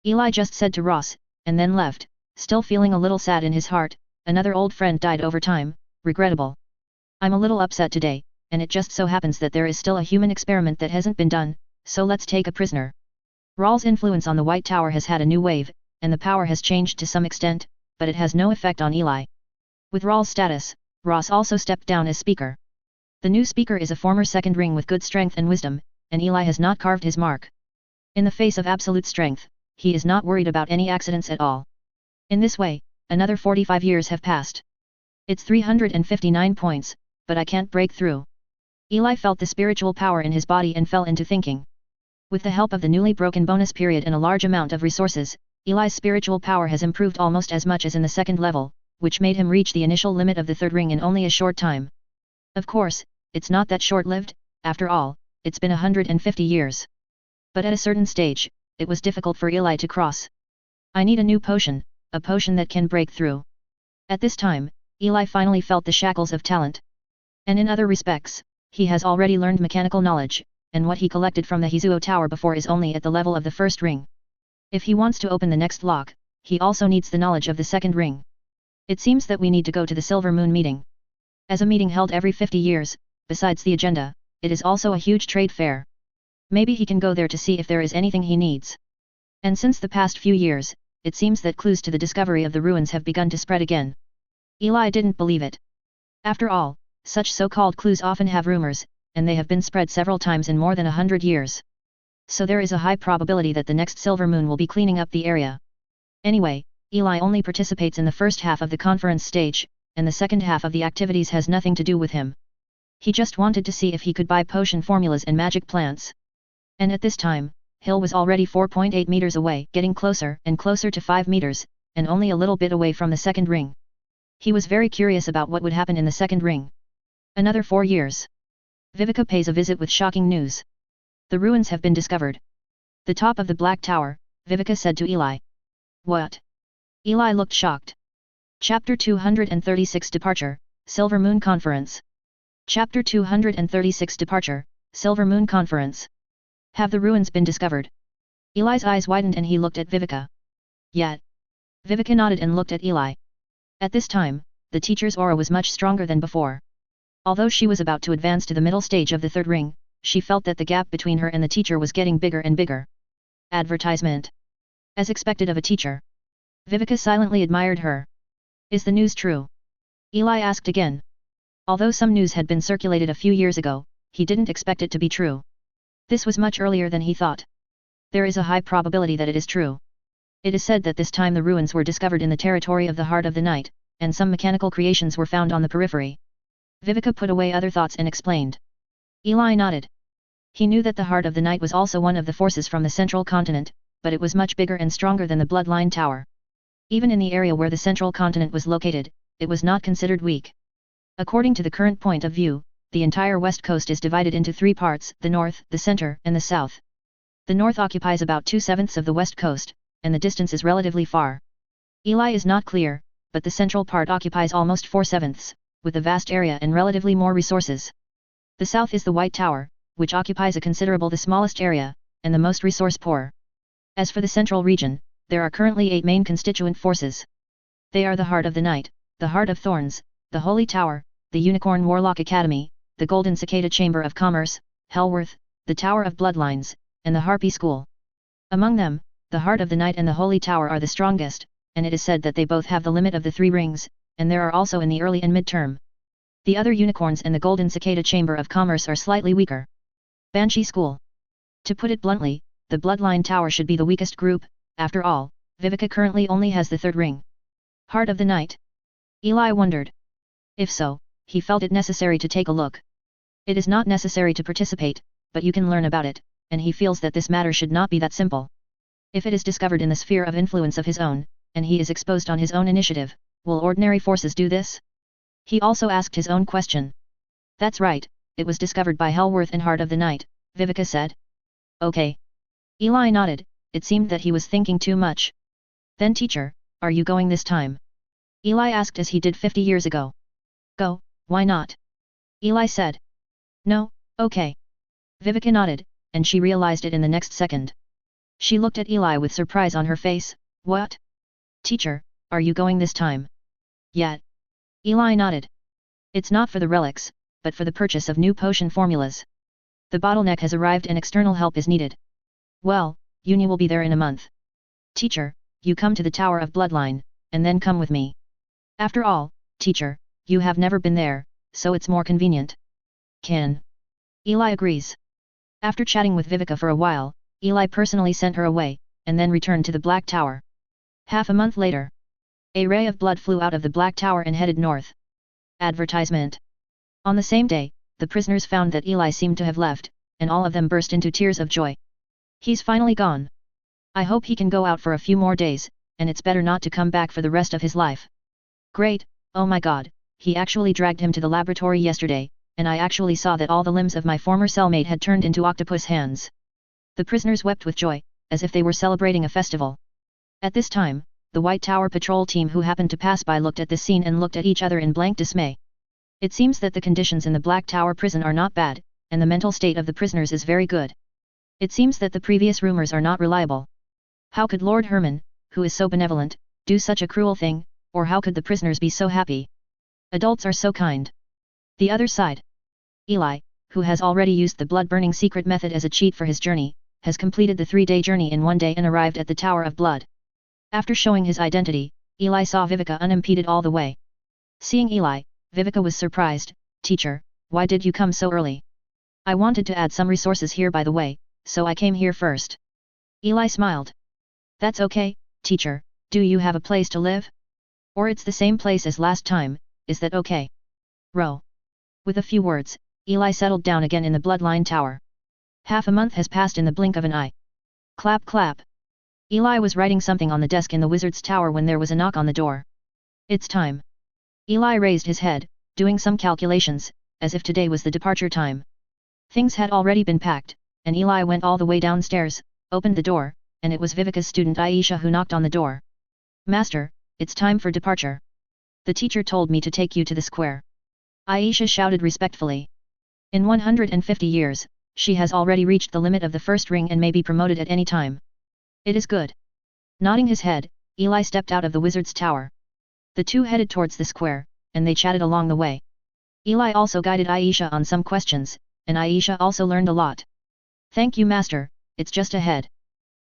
[SPEAKER 1] Eli just said to Ross, and then left, still feeling a little sad in his heart. Another old friend died over time, regrettable. I'm a little upset today, and it just so happens that there is still a human experiment that hasn't been done, so let's take a prisoner. Rawls' influence on the White Tower has had a new wave, and the power has changed to some extent, but it has no effect on Eli. With Rawls' status, Ross also stepped down as speaker. The new speaker is a former second ring with good strength and wisdom, and Eli has not carved his mark. In the face of absolute strength, he is not worried about any accidents at all. In this way, another 45 years have passed. It's 359 points, but I can't break through. Eli felt the spiritual power in his body and fell into thinking. With the help of the newly broken bonus period and a large amount of resources, Eli's spiritual power has improved almost as much as in the second level, which made him reach the initial limit of the third ring in only a short time. Of course, it's not that short-lived, after all, it's been 150 years. But at a certain stage, it was difficult for Eli to cross. I need a new potion, a potion that can break through. At this time, Eli finally felt the shackles of talent. And in other respects, he has already learned mechanical knowledge, and what he collected from the Hizuo Tower before is only at the level of the first ring. If he wants to open the next lock, he also needs the knowledge of the second ring. It seems that we need to go to the Silver Moon meeting. As a meeting held every 50 years, besides the agenda, it is also a huge trade fair. Maybe he can go there to see if there is anything he needs. And since the past few years, it seems that clues to the discovery of the ruins have begun to spread again. Eli didn't believe it. After all, such so-called clues often have rumors, and they have been spread several times in more than 100 years. So there is a high probability that the next Silver Moon will be cleaning up the area. Anyway, Eli only participates in the first half of the conference stage, and the second half of the activities has nothing to do with him. He just wanted to see if he could buy potion formulas and magic plants. And at this time, Hill was already 4.8 meters away, getting closer and closer to 5 meters, and only a little bit away from the second ring. He was very curious about what would happen in the second ring. Another 4 years. Vivica pays a visit with shocking news. The ruins have been discovered. The top of the Black Tower, Vivica said to Eli. What? Eli looked shocked. Chapter 236 Departure, Silver Moon Conference. Chapter 236 Departure, Silver Moon Conference. Have the ruins been discovered? Eli's eyes widened and he looked at Vivica. Yet. Vivica nodded and looked at Eli. At this time, the teacher's aura was much stronger than before. Although she was about to advance to the middle stage of the third ring, she felt that the gap between her and the teacher was getting bigger and bigger. Advertisement. As expected of a teacher. Vivica silently admired her. Is the news true? Eli asked again. Although some news had been circulated a few years ago, he didn't expect it to be true. This was much earlier than he thought. There is a high probability that it is true. It is said that this time the ruins were discovered in the territory of the Heart of the Night, and some mechanical creations were found on the periphery. Vivica put away other thoughts and explained. Eli nodded. He knew that the Heart of the Night was also one of the forces from the central continent, but it was much bigger and stronger than the Bloodline Tower. Even in the area where the central continent was located, it was not considered weak. According to the current point of view, the entire west coast is divided into 3 parts, the north, the center, and the south. The north occupies about 2/7 of the west coast, and the distance is relatively far. Eli is not clear, but the central part occupies almost 4/7, with a vast area and relatively more resources. The south is the White Tower, which occupies a considerable the smallest area, and the most resource-poor. As for the central region, there are currently 8 main constituent forces. They are the Heart of the Night, the Heart of Thorns, the Holy Tower, the Unicorn Warlock Academy, the Golden Cicada Chamber of Commerce, Hellworth, the Tower of Bloodlines, and the Harpy School. Among them, the Heart of the Night and the Holy Tower are the strongest, and it is said that they both have the limit of the 3 rings, and there are also in the early and mid-term. The other unicorns and the Golden Cicada Chamber of Commerce are slightly weaker. Banshee School. To put it bluntly, the Bloodline Tower should be the weakest group. After all, Viveka currently only has the third ring. Heart of the Night? Eli wondered. If so, he felt it necessary to take a look. It is not necessary to participate, but you can learn about it, and he feels that this matter should not be that simple. If it is discovered in the sphere of influence of his own, and he is exposed on his own initiative, will ordinary forces do this? He also asked his own question. That's right, it was discovered by Hellworth and Heart of the Night, Viveka said. Okay. Eli nodded, it seemed that he was thinking too much. Then teacher, are you going this time? Eli asked as he did 50 years ago. Go, why not? Eli said. No, okay. Viveka nodded, and she realized it in the next second. She looked at Eli with surprise on her face. What? Teacher, are you going this time? Yet. Eli nodded. It's not for the relics, but for the purchase of new potion formulas. The bottleneck has arrived and external help is needed. Well, Uni will be there in a month. Teacher, you come to the Tower of Bloodline, and then come with me. After all, teacher, you have never been there, so it's more convenient. Can. Eli agrees. After chatting with Viveka for a while, Eli personally sent her away, and then returned to the Black Tower. Half a month later. A ray of blood flew out of the Black Tower and headed north. Advertisement. On the same day, the prisoners found that Eli seemed to have left, and all of them burst into tears of joy. He's finally gone. I hope he can go out for a few more days, and it's better not to come back for the rest of his life. Great, oh my god, he actually dragged him to the laboratory yesterday, and I actually saw that all the limbs of my former cellmate had turned into octopus hands. The prisoners wept with joy, as if they were celebrating a festival. At this time, the White Tower patrol team who happened to pass by looked at this scene and looked at each other in blank dismay. It seems that the conditions in the Black Tower prison are not bad, and the mental state of the prisoners is very good. It seems that the previous rumors are not reliable. How could Lord Herman, who is so benevolent, do such a cruel thing, or how could the prisoners be so happy? Adults are so kind. The other side. Eli, who has already used the blood-burning secret method as a cheat for his journey, has completed the 3-day journey in 1 day and arrived at the Tower of Blood. After showing his identity, Eli saw Viveka unimpeded all the way. Seeing Eli, Viveka was surprised. Teacher, why did you come so early? I wanted to add some resources here by the way, so I came here first. Eli smiled. That's okay, teacher, do you have a place to live? Or it's the same place as last time, is that okay? Row. With a few words, Eli settled down again in the Bloodline Tower. Half a month has passed in the blink of an eye. Clap clap. Eli was writing something on the desk in the Wizard's Tower when there was a knock on the door. It's time. Eli raised his head, doing some calculations, as if today was the departure time. Things had already been packed, and Eli went all the way downstairs, opened the door, and it was Viveka's student Aisha who knocked on the door. Master, it's time for departure. The teacher told me to take you to the square. Aisha shouted respectfully. In 150 years, she has already reached the limit of the first ring and may be promoted at any time. It is good. Nodding his head, Eli stepped out of the Wizard's Tower. The two headed towards the square, and they chatted along the way. Eli also guided Aisha on some questions, and Aisha also learned a lot. Thank you master, it's just ahead.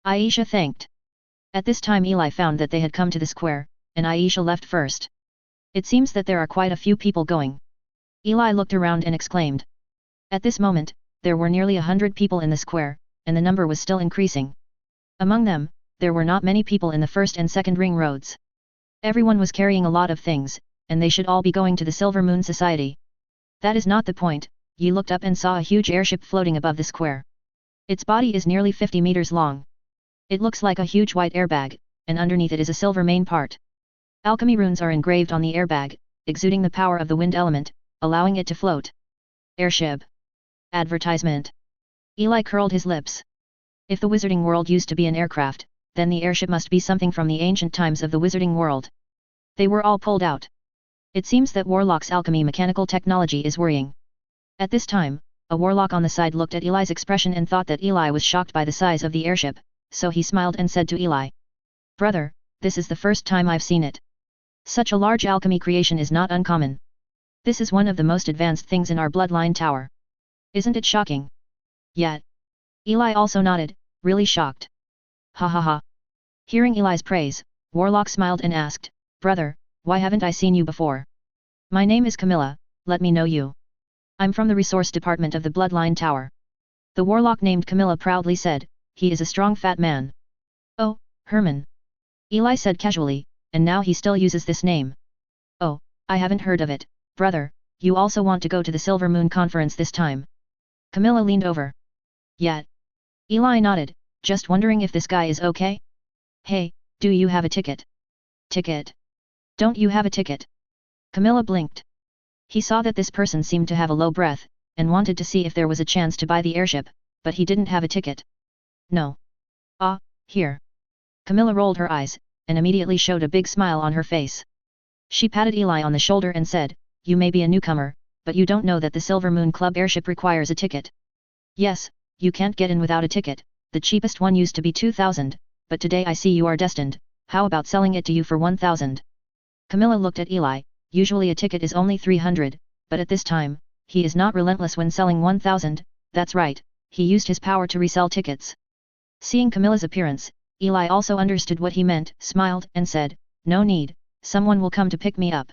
[SPEAKER 1] Aisha thanked. At this time Eli found that they had come to the square, and Aisha left first. It seems that there are quite a few people going. Eli looked around and exclaimed. At this moment, there were nearly 100 people in the square, and the number was still increasing. Among them, there were not many people in the first and second ring roads. Everyone was carrying a lot of things, and they should all be going to the Silver Moon Society. That is not the point. Yi looked up and saw a huge airship floating above the square. Its body is nearly 50 meters long. It looks like a huge white airbag, and underneath it is a silver main part. Alchemy runes are engraved on the airbag, exuding the power of the wind element, allowing it to float. Airship. Advertisement. Eli curled his lips. If the wizarding world used to be an aircraft, then the airship must be something from the ancient times of the wizarding world. They were all pulled out. It seems that Warlock's alchemy mechanical technology is worrying. At this time, a Warlock on the side looked at Eli's expression and thought that Eli was shocked by the size of the airship, so he smiled and said to Eli. Brother, this is the first time I've seen it. Such a large alchemy creation is not uncommon. This is one of the most advanced things in our Bloodline Tower. Isn't it shocking? Yet. Eli also nodded, really shocked. Ha ha ha. Hearing Eli's praise, Warlock smiled and asked, Brother, why haven't I seen you before? My name is Camilla, let me know you. I'm from the resource department of the Bloodline Tower. The warlock named Camilla proudly said, he is a strong fat man. Oh, Herman. Eli said casually, and now he still uses this name. Oh, I haven't heard of it, brother, you also want to go to the Silver Moon conference this time? Camilla leaned over. Yeah. Eli nodded, just wondering if this guy is okay? Hey, do you have a ticket? Ticket? Don't you have a ticket? Camilla blinked. He saw that this person seemed to have a low breath, and wanted to see if there was a chance to buy the airship, but he didn't have a ticket. No. Ah, here. Camilla rolled her eyes, and immediately showed a big smile on her face. She patted Eli on the shoulder and said, you may be a newcomer, but you don't know that the Silver Moon Club airship requires a ticket. Yes, you can't get in without a ticket, the cheapest one used to be 2,000, but today I see you are destined, how about selling it to you for 1,000? Camilla looked at Eli, usually a ticket is only 300, but at this time, he is not relentless when selling 1,000, that's right, he used his power to resell tickets. Seeing Camilla's appearance, Eli also understood what he meant, smiled, and said, no need, someone will come to pick me up.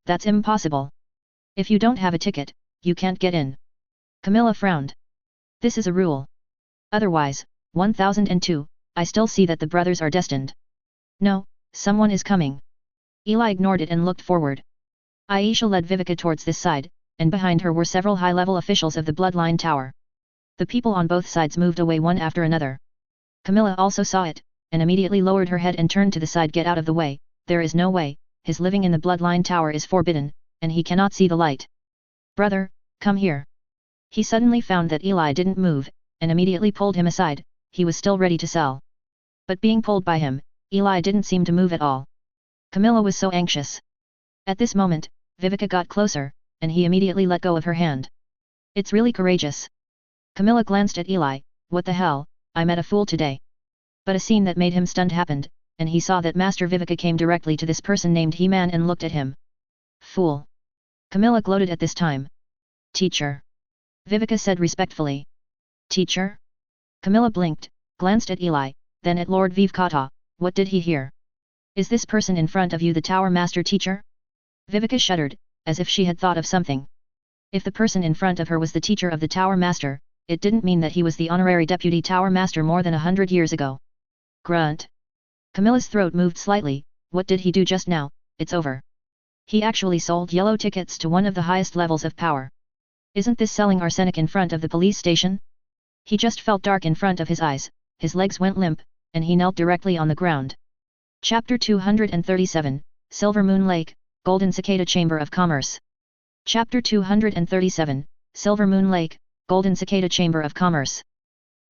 [SPEAKER 1] That's impossible. If you don't have a ticket, you can't get in. Camilla frowned. This is a rule. Otherwise, 1002, I still see that the brothers are destined. No, someone is coming. Eli ignored it and looked forward. Aisha led Viveka towards this side, and behind her were several high-level officials of the Bloodline Tower. The people on both sides moved away one after another. Camilla also saw it, and immediately lowered her head and turned to the side. Get out of the way, there is no way, his living in the Bloodline Tower is forbidden, and he cannot see the light. Brother, come here. He suddenly found that Eli didn't move, and immediately pulled him aside, he was still ready to sell. But being pulled by him, Eli didn't seem to move at all. Camilla was so anxious. At this moment, Viveka got closer, and he immediately let go of her hand. It's really courageous. Camilla glanced at Eli, what the hell, I met a fool today. But a scene that made him stunned happened, and he saw that Master Viveka came directly to this person named He-Man and looked at him. Fool. Camilla gloated at this time. Teacher. Viveka said respectfully. Teacher? Camilla blinked, glanced at Eli, then at Lord Vivkata, what did he hear? Is this person in front of you the Tower Master teacher? Viveka shuddered, as if she had thought of something. If the person in front of her was the teacher of the Tower Master, it didn't mean that he was the honorary deputy Tower Master more than 100 years ago. Grunt. Camilla's throat moved slightly, what did he do just now? It's over. He actually sold yellow tickets to one of the highest levels of power. Isn't this selling arsenic in front of the police station? He just felt dark in front of his eyes, his legs went limp, and he knelt directly on the ground. Chapter 237, Silver Moon Lake, Golden Cicada Chamber of Commerce. Chapter 237, Silver Moon Lake, Golden Cicada Chamber of Commerce.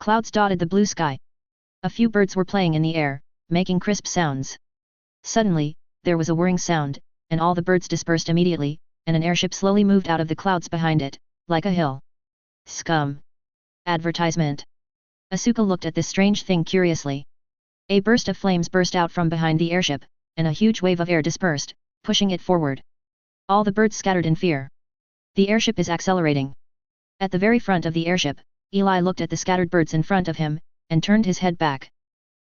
[SPEAKER 1] Clouds dotted the blue sky. A few birds were playing in the air, making crisp sounds. Suddenly, there was a whirring sound, and all the birds dispersed immediately, and an airship slowly moved out of the clouds behind it, like a hill. Scum. Advertisement. Asuka looked at this strange thing curiously. A burst of flames burst out from behind the airship, and a huge wave of air dispersed, pushing it forward. All the birds scattered in fear. The airship is accelerating. At the very front of the airship, Eli looked at the scattered birds in front of him, and turned his head back.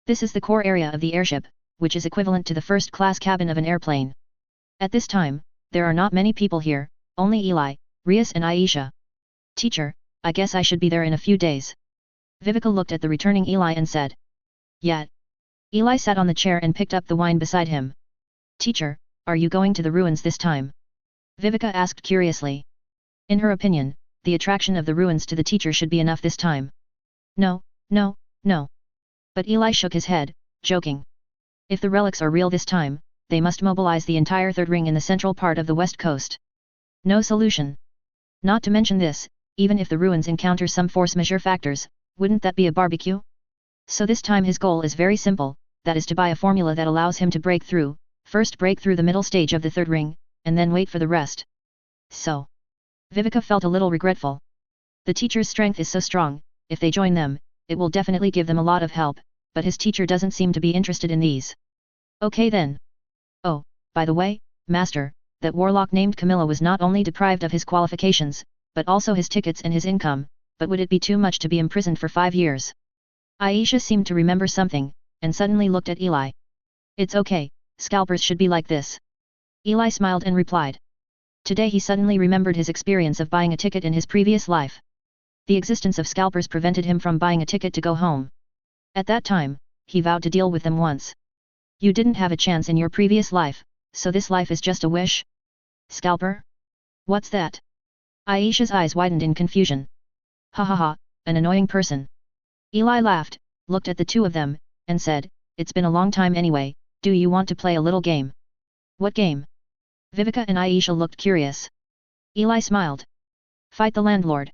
[SPEAKER 1] This is the core area of the airship, which is equivalent to the first-class cabin of an airplane. At this time, there are not many people here, only Eli, Rias and Aisha. Teacher, I guess I should be there in a few days. Viveka looked at the returning Eli and said. Yeah. Eli sat on the chair and picked up the wine beside him. Teacher, are you going to the ruins this time? Viveka asked curiously. In her opinion, the attraction of the ruins to the teacher should be enough this time. No, no, no. But Eli shook his head, joking. If the relics are real this time, they must mobilize the entire third ring in the central part of the west coast. No solution. Not to mention this, even if the ruins encounter some force majeure factors, wouldn't that be a barbecue? So this time his goal is very simple, that is to buy a formula that allows him to break through, first break through the middle stage of the third ring, and then wait for the rest. So. Viveka felt a little regretful. The teacher's strength is so strong, if they join them, it will definitely give them a lot of help, but his teacher doesn't seem to be interested in these. Okay then. Oh, by the way, Master, that warlock named Camilla was not only deprived of his qualifications, but also his tickets and his income, but would it be too much to be imprisoned for 5 years? Aisha seemed to remember something, and suddenly looked at Eli. It's okay, scalpers should be like this. Eli smiled and replied. Today he suddenly remembered his experience of buying a ticket in his previous life. The existence of scalpers prevented him from buying a ticket to go home. At that time, he vowed to deal with them once. You didn't have a chance in your previous life, so this life is just a wish? Scalper? What's that? Aisha's eyes widened in confusion. Ha ha ha, an annoying person. Eli laughed, looked at the two of them, and said, it's been a long time anyway, do you want to play a little game? What game? Viveka and Aisha looked curious. Eli smiled. Fight the landlord.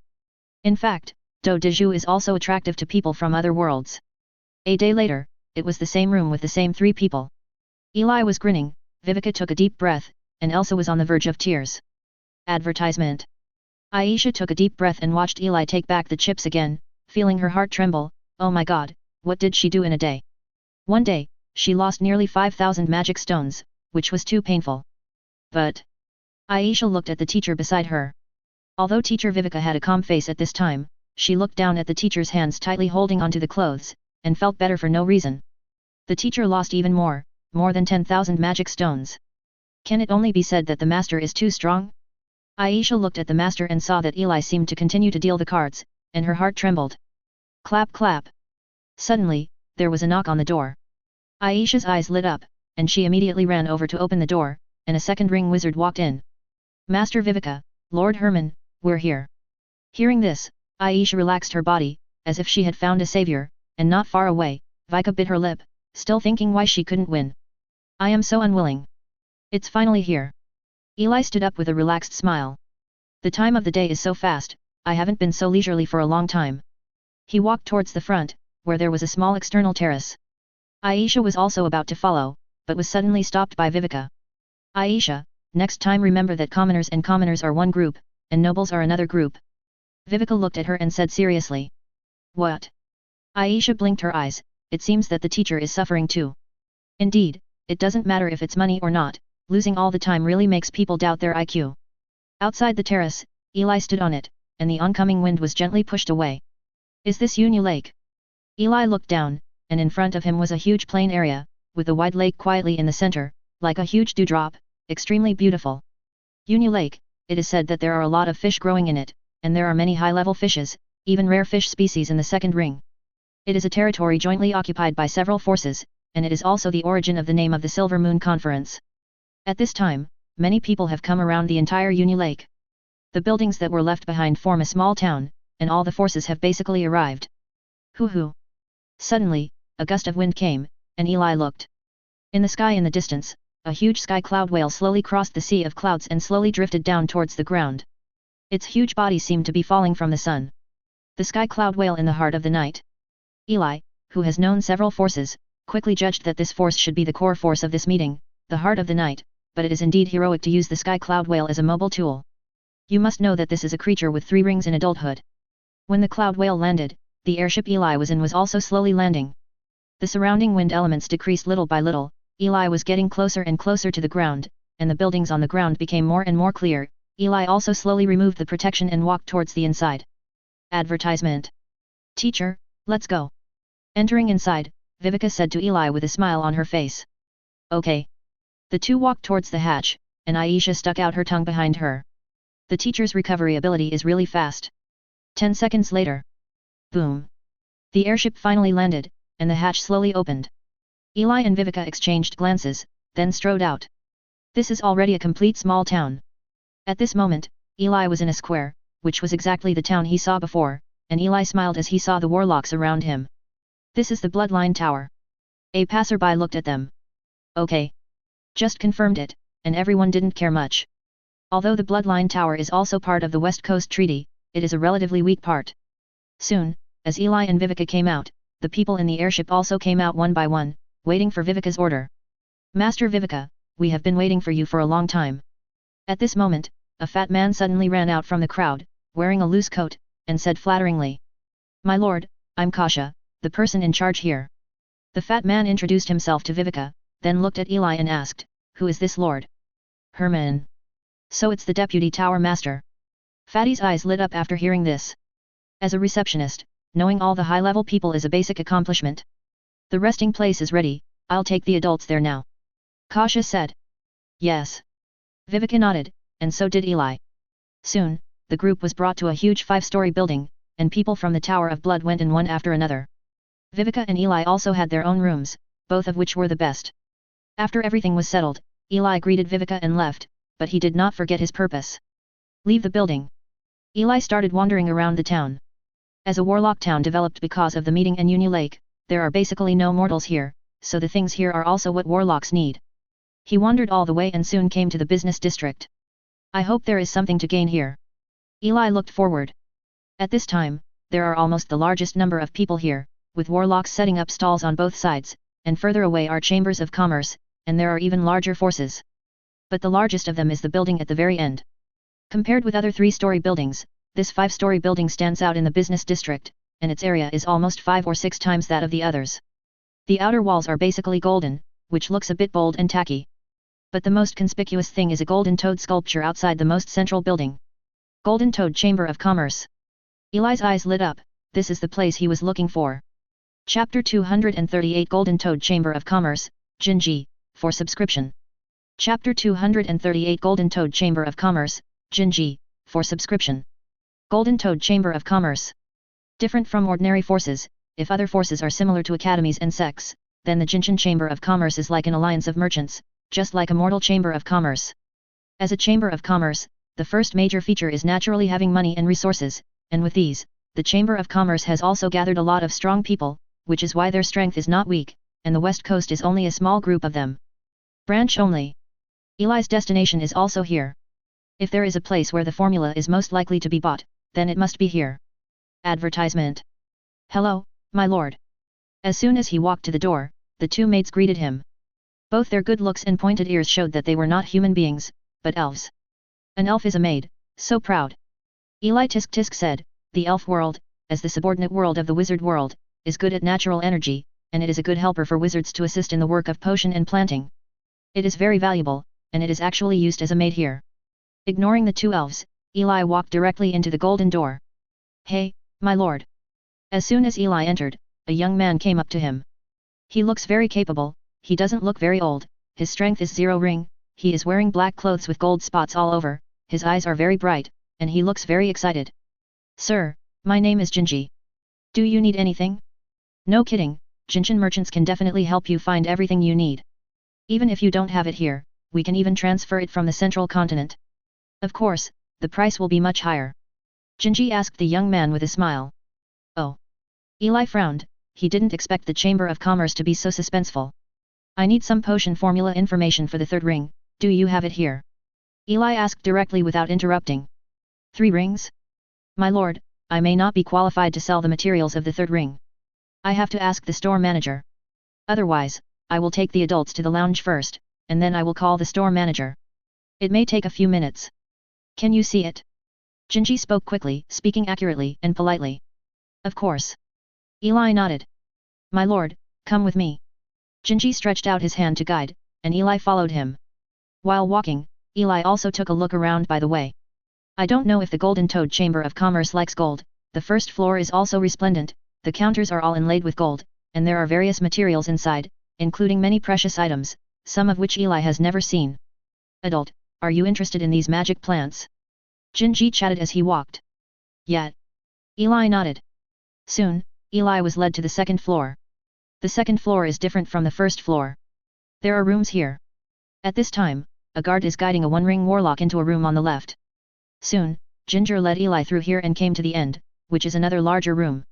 [SPEAKER 1] In fact, Do Diju is also attractive to people from other worlds. A day later, it was the same room with the same three people. Eli was grinning, Viveka took a deep breath, and Elsa was on the verge of tears. Advertisement. Aisha took a deep breath and watched Eli take back the chips again, feeling her heart tremble. Oh my god, what did she do in a day? One day, she lost nearly 5,000 magic stones, which was too painful. But Aisha looked at the teacher beside her. Although teacher Viveka had a calm face at this time, she looked down at the teacher's hands tightly holding onto the clothes, and felt better for no reason. The teacher lost even more than 10,000 magic stones. Can it only be said that the master is too strong? Aisha looked at the master and saw that Eli seemed to continue to deal the cards, and her heart trembled. Clap clap. Suddenly, there was a knock on the door. Aisha's eyes lit up, and she immediately ran over to open the door, and a second ring wizard walked in. Master Viveka, Lord Herman, we're here. Hearing this, Aisha relaxed her body, as if she had found a savior, and not far away, Vika bit her lip, still thinking why she couldn't win. I am so unwilling. It's finally here. Eli stood up with a relaxed smile. The time of the day is so fast, I haven't been so leisurely for a long time. He walked towards the front, where there was a small external terrace. Aisha was also about to follow, but was suddenly stopped by Viveka. Aisha, next time remember that commoners are one group, and nobles are another group. Viveka looked at her and said seriously. What? Aisha blinked her eyes, it seems that the teacher is suffering too. Indeed, it doesn't matter if it's money or not, losing all the time really makes people doubt their IQ. Outside the terrace, Eli stood on it, and the oncoming wind was gently pushed away. Is this Unu Lake? Eli looked down, and in front of him was a huge plain area, with a wide lake quietly in the center, like a huge dewdrop, extremely beautiful. Unu Lake, it is said that there are a lot of fish growing in it, and there are many high-level fishes, even rare fish species in the second ring. It is a territory jointly occupied by several forces, and it is also the origin of the name of the Silver Moon Conference. At this time, many people have come around the entire Unu Lake. The buildings that were left behind form a small town, and all the forces have basically arrived. Hoo-hoo! Suddenly, a gust of wind came, and Eli looked. In the sky in the distance, a huge sky cloud whale slowly crossed the sea of clouds and slowly drifted down towards the ground. Its huge body seemed to be falling from the sun. The sky cloud whale in the heart of the night. Eli, who has known several forces, quickly judged that this force should be the core force of this meeting, the heart of the night, but it is indeed heroic to use the sky cloud whale as a mobile tool. You must know that this is a creature with 3 rings in adulthood. When the cloud whale landed, the airship Eli was in was also slowly landing. The surrounding wind elements decreased little by little, Eli was getting closer and closer to the ground, and the buildings on the ground became more and more clear. Eli also slowly removed the protection and walked towards the inside. Advertisement. Teacher, let's go. Entering inside, Viveka said to Eli with a smile on her face. Okay. The two walked towards the hatch, and Aisha stuck out her tongue behind her. The teacher's recovery ability is really fast. 10 seconds later. Boom. The airship finally landed, and the hatch slowly opened. Eli and Viveka exchanged glances, then strode out. This is already a complete small town. At this moment, Eli was in a square, which was exactly the town he saw before, and Eli smiled as he saw the warlocks around him. This is the Bloodline Tower. A passerby looked at them. Okay. Just confirmed it, and everyone didn't care much. Although the Bloodline Tower is also part of the West Coast Treaty, it is a relatively weak part. Soon, as Eli and Viveka came out, the people in the airship also came out one by one, waiting for Viveka's order. Master Viveka, we have been waiting for you for a long time. At this moment, a fat man suddenly ran out from the crowd, wearing a loose coat, and said flatteringly. My lord, I'm Kasha, the person in charge here. The fat man introduced himself to Viveka, then looked at Eli and asked, who is this lord? Herman. So it's the deputy tower master. Fatty's eyes lit up after hearing this. As a receptionist, knowing all the high-level people is a basic accomplishment. The resting place is ready, I'll take the adults there now. Kasha said. Yes. Viveka nodded, and so did Eli. Soon, the group was brought to a huge 5-story building, and people from the Tower of Blood went in one after another. Vivica and Eli also had their own rooms, both of which were the best. After everything was settled, Eli greeted Vivica and left, but he did not forget his purpose. Leave the building. Eli started wandering around the town. As a warlock town developed because of the meeting in Uni Lake, there are basically no mortals here, so the things here are also what warlocks need. He wandered all the way and soon came to the business district. I hope there is something to gain here. Eli looked forward. At this time, there are almost the largest number of people here, with warlocks setting up stalls on both sides, and further away are chambers of commerce, and there are even larger forces. But the largest of them is the building at the very end. Compared with other 3-story buildings, this 5-story building stands out in the business district, and its area is almost 5 or 6 times that of the others. The outer walls are basically golden, which looks a bit bold and tacky. But the most conspicuous thing is a golden toad sculpture outside the most central building. Golden Toad Chamber of Commerce. Eli's eyes lit up, this is the place he was looking for. Chapter 238 Golden Toad Chamber of Commerce, Jinji, for subscription. Chapter 238 Golden Toad Chamber of Commerce, Jinji, for subscription. Golden Toad Chamber of Commerce. Different from ordinary forces, if other forces are similar to academies and sects, then the Jinshin Chamber of Commerce is like an alliance of merchants, just like a mortal Chamber of Commerce. As a Chamber of Commerce, the first major feature is naturally having money and resources, and with these, the Chamber of Commerce has also gathered a lot of strong people, which is why their strength is not weak, and the West Coast is only a small group of them. Branch only. Eli's destination is also here. If there is a place where the formula is most likely to be bought, then it must be here. Advertisement. Hello, my lord. As soon as he walked to the door, the 2 maids greeted him. Both their good looks and pointed ears showed that they were not human beings, but elves. An elf is a maid, so proud. Eli tisk tisk said, the elf world, as the subordinate world of the wizard world, is good at natural energy, and it is a good helper for wizards to assist in the work of potion and planting. It is very valuable, and it is actually used as a maid here. Ignoring the 2 elves, Eli walked directly into the golden door. Hey, my lord. As soon as Eli entered, a young man came up to him. He looks very capable, he doesn't look very old, his strength is 0 ring, he is wearing black clothes with gold spots all over, his eyes are very bright, and he looks very excited. Sir, my name is Jinji. Do you need anything? No kidding, Jinshin merchants can definitely help you find everything you need. Even if you don't have it here, we can even transfer it from the central continent. Of course, the price will be much higher. Jinji asked the young man with a smile. Oh. Eli frowned, he didn't expect the Chamber of Commerce to be so suspenseful. I need some potion formula information for the 3rd ring, do you have it here? Eli asked directly without interrupting. 3 rings? My lord, I may not be qualified to sell the materials of the 3rd ring. I have to ask the store manager. Otherwise, I will take the adults to the lounge first, and then I will call the store manager. It may take a few minutes. Can you see it? Jinji spoke quickly, speaking accurately and politely. Of course. Eli nodded. My lord, come with me. Jinji stretched out his hand to guide, and Eli followed him. While walking, Eli also took a look around by the way. I don't know if the Golden Toad Chamber of Commerce likes gold, the first floor is also resplendent, the counters are all inlaid with gold, and there are various materials inside, including many precious items, some of which Eli has never seen. Adult, are you interested in these magic plants? Jinji chatted as he walked. Yeah. Eli nodded. Soon, Eli was led to the 2nd floor. The 2nd floor is different from the 1st floor. There are rooms here. At this time, a guard is guiding a 1-ring warlock into a room on the left. Soon, Ginger led Eli through here and came to the end, which is another larger room.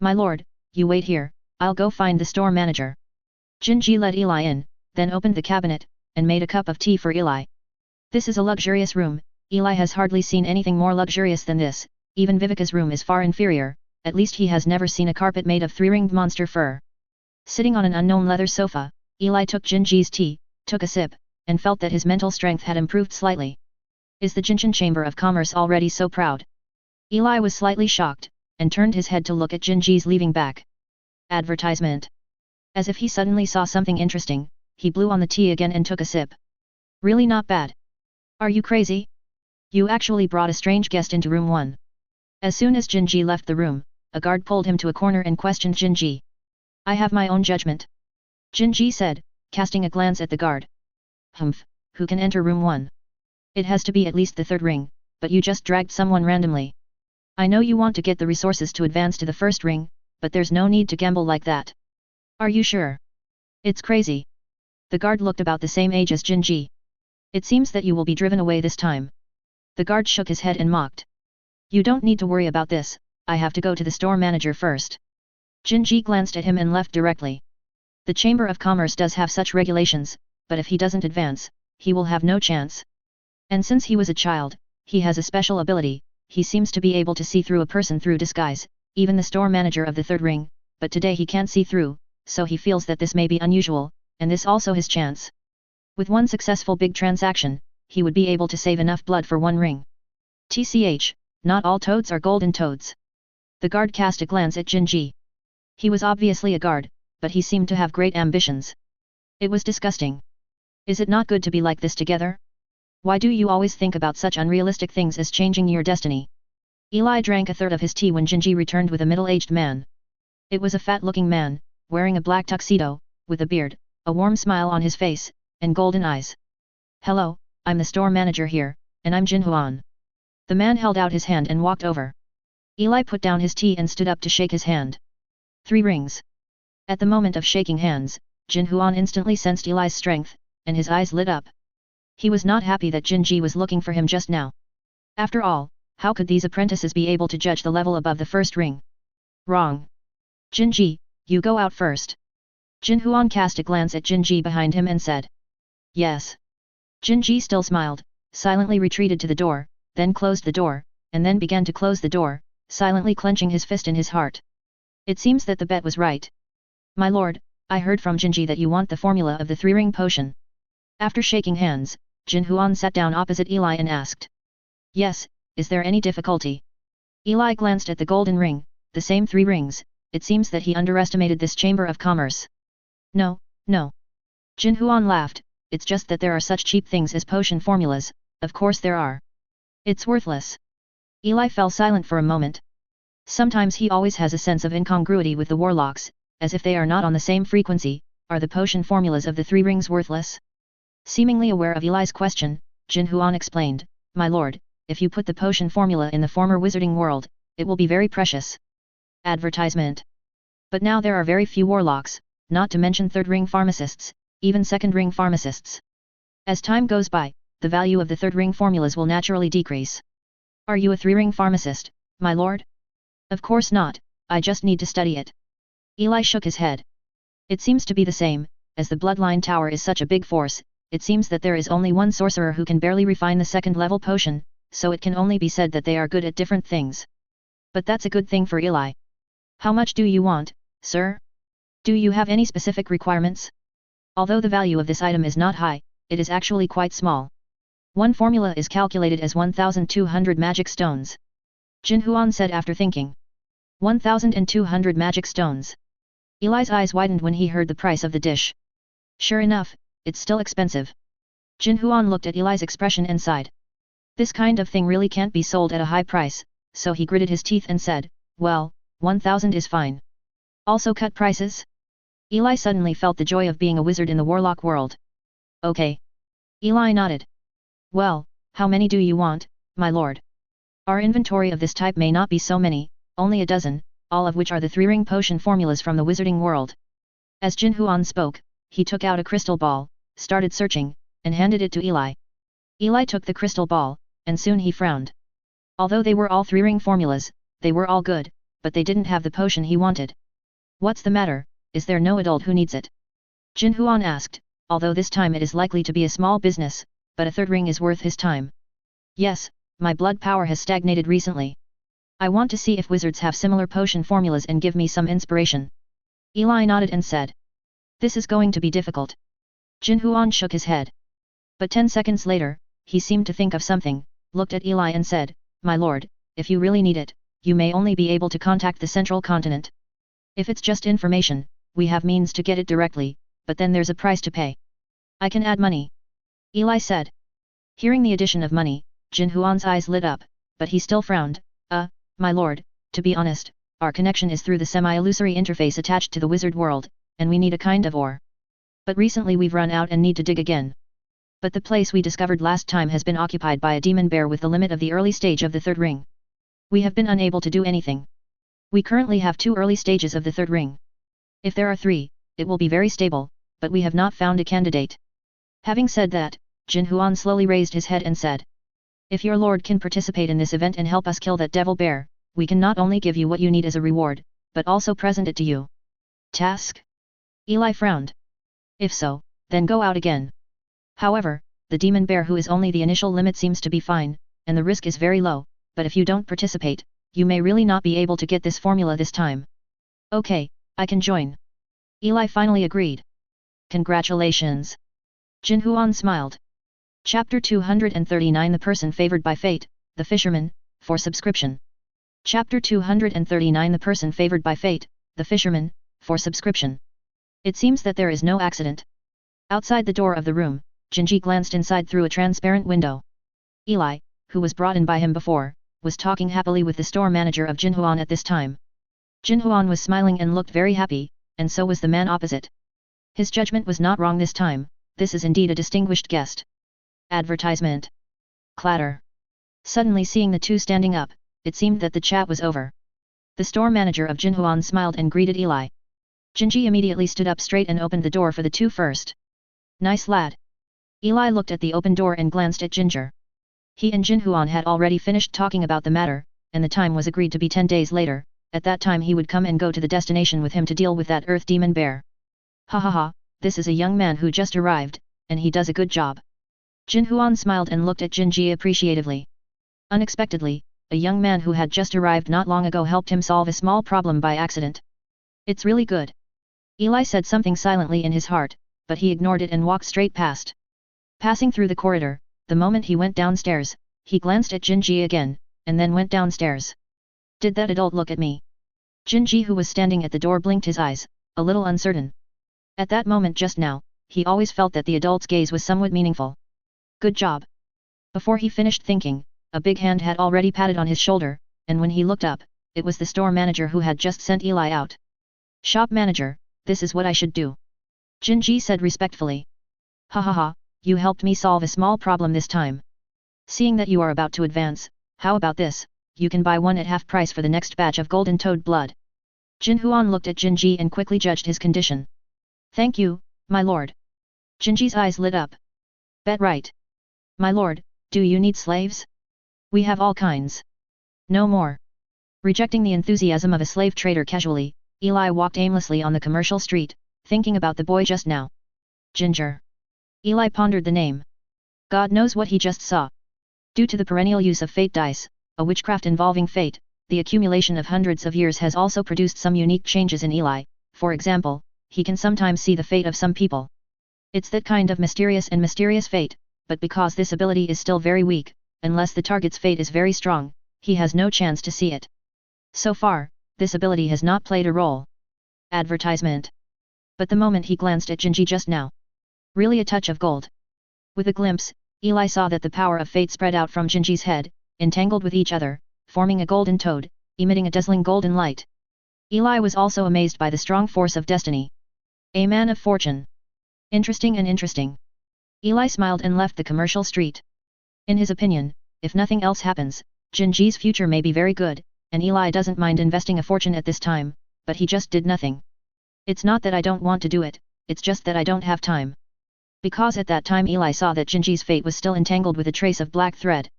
[SPEAKER 1] My lord, you wait here, I'll go find the store manager. Jinji led Eli in, then opened the cabinet, and made a cup of tea for Eli. This is a luxurious room, Eli has hardly seen anything more luxurious than this, even Vivica's room is far inferior, at least he has never seen a carpet made of 3-ringed monster fur. Sitting on an unknown leather sofa, Eli took Jinji's tea, took a sip, and felt that his mental strength had improved slightly. Is the Jinshin Chamber of Commerce already so proud? Eli was slightly shocked, and turned his head to look at Jinji's leaving back. Advertisement. As if he suddenly saw something interesting, he blew on the tea again and took a sip. Really not bad. Are you crazy? You actually brought a strange guest into room 1. As soon as Jinji left the room, a guard pulled him to a corner and questioned Jinji. I have my own judgment. Jinji said, casting a glance at the guard. Humph, who can enter room 1? It has to be at least the 3rd ring, but you just dragged someone randomly. I know you want to get the resources to advance to the first ring, but there's no need to gamble like that. Are you sure? It's crazy. The guard looked about the same age as Jinji. It seems that you will be driven away this time. The guard shook his head and mocked. You don't need to worry about this, I have to go to the store manager first. Jinji glanced at him and left directly. The Chamber of Commerce does have such regulations, but if he doesn't advance, he will have no chance. And since he was a child, he has a special ability, he seems to be able to see through a person through disguise, even the store manager of the third ring, but today he can't see through, so he feels that this may be unusual, and this also his chance. With one successful big transaction, he would be able to save enough blood for one ring. TCH, not all toads are golden toads. The guard cast a glance at Jinji. He was obviously a guard, but he seemed to have great ambitions. It was disgusting. Is it not good to be like this together? Why do you always think about such unrealistic things as changing your destiny? Eli drank a third of his tea when Jinji returned with a middle-aged man. It was a fat-looking man, wearing a black tuxedo, with a beard, a warm smile on his face, and golden eyes. Hello, I'm the store manager here, and I'm Jin Huan. The man held out his hand and walked over. Eli put down his tea and stood up to shake his hand. 3 rings. At the moment of shaking hands, Jin Huan instantly sensed Eli's strength, and his eyes lit up. He was not happy that Jinji was looking for him just now. After all, how could these apprentices be able to judge the level above the first ring? Wrong. Jinji, you go out first. Jin Huan cast a glance at Jinji behind him and said. Yes. Jinji still smiled, silently retreated to the door, then closed the door, and then began to close the door, silently clenching his fist in his heart. It seems that the bet was right. My lord, I heard from Jinji that you want the formula of the 3-ring potion. After shaking hands, Jin Huan sat down opposite Eli and asked. Yes, is there any difficulty? Eli glanced at the golden ring, the same 3 rings, it seems that he underestimated this Chamber of Commerce. No, no. Jin Huan laughed, it's just that there are such cheap things as potion formulas, of course there are. It's worthless. Eli fell silent for a moment. Sometimes he always has a sense of incongruity with the warlocks, as if they are not on the same frequency. Are the potion formulas of the 3 rings worthless? Seemingly aware of Eli's question, Jin Huan explained, My lord, if you put the potion formula in the former wizarding world, it will be very precious. Advertisement. But now there are very few warlocks, not to mention 3rd ring pharmacists, even 2nd ring pharmacists. As time goes by, the value of the 3rd ring formulas will naturally decrease. Are you a 3-ring pharmacist, my lord? Of course not, I just need to study it. Eli shook his head. It seems to be the same, as the bloodline tower is such a big force, it seems that there is only one sorcerer who can barely refine the 2nd level potion, so it can only be said that they are good at different things. But that's a good thing for Eli. How much do you want, sir? Do you have any specific requirements? Although the value of this item is not high, it is actually quite small. One formula is calculated as 1,200 magic stones. Jin Huan said after thinking. 1,200 magic stones. Eli's eyes widened when he heard the price of the dish. Sure enough, it's still expensive. Jin Huan looked at Eli's expression and sighed. This kind of thing really can't be sold at a high price, so he gritted his teeth and said, well, 1,000 is fine. Also cut prices? Eli suddenly felt the joy of being a wizard in the warlock world. Okay. Eli nodded. Well, how many do you want, my lord? Our inventory of this type may not be so many, only a dozen, all of which are the 3-ring potion formulas from the wizarding world. As Jin Huan spoke, he took out a crystal ball, started searching, and handed it to Eli. Eli took the crystal ball, and soon he frowned. Although they were all 3-ring formulas, they were all good, but they didn't have the potion he wanted. What's the matter, is there no adult who needs it? Jin Huan asked, although this time it is likely to be a small business, but a 3rd ring is worth his time. Yes, my blood power has stagnated recently. I want to see if wizards have similar potion formulas and give me some inspiration. Eli nodded and said. This is going to be difficult. Jin Huan shook his head. But 10 seconds later, he seemed to think of something, looked at Eli and said, My lord, if you really need it, you may only be able to contact the central continent. If it's just information, we have means to get it directly, but then there's a price to pay. I can add money. Eli said. Hearing the addition of money, Jin Huan's eyes lit up, but he still frowned. My lord, to be honest, our connection is through the semi-illusory interface attached to the wizard world, and we need a kind of ore. But recently we've run out and need to dig again. But the place we discovered last time has been occupied by a demon bear with the limit of the early stage of the 3rd ring. We have been unable to do anything. We currently have 2 early stages of the third ring. If there are 3, it will be very stable, but we have not found a candidate. Having said that, Jin Huan slowly raised his head and said, if your lord can participate in this event and help us kill that devil bear, we can not only give you what you need as a reward, but also present it to you. Task? Eli frowned. If so, then go out again. However, the demon bear who is only the initial limit seems to be fine, and the risk is very low, but if you don't participate, you may really not be able to get this formula this time. Okay, I can join. Eli finally agreed. Congratulations. Jin Huan smiled. Chapter 239 The Person Favored by Fate, The Fisherman, for subscription. Chapter 239 The Person Favored by Fate, The Fisherman, for subscription. It seems that there is no accident. Outside the door of the room, Jinji glanced inside through a transparent window. Eli, who was brought in by him before, was talking happily with the store manager of Jinhuan at this time. Jinhuan was smiling and looked very happy, and so was the man opposite. His judgment was not wrong this time, this is indeed a distinguished guest. Advertisement. Clatter. Suddenly seeing the two standing up, it seemed that the chat was over. The store manager of Jinhuan smiled and greeted Eli. Jinji immediately stood up straight and opened the door for the two first. Nice lad. Eli looked at the open door and glanced at Ginger. He and Jinhuan had already finished talking about the matter, and the time was agreed to be 10 days later. At that time he would come and go to the destination with him to deal with that earth demon bear. Ha ha ha, this is a young man who just arrived, and he does a good job. Jinhuan smiled and looked at Jinji appreciatively. Unexpectedly, a young man who had just arrived not long ago helped him solve a small problem by accident. It's really good. Eli said something silently in his heart, but he ignored it and walked straight past. Passing through the corridor, the moment he went downstairs, he glanced at Jinji again, and then went downstairs. Did that adult look at me? Jinji, who was standing at the door, blinked his eyes, a little uncertain. At that moment just now, he always felt that the adult's gaze was somewhat meaningful. Good job. Before he finished thinking, a big hand had already patted on his shoulder, and when he looked up, it was the store manager who had just sent Eli out. Shop manager, this is what I should do. Jinji said respectfully. Ha ha ha, you helped me solve a small problem this time. Seeing that you are about to advance, how about this, you can buy one at half price for the next batch of golden toad blood. Jinhuan looked at Jinji and quickly judged his condition. Thank you, my lord. Jinji's eyes lit up. Bet right. My lord, do you need slaves? We have all kinds. No more. Rejecting the enthusiasm of a slave trader casually, Eli walked aimlessly on the commercial street, thinking about the boy just now. Ginger. Eli pondered the name. God knows what he just saw. Due to the perennial use of fate dice, a witchcraft involving fate, the accumulation of hundreds of years has also produced some unique changes in Eli. For example, he can sometimes see the fate of some people. It's that kind of mysterious fate, but because this ability is still very weak, unless the target's fate is very strong, he has no chance to see it. So far, this ability has not played a role. Advertisement. But the moment he glanced at Jinji just now. Really a touch of gold. With a glimpse, Eli saw that the power of fate spread out from Jinji's head, entangled with each other, forming a golden toad, emitting a dazzling golden light. Eli was also amazed by the strong force of destiny. A man of fortune. Interesting and interesting. Eli smiled and left the commercial street. In his opinion, if nothing else happens, Jinji's future may be very good, and Eli doesn't mind investing a fortune at this time, but he just did nothing. It's not that I don't want to do it, it's just that I don't have time. Because at that time Eli saw that Jinji's fate was still entangled with a trace of black thread.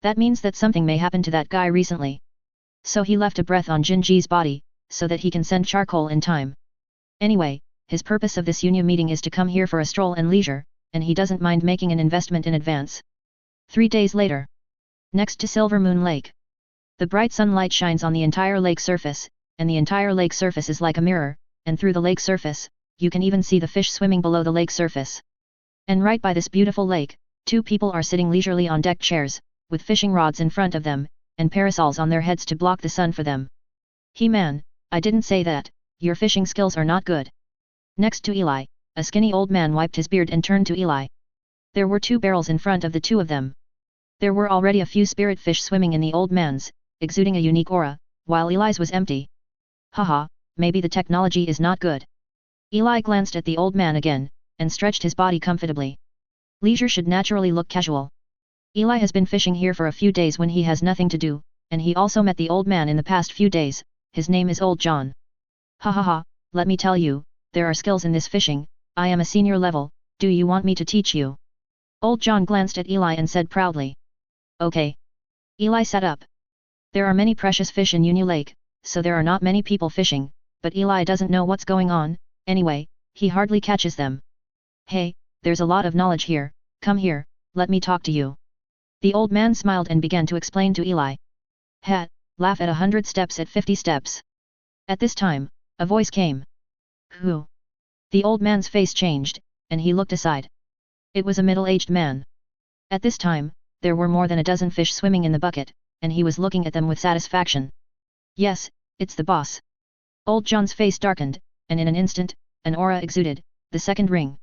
[SPEAKER 1] That means that something may happen to that guy recently. So he left a breath on Jinji's body, so that he can send charcoal in time. Anyway, his purpose of this union meeting is to come here for a stroll and leisure, and he doesn't mind making an investment in advance. 3 days later. Next to Silver Moon Lake. The bright sunlight shines on the entire lake surface, and the entire lake surface is like a mirror, and through the lake surface, you can even see the fish swimming below the lake surface. And right by this beautiful lake, 2 people are sitting leisurely on deck chairs, with fishing rods in front of them, and parasols on their heads to block the sun for them. He-man, I didn't say that, your fishing skills are not good. Next to Eli, a skinny old man wiped his beard and turned to Eli. There were 2 barrels in front of the 2 of them. There were already a few spirit fish swimming in the old man's, exuding a unique aura, while Eli's was empty. Haha, maybe the technology is not good. Eli glanced at the old man again, and stretched his body comfortably. Leisure should naturally look casual. Eli has been fishing here for a few days when he has nothing to do, and he also met the old man in the past few days. His name is Old John. Ha ha ha, let me tell you, there are skills in this fishing. I am a senior level, do you want me to teach you? Old John glanced at Eli and said proudly. Okay. Eli sat up. There are many precious fish in Unu Lake, so there are not many people fishing, but Eli doesn't know what's going on. Anyway, he hardly catches them. Hey, there's a lot of knowledge here, come here, let me talk to you. The old man smiled and began to explain to Eli. Ha, laugh at 100 steps at 50 steps. At this time, a voice came. Who? The old man's face changed, and he looked aside. It was a middle-aged man. At this time, there were more than a dozen fish swimming in the bucket, and he was looking at them with satisfaction. Yes, it's the boss. Old John's face darkened, and in an instant, an aura exuded, the second ring.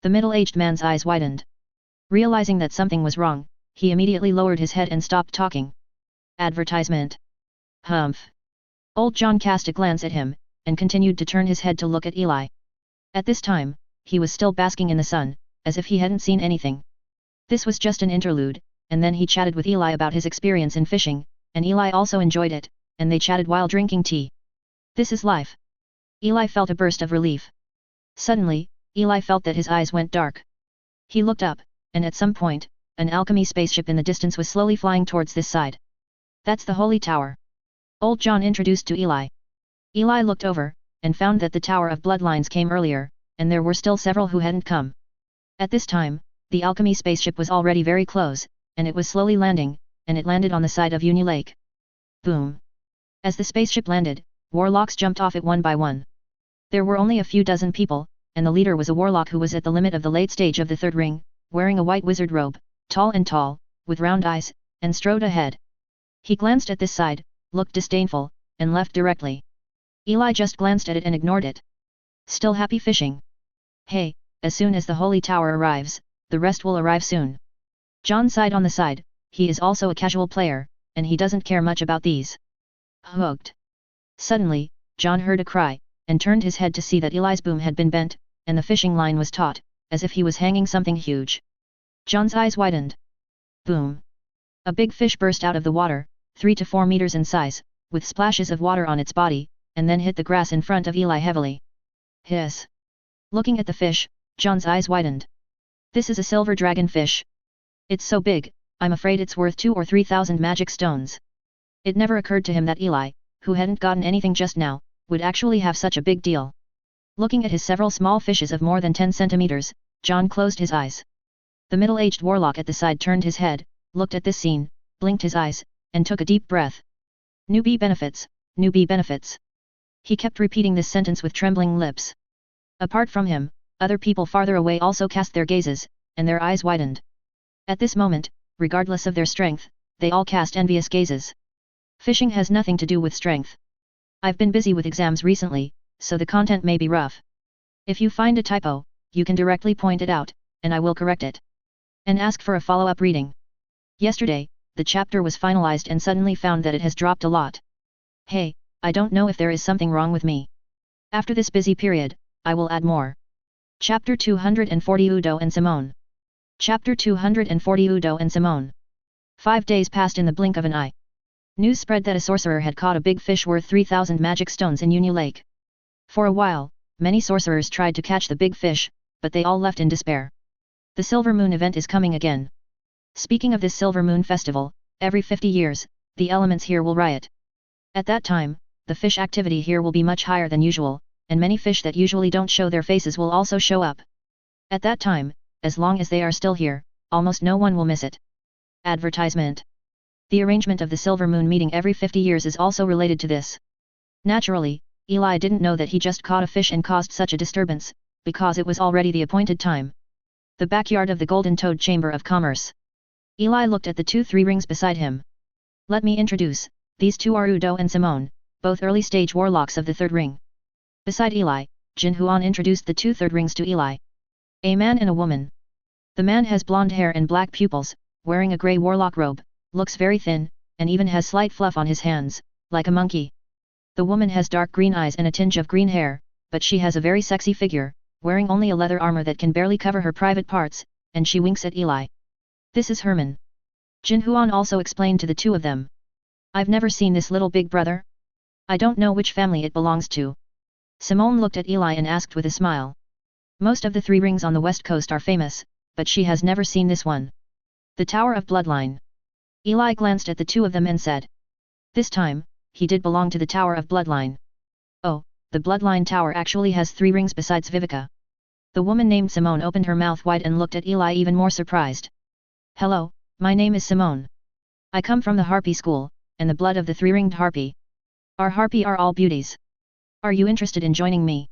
[SPEAKER 1] The middle-aged man's eyes widened. Realizing that something was wrong, he immediately lowered his head and stopped talking. Advertisement. Humph. Old John cast a glance at him, and continued to turn his head to look at Eli. At this time, he was still basking in the sun, as if he hadn't seen anything. This was just an interlude, and then he chatted with Eli about his experience in fishing, and Eli also enjoyed it, and they chatted while drinking tea. This is life. Eli felt a burst of relief. Suddenly, Eli felt that his eyes went dark. He looked up, and at some point, an alchemy spaceship in the distance was slowly flying towards this side. That's the Holy Tower. Old John introduced to Eli. Eli looked over, and found that the Tower of Bloodlines came earlier, and there were still several who hadn't come. At this time, the alchemy spaceship was already very close, and it was slowly landing, and it landed on the side of Unu Lake. Boom! As the spaceship landed, warlocks jumped off it one by one. There were only a few dozen people, and the leader was a warlock who was at the limit of the late stage of the third ring, wearing a white wizard robe, tall, with round eyes, and strode ahead. He glanced at this side, looked disdainful, and left directly. Eli just glanced at it and ignored it. Still happy fishing? Hey, as soon as the Holy Tower arrives, the rest will arrive soon. John sighed on the side, he is also a casual player, and he doesn't care much about these. Hooked. Suddenly, John heard a cry, and turned his head to see that Eli's boom had been bent, and the fishing line was taut, as if he was hanging something huge. John's eyes widened. Boom! A big fish burst out of the water, 3 to 4 meters in size, with splashes of water on its body, and then hit the grass in front of Eli heavily. Hiss! Looking at the fish, John's eyes widened. This is a silver dragonfish. It's so big, I'm afraid it's worth 2 or 3,000 magic stones. It never occurred to him that Eli, who hadn't gotten anything just now, would actually have such a big deal. Looking at his several small fishes of more than 10 centimeters, John closed his eyes. The middle-aged warlock at the side turned his head, looked at this scene, blinked his eyes, and took a deep breath. Newbie benefits, newbie benefits. He kept repeating this sentence with trembling lips. Apart from him, other people farther away also cast their gazes, and their eyes widened. At this moment, regardless of their strength, they all cast envious gazes. Fishing has nothing to do with strength. I've been busy with exams recently, so the content may be rough. If you find a typo, you can directly point it out, and I will correct it. And ask for a follow-up reading. Yesterday, the chapter was finalized and suddenly found that it has dropped a lot. Hey, I don't know if there is something wrong with me. After this busy period, I will add more. Chapter 240 Udo and Simone. Chapter 240 Udo and Simone. 5 days passed in the blink of an eye. News spread that a sorcerer had caught a big fish worth 3,000 magic stones in Unu Lake. For a while, many sorcerers tried to catch the big fish, but they all left in despair. The Silver Moon event is coming again. Speaking of this Silver Moon festival, every 50 years, the elements here will riot. At that time, the fish activity here will be much higher than usual, and many fish that usually don't show their faces will also show up. At that time, as long as they are still here, almost no one will miss it. Advertisement. The arrangement of the Silver Moon meeting every 50 years is also related to this. Naturally, Eli didn't know that he just caught a fish and caused such a disturbance, because it was already the appointed time. The backyard of the Golden Toad Chamber of Commerce. Eli looked at the 2-3 rings beside him. Let me introduce, these two are Udo and Simone, both early-stage warlocks of the third ring. Beside Eli, Jin Huan introduced the 2 third rings to Eli. A man and a woman. The man has blonde hair and black pupils, wearing a grey warlock robe, looks very thin, and even has slight fluff on his hands, like a monkey. The woman has dark green eyes and a tinge of green hair, but she has a very sexy figure, wearing only a leather armor that can barely cover her private parts, and she winks at Eli. This is Herman. Jin Huan also explained to the two of them. I've never seen this little big brother. I don't know which family it belongs to. Simone looked at Eli and asked with a smile. Most of the 3 rings on the west coast are famous, but she has never seen this one. The Tower of Bloodline. Eli glanced at the 2 of them and said. This time, he did belong to the Tower of Bloodline. Oh, the Bloodline Tower actually has 3 rings besides Vivica. The woman named Simone opened her mouth wide and looked at Eli even more surprised. Hello, my name is Simone. I come from the Harpy School, and the blood of the 3-ringed Harpy. Our Harpy are all beauties. Are you interested in joining me?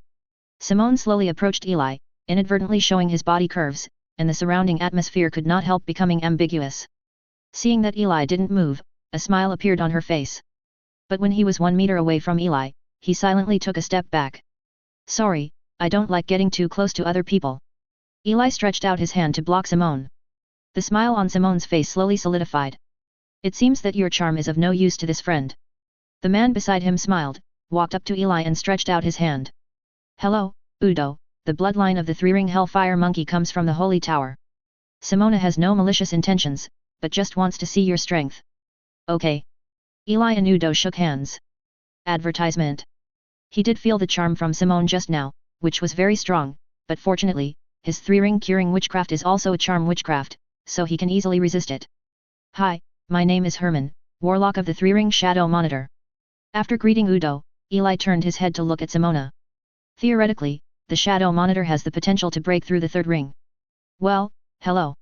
[SPEAKER 1] Simone slowly approached Eli, inadvertently showing his body curves, and the surrounding atmosphere could not help becoming ambiguous. Seeing that Eli didn't move, a smile appeared on her face. But when he was 1 meter away from Eli, he silently took a step back. Sorry, I don't like getting too close to other people. Eli stretched out his hand to block Simone. The smile on Simone's face slowly solidified. It seems that your charm is of no use to this friend. The man beside him smiled, walked up to Eli and stretched out his hand. Hello, Udo, the bloodline of the 3-ring Hellfire Monkey comes from the Holy Tower. Simona has no malicious intentions, but just wants to see your strength. Okay. Eli and Udo shook hands. Advertisement. He did feel the charm from Simone just now, which was very strong, but fortunately, his 3-ring curing witchcraft is also a charm witchcraft, so he can easily resist it. Hi, my name is Herman, Warlock of the 3-ring Shadow Monitor. After greeting Udo, Eli turned his head to look at Simona. Theoretically, the Shadow Monitor has the potential to break through the 3rd ring. Well, hello.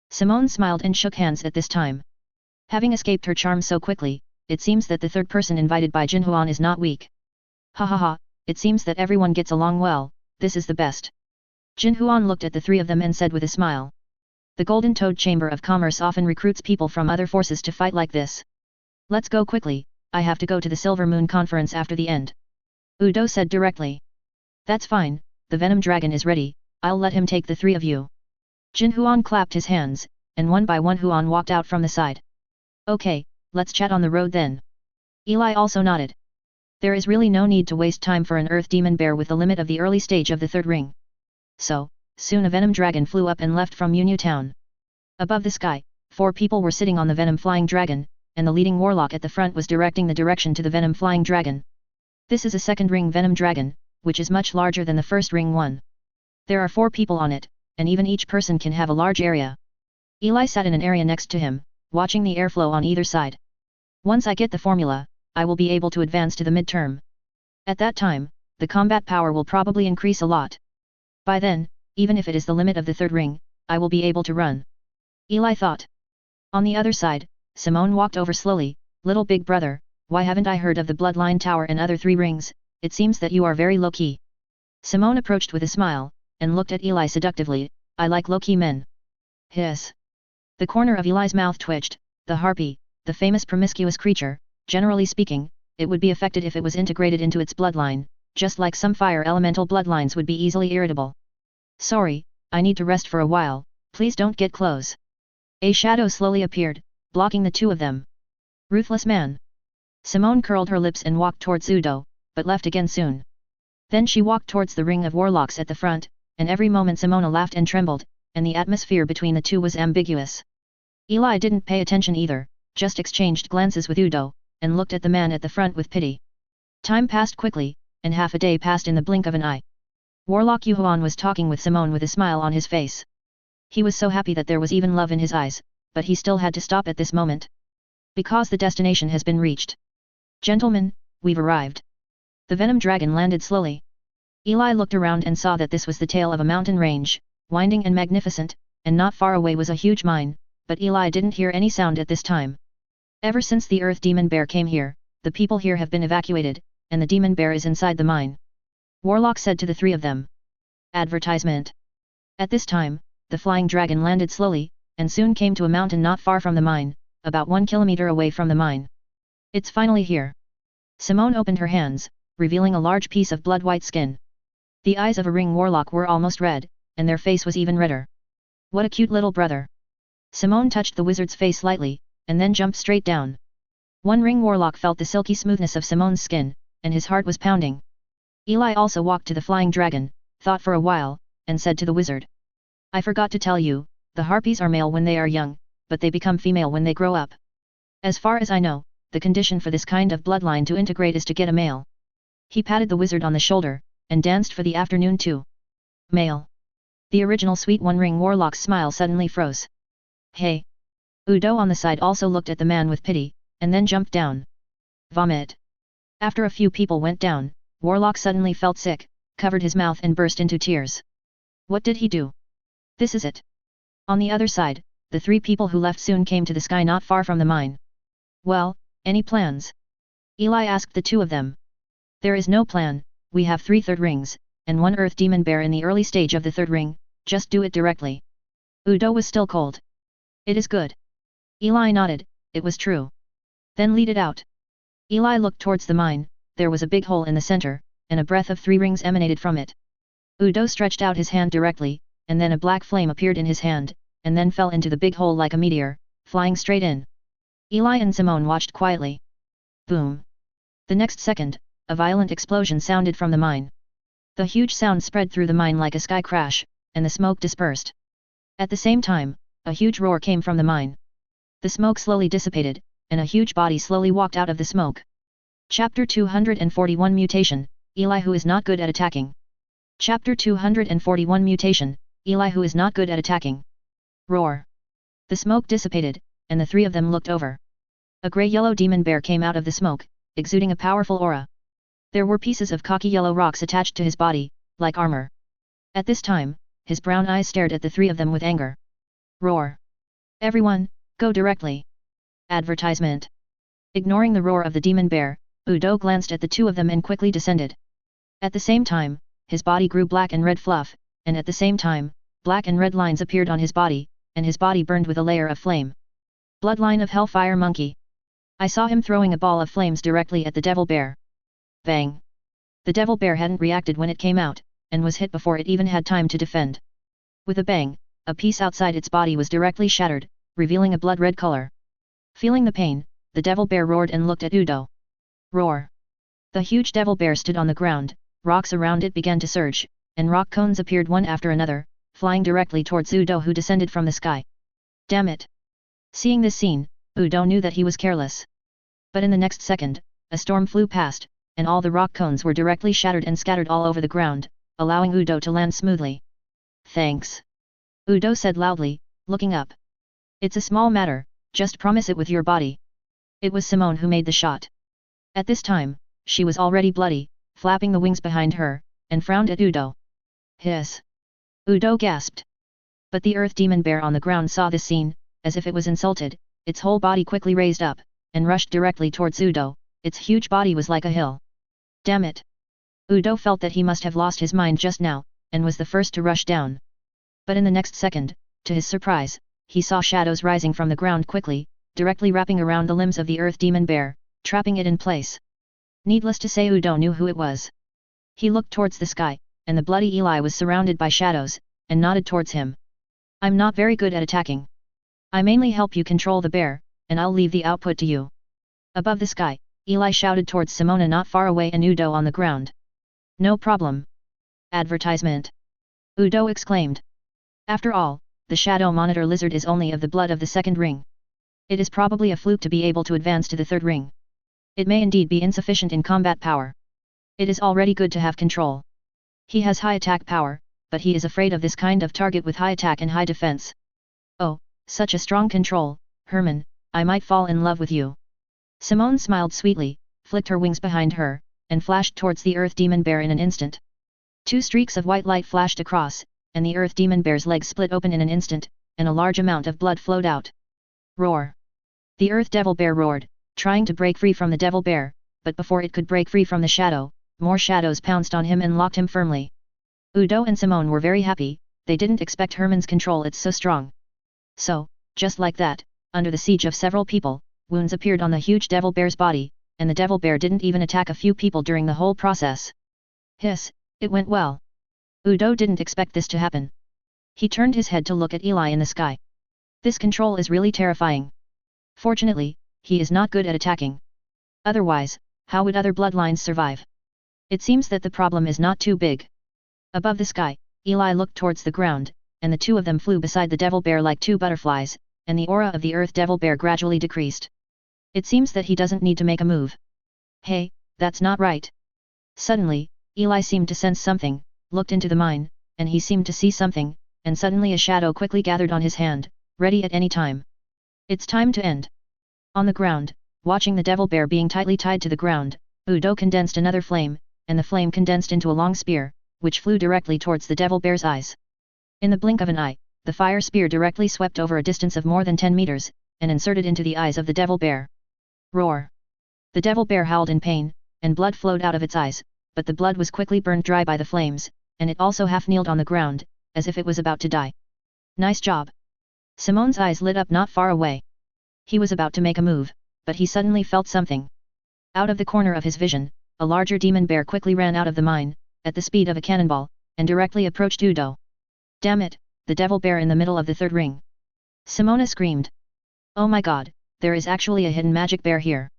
[SPEAKER 1] Simone smiled and shook hands at this time. Having escaped her charm so quickly, it seems that the 3rd person invited by Jinhuan is not weak. Ha ha ha, it seems that everyone gets along well, this is the best. Jinhuan looked at the 3 of them and said with a smile. The Golden Toad Chamber of Commerce often recruits people from other forces to fight like this. Let's go quickly, I have to go to the Silver Moon Conference after the end. Udo said directly. That's fine, the Venom Dragon is ready, I'll let him take the 3 of you. Jinhuan clapped his hands, and one by one Huan walked out from the side. Okay, let's chat on the road then. Eli also nodded. There is really no need to waste time for an Earth Demon Bear with the limit of the early stage of the 3rd ring. So, soon a Venom Dragon flew up and left from Yunyu Town. Above the sky, 4 people were sitting on the Venom Flying Dragon, and the leading warlock at the front was directing the direction to the Venom Flying Dragon. This is a 2nd ring Venom Dragon, which is much larger than the 1st ring one. There are 4 people on it, and even each person can have a large area. Eli sat in an area next to him, watching the airflow on either side. Once I get the formula, I will be able to advance to the midterm. At that time, the combat power will probably increase a lot. By then, even if it is the limit of the 3rd ring, I will be able to run. Eli thought. On the other side, Simone walked over slowly. Little big brother, why haven't I heard of the Bloodline Tower and other 3 rings, it seems that you are very low-key. Simone approached with a smile, and looked at Eli seductively. I like low-key men. Hiss. The corner of Eli's mouth twitched. The harpy, the famous promiscuous creature, generally speaking, it would be affected if it was integrated into its bloodline, just like some fire elemental bloodlines would be easily irritable. Sorry, I need to rest for a while, please don't get close. A shadow slowly appeared, blocking the 2 of them. Ruthless man. Simone curled her lips and walked towards Udo, but left again soon. Then she walked towards the ring of warlocks at the front, and every moment Simona laughed and trembled, and the atmosphere between the 2 was ambiguous. Eli didn't pay attention either, just exchanged glances with Udo, and looked at the man at the front with pity. Time passed quickly, and half a day passed in the blink of an eye. Warlock Yuhuan was talking with Simone with a smile on his face. He was so happy that there was even love in his eyes, but he still had to stop at this moment. Because the destination has been reached. Gentlemen, we've arrived. The Venom Dragon landed slowly. Eli looked around and saw that this was the tail of a mountain range, winding and magnificent, and not far away was a huge mine, but Eli didn't hear any sound at this time. Ever since the Earth Demon Bear came here, the people here have been evacuated, and the Demon Bear is inside the mine. Warlock said to the 3 of them. Advertisement. At this time, the flying dragon landed slowly, and soon came to a mountain not far from the mine, about 1 kilometer away from the mine. It's finally here. Simone opened her hands, revealing a large piece of blood-white skin. The eyes of a ring warlock were almost red, and their face was even redder. What a cute little brother. Simone touched the wizard's face lightly, and then jumped straight down. One ring warlock felt the silky smoothness of Simone's skin, and his heart was pounding. Eli also walked to the flying dragon, thought for a while, and said to the wizard. I forgot to tell you, the harpies are male when they are young, but they become female when they grow up. As far as I know, the condition for this kind of bloodline to integrate is to get a male. He patted the wizard on the shoulder, and danced for the afternoon too. Male. The original Sweet One Ring Warlock's smile suddenly froze. Hey! Udo on the side also looked at the man with pity, and then jumped down. Vomit. After a few people went down, Warlock suddenly felt sick, covered his mouth and burst into tears. What did he do? This is it. On the other side, the three people who left soon came to the sky not far from the mine. Well, any plans? Eli asked the two of them. There is no plan, we have 3 third rings, and 1 earth demon bear in the early stage of the third ring, just do it directly. Udo was still cold. It is good. Eli nodded, it was true. Then lead it out. Eli looked towards the mine, there was a big hole in the center, and a breath of 3 rings emanated from it. Udo stretched out his hand directly, and then a black flame appeared in his hand, and then fell into the big hole like a meteor, flying straight in. Eli and Simone watched quietly. Boom. The next second, a violent explosion sounded from the mine. The huge sound spread through the mine like a sky crash, and the smoke dispersed. At the same time, a huge roar came from the mine. The smoke slowly dissipated, and a huge body slowly walked out of the smoke. Chapter 241 Mutation, Eli who is not good at attacking. Chapter 241 Mutation, Eli who is not good at attacking. Roar. The smoke dissipated, and the 3 of them looked over. A grey-yellow demon bear came out of the smoke, exuding a powerful aura. There were pieces of cocky yellow rocks attached to his body, like armor. At this time, his brown eyes stared at the 3 of them with anger. Roar. Everyone, go directly. Advertisement. Ignoring the roar of the demon bear, Udo glanced at the 2 of them and quickly descended. At the same time, his body grew black and red fluff, and at the same time, black and red lines appeared on his body, and his body burned with a layer of flame. Bloodline of Hellfire Monkey. I saw him throwing a ball of flames directly at the devil bear. Bang! The devil bear hadn't reacted when it came out, and was hit before it even had time to defend. With a bang, a piece outside its body was directly shattered, revealing a blood-red color. Feeling the pain, the devil bear roared and looked at Udo. Roar! The huge devil bear stood on the ground, rocks around it began to surge, and rock cones appeared one after another, flying directly towards Udo who descended from the sky. Damn it! Seeing this scene, Udo knew that he was careless. But in the next second, a storm flew past, and all the rock cones were directly shattered and scattered all over the ground, allowing Udo to land smoothly. Thanks. Udo said loudly, looking up. It's a small matter, just promise it with your body. It was Simone who made the shot. At this time, she was already bloody, flapping the wings behind her, and frowned at Udo. Hiss! Udo gasped. But the earth demon bear on the ground saw this scene, as if it was insulted, its whole body quickly raised up, and rushed directly towards Udo, its huge body was like a hill. Damn it! Udo felt that he must have lost his mind just now, and was the first to rush down. But in the next second, to his surprise, he saw shadows rising from the ground quickly, directly wrapping around the limbs of the earth demon bear, trapping it in place. Needless to say Udo knew who it was. He looked towards the sky, and the bloody Eli was surrounded by shadows, and nodded towards him. I'm not very good at attacking. I mainly help you control the bear, and I'll leave the output to you. Above the sky, Eli shouted towards Simona not far away and Udo on the ground. No problem. Advertisement. Udo exclaimed. After all, the Shadow Monitor Lizard is only of the blood of the second ring. It is probably a fluke to be able to advance to the third ring. It may indeed be insufficient in combat power. It is already good to have control. He has high attack power, but he is afraid of this kind of target with high attack and high defense. Oh, such a strong control, Herman, I might fall in love with you. Simone smiled sweetly, flicked her wings behind her, and flashed towards the earth demon bear in an instant. 2 streaks of white light flashed across, and the earth demon bear's legs split open in an instant, and a large amount of blood flowed out. Roar! The earth devil bear roared, trying to break free from the devil bear, but before it could break free from the shadow, more shadows pounced on him and locked him firmly. Udo and Simone were very happy, they didn't expect Herman's control it's so strong. So, just like that, under the siege of several people, wounds appeared on the huge devil bear's body, and the devil bear didn't even attack a few people during the whole process. Hiss, it went well. Udo didn't expect this to happen. He turned his head to look at Eli in the sky. This control is really terrifying. Fortunately, he is not good at attacking. Otherwise, how would other bloodlines survive? It seems that the problem is not too big. Above the sky, Eli looked towards the ground, and the 2 of them flew beside the devil bear like 2 butterflies, and the aura of the earth devil bear gradually decreased. It seems that he doesn't need to make a move. Hey, that's not right. Suddenly, Eli seemed to sense something, looked into the mine, and he seemed to see something, and suddenly a shadow quickly gathered on his hand, ready at any time. It's time to end. On the ground, watching the devil bear being tightly tied to the ground, Udo condensed another flame, and the flame condensed into a long spear, which flew directly towards the devil bear's eyes. In the blink of an eye, the fire spear directly swept over a distance of more than 10 meters, and inserted into the eyes of the devil bear. Roar! The devil bear howled in pain, and blood flowed out of its eyes, but the blood was quickly burned dry by the flames, and it also half kneeled on the ground, as if it was about to die. Nice job! Simone's eyes lit up not far away. He was about to make a move, but he suddenly felt something. Out of the corner of his vision, a larger demon bear quickly ran out of the mine, at the speed of a cannonball, and directly approached Udo. Damn it, the devil bear in the middle of the third ring! Simona screamed. Oh my god, there is actually a hidden magic bear here.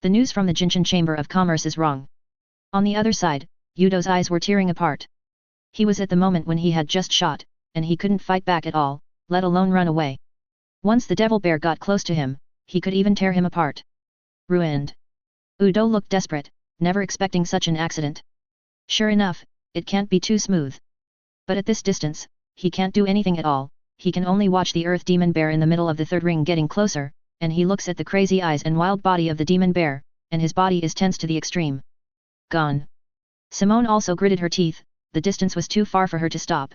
[SPEAKER 1] The news from the Jinshan Chamber of Commerce is wrong. On the other side, Udo's eyes were tearing apart. He was at the moment when he had just shot, and he couldn't fight back at all, let alone run away. Once the devil bear got close to him, he could even tear him apart. Ruined. Udo looked desperate, never expecting such an accident. Sure enough, it can't be too smooth. But at this distance, he can't do anything at all, he can only watch the earth demon bear in the middle of the third ring getting closer, and he looks at the crazy eyes and wild body of the demon bear, and his body is tense to the extreme. Gone. Simone also gritted her teeth, the distance was too far for her to stop.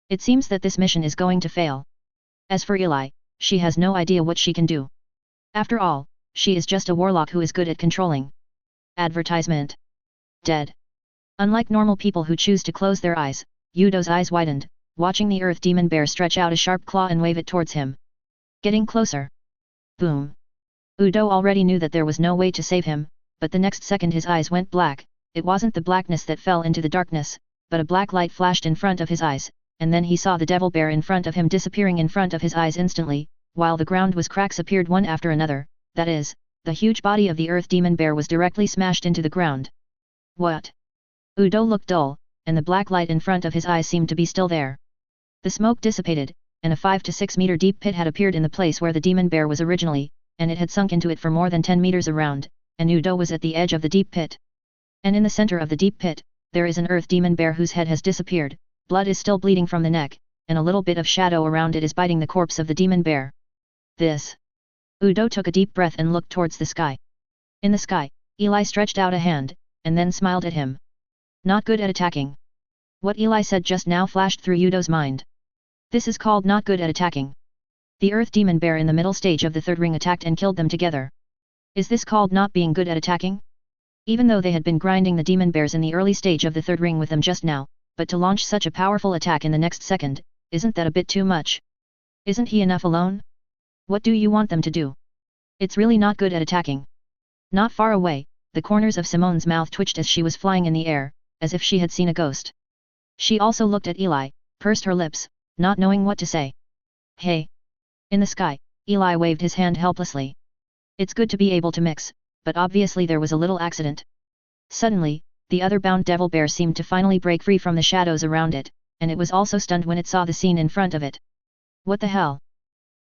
[SPEAKER 1] It seems that this mission is going to fail. As for Eli, she has no idea what she can do. After all, she is just a warlock who is good at controlling. Advertisement. Dead. Unlike normal people who choose to close their eyes, Udo's eyes widened, watching the earth demon bear stretch out a sharp claw and wave it towards him. Getting closer. Boom. Udo already knew that there was no way to save him, but the next second his eyes went black. It wasn't the blackness that fell into the darkness, but a black light flashed in front of his eyes, and then he saw the devil bear in front of him disappearing in front of his eyes instantly, while the ground was cracks appeared one after another, that is, the huge body of the earth demon bear was directly smashed into the ground. What? Udo looked dull, and the black light in front of his eyes seemed to be still there. The smoke dissipated, and a 5 to 6 meter deep pit had appeared in the place where the demon bear was originally, and it had sunk into it for more than 10 meters around, and Udo was at the edge of the deep pit. And in the center of the deep pit, there is an earth demon bear whose head has disappeared, blood is still bleeding from the neck, and a little bit of shadow around it is biting the corpse of the demon bear. This. Udo took a deep breath and looked towards the sky. In the sky, Eli stretched out a hand, and then smiled at him. Not good at attacking. What Eli said just now flashed through Udo's mind. This is called not good at attacking. The earth demon bear in the middle stage of the third ring attacked and killed them together. Is this called not being good at attacking? Even though they had been grinding the demon bears in the early stage of the third ring with them just now, but to launch such a powerful attack in the next second, isn't that a bit too much? Isn't he enough alone? What do you want them to do? It's really not good at attacking. Not far away, the corners of Simone's mouth twitched as she was flying in the air, as if she had seen a ghost. She also looked at Eli, pursed her lips, not knowing what to say. Hey! In the sky, Eli waved his hand helplessly. It's good to be able to mix, but obviously there was a little accident. Suddenly, the other bound devil bear seemed to finally break free from the shadows around it, and it was also stunned when it saw the scene in front of it. What the hell?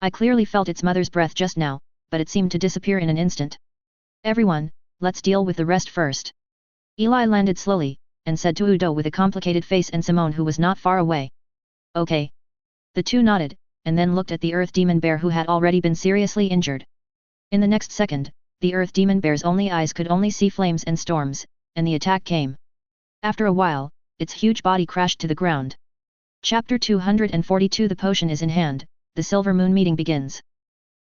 [SPEAKER 1] I clearly felt its mother's breath just now, but it seemed to disappear in an instant. Everyone, let's deal with the rest first. Eli landed slowly, and said to Udo with a complicated face and Simone who was not far away. Okay. The two nodded, and then looked at the earth demon bear who had already been seriously injured. In the next second, the earth demon bear's only eyes could only see flames and storms, and the attack came. After a while, its huge body crashed to the ground. Chapter 242 The potion is in hand, the silver moon meeting begins.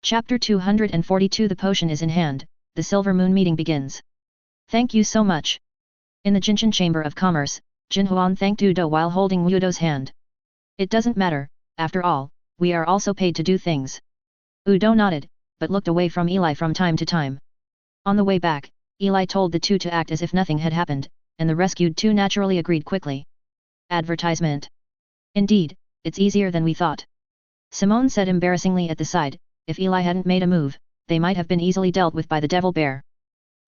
[SPEAKER 1] Chapter 242 The potion is in hand, the silver moon meeting begins. Thank you so much. In the Jinshan Chamber of Commerce, Jin Huan thanked Udo while holding Udo's hand. It doesn't matter, after all, we are also paid to do things. Udo nodded, but looked away from Eli from time to time. On the way back, Eli told the two to act as if nothing had happened, and the rescued two naturally agreed quickly. Advertisement. Indeed, it's easier than we thought. Simone said embarrassingly at the side, if Eli hadn't made a move, they might have been easily dealt with by the devil bear.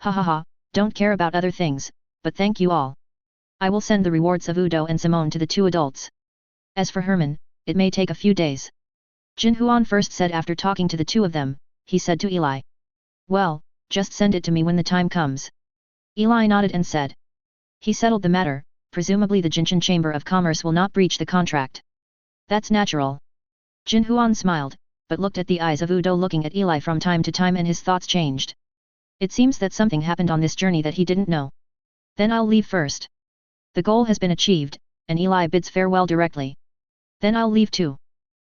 [SPEAKER 1] Ha ha ha, don't care about other things, but thank you all. I will send the rewards of Udo and Simone to the two adults. As for Herman, it may take a few days. Jin Huan first said after talking to the two of them, he said to Eli. Well, just send it to me when the time comes. Eli nodded and said. He settled the matter, presumably the Jinshan Chamber of Commerce will not breach the contract. That's natural. Jin Huan smiled, but looked at the eyes of Udo looking at Eli from time to time and his thoughts changed. It seems that something happened on this journey that he didn't know. Then I'll leave first. The goal has been achieved, and Eli bids farewell directly. Then I'll leave too.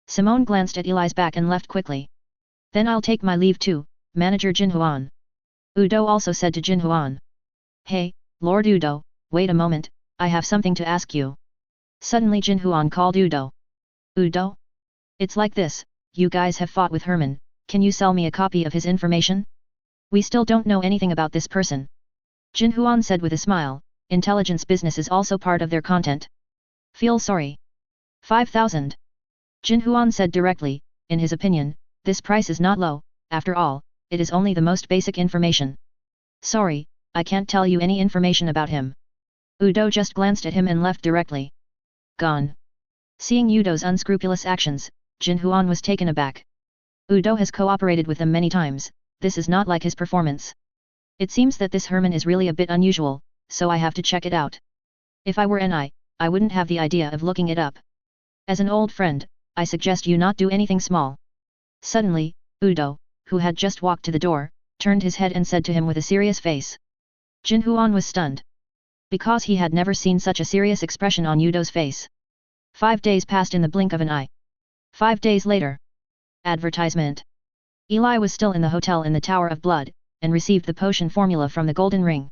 [SPEAKER 1] Simone glanced at Eli's back and left quickly. Then I'll take my leave too, Manager Jin Huan. Udo also said to Jin Huan. Hey, Lord Udo, wait a moment, I have something to ask you. Suddenly Jin Huan called Udo. Udo? It's like this, you guys have fought with Herman, can you sell me a copy of his information? We still don't know anything about this person. Jin Huan said with a smile, intelligence business is also part of their content. Feel sorry. 5,000. Jin Huan said directly, in his opinion, this price is not low, after all, it is only the most basic information. Sorry, I can't tell you any information about him. Udo just glanced at him and left directly. Gone. Seeing Udo's unscrupulous actions, Jin Huan was taken aback. Udo has cooperated with them many times, this is not like his performance. It seems that this Herman is really a bit unusual, so I have to check it out. If I were I wouldn't have the idea of looking it up. As an old friend, I suggest you not do anything small. Suddenly, Udo, who had just walked to the door, turned his head and said to him with a serious face. Jin Huan was stunned. Because he had never seen such a serious expression on Udo's face. 5 days passed in the blink of an eye. 5 days later. Advertisement. Eli was still in the hotel in the Tower of Blood, and received the potion formula from the golden ring.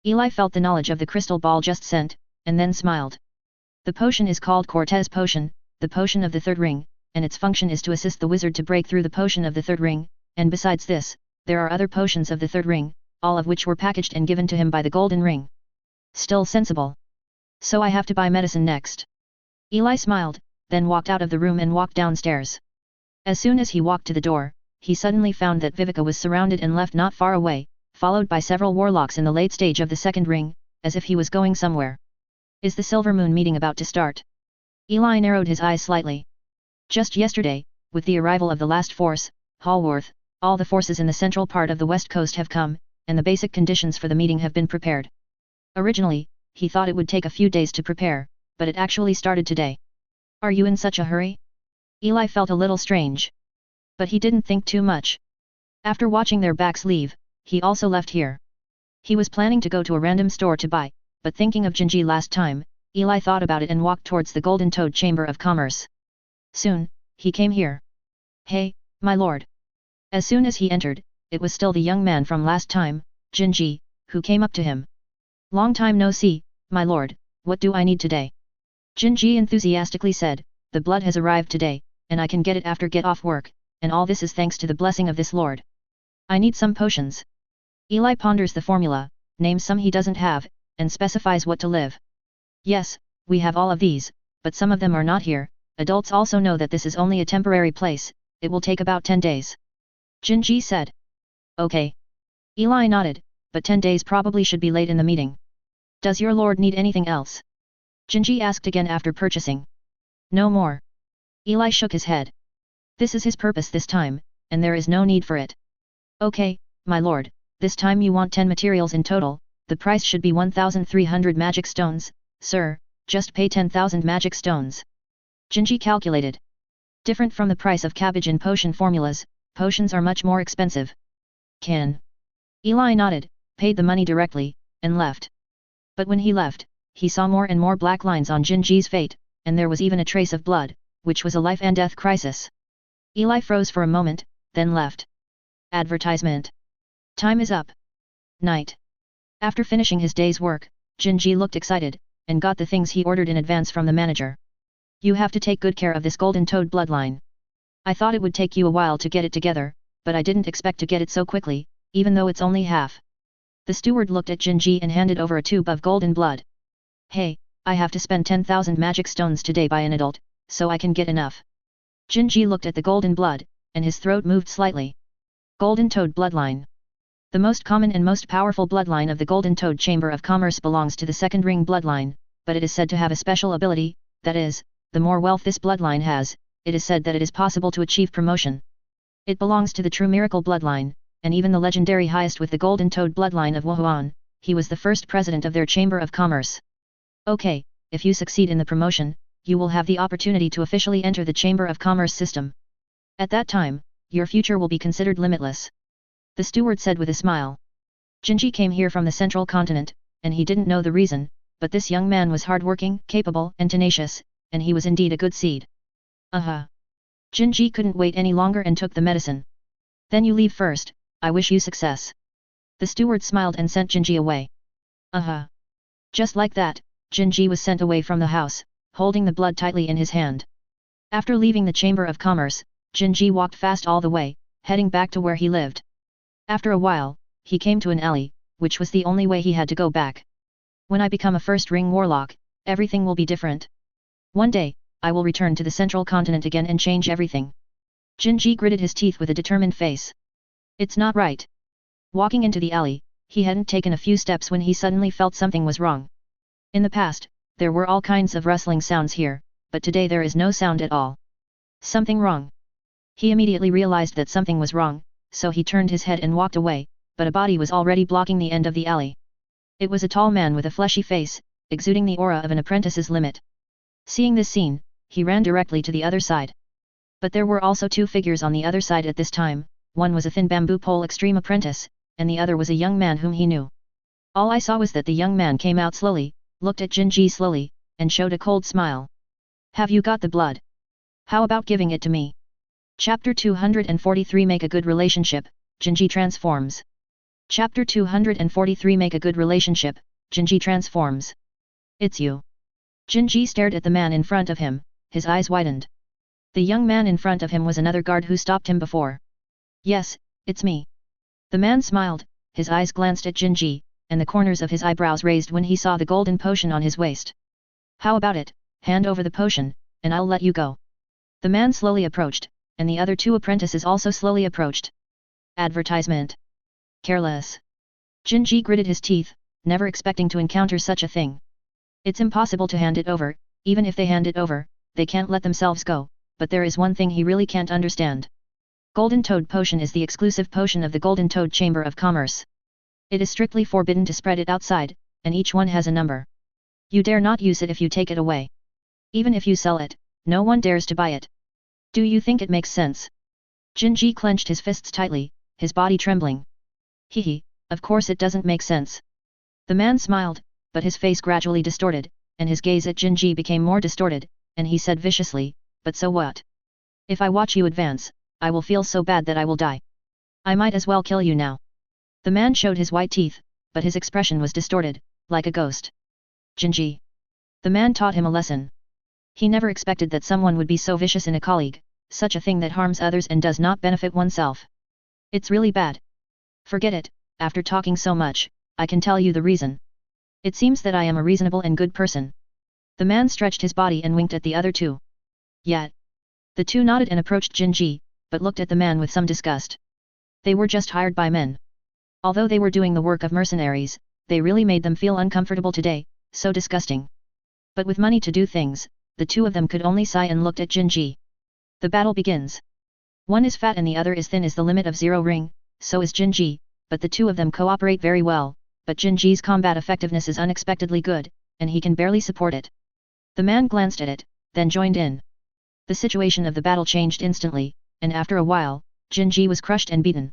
[SPEAKER 1] Eli felt the knowledge of the crystal ball just sent, and then smiled. The potion is called Cortez Potion, the potion of the third ring, and its function is to assist the wizard to break through the potion of the third ring, and besides this, there are other potions of the third ring, all of which were packaged and given to him by the golden ring. Still sensible. So I have to buy medicine next. Eli smiled, then walked out of the room and walked downstairs. As soon as he walked to the door, he suddenly found that Vivica was surrounded and left not far away, followed by several warlocks in the late stage of the second ring, as if he was going somewhere. Is the Silver Moon meeting about to start? Eli narrowed his eyes slightly. Just yesterday, with the arrival of the last force, Hallworth, all the forces in the central part of the west coast have come, and the basic conditions for the meeting have been prepared. Originally, he thought it would take a few days to prepare, but it actually started today. Are you in such a hurry? Eli felt a little strange. But he didn't think too much. After watching their backs leave, he also left here. He was planning to go to a random store to buy, but thinking of Jinji last time, Eli thought about it and walked towards the Golden Toad Chamber of Commerce. Soon, he came here. Hey, my lord. As soon as he entered, it was still the young man from last time, Jinji, who came up to him. Long time no see, my lord, what do I need today? Jinji enthusiastically said, the blood has arrived today, and I can get it after get off work, and all this is thanks to the blessing of this lord. I need some potions. Eli ponders the formula, names some he doesn't have, and specifies what to live. Yes, we have all of these, but some of them are not here. Adults also know that this is only a temporary place, it will take about 10 days. Jinji said. Okay. Eli nodded, but 10 days probably should be late in the meeting. Does your lord need anything else? Jinji asked again after purchasing. No more. Eli shook his head. This is his purpose this time, and there is no need for it. Okay, my lord, this time you want 10 materials in total, the price should be 1,300 magic stones, sir, just pay 10,000 magic stones. Jinji calculated. Different from the price of cabbage in potion formulas, potions are much more expensive. Can. Eli nodded, paid the money directly, and left. But when he left, he saw more and more black lines on Jinji's fate, and there was even a trace of blood, which was a life and death crisis. Eli froze for a moment, then left. Advertisement. Time is up. Night. After finishing his day's work, Jinji looked excited, and got the things he ordered in advance from the manager. You have to take good care of this golden toad bloodline. I thought it would take you a while to get it together, but I didn't expect to get it so quickly, even though it's only half. The steward looked at Jinji and handed over a tube of golden blood. Hey, I have to spend 10,000 magic stones today by an adult, so I can get enough. Jinji looked at the golden blood, and his throat moved slightly. Golden Toad Bloodline. The most common and most powerful bloodline of the Golden Toad Chamber of Commerce belongs to the second ring bloodline, but it is said to have a special ability, that is, the more wealth this bloodline has, it is said that it is possible to achieve promotion. It belongs to the True Miracle bloodline, and even the legendary highest with the Golden Toad bloodline of Wuhuan, he was the first president of their Chamber of Commerce. Okay, if you succeed in the promotion, you will have the opportunity to officially enter the Chamber of Commerce system. At that time, your future will be considered limitless. The steward said with a smile. Jinji came here from the central continent, and he didn't know the reason, but this young man was hardworking, capable, and tenacious, and he was indeed a good seed. Jinji couldn't wait any longer and took the medicine. Then you leave first, I wish you success. The steward smiled and sent Jinji away. Just like that, Jinji was sent away from the house, holding the blood tightly in his hand. After leaving the Chamber of Commerce, Jinji walked fast all the way, heading back to where he lived. After a while, he came to an alley, which was the only way he had to go back. When I become a first-ring warlock, everything will be different. One day, I will return to the central continent again and change everything. Jinji gritted his teeth with a determined face. It's not right. Walking into the alley, he hadn't taken a few steps when he suddenly felt something was wrong. In the past, there were all kinds of rustling sounds here, but today there is no sound at all. Something wrong. He immediately realized that something was wrong, so he turned his head and walked away, but a body was already blocking the end of the alley. It was a tall man with a fleshy face, exuding the aura of an apprentice's limit. Seeing this scene, he ran directly to the other side. But there were also two figures on the other side at this time, one was a thin bamboo pole extreme apprentice, and the other was a young man whom he knew. All I saw was that the young man came out slowly, looked at Jinji slowly, and showed a cold smile. Have you got the blood? How about giving it to me? Chapter 243 Make a good relationship, Jinji transforms. Chapter 243 Make a good relationship, Jinji transforms. It's you. Jinji stared at the man in front of him, his eyes widened. The young man in front of him was another guard who stopped him before. Yes, it's me. The man smiled, his eyes glanced at Jinji, and the corners of his eyebrows raised when he saw the golden potion on his waist. How about it, hand over the potion, and I'll let you go. The man slowly approached, and the other two apprentices also slowly approached. Advertisement. Careless. Jinji gritted his teeth, never expecting to encounter such a thing. It's impossible to hand it over, even if they hand it over, they can't let themselves go, but there is one thing he really can't understand. Golden Toad Potion is the exclusive potion of the Golden Toad Chamber of Commerce. It is strictly forbidden to spread it outside, and each one has a number. You dare not use it if you take it away. Even if you sell it, no one dares to buy it. Do you think it makes sense? Jinji clenched his fists tightly, his body trembling. Hehe, of course it doesn't make sense. The man smiled, but his face gradually distorted, and his gaze at Jinji became more distorted, and he said viciously, but so what? If I watch you advance, I will feel so bad that I will die. I might as well kill you now. The man showed his white teeth, but his expression was distorted, like a ghost. Jinji. The man taught him a lesson. He never expected that someone would be so vicious in a colleague, such a thing that harms others and does not benefit oneself. It's really bad. Forget it, after talking so much, I can tell you the reason. It seems that I am a reasonable and good person. The man stretched his body and winked at the other two. Yet. The two nodded and approached Jinji, but looked at the man with some disgust. They were just hired by men. Although they were doing the work of mercenaries, they really made them feel uncomfortable today, so disgusting. But with money to do things, the two of them could only sigh and looked at Jinji. The battle begins. One is fat and the other is thin is the limit of Zero Ring, so is Jinji, but the two of them cooperate very well, but Jinji's combat effectiveness is unexpectedly good, and he can barely support it. The man glanced at it, then joined in. The situation of the battle changed instantly, and after a while, Jinji was crushed and beaten.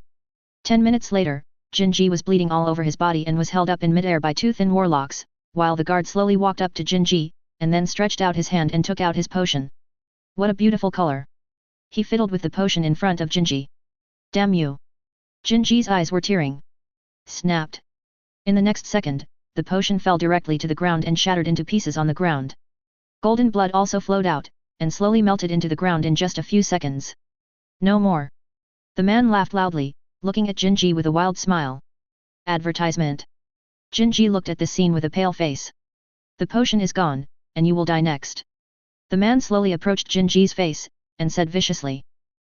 [SPEAKER 1] 10 minutes later, Jinji was bleeding all over his body and was held up in midair by two thin warlocks, while the guard slowly walked up to Jinji, and then stretched out his hand and took out his potion. What a beautiful color! He fiddled with the potion in front of Jinji. Damn you! Jinji's eyes were tearing. Snapped. In the next second, the potion fell directly to the ground and shattered into pieces on the ground. Golden blood also flowed out, and slowly melted into the ground in just a few seconds. No more. The man laughed loudly, looking at Jinji with a wild smile. Advertisement. Jinji looked at the scene with a pale face. The potion is gone, and you will die next. The man slowly approached Jinji's face, and said viciously.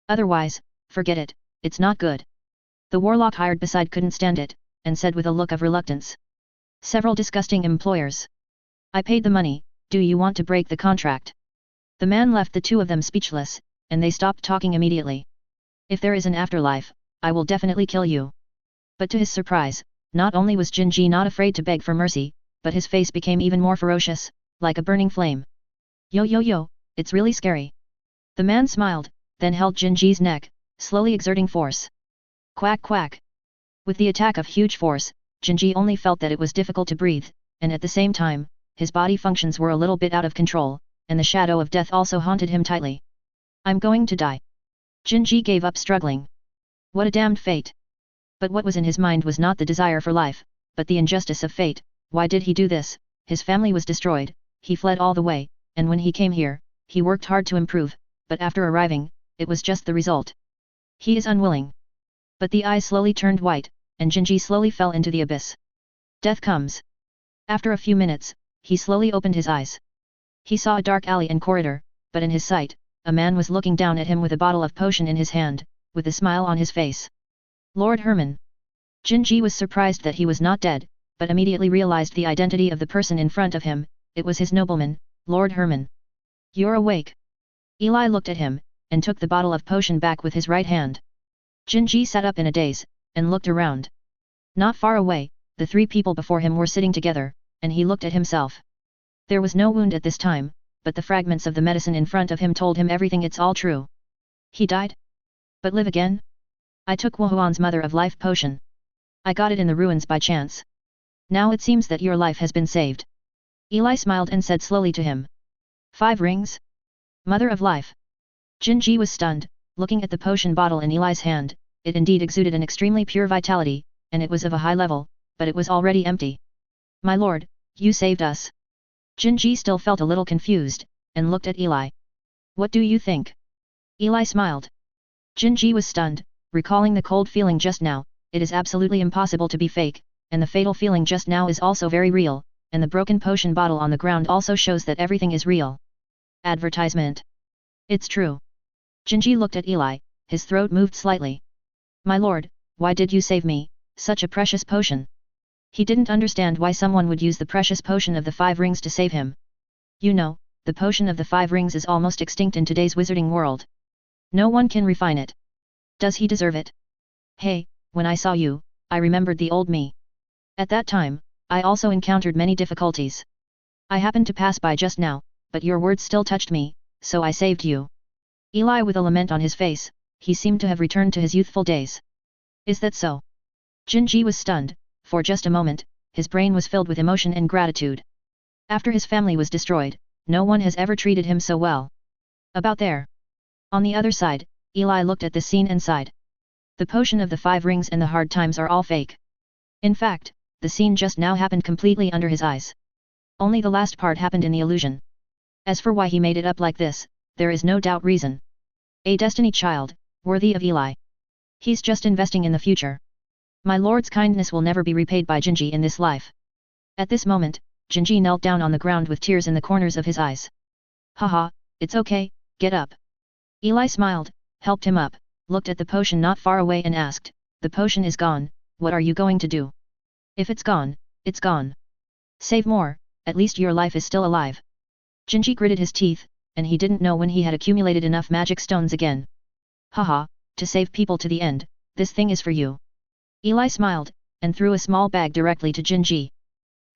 [SPEAKER 1] Otherwise, forget it, it's not good. The warlock hired beside couldn't stand it, and said with a look of reluctance. Several disgusting employers. I paid the money, do you want to break the contract? The man left the two of them speechless, and they stopped talking immediately. If there is an afterlife, I will definitely kill you. But to his surprise, not only was Jinji not afraid to beg for mercy, but his face became even more ferocious, like a burning flame. Yo yo yo, it's really scary. The man smiled, then held Jinji's neck, slowly exerting force. Quack quack. With the attack of huge force, Jinji only felt that it was difficult to breathe, and at the same time, his body functions were a little bit out of control, and the shadow of death also haunted him tightly. I'm going to die. Jinji gave up struggling. What a damned fate. But what was in his mind was not the desire for life, but the injustice of fate. Why did he do this? His family was destroyed, he fled all the way, and when he came here, he worked hard to improve, but after arriving, it was just the result. He is unwilling. But the eyes slowly turned white, and Jinji slowly fell into the abyss. Death comes. After a few minutes, he slowly opened his eyes. He saw a dark alley and corridor, but in his sight, a man was looking down at him with a bottle of potion in his hand, with a smile on his face. Lord Herman. Jinji was surprised that he was not dead, but immediately realized the identity of the person in front of him. It was his nobleman, Lord Herman. You're awake. Eli looked at him, and took the bottle of potion back with his right hand. Jinji sat up in a daze, and looked around. Not far away, the three people before him were sitting together, and he looked at himself. There was no wound at this time, but the fragments of the medicine in front of him told him everything. It's all true. He died? But live again? I took Wuhuan's mother of life potion. I got it in the ruins by chance. Now it seems that your life has been saved. Eli smiled and said slowly to him. 5 rings? Mother of life. Jinji was stunned, looking at the potion bottle in Eli's hand. It indeed exuded an extremely pure vitality, and it was of a high level, but it was already empty. My lord, you saved us. Jinji still felt a little confused, and looked at Eli. What do you think? Eli smiled. Jinji was stunned, recalling the cold feeling just now. It is absolutely impossible to be fake, and the fatal feeling just now is also very real, and the broken potion bottle on the ground also shows that everything is real. Advertisement. It's true. Jinji looked at Eli, his throat moved slightly. My lord, why did you save me, such a precious potion? He didn't understand why someone would use the precious potion of the 5 rings to save him. You know, the potion of the 5 rings is almost extinct in today's wizarding world. No one can refine it. Does he deserve it? Hey, when I saw you, I remembered the old me. At that time, I also encountered many difficulties. I happened to pass by just now, but your words still touched me, so I saved you. Eli with a lament on his face, he seemed to have returned to his youthful days. Is that so? Jinji was stunned. For just a moment, his brain was filled with emotion and gratitude. After his family was destroyed, no one has ever treated him so well. About there. On the other side, Eli looked at this scene and sighed. The potion of the 5 rings and the hard times are all fake. In fact, the scene just now happened completely under his eyes. Only the last part happened in the illusion. As for why he made it up like this, there is no doubt reason. A destiny child, worthy of Eli. He's just investing in the future. My lord's kindness will never be repaid by Jinji in this life. At this moment, Jinji knelt down on the ground with tears in the corners of his eyes. Haha, it's okay, get up. Eli smiled, helped him up, looked at the potion not far away and asked, the potion is gone, what are you going to do? If it's gone, it's gone. Save more, at least your life is still alive. Jinji gritted his teeth, and he didn't know when he had accumulated enough magic stones again. Haha, to save people to the end, this thing is for you. Eli smiled, and threw a small bag directly to Jinji.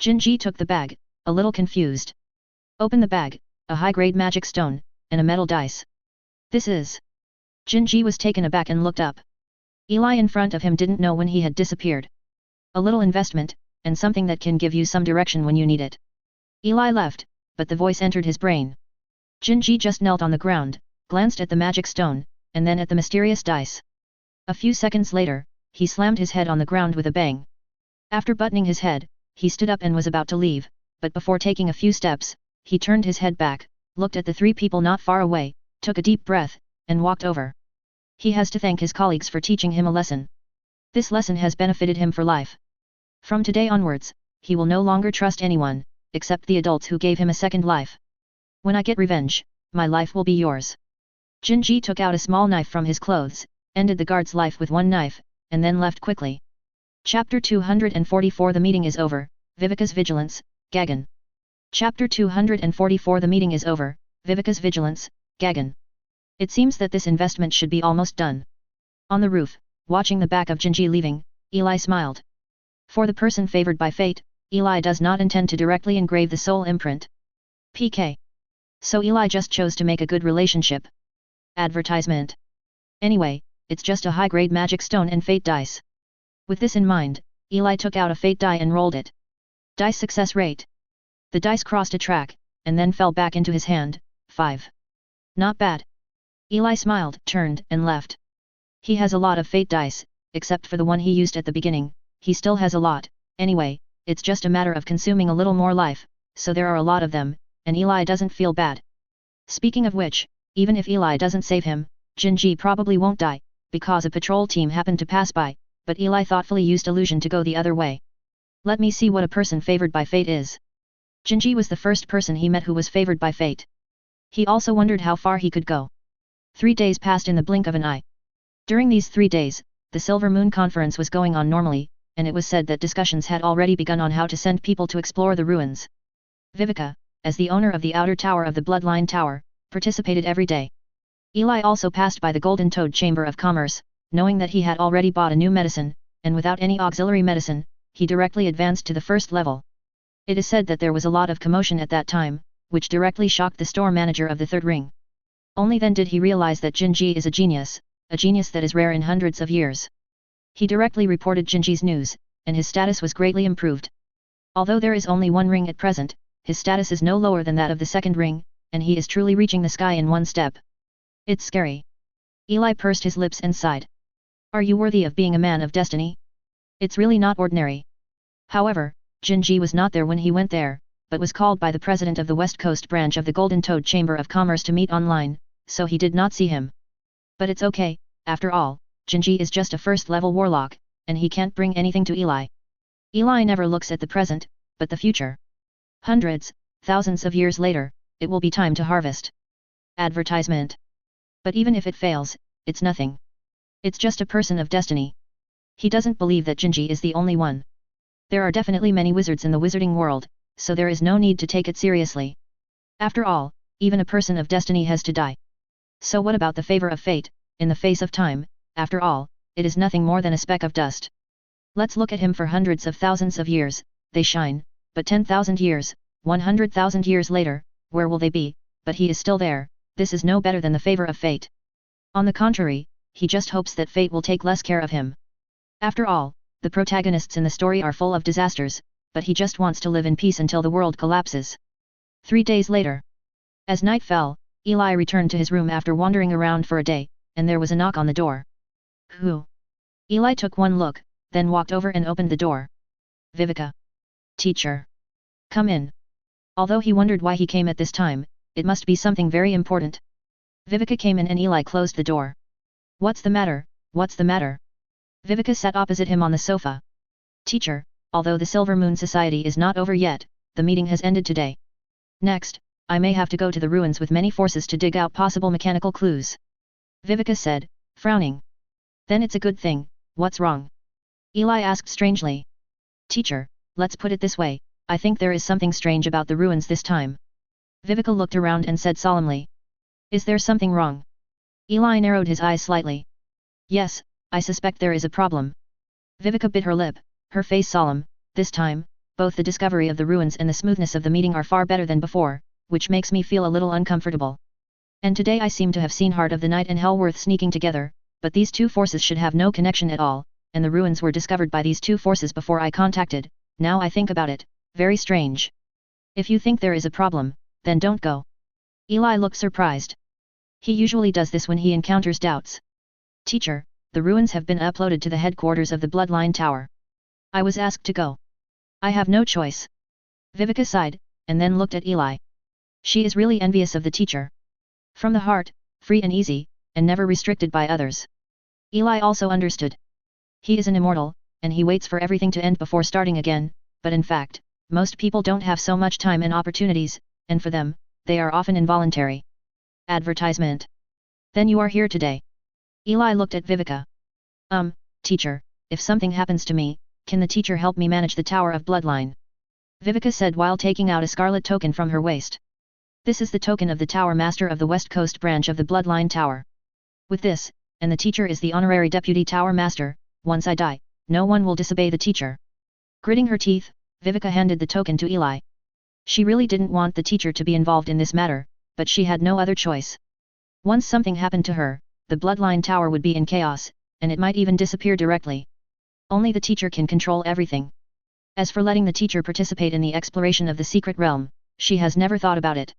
[SPEAKER 1] Jinji took the bag, a little confused. Open the bag, a high-grade magic stone, and a metal dice. This is... Jinji was taken aback and looked up. Eli in front of him didn't know when he had disappeared. A little investment, and something that can give you some direction when you need it. Eli left, but the voice entered his brain. Jinji just knelt on the ground, glanced at the magic stone, and then at the mysterious dice. A few seconds later, he slammed his head on the ground with a bang. After buttoning his head, he stood up and was about to leave, but before taking a few steps, he turned his head back, looked at the 3 people not far away, took a deep breath, and walked over. He has to thank his colleagues for teaching him a lesson. This lesson has benefited him for life. From today onwards, he will no longer trust anyone, except the adults who gave him a second life. When I get revenge, my life will be yours. Jinji took out a small knife from his clothes, ended the guard's life with one knife, and then left quickly. Chapter 244 The meeting is over, Viveka's vigilance, Gagan. Chapter 244 The meeting is over, Viveka's vigilance, Gagan. It seems that this investment should be almost done. On the roof, Watching the back of Jinji leaving, Eli smiled. For the person favored by fate, Eli does not intend to directly engrave the soul imprint. PK. So Eli just chose to make a good relationship. Advertisement. Anyway, it's just a high-grade magic stone and fate dice. With this in mind, Eli took out a fate die and rolled it. Dice success rate. The dice crossed a track, and then fell back into his hand, 5. Not bad. Eli smiled, turned, and left. He has a lot of fate dice, except for the one he used at the beginning, he still has a lot, anyway, it's just a matter of consuming a little more life, so there are a lot of them, and Eli doesn't feel bad. Speaking of which, even if Eli doesn't save him, Jinji probably won't die, because a patrol team happened to pass by, but Eli thoughtfully used illusion to go the other way. Let me see what a person favored by fate is. Jinji was the first person he met who was favored by fate. He also wondered how far he could go. 3 days passed in the blink of an eye. During these 3 days, the Silver Moon Conference was going on normally, and it was said that discussions had already begun on how to send people to explore the ruins. Viveka, as the owner of the outer tower of the Bloodline Tower, participated every day. Eli also passed by the Golden Toad Chamber of Commerce, knowing that he had already bought a new medicine, and without any auxiliary medicine, he directly advanced to the first level. It is said that there was a lot of commotion at that time, which directly shocked the store manager of the third ring. Only then did he realize that Jinji is a genius that is rare in hundreds of years. He directly reported Jinji's news, and his status was greatly improved. Although there is only one ring at present, his status is no lower than that of the second ring, and he is truly reaching the sky in one step. It's scary. Eli pursed his lips and sighed. Are you worthy of being a man of destiny? It's really not ordinary. However, Jinji was not there when he went there, but was called by the president of the West Coast branch of the Golden Toad Chamber of Commerce to meet online, so he did not see him. But it's okay, after all, Jinji is just a first-level warlock, and he can't bring anything to Eli. Eli never looks at the present, but the future. Hundreds, thousands of years later, it will be time to harvest. Advertisement. But even if it fails, it's nothing. It's just a person of destiny. He doesn't believe that Jinji is the only one. There are definitely many wizards in the wizarding world, so there is no need to take it seriously. After all, even a person of destiny has to die. So what about the favor of fate, in the face of time? After all, it is nothing more than a speck of dust. Let's look at him for hundreds of thousands of years, they shine, but 10,000 years, 100,000 years later, where will they be? But he is still there, this is no better than the favor of fate. On the contrary, he just hopes that fate will take less care of him. After all, the protagonists in the story are full of disasters, but he just wants to live in peace until the world collapses. 3 days later. As night fell, Eli returned to his room after wandering around for a day, and there was a knock on the door. Who? Eli took one look, then walked over and opened the door. Viveka. Teacher. Come in. Although he wondered why he came at this time, it must be something very important. Viveka came in and Eli closed the door. What's the matter, what's the matter? Viveka sat opposite him on the sofa. Teacher, although the Silver Moon Society is not over yet, the meeting has ended today. Next, I may have to go to the ruins with many forces to dig out possible mechanical clues. Viveka said, frowning. Then it's a good thing, what's wrong? Eli asked strangely. Teacher, let's put it this way, I think there is something strange about the ruins this time. Viveka looked around and said solemnly. Is there something wrong? Eli narrowed his eyes slightly. Yes, I suspect there is a problem. Viveka bit her lip, her face solemn. This time, both the discovery of the ruins and the smoothness of the meeting are far better than before, which makes me feel a little uncomfortable. And today I seem to have seen Heart of the Night and Hellworth sneaking together, but these two forces should have no connection at all, and the ruins were discovered by these two forces before I contacted. Now I think about it, very strange. If you think there is a problem, then don't go. Eli looked surprised. He usually does this when he encounters doubts. Teacher, the ruins have been uploaded to the headquarters of the Bloodline Tower. I was asked to go. I have no choice. Viveka sighed, and then looked at Eli. She is really envious of the teacher. From the heart, free and easy, and never restricted by others. Eli also understood. He is an immortal, and he waits for everything to end before starting again, but in fact, most people don't have so much time and opportunities, and for them, they are often involuntary. Advertisement. Then you are here today. Eli looked at Viveka. Teacher, if something happens to me, can the teacher help me manage the Tower of Bloodline? Viveka said while taking out a scarlet token from her waist. This is the token of the Tower Master of the West Coast branch of the Bloodline Tower. With this, and the teacher is the honorary deputy tower master. Once I die, no one will disobey the teacher. Gritting her teeth, Viveka handed the token to Eli. She really didn't want the teacher to be involved in this matter, but she had no other choice. Once something happened to her, the bloodline tower would be in chaos, and it might even disappear directly. Only the teacher can control everything. As for letting the teacher participate in the exploration of the secret realm, she has never thought about it.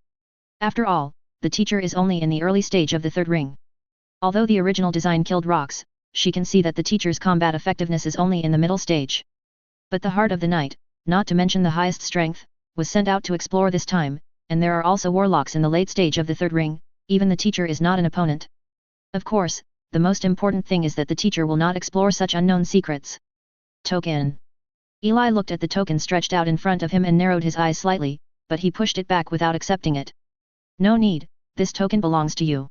[SPEAKER 1] After all, the teacher is only in the early stage of the third ring. Although the original design killed rocks, she can see that the teacher's combat effectiveness is only in the middle stage. But the heart of the knight, not to mention the highest strength, was sent out to explore this time, and there are also warlocks in the late stage of the third ring. Even the teacher is not an opponent. Of course, the most important thing is that the teacher will not explore such unknown secrets. Token. Eli looked at the token stretched out in front of him and narrowed his eyes slightly, but he pushed it back without accepting it. No need, this token belongs to you.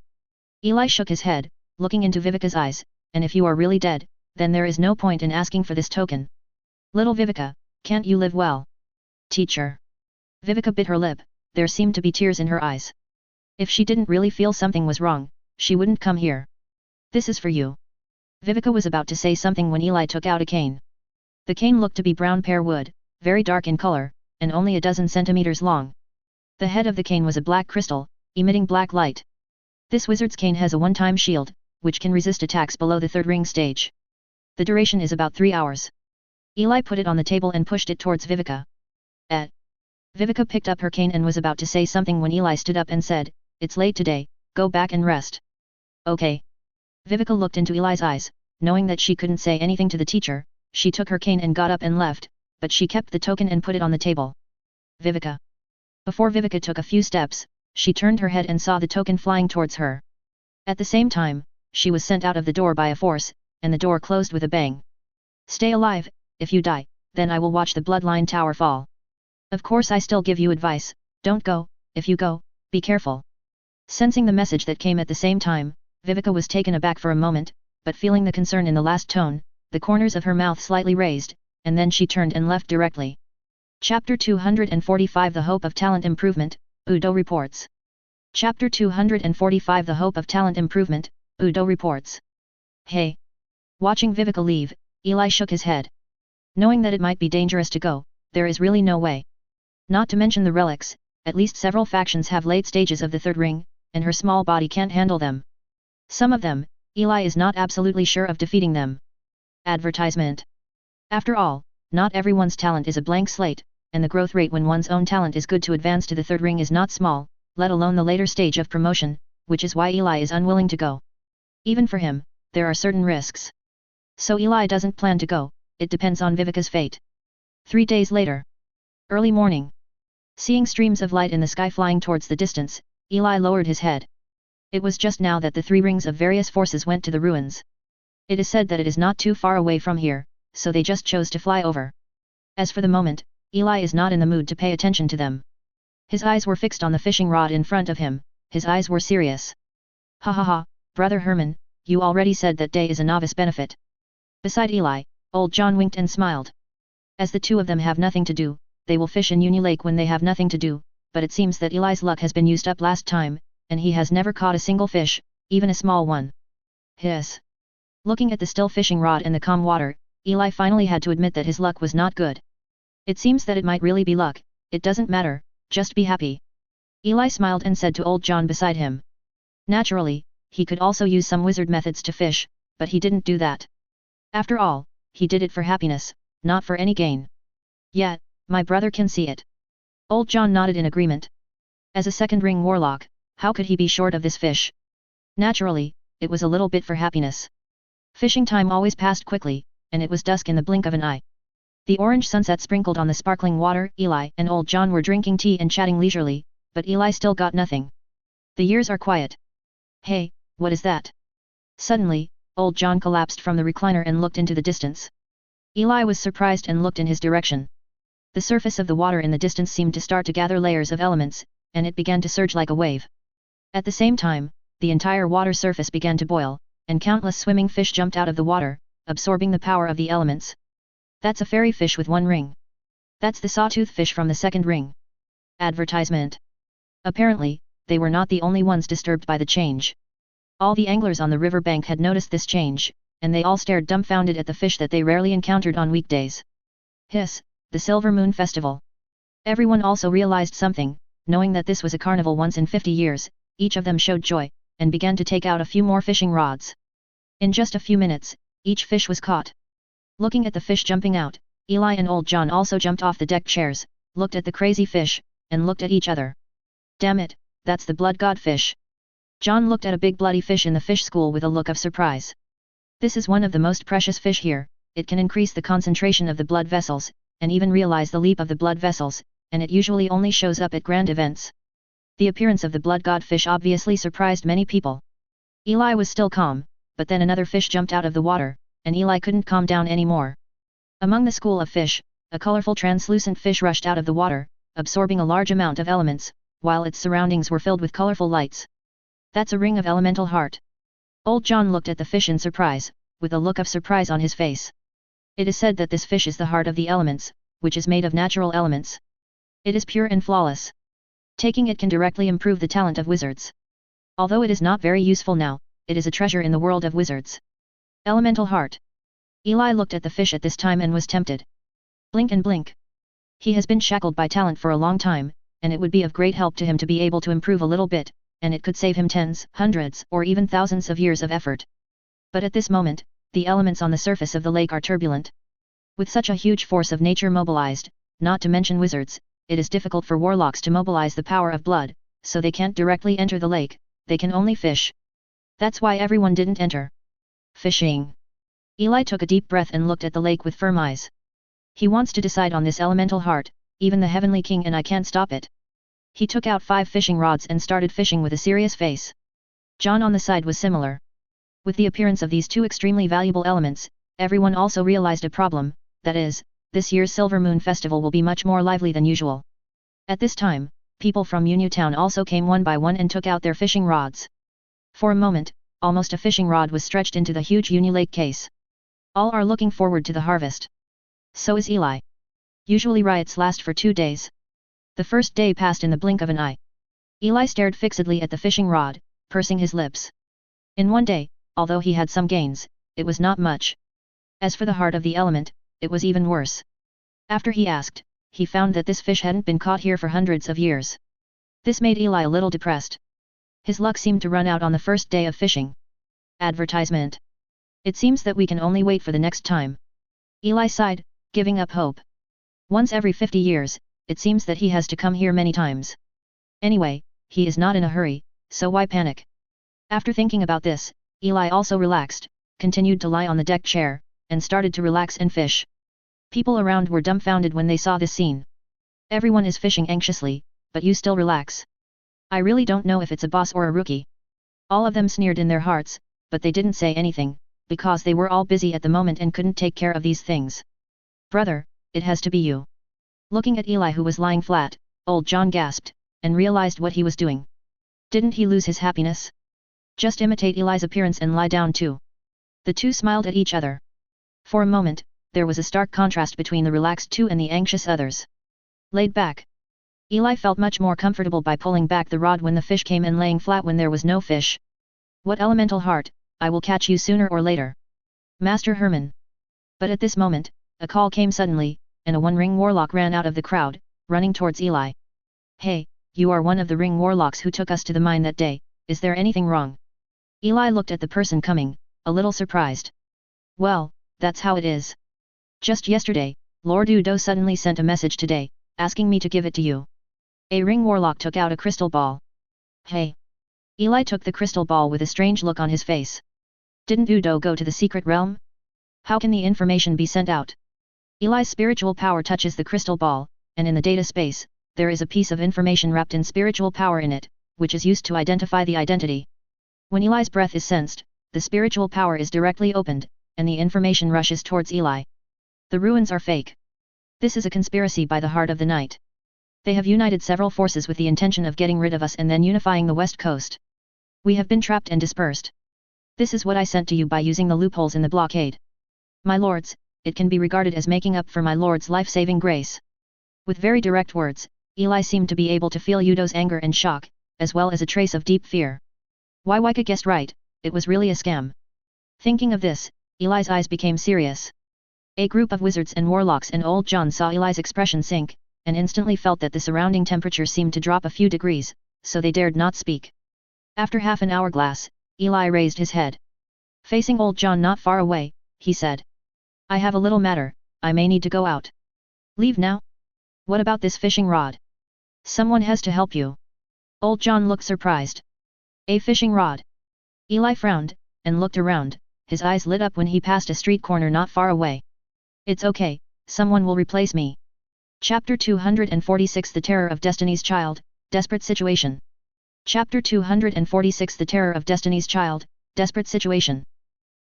[SPEAKER 1] Eli shook his head, looking into Viveka's eyes, and if you are really dead, then there is no point in asking for this token. Little Viveka, can't you live well? Teacher. Viveka bit her lip, there seemed to be tears in her eyes. If she didn't really feel something was wrong, she wouldn't come here. This is for you. Viveka was about to say something when Eli took out a cane. The cane looked to be brown pear wood, very dark in color, and only a dozen centimeters long. The head of the cane was a black crystal, emitting black light. This wizard's cane has a one-time shield, which can resist attacks below the third ring stage. The duration is about 3 hours. Eli put it on the table and pushed it towards Viveka. Viveka picked up her cane and was about to say something when Eli stood up and said, "It's late today, go back and rest." Okay. Viveka looked into Eli's eyes, knowing that she couldn't say anything to the teacher. She took her cane and got up and left, but she kept the token and put it on the table. Viveka. Before Viveka took a few steps, she turned her head and saw the token flying towards her. At the same time, she was sent out of the door by a force, and the door closed with a bang. Stay alive, if you die, then I will watch the bloodline tower fall. Of course I still give you advice, don't go, if you go, be careful. Sensing the message that came at the same time, Viveka was taken aback for a moment, but feeling the concern in the last tone, the corners of her mouth slightly raised, and then she turned and left directly. Chapter 245 The Hope of Talent Improvement, Udo reports. Chapter 245 The Hope of Talent Improvement, Udo reports. Hey! Watching Viveka leave, Eli shook his head. Knowing that it might be dangerous to go, there is really no way. Not to mention the relics, at least several factions have late stages of the third ring, and her small body can't handle them. Some of them, Eli is not absolutely sure of defeating them. Advertisement. After all, not everyone's talent is a blank slate, and the growth rate when one's own talent is good to advance to the third ring is not small, let alone the later stage of promotion, which is why Eli is unwilling to go. Even for him, there are certain risks. So Eli doesn't plan to go, it depends on Viveka's fate. 3 days later. Early morning. Seeing streams of light in the sky flying towards the distance, Eli lowered his head. It was just now that the 3 rings of various forces went to the ruins. It is said that it is not too far away from here, so they just chose to fly over. As for the moment, Eli is not in the mood to pay attention to them. His eyes were fixed on the fishing rod in front of him, his eyes were serious. Ha ha ha, Brother Herman, you already said that day is a novice benefit. Beside Eli, old John winked and smiled. As the two of them have nothing to do, they will fish in Uni Lake when they have nothing to do, but it seems that Eli's luck has been used up last time, and he has never caught a single fish, even a small one. Hiss. Looking at the still fishing rod and the calm water, Eli finally had to admit that his luck was not good. It seems that it might really be luck, it doesn't matter, just be happy. Eli smiled and said to old John beside him. Naturally, he could also use some wizard methods to fish, but he didn't do that. After all, he did it for happiness, not for any gain. Yet, my brother can see it. Old John nodded in agreement. As a second ring warlock, how could he be short of this fish? Naturally, it was a little bit for happiness. Fishing time always passed quickly, and it was dusk in the blink of an eye. The orange sunset sprinkled on the sparkling water. Eli and old John were drinking tea and chatting leisurely, but Eli still got nothing. The years are quiet. Hey, what is that? Suddenly, old John collapsed from the recliner and looked into the distance. Eli was surprised and looked in his direction. The surface of the water in the distance seemed to start to gather layers of elements, and it began to surge like a wave. At the same time, the entire water surface began to boil, and countless swimming fish jumped out of the water, absorbing the power of the elements. That's a fairy fish with 1 ring. That's the sawtooth fish from the second ring. Advertisement. Apparently, they were not the only ones disturbed by the change. All the anglers on the river bank had noticed this change, and they all stared dumbfounded at the fish that they rarely encountered on weekdays. Hiss, the Silver Moon Festival. Everyone also realized something, knowing that this was a carnival once in 50 years, each of them showed joy, and began to take out a few more fishing rods. In just a few minutes, each fish was caught. Looking at the fish jumping out, Eli and old John also jumped off the deck chairs, looked at the crazy fish, and looked at each other. Damn it, that's the blood god fish. John looked at a big bloody fish in the fish school with a look of surprise. This is one of the most precious fish here, it can increase the concentration of the blood vessels, and even realize the leap of the blood vessels, and it usually only shows up at grand events. The appearance of the blood god fish obviously surprised many people. Eli was still calm, but then another fish jumped out of the water, and Eli couldn't calm down anymore. Among the school of fish, a colorful translucent fish rushed out of the water, absorbing a large amount of elements, while its surroundings were filled with colorful lights. That's a ring of elemental heart. Old John looked at the fish in surprise, with a look of surprise on his face. It is said that this fish is the heart of the elements, which is made of natural elements. It is pure and flawless. Taking it can directly improve the talent of wizards. Although it is not very useful now, it is a treasure in the world of wizards. Elemental heart. Eli looked at the fish at this time and was tempted. Blink and blink. He has been shackled by talent for a long time, and it would be of great help to him to be able to improve a little bit, and it could save him tens, hundreds, or even thousands of years of effort. But at this moment, the elements on the surface of the lake are turbulent. With such a huge force of nature mobilized, not to mention wizards, it is difficult for warlocks to mobilize the power of blood, so they can't directly enter the lake, they can only fish. That's why everyone didn't enter. Fishing. Eli took a deep breath and looked at the lake with firm eyes. He wants to decide on this elemental heart, even the Heavenly King, and I can't stop it. He took out 5 fishing rods and started fishing with a serious face. John on the side was similar. With the appearance of these two extremely valuable elements, everyone also realized a problem, that is, this year's Silver Moon Festival will be much more lively than usual. At this time, people from Unu Town also came one by one and took out their fishing rods. For a moment, almost a fishing rod was stretched into the huge Unu Lake case. All are looking forward to the harvest. So is Eli. Usually riots last for 2 days. The first day passed in the blink of an eye. Eli stared fixedly at the fishing rod, pursing his lips. In one day, although he had some gains, it was not much. As for the heart of the element, it was even worse. After he asked, he found that this fish hadn't been caught here for hundreds of years. This made Eli a little depressed. His luck seemed to run out on the first day of fishing. Advertisement. It seems that we can only wait for the next time. Eli sighed, giving up hope. Once every 50 years, it seems that he has to come here many times. Anyway, he is not in a hurry, so why panic? After thinking about this, Eli also relaxed, continued to lie on the deck chair, and started to relax and fish. People around were dumbfounded when they saw this scene. Everyone is fishing anxiously, but you still relax. I really don't know if it's a boss or a rookie. All of them sneered in their hearts, but they didn't say anything, because they were all busy at the moment and couldn't take care of these things. Brother, it has to be you. Looking at Eli who was lying flat, old John gasped, and realized what he was doing. Didn't he lose his happiness? Just imitate Eli's appearance and lie down too. The two smiled at each other. For a moment, there was a stark contrast between the relaxed two and the anxious others. Laid back. Eli felt much more comfortable by pulling back the rod when the fish came and laying flat when there was no fish. What elemental heart, I will catch you sooner or later. Master Herman. But at this moment, a call came suddenly, and a one-ring warlock ran out of the crowd, running towards Eli. Hey, you are one of the ring warlocks who took us to the mine that day, is there anything wrong? Eli looked at the person coming, a little surprised. Well, that's how it is. Just yesterday, Lord Udo suddenly sent a message today, asking me to give it to you. A ring warlock took out a crystal ball. Hey. Eli took the crystal ball with a strange look on his face. Didn't Udo go to the secret realm? How can the information be sent out? Eli's spiritual power touches the crystal ball, and in the data space, there is a piece of information wrapped in spiritual power in it, which is used to identify the identity. When Eli's breath is sensed, the spiritual power is directly opened, and the information rushes towards Eli. The ruins are fake. This is a conspiracy by the Heart of the Night. They have united several forces with the intention of getting rid of us and then unifying the West Coast. We have been trapped and dispersed. This is what I sent to you by using the loopholes in the blockade. My lords, it can be regarded as making up for my lord's life-saving grace. With very direct words, Eli seemed to be able to feel Udo's anger and shock, as well as a trace of deep fear. Why Wicca guessed right, it was really a scam. Thinking of this, Eli's eyes became serious. A group of wizards and warlocks and old John saw Eli's expression sink, and instantly felt that the surrounding temperature seemed to drop a few degrees, so they dared not speak. After half an hourglass, Eli raised his head. Facing old John not far away, he said. I have a little matter, I may need to go out. Leave now? What about this fishing rod? Someone has to help you. Old John looked surprised. A fishing rod? Eli frowned, and looked around, his eyes lit up when he passed a street corner not far away. It's okay, someone will replace me. Chapter 246 The Terror of Destiny's Child, Desperate Situation. Chapter 246 The Terror of Destiny's Child, Desperate Situation.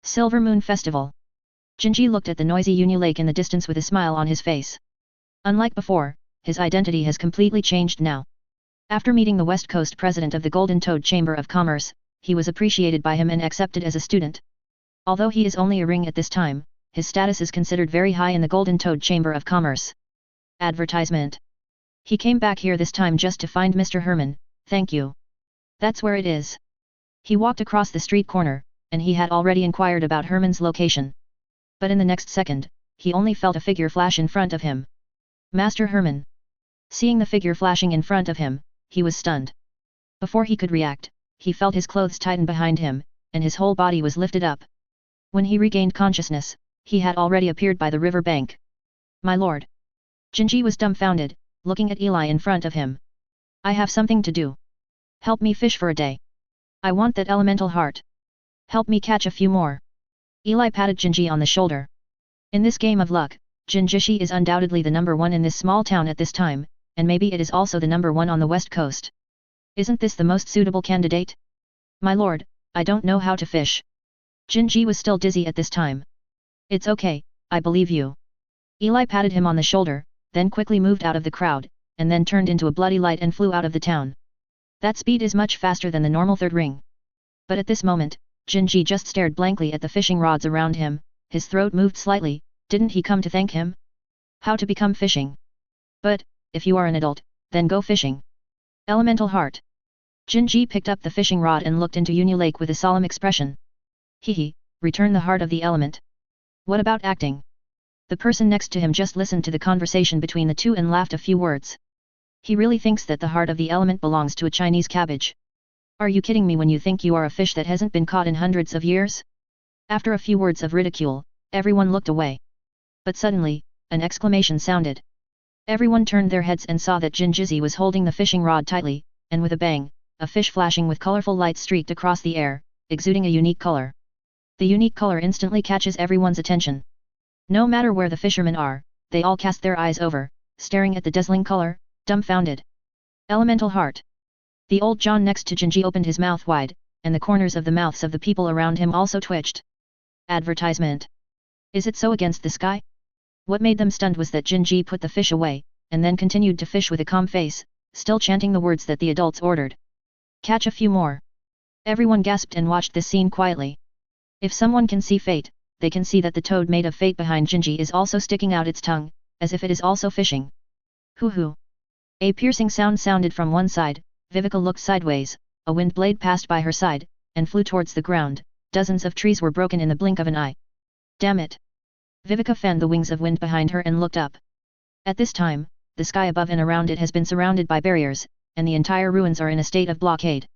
[SPEAKER 1] Silver Moon Festival. Jinji looked at the noisy Uni Lake in the distance with a smile on his face. Unlike before, his identity has completely changed now. After meeting the West Coast president of the Golden Toad Chamber of Commerce, he was appreciated by him and accepted as a student. Although he is only a ring at this time, his status is considered very high in the Golden Toad Chamber of Commerce. Advertisement. He came back here this time just to find Mr. Herman, thank you. That's where it is. He walked across the street corner, and he had already inquired about Herman's location. But in the next second, he only felt a figure flash in front of him. Master Herman. Seeing the figure flashing in front of him, he was stunned. Before he could react, he felt his clothes tighten behind him, and his whole body was lifted up. When he regained consciousness, he had already appeared by the river bank. My lord. Jinji was dumbfounded, looking at Eli in front of him. I have something to do. Help me fish for a day. I want that elemental heart. Help me catch a few more. Eli patted Jinji on the shoulder. In this game of luck, Jinjishi is undoubtedly the number one in this small town at this time, and maybe it is also the number one on the west coast. Isn't this the most suitable candidate? My lord, I don't know how to fish. Jinji was still dizzy at this time. It's okay, I believe you. Eli patted him on the shoulder, then quickly moved out of the crowd, and then turned into a bloody light and flew out of the town. That speed is much faster than the normal third ring. But at this moment, Jinji just stared blankly at the fishing rods around him, his throat moved slightly, didn't he come to thank him? How to become fishing? But, if you are an adult, then go fishing. Elemental Heart. Jinji picked up the fishing rod and looked into Uni Lake with a solemn expression. Hehe, return the heart of the element. What about acting? The person next to him just listened to the conversation between the two and laughed a few words. He really thinks that the heart of the element belongs to a Chinese cabbage. Are you kidding me when you think you are a fish that hasn't been caught in hundreds of years? After a few words of ridicule, everyone looked away. But suddenly, an exclamation sounded. Everyone turned their heads and saw that Jinjizi was holding the fishing rod tightly, and with a bang, a fish flashing with colorful light streaked across the air, exuding a unique color. The unique color instantly catches everyone's attention. No matter where the fishermen are, they all cast their eyes over, staring at the dazzling color, dumbfounded. Elemental Heart. The old John next to Jinji opened his mouth wide, and the corners of the mouths of the people around him also twitched. Advertisement. Is it so against the sky? What made them stunned was that Jinji put the fish away, and then continued to fish with a calm face, still chanting the words that the adults ordered. Catch a few more. Everyone gasped and watched this scene quietly. If someone can see fate, they can see that the toad made of fate behind Jinji is also sticking out its tongue, as if it is also fishing. Hoo-hoo. A piercing sound sounded from one side. Vivica looked sideways, a wind blade passed by her side, and flew towards the ground. Dozens of trees were broken in the blink of an eye. Damn it! Vivica fanned the wings of wind behind her and looked up. At this time, the sky above and around it has been surrounded by barriers, and the entire ruins are in a state of blockade.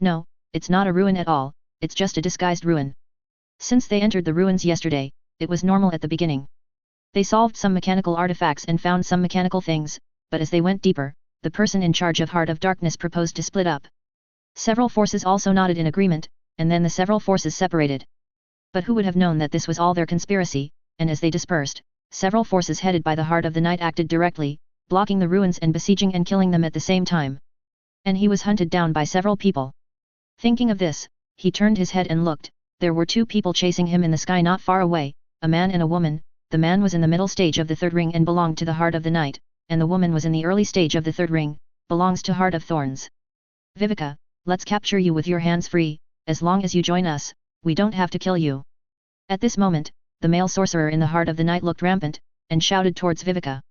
[SPEAKER 1] No, it's not a ruin at all, it's just a disguised ruin. Since they entered the ruins yesterday, it was normal at the beginning. They solved some mechanical artifacts and found some mechanical things, but as they went deeper, the person in charge of Heart of Darkness proposed to split up. Several forces also nodded in agreement, and then the several forces separated. But who would have known that this was all their conspiracy, and as they dispersed, several forces headed by the Heart of the Night acted directly, blocking the ruins and besieging and killing them at the same time. And he was hunted down by several people. Thinking of this, he turned his head and looked. There were two people chasing him in the sky not far away, a man and a woman. The man was in the middle stage of the third ring and belonged to the Heart of the Night, and the woman was in the early stage of the third ring, belongs to Heart of Thorns. Vivica, let's capture you with your hands free, as long as you join us, we don't have to kill you. At this moment, the male sorcerer in the Heart of the Night looked rampant, and shouted towards Vivica.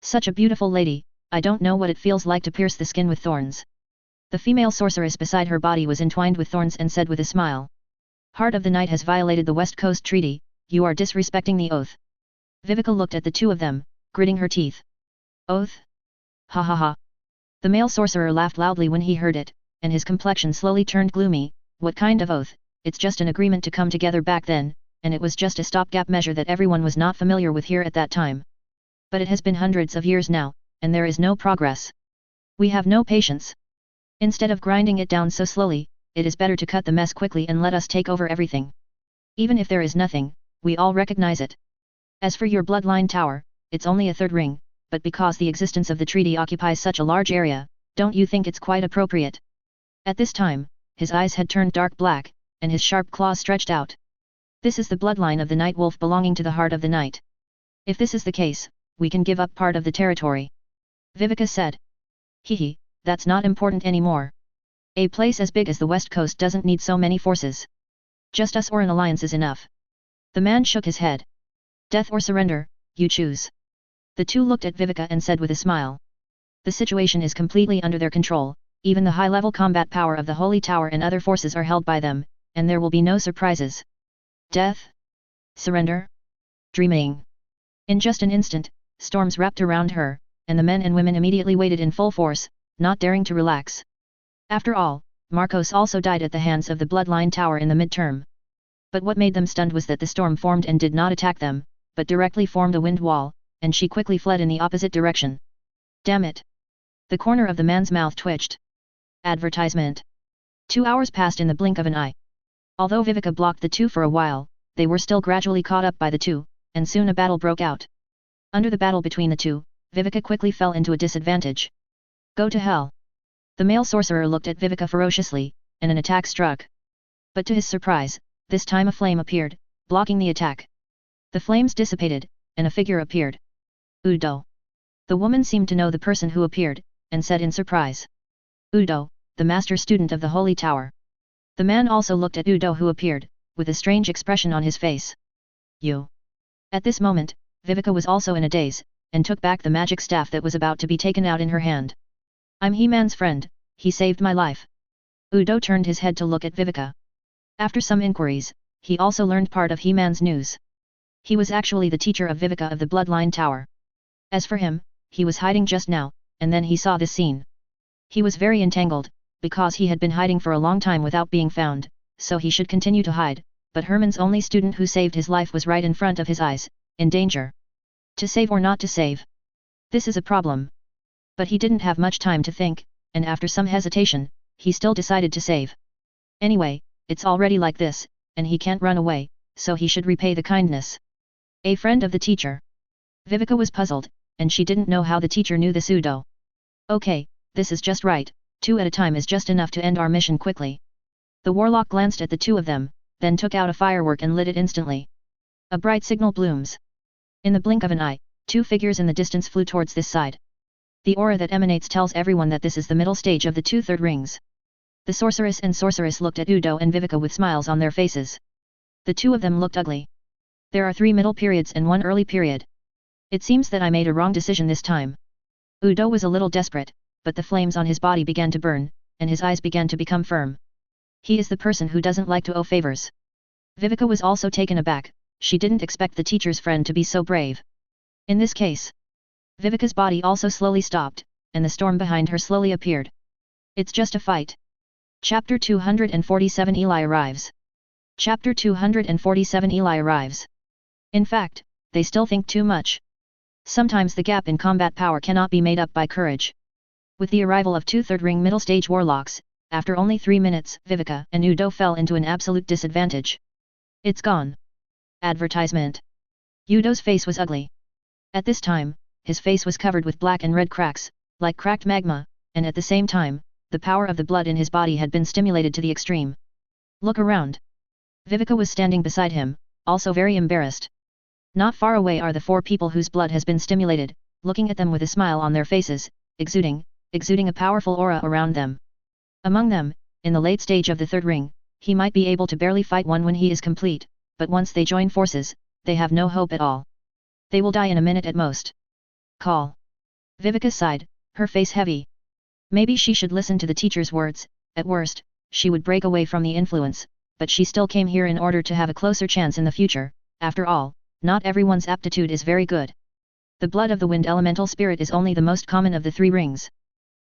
[SPEAKER 1] Such a beautiful lady, I don't know what it feels like to pierce the skin with thorns. The female sorceress beside her body was entwined with thorns and said with a smile. Heart of the Night has violated the West Coast Treaty, you are disrespecting the oath. Viveka looked at the two of them, gritting her teeth. Oath? Ha ha ha. The male sorcerer laughed loudly when he heard it, and his complexion slowly turned gloomy. What kind of oath? It's just an agreement to come together back then, and it was just a stopgap measure that everyone was not familiar with here at that time. But it has been hundreds of years now, and there is no progress. We have no patience. Instead of grinding it down so slowly, it is better to cut the mess quickly and let us take over everything. Even if there is nothing, we all recognize it. As for your bloodline tower, it's only a third ring, but because the existence of the treaty occupies such a large area, don't you think it's quite appropriate? At this time, his eyes had turned dark black, and his sharp claws stretched out. This is the bloodline of the Night Wolf belonging to the Heart of the Night. If this is the case, we can give up part of the territory. Viveka said. Hehe, that's not important anymore. A place as big as the West Coast doesn't need so many forces. Just us or an alliance is enough. The man shook his head. Death or surrender, you choose. The two looked at Viveka and said with a smile. The situation is completely under their control, even the high-level combat power of the Holy Tower and other forces are held by them, and there will be no surprises. Death? Surrender? Dreaming. In just an instant, storms wrapped around her, and the men and women immediately waited in full force, not daring to relax. After all, Marcos also died at the hands of the Bloodline Tower in the midterm. But what made them stunned was that the storm formed and did not attack them, but directly formed a wind wall, and she quickly fled in the opposite direction. Damn it! The corner of the man's mouth twitched. Advertisement. 2 hours passed in the blink of an eye. Although Viveka blocked the two for a while, they were still gradually caught up by the two, and soon a battle broke out. Under the battle between the two, Viveka quickly fell into a disadvantage. Go to hell! The male sorcerer looked at Viveka ferociously, and an attack struck. But to his surprise, this time a flame appeared, blocking the attack. The flames dissipated, and a figure appeared. Udo. The woman seemed to know the person who appeared, and said in surprise. Udo, the master student of the Holy Tower. The man also looked at Udo who appeared, with a strange expression on his face. You. At this moment, Viveka was also in a daze, and took back the magic staff that was about to be taken out in her hand. I'm He-Man's friend, he saved my life. Udo turned his head to look at Viveka. After some inquiries, he also learned part of He-Man's news. He was actually the teacher of Viveka of the Bloodline Tower. As for him, he was hiding just now, and then he saw this scene. He was very entangled, because he had been hiding for a long time without being found, so he should continue to hide, but Herman's only student who saved his life was right in front of his eyes, in danger. To save or not to save? This is a problem. But he didn't have much time to think, and after some hesitation, he still decided to save. Anyway, it's already like this, and he can't run away, so he should repay the kindness. A friend of the teacher. Viveka was puzzled, and she didn't know how the teacher knew this Udo. Okay, this is just right, 2 at a time is just enough to end our mission quickly. The warlock glanced at the two of them, then took out a firework and lit it instantly. A bright signal blooms. In the blink of an eye, 2 figures in the distance flew towards this side. The aura that emanates tells everyone that this is the middle stage of the 2 third rings. The sorceress and sorceress looked at Udo and Viveka with smiles on their faces. The two of them looked ugly. There are 3 middle periods and 1 early period. It seems that I made a wrong decision this time. Udo was a little desperate, but the flames on his body began to burn, and his eyes began to become firm. He is the person who doesn't like to owe favors. Viveka was also taken aback, she didn't expect the teacher's friend to be so brave. In this case, Viveka's body also slowly stopped, and the storm behind her slowly appeared. It's just a fight. Chapter 247 Eli arrives. Chapter 247 Eli arrives. In fact, they still think too much. Sometimes the gap in combat power cannot be made up by courage. With the arrival of 2 third ring middle stage warlocks, after only 3 minutes, Viveka and Udo fell into an absolute disadvantage. It's gone. Advertisement. Udo's face was ugly. At this time, his face was covered with black and red cracks, like cracked magma, and at the same time, the power of the blood in his body had been stimulated to the extreme. Look around. Viveka was standing beside him, also very embarrassed. Not far away are the 4 people whose blood has been stimulated, looking at them with a smile on their faces, exuding a powerful aura around them. Among them, in the late stage of the third ring, he might be able to barely fight one when he is complete, but once they join forces, they have no hope at all. They will die in a minute at most. Call. Viveka sighed, her face heavy. Maybe she should listen to the teacher's words, at worst, she would break away from the influence, but she still came here in order to have a closer chance in the future. After all, not everyone's aptitude is very good. The blood of the wind elemental spirit is only the most common of the 3 rings.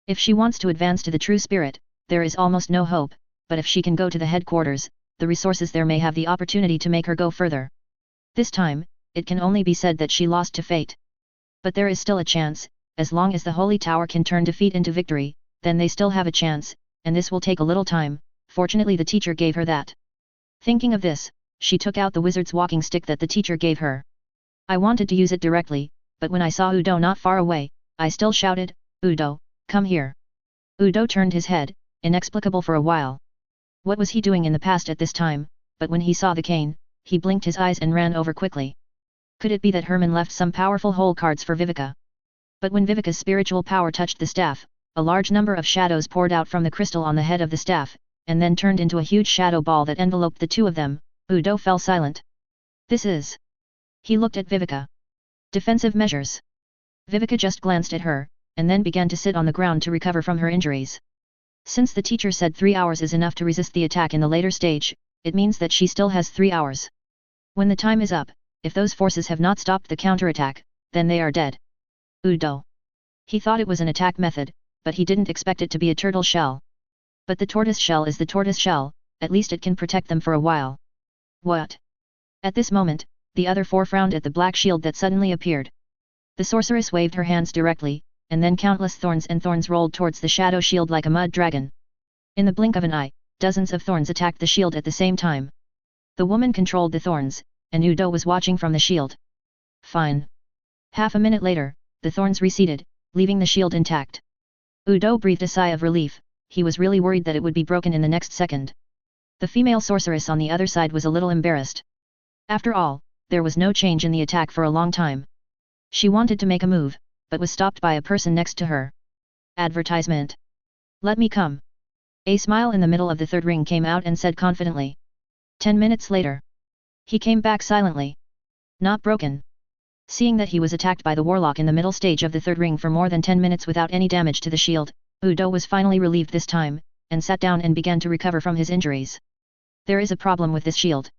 [SPEAKER 1] If she wants to advance to the true spirit, there is almost no hope, but if she can go to the headquarters, the resources there may have the opportunity to make her go further. This time, it can only be said that she lost to fate. But there is still a chance, as long as the Holy Tower can turn defeat into victory, then they still have a chance, and this will take a little time. Fortunately the teacher gave her that. Thinking of this, she took out the wizard's walking stick that the teacher gave her. I wanted to use it directly, but when I saw Udo not far away, I still shouted, "Udo, come here." Udo turned his head, inexplicable for a while. What was he doing in the past at this time, but when he saw the cane, he blinked his eyes and ran over quickly. Could it be that Herman left some powerful hole cards for Vivica? But when Vivica's spiritual power touched the staff, a large number of shadows poured out from the crystal on the head of the staff, and then turned into a huge shadow ball that enveloped the 2 of them. Udo fell silent. This is... He looked at Vivica. Defensive measures. Vivica just glanced at her, and then began to sit on the ground to recover from her injuries. Since the teacher said 3 hours is enough to resist the attack in the later stage, it means that she still has 3 hours. When the time is up, if those forces have not stopped the counterattack, then they are dead. Udo. He thought it was an attack method, but he didn't expect it to be a turtle shell. But the tortoise shell is the tortoise shell, at least it can protect them for a while. What? At this moment, the other 4 frowned at the black shield that suddenly appeared. The sorceress waved her hands directly, and then countless thorns and thorns rolled towards the shadow shield like a mud dragon. In the blink of an eye, dozens of thorns attacked the shield at the same time. The woman controlled the thorns, and Udo was watching from the shield. Fine. Half a minute later, the thorns receded, leaving the shield intact. Udo breathed a sigh of relief. He was really worried that it would be broken in the next second. The female sorceress on the other side was a little embarrassed. After all, there was no change in the attack for a long time. She wanted to make a move, but was stopped by a person next to her. Advertisement. Let me come. A smile in the middle of the 3rd ring came out and said confidently. 10 minutes later. He came back silently. Not broken. Seeing that he was attacked by the warlock in the middle stage of the 3rd ring for more than 10 minutes without any damage to the shield, Udo was finally relieved this time, and sat down and began to recover from his injuries. There is a problem with this shield.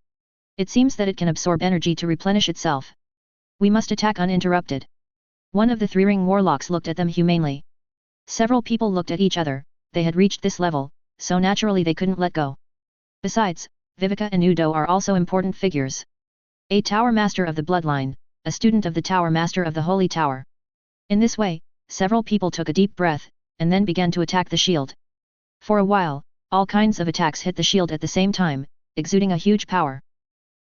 [SPEAKER 1] It seems that it can absorb energy to replenish itself. We must attack uninterrupted. One of the 3-ring warlocks looked at them humanely. Several people looked at each other. They had reached this level, so naturally they couldn't let go. Besides, Vivica and Udo are also important figures. A Tower Master of the Bloodline, a student of the Tower Master of the Holy Tower. In this way, several people took a deep breath, and then began to attack the shield. For a while, all kinds of attacks hit the shield at the same time, exuding a huge power.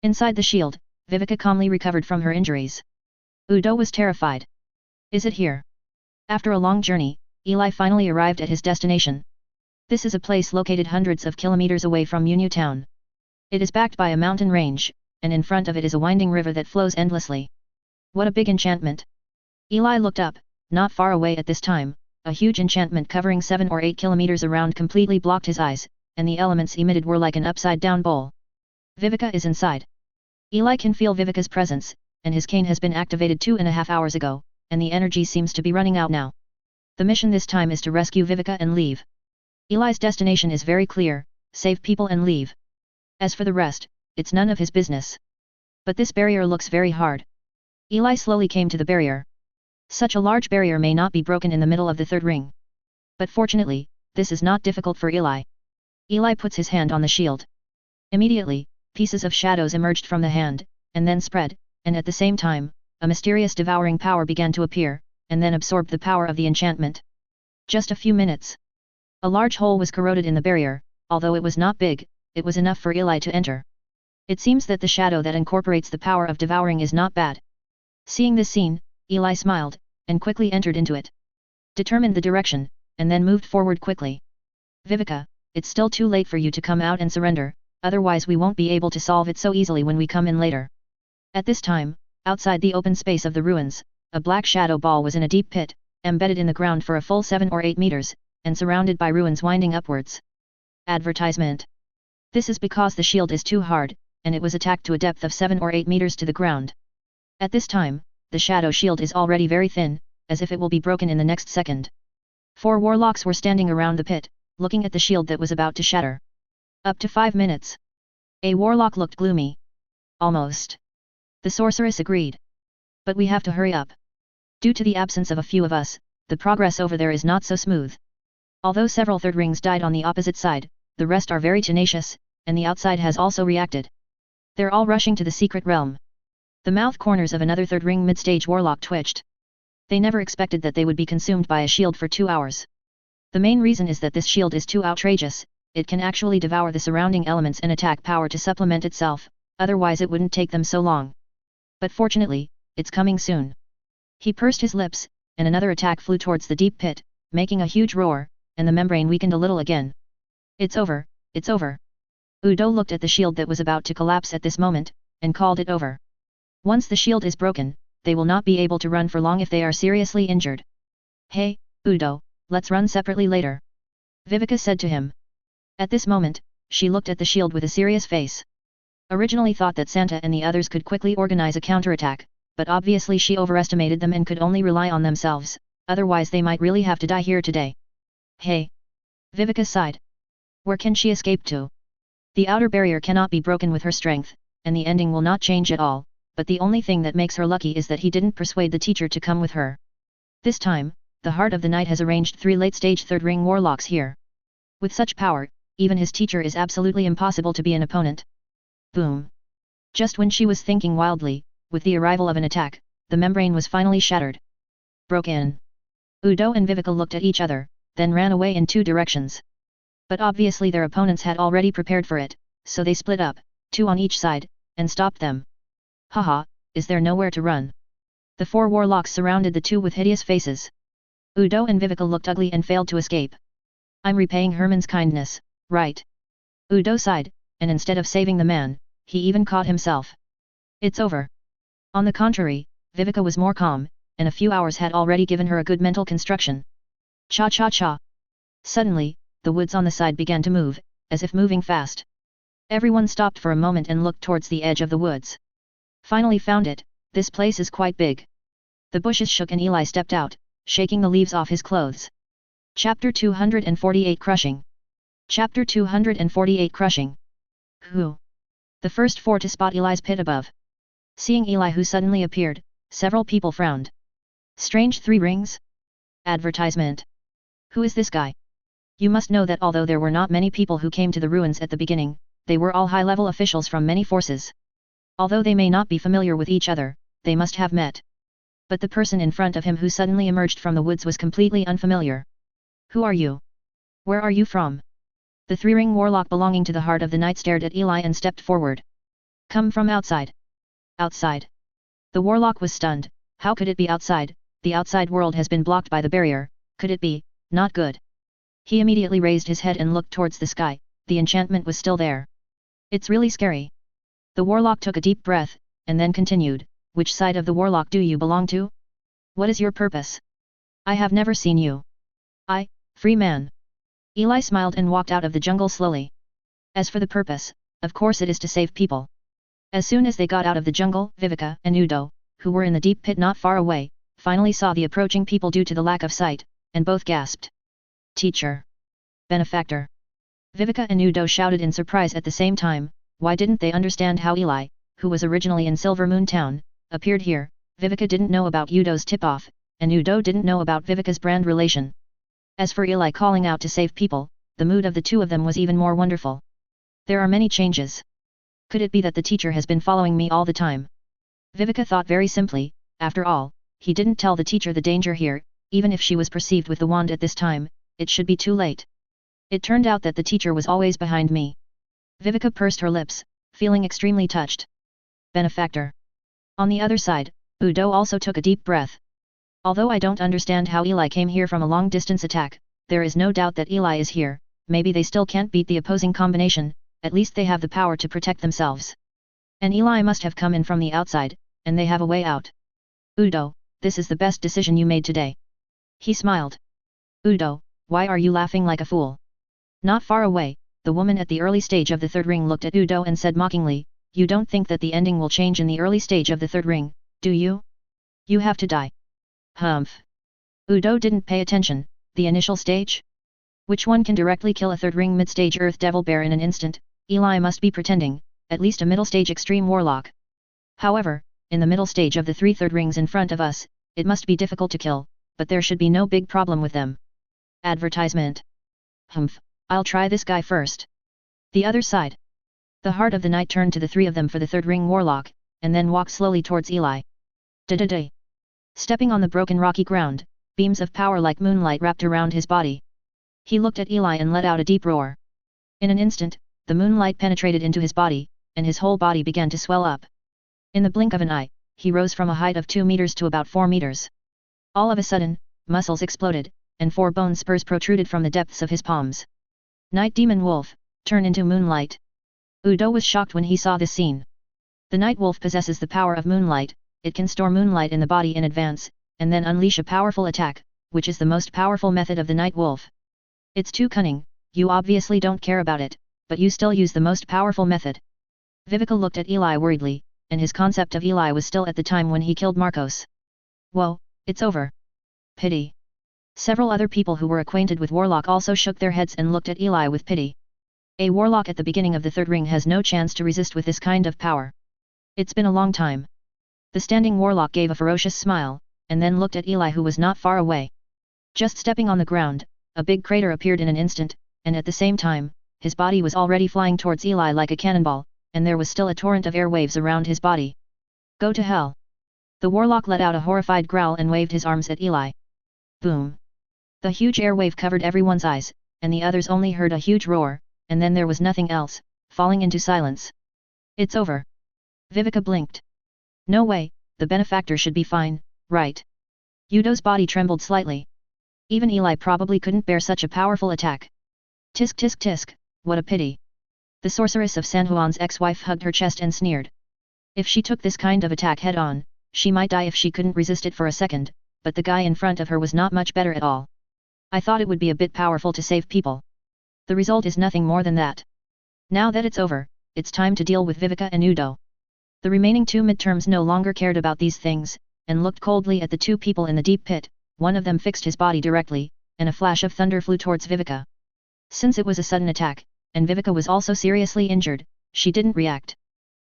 [SPEAKER 1] Inside the shield, Vivica calmly recovered from her injuries. Udo was terrified. Is it here? After a long journey, Eli finally arrived at his destination. This is a place located hundreds of kilometers away from Munyu town. It is backed by a mountain range, and in front of it is a winding river that flows endlessly. What a big enchantment! Eli looked up. Not far away at this time, a huge enchantment covering 7 or 8 kilometers around completely blocked his eyes, and the elements emitted were like an upside-down bowl. Vivica is inside. Eli can feel Vivica's presence, and his cane has been activated 2.5 hours ago, and the energy seems to be running out now. The mission this time is to rescue Vivica and leave. Eli's destination is very clear: save people and leave. As for the rest, it's none of his business. But this barrier looks very hard. Eli slowly came to the barrier. Such a large barrier may not be broken in the middle of the 3rd ring. But fortunately, this is not difficult for Eli. Eli puts his hand on the shield. Immediately, pieces of shadows emerged from the hand, and then spread, and at the same time, a mysterious devouring power began to appear, and then absorbed the power of the enchantment. Just a few minutes. A large hole was corroded in the barrier. Although it was not big, it was enough for Eli to enter. It seems that the shadow that incorporates the power of devouring is not bad. Seeing this scene, Eli smiled, and quickly entered into it. Determined the direction, and then moved forward quickly. Vivica, it's still too late for you to come out and surrender, otherwise we won't be able to solve it so easily when we come in later. At this time, outside the open space of the ruins, a black shadow ball was in a deep pit, embedded in the ground for a full 7 or 8 meters, and surrounded by ruins winding upwards. Advertisement. This is because the shield is too hard, and it was attacked to a depth of 7 or 8 meters to the ground. At this time, the shadow shield is already very thin, as if it will be broken in the next second. 4 warlocks were standing around the pit, looking at the shield that was about to shatter. Up to 5 minutes. A warlock looked gloomy. Almost. The sorceress agreed. But we have to hurry up. Due to the absence of a few of us, the progress over there is not so smooth. Although several third rings died on the opposite side, the rest are very tenacious, and the outside has also reacted. They're all rushing to the secret realm. The mouth corners of another third ring mid-stage warlock twitched. They never expected that they would be consumed by a shield for 2 hours. The main reason is that this shield is too outrageous, it can actually devour the surrounding elements and attack power to supplement itself, otherwise it wouldn't take them so long. But fortunately, it's coming soon. He pursed his lips, and another attack flew towards the deep pit, making a huge roar, and the membrane weakened a little again. It's over, it's over. Udo looked at the shield that was about to collapse at this moment, and called it over. Once the shield is broken, they will not be able to run for long if they are seriously injured. Hey, Udo, let's run separately later. Viveka said to him. At this moment, she looked at the shield with a serious face. Originally thought that Santa and the others could quickly organize a counterattack, but obviously she overestimated them and could only rely on themselves, otherwise they might really have to die here today. Hey! Viveka sighed. Where can she escape to? The outer barrier cannot be broken with her strength, and the ending will not change at all, but the only thing that makes her lucky is that he didn't persuade the teacher to come with her. This time, the Heart of the Night has arranged 3 late-stage third-ring warlocks here. With such power, even his teacher is absolutely impossible to be an opponent. Boom! Just when she was thinking wildly, with the arrival of an attack, the membrane was finally shattered. Broke in. Udo and Viveka looked at each other, then ran away in 2 directions. But obviously their opponents had already prepared for it, so they split up, 2 on each side, and stopped them. Haha, is there nowhere to run? The 4 warlocks surrounded the 2 with hideous faces. Udo and Viveka looked ugly and failed to escape. I'm repaying Herman's kindness, right? Udo sighed, and instead of saving the man, he even caught himself. It's over. On the contrary, Viveka was more calm, and a few hours had already given her a good mental construction. Cha-cha-cha. Suddenly, the woods on the side began to move, as if moving fast. Everyone stopped for a moment and looked towards the edge of the woods. Finally found it, this place is quite big. The bushes shook and Eli stepped out, shaking the leaves off his clothes. Chapter 248 Crushing. Chapter 248 Crushing. Who? The first 4 to spot Eli's pit above. Seeing Eli who suddenly appeared, several people frowned. Strange 3 rings? Advertisement. Who is this guy? You must know that although there were not many people who came to the ruins at the beginning, they were all high-level officials from many forces. Although they may not be familiar with each other, they must have met. But the person in front of him who suddenly emerged from the woods was completely unfamiliar. Who are you? Where are you from? The 3-ring warlock belonging to the Heart of the Night stared at Eli and stepped forward. Come from outside. Outside. The warlock was stunned. How could it be outside? The outside world has been blocked by the barrier. Could it be? Not good. He immediately raised his head and looked towards the sky. The enchantment was still there. It's really scary. The warlock took a deep breath, and then continued, which side of the warlock do you belong to? What is your purpose? I have never seen you. I, free man. Eli smiled and walked out of the jungle slowly. As for the purpose, of course it is to save people. As soon as they got out of the jungle, Viveka and Udo, who were in the deep pit not far away, finally saw the approaching people due to the lack of sight, and both gasped. Teacher. Benefactor. Viveka and Udo shouted in surprise at the same time. Why didn't they understand how Eli, who was originally in Silver Moon Town, appeared here? Viveka didn't know about Udo's tip-off, and Udo didn't know about Viveka's brand relation. As for Eli calling out to save people, the mood of the 2 of them was even more wonderful. There are many changes. Could it be that the teacher has been following me all the time? Viveka thought very simply. After all, he didn't tell the teacher the danger here. Even if she was perceived with the wand at this time, it should be too late. It turned out that the teacher was always behind me. Viveka pursed her lips, feeling extremely touched. Benefactor. On the other side, Udo also took a deep breath. Although I don't understand how Eli came here from a long-distance attack, there is no doubt that Eli is here. Maybe they still can't beat the opposing combination, at least they have the power to protect themselves. And Eli must have come in from the outside, and they have a way out. Udo, this is the best decision you made today. He smiled. Udo, why are you laughing like a fool? Not far away, the woman at the early stage of the 3rd ring looked at Udo and said mockingly, you don't think that the ending will change in the early stage of the 3rd ring, do you? You have to die. Humph. Udo didn't pay attention. The initial stage? Which one can directly kill a 3rd ring mid-stage Earth Devil Bear in an instant? Eli must be pretending. at least a middle stage extreme warlock. However, in the middle stage of the 3 third rings in front of us, it must be difficult to kill, but there should be no big problem with them. Advertisement. Humph, I'll try this guy first. The other side. The heart of the knight turned to the 3 of them for the third ring warlock, and then walked slowly towards Eli. Da-da-da. Stepping on the broken rocky ground, beams of power like moonlight wrapped around his body. He looked at Eli and let out a deep roar. In an instant, the moonlight penetrated into his body, and his whole body began to swell up. In the blink of an eye, he rose from a height of 2 meters to about 4 meters. All of a sudden, muscles exploded, and 4 bone spurs protruded from the depths of his palms. Night Demon Wolf, turn into moonlight. Udo was shocked when he saw this scene. The Night Wolf possesses the power of moonlight, it can store moonlight in the body in advance, and then unleash a powerful attack, which is the most powerful method of the Night Wolf. It's too cunning, you obviously don't care about it, but you still use the most powerful method. Vivica looked at Eli worriedly, and his concept of Eli was still at the time when he killed Marcos. Whoa, it's over. Pity. Several other people who were acquainted with Warlock also shook their heads and looked at Eli with pity. A Warlock at the beginning of the third ring has no chance to resist with this kind of power. It's been a long time. The standing Warlock gave a ferocious smile, and then looked at Eli who was not far away. Just stepping on the ground, a big crater appeared in an instant, and at the same time, his body was already flying towards Eli like a cannonball, and there was still a torrent of air waves around his body. Go to hell. The Warlock let out a horrified growl and waved his arms at Eli. Boom. The huge air wave covered everyone's eyes, and the others only heard a huge roar, and then there was nothing else, falling into silence. It's over. Vivica blinked. No way, the benefactor should be fine, right? Udo's body trembled slightly. Even Eli probably couldn't bear such a powerful attack. Tisk tisk tisk, what a pity. The sorceress of San Juan's ex-wife hugged her chest and sneered. If she took this kind of attack head-on, she might die if she couldn't resist it for a second, but the guy in front of her was not much better at all. I thought it would be a bit powerful to save people. The result is nothing more than that. Now that it's over, it's time to deal with Vivica and Udo. The remaining 2 midterms no longer cared about these things, and looked coldly at the 2 people in the deep pit. One of them fixed his body directly, and a flash of thunder flew towards Vivica. Since it was a sudden attack, and Vivica was also seriously injured, she didn't react.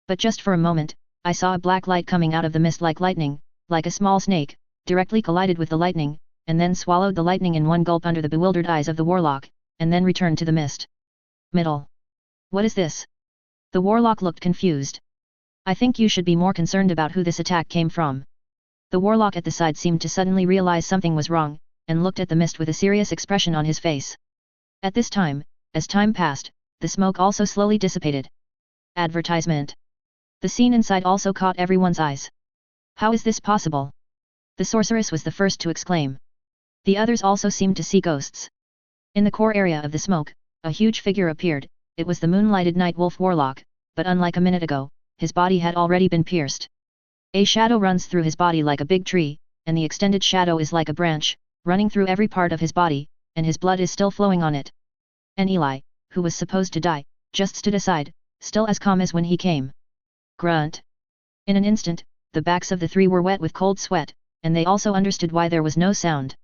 [SPEAKER 1] But just for a moment, I saw a black light coming out of the mist like lightning, like a small snake, directly collided with the lightning, and then swallowed the lightning in one gulp under the bewildered eyes of the Warlock, and then returned to the mist. Middle. What is this? The Warlock looked confused. I think you should be more concerned about who this attack came from. The Warlock at the side seemed to suddenly realize something was wrong, and looked at the mist with a serious expression on his face. At this time, as time passed, the smoke also slowly dissipated. Advertisement. The scene inside also caught everyone's eyes. How is this possible? The sorceress was the first to exclaim. The others also seemed to see ghosts. In the core area of the smoke, a huge figure appeared. It was the moonlighted Night Wolf Warlock, but unlike a minute ago, his body had already been pierced. A shadow runs through his body like a big tree, and the extended shadow is like a branch, running through every part of his body, and his blood is still flowing on it. And Eli, who was supposed to die, just stood aside, still as calm as when he came. Grunt. In an instant, the backs of the 3 were wet with cold sweat, and they also understood why there was no sound.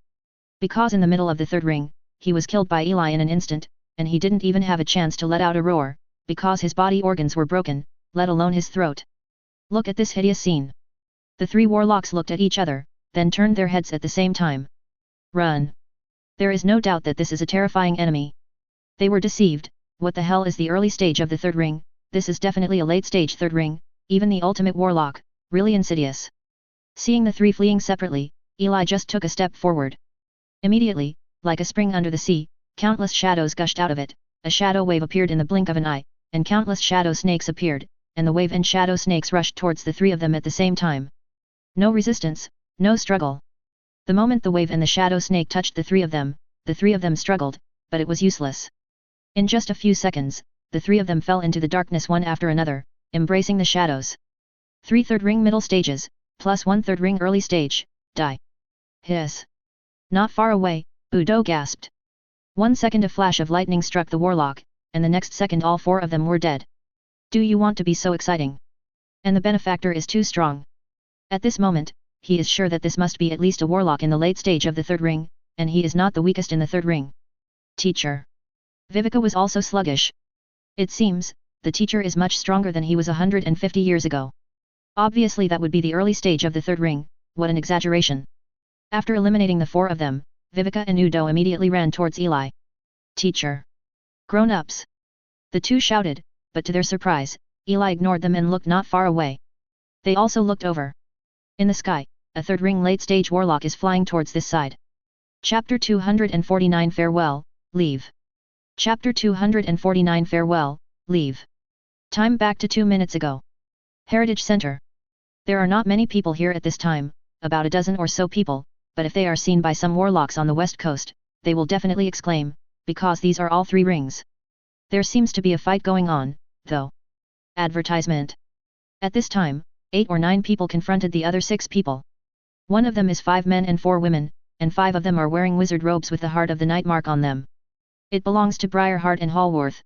[SPEAKER 1] Because in the middle of the third ring, he was killed by Eli in an instant, and he didn't even have a chance to let out a roar, because his body organs were broken, let alone his throat. Look at this hideous scene. The 3 warlocks looked at each other, then turned their heads at the same time. Run. There is no doubt that this is a terrifying enemy. They were deceived. What the hell is the early stage of the third ring? This is definitely a late stage third ring, even the ultimate warlock, really insidious. Seeing the 3 fleeing separately, Eli just took a step forward. Immediately, like a spring under the sea, countless shadows gushed out of it, a shadow wave appeared in the blink of an eye, and countless shadow snakes appeared, and the wave and shadow snakes rushed towards the 3 of them at the same time. No resistance, no struggle. The moment the wave and the shadow snake touched the 3 of them struggled, but it was useless. In just a few seconds, the 3 of them fell into the darkness one after another, embracing the shadows. 3 third ring middle stages, plus 1 third ring early stage, die. Hiss. Not far away, Udo gasped. 1 second a flash of lightning struck the warlock, and the next second all 4 of them were dead. Do you want to be so exciting? And the benefactor is too strong. At this moment, he is sure that this must be at least a warlock in the late stage of the third ring, and he is not the weakest in the third ring. Teacher. Vivica was also sluggish. It seems, the teacher is much stronger than he was 150 years ago. Obviously that would be the early stage of the third ring, what an exaggeration. After eliminating the four of them, Viveka and Udo immediately ran towards Eli. Teacher! Grown-ups! The two shouted, but to their surprise, Eli ignored them and looked not far away. They also looked over. In the sky, a third ring late-stage warlock is flying towards this side. Chapter 249 Farewell, Leave. Chapter 249 Farewell, Leave. Time back to 2 minutes ago. Heritage Center. There are not many people here at this time, about a dozen or so people, but if they are seen by some warlocks on the west coast, they will definitely exclaim, because these are all three rings. There seems to be a fight going on, though. Advertisement. At this time, 8 or 9 people confronted the other 6 people. One of them is 5 men and 4 women, and 5 of them are wearing wizard robes with the Heart of the Night mark on them. It belongs to Briarheart and Hallworth.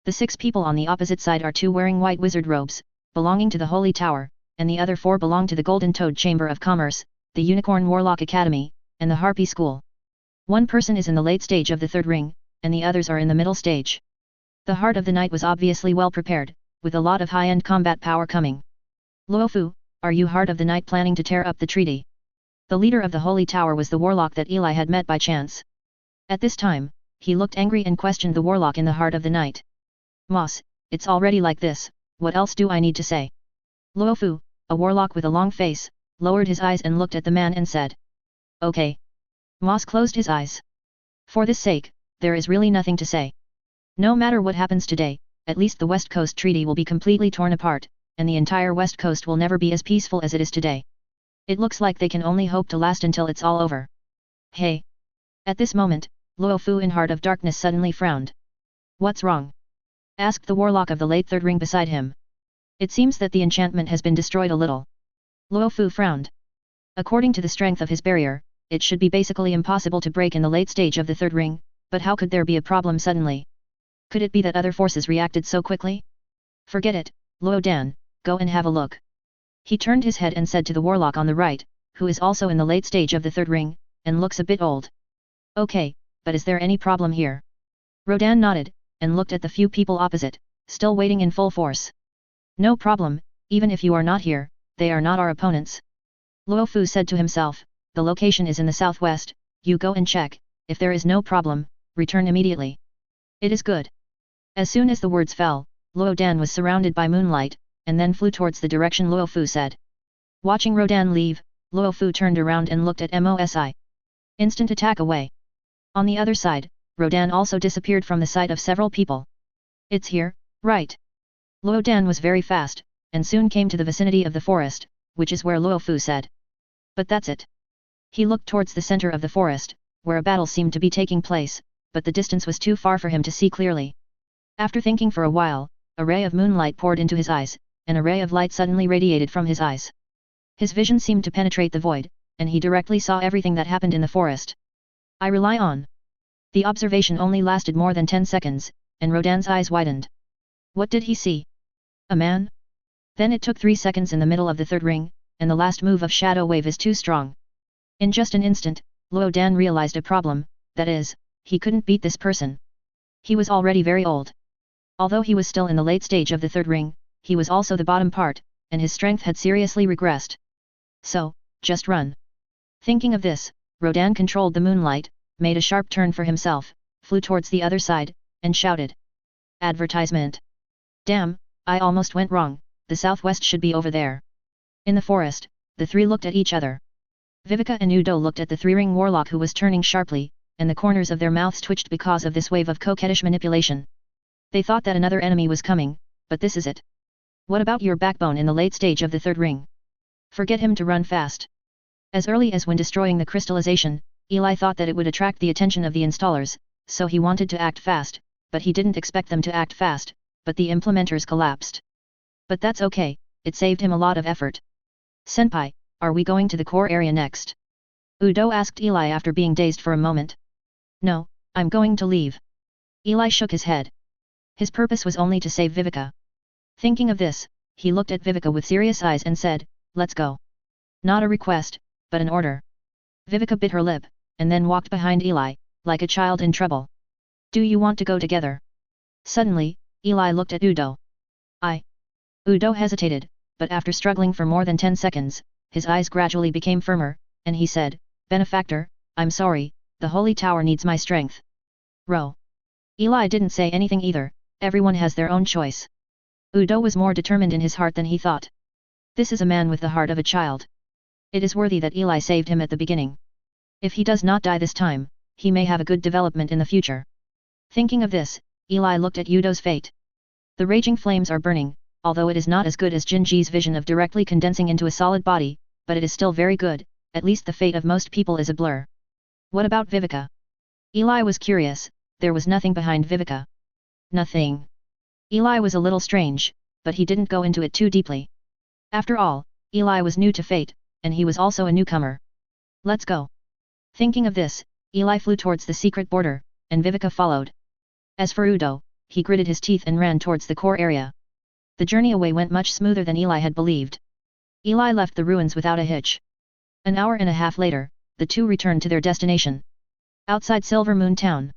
[SPEAKER 1] The 6 people on the opposite side are 2 wearing white wizard robes, belonging to the Holy Tower, and the other 4 belong to the Golden Toad Chamber of Commerce, the Unicorn Warlock Academy, and the Harpy School. One person is in the late stage of the third ring, and the others are in the middle stage. The Heart of the Night was obviously well prepared, with a lot of high-end combat power coming. Luofu, are you Heart of the Night planning to tear up the treaty? The leader of the Holy Tower was the warlock that Eli had met by chance. At this time, he looked angry and questioned the warlock in the Heart of the Night. Moss, it's already like this, what else do I need to say? Luofu, a warlock with a long face, lowered his eyes and looked at the man and said. Okay. Moss closed his eyes. For this sake, there is really nothing to say. No matter what happens today, at least the West Coast Treaty will be completely torn apart, and the entire West Coast will never be as peaceful as it is today. It looks like they can only hope to last until it's all over. Hey! At this moment, Luofu in Heart of Darkness suddenly frowned. What's wrong? Asked the warlock of the late third ring beside him. It seems that the enchantment has been destroyed a little. Luofu frowned. According to the strength of his barrier, it should be basically impossible to break in the late stage of the third ring, but how could there be a problem suddenly? Could it be that other forces reacted so quickly? Forget it, Luo Dan, go and have a look. He turned his head and said to the warlock on the right, who is also in the late stage of the third ring, and looks a bit old. Okay, but is there any problem here? Rodan nodded, and looked at the few people opposite, still waiting in full force. No problem, even if you are not here, they are not our opponents. Luofu said to himself, the location is in the southwest, you go and check, if there is no problem, return immediately. It is good. As soon as the words fell, Luo Dan was surrounded by moonlight, and then flew towards the direction Luofu said. Watching Rodan leave, Luofu turned around and looked at Mosi. Instant attack away. On the other side, Rodan also disappeared from the sight of several people. It's here, right? Luo Dan was very fast, and soon came to the vicinity of the forest, which is where Luofu said. But that's it. He looked towards the center of the forest, where a battle seemed to be taking place, but the distance was too far for him to see clearly. After thinking for a while, a ray of moonlight poured into his eyes, and a ray of light suddenly radiated from his eyes. His vision seemed to penetrate the void, and he directly saw everything that happened in the forest. I rely on. The observation only lasted more than 10 seconds, and Rodan's eyes widened. What did he see? A man? Then it took 3 seconds in the middle of the third ring, and the last move of Shadow Wave is too strong. In just an instant, Luo Dan realized a problem, that is, he couldn't beat this person. He was already very old. Although he was still in the late stage of the third ring, he was also the bottom part, and his strength had seriously regressed. So, just run. Thinking of this, Rodan controlled the moonlight, made a sharp turn for himself, flew towards the other side, and shouted. Advertisement. Damn, I almost went wrong, the southwest should be over there. In the forest, the three looked at each other. Viveka and Udo looked at the three-ring warlock who was turning sharply, and the corners of their mouths twitched because of this wave of coquettish manipulation. They thought that another enemy was coming, but this is it. What about your backbone in the late stage of the third ring? Forget him to run fast. As early as when destroying the crystallization, Eli thought that it would attract the attention of the installers, so he wanted to act fast, but he didn't expect them to act fast, but the implementers collapsed. But that's okay, it saved him a lot of effort. Senpai, are we going to the core area next? Udo asked Eli after being dazed for a moment. No, I'm going to leave. Eli shook his head. His purpose was only to save Viveka. Thinking of this, he looked at Viveka with serious eyes and said, let's go. Not a request, but an order. Viveka bit her lip, and then walked behind Eli, like a child in trouble. Do you want to go together? Suddenly, Eli looked at Udo. Udo hesitated, but after struggling for more than 10 seconds, his eyes gradually became firmer, and he said, "Benefactor, I'm sorry, the holy tower needs my strength." Row. Eli didn't say anything either, everyone has their own choice. Udo was more determined in his heart than he thought. This is a man with the heart of a child. It is worthy that Eli saved him at the beginning. If he does not die this time, he may have a good development in the future. Thinking of this, Eli looked at Udo's fate. The raging flames are burning, although it is not as good as Jinji's vision of directly condensing into a solid body, but it is still very good, at least the fate of most people is a blur. What about Viveka? Eli was curious, there was nothing behind Viveka. Nothing. Eli was a little strange, but he didn't go into it too deeply. After all, Eli was new to fate, and he was also a newcomer. Let's go. Thinking of this, Eli flew towards the secret border, and Viveka followed. As for Udo, he gritted his teeth and ran towards the core area. The journey away went much smoother than Eli had believed. Eli left the ruins without a hitch. An hour and a half later, the two returned to their destination. Outside Silver Moon Town.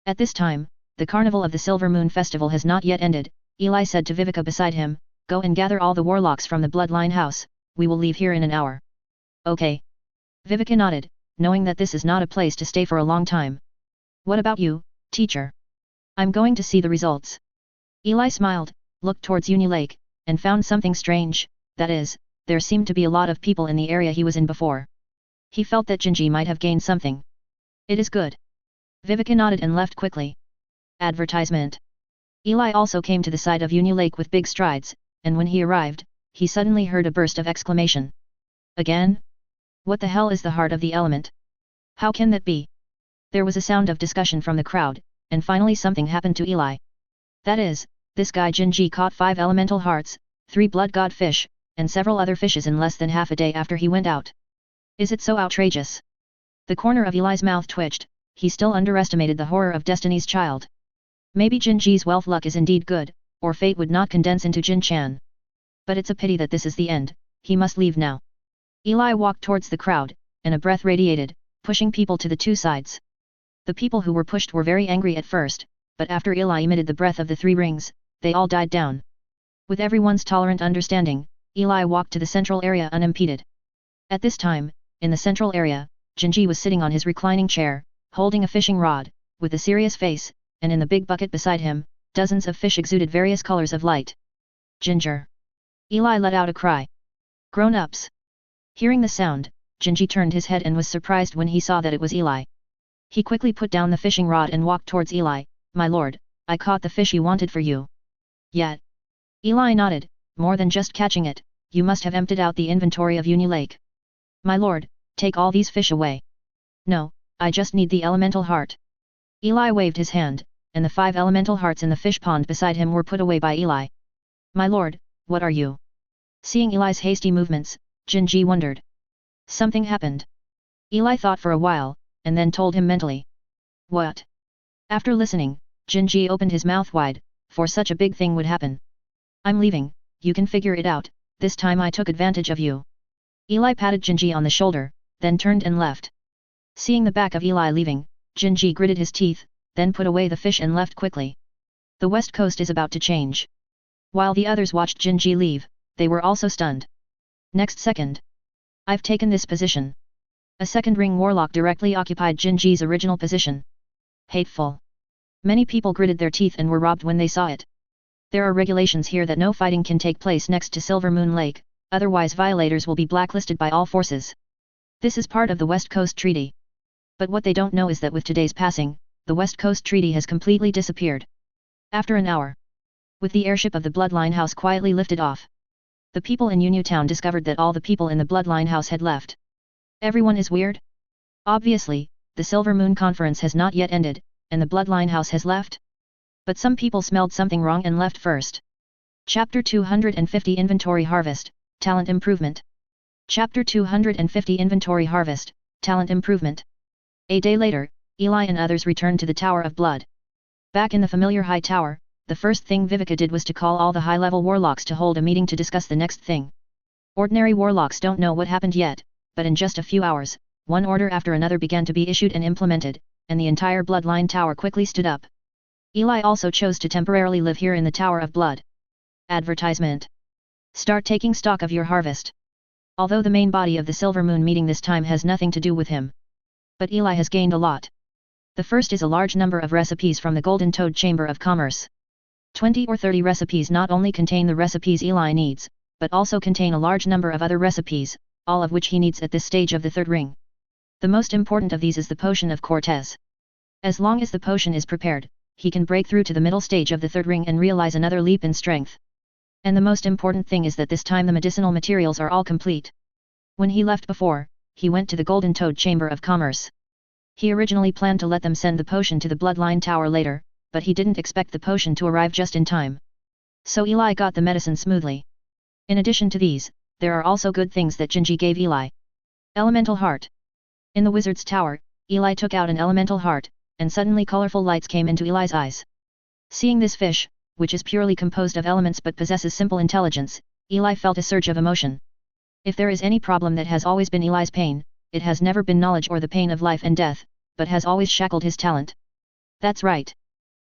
[SPEAKER 1] At this time, the carnival of the Silver Moon Festival has not yet ended. Eli said to Viveka beside him, "Go and gather all the warlocks from the Bloodline House, we will leave here in an hour." "Okay." Viveka nodded, knowing that this is not a place to stay for a long time. "What about you, teacher?" "I'm going to see the results." Eli smiled, looked towards Uni Lake, and found something strange, that is, there seemed to be a lot of people in the area he was in before. He felt that Jinji might have gained something. "It is good." Viveka nodded and left quickly. Advertisement. Eli also came to the side of Uni Lake with big strides, and when he arrived, he suddenly heard a burst of exclamation. "Again? What the hell is the heart of the element? How can that be?" There was a sound of discussion from the crowd, and finally something happened to Eli. That is, this guy Jinji caught 5 elemental hearts, 3 blood god fish, and several other fishes in less than half a day after he went out. Is it so outrageous? The corner of Eli's mouth twitched, he still underestimated the horror of Destiny's Child. Maybe Jinji's wealth luck is indeed good, or fate would not condense into Jin Chan. But it's a pity that this is the end, he must leave now. Eli walked towards the crowd, and a breath radiated, pushing people to the two sides. The people who were pushed were very angry at first, but after Eli emitted the breath of the 3 rings, they all died down. With everyone's tolerant understanding, Eli walked to the central area unimpeded. At this time, in the central area, Jinji was sitting on his reclining chair, holding a fishing rod, with a serious face, and in the big bucket beside him, dozens of fish exuded various colors of light. "Ginger!" Eli let out a cry. "Grown-ups!" Hearing the sound, Jinji turned his head and was surprised when he saw that it was Eli. He quickly put down the fishing rod and walked towards Eli. "My lord, I caught the fish you wanted for you." "Yet?" Eli nodded, "More than just catching it, you must have emptied out the inventory of Uni Lake." "My lord, take all these fish away." "No, I just need the elemental heart." Eli waved his hand, and the 5 elemental hearts in the fish pond beside him were put away by Eli. "My lord, what are you?" Seeing Eli's hasty movements, Jinji wondered. Something happened. Eli thought for a while, and then told him mentally. "What?" After listening, Jinji opened his mouth wide, for such a big thing would happen. "I'm leaving, you can figure it out, this time I took advantage of you." Eli patted Jinji on the shoulder, then turned and left. Seeing the back of Eli leaving, Jinji gritted his teeth, then put away the fish and left quickly. The west coast is about to change. While the others watched Jinji leave, they were also stunned. Next second. "I've taken this position." A second ring warlock directly occupied Jinji's original position. Hateful. Many people gritted their teeth and were robbed when they saw it. There are regulations here that no fighting can take place next to Silver Moon Lake, otherwise violators will be blacklisted by all forces. This is part of the West Coast Treaty. But what they don't know is that with today's passing, the West Coast Treaty has completely disappeared. After an hour, with the airship of the Bloodline House quietly lifted off, the people in Union Town discovered that all the people in the Bloodline House had left. Everyone is weird? Obviously, the Silver Moon Conference has not yet ended, and the Bloodline House has left? But some people smelled something wrong and left first. Chapter 250 Inventory Harvest, Talent Improvement. Chapter 250 Inventory Harvest, Talent Improvement. A day later, Eli and others returned to the Tower of Blood. Back in the familiar high tower, the first thing Viveka did was to call all the high-level warlocks to hold a meeting to discuss the next thing. Ordinary warlocks don't know what happened yet, but in just a few hours, one order after another began to be issued and implemented, and the entire Bloodline Tower quickly stood up. Eli also chose to temporarily live here in the Tower of Blood. Advertisement. Start taking stock of your harvest. Although the main body of the Silver Moon meeting this time has nothing to do with him. But Eli has gained a lot. The first is a large number of recipes from the Golden Toad Chamber of Commerce. 20 or 30 recipes not only contain the recipes Eli needs, but also contain a large number of other recipes, all of which he needs at this stage of the third ring. The most important of these is the Potion of Cortez. As long as the potion is prepared, he can break through to the middle stage of the third ring and realize another leap in strength. And the most important thing is that this time the medicinal materials are all complete. When he left before, he went to the Golden Toad Chamber of Commerce. He originally planned to let them send the potion to the Bloodline Tower later, but he didn't expect the potion to arrive just in time. So Eli got the medicine smoothly. In addition to these, there are also good things that Jinji gave Eli. Elemental Heart. In the Wizard's Tower, Eli took out an elemental heart, and suddenly colorful lights came into Eli's eyes. Seeing this fish, which is purely composed of elements but possesses simple intelligence, Eli felt a surge of emotion. If there is any problem that has always been Eli's pain, it has never been knowledge or the pain of life and death, but has always shackled his talent. That's right.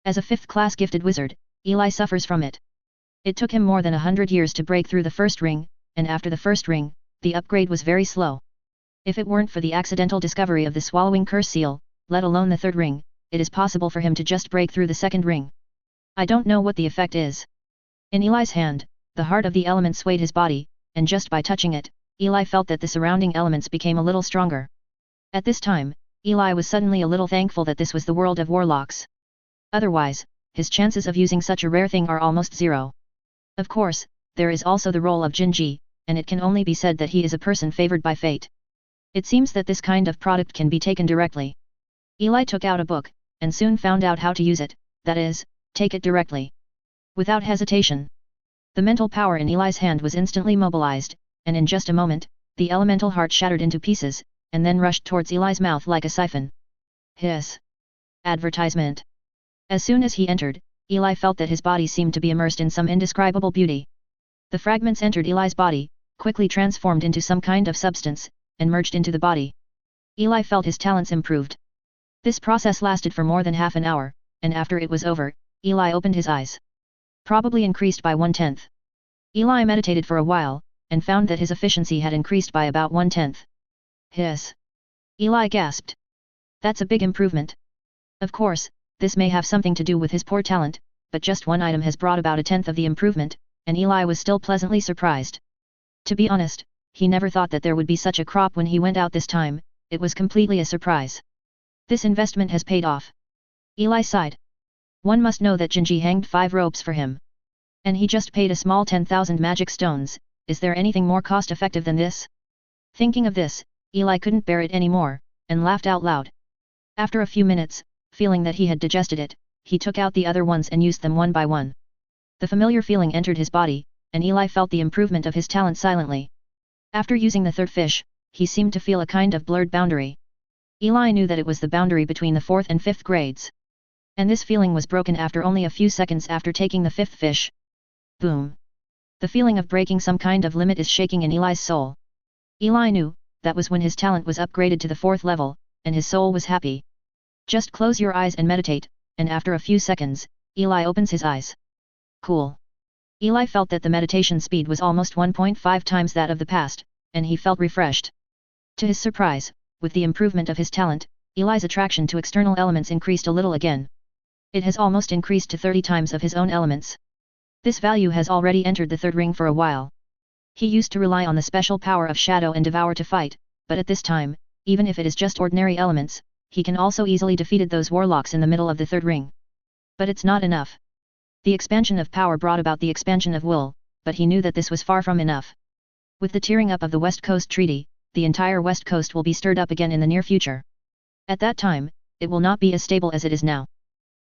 [SPEAKER 1] As a 5th-class gifted wizard, Eli suffers from it. It took him more than 100 years to break through the first ring, and after the first ring, the upgrade was very slow. If it weren't for the accidental discovery of the Swallowing Curse seal, let alone the third ring, it is possible for him to just break through the second ring. I don't know what the effect is. In Eli's hand, the heart of the element swayed his body, and just by touching it, Eli felt that the surrounding elements became a little stronger. At this time, Eli was suddenly a little thankful that this was the world of warlocks. Otherwise, his chances of using such a rare thing are almost zero. Of course, there is also the role of Jinji, and it can only be said that he is a person favored by fate. It seems that this kind of product can be taken directly. Eli took out a book, and soon found out how to use it, that is, take it directly. Without hesitation. The mental power in Eli's hand was instantly mobilized, and in just a moment, the elemental heart shattered into pieces, and then rushed towards Eli's mouth like a siphon. Hiss. Advertisement. As soon as he entered, Eli felt that his body seemed to be immersed in some indescribable beauty. The fragments entered Eli's body, quickly transformed into some kind of substance, and merged into the body. Eli felt his talents improved. This process lasted for more than half an hour, and after it was over, Eli opened his eyes. Probably increased by 1/10. Eli meditated for a while, and found that his efficiency had increased by about 1/10. Hiss. Eli gasped. That's a big improvement. Of course, this may have something to do with his poor talent, but just one item has brought about 1/10 of the improvement, and Eli was still pleasantly surprised. To be honest, he never thought that there would be such a crop when he went out this time, it was completely a surprise. This investment has paid off. Eli sighed. One must know that Jinji hanged 5 ropes for him. And he just paid a small 10,000 magic stones, is there anything more cost-effective than this? Thinking of this, Eli couldn't bear it anymore, and laughed out loud. After a few minutes, feeling that he had digested it, he took out the other ones and used them one by one. The familiar feeling entered his body, and Eli felt the improvement of his talent silently. After using the third fish, he seemed to feel a kind of blurred boundary. Eli knew that it was the boundary between the 4th and 5th grades. And this feeling was broken after only a few seconds after taking the 5th fish. Boom. The feeling of breaking some kind of limit is shaking in Eli's soul. Eli knew, that was when his talent was upgraded to the 4th level, and his soul was happy. Just close your eyes and meditate, and after a few seconds, Eli opens his eyes. Cool. Eli felt that the meditation speed was almost 1.5 times that of the past, and he felt refreshed. To his surprise, with the improvement of his talent, Eli's attraction to external elements increased a little again. It has almost increased to 30 times of his own elements. This value has already entered the third ring for a while. He used to rely on the special power of Shadow and Devour to fight, but at this time, even if it is just ordinary elements, he can also easily defeat those warlocks in the middle of the third ring. But it's not enough. The expansion of power brought about the expansion of will, but he knew that this was far from enough. With the tearing up of the West Coast Treaty, the entire West Coast will be stirred up again in the near future. At that time, it will not be as stable as it is now.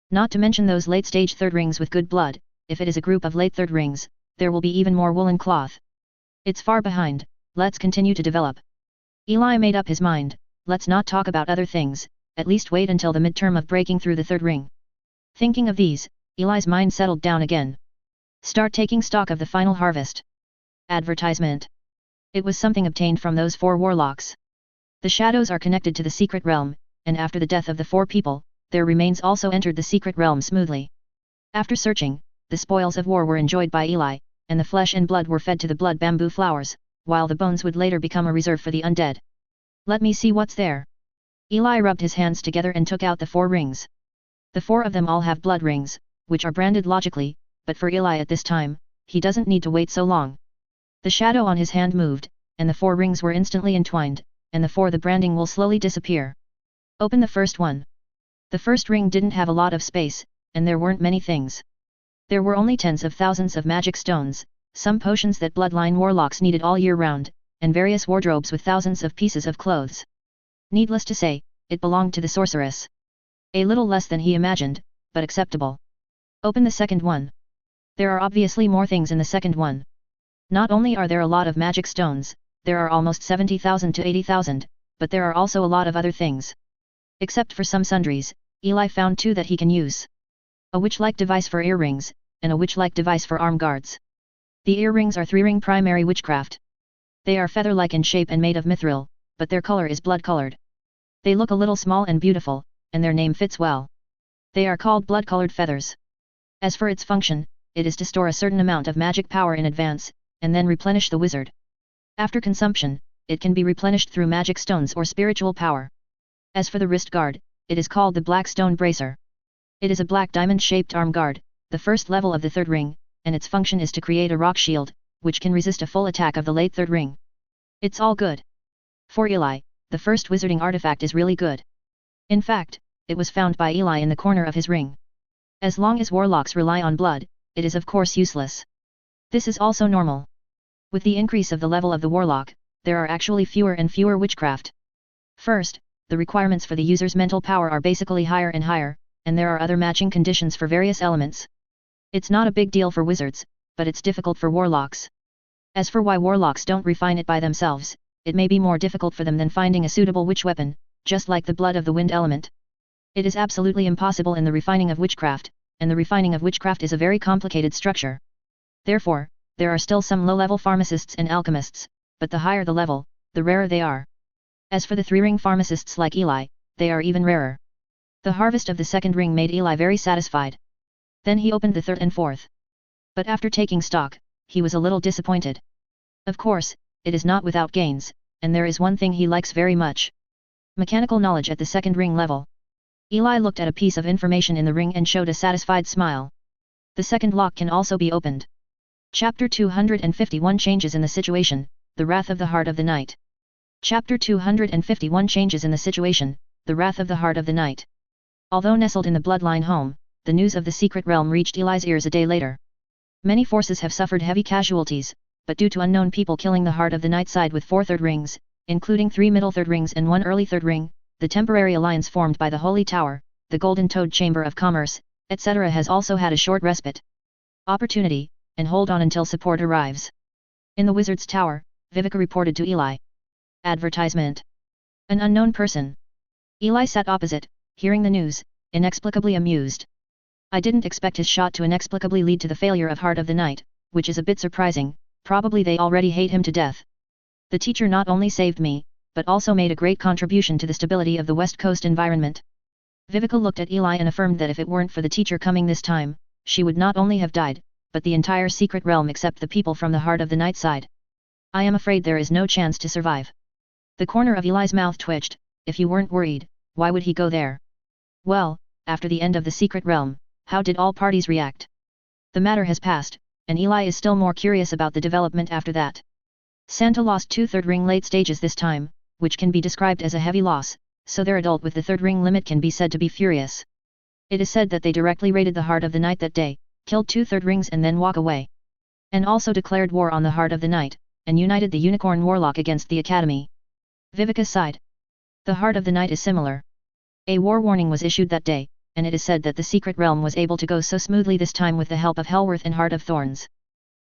[SPEAKER 1] Not to mention those late-stage third rings with good blood, if it is a group of late third rings, there will be even more woolen cloth. It's far behind, let's continue to develop. Eli made up his mind, let's not talk about other things, at least wait until the midterm of breaking through the third ring. Thinking of these, Eli's mind settled down again. Start taking stock of the final harvest. Advertisement. It was something obtained from those 4 warlocks. The shadows are connected to the secret realm, and after the death of the 4 people, their remains also entered the secret realm smoothly. After searching, the spoils of war were enjoyed by Eli, and the flesh and blood were fed to the blood bamboo flowers, while the bones would later become a reserve for the undead. Let me see what's there. Eli rubbed his hands together and took out the 4 rings. The 4 of them all have blood rings, which are branded logically, but for Eli at this time, he doesn't need to wait so long. The shadow on his hand moved, and the 4 rings were instantly entwined, and the branding will slowly disappear. Open the first one. The first ring didn't have a lot of space, and there weren't many things. There were only tens of thousands of magic stones, some potions that bloodline warlocks needed all year round, and various wardrobes with thousands of pieces of clothes. Needless to say, it belonged to the sorceress. A little less than he imagined, but acceptable. Open the second one. There are obviously more things in the second one. Not only are there a lot of magic stones, there are almost 70,000 to 80,000, but there are also a lot of other things. Except for some sundries, Eli found 2 that he can use. A witch-like device for earrings, and a witch-like device for arm guards. The earrings are 3-ring primary witchcraft. They are feather-like in shape and made of mithril, but their color is blood-colored. They look a little small and beautiful, and their name fits well. They are called blood-colored feathers. As for its function, it is to store a certain amount of magic power in advance, and then replenish the wizard. After consumption, it can be replenished through magic stones or spiritual power. As for the wrist guard, it is called the Black Stone Bracer. It is a black diamond-shaped arm guard, the first level of the 3rd ring, and its function is to create a rock shield, which can resist a full attack of the late 3rd ring. It's all good. For Eli, the first wizarding artifact is really good. In fact, it was found by Eli in the corner of his ring. As long as warlocks rely on blood, it is of course useless. This is also normal. With the increase of the level of the warlock, there are actually fewer and fewer witchcraft. First, the requirements for the user's mental power are basically higher and higher, and there are other matching conditions for various elements. It's not a big deal for wizards, but it's difficult for warlocks. As for why warlocks don't refine it by themselves, it may be more difficult for them than finding a suitable witch weapon, just like the blood of the wind element. It is absolutely impossible in the refining of witchcraft, and the refining of witchcraft is a very complicated structure. Therefore, there are still some low-level pharmacists and alchemists, but the higher the level, the rarer they are. As for the 3-ring pharmacists like Eli, they are even rarer. The harvest of the 2nd ring made Eli very satisfied. Then he opened the 3rd and 4th. But after taking stock, he was a little disappointed. Of course, it is not without gains, and there is one thing he likes very much. Mechanical knowledge at the 2nd ring level. Eli looked at a piece of information in the ring and showed a satisfied smile. The 2nd lock can also be opened. Chapter 251 Changes in the Situation, The Wrath of the Heart of the Night. Chapter 251 Changes in the Situation, The Wrath of the Heart of the Night. Although nestled in the bloodline home, the news of the secret realm reached Eli's ears a day later. Many forces have suffered heavy casualties, but due to unknown people killing the Heart of the Night side with 4 3rd rings, including 3 middle 3rd rings and 1 early 3rd ring, the temporary alliance formed by the Holy Tower, the Golden Toad Chamber of Commerce, etc. has also had a short respite. Opportunity, and hold on until support arrives. In the Wizard's Tower, Vivica reported to Eli. Advertisement. An unknown person. Eli sat opposite, hearing the news, inexplicably amused. I didn't expect his shot to inexplicably lead to the failure of Heart of the Night, which is a bit surprising, probably they already hate him to death. The teacher not only saved me, but also made a great contribution to the stability of the West Coast environment. Vivica looked at Eli and affirmed that if it weren't for the teacher coming this time, she would not only have died, but the entire secret realm except the people from the Heart of the Night side. I am afraid there is no chance to survive. The corner of Eli's mouth twitched. If you weren't worried, why would he go there? Well, after the end of the secret realm, how did all parties react? The matter has passed, and Eli is still more curious about the development after that. Santa lost 2 3rd ring late stages this time, which can be described as a heavy loss, so their adult with the 3rd ring limit can be said to be furious. It is said that they directly raided the Heart of the Night that day, killed 2 3rd rings and then walk away. And also declared war on the Heart of the Night, and united the Unicorn Warlock against the Academy. Vivica sighed. The Heart of the Night is similar. A war warning was issued that day, and it is said that the secret realm was able to go so smoothly this time with the help of Hellworth and Heart of Thorns.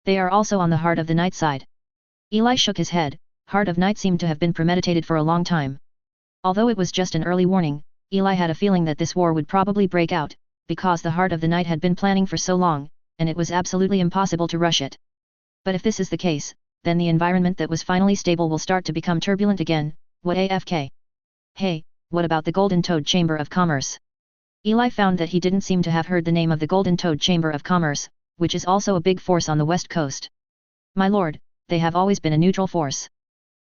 [SPEAKER 1] They are also on the Heart of the Night side. Eli shook his head. Heart of Night seemed to have been premeditated for a long time. Although it was just an early warning, Eli had a feeling that this war would probably break out, because the Heart of the Night had been planning for so long, and it was absolutely impossible to rush it. But if this is the case, then the environment that was finally stable will start to become turbulent again. What AFK? Hey, what about the Golden Toad Chamber of Commerce? Eli found that he didn't seem to have heard the name of the Golden Toad Chamber of Commerce, which is also a big force on the west coast. My lord, they have always been a neutral force.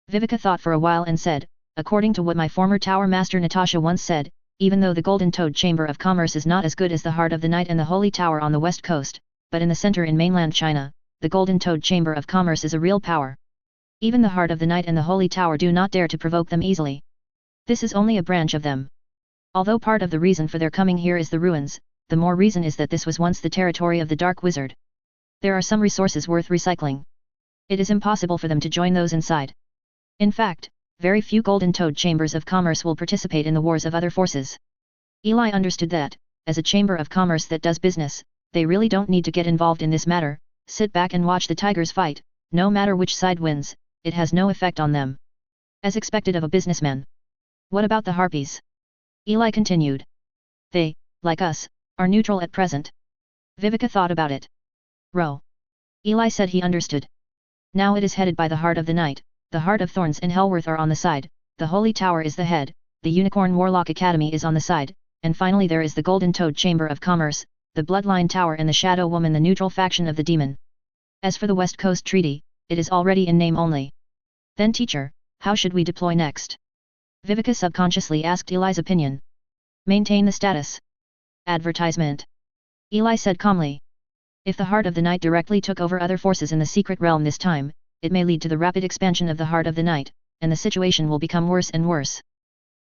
[SPEAKER 1] Viveka thought for a while and said, according to what my former tower master Natasha once said, even though the Golden Toad Chamber of Commerce is not as good as the Heart of the Night and the Holy Tower on the west coast, but in the center in mainland China, the Golden Toad Chamber of Commerce is a real power. Even the Heart of the Night and the Holy Tower do not dare to provoke them easily. This is only a branch of them. Although part of the reason for their coming here is the ruins, the more reason is that this was once the territory of the Dark Wizard. There are some resources worth recycling. It is impossible for them to join those inside. In fact, very few Golden Toad Chambers of Commerce will participate in the wars of other forces. Eli understood that, as a Chamber of Commerce that does business, they really don't need to get involved in this matter, sit back and watch the tigers fight, no matter which side wins, it has no effect on them. As expected of a businessman. What about the harpies? Eli continued. They, like us, are neutral at present. Viveka thought about it. Row. Eli said he understood. Now it is headed by the Heart of the Night, the Heart of Thorns and Hellworth are on the side, the Holy Tower is the head, the Unicorn Warlock Academy is on the side, and finally there is the Golden Toad Chamber of Commerce, the Bloodline Tower and the Shadow Woman, the neutral faction of the demon. As for the West Coast Treaty, it is already in name only. Then teacher, how should we deploy next? Viveka subconsciously asked Eli's opinion. Maintain the status. Advertisement. Eli said calmly. If the Heart of the Night directly took over other forces in the secret realm this time, it may lead to the rapid expansion of the Heart of the Night, and the situation will become worse and worse.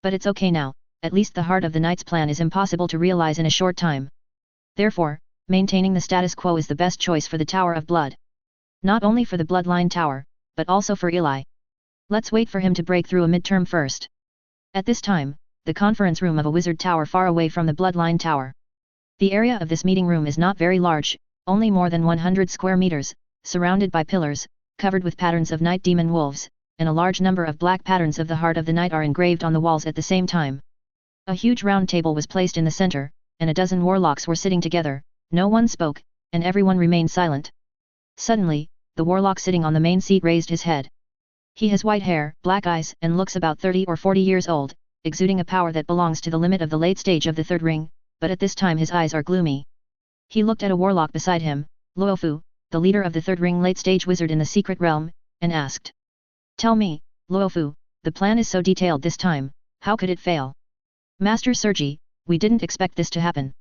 [SPEAKER 1] But it's okay now, at least the Heart of the Night's plan is impossible to realize in a short time. Therefore, maintaining the status quo is the best choice for the Tower of Blood. Not only for the Bloodline Tower, but also for Eli. Let's wait for him to break through a midterm first. At this time, the conference room of a wizard tower far away from the Bloodline Tower. The area of this meeting room is not very large, only more than 100 square meters, surrounded by pillars, covered with patterns of night demon wolves, and a large number of black patterns of the Heart of the Night are engraved on the walls at the same time. A huge round table was placed in the center, and a dozen warlocks were sitting together, no one spoke, and everyone remained silent. Suddenly, the warlock sitting on the main seat raised his head. He has white hair, black eyes, and looks about 30 or 40 years old, exuding a power that belongs to the limit of the late stage of the third ring, but at this time his eyes are gloomy. He looked at a warlock beside him, Luofu, the leader of the third ring late stage wizard in the secret realm, and asked. Tell me, Luofu, the plan is so detailed this time, how could it fail? Master Sergi, we didn't expect this to happen.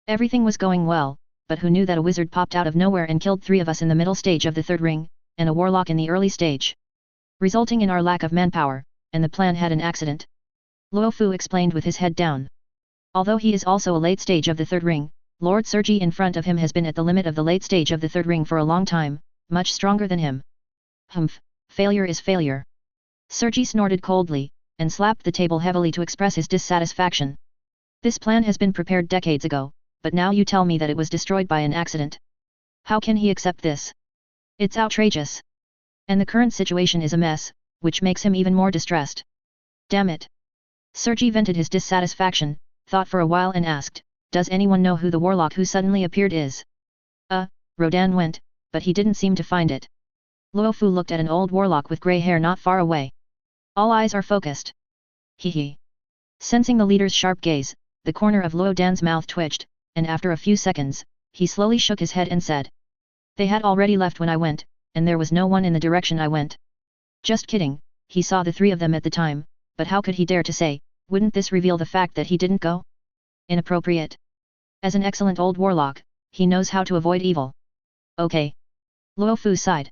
[SPEAKER 1] Everything was going well, but who knew that a wizard popped out of nowhere and killed 3 of us in the middle stage of the third ring, and a warlock in the early stage? Resulting in our lack of manpower, and the plan had an accident. Luofu explained with his head down. Although he is also a late stage of the third ring, Lord Sergi in front of him has been at the limit of the late stage of the third ring for a long time, much stronger than him. Humph, failure is failure. Sergi snorted coldly, and slapped the table heavily to express his dissatisfaction. This plan has been prepared decades ago, but now you tell me that it was destroyed by an accident. How can he accept this? It's outrageous. And the current situation is a mess, which makes him even more distressed. Damn it. Sergi vented his dissatisfaction, thought for a while and asked, does anyone know who the warlock who suddenly appeared is? Rodan went, but he didn't seem to find it. Luofu looked at an old warlock with grey hair not far away. All eyes are focused. Hee. Sensing the leader's sharp gaze, the corner of Luodan's mouth twitched, and after a few seconds, he slowly shook his head and said. They had already left when I went, and there was no one in the direction I went. Just kidding, he saw the 3 of them at the time, but how could he dare to say, wouldn't this reveal the fact that he didn't go? Inappropriate. As an excellent old warlock, he knows how to avoid evil. Okay. Luofu sighed.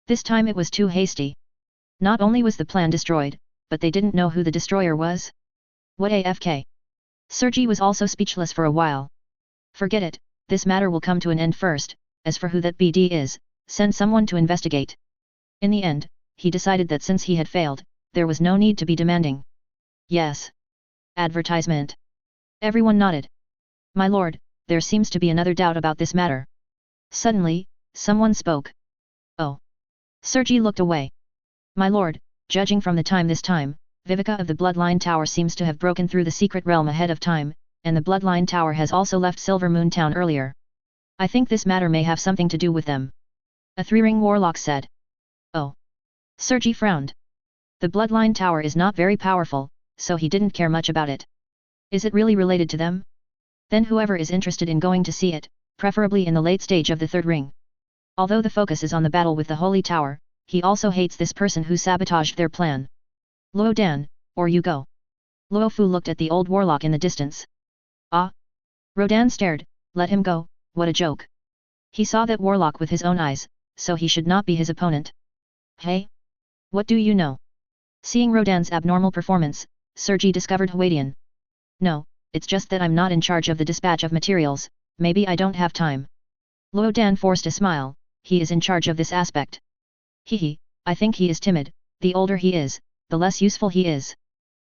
[SPEAKER 1] This time it was too hasty. Not only was the plan destroyed, but they didn't know who the destroyer was. What AFK? Sergi was also speechless for a while. Forget it, this matter will come to an end first, as for who that BD is, send someone to investigate. In the end, he decided that since he had failed, there was no need to be demanding. Yes. Advertisement. Everyone nodded. My lord, there seems to be another doubt about this matter. Suddenly, someone spoke. Oh. Sergi looked away. My lord, judging from the time this time, Viveka of the Bloodline Tower seems to have broken through the secret realm ahead of time, and the Bloodline Tower has also left Silver Moon Town earlier. I think this matter may have something to do with them. A 3-ring warlock said. Oh. Sergi frowned. The Bloodline Tower is not very powerful, so he didn't care much about it. Is it really related to them? Then whoever is interested in going to see it, preferably in the late stage of the third ring. Although the focus is on the battle with the Holy Tower, he also hates this person who sabotaged their plan. Luo Dan, or you go. Luo Fu looked at the old warlock in the distance. Ah! Rodan stared, let him go, what a joke. He saw that warlock with his own eyes, so he should not be his opponent. Hey? What do you know? Seeing Rodan's abnormal performance, Sergi discovered Huadian. No, it's just that I'm not in charge of the dispatch of materials, maybe I don't have time. Luo Dan forced a smile, he is in charge of this aspect. Hehe, I think he is timid, the older he is, the less useful he is.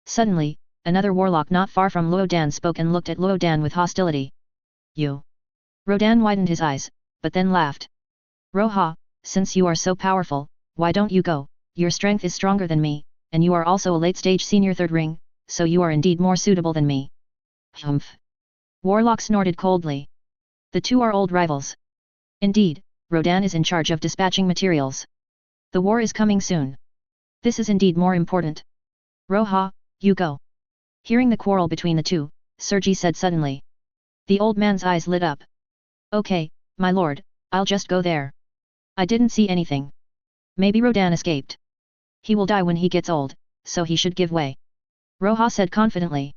[SPEAKER 1] Suddenly, another warlock not far from Luo Dan spoke and looked at Luo Dan with hostility. You. Rodan widened his eyes, but then laughed. Roha, since you are so powerful, why don't you go, your strength is stronger than me, and you are also a late-stage senior third ring, so you are indeed more suitable than me. Humph. Warlock snorted coldly. The two are old rivals. Indeed, Rodan is in charge of dispatching materials. The war is coming soon. This is indeed more important. Roha, you go. Hearing the quarrel between the two, Sergi said suddenly. The old man's eyes lit up. Okay, my lord, I'll just go there. I didn't see anything. Maybe Rodan escaped. He will die when he gets old, so he should give way. Roha said confidently.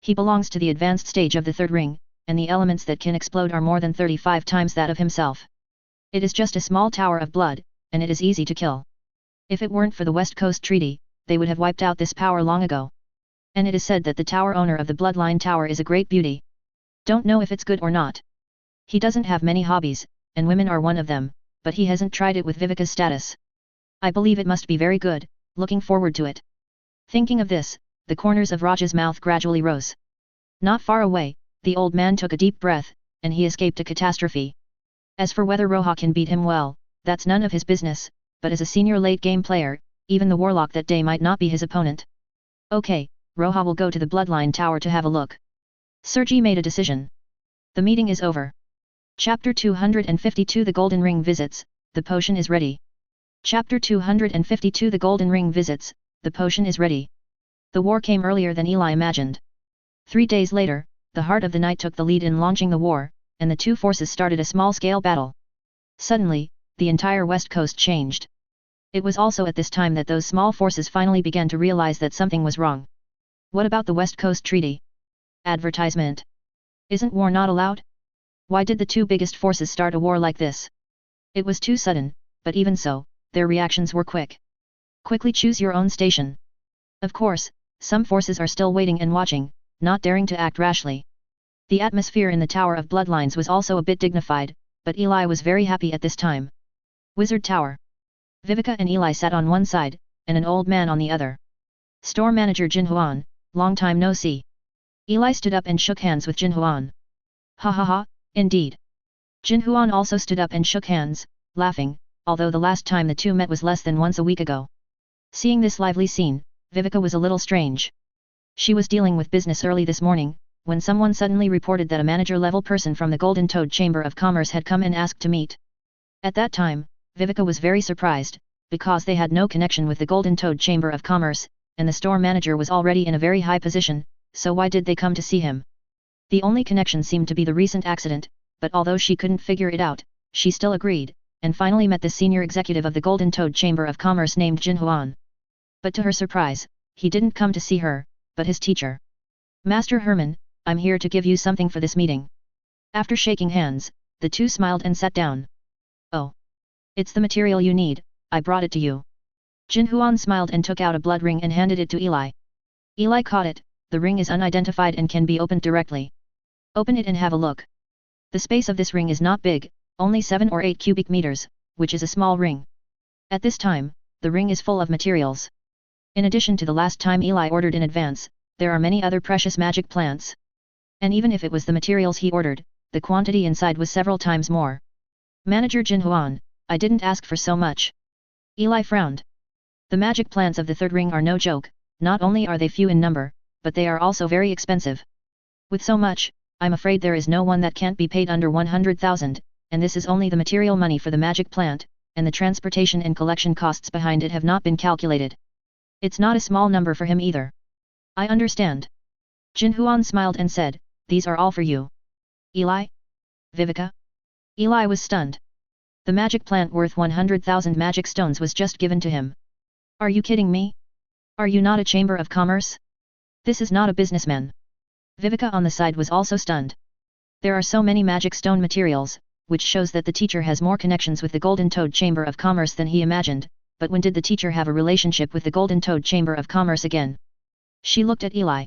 [SPEAKER 1] He belongs to the advanced stage of the third ring, and the elements that can explode are more than 35 times that of himself. It is just a small tower of blood, and it is easy to kill. If it weren't for the West Coast Treaty, they would have wiped out this power long ago. And it is said that the tower owner of the Bloodline Tower is a great beauty. Don't know if it's good or not. He doesn't have many hobbies, and women are one of them, but he hasn't tried it with Viveka's status. I believe it must be very good, looking forward to it. Thinking of this, the corners of Raja's mouth gradually rose. Not far away, the old man took a deep breath, and he escaped a catastrophe. As for whether Roha can beat him well, that's none of his business, but as a senior late-game player, even the warlock that day might not be his opponent. Okay, Roha will go to the Bloodline Tower to have a look. Sergi made a decision. The meeting is over. Chapter 252 The Golden Ring visits, the potion is ready. Chapter 252 The Golden Ring visits, the potion is ready. The war came earlier than Eli imagined. 3 days later, the Heart of the Night took the lead in launching the war, and the two forces started a small-scale battle. Suddenly, the entire west coast changed. It was also at this time that those small forces finally began to realize that something was wrong. What about the West Coast Treaty? Advertisement. Isn't war not allowed? Why did the two biggest forces start a war like this? It was too sudden, but even so, their reactions were quick. Quickly choose your own station. Of course, some forces are still waiting and watching, not daring to act rashly. The atmosphere in the Tower of Bloodlines was also a bit dignified, but Eli was very happy at this time. Wizard Tower. Viveka and Eli sat on one side, and an old man on the other. Store manager Jin Huan, long time no see. Eli stood up and shook hands with Jin Huan. Ha ha ha, indeed. Jin Huan also stood up and shook hands, laughing, although the last time the two met was less than once a week ago. Seeing this lively scene, Viveka was a little strange. She was dealing with business early this morning, when someone suddenly reported that a manager-level person from the Golden Toad Chamber of Commerce had come and asked to meet. At that time, Viveka was very surprised, because they had no connection with the Golden Toad Chamber of Commerce, and the store manager was already in a very high position, so why did they come to see him? The only connection seemed to be the recent accident, but although she couldn't figure it out, she still agreed, and finally met the senior executive of the Golden Toad Chamber of Commerce named Jin Huan. But to her surprise, he didn't come to see her, but his teacher. Master Herman, I'm here to give you something for this meeting. After shaking hands, the two smiled and sat down. Oh. It's the material you need, I brought it to you. Jin Huan smiled and took out a blood ring and handed it to Eli. Eli caught it, the ring is unidentified and can be opened directly. Open it and have a look. The space of this ring is not big, only 7 or 8 cubic meters, which is a small ring. At this time, the ring is full of materials. In addition to the last time Eli ordered in advance, there are many other precious magic plants. And even if it was the materials he ordered, the quantity inside was several times more. Manager Jin Huan, I didn't ask for so much. Eli frowned. The magic plants of the third ring are no joke, not only are they few in number, but they are also very expensive. With so much, I'm afraid there is no one that can't be paid under 100,000, and this is only the material money for the magic plant, and the transportation and collection costs behind it have not been calculated. It's not a small number for him either. I understand. Jin Huan smiled and said, these are all for you. Eli? Viveka? Eli was stunned. The magic plant worth 100,000 magic stones was just given to him. Are you kidding me? Are you not a chamber of commerce? This is not a businessman. Viveka on the side was also stunned. There are so many magic stone materials, which shows that the teacher has more connections with the Golden Toad Chamber of Commerce than he imagined, but when did the teacher have a relationship with the Golden Toad Chamber of Commerce again? She looked at Eli.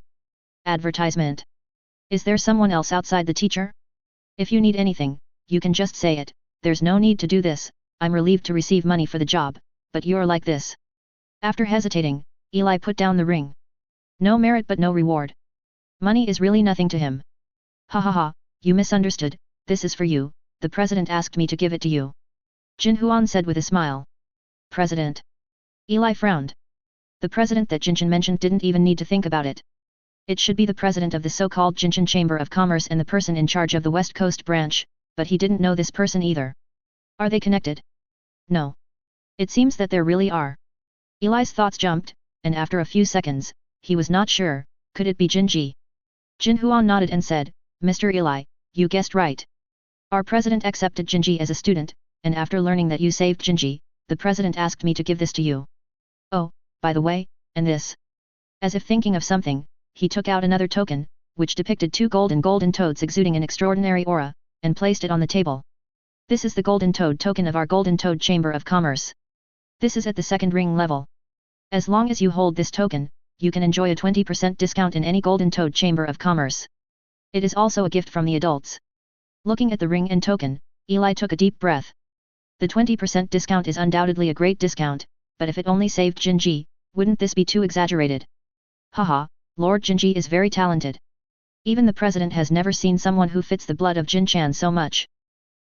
[SPEAKER 1] Advertisement. Is there someone else outside the teacher? If you need anything, you can just say it, there's no need to do this, I'm relieved to receive money for the job, but you're like this. After hesitating, Eli put down the ring. No merit but no reward. Money is really nothing to him. Ha ha ha, you misunderstood, this is for you, the president asked me to give it to you. Jin Huan said with a smile. President. Eli frowned. The president that Jinshan mentioned didn't even need to think about it. It should be the president of the so-called Jinshan Chamber of Commerce and the person in charge of the West Coast branch, but he didn't know this person either. Are they connected? No. It seems that there really are. Eli's thoughts jumped, and after a few seconds, he was not sure, could it be Jinji? Jin Huan nodded and said, Mr. Eli, you guessed right. Our president accepted Jinji as a student, and after learning that you saved Jinji, the president asked me to give this to you. Oh, by the way, and this. As if thinking of something, he took out another token, which depicted two golden toads exuding an extraordinary aura, and placed it on the table. This is the Golden Toad token of our Golden Toad Chamber of Commerce. This is at the second ring level. As long as you hold this token, you can enjoy a 20% discount in any Golden Toad Chamber of Commerce. It is also a gift from the adults. Looking at the ring and token, Eli took a deep breath. The 20% discount is undoubtedly a great discount, but if it only saved Jinji, wouldn't this be too exaggerated? Haha, Lord Jinji is very talented. Even the president has never seen someone who fits the blood of Jin Chan so much.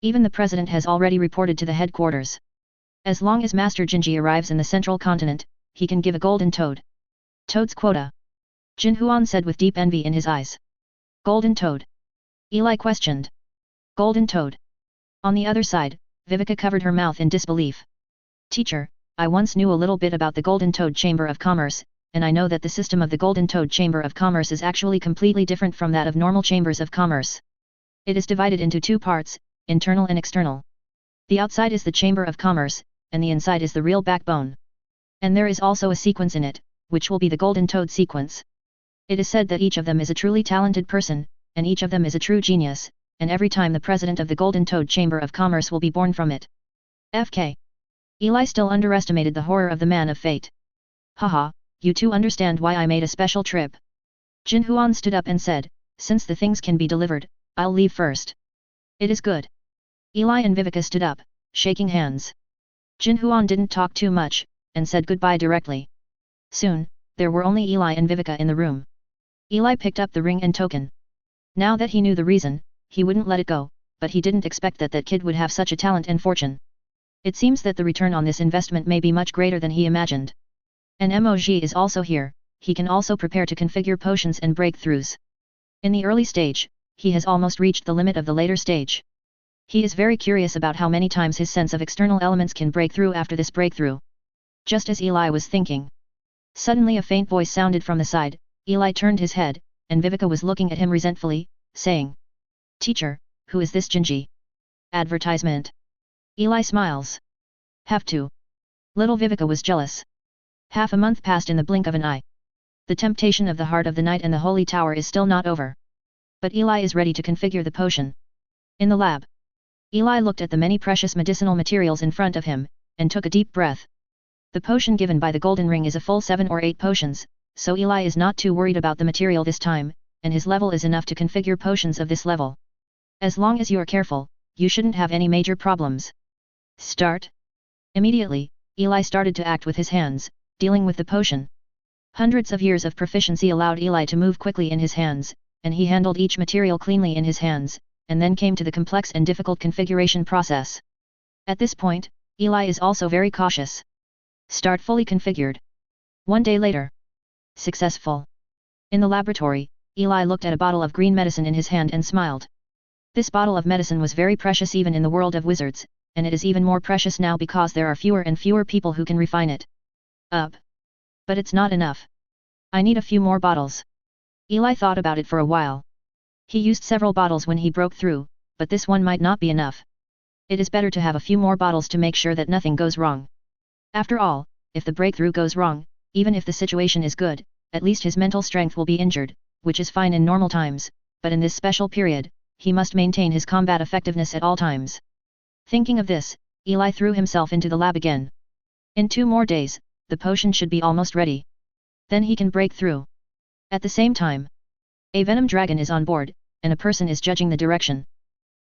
[SPEAKER 1] Even the president has already reported to the headquarters. As long as Master Jinji arrives in the central continent, he can give a golden toad. Toad's quota. Jin Huan said with deep envy in his eyes. Golden toad? Eli questioned. Golden toad. On the other side, Viveka covered her mouth in disbelief. Teacher, I once knew a little bit about the Golden Toad Chamber of Commerce, and I know that the system of the Golden Toad Chamber of Commerce is actually completely different from that of normal chambers of commerce. It is divided into two parts, internal and external. The outside is the Chamber of Commerce, and the inside is the real backbone. And there is also a sequence in it, which will be the Golden Toad sequence. It is said that each of them is a truly talented person, and each of them is a true genius, and every time the president of the Golden Toad Chamber of Commerce will be born from it. FK. Eli still underestimated the horror of the man of fate. Haha, you two understand why I made a special trip. Jin Huan stood up and said, since the things can be delivered, I'll leave first. It is good. Eli and Viveka stood up, shaking hands. Jin Huan didn't talk too much, and said goodbye directly. Soon, there were only Eli and Viveka in the room. Eli picked up the ring and token. Now that he knew the reason, he wouldn't let it go, but he didn't expect that that kid would have such a talent and fortune. It seems that the return on this investment may be much greater than he imagined. And Moj is also here, he can also prepare to configure potions and breakthroughs. In the early stage, he has almost reached the limit of the later stage. He is very curious about how many times his sense of external elements can break through after this breakthrough. Just as Eli was thinking. Suddenly a faint voice sounded from the side, Eli turned his head, and Viveka was looking at him resentfully, saying. Teacher, who is this Jinji? Advertisement. Eli smiles. Have to. Little Viveka was jealous. Half a month passed in the blink of an eye. The temptation of the Heart of the Night and the Holy Tower is still not over. But Eli is ready to configure the potion. In the lab. Eli looked at the many precious medicinal materials in front of him, and took a deep breath. The potion given by the golden ring is a full 7 or 8 potions, so Eli is not too worried about the material this time, and his level is enough to configure potions of this level. As long as you are careful, you shouldn't have any major problems. Start. Immediately, Eli started to act with his hands, dealing with the potion. Hundreds of years of proficiency allowed Eli to move quickly in his hands, and he handled each material cleanly in his hands, and then came to the complex and difficult configuration process. At this point, Eli is also very cautious. Start fully configured. 1 day later. Successful. In the laboratory, Eli looked at a bottle of green medicine in his hand and smiled. This bottle of medicine was very precious even in the world of wizards, and it is even more precious now because there are fewer and fewer people who can refine it. But it's not enough. I need a few more bottles. Eli thought about it for a while. He used several bottles when he broke through, but this one might not be enough. It is better to have a few more bottles to make sure that nothing goes wrong. After all, if the breakthrough goes wrong, even if the situation is good, at least his mental strength will be injured, which is fine in normal times, but in this special period, he must maintain his combat effectiveness at all times. Thinking of this, Eli threw himself into the lab again. In 2 more days, the potion should be almost ready. Then he can break through. At the same time, a venom dragon is on board, and a person is judging the direction.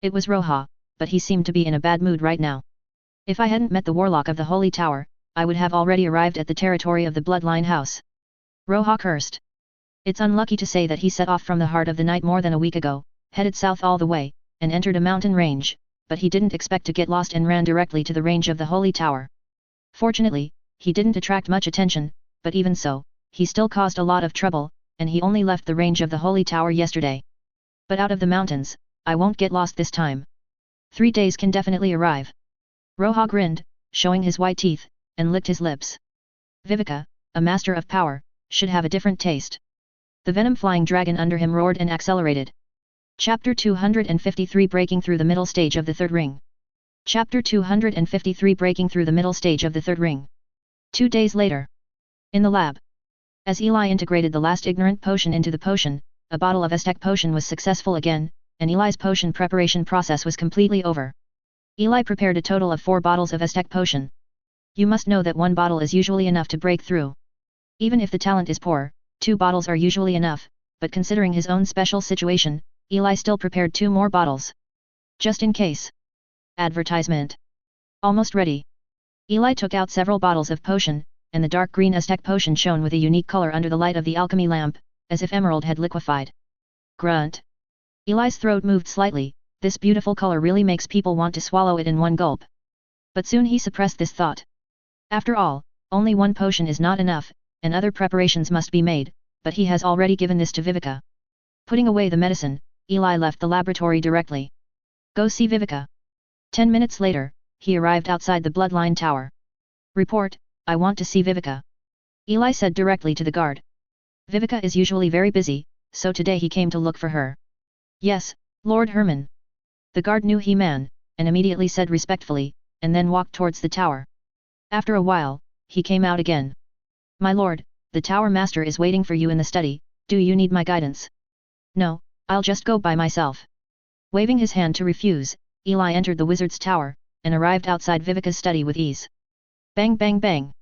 [SPEAKER 1] It was Roha, but he seemed to be in a bad mood right now. If I hadn't met the warlock of the Holy Tower, I would have already arrived at the territory of the Bloodline House. Roha cursed. It's unlucky to say that he set off from the heart of the night more than a week ago, headed south all the way, and entered a mountain range, but he didn't expect to get lost and ran directly to the range of the Holy Tower. Fortunately, he didn't attract much attention, but even so, he still caused a lot of trouble, and he only left the range of the Holy Tower yesterday. But out of the mountains, I won't get lost this time. 3 days can definitely arrive. Roha grinned, showing his white teeth, and licked his lips. Viveka, a master of power, should have a different taste. The venom-flying dragon under him roared and accelerated. Chapter 253 Breaking through the middle stage of the third ring. Chapter 253 Breaking through the middle stage of the third ring. 2 days later. In the lab. As Eli integrated the last ignorant potion into the potion, a bottle of Aztec potion was successful again, and Eli's potion preparation process was completely over. Eli prepared a total of 4 bottles of Aztec potion. You must know that 1 bottle is usually enough to break through. Even if the talent is poor, 2 bottles are usually enough, but considering his own special situation, Eli still prepared 2 more bottles. Just in case. Advertisement. Almost ready. Eli took out several bottles of potion, and the dark green Aztec potion shone with a unique color under the light of the alchemy lamp, as if emerald had liquefied. Grunt. Eli's throat moved slightly. This beautiful color really makes people want to swallow it in one gulp. But soon he suppressed this thought. After all, only 1 potion is not enough, and other preparations must be made, but he has already given this to Viveka. Putting away the medicine, Eli left the laboratory directly. Go see Viveka. 10 minutes later, he arrived outside the Bloodline Tower. Report, I want to see Viveka. Eli said directly to the guard. Viveka is usually very busy, so today he came to look for her. Yes, Lord Herman. The guard knew He-Man, and immediately said respectfully, and then walked towards the tower. After a while, he came out again. My lord, the tower master is waiting for you in the study, do you need my guidance? No, I'll just go by myself. Waving his hand to refuse, Eli entered the wizard's tower, and arrived outside Viveka's study with ease. Bang bang bang.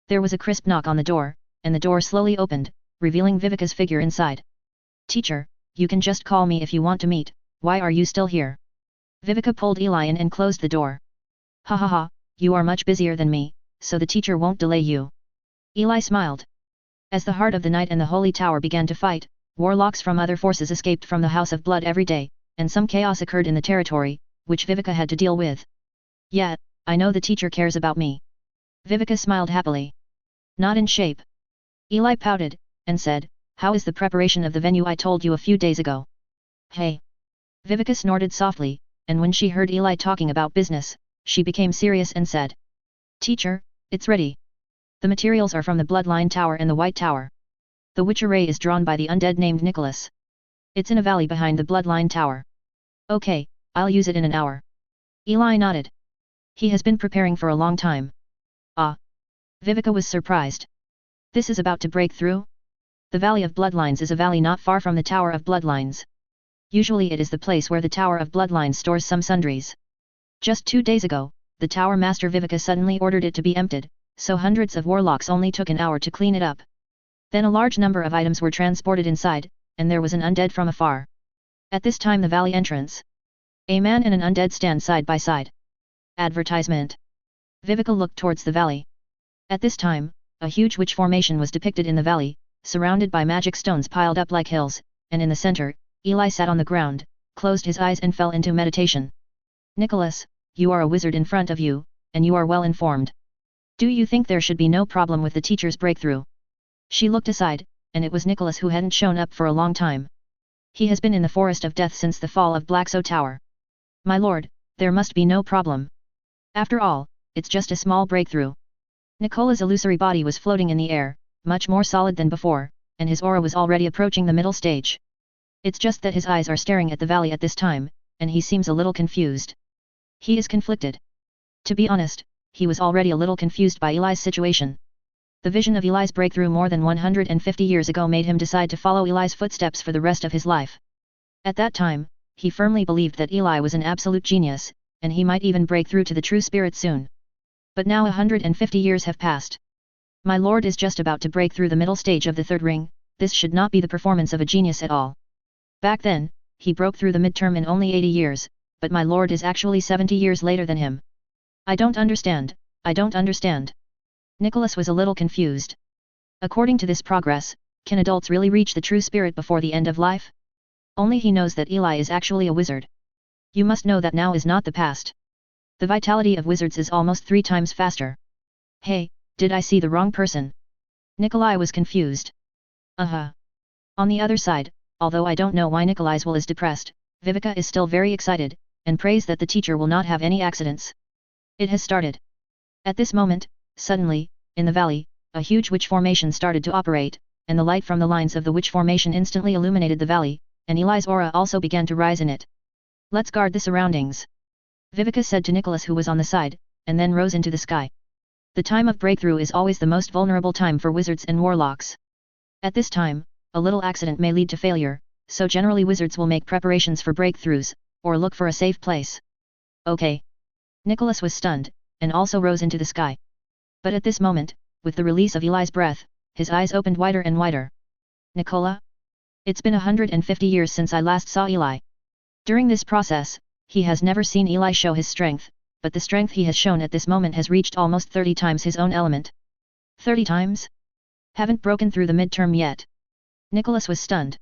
[SPEAKER 1] There was a crisp knock on the door, and the door slowly opened, revealing Viveka's figure inside. Teacher, you can just call me if you want to meet, why are you still here? Viveka pulled Eli in and closed the door. Ha ha ha, you are much busier than me, so the teacher won't delay you. Eli smiled. As the Heart of the Night and the Holy Tower began to fight, warlocks from other forces escaped from the House of Blood every day, and some chaos occurred in the territory, which Viveka had to deal with. Yet, I know the teacher cares about me. Viveka smiled happily. Not in shape. Eli pouted, and said, how is the preparation of the venue I told you a few days ago? Hey. Viveka snorted softly, and when she heard Eli talking about business, she became serious and said. Teacher, it's ready. The materials are from the Bloodline Tower and the White Tower. The witch array is drawn by the undead named Nicholas. It's in a valley behind the Bloodline Tower. Okay, I'll use it in an hour. Eli nodded. He has been preparing for a long time. Ah. Viveka was surprised. This is about to break through? The Valley of Bloodlines is a valley not far from the Tower of Bloodlines. Usually it is the place where the Tower of Bloodlines stores some sundries. Just 2 days ago, the Tower Master Viveka suddenly ordered it to be emptied, so hundreds of warlocks only took an hour to clean it up. Then a large number of items were transported inside, and there was an undead from afar. At this time the valley entrance. A man and an undead stand side by side. Advertisement. Viveka looked towards the valley. At this time, a huge witch formation was depicted in the valley, surrounded by magic stones piled up like hills, and in the center, Eli sat on the ground, closed his eyes and fell into meditation. Nicholas, you are a wizard in front of you, and you are well informed. Do you think there should be no problem with the teacher's breakthrough? She looked aside, and it was Nicholas who hadn't shown up for a long time. He has been in the Forest of Death since the fall of Blackso Tower. My lord, there must be no problem. After all, it's just a small breakthrough. Nicola's illusory body was floating in the air, much more solid than before, and his aura was already approaching the middle stage. It's just that his eyes are staring at the valley at this time, and he seems a little confused. He is conflicted. To be honest, he was already a little confused by Eli's situation. The vision of Eli's breakthrough more than 150 years ago made him decide to follow Eli's footsteps for the rest of his life. At that time, he firmly believed that Eli was an absolute genius, and he might even break through to the true spirit soon. But now 150 years have passed. My lord is just about to break through the middle stage of the third ring. This should not be the performance of a genius at all. Back then, he broke through the midterm in only 80 years, but my lord is actually 70 years later than him. I don't understand, I don't understand. Nicholas was a little confused. According to this progress, can adults really reach the true spirit before the end of life? Only he knows that Eli is actually a wizard. You must know that now is not the past. The vitality of wizards is almost 3 times faster. Hey, did I see the wrong person? Nikolai was confused. On the other side, although I don't know why Nikolai's will is depressed, Viveka is still very excited, and prays that the teacher will not have any accidents. It has started. At this moment, suddenly, in the valley, a huge witch formation started to operate, and the light from the lines of the witch formation instantly illuminated the valley, and Eli's aura also began to rise in it. Let's guard the surroundings. Viveka said to Nicholas, who was on the side, and then rose into the sky. The time of breakthrough is always the most vulnerable time for wizards and warlocks. At this time, a little accident may lead to failure, so generally wizards will make preparations for breakthroughs, or look for a safe place. Okay. Nicholas was stunned, and also rose into the sky. But at this moment, with the release of Eli's breath, his eyes opened wider and wider. Nicola? It's been 150 years since I last saw Eli. During this process, he has never seen Eli show his strength, but the strength he has shown at this moment has reached almost 30 times his own element. 30 times? Haven't broken through the midterm yet. Nicholas was stunned.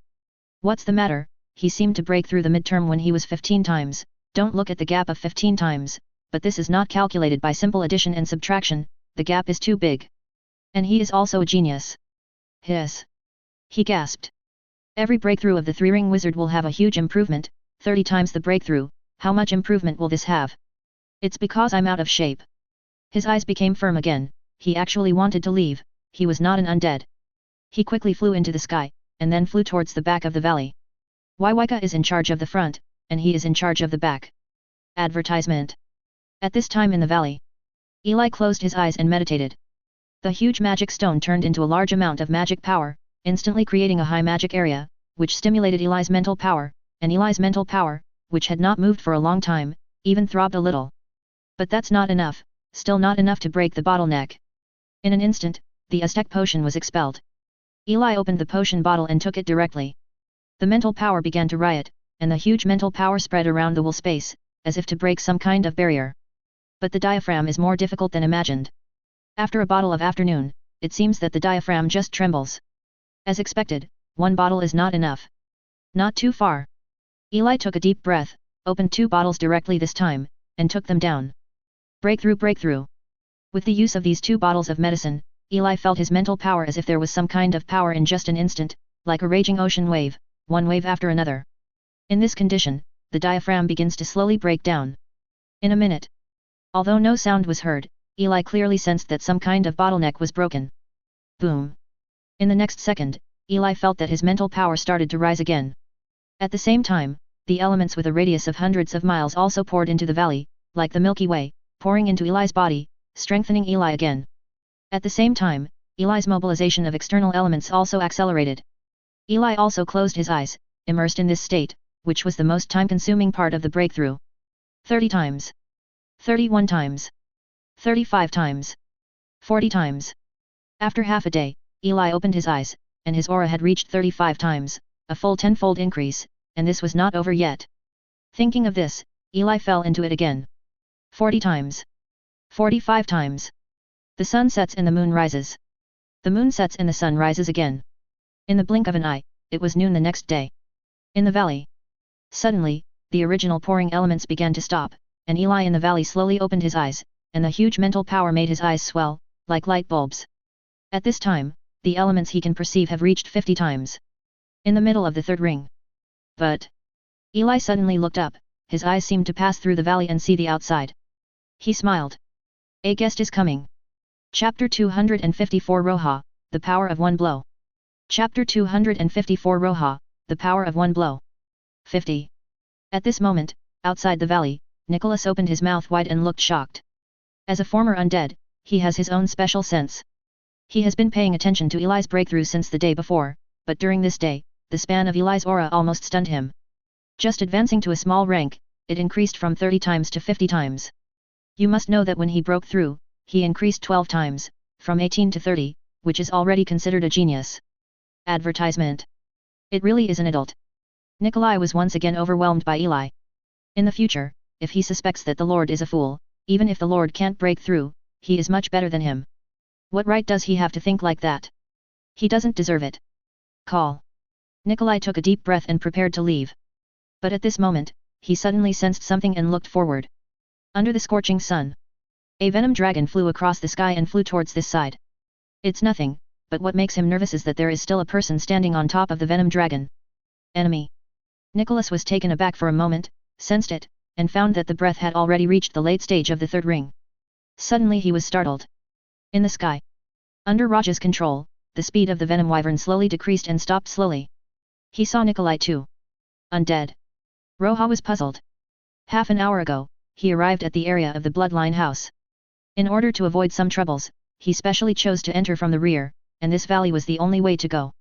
[SPEAKER 1] What's the matter? He seemed to break through the midterm when he was 15 times, don't look at the gap of 15 times, but this is not calculated by simple addition and subtraction, the gap is too big. And he is also a genius. Hiss. He gasped. Every breakthrough of the 3-ring wizard will have a huge improvement, 30 times the breakthrough, how much improvement will this have? It's because I'm out of shape. His eyes became firm again, he actually wanted to leave, he was not an undead. He quickly flew into the sky, and then flew towards the back of the valley. Waika is in charge of the front, and he is in charge of the back. Advertisement. At this time in the valley, Eli closed his eyes and meditated. The huge magic stone turned into a large amount of magic power, instantly creating a high magic area, which stimulated Eli's mental power, and Eli's mental power, which had not moved for a long time, even throbbed a little. But that's not enough, still not enough to break the bottleneck. In an instant, the Aztec potion was expelled. Eli opened the potion bottle and took it directly. The mental power began to riot, and the huge mental power spread around the will space, as if to break some kind of barrier. But the diaphragm is more difficult than imagined. After a bottle of afternoon, it seems that the diaphragm just trembles. As expected, 1 bottle is not enough. Not too far. Eli took a deep breath, opened 2 bottles directly this time, and took them down. Breakthrough, breakthrough. With the use of these 2 bottles of medicine, Eli felt his mental power as if there was some kind of power in just an instant, like a raging ocean wave, one wave after another. In this condition, the diaphragm begins to slowly break down. In a minute. Although no sound was heard, Eli clearly sensed that some kind of bottleneck was broken. Boom. In the next second, Eli felt that his mental power started to rise again. At the same time, the elements with a radius of hundreds of miles also poured into the valley, like the Milky Way, pouring into Eli's body, strengthening Eli again. At the same time, Eli's mobilization of external elements also accelerated. Eli also closed his eyes, immersed in this state, which was the most time-consuming part of the breakthrough. 30 times. 31 times. 35 times. 40 times. After half a day, Eli opened his eyes, and his aura had reached 35 times, a full 10-fold increase, and this was not over yet. Thinking of this, Eli fell into it again. 40 times. 45 times. The sun sets and the moon rises. The moon sets and the sun rises again. In the blink of an eye, it was noon the next day. In the valley. Suddenly, the original pouring elements began to stop, and Eli in the valley slowly opened his eyes, and the huge mental power made his eyes swell, like light bulbs. At this time, the elements he can perceive have reached 50 times. In the middle of the third ring. But Eli suddenly looked up, his eyes seemed to pass through the valley and see the outside. He smiled. A guest is coming. Chapter 254 Roha, the power of one blow. Chapter 254 Roha, the power of one blow. 50. At this moment, Outside the valley, Nicholas opened his mouth wide and looked shocked. As a former undead, he has his own special sense. He has been paying attention to Eli's breakthrough since the day before, but during this day, the span of Eli's aura almost stunned him. Just advancing to a small rank, it increased from 30 times to 50 times. You must know that when he broke through, he increased 12 times, from 18 to 30, which is already considered a genius. Advertisement. It really is an adult. Nikolai was once again overwhelmed by Eli. In the future, if he suspects that the Lord is a fool, even if the Lord can't break through, he is much better than him. What right does he have to think like that? He doesn't deserve it. Call. Nikolai took a deep breath and prepared to leave. But at this moment, he suddenly sensed something and looked forward. Under the scorching sun, a venom dragon flew across the sky and flew towards this side. It's nothing, but what makes him nervous is that there is still a person standing on top of the venom dragon. Enemy. Nicholas was taken aback for a moment, sensed it, and found that the breath had already reached the late stage of the third ring. Suddenly he was startled. In the sky, under Raja's control, the speed of the venom wyvern slowly decreased and stopped slowly. He saw Nikolai too. Undead. Roja was puzzled. Half an hour ago, he arrived at the area of the bloodline house. In order to avoid some troubles, he specially chose to enter from the rear, and this valley was the only way to go.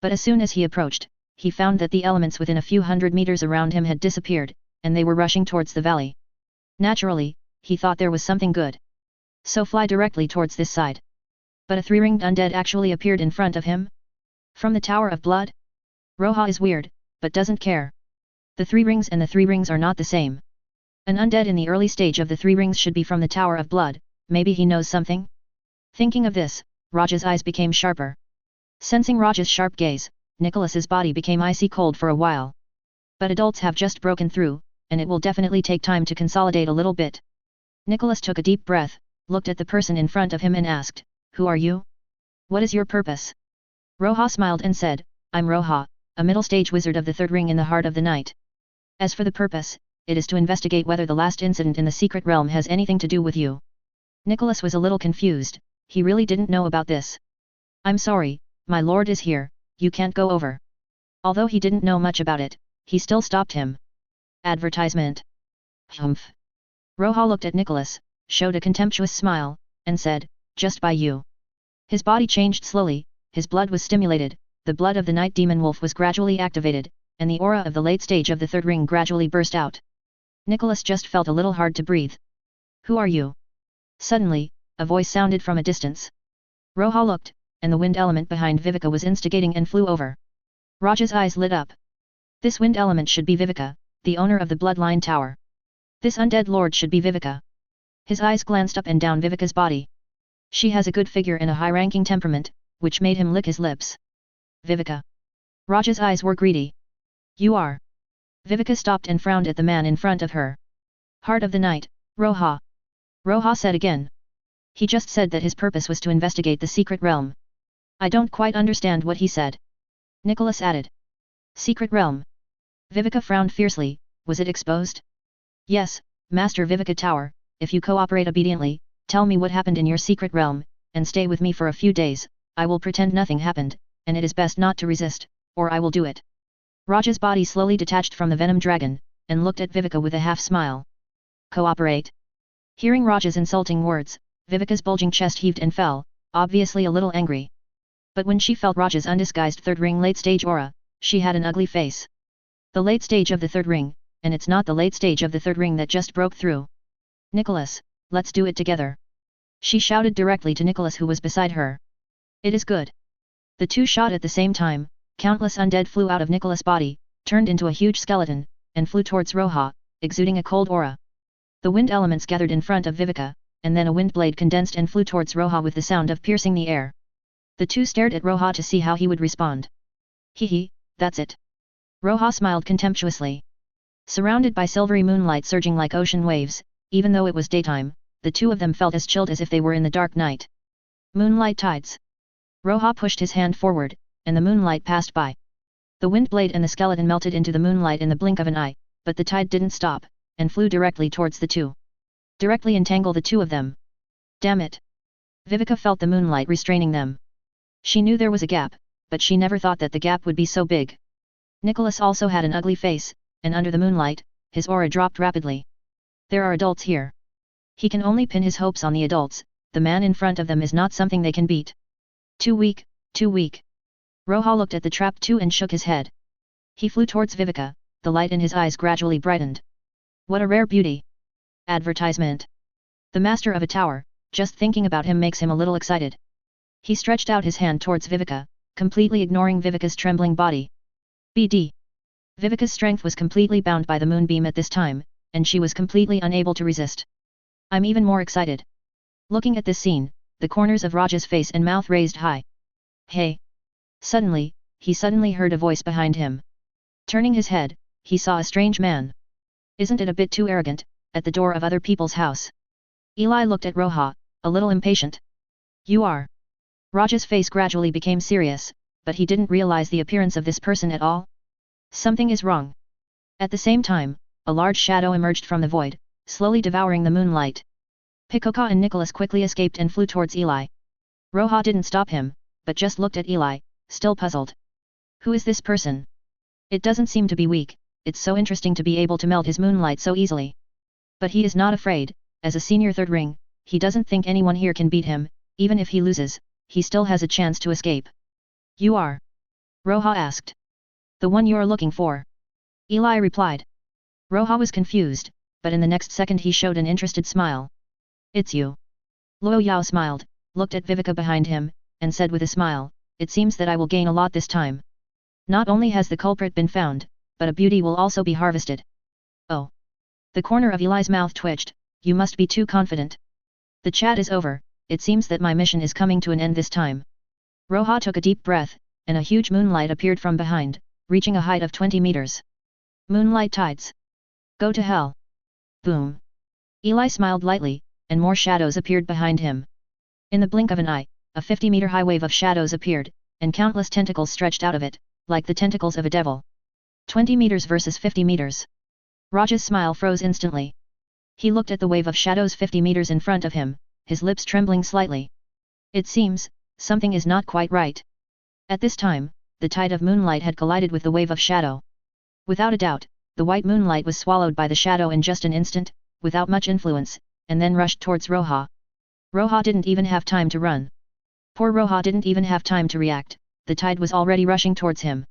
[SPEAKER 1] But as soon as he approached, he found that the elements within a few hundred meters around him had disappeared, and they were rushing towards the valley. Naturally, he thought there was something good. So fly directly towards this side. But a three-ringed undead actually appeared in front of him? From the Tower of Blood? Roja is weird, but doesn't care. The three rings and the three rings are not the same. An undead in the early stage of the three rings should be from the Tower of Blood, maybe he knows something? Thinking of this, Raja's eyes became sharper. Sensing Raja's sharp gaze, Nicholas's body became icy cold for a while. But adults have just broken through, and it will definitely take time to consolidate a little bit. Nicholas took a deep breath, looked at the person in front of him and asked, "Who are you? What is your purpose?" Roja smiled and said, "I'm Roja, a middle-stage wizard of the third ring in the heart of the night. As for the purpose, it is to investigate whether the last incident in the secret realm has anything to do with you." Nicholas was a little confused, he really didn't know about this. "I'm sorry, my lord is here, you can't go over." Although he didn't know much about it, he still stopped him. Advertisement. Humph. Roja looked at Nicholas, showed a contemptuous smile, and said, "Just by you." His body changed slowly, his blood was stimulated, the blood of the night demon wolf was gradually activated, and the aura of the late stage of the third ring gradually burst out. Nicholas just felt a little hard to breathe. "Who are you?" Suddenly, a voice sounded from a distance. Roja looked, and the wind element behind Viveka was instigating and flew over. Raja's eyes lit up. This wind element should be Viveka, the owner of the bloodline tower. This undead lord should be Viveka. His eyes glanced up and down Viveka's body. She has a good figure and a high-ranking temperament, which made him lick his lips. Viveka. Raja's eyes were greedy. "You are." Viveka stopped and frowned at the man in front of her. "Heart of the night, Roja." Roja said again. He just said that his purpose was to investigate the secret realm. "I don't quite understand what he said." Nicholas added. "Secret realm?" Viveka frowned fiercely, "Was it exposed?" "Yes, Master Viveka Tower, if you cooperate obediently, tell me what happened in your secret realm, and stay with me for a few days, I will pretend nothing happened, and it is best not to resist, or I will do it." Raja's body slowly detached from the venom dragon, and looked at Viveka with a half-smile. "Cooperate?" Hearing Raja's insulting words, Viveka's bulging chest heaved and fell, obviously a little angry. But when she felt Raja's undisguised third ring late-stage aura, she had an ugly face. The late stage of the third ring, and it's not the late stage of the third ring that just broke through. "Nicholas, let's do it together." She shouted directly to Nicholas who was beside her. "It is good." The two shot at the same time, countless undead flew out of Nicholas' body, turned into a huge skeleton, and flew towards Roja, exuding a cold aura. The wind elements gathered in front of Viveka, and then a wind blade condensed and flew towards Roja with the sound of piercing the air. The two stared at Roja to see how he would respond. "Hee, that's it." Roja smiled contemptuously. Surrounded by silvery moonlight surging like ocean waves, even though it was daytime, the two of them felt as chilled as if they were in the dark night. Moonlight tides. Roja pushed his hand forward, and the moonlight passed by. The wind blade and the skeleton melted into the moonlight in the blink of an eye, but the tide didn't stop, and flew directly towards the two. Directly entangle the two of them. Damn it! Viveka felt the moonlight restraining them. She knew there was a gap, but she never thought that the gap would be so big. Nicholas also had an ugly face, and under the moonlight, his aura dropped rapidly. There are adults here. He can only pin his hopes on the adults, the man in front of them is not something they can beat. Too weak, too weak. Roha looked at the trapped two and shook his head. He flew towards Viveka, the light in his eyes gradually brightened. What a rare beauty! Advertisement. The master of a tower, just thinking about him makes him a little excited. He stretched out his hand towards Viveka, completely ignoring Viveka's trembling body. BD. Viveka's strength was completely bound by the moonbeam at this time, and she was completely unable to resist. I'm even more excited. Looking at this scene, the corners of Raja's face and mouth raised high. Hey! Suddenly, he suddenly heard a voice behind him. Turning his head, he saw a strange man. Isn't it a bit too arrogant, at the door of other people's house? Eli looked at Roha, a little impatient. You are. Raja's face gradually became serious, but he didn't realize the appearance of this person at all. Something is wrong. At the same time, a large shadow emerged from the void, slowly devouring the moonlight. Pikoka and Nicholas quickly escaped and flew towards Eli. Roha didn't stop him, but just looked at Eli, still puzzled. Who is this person? It doesn't seem to be weak, it's so interesting to be able to melt his moonlight so easily. But he is not afraid, as a senior third ring, he doesn't think anyone here can beat him, even if he loses, he still has a chance to escape. You are? Roha asked. The one you are looking for. Eli replied. Roha was confused, but in the next second he showed an interested smile. It's you. Luo Yao smiled, looked at Viveka behind him, and said with a smile, it seems that I will gain a lot this time. Not only has the culprit been found, but a beauty will also be harvested. Oh. The corner of Eli's mouth twitched, you must be too confident. The chat is over, it seems that my mission is coming to an end this time. Roha took a deep breath, and a huge moonlight appeared from behind, reaching a height of 20 meters. Moonlight tides. Go to hell. Boom. Eli smiled lightly, and more shadows appeared behind him. In the blink of an eye, a 50-meter high wave of shadows appeared, and countless tentacles stretched out of it, like the tentacles of a devil. 20 meters versus 50 meters. Raja's smile froze instantly. He looked at the wave of shadows 50 meters in front of him, his lips trembling slightly. It seems, something is not quite right. At this time, the tide of moonlight had collided with the wave of shadow. Without a doubt, the white moonlight was swallowed by the shadow in just an instant, without much influence, and then rushed towards Roha. Roha didn't even have time to run. Poor Roha didn't even have time to react, the tide was already rushing towards him.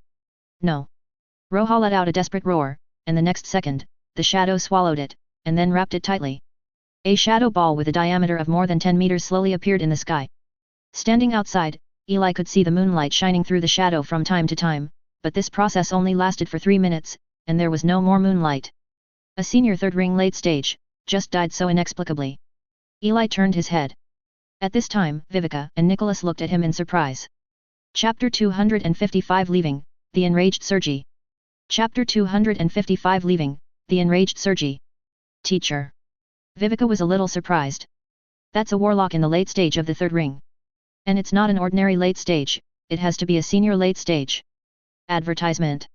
[SPEAKER 1] No. Roha let out a desperate roar, and the next second, the shadow swallowed it, and then wrapped it tightly. A shadow ball with a diameter of more than 10 meters slowly appeared in the sky. Standing outside, Eli could see the moonlight shining through the shadow from time to time, but this process only lasted for 3 minutes, and there was no more moonlight. A senior third ring late stage, just died so inexplicably. Eli turned his head. At this time, Viveka and Nicholas looked at him in surprise. Chapter 255 Leaving, the Enraged Sergi. Chapter 255 Leaving, the Enraged Sergi. Teacher. Viveka was a little surprised. That's a warlock in the late stage of the third ring. And it's not an ordinary late stage, it has to be a senior late stage. Advertisement.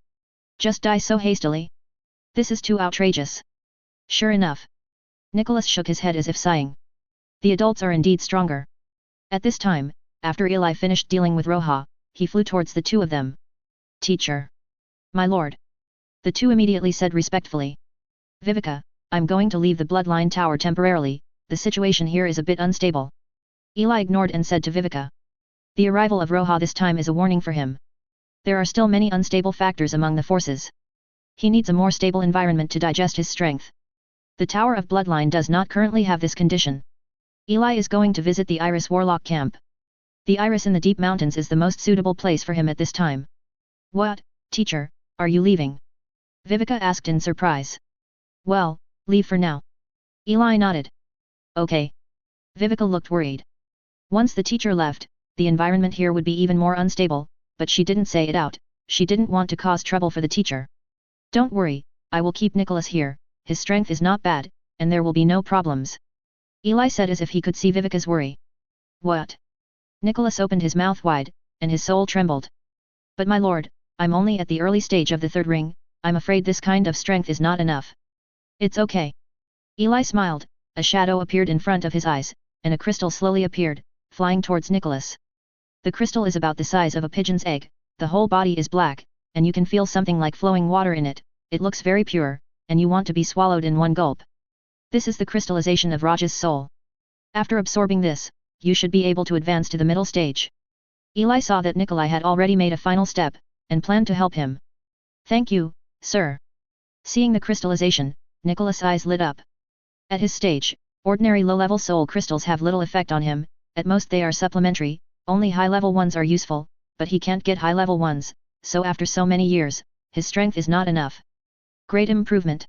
[SPEAKER 1] Just die so hastily? This is too outrageous. Sure enough. Nicholas shook his head as if sighing. The adults are indeed stronger. At this time, after Eli finished dealing with Roha, he flew towards the two of them. Teacher. My lord. The two immediately said respectfully. Viveka, I'm going to leave the Bloodline Tower temporarily, the situation here is a bit unstable. Eli ignored and said to Viveka. The arrival of Roha this time is a warning for him. There are still many unstable factors among the forces. He needs a more stable environment to digest his strength. The Tower of Bloodline does not currently have this condition. Eli is going to visit the Iris Warlock camp. The Iris in the deep mountains is the most suitable place for him at this time. What, teacher, are you leaving? Viveka asked in surprise. Well, leave for now. Eli nodded. Okay. Viveka looked worried. Once the teacher left, the environment here would be even more unstable, but she didn't say it out, she didn't want to cause trouble for the teacher. Don't worry, I will keep Nicholas here, his strength is not bad, and there will be no problems. Eli said as if he could see Viveka's worry. What? Nicholas opened his mouth wide, and his soul trembled. But my lord, I'm only at the early stage of the third ring, I'm afraid this kind of strength is not enough. It's okay. Eli smiled, a shadow appeared in front of his eyes, and a crystal slowly appeared, flying towards Nicholas. The crystal is about the size of a pigeon's egg, the whole body is black, and you can feel something like flowing water in it, it looks very pure, and you want to be swallowed in one gulp. This is the crystallization of Raja's soul. After absorbing this, you should be able to advance to the middle stage. Eli saw that Nikolai had already made a final step, and planned to help him. Thank you, sir. Seeing the crystallization, Nicholas' eyes lit up. At his stage, ordinary low-level soul crystals have little effect on him, at most they are supplementary, only high-level ones are useful, but he can't get high-level ones, so after so many years, his strength is not enough. Great improvement.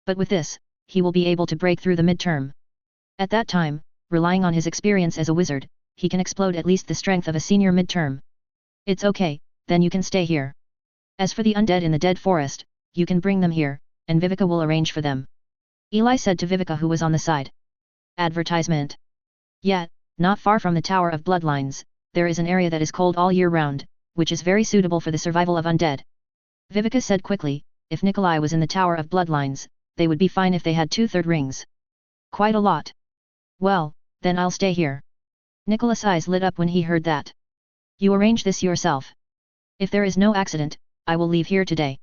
[SPEAKER 1] But with this, he will be able to break through the midterm. At that time, relying on his experience as a wizard, he can explode at least the strength of a senior midterm. It's okay, then you can stay here. As for the undead in the dead forest, you can bring them here, and Viveka will arrange for them. Eli said to Viveka who was on the side. Advertisement. Yet, not far from the Tower of Bloodlines, there is an area that is cold all year round, which is very suitable for the survival of undead. Viveka said quickly, if Nikolai was in the Tower of Bloodlines, they would be fine if they had 2/3 rings. Quite a lot. Well, then I'll stay here. Nicholas' eyes lit up when he heard that. You arrange this yourself. If there is no accident, I will leave here today.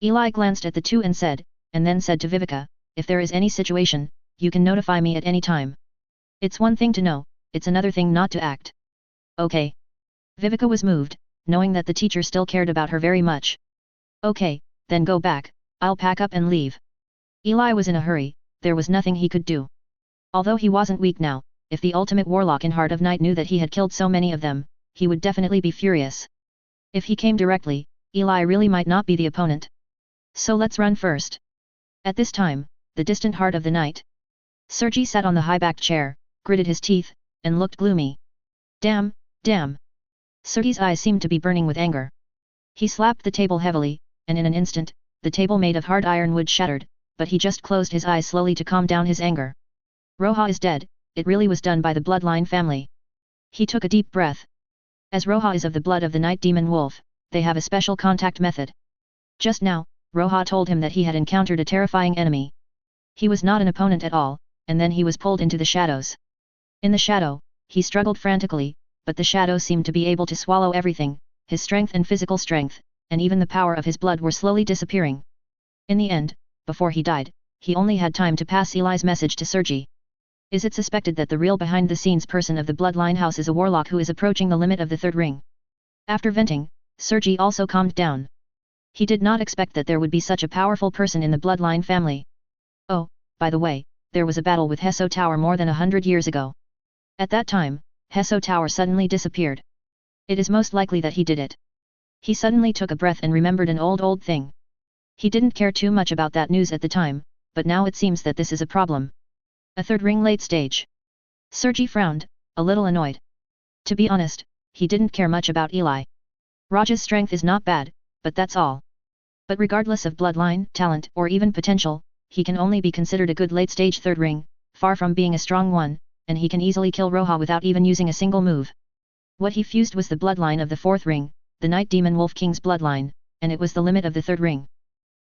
[SPEAKER 1] Eli glanced at the two and then said to Viveka, if there is any situation, you can notify me at any time. It's one thing to know, it's another thing not to act. Okay. Viveka was moved, knowing that the teacher still cared about her very much. Okay, then go back, I'll pack up and leave. Eli was in a hurry, there was nothing he could do. Although he wasn't weak now, if the ultimate warlock in Heart of Night knew that he had killed so many of them, he would definitely be furious. If he came directly, Eli really might not be the opponent. So let's run first. At this time, the distant Heart of the Night. Sergei sat on the high-backed chair, gritted his teeth, and looked gloomy. Damn, damn. Sergei's eyes seemed to be burning with anger. He slapped the table heavily, and in an instant, the table made of hard iron wood shattered, but he just closed his eyes slowly to calm down his anger. Roja is dead, it really was done by the bloodline family. He took a deep breath. As Roja is of the blood of the night demon wolf, they have a special contact method. Just now, Roja told him that he had encountered a terrifying enemy. He was not an opponent at all, and then he was pulled into the shadows. In the shadow, he struggled frantically, but the shadow seemed to be able to swallow everything, his strength and physical strength, and even the power of his blood were slowly disappearing. In the end, before he died, he only had time to pass Eli's message to Sergei. Is it suspected that the real behind-the-scenes person of the Bloodline House is a warlock who is approaching the limit of the third ring? After venting, Sergei also calmed down. He did not expect that there would be such a powerful person in the Bloodline family. Oh, by the way, there was a battle with Hesso Tower more than 100 years ago. At that time, Hesso Tower suddenly disappeared. It is most likely that he did it. He suddenly took a breath and remembered an old thing. He didn't care too much about that news at the time, but now it seems that this is a problem. A third ring late stage. Sergei frowned, a little annoyed. To be honest, he didn't care much about Eli. Raja's strength is not bad, but that's all. But regardless of bloodline, talent, or even potential, he can only be considered a good late-stage third ring, far from being a strong one, and he can easily kill Roja without even using a single move. What he fused was the bloodline of the fourth ring, the Night Demon Wolf King's bloodline, and it was the limit of the third ring.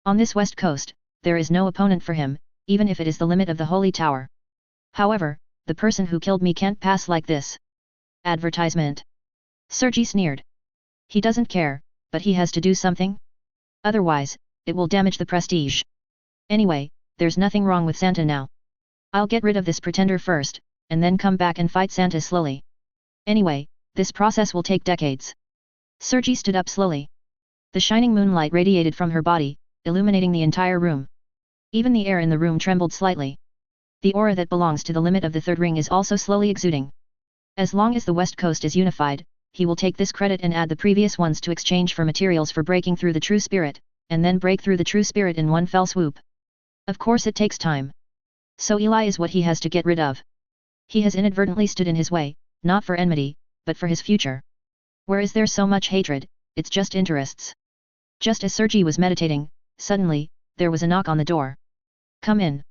[SPEAKER 1] On this west coast, there is no opponent for him, even if it is the limit of the Holy Tower. However, the person who killed me can't pass like this. Advertisement. Sergei sneered. He doesn't care, but he has to do something. Otherwise, it will damage the prestige. Anyway, there's nothing wrong with Santa now. I'll get rid of this pretender first, and then come back and fight Santa slowly. Anyway, this process will take decades. Sergei stood up slowly. The shining moonlight radiated from her body, illuminating the entire room. Even the air in the room trembled slightly. The aura that belongs to the limit of the third ring is also slowly exuding. As long as the west coast is unified, he will take this credit and add the previous ones to exchange for materials for breaking through the true spirit, and then break through the true spirit in one fell swoop. Of course it takes time. So Eli is what he has to get rid of. He has inadvertently stood in his way, not for enmity, but for his future. Where is there so much hatred, it's just interests. Just as Sergei was meditating, suddenly, there was a knock on the door. Come in.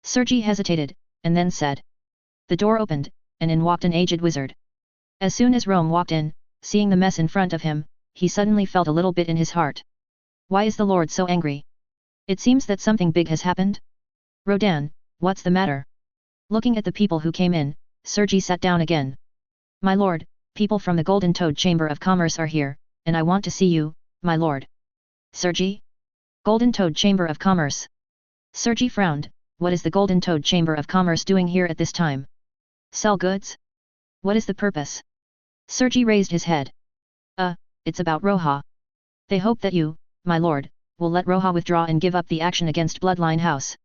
[SPEAKER 1] Sergei hesitated, and then said. The door opened, and in walked an aged wizard. As soon as Rome walked in, seeing the mess in front of him, he suddenly felt a little bit in his heart. Why is the Lord so angry? It seems that something big has happened. Rodan, what's the matter? Looking at the people who came in, Sergei sat down again. My lord, people from the Golden Toad Chamber of Commerce are here, and I want to see you, my lord. Sergei? Golden Toad Chamber of Commerce. Sergei frowned. What is the Golden Toad Chamber of Commerce doing here at this time? Sell goods? What is the purpose? Sergei raised his head. It's about Roja. They hope that you, my lord, will let Roja withdraw and give up the action against Bloodline House.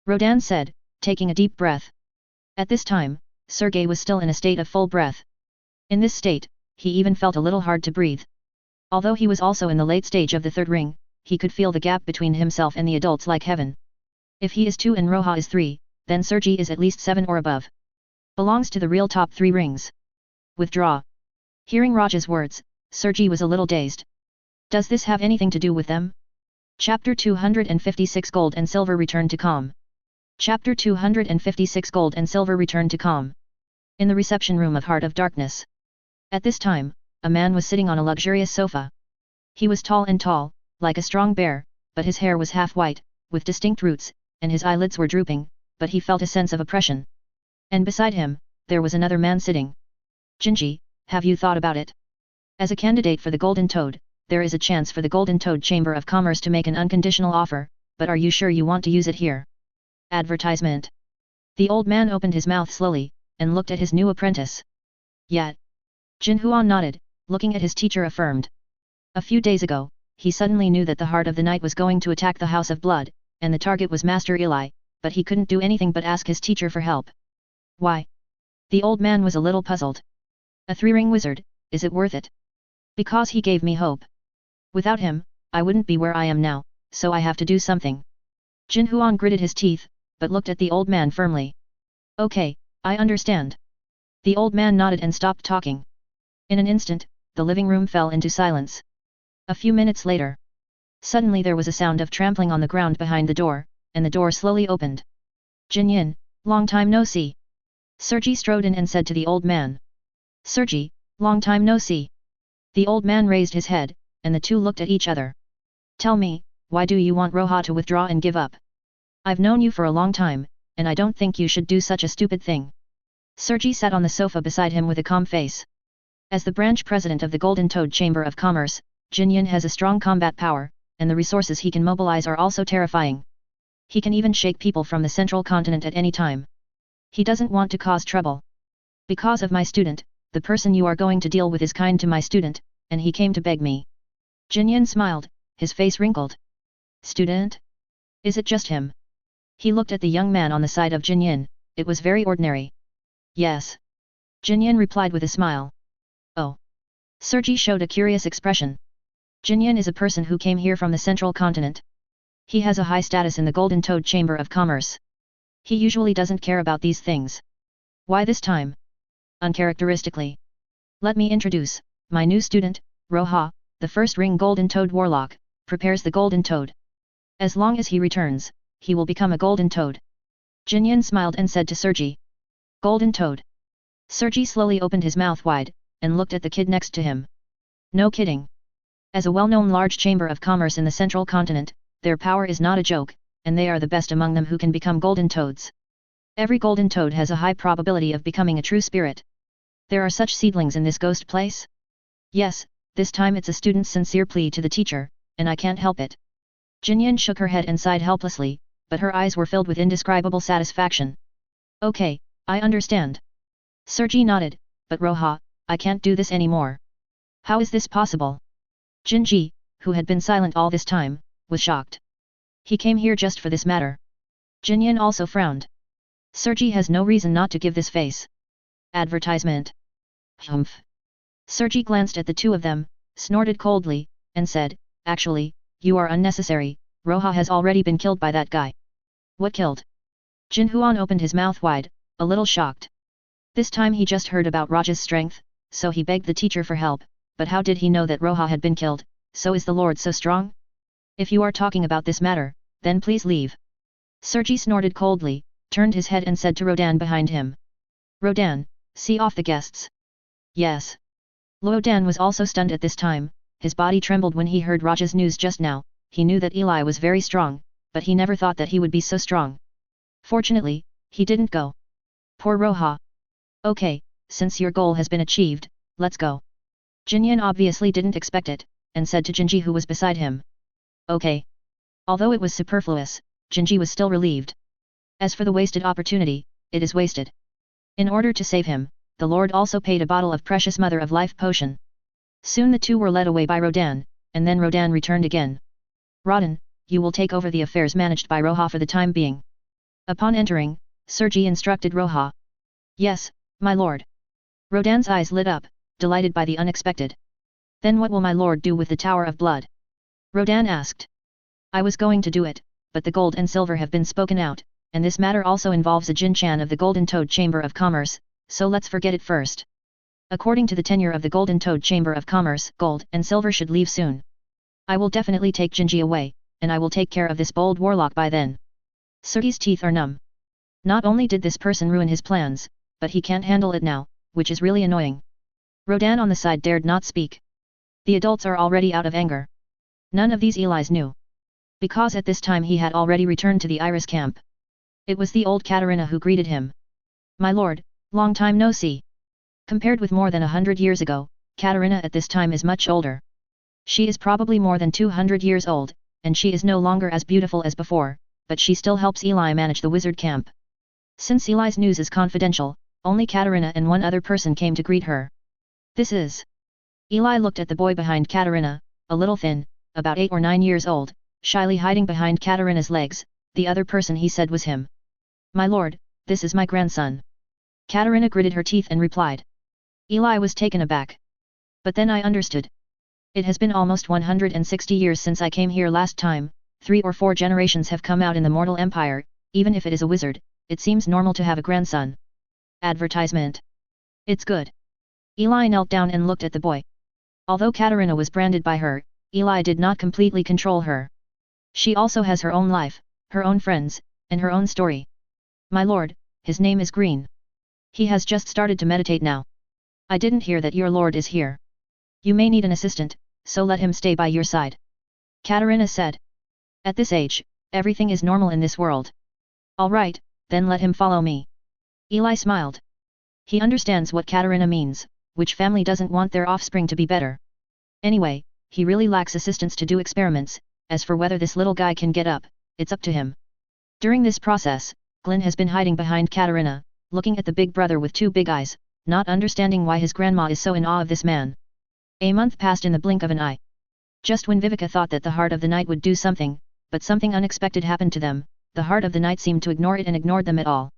[SPEAKER 1] Rodan said, taking a deep breath. At this time, Sergei was still in a state of full breath. In this state, he even felt a little hard to breathe. Although he was also in the late stage of the third ring, he could feel the gap between himself and the adults like heaven. If he is 2 and Roja is 3, then Sergei is at least 7 or above. Belongs to the real top 3 rings. Withdraw. Hearing Raj's words, Sergei was a little dazed. Does this have anything to do with them? Chapter 256 Gold and Silver Return to Calm. Chapter 256 Gold and Silver Return to Calm. In the reception room of Heart of Darkness. At this time, a man was sitting on a luxurious sofa. He was tall, like a strong bear, but his hair was half white, with distinct roots, and his eyelids were drooping, but he felt a sense of oppression. And beside him, there was another man sitting. Jinji, have you thought about it? As a candidate for the Golden Toad, there is a chance for the Golden Toad Chamber of Commerce to make an unconditional offer, but are you sure you want to use it here? Advertisement. The old man opened his mouth slowly, and looked at his new apprentice. Yet. Jin Huan nodded, looking at his teacher affirmed. A few days ago, he suddenly knew that the Heart of the Night was going to attack the House of Blood, and the target was Master Eli, but he couldn't do anything but ask his teacher for help. Why? The old man was a little puzzled. A 3-ring wizard, is it worth it? Because he gave me hope. Without him, I wouldn't be where I am now, so I have to do something. Jin Huan gritted his teeth, but looked at the old man firmly. Okay, I understand. The old man nodded and stopped talking. In an instant, the living room fell into silence. A few minutes later. Suddenly there was a sound of trampling on the ground behind the door, and the door slowly opened. Jin Yin, long time no see. Sergei strode in and said to the old man. Sergei, long time no see. The old man raised his head, and the two looked at each other. Tell me, why do you want Roja to withdraw and give up? I've known you for a long time, and I don't think you should do such a stupid thing. Sergei sat on the sofa beside him with a calm face. As the branch president of the Golden Toad Chamber of Commerce, Jin Yin has a strong combat power, and the resources he can mobilize are also terrifying. He can even shake people from the central continent at any time. He doesn't want to cause trouble. Because of my student, the person you are going to deal with is kind to my student, and he came to beg me. Jin Yin smiled, his face wrinkled. Student? Is it just him? He looked at the young man on the side of Jin Yin. It was very ordinary. Yes. Jin Yin replied with a smile. Oh. Sergei showed a curious expression. Jin Yin is a person who came here from the central continent. He has a high status in the Golden Toad Chamber of Commerce. He usually doesn't care about these things. Why this time? Uncharacteristically. Let me introduce, my new student, Roja, the first ring Golden Toad Warlock, prepares the Golden Toad. As long as he returns, he will become a Golden Toad. Jin Yin smiled and said to Sergei. Golden Toad. Sergei slowly opened his mouth wide, and looked at the kid next to him. No kidding. As a well-known large chamber of commerce in the central continent, their power is not a joke, and they are the best among them who can become Golden Toads. Every Golden Toad has a high probability of becoming a true spirit. There are such seedlings in this ghost place? Yes, this time it's a student's sincere plea to the teacher, and I can't help it. Jin Yin shook her head and sighed helplessly, but her eyes were filled with indescribable satisfaction. Okay, I understand. Sergei nodded, but Roja, I can't do this anymore. How is this possible? Jinji, who had been silent all this time, was shocked. He came here just for this matter. Jin Yin also frowned. Sergei has no reason not to give this face. Advertisement. Humph. Sergei glanced at the two of them, snorted coldly, and said, Actually, you are unnecessary, Roja has already been killed by that guy. What killed? Jin Huan opened his mouth wide, a little shocked. This time he just heard about Raja's strength, so he begged the teacher for help, but how did he know that Roja had been killed? So is the Lord so strong? If you are talking about this matter, then please leave. Sergei snorted coldly, turned his head and said to Rodan behind him. Rodan, see off the guests. Yes. Rodan was also stunned at this time, his body trembled when he heard Raja's news just now. He knew that Eli was very strong, but he never thought that he would be so strong. Fortunately, he didn't go. Poor Roja. Okay, since your goal has been achieved, let's go. Jinyan obviously didn't expect it, and said to Jinji who was beside him. Okay. Although it was superfluous, Jinji was still relieved. As for the wasted opportunity, it is wasted. In order to save him, the Lord also paid a bottle of precious mother of life potion. Soon the two were led away by Rodan, and then Rodan returned again. Rodan, you will take over the affairs managed by Roha for the time being. Upon entering, Sergi instructed Roha. Yes, my lord. Rodan's eyes lit up, delighted by the unexpected. Then what will my lord do with the Tower of Blood? Rodan asked. I was going to do it, but the gold and silver have been spoken out, and this matter also involves a Jin-chan of the Golden Toad Chamber of Commerce, so let's forget it first. According to the tenure of the Golden Toad Chamber of Commerce, gold and silver should leave soon. I will definitely take Jinji away, and I will take care of this bold warlock by then. Sergi's teeth are numb. Not only did this person ruin his plans, but he can't handle it now, which is really annoying. Rodan on the side dared not speak. The adults are already out of anger. None of these Eli's knew. Because at this time he had already returned to the Iris camp. It was the old Katarina who greeted him. My lord, long time no see. Compared with more than 100 years ago, Katarina at this time is much older. She is probably more than 200 years old, and she is no longer as beautiful as before, but she still helps Eli manage the wizard camp. Since Eli's news is confidential, only Katarina and one other person came to greet her. This is. Eli looked at the boy behind Katarina, a little thin, about 8 or 9 years old, shyly hiding behind Katarina's legs. The other person he said was him. My lord, this is my grandson. Katarina gritted her teeth and replied. Eli was taken aback. But then I understood. It has been almost 160 years since I came here last time, 3 or 4 generations have come out in the mortal empire, even if it is a wizard, it seems normal to have a grandson. Advertisement. It's good. Eli knelt down and looked at the boy. Although Katarina was branded by her, Eli did not completely control her. She also has her own life, her own friends, and her own story. My lord, his name is Green. He has just started to meditate now. I didn't hear that your lord is here. You may need an assistant, so let him stay by your side. Katarina said. At this age, everything is normal in this world. All right, then let him follow me. Eli smiled. He understands what Katarina means, which family doesn't want their offspring to be better. Anyway, he really lacks assistants to do experiments, as for whether this little guy can get up, it's up to him. During this process, Glenn has been hiding behind Katarina, looking at the big brother with 2 big eyes, not understanding why his grandma is so in awe of this man. A month passed in the blink of an eye. Just when Viveka thought that the heart of the night would do something, but something unexpected happened to them, the heart of the night seemed to ignore it and ignored them at all.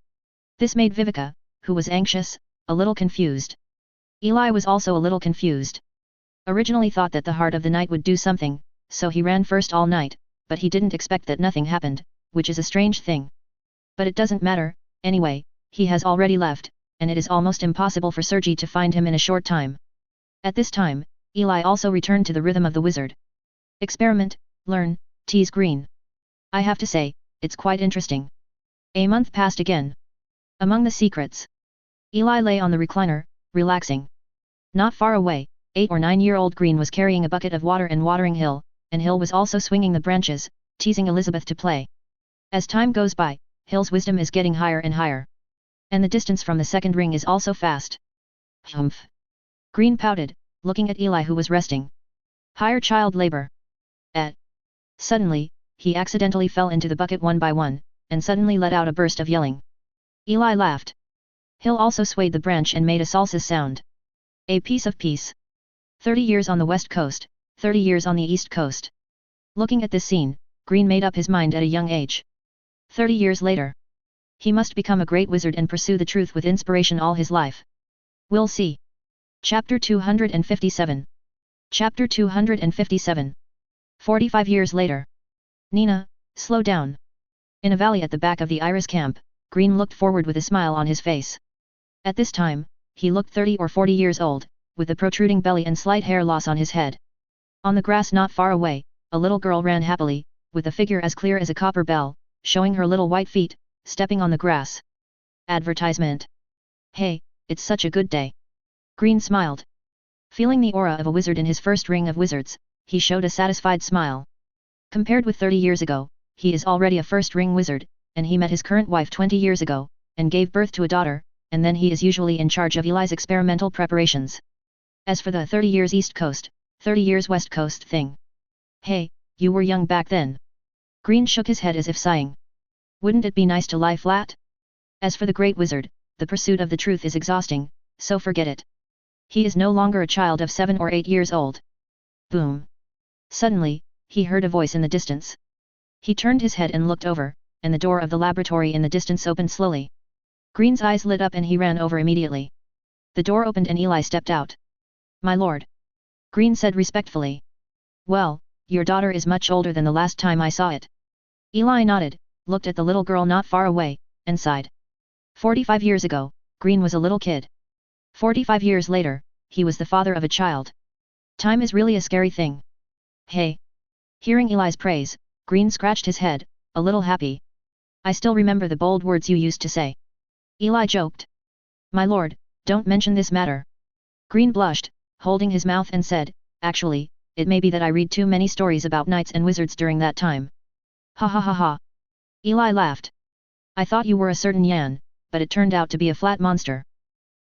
[SPEAKER 1] This made Viveka, who was anxious, a little confused. Eli was also a little confused. Originally thought that the heart of the night would do something, so he ran first all night, but he didn't expect that nothing happened, which is a strange thing. But it doesn't matter, anyway, he has already left, and it is almost impossible for Sergi to find him in a short time. At this time, Eli also returned to the rhythm of the wizard. Experiment, learn, tease Green. I have to say, it's quite interesting. A month passed again. Among the secrets. Eli lay on the recliner, relaxing. Not far away, 8 or 9-year-old Green was carrying a bucket of water and watering Hill, and Hill was also swinging the branches, teasing Elizabeth to play. As time goes by, Hill's wisdom is getting higher and higher. And the distance from the second ring is also fast. Humph. Green pouted, looking at Eli who was resting. Higher child labor. Suddenly, he accidentally fell into the bucket one by one, and suddenly let out a burst of yelling. Eli laughed. Hill also swayed the branch and made a salsa sound. A piece of peace. 30 years on the west coast, 30 years on the east coast. Looking at this scene, Green made up his mind at a young age. 30 years later. He must become a great wizard and pursue the truth with inspiration all his life. We'll see. Chapter 257. Chapter 257. 45 years later. Nina, slow down. In a valley at the back of the Iris camp, Green looked forward with a smile on his face. At this time, he looked 30 or 40 years old, with a protruding belly and slight hair loss on his head. On the grass not far away, a little girl ran happily, with a figure as clear as a copper bell, showing her little white feet, stepping on the grass. Advertisement. Hey, it's such a good day. Green smiled. Feeling the aura of a wizard in his first ring of wizards, he showed a satisfied smile. Compared with 30 years ago, he is already a first-ring wizard, and he met his current wife 20 years ago, and gave birth to a daughter, and then he is usually in charge of Eli's experimental preparations. As for the 30 years East Coast, 30 years West Coast thing. Hey, you were young back then. Green shook his head as if sighing. Wouldn't it be nice to lie flat? As for the great wizard, the pursuit of the truth is exhausting, so forget it. He is no longer a child of 7 or 8 years old. Boom. Suddenly, he heard a voice in the distance. He turned his head and looked over, and the door of the laboratory in the distance opened slowly. Green's eyes lit up and he ran over immediately. The door opened and Eli stepped out. "My lord," Green said respectfully. "Well, your daughter is much older than the last time I saw it." Eli nodded, looked at the little girl not far away, and sighed. 45 years ago, Green was a little kid. 45 years later, he was the father of a child. Time is really a scary thing. Hey! Hearing Eli's praise, Green scratched his head, a little happy. "I still remember the bold words you used to say." Eli joked. "My lord, don't mention this matter." Green blushed, holding his mouth and said, "Actually, it may be that I read too many stories about knights and wizards during that time." "Ha ha ha ha." Eli laughed. "I thought you were a certain Yan, but it turned out to be a flat monster."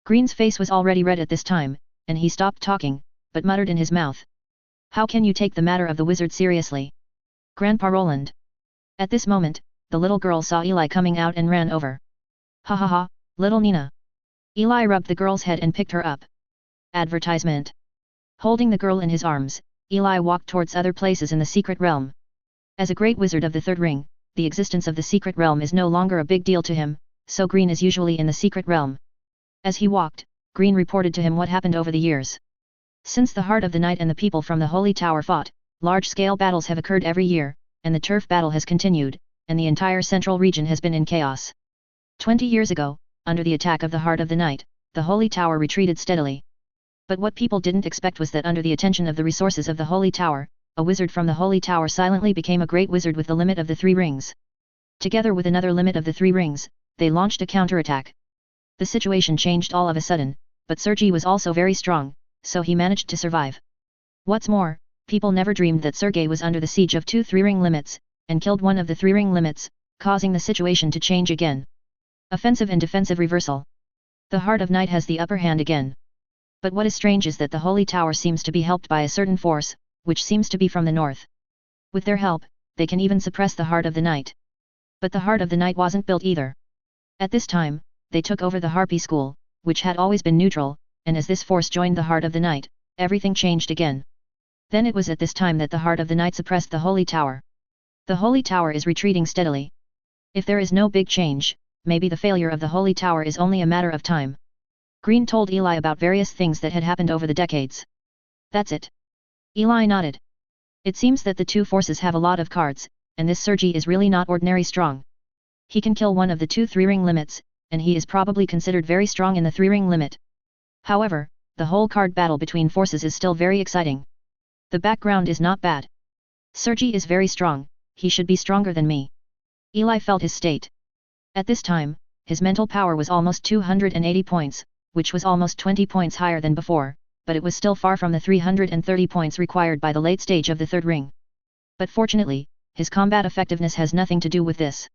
[SPEAKER 1] Green's face was already red at this time, and he stopped talking, but muttered in his mouth. "How can you take the matter of the wizard seriously, Grandpa Roland?" At this moment, the little girl saw Eli coming out and ran over. "Ha ha ha, little Nina." Eli rubbed the girl's head and picked her up. Advertisement. Holding the girl in his arms, Eli walked towards other places in the secret realm. As a great wizard of the third ring, the existence of the secret realm is no longer a big deal to him, so Green is usually in the secret realm. As he walked, Green reported to him what happened over the years. Since the Heart of the Night and the people from the Holy Tower fought, large-scale battles have occurred every year, and the turf battle has continued, and the entire central region has been in chaos. 20 years ago, under the attack of the Heart of the Night, the Holy Tower retreated steadily. But what people didn't expect was that under the attention of the resources of the Holy Tower, a wizard from the Holy Tower silently became a great wizard with the limit of the 3 rings. Together with another limit of the 3 rings, they launched a counterattack. The situation changed all of a sudden, but Sergei was also very strong, so he managed to survive. What's more, people never dreamed that Sergei was under the siege of 2 3-ring limits, and killed one of the 3-ring limits, causing the situation to change again. Offensive and defensive reversal. The Heart of Night has the upper hand again. But what is strange is that the Holy Tower seems to be helped by a certain force, which seems to be from the north. With their help, they can even suppress the Heart of the Night. But the Heart of the Night wasn't built either. At this time, they took over the Harpy School, which had always been neutral, and as this force joined the Heart of the Night, everything changed again. Then it was at this time that the Heart of the Night suppressed the Holy Tower. The Holy Tower is retreating steadily. If there is no big change, maybe the failure of the Holy Tower is only a matter of time. Green told Eli about various things that had happened over the decades. That's it. Eli nodded. It seems that the two forces have a lot of cards, and this Sergei is really not ordinary strong. He can kill one of the 2 3-ring limits, and he is probably considered very strong in the 3-ring limit. However, the whole card battle between forces is still very exciting. The background is not bad. Sergei is very strong, he should be stronger than me. Eli felt his state. At this time, his mental power was almost 280 points, which was almost 20 points higher than before, but it was still far from the 330 points required by the late stage of the third ring. But fortunately, his combat effectiveness has nothing to do with this.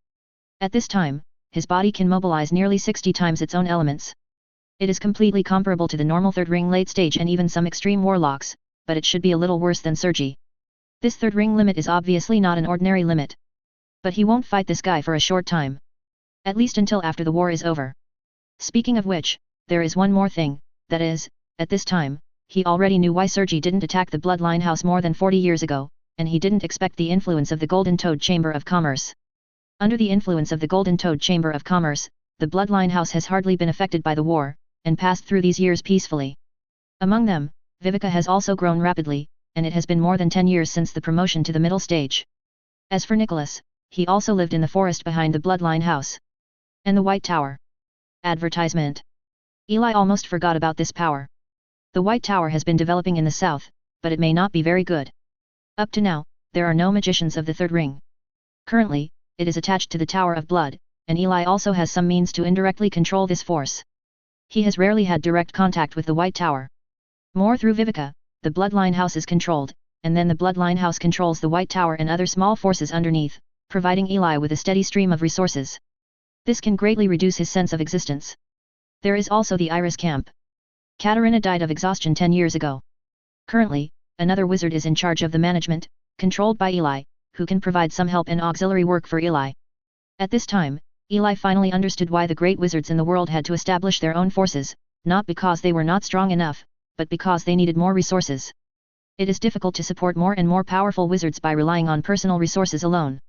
[SPEAKER 1] At this time, his body can mobilize nearly 60 times its own elements. It is completely comparable to the normal third ring late stage and even some extreme warlocks, but it should be a little worse than Sergei. This third ring limit is obviously not an ordinary limit. But he won't fight this guy for a short time. At least until after the war is over. Speaking of which, there is one more thing, that is, at this time, he already knew why Sergei didn't attack the Bloodline House more than 40 years ago, and he didn't expect the influence of the Golden Toad Chamber of Commerce. Under the influence of the Golden Toad Chamber of Commerce, the Bloodline House has hardly been affected by the war, and passed through these years peacefully. Among them, Vivica has also grown rapidly, and it has been more than 10 years since the promotion to the middle stage. As for Nicholas, he also lived in the forest behind the Bloodline House. And the White Tower. Advertisement. Eli almost forgot about this power. The White Tower has been developing in the south, but it may not be very good. Up to now, there are no magicians of the third ring. Currently, it is attached to the Tower of Blood, and Eli also has some means to indirectly control this force. He has rarely had direct contact with the White Tower. More through Vivica, the Bloodline House is controlled, and then the Bloodline House controls the White Tower and other small forces underneath, providing Eli with a steady stream of resources. This can greatly reduce his sense of existence. There is also the Iris camp. Katarina died of exhaustion 10 years ago. Currently, another wizard is in charge of the management, controlled by Eli, who can provide some help and auxiliary work for Eli. At this time, Eli finally understood why the great wizards in the world had to establish their own forces, not because they were not strong enough, but because they needed more resources. It is difficult to support more and more powerful wizards by relying on personal resources alone.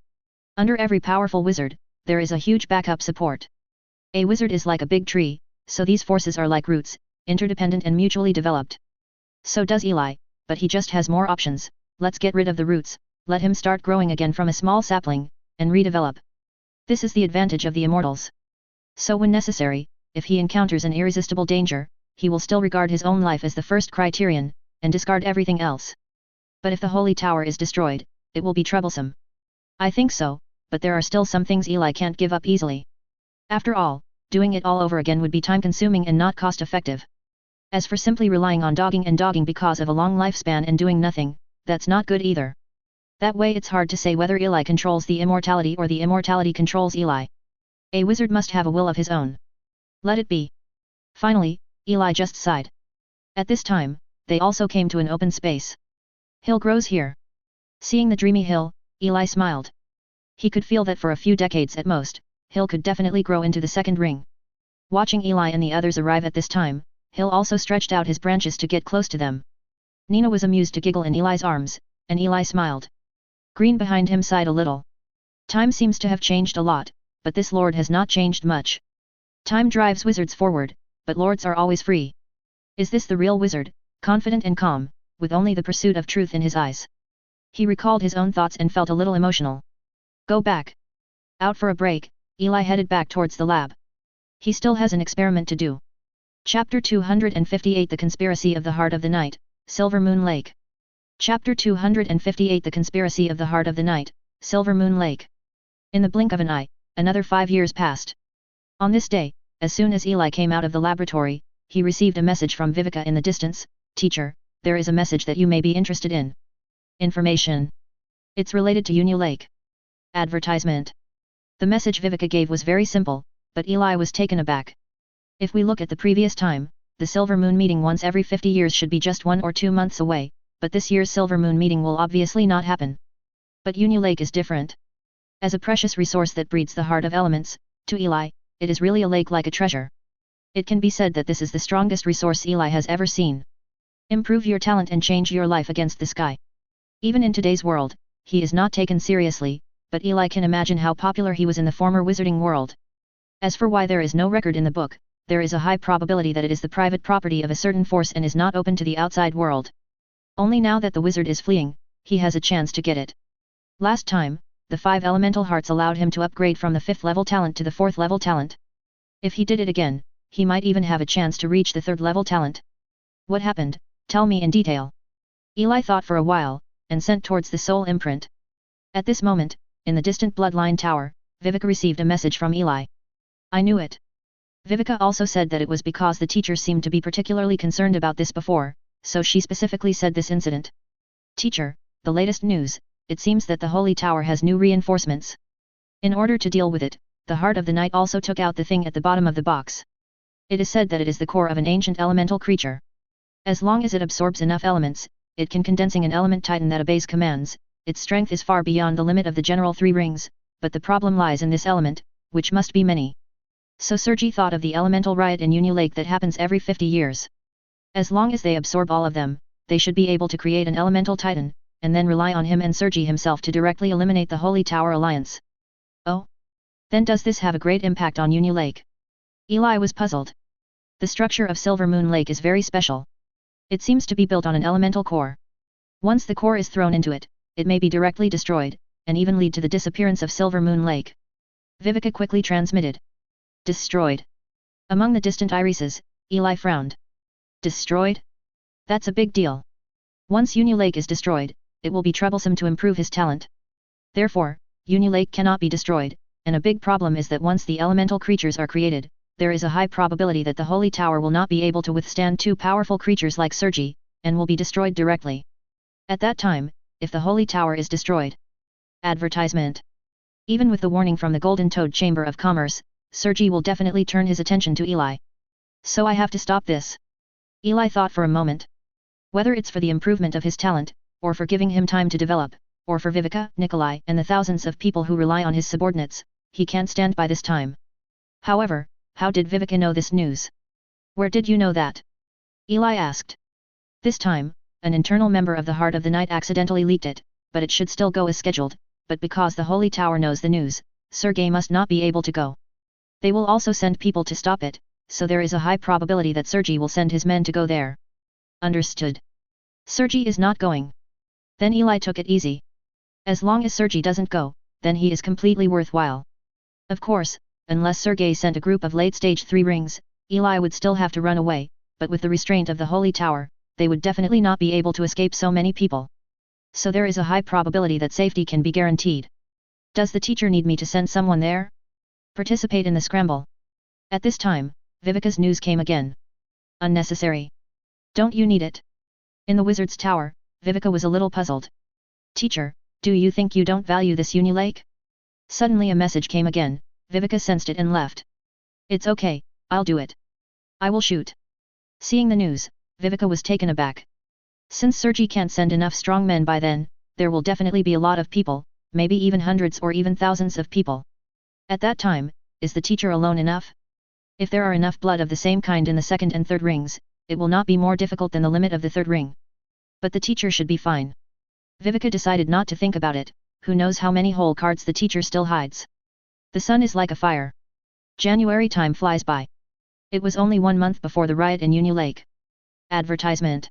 [SPEAKER 1] Under every powerful wizard, there is a huge backup support. A wizard is like a big tree, so these forces are like roots, interdependent and mutually developed. So does Eli, but he just has more options. Let's get rid of the roots, let him start growing again from a small sapling, and redevelop. This is the advantage of the immortals. So when necessary, if he encounters an irresistible danger, he will still regard his own life as the first criterion, and discard everything else. But if the holy tower is destroyed, it will be troublesome. I think so, but there are still some things Eli can't give up easily. After all, doing it all over again would be time-consuming and not cost-effective. As for simply relying on dogging because of a long lifespan and doing nothing, that's not good either. That way it's hard to say whether Eli controls the immortality or the immortality controls Eli. A wizard must have a will of his own. Let it be. Finally, Eli just sighed. At this time, they also came to an open space. Hill grows here. Seeing the dreamy hill, Eli smiled. He could feel that for a few decades at most, Hill could definitely grow into the second ring. Watching Eli and the others arrive at this time, Hill also stretched out his branches to get close to them. Nina was amused to giggle in Eli's arms, and Eli smiled. Green behind him sighed a little. Time seems to have changed a lot, but this lord has not changed much. Time drives wizards forward, but lords are always free. Is this the real wizard, confident and calm, with only the pursuit of truth in his eyes? He recalled his own thoughts and felt a little emotional. Go back. Out for a break, Eli headed back towards the lab. He still has an experiment to do. Chapter 258 The Conspiracy of the Heart of the Night, Silver Moon Lake. Chapter 258 The Conspiracy of the Heart of the Night, Silver Moon Lake. In the blink of an eye, another 5 years passed. On this day, as soon as Eli came out of the laboratory, he received a message from Viveka in the distance. Teacher, there is a message that you may be interested in. Information. It's related to Union Lake. Advertisement. The message Viveka gave was very simple, but Eli was taken aback. If we look at the previous time, the Silver Moon meeting once every 50 years should be just 1 or 2 months away, but this year's Silver Moon meeting will obviously not happen. But Union Lake is different. As a precious resource that breeds the heart of elements, to Eli, it is really a lake like a treasure. It can be said that this is the strongest resource Eli has ever seen. Improve your talent and change your life against the sky. Even in today's world, he is not taken seriously, but Eli can imagine how popular he was in the former wizarding world. As for why there is no record in the book, there is a high probability that it is the private property of a certain force and is not open to the outside world. Only now that the wizard is fleeing, he has a chance to get it. Last time, the 5 elemental hearts allowed him to upgrade from the 5th level talent to the 4th level talent. If he did it again, he might even have a chance to reach the 3rd level talent. What happened? Tell me in detail. Eli thought for a while, and sent towards the soul imprint. At this moment, in the distant bloodline tower, Viveka received a message from Eli. I knew it. Viveka also said that it was because the teacher seemed to be particularly concerned about this before, so she specifically said this incident. Teacher, the latest news, it seems that the Holy Tower has new reinforcements. In order to deal with it, the Heart of the Night also took out the thing at the bottom of the box. It is said that it is the core of an ancient elemental creature. As long as it absorbs enough elements, it can condensing an element titan that obeys commands. Its strength is far beyond the limit of the general 3 rings, but the problem lies in this element, which must be many. So Sergi thought of the elemental riot in Union Lake that happens every 50 years. As long as they absorb all of them, they should be able to create an elemental titan, and then rely on him and Sergi himself to directly eliminate the Holy Tower Alliance. Oh? Then does this have a great impact on Union Lake? Eli was puzzled. The structure of Silver Moon Lake is very special. It seems to be built on an elemental core. Once the core is thrown into it, it may be directly destroyed, and even lead to the disappearance of Silver Moon Lake. Viveka quickly transmitted. Destroyed. Among the distant irises, Eli frowned. Destroyed? That's a big deal. Once Union Lake is destroyed, it will be troublesome to improve his talent. Therefore, Union Lake cannot be destroyed, and a big problem is that once the elemental creatures are created, there is a high probability that the Holy Tower will not be able to withstand 2 powerful creatures like Sergi, and will be destroyed directly. At that time, if the Holy Tower is destroyed. Advertisement. Even with the warning from the Golden Toad Chamber of Commerce, Sergi will definitely turn his attention to Eli. So I have to stop this. Eli thought for a moment. Whether it's for the improvement of his talent, or for giving him time to develop, or for Viveka, Nikolai and the thousands of people who rely on his subordinates, he can't stand by this time. However, how did Viveka know this news? Where did you know that? Eli asked. This time, an internal member of the Heart of the Night accidentally leaked it, but it should still go as scheduled, but because the Holy Tower knows the news, Sergei must not be able to go. They will also send people to stop it, so there is a high probability that Sergei will send his men to go there. Understood. Sergei is not going. Then Eli took it easy. As long as Sergei doesn't go, then he is completely worthwhile. Of course, unless Sergei sent a group of late-stage 3 rings, Eli would still have to run away, but with the restraint of the Holy Tower, they would definitely not be able to escape so many people. So there is a high probability that safety can be guaranteed. Does the teacher need me to send someone there? Participate in the scramble. At this time, Viveka's news came again. Unnecessary. Don't you need it? In the wizard's tower, Viveka was a little puzzled. Teacher, do you think you don't value this Unilake? Suddenly a message came again, Viveka sensed it and left. It's okay, I'll do it. I will shoot. Seeing the news, Viveka was taken aback. Since Sergei can't send enough strong men by then, there will definitely be a lot of people, maybe even hundreds or even thousands of people. At that time, is the teacher alone enough? If there are enough blood of the same kind in the second and third rings, it will not be more difficult than the limit of the third ring. But the teacher should be fine. Viveka decided not to think about it, who knows how many whole cards the teacher still hides. The sun is like a fire. January time flies by. It was only 1 month before the riot in Unilake. Advertisement.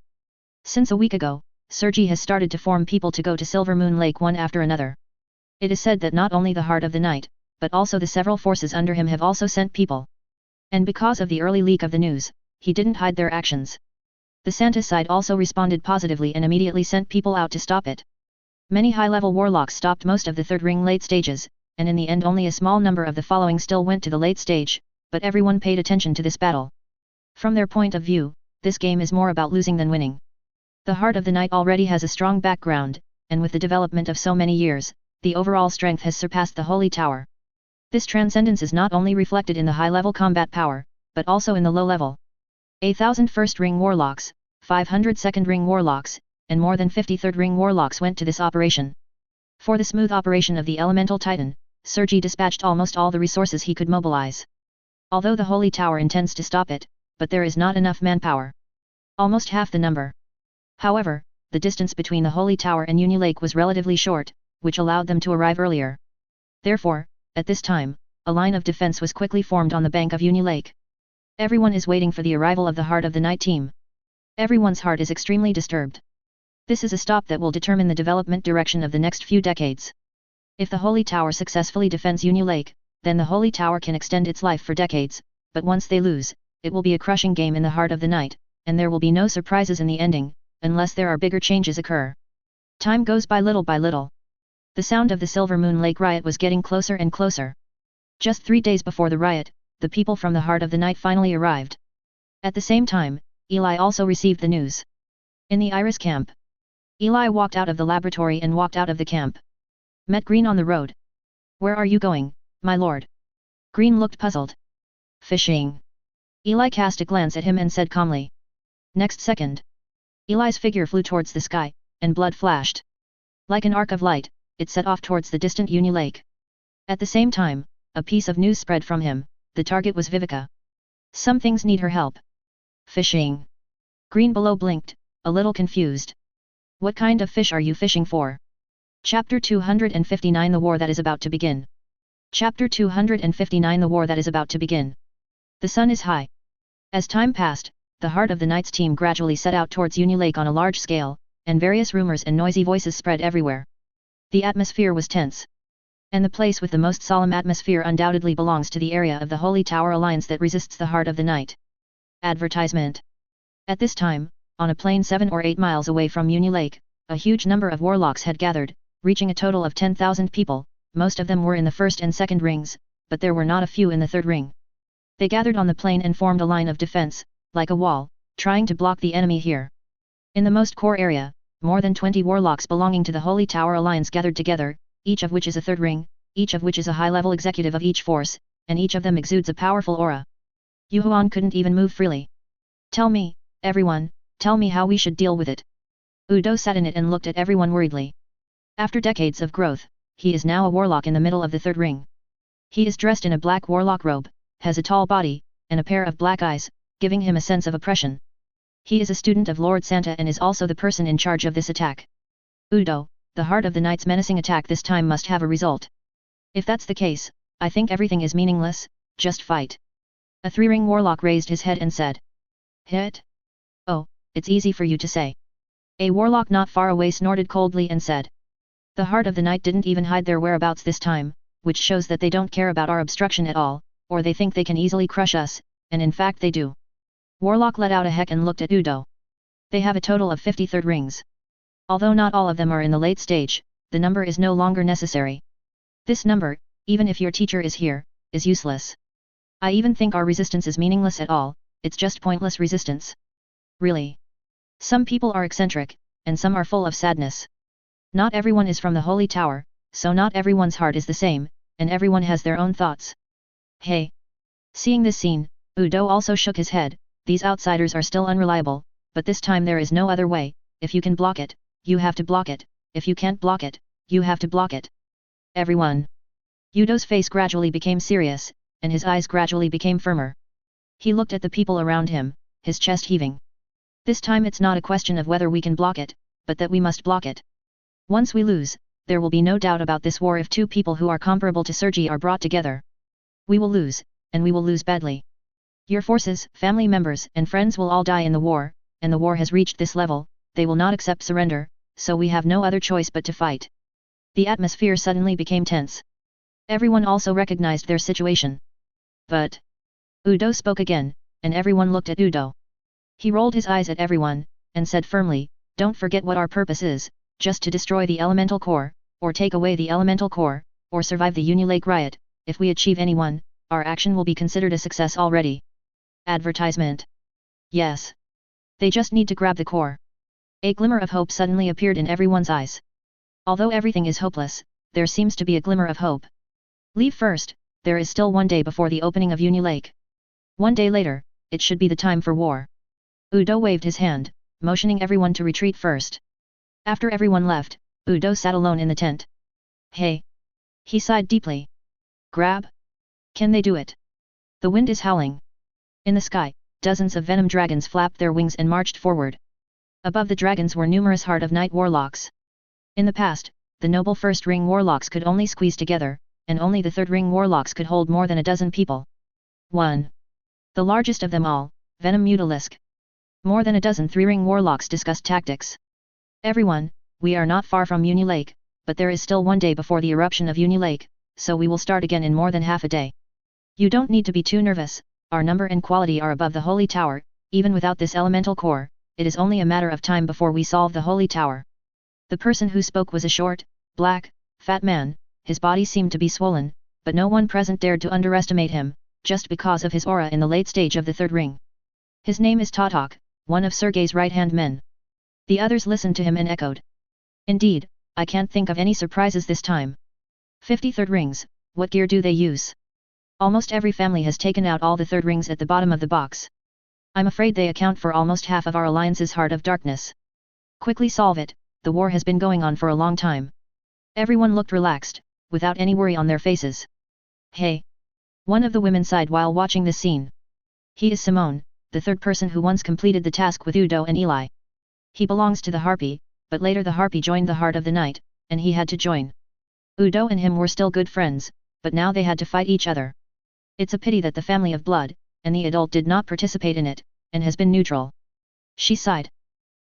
[SPEAKER 1] Since a week ago, Sergei has started to form people to go to Silver Moon Lake one after another. It is said that not only the Heart of the Night, but also the several forces under him have also sent people. And because of the early leak of the news, he didn't hide their actions. The Santa side also responded positively and immediately sent people out to stop it. Many high-level warlocks stopped most of the third ring late stages, and in the end only a small number of the following still went to the late stage, but everyone paid attention to this battle. From their point of view, this game is more about losing than winning. The Heart of the Night already has a strong background, and with the development of so many years, the overall strength has surpassed the Holy Tower. This transcendence is not only reflected in the high-level combat power, but also in the low-level. 1,000 first-ring warlocks, 500 second-ring warlocks, and more than 50 third-ring warlocks went to this operation. For the smooth operation of the Elemental Titan, Sergei dispatched almost all the resources he could mobilize. Although the Holy Tower intends to stop it, but there is not enough manpower. Almost half the number. However, the distance between the Holy Tower and Unilake was relatively short, which allowed them to arrive earlier. Therefore, at this time, a line of defense was quickly formed on the bank of Unilake. Everyone is waiting for the arrival of the Heart of the Night team. Everyone's heart is extremely disturbed. This is a stop that will determine the development direction of the next few decades. If the Holy Tower successfully defends Unilake, then the Holy Tower can extend its life for decades, but once they lose, it will be a crushing game in the Heart of the Night, and there will be no surprises in the ending, unless there are bigger changes occur. Time goes by little by little. The sound of the Silver Moon Lake riot was getting closer and closer. Just 3 days before the riot, the people from the Heart of the Night finally arrived. At the same time, Eli also received the news. In the Iris camp. Eli walked out of the laboratory and walked out of the camp. Met Green on the road. Where are you going, my lord? Green looked puzzled. Fishing. Eli cast a glance at him and said calmly. Next second. Eli's figure flew towards the sky, and blood flashed. Like an arc of light, it set off towards the distant Unilake. At the same time, a piece of news spread from him, the target was Viveka. Some things need her help. Fishing. Green below blinked, a little confused. What kind of fish are you fishing for? Chapter 259 The War That Is About to Begin. Chapter 259 The War That Is About to Begin. The sun is high. As time passed, the Heart of the Night's team gradually set out towards Unilake on a large scale, and various rumors and noisy voices spread everywhere. The atmosphere was tense. And the place with the most solemn atmosphere undoubtedly belongs to the area of the Holy Tower Alliance that resists the Heart of the Night. Advertisement. At this time, on a plain 7 or 8 miles away from Unilake, a huge number of warlocks had gathered, reaching a total of 10,000 people. Most of them were in the first and second rings, but there were not a few in the third ring. They gathered on the plain and formed a line of defense, like a wall, trying to block the enemy here. In the most core area, more than 20 warlocks belonging to the Holy Tower Alliance gathered together, each of which is a third ring, each of which is a high-level executive of each force, and each of them exudes a powerful aura. Yuhuan couldn't even move freely. Tell me, everyone, tell me how we should deal with it. Udo sat in it and looked at everyone worriedly. After decades of growth, he is now a warlock in the middle of the third ring. He is dressed in a black warlock robe, has a tall body, and a pair of black eyes, giving him a sense of oppression. He is a student of Lord Santa and is also the person in charge of this attack. Udo, the heart of the knight's menacing attack this time must have a result. If that's the case, I think everything is meaningless, just fight. A three-ring warlock raised his head and said. Hit? Oh, it's easy for you to say. A warlock not far away snorted coldly and said. The heart of the knight didn't even hide their whereabouts this time, which shows that they don't care about our obstruction at all, or they think they can easily crush us, and in fact they do. Warlock let out a heck and looked at Udo. They have a total of 53 rings. Although not all of them are in the late stage, the number is no longer necessary. This number, even if your teacher is here, is useless. I even think our resistance is meaningless at all, it's just pointless resistance. Really. Some people are eccentric, and some are full of sadness. Not everyone is from the Holy Tower, so not everyone's heart is the same, and everyone has their own thoughts. Hey! Seeing this scene, Udo also shook his head. These outsiders are still unreliable, but this time there is no other way. If you can block it, you have to block it. If you can't block it, you have to block it. Everyone. Udo's face gradually became serious, and his eyes gradually became firmer. He looked at the people around him, his chest heaving. This time it's not a question of whether we can block it, but that we must block it. Once we lose, there will be no doubt about this war if two people who are comparable to Sergi are brought together. We will lose, and we will lose badly. Your forces, family members and friends will all die in the war, and the war has reached this level, they will not accept surrender, so we have no other choice but to fight. The atmosphere suddenly became tense. Everyone also recognized their situation. But Udo spoke again, and everyone looked at Udo. He rolled his eyes at everyone, and said firmly, don't forget what our purpose is, just to destroy the elemental core, or take away the elemental core, or survive the Unilake riot. If we achieve any one, our action will be considered a success already. Advertisement. Yes. They just need to grab the core. A glimmer of hope suddenly appeared in everyone's eyes. Although everything is hopeless, there seems to be a glimmer of hope. Leave first, there is still 1 day before the opening of Unilake. 1 day later, it should be the time for war. Udo waved his hand, motioning everyone to retreat first. After everyone left, Udo sat alone in the tent. Hey! He sighed deeply. Grab? Can they do it? The wind is howling. In the sky, dozens of venom dragons flapped their wings and marched forward. Above the dragons were numerous Heart of Night warlocks. In the past, the noble first ring warlocks could only squeeze together, and only the third ring warlocks could hold more than a dozen people. 1. The largest of them all, Venom Mutalisk. More than a dozen three-ring warlocks discussed tactics. Everyone, we are not far from Unilake, but there is still 1 day before the eruption of Unilake, so we will start again in more than half a day. You don't need to be too nervous, our number and quality are above the Holy Tower, even without this elemental core, it is only a matter of time before we solve the Holy Tower. The person who spoke was a short, black, fat man, his body seemed to be swollen, but no one present dared to underestimate him, just because of his aura in the late stage of the third ring. His name is Tatok, one of Sergei's right-hand men. The others listened to him and echoed. Indeed, I can't think of any surprises this time. 53rd rings, what gear do they use? Almost every family has taken out all the third rings at the bottom of the box. I'm afraid they account for almost half of our alliance's Heart of Darkness. Quickly solve it, the war has been going on for a long time. Everyone looked relaxed, without any worry on their faces. Hey! One of the women sighed while watching this scene. He is Simone, the third person who once completed the task with Udo and Eli. He belongs to the Harpy, but later the Harpy joined the Heart of the Night, and he had to join. Udo and him were still good friends, but now they had to fight each other. It's a pity that the family of blood, and the adult did not participate in it, and has been neutral. She sighed.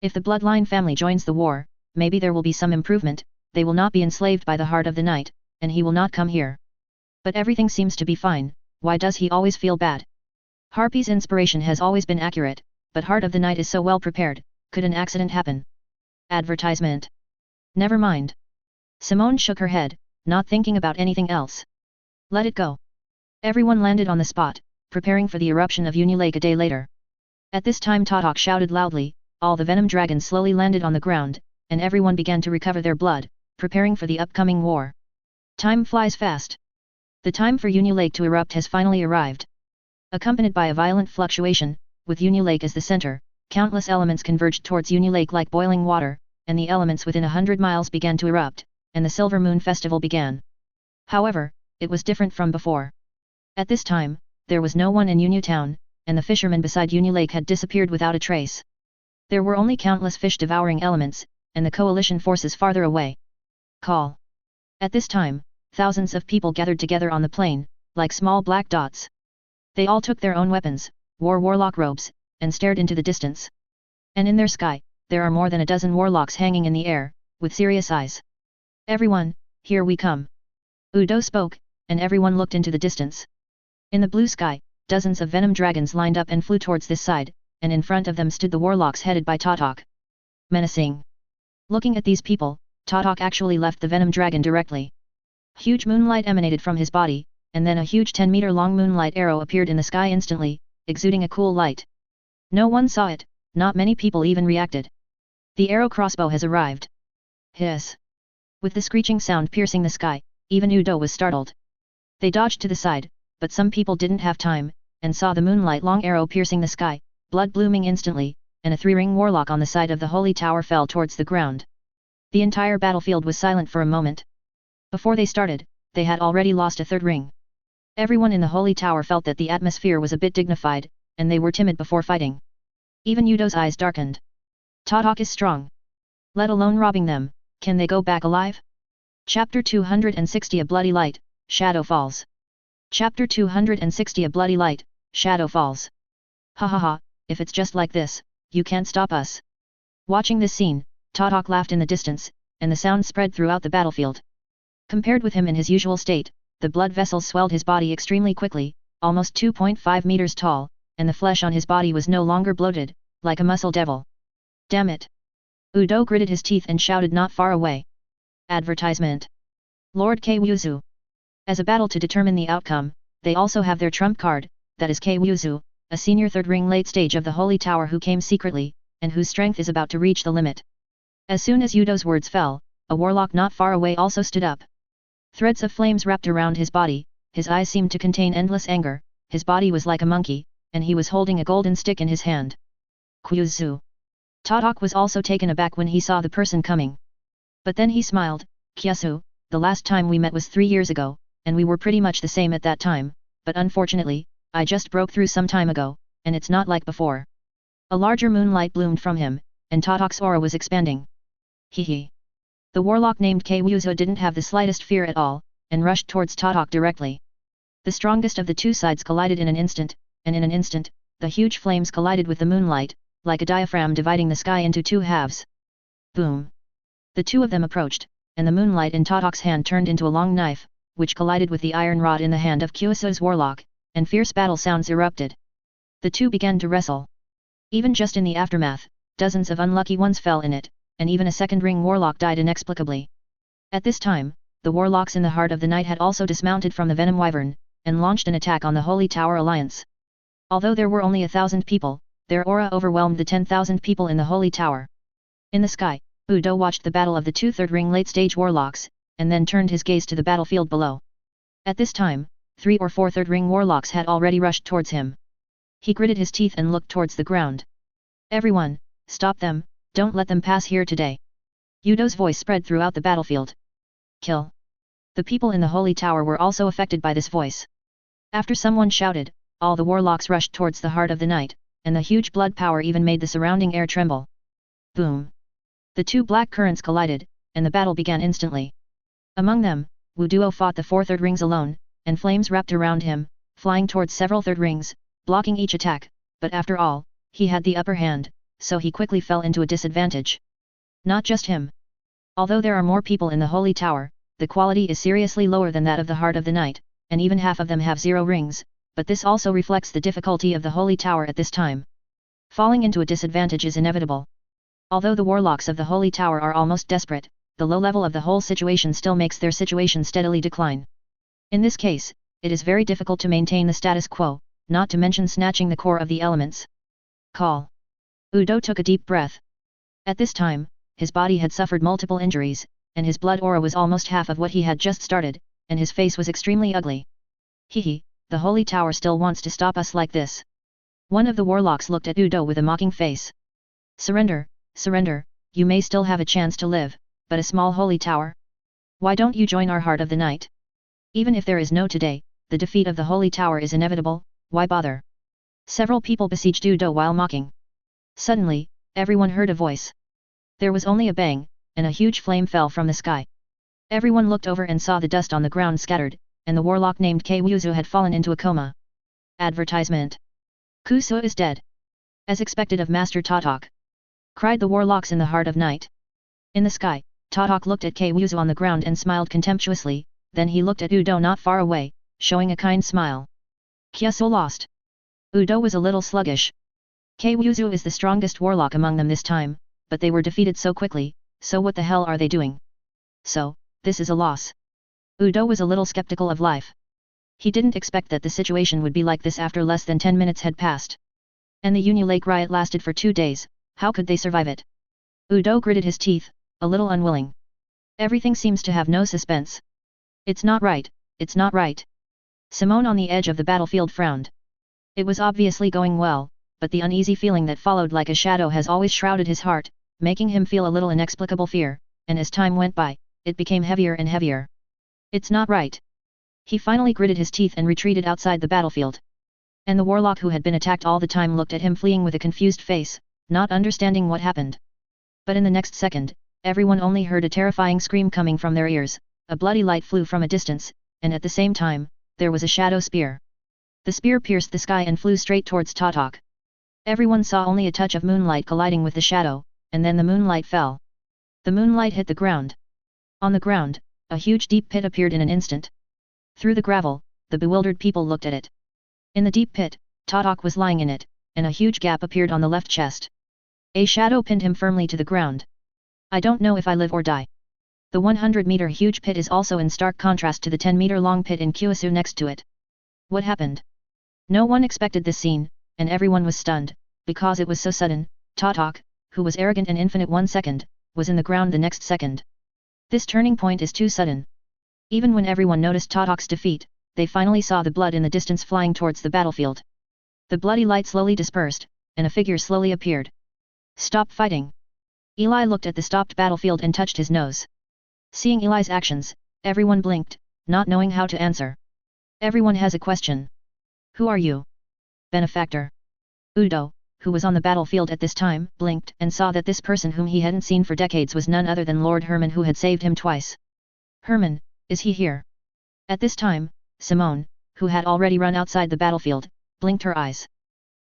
[SPEAKER 1] If the bloodline family joins the war, maybe there will be some improvement, they will not be enslaved by the Heart of the Night, and he will not come here. But everything seems to be fine, why does he always feel bad? Harpy's inspiration has always been accurate, but Heart of the Night is so well prepared, could an accident happen? Advertisement. Never mind. Simone shook her head, not thinking about anything else. Let it go. Everyone landed on the spot, preparing for the eruption of Unilake a day later. At this time Tatok shouted loudly, all the venom dragons slowly landed on the ground, and everyone began to recover their blood, preparing for the upcoming war. Time flies fast. The time for Unilake to erupt has finally arrived. Accompanied by a violent fluctuation, with Unilake as the center, countless elements converged towards Unilake like boiling water, and the elements within 100 miles began to erupt, and the Silver Moon Festival began. However, it was different from before. At this time, there was no one in Yunyu town, and the fishermen beside Yunyu Lake had disappeared without a trace. There were only countless fish-devouring elements, and the coalition forces farther away. Call. At this time, thousands of people gathered together on the plain, like small black dots. They all took their own weapons, wore warlock robes, and stared into the distance. And in their sky, there are more than a dozen warlocks hanging in the air, with serious eyes. Everyone, here we come. Udo spoke, and everyone looked into the distance. In the blue sky, dozens of venom dragons lined up and flew towards this side, and in front of them stood the warlocks headed by Tatok. Menacing. Looking at these people, Tatok actually left the venom dragon directly. Huge moonlight emanated from his body, and then a huge 10-meter-long moonlight arrow appeared in the sky instantly, exuding a cool light. No one saw it, not many people even reacted. The arrow crossbow has arrived. Hiss. With the screeching sound piercing the sky, even Udo was startled. They dodged to the side, but some people didn't have time, and saw the moonlight-long arrow piercing the sky, blood blooming instantly, and a 3-ring warlock on the side of the holy tower fell towards the ground. The entire battlefield was silent for a moment. Before they started, they had already lost a 3rd ring. Everyone in the holy tower felt that the atmosphere was a bit dignified, and they were timid before fighting. Even Udo's eyes darkened. Tatok is strong. Let alone robbing them, can they go back alive? Chapter 260 A Bloody Light, Shadow Falls. Chapter 260 A Bloody Light, Shadow Falls. Ha ha ha, if it's just like this, you can't stop us. Watching this scene, Tatok laughed in the distance, and the sound spread throughout the battlefield. Compared with him in his usual state, the blood vessels swelled his body extremely quickly, almost 2.5 meters tall, and the flesh on his body was no longer bloated, like a muscle devil. Damn it! Udo gritted his teeth and shouted not far away. Advertisement. Lord Kwuzu. As a battle to determine the outcome, they also have their trump card, that is Kwuzu, a senior 3rd ring late stage of the Holy Tower who came secretly, and whose strength is about to reach the limit. As soon as Udo's words fell, a warlock not far away also stood up. Threads of flames wrapped around his body, his eyes seemed to contain endless anger, his body was like a monkey, and he was holding a golden stick in his hand. Kwuzu. Tatok was also taken aback when he saw the person coming. But then he smiled. Kyasu, the last time we met was 3 years ago, and we were pretty much the same at that time, but unfortunately, I just broke through some time ago, and it's not like before. A larger moonlight bloomed from him, and Tatok's aura was expanding. Hee. The warlock named Kwuzu didn't have the slightest fear at all, and rushed towards Tatok directly. The strongest of the two sides collided in an instant, and in an instant, the huge flames collided with the moonlight, like a diaphragm dividing the sky into 2 halves. Boom! The two of them approached, and the moonlight in Tatok's hand turned into a long knife, which collided with the iron rod in the hand of Kwuzu's warlock, and fierce battle sounds erupted. The two began to wrestle. Even just in the aftermath, dozens of unlucky ones fell in it, and even a 2nd ring warlock died inexplicably. At this time, the warlocks in the heart of the night had also dismounted from the Venom Wyvern, and launched an attack on the Holy Tower Alliance. Although there were only 1,000 people, their aura overwhelmed the 10,000 people in the Holy Tower. In the sky, Udo watched the battle of the 2 3rd ring late-stage warlocks, and then turned his gaze to the battlefield below. At this time, 3 or 4 3rd ring warlocks had already rushed towards him. He gritted his teeth and looked towards the ground. Everyone, stop them, don't let them pass here today. Udo's voice spread throughout the battlefield. Kill. The people in the Holy Tower were also affected by this voice. After someone shouted, all the warlocks rushed towards the heart of the night, and the huge blood power even made the surrounding air tremble. Boom! The 2 black currents collided, and the battle began instantly. Among them, Wu Duo fought the 4 3rd rings alone, and flames wrapped around him, flying towards several 3rd rings, blocking each attack, but after all, he had the upper hand, so he quickly fell into a disadvantage. Not just him. Although there are more people in the Holy Tower, the quality is seriously lower than that of the Heart of the Night, and even half of them have 0 rings, but this also reflects the difficulty of the Holy Tower at this time. Falling into a disadvantage is inevitable. Although the warlocks of the Holy Tower are almost desperate, the low level of the whole situation still makes their situation steadily decline. In this case, it is very difficult to maintain the status quo, not to mention snatching the core of the elements. Call. Udo took a deep breath. At this time, his body had suffered multiple injuries, and his blood aura was almost half of what he had just started, and his face was extremely ugly. Hehe, the Holy Tower still wants to stop us like this. One of the warlocks looked at Udo with a mocking face. Surrender, surrender, you may still have a chance to live, but a small Holy Tower? Why don't you join our Heart of the Night? Even if there is no today, the defeat of the Holy Tower is inevitable, why bother? Several people besieged Udo while mocking. Suddenly, everyone heard a voice. There was only a bang, and a huge flame fell from the sky. Everyone looked over and saw the dust on the ground scattered, and the warlock named Kwuzu had fallen into a coma. Advertisement. Kusu is dead. As expected of Master Tatok. Cried the warlocks in the heart of night. In the sky, Tatok looked at Kwuzu on the ground and smiled contemptuously, then he looked at Udo not far away, showing a kind smile. Kyusu lost. Udo was a little sluggish. Kwuzu is the strongest warlock among them this time, but they were defeated so quickly, so what the hell are they doing? So, this is a loss. Udo was a little skeptical of life. He didn't expect that the situation would be like this after less than 10 minutes had passed. And the Uni Lake riot lasted for 2 days, how could they survive it? Udo gritted his teeth, a little unwilling. Everything seems to have no suspense. It's not right, it's not right. Simone on the edge of the battlefield frowned. It was obviously going well, but the uneasy feeling that followed like a shadow has always shrouded his heart, making him feel a little inexplicable fear, and as time went by, it became heavier and heavier. It's not right. He finally gritted his teeth and retreated outside the battlefield. And the warlock who had been attacked all the time looked at him fleeing with a confused face, not understanding what happened. But in the next second, everyone only heard a terrifying scream coming from their ears, a bloody light flew from a distance, and at the same time, there was a shadow spear. The spear pierced the sky and flew straight towards Tatok. Everyone saw only a touch of moonlight colliding with the shadow, and then the moonlight fell. The moonlight hit the ground. On the ground, a huge deep pit appeared in an instant. Through the gravel, the bewildered people looked at it. In the deep pit, Tatok was lying in it, and a huge gap appeared on the left chest. A shadow pinned him firmly to the ground. I don't know if I live or die. The 100-meter huge pit is also in stark contrast to the 10-meter long pit in Kyushu next to it. What happened? No one expected this scene, and everyone was stunned, because it was so sudden. Tatok, who was arrogant and infinite 1 second, was in the ground the next second. This turning point is too sudden. Even when everyone noticed Tatok's defeat, they finally saw the blood in the distance flying towards the battlefield. The bloody light slowly dispersed, and a figure slowly appeared. Stop fighting! Eli looked at the stopped battlefield and touched his nose. Seeing Eli's actions, everyone blinked, not knowing how to answer. Everyone has a question. Who are you? Benefactor. Udo, who was on the battlefield at this time, blinked and saw that this person whom he hadn't seen for decades was none other than Lord Herman, who had saved him twice. Herman, is he here? At this time, Simone, who had already run outside the battlefield, blinked her eyes.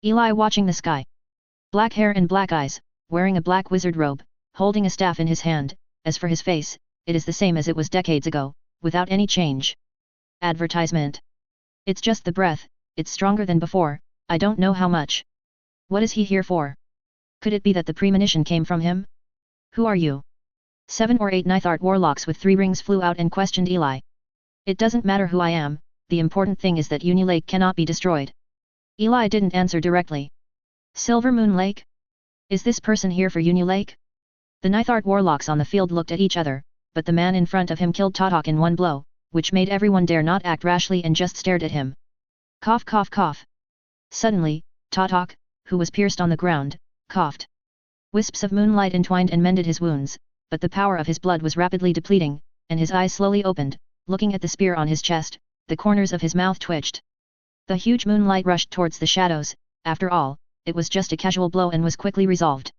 [SPEAKER 1] Eli watching the sky. Black hair and black eyes, wearing a black wizard robe, holding a staff in his hand. As for his face, it is the same as it was decades ago, without any change. Advertisement. It's just the breath, it's stronger than before, I don't know how much. What is he here for? Could it be that the premonition came from him? Who are you? 7 or 8 Nithart warlocks with 3 rings flew out and questioned Eli. It doesn't matter who I am, the important thing is that Uni Lake cannot be destroyed. Eli didn't answer directly. Silver Moon Lake? Is this person here for Uni Lake? The Nithart warlocks on the field looked at each other, but the man in front of him killed Tatok in one blow, which made everyone dare not act rashly and just stared at him. Cough cough cough. Suddenly, Tatok, who was pierced on the ground, coughed. Wisps of moonlight entwined and mended his wounds, but the power of his blood was rapidly depleting, and his eyes slowly opened, looking at the spear on his chest, the corners of his mouth twitched. The huge moonlight rushed towards the shadows, after all, it was just a casual blow and was quickly resolved.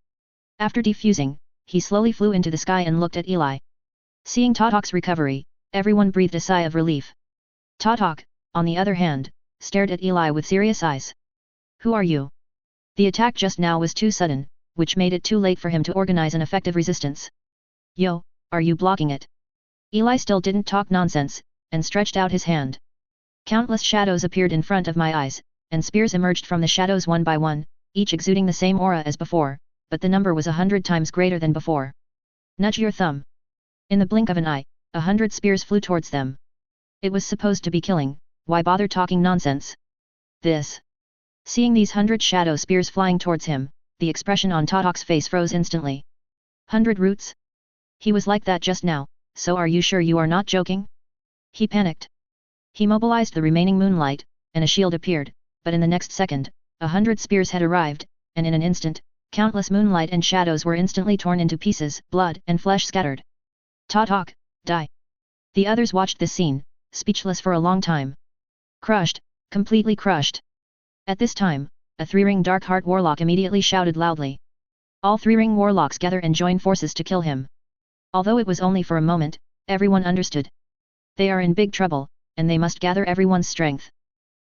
[SPEAKER 1] After defusing, he slowly flew into the sky and looked at Eli. Seeing Tatok's recovery, everyone breathed a sigh of relief. Tatok, on the other hand, stared at Eli with serious eyes. Who are you? The attack just now was too sudden, which made it too late for him to organize an effective resistance. Yo, are you blocking it? Eli still didn't talk nonsense, and stretched out his hand. Countless shadows appeared in front of my eyes, and spears emerged from the shadows one by one, each exuding the same aura as before, but the number was 100 times greater than before. Nudge your thumb. In the blink of an eye, 100 spears flew towards them. It was supposed to be killing, why bother talking nonsense? This. Seeing these 100 shadow spears flying towards him, the expression on Tatok's face froze instantly. 100 roots? He was like that just now, so are you sure you are not joking? He panicked. He mobilized the remaining moonlight, and a shield appeared, but in the next second, 100 spears had arrived, and in an instant, countless moonlight and shadows were instantly torn into pieces, blood and flesh scattered. Tatok, die! The others watched this scene, speechless for a long time. Crushed, completely crushed. At this time, a three-ring Darkheart warlock immediately shouted loudly. All three-ring warlocks gather and join forces to kill him. Although it was only for a moment, everyone understood. They are in big trouble, and they must gather everyone's strength.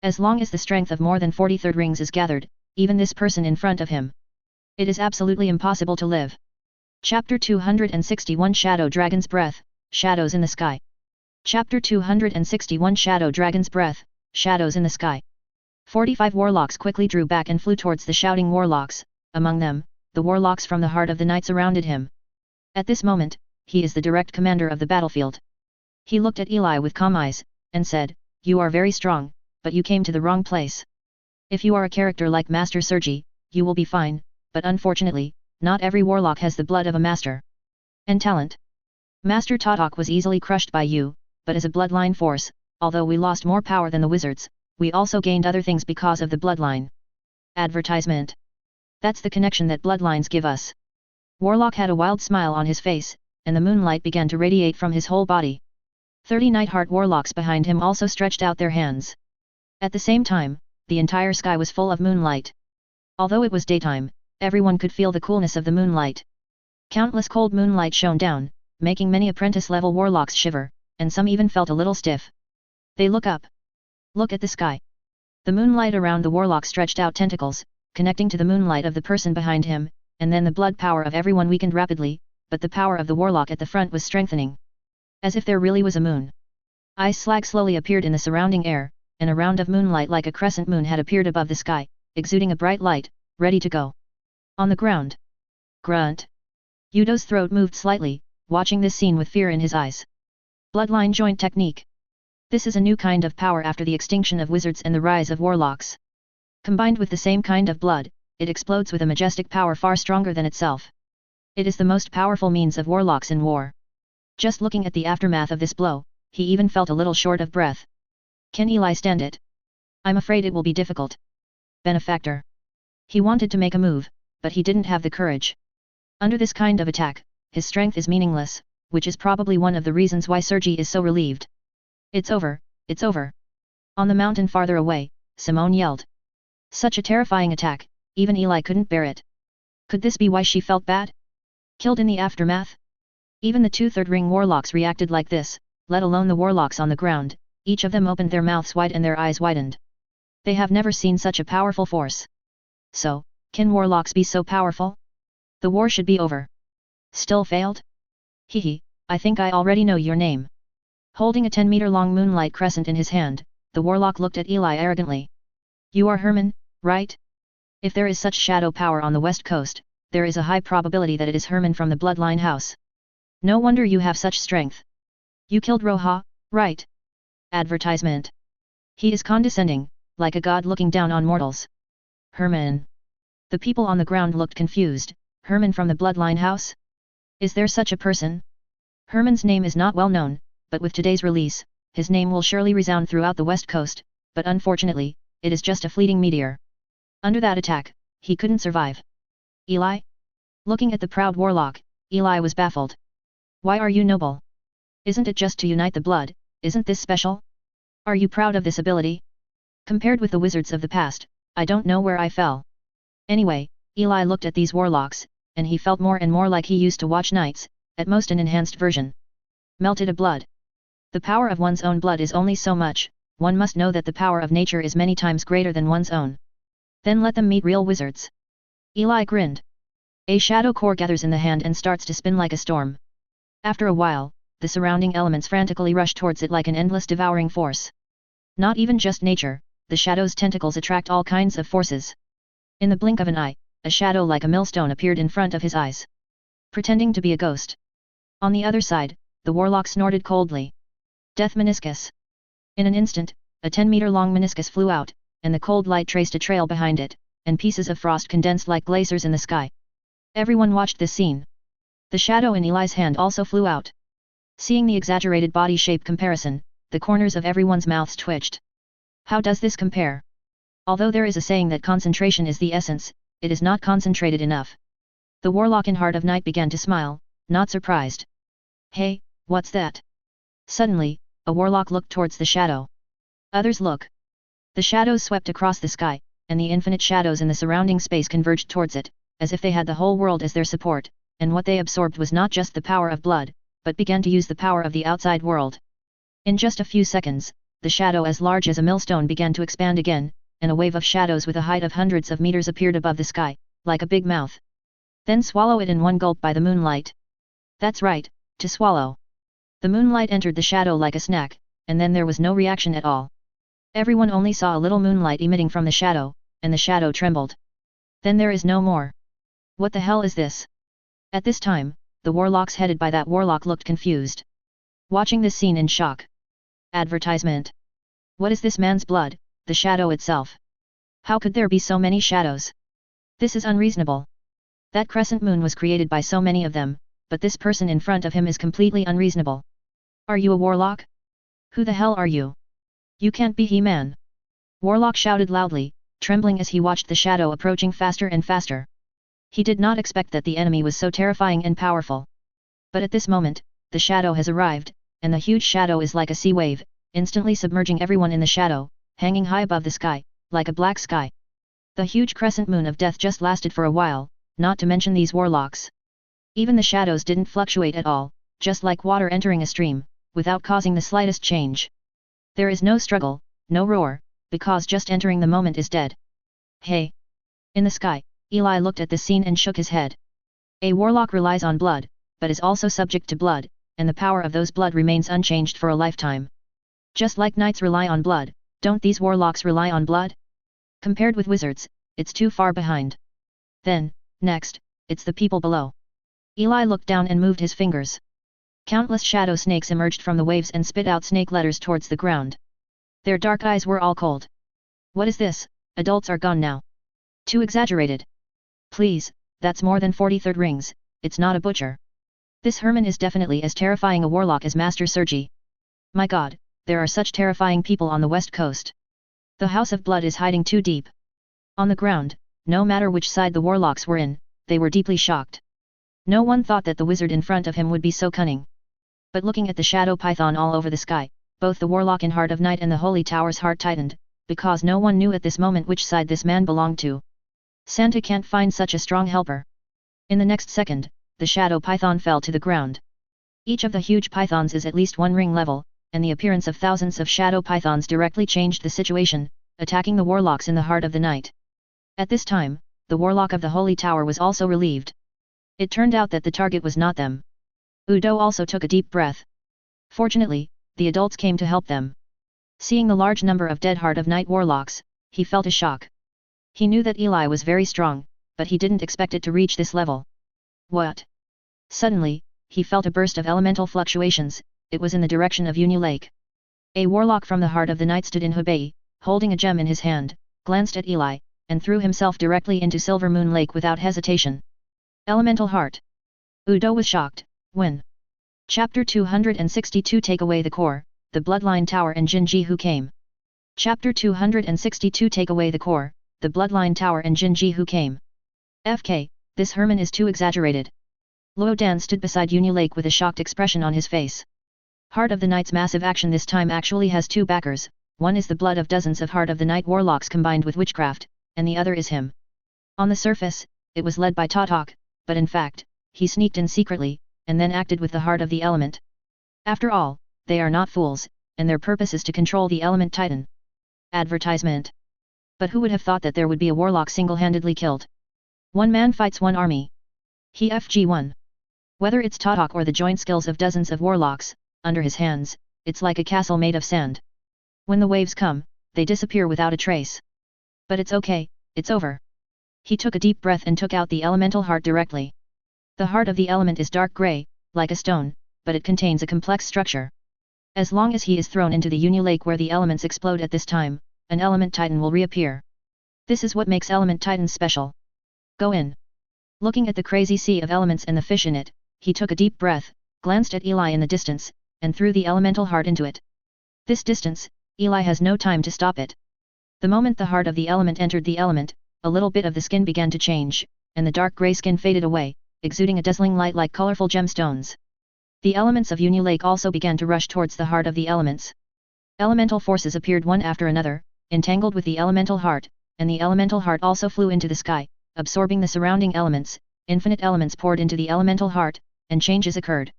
[SPEAKER 1] As long as the strength of more than 40 third rings is gathered, even this person in front of him, it is absolutely impossible to live. Chapter 261 Shadow Dragon's Breath, Shadows in the Sky. Chapter 261 Shadow Dragon's Breath, Shadows in the Sky. 45 warlocks quickly drew back and flew towards the shouting warlocks, among them, the warlocks from the heart of the night surrounded him. At this moment, he is the direct commander of the battlefield. He looked at Eli with calm eyes, and said, "You are very strong, but you came to the wrong place. If you are a character like Master Sergi, you will be fine, but unfortunately, not every warlock has the blood of a master. And talent. Master Totok was easily crushed by you, but as a bloodline force, although we lost more power than the wizards, we also gained other things because of the bloodline." Advertisement. That's the connection that bloodlines give us. Warlock had a wild smile on his face, and the moonlight began to radiate from his whole body. 30 Nightheart warlocks behind him also stretched out their hands. At the same time, the entire sky was full of moonlight. Although it was daytime, everyone could feel the coolness of the moonlight. Countless cold moonlight shone down, making many apprentice-level warlocks shiver, and some even felt a little stiff. They look up. Look at the sky. The moonlight around the warlock stretched out tentacles, connecting to the moonlight of the person behind him, and then the blood power of everyone weakened rapidly, but the power of the warlock at the front was strengthening. As if there really was a moon. Ice slag slowly appeared in the surrounding air, and a round of moonlight like a crescent moon had appeared above the sky, exuding a bright light, ready to go. On the ground. Grunt. Yudo's throat moved slightly, watching this scene with fear in his eyes. Bloodline joint technique. This is a new kind of power after the extinction of wizards and the rise of warlocks. Combined with the same kind of blood, it explodes with a majestic power far stronger than itself. It is the most powerful means of warlocks in war. Just looking at the aftermath of this blow, he even felt a little short of breath. Can Eli stand it? I'm afraid it will be difficult. Benefactor. He wanted to make a move, but he didn't have the courage. Under this kind of attack, his strength is meaningless, which is probably one of the reasons why Sergi is so relieved. It's over, it's over. On the mountain farther away, Simone yelled. Such a terrifying attack, even Eli couldn't bear it. Could this be why she felt bad? Killed in the aftermath? Even the 2 third ring warlocks reacted like this, let alone the warlocks on the ground, each of them opened their mouths wide and their eyes widened. They have never seen such a powerful force. So, can warlocks be so powerful? The war should be over. Still failed? Hehe, I think I already know your name. Holding a 10-meter-long moonlight crescent in his hand, the warlock looked at Eli arrogantly. You are Herman, right? If there is such shadow power on the west coast, there is a high probability that it is Herman from the bloodline house. No wonder you have such strength. You killed Roja, right? Advertisement. He is condescending, like a god looking down on mortals. Herman. The people on the ground looked confused. Herman from the bloodline house? Is there such a person? Herman's name is not well known, but with today's release, his name will surely resound throughout the west coast, but unfortunately, it is just a fleeting meteor. Under that attack, he couldn't survive. Eli? Looking at the proud warlock, Eli was baffled. Why are you noble? Isn't it just to unite the blood? Isn't this special? Are you proud of this ability? Compared with the wizards of the past, I don't know where I fell. Anyway, Eli looked at these warlocks, and he felt more and more like he used to watch knights, at most an enhanced version. Melted a blood. The power of one's own blood is only so much, one must know that the power of nature is many times greater than one's own. Then let them meet real wizards. Eli grinned. A shadow core gathers in the hand and starts to spin like a storm. After a while, the surrounding elements frantically rush towards it like an endless devouring force. Not even just nature, the shadow's tentacles attract all kinds of forces. In the blink of an eye, a shadow like a millstone appeared in front of his eyes. Pretending to be a ghost. On the other side, the warlock snorted coldly. Death meniscus. In an instant, a 10-meter-long meniscus flew out, and the cold light traced a trail behind it, and pieces of frost condensed like glaciers in the sky. Everyone watched this scene. The shadow in Eli's hand also flew out. Seeing the exaggerated body shape comparison, the corners of everyone's mouths twitched. How does this compare? Although there is a saying that concentration is the essence, it is not concentrated enough. The warlock in Heart of Night began to smile, not surprised. Hey, what's that? Suddenly, a warlock looked towards the shadow. Others look. The shadows swept across the sky, and the infinite shadows in the surrounding space converged towards it, as if they had the whole world as their support, and what they absorbed was not just the power of blood, but began to use the power of the outside world. In just a few seconds, the shadow as large as a millstone began to expand again, and a wave of shadows with a height of hundreds of meters appeared above the sky, like a big mouth. Then swallow it in one gulp by the moonlight. That's right, to swallow. The moonlight entered the shadow like a snack, and then there was no reaction at all. Everyone only saw a little moonlight emitting from the shadow, and the shadow trembled. Then there is no more. What the hell is this? At this time, the warlocks headed by that warlock looked confused. Watching this scene in shock. Advertisement. What is this man's blood, the shadow itself? How could there be so many shadows? This is unreasonable. That crescent moon was created by so many of them, but this person in front of him is completely unreasonable. Are you a warlock? Who the hell are you? You can't be He-Man. Warlock shouted loudly, trembling as he watched the shadow approaching faster and faster. He did not expect that the enemy was so terrifying and powerful. But at this moment, the shadow has arrived, and the huge shadow is like a sea wave, instantly submerging everyone in the shadow, hanging high above the sky, like a black sky. The huge crescent moon of death just lasted for a while, not to mention these warlocks. Even the shadows didn't fluctuate at all, just like water entering a stream, without causing the slightest change. There is no struggle, no roar, because just entering the moment is dead. Hey! In the sky, Eli looked at the scene and shook his head. A warlock relies on blood, but is also subject to blood, and the power of those blood remains unchanged for a lifetime. Just like knights rely on blood, don't these warlocks rely on blood? Compared with wizards, it's too far behind. Then, next, it's the people below. Eli looked down and moved his fingers. Countless shadow snakes emerged from the waves and spit out snake letters towards the ground. Their dark eyes were all cold. What is this? Adults are gone now. Too exaggerated. Please, that's more than 43rd rings, it's not a butcher. This Herman is definitely as terrifying a warlock as Master Sergi. My god, there are such terrifying people on the west coast. The House of Blood is hiding too deep. On the ground, no matter which side the warlocks were in, they were deeply shocked. No one thought that the wizard in front of him would be so cunning. But looking at the shadow python all over the sky, both the warlock in Heart of Night and the Holy Tower's heart tightened, because no one knew at this moment which side this man belonged to. Santa can't find such a strong helper. In the next second, the shadow python fell to the ground. Each of the huge pythons is at least 1 ring level, and the appearance of thousands of shadow pythons directly changed the situation, attacking the warlocks in the Heart of the Night. At this time, the warlock of the Holy Tower was also relieved. It turned out that the target was not them. Udo also took a deep breath. Fortunately, the adults came to help them. Seeing the large number of dead Heart of Night warlocks, he felt a shock. He knew that Eli was very strong, but he didn't expect it to reach this level. What? Suddenly, he felt a burst of elemental fluctuations. It was in the direction of Unu Lake. A warlock from the Heart of the Night stood in Hubei, holding a gem in his hand, glanced at Eli, and threw himself directly into Silver Moon Lake without hesitation. Elemental Heart. Udo was shocked. When? Chapter 262 Take away the core, the Bloodline Tower and Jinji who came. Chapter 262 Take away the core, the Bloodline Tower and Jinji who came. FK, this Herman is too exaggerated. Luo Dan stood beside Unu Lake with a shocked expression on his face. Heart of the Night's massive action this time actually has 2 backers, one is the blood of dozens of Heart of the Night warlocks combined with witchcraft, and the other is him. On the surface, it was led by Tatok, but in fact, he sneaked in secretly, and then acted with the heart of the element. After all, they are not fools, and their purpose is to control the element Titan. Advertisement. But who would have thought that there would be a warlock single-handedly killed? One man fights one army. He FG1. Whether it's Tatok or the joint skills of dozens of warlocks, under his hands, it's like a castle made of sand. When the waves come, they disappear without a trace. But it's okay, it's over. He took a deep breath and took out the elemental heart directly. The heart of the element is dark grey, like a stone, but it contains a complex structure. As long as he is thrown into the Unu Lake where the elements explode at this time, an element titan will reappear. This is what makes element titans special. Go in. Looking at the crazy sea of elements and the fish in it, he took a deep breath, glanced at Eli in the distance, and threw the elemental heart into it. This distance, Eli has no time to stop it. The moment the heart of the element entered the element, a little bit of the skin began to change, and the dark grey skin faded away, exuding a dazzling light like colorful gemstones. The elements of Uni Lake also began to rush towards the heart of the elements. Elemental forces appeared one after another, entangled with the elemental heart, and the elemental heart also flew into the sky, absorbing the surrounding elements. Infinite elements poured into the elemental heart, and changes occurred.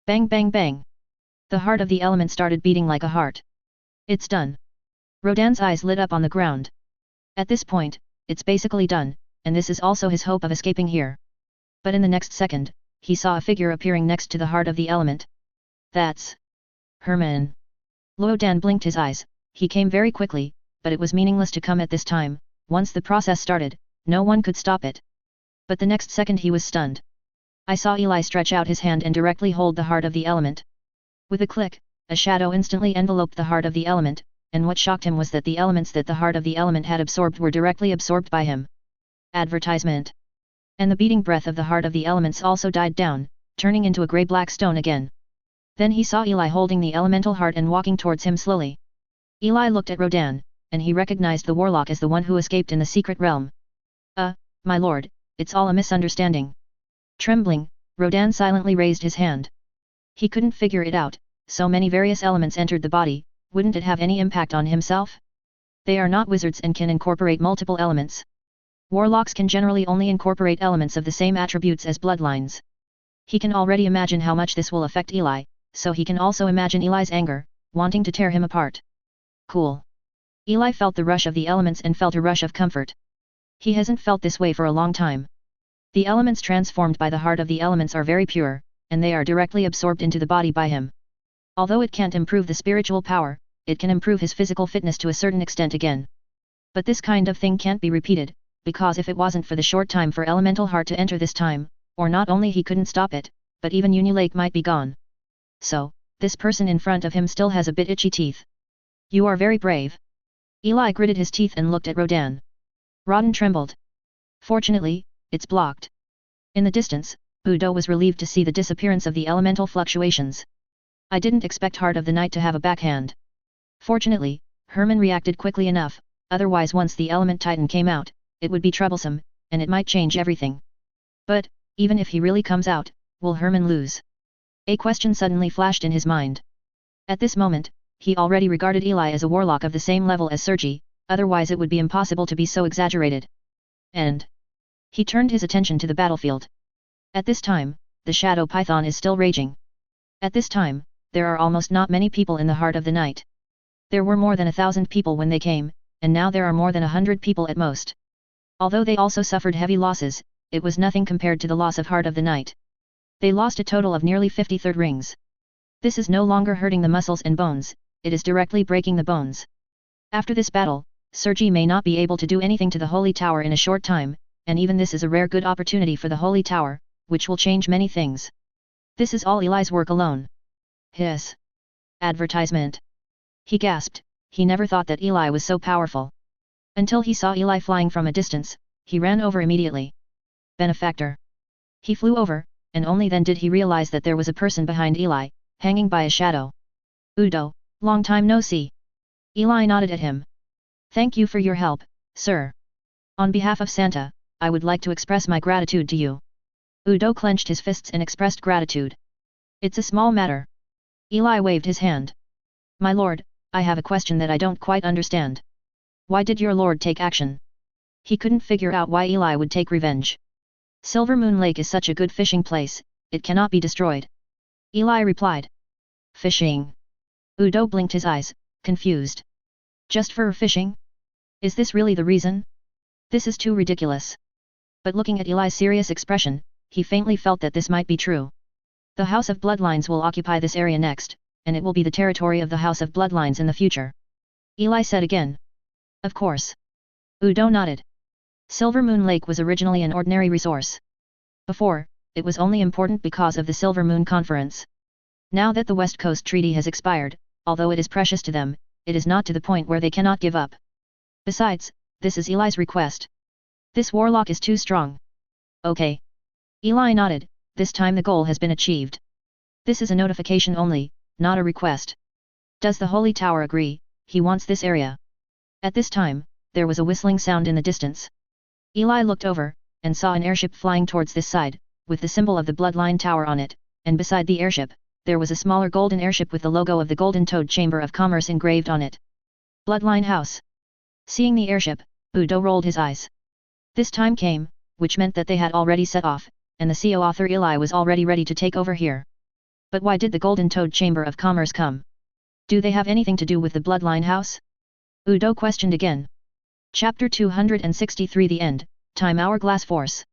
[SPEAKER 1] Bang bang bang! The heart of the element started beating like a heart. It's done. Rodan's eyes lit up on the ground. At this point, it's basically done, and this is also his hope of escaping here. But in the next second, he saw a figure appearing next to the heart of the element. That's Herman. Rodan blinked his eyes. He came very quickly, but it was meaningless to come at this time. Once the process started, no one could stop it. But the next second he was stunned. I saw Eli stretch out his hand and directly hold the heart of the element. With a click, a shadow instantly enveloped the heart of the element, and what shocked him was that the elements that the heart of the element had absorbed were directly absorbed by him. Advertisement. And the beating breath of the heart of the elements also died down, turning into a grey-black stone again. Then he saw Eli holding the elemental heart and walking towards him slowly. Eli looked at Rodan, and he recognized the warlock as the one who escaped in the secret realm. My lord, it's all a misunderstanding. Trembling, Rodan silently raised his hand. He couldn't figure it out. So many various elements entered the body, wouldn't it have any impact on himself? They are not wizards and can incorporate multiple elements. Warlocks can generally only incorporate elements of the same attributes as bloodlines. He can already imagine how much this will affect Eli, so he can also imagine Eli's anger, wanting to tear him apart. Cool. Eli felt the rush of the elements and felt a rush of comfort. He hasn't felt this way for a long time. The elements transformed by the heart of the elements are very pure, and they are directly absorbed into the body by him. Although it can't improve the spiritual power, it can improve his physical fitness to a certain extent again. But this kind of thing can't be repeated, because if it wasn't for the short time for elemental heart to enter this time, or not only he couldn't stop it, but even Uni Lake might be gone. So, this person in front of him still has a bit itchy teeth. You are very brave. Eli gritted his teeth and looked at Rodan. Rodan trembled. Fortunately, it's blocked. In the distance, Udo was relieved to see the disappearance of the elemental fluctuations. I didn't expect Heart of the Night to have a backhand. Fortunately, Herman reacted quickly enough, otherwise once the element titan came out, it would be troublesome, and it might change everything. But, even if he really comes out, will Herman lose? A question suddenly flashed in his mind. At this moment, he already regarded Eli as a warlock of the same level as Sergi, otherwise it would be impossible to be so exaggerated. And he turned his attention to the battlefield. At this time, the Shadow Python is still raging. At this time, there are almost not many people in the Heart of the Night. There were more than 1,000 people when they came, and now there are more than 100 people at most. Although they also suffered heavy losses, it was nothing compared to the loss of Heart of the Night. They lost a total of nearly 50 third rings. This is no longer hurting the muscles and bones, it is directly breaking the bones. After this battle, Sergi may not be able to do anything to the Holy Tower in a short time, and even this is a rare good opportunity for the Holy Tower, which will change many things. This is all Eli's work alone. Hiss. Advertisement. He gasped, he never thought that Eli was so powerful. Until he saw Eli flying from a distance, he ran over immediately. Benefactor. He flew over, and only then did he realize that there was a person behind Eli, hanging by a shadow. Udo, long time no see. Eli nodded at him. Thank you for your help, sir. On behalf of Santa, I would like to express my gratitude to you. Udo clenched his fists and expressed gratitude. It's a small matter. Eli waved his hand. My lord, I have a question that I don't quite understand. Why did your lord take action? He couldn't figure out why Eli would take revenge. Silver Moon Lake is such a good fishing place, it cannot be destroyed. Eli replied. Fishing. Udo blinked his eyes, confused. Just for fishing? Is this really the reason? This is too ridiculous. But looking at Eli's serious expression, he faintly felt that this might be true. The House of Bloodlines will occupy this area next, and it will be the territory of the House of Bloodlines in the future. Eli said again. Of course. Udo nodded. Silver Moon Lake was originally an ordinary resource. Before, it was only important because of the Silver Moon Conference. Now that the West Coast Treaty has expired, although it is precious to them, it is not to the point where they cannot give up. Besides, this is Eli's request. This warlock is too strong. Okay. Eli nodded, this time the goal has been achieved. This is a notification only, not a request. Does the Holy Tower agree? He wants this area. At this time, there was a whistling sound in the distance. Eli looked over, and saw an airship flying towards this side, with the symbol of the Bloodline Tower on it, and beside the airship, there was a smaller golden airship with the logo of the Golden Toad Chamber of Commerce engraved on it. Bloodline House. Seeing the airship, Udo rolled his eyes. This time came, which meant that they had already set off, and the CEO author Eli was already ready to take over here. But why did the Golden Toad Chamber of Commerce come? Do they have anything to do with the Bloodline House? Udo questioned again. Chapter 263 The End, Time Hourglass Force.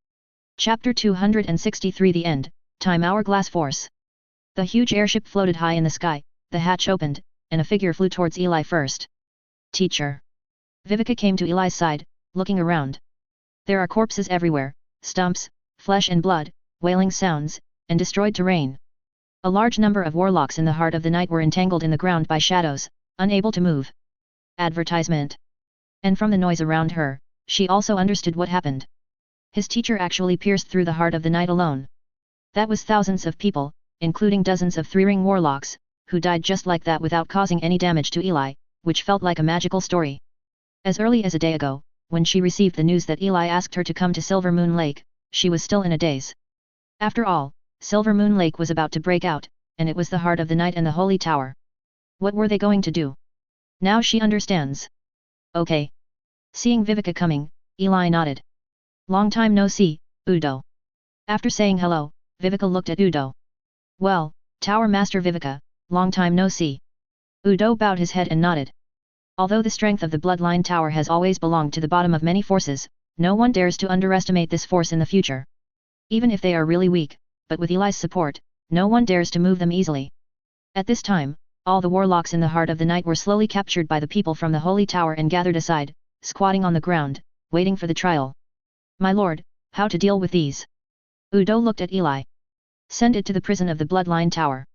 [SPEAKER 1] Chapter 263 The End, Time Hourglass Force. The huge airship floated high in the sky, the hatch opened, and a figure flew towards Eli first. Teacher. Vivica came to Eli's side, looking around. There are corpses everywhere, stumps, flesh and blood, wailing sounds, and destroyed terrain. A large number of warlocks in the heart of the night were entangled in the ground by shadows, unable to move. Advertisement. And from the noise around her, she also understood what happened. His teacher actually pierced through the heart of the night alone. That was thousands of people, including dozens of three-ring warlocks, who died just like that without causing any damage to Eli, which felt like a magical story. As early as a day ago, when she received the news that Eli asked her to come to Silver Moon Lake, she was still in a daze. After all, Silver Moon Lake was about to break out, and it was the heart of the night and the Holy Tower. What were they going to do? Now she understands. Okay. Seeing Vivica coming, Eli nodded. Long time no see, Udo. After saying hello, Vivica looked at Udo. Well, Tower Master Vivica, long time no see. Udo bowed his head and nodded. Although the strength of the Bloodline Tower has always belonged to the bottom of many forces, no one dares to underestimate this force in the future. Even if they are really weak, but with Eli's support, no one dares to move them easily. At this time, all the warlocks in the heart of the night were slowly captured by the people from the Holy Tower and gathered aside, squatting on the ground, waiting for the trial. My lord, how to deal with these? Udo looked at Eli. Send it to the prison of the Bloodline Tower.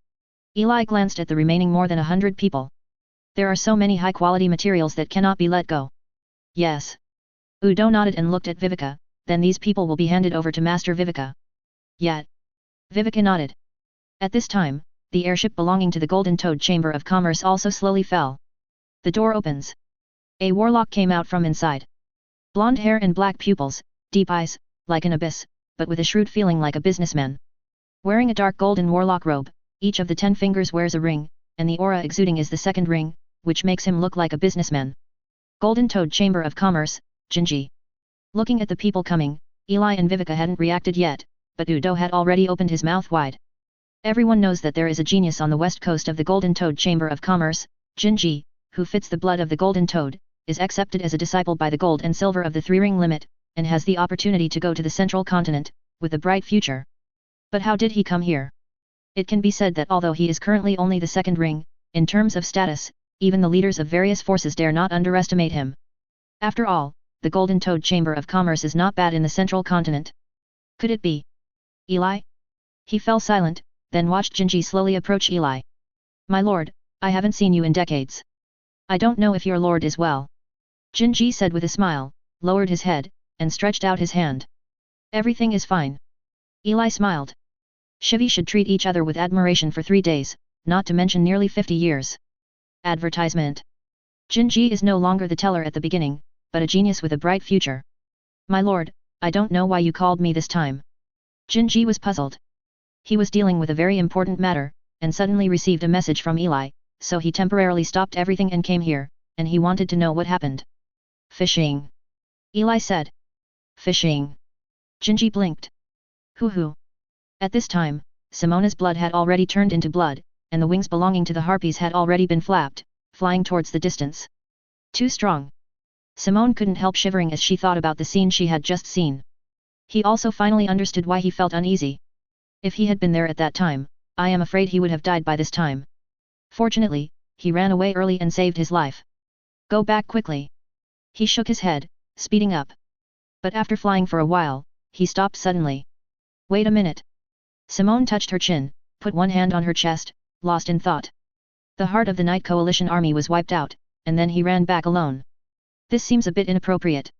[SPEAKER 1] Eli glanced at the remaining more than 100 people. There are so many high-quality materials that cannot be let go. Yes. Udo nodded and looked at Vivica, then these people will be handed over to Master Vivica. Yet. Vivica nodded. At this time, the airship belonging to the Golden Toad Chamber of Commerce also slowly fell. The door opens. A warlock came out from inside. Blonde hair and black pupils, deep eyes, like an abyss, but with a shrewd feeling like a businessman. Wearing a dark golden warlock robe, each of the 10 fingers wears a ring, and the aura exuding is the second ring, which makes him look like a businessman. Golden Toad Chamber of Commerce, Jinji. Looking at the people coming, Eli and Vivica hadn't reacted yet, but Udo had already opened his mouth wide. Everyone knows that there is a genius on the west coast of the Golden Toad Chamber of Commerce, Jinji, who fits the blood of the Golden Toad, is accepted as a disciple by the gold and silver of the three-ring limit, and has the opportunity to go to the central continent, with a bright future. But how did he come here? It can be said that although he is currently only the second ring, in terms of status, even the leaders of various forces dare not underestimate him. After all, the Golden Toad Chamber of Commerce is not bad in the central continent. Could it be Eli? He fell silent, then watched Jinji slowly approach Eli. My lord, I haven't seen you in decades. I don't know if your lord is well. Jinji said with a smile, lowered his head, and stretched out his hand. Everything is fine. Eli smiled. Shivi should treat each other with admiration for 3 days, not to mention nearly 50 years. Advertisement. Jinji is no longer the teller at the beginning, but a genius with a bright future. My lord, I don't know why you called me this time. Jinji was puzzled. He was dealing with a very important matter, and suddenly received a message from Eli, so he temporarily stopped everything and came here, and he wanted to know what happened. Fishing. Eli said. Fishing. Jinji blinked. Hoo-hoo. At this time, Simona's blood had already turned into blood, and the wings belonging to the harpies had already been flapped, flying towards the distance. Too strong. Simone couldn't help shivering as she thought about the scene she had just seen. He also finally understood why he felt uneasy. If he had been there at that time, I am afraid he would have died by this time. Fortunately, he ran away early and saved his life. Go back quickly. He shook his head, speeding up. But after flying for a while, he stopped suddenly. Wait a minute. Simone touched her chin, put one hand on her chest, lost in thought. The heart of the Night Coalition army was wiped out, and then he ran back alone. This seems a bit inappropriate.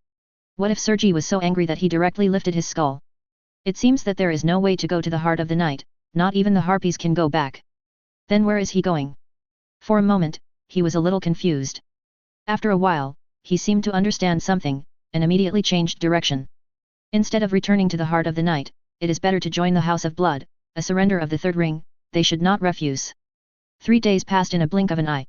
[SPEAKER 1] What if Sergi was so angry that he directly lifted his skull? It seems that there is no way to go to the heart of the night, not even the harpies can go back. Then where is he going? For a moment, he was a little confused. After a while, he seemed to understand something, and immediately changed direction. Instead of returning to the heart of the night, it is better to join the House of Blood, a surrender of the third ring, they should not refuse. 3 days passed in a blink of an eye.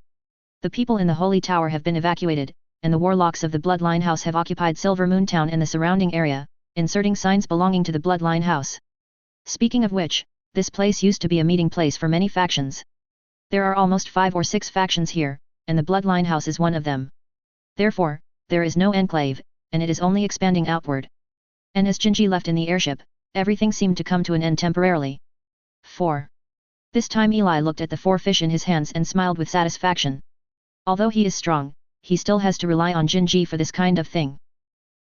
[SPEAKER 1] The people in the Holy Tower have been evacuated, and the warlocks of the Bloodline House have occupied Silver Moon Town and the surrounding area, inserting signs belonging to the Bloodline House. Speaking of which, this place used to be a meeting place for many factions. There are almost 5 or 6 factions here, and the Bloodline House is one of them. Therefore, there is no enclave, and it is only expanding outward. And as Jinji left in the airship, everything seemed to come to an end temporarily. 4. This time Eli looked at the 4 fish in his hands and smiled with satisfaction. Although he is strong, he still has to rely on Jinji for this kind of thing.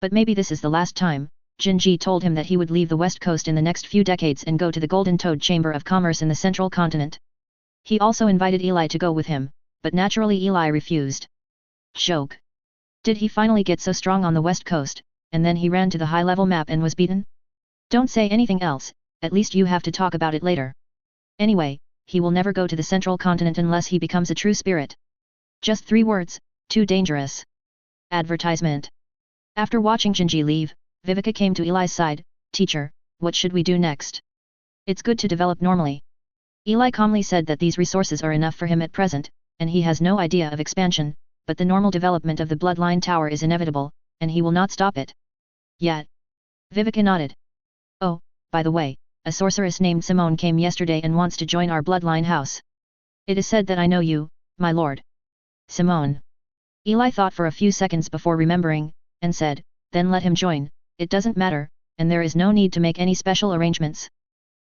[SPEAKER 1] But maybe this is the last time. Jinji told him that he would leave the West Coast in the next few decades and go to the Golden Toad Chamber of Commerce in the Central Continent. He also invited Eli to go with him, but naturally Eli refused. Joke. Did he finally get so strong on the West Coast, and then he ran to the high-level map and was beaten? Don't say anything else, at least you have to talk about it later. Anyway, he will never go to the Central Continent unless he becomes a true spirit. Just 3 words, too dangerous. Advertisement. After watching Jinji leave, Viveka came to Eli's side. Teacher, what should we do next? It's good to develop normally. Eli calmly said that these resources are enough for him at present, and he has no idea of expansion, but the normal development of the Bloodline Tower is inevitable, and he will not stop it. Yet. Viveka nodded. Oh, by the way, a sorceress named Simone came yesterday and wants to join our Bloodline House. It is said that I know you, my lord. Simone. Eli thought for a few seconds before remembering, and said, then let him join. It doesn't matter, and there is no need to make any special arrangements.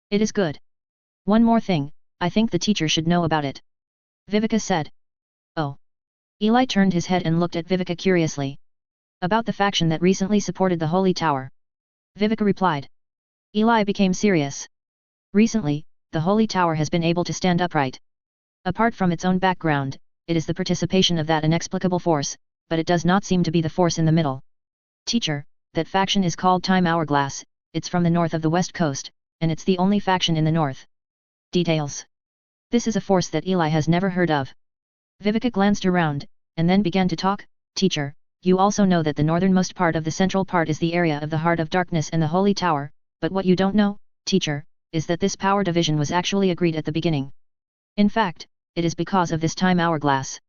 [SPEAKER 1] It is good. One more thing, I think the teacher should know about it. Viveka said. Oh. Eli turned his head and looked at Viveka curiously. About the faction that recently supported the Holy Tower. Viveka replied. Eli became serious. Recently, the Holy Tower has been able to stand upright. Apart from its own background, it is the participation of that inexplicable force, but it does not seem to be the force in the middle. Teacher, that faction is called Time Hourglass, it's from the north of the West Coast, and it's the only faction in the north. Details. This is a force that Eli has never heard of. Viveka glanced around, and then began to talk. Teacher, you also know that the northernmost part of the central part is the area of the Heart of Darkness and the Holy Tower, but what you don't know, teacher, is that this power division was actually agreed at the beginning. In fact, it is because of this time hourglass.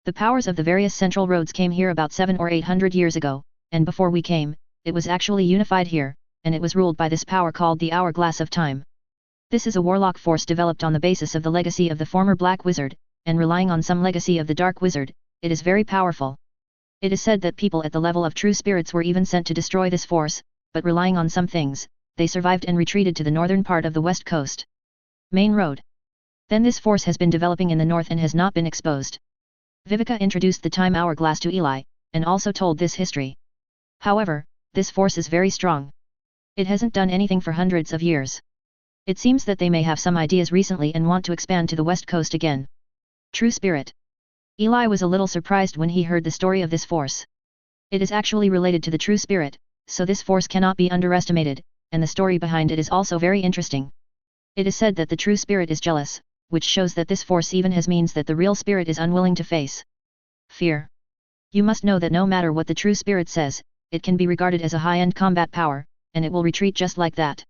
[SPEAKER 1] The powers of the various central roads came here about 700 or 800 years ago, and before we came, it was actually unified here, and it was ruled by this power called the Hourglass of Time. This is a warlock force developed on the basis of the legacy of the former Black Wizard, and relying on some legacy of the Dark Wizard. It is very powerful. It is said that people at the level of true spirits were even sent to destroy this force, but relying on some things, they survived and retreated to the northern part of the West Coast. Main Road. Then this force has been developing in the north and has not been exposed. Viveka introduced the time hourglass to Eli, and also told this history. However, this force is very strong. It hasn't done anything for hundreds of years. It seems that they may have some ideas recently and want to expand to the West Coast again. True Spirit. Eli was a little surprised when he heard the story of this force. It is actually related to the True Spirit, so this force cannot be underestimated, and the story behind it is also very interesting. It is said that the True Spirit is jealous, which shows that this force even has means that the real spirit is unwilling to face fear. You must know that no matter what the True Spirit says, it can be regarded as a high-end combat power, and it will retreat just like that.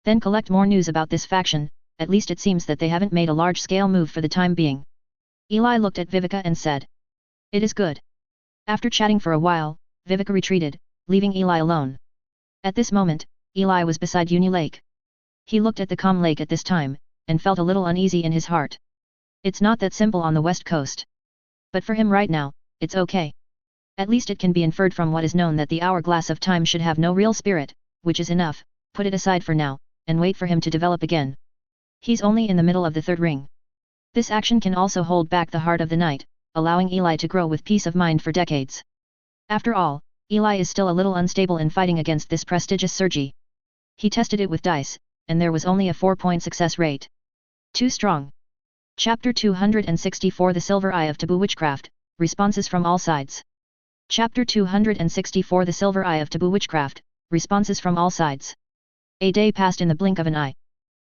[SPEAKER 1] Then collect more news about this faction, at least it seems that they haven't made a large-scale move for the time being. Eli looked at Viveka and said. It is good. After chatting for a while, Viveka retreated, leaving Eli alone. At this moment, Eli was beside Uni Lake. He looked at the calm lake at this time, and felt a little uneasy in his heart. It's not that simple on the West Coast. But for him right now, it's okay. At least it can be inferred from what is known that the Hourglass of Time should have no real spirit, which is enough. Put it aside for now, and wait for him to develop again. He's only in the middle of the third ring. This action can also hold back the heart of the knight, allowing Eli to grow with peace of mind for decades. After all, Eli is still a little unstable in fighting against this prestigious Sergi. He tested it with dice, and there was only a 4-point success rate. Too strong. Chapter 264 The Silver Eye of Taboo Witchcraft, Responses from All Sides. Chapter 264 The Silver Eye of Taboo Witchcraft, Responses from All Sides. A day passed in the blink of an eye.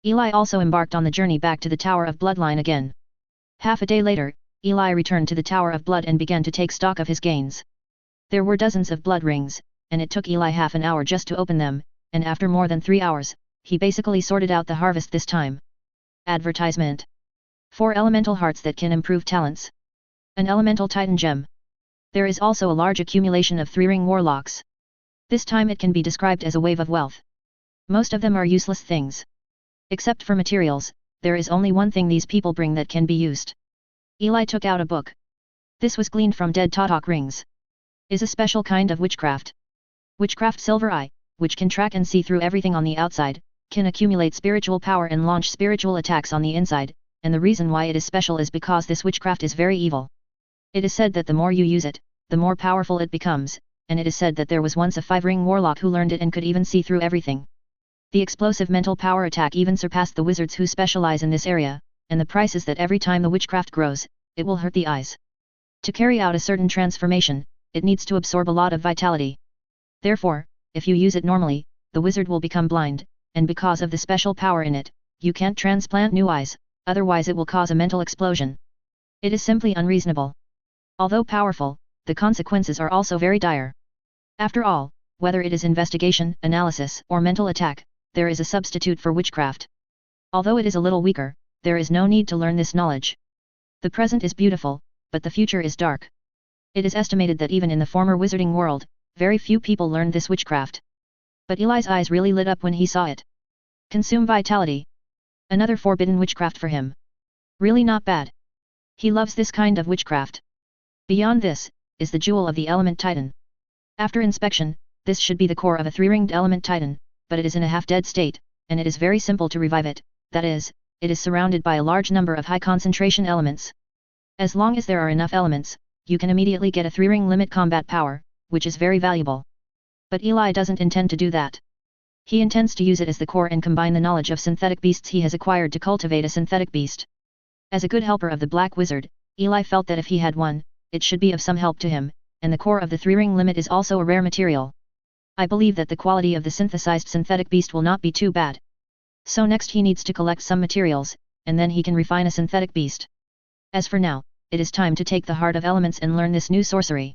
[SPEAKER 1] Eli also embarked on the journey back to the Tower of Bloodline again. Half a day later, Eli returned to the Tower of Blood and began to take stock of his gains. There were dozens of blood rings, and it took Eli half an hour just to open them, and after more than 3 hours, he basically sorted out the harvest this time. Advertisement. 4 elemental hearts that can improve talents. An elemental titan gem. There is also a large accumulation of 3-ring warlocks. This time it can be described as a wave of wealth. Most of them are useless things. Except for materials, there is only one thing these people bring that can be used. Eli took out a book. This was gleaned from dead Tatok rings. Is a special kind of witchcraft. Witchcraft Silver Eye, which can track and see through everything on the outside, can accumulate spiritual power and launch spiritual attacks on the inside, and the reason why it is special is because this witchcraft is very evil. It is said that the more you use it, the more powerful it becomes, and it is said that there was once a 5-ring warlock who learned it and could even see through everything. The explosive mental power attack even surpassed the wizards who specialize in this area, and the price is that every time the witchcraft grows, it will hurt the eyes. To carry out a certain transformation, it needs to absorb a lot of vitality. Therefore, if you use it normally, the wizard will become blind, and because of the special power in it, you can't transplant new eyes, otherwise it will cause a mental explosion. It is simply unreasonable. Although powerful, the consequences are also very dire. After all, whether it is investigation, analysis, or mental attack, there is a substitute for witchcraft. Although it is a little weaker, there is no need to learn this knowledge. The present is beautiful, but the future is dark. It is estimated that even in the former wizarding world, very few people learned this witchcraft. But Eli's eyes really lit up when he saw it. Consume vitality. Another forbidden witchcraft for him. Really not bad. He loves this kind of witchcraft. Beyond this, is the jewel of the element titan. After inspection, this should be the core of a 3-ringed element titan, but it is in a half-dead state, and it is very simple to revive it, that is, it is surrounded by a large number of high-concentration elements. As long as there are enough elements, you can immediately get a 3-ring limit combat power, which is very valuable. But Eli doesn't intend to do that. He intends to use it as the core and combine the knowledge of synthetic beasts he has acquired to cultivate a synthetic beast. As a good helper of the Black Wizard, Eli felt that if he had one, it should be of some help to him, and the core of the 3-ring limit is also a rare material. I believe that the quality of the synthesized synthetic beast will not be too bad. So next he needs to collect some materials, and then he can refine a synthetic beast. As for now, it is time to take the Heart of Elements and learn this new sorcery.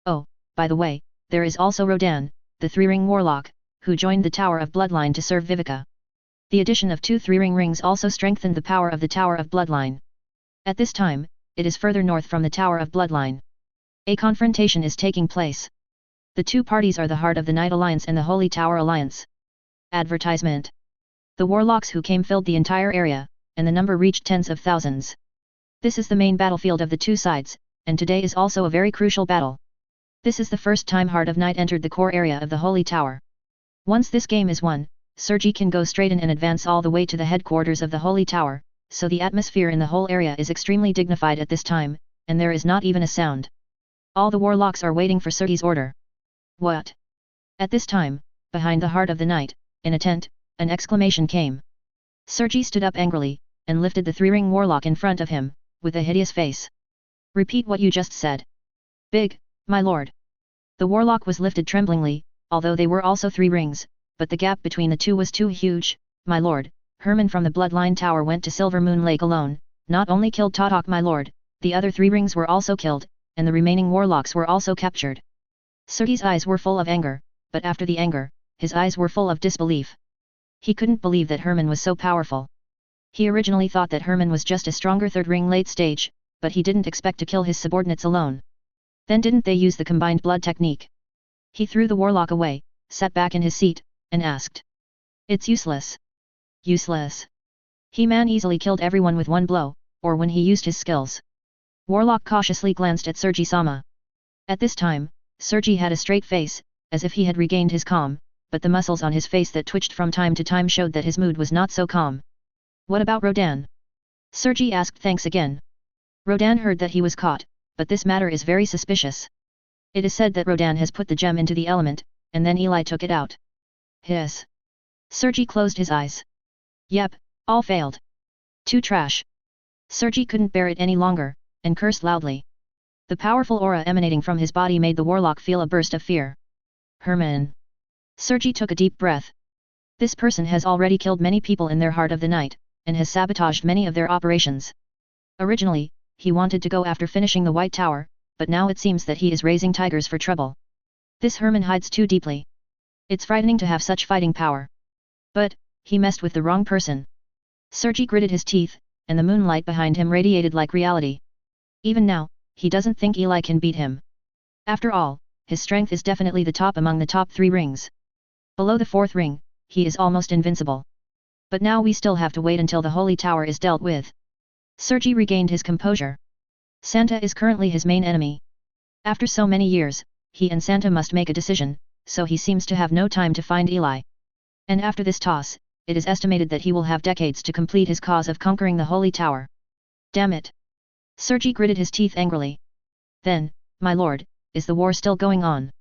[SPEAKER 1] Oh, by the way, there is also Rodan, the 3-ring warlock, who joined the Tower of Bloodline to serve Vivica. The addition of 2 3-ring rings also strengthened the power of the Tower of Bloodline. At this time, it is further north from the Tower of Bloodline. A confrontation is taking place. The two parties are the Heart of the Night Alliance and the Holy Tower Alliance. Advertisement. The warlocks who came filled the entire area, and the number reached tens of thousands. This is the main battlefield of the two sides, and today is also a very crucial battle. This is the first time Heart of Night entered the core area of the Holy Tower. Once this game is won, Sergi can go straight in and advance all the way to the headquarters of the Holy Tower, so the atmosphere in the whole area is extremely dignified at this time, and there is not even a sound. All the warlocks are waiting for Sergi's order. What? At this time, behind the Heart of the Night, in a tent, an exclamation came. Sergi stood up angrily, and lifted the 3-ring warlock in front of him, with a hideous face. Repeat what you just said. Big, my lord. The warlock was lifted tremblingly, although they were also 3 rings, but the gap between the two was too huge. My lord, Herman from the Bloodline Tower went to Silver Moon Lake alone, not only killed Tatok my lord, the other 3 rings were also killed, and the remaining warlocks were also captured. Sergi's eyes were full of anger, but after the anger, his eyes were full of disbelief. He couldn't believe that Herman was so powerful. He originally thought that Herman was just a stronger 3rd ring late stage, but he didn't expect to kill his subordinates alone. Then didn't they use the combined blood technique? He threw the warlock away, sat back in his seat, and asked. It's useless. Useless. He-Man easily killed everyone with one blow, or when he used his skills. Warlock cautiously glanced at Sergi-sama. At this time, Sergi had a straight face, as if he had regained his calm, but the muscles on his face that twitched from time to time showed that his mood was not so calm. What about Rodan? Sergi asked thanks again. Rodan heard that he was caught, but this matter is very suspicious. It is said that Rodan has put the gem into the element, and then Eli took it out. Hiss. Sergi closed his eyes. Yep, all failed. Too trash. Sergi couldn't bear it any longer, and cursed loudly. The powerful aura emanating from his body made the warlock feel a burst of fear. Herman. Sergi took a deep breath. This person has already killed many people in their Heart of the Night, and has sabotaged many of their operations. Originally, he wanted to go after finishing the White Tower, but now it seems that he is raising tigers for trouble. This Herman hides too deeply. It's frightening to have such fighting power. But, he messed with the wrong person. Sergei gritted his teeth, and the moonlight behind him radiated like reality. Even now, he doesn't think Eli can beat him. After all, his strength is definitely the top among the top 3 rings. Below the 4th ring, he is almost invincible. But now we still have to wait until the Holy Tower is dealt with. Sergei regained his composure. Santa is currently his main enemy. After so many years, he and Santa must make a decision, so he seems to have no time to find Eli. And after this toss, it is estimated that he will have decades to complete his cause of conquering the Holy Tower. Damn it! Sergei gritted his teeth angrily. Then, my lord, is the war still going on?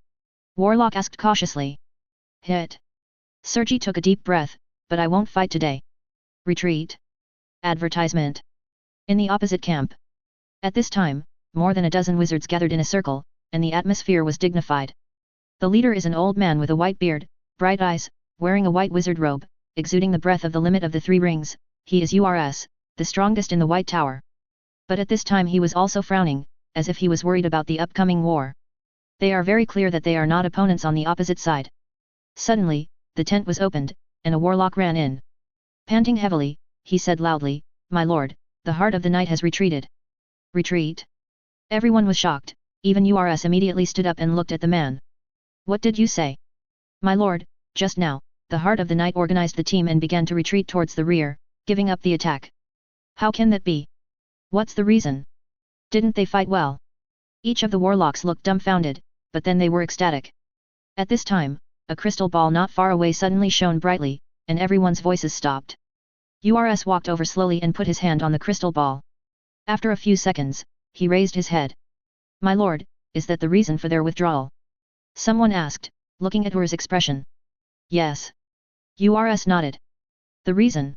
[SPEAKER 1] Warlock asked cautiously. Hit. Sergei took a deep breath, but I won't fight today. Retreat. Advertisement. In the opposite camp. At this time, more than a dozen wizards gathered in a circle, and the atmosphere was dignified. The leader is an old man with a white beard, bright eyes, wearing a white wizard robe, exuding the breath of the limit of the 3 rings. He is URS, the strongest in the White Tower. But at this time he was also frowning, as if he was worried about the upcoming war. They are very clear that they are not opponents on the opposite side. Suddenly, the tent was opened, and a warlock ran in. Panting heavily, he said loudly, "My lord, the heart of the night has retreated." Retreat? Everyone was shocked, even URS immediately stood up and looked at the man. What did you say? My lord, just now, the heart of the night organized the team and began to retreat towards the rear, giving up the attack. How can that be? What's the reason? Didn't they fight well? Each of the warlocks looked dumbfounded, but then they were ecstatic. At this time, a crystal ball not far away suddenly shone brightly, and everyone's voices stopped. URS walked over slowly and put his hand on the crystal ball. After a few seconds, he raised his head. My lord, is that the reason for their withdrawal? Someone asked, looking at Ur's expression. Yes. URS nodded. The reason?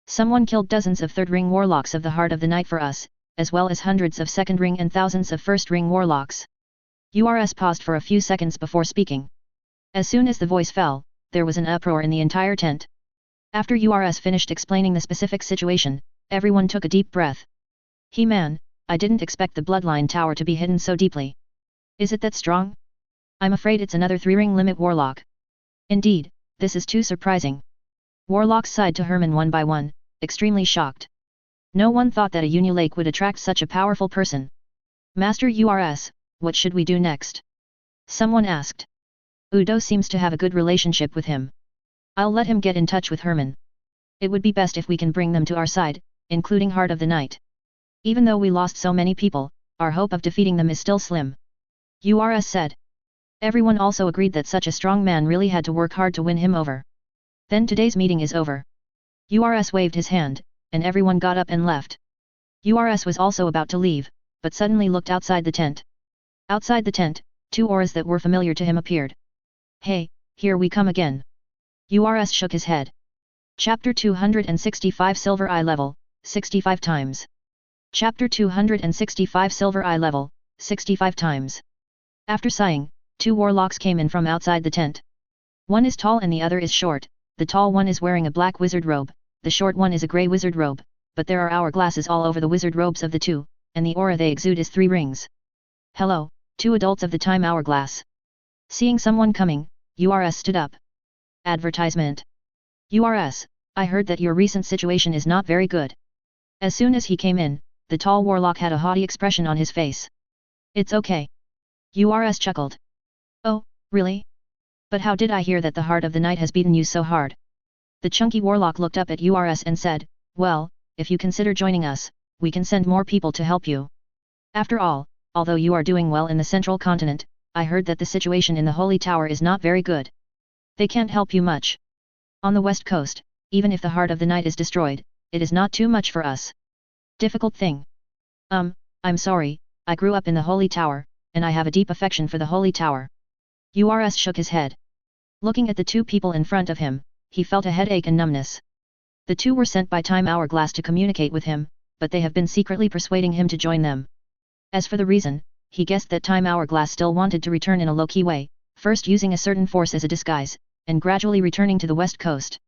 [SPEAKER 1] Someone killed dozens of 3rd ring warlocks of the heart of the night for us, as well as hundreds of 2nd ring and thousands of 1st ring warlocks. URS paused for a few seconds before speaking. As soon as the voice fell, there was an uproar in the entire tent. After URS finished explaining the specific situation, everyone took a deep breath. He-Man, I didn't expect the Bloodline Tower to be hidden so deeply. Is it that strong? I'm afraid it's another 3-ring limit warlock. Indeed, this is too surprising. Warlocks sighed to Herman one by one, extremely shocked. No one thought that a Unilake would attract such a powerful person. Master URS, what should we do next? Someone asked. Udo seems to have a good relationship with him. I'll let him get in touch with Herman. It would be best if we can bring them to our side, including Heart of the Night. Even though we lost so many people, our hope of defeating them is still slim. URS said. Everyone also agreed that such a strong man really had to work hard to win him over. Then today's meeting is over. URS waved his hand, and everyone got up and left. URS was also about to leave, but suddenly looked outside the tent. Outside the tent, 2 auras that were familiar to him appeared. Hey, here we come again. URS shook his head. Chapter 265 Silver Eye Level, 65 times. Chapter 265 Silver Eye Level, 65 times. After sighing, 2 warlocks came in from outside the tent. One is tall and the other is short. The tall one is wearing a black wizard robe, the short one is a grey wizard robe, but there are hourglasses all over the wizard robes of the 2, and the aura they exude is 3 rings. Hello, 2 adults of the time hourglass. Seeing someone coming, URS stood up. Advertisement. URS, I heard that your recent situation is not very good. As soon as he came in, the tall warlock had a haughty expression on his face. It's okay. URS chuckled. Oh, really? But how did I hear that the Heart of the Night has beaten you so hard? The chunky warlock looked up at URS and said, well, if you consider joining us, we can send more people to help you. After all, although you are doing well in the central continent, I heard that the situation in the Holy Tower is not very good. They can't help you much. On the west coast, even if the Heart of the Night is destroyed, it is not too much for us. Difficult thing. I'm sorry, I grew up in the Holy Tower, and I have a deep affection for the Holy Tower. URS shook his head. Looking at the 2 people in front of him, he felt a headache and numbness. The 2 were sent by Time Hourglass to communicate with him, but they have been secretly persuading him to join them. As for the reason, he guessed that Time Hourglass still wanted to return in a low-key way, first using a certain force as a disguise, and gradually returning to the west coast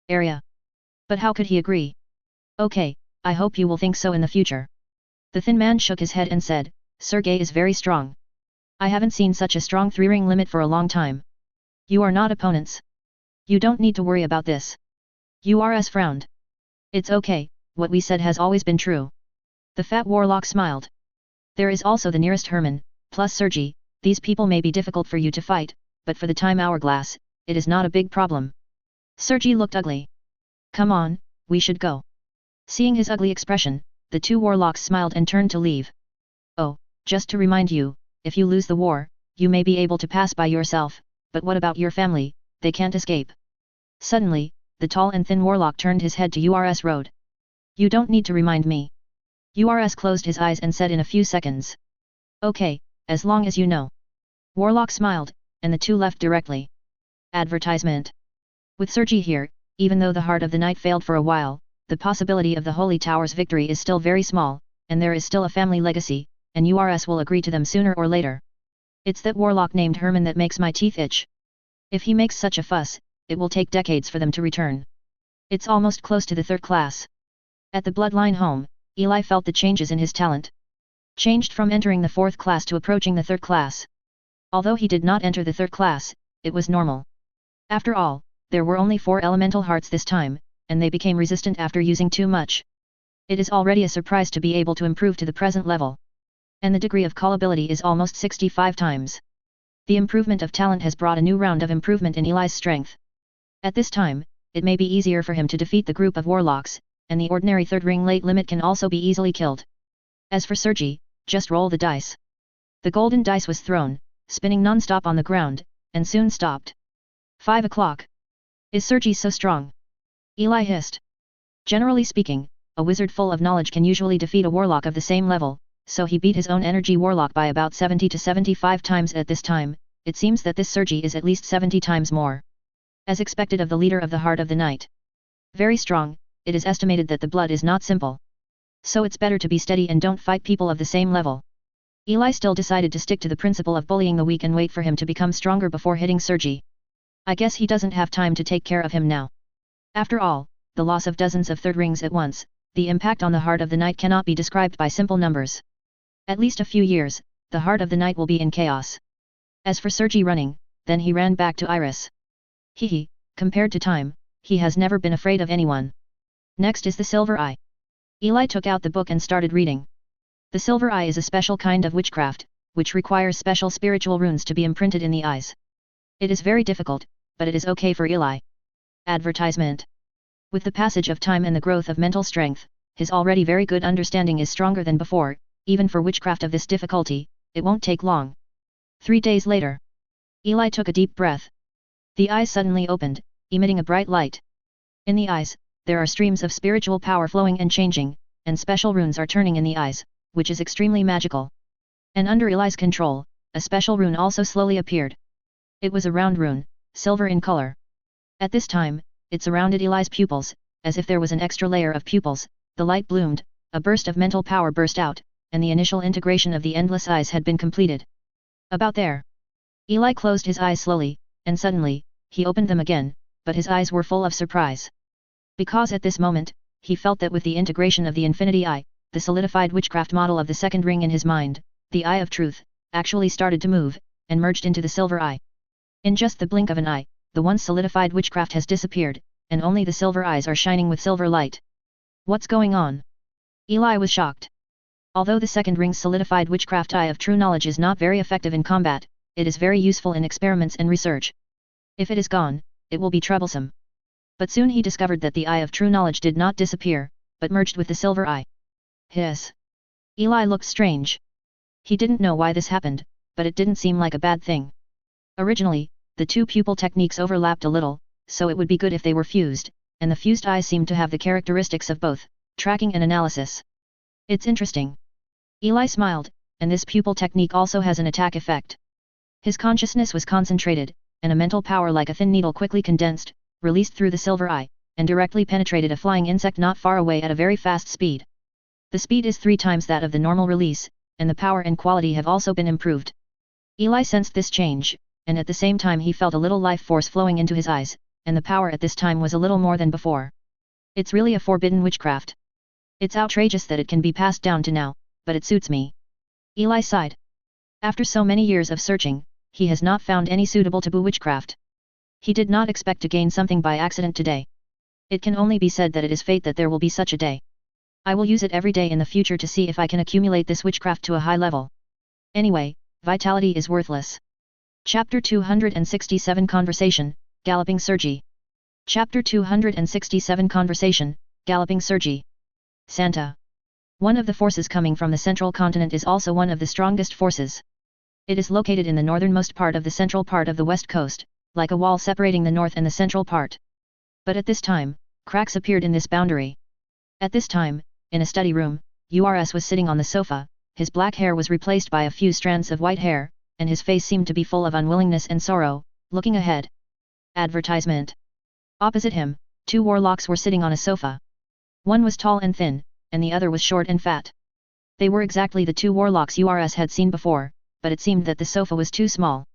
[SPEAKER 1] area. But how could he agree? Okay, I hope you will think so in the future. The thin man shook his head and said, Sergei is very strong. I haven't seen such a strong 3-ring limit for a long time. You are not opponents. You don't need to worry about this. Urs frowned. It's okay, what we said has always been true. The fat warlock smiled. There is also the nearest Herman, plus Sergi, these people may be difficult for you to fight, but for the time hourglass, it is not a big problem. Sergi looked ugly. Come on, we should go. Seeing his ugly expression, the two warlocks smiled and turned to leave. Oh, just to remind you, if you lose the war, you may be able to pass by yourself, but what about your family, they can't escape. Suddenly, the tall and thin warlock turned his head to Urs Road. You don't need to remind me. Urs closed his eyes and said in a few seconds. Okay, as long as you know. Warlock smiled, and the two left directly. Advertisement. With Sergi here, even though the Heart of the Night failed for a while, the possibility of the Holy Tower's victory is still very small, and there is still a family legacy, and Urs will agree to them sooner or later. It's that warlock named Herman that makes my teeth itch. If he makes such a fuss, it will take decades for them to return. It's almost close to the third class. At the bloodline home, Eli felt the changes in his talent. Changed from entering the fourth class to approaching the third class. Although he did not enter the third class, it was normal. After all, there were only 4 elemental hearts this time, and they became resistant after using too much. It is already a surprise to be able to improve to the present level. And the degree of callability is almost 65 times. The improvement of talent has brought a new round of improvement in Eli's strength. At this time, it may be easier for him to defeat the group of warlocks, and the ordinary third ring late limit can also be easily killed. As for Sergi, just roll the dice. The golden dice was thrown, spinning non-stop on the ground, and soon stopped. 5 o'clock. Is Sergi so strong? Eli hissed. Generally speaking, a wizard full of knowledge can usually defeat a warlock of the same level, so he beat his own energy warlock by about 70 to 75 times at this time. It seems that this Sergi is at least 70 times more. As expected of the leader of the Heart of the Night. Very strong, it is estimated that the blood is not simple. So it's better to be steady and don't fight people of the same level. Eli still decided to stick to the principle of bullying the weak and wait for him to become stronger before hitting Sergi. I guess he doesn't have time to take care of him now. After all, the loss of dozens of third rings at once, the impact on the Heart of the Night cannot be described by simple numbers. At least a few years, the Heart of the Night will be in chaos. As for Sergi running, then he ran back to Iris. Hehe, compared to time, he has never been afraid of anyone. Next is the Silver Eye. Eli took out the book and started reading. The Silver Eye is a special kind of witchcraft, which requires special spiritual runes to be imprinted in the eyes. It is very difficult, but it is okay for Eli. Advertisement. With the passage of time and the growth of mental strength, his already very good understanding is stronger than before. Even for witchcraft of this difficulty, it won't take long. 3 days later. Eli took a deep breath. The eyes suddenly opened, emitting a bright light. In the eyes, there are streams of spiritual power flowing and changing, and special runes are turning in the eyes, which is extremely magical. And under Eli's control, a special rune also slowly appeared. It was a round rune, silver in color. At this time, it surrounded Eli's pupils, as if there was an extra layer of pupils. The light bloomed, a burst of mental power burst out, and the initial integration of the endless eyes had been completed. About there. Eli closed his eyes slowly, and suddenly, he opened them again, but his eyes were full of surprise. Because at this moment, he felt that with the integration of the Infinity Eye, the solidified witchcraft model of the second ring in his mind, the Eye of Truth, actually started to move, and merged into the Silver Eye. In just the blink of an eye, the once solidified witchcraft has disappeared, and only the silver eyes are shining with silver light. What's going on? Eli was shocked. Although the second ring's solidified witchcraft Eye of True Knowledge is not very effective in combat, it is very useful in experiments and research. If it is gone, it will be troublesome. But soon he discovered that the Eye of True Knowledge did not disappear, but merged with the Silver Eye. Hiss. Eli looked strange. He didn't know why this happened, but it didn't seem like a bad thing. Originally, the two pupil techniques overlapped a little, so it would be good if they were fused, and the fused eyes seemed to have the characteristics of both, tracking and analysis. It's interesting. Eli smiled, and this pupil technique also has an attack effect. His consciousness was concentrated, and a mental power like a thin needle quickly condensed, released through the silver eye, and directly penetrated a flying insect not far away at a very fast speed. The speed is 3 times that of the normal release, and the power and quality have also been improved. Eli sensed this change, and at the same time he felt a little life force flowing into his eyes, and the power at this time was a little more than before. It's really a forbidden witchcraft. It's outrageous that it can be passed down to now, but it suits me. Eli sighed. After so many years of searching, he has not found any suitable taboo witchcraft. He did not expect to gain something by accident today. It can only be said that it is fate that there will be such a day. I will use it every day in the future to see if I can accumulate this witchcraft to a high level. Anyway, vitality is worthless. Chapter 267 Conversation, Galloping Sergi. Chapter 267 Conversation, Galloping Sergi. Santa. One of the forces coming from the central continent is also one of the strongest forces. It is located in the northernmost part of the central part of the west coast, like a wall separating the north and the central part. But at this time, cracks appeared in this boundary. At this time, in a study room, URS was sitting on the sofa, his black hair was replaced by a few strands of white hair, and his face seemed to be full of unwillingness and sorrow, looking ahead. Advertisement. Opposite him, two warlocks were sitting on a sofa. One was tall and thin, and the other was short and fat. They were exactly the two warlocks URS had seen before, but it seemed that the sofa was too small.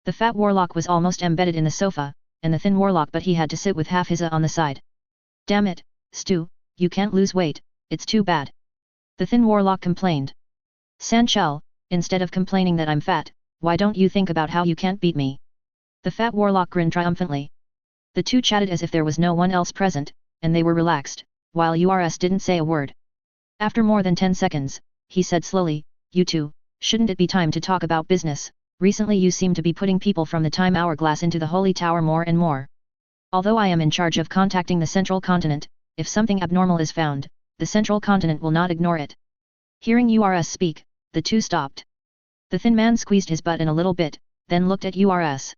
[SPEAKER 1] The fat warlock was almost embedded in the sofa, and the thin warlock but he had to sit with half his on the side. Damn it, Stu, you can't lose weight, it's too bad. The thin warlock complained. Sanchel, instead of complaining that I'm fat, why don't you think about how you can't beat me? The fat warlock grinned triumphantly. The two chatted as if there was no one else present, and they were relaxed, while URS didn't say a word. After more than 10 seconds, he said slowly, "You two, shouldn't it be time to talk about business? Recently you seem to be putting people from the time hourglass into the Holy Tower more and more. Although I am in charge of contacting the central continent, if something abnormal is found, the central continent will not ignore it." Hearing URS speak, the two stopped. The thin man squeezed his butt in a little bit, then looked at URS.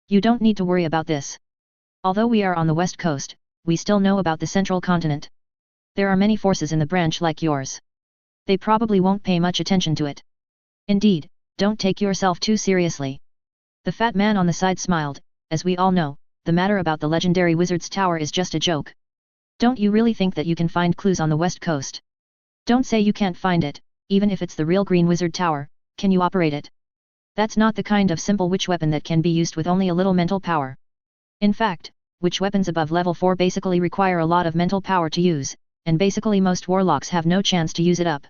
[SPEAKER 1] "You don't need to worry about this. Although we are on the west coast, we still know about the central continent. There are many forces in the branch like yours. They probably won't pay much attention to it. Indeed, don't take yourself too seriously." The fat man on the side smiled. "As we all know, the matter about the legendary Wizard's Tower is just a joke. Don't you really think that you can find clues on the west coast? Don't say you can't find it, even if it's the real Green Wizard Tower. Can you operate it? That's not the kind of simple witch weapon that can be used with only a little mental power. In fact, witch weapons above level 4 basically require a lot of mental power to use, and basically most warlocks have no chance to use it up.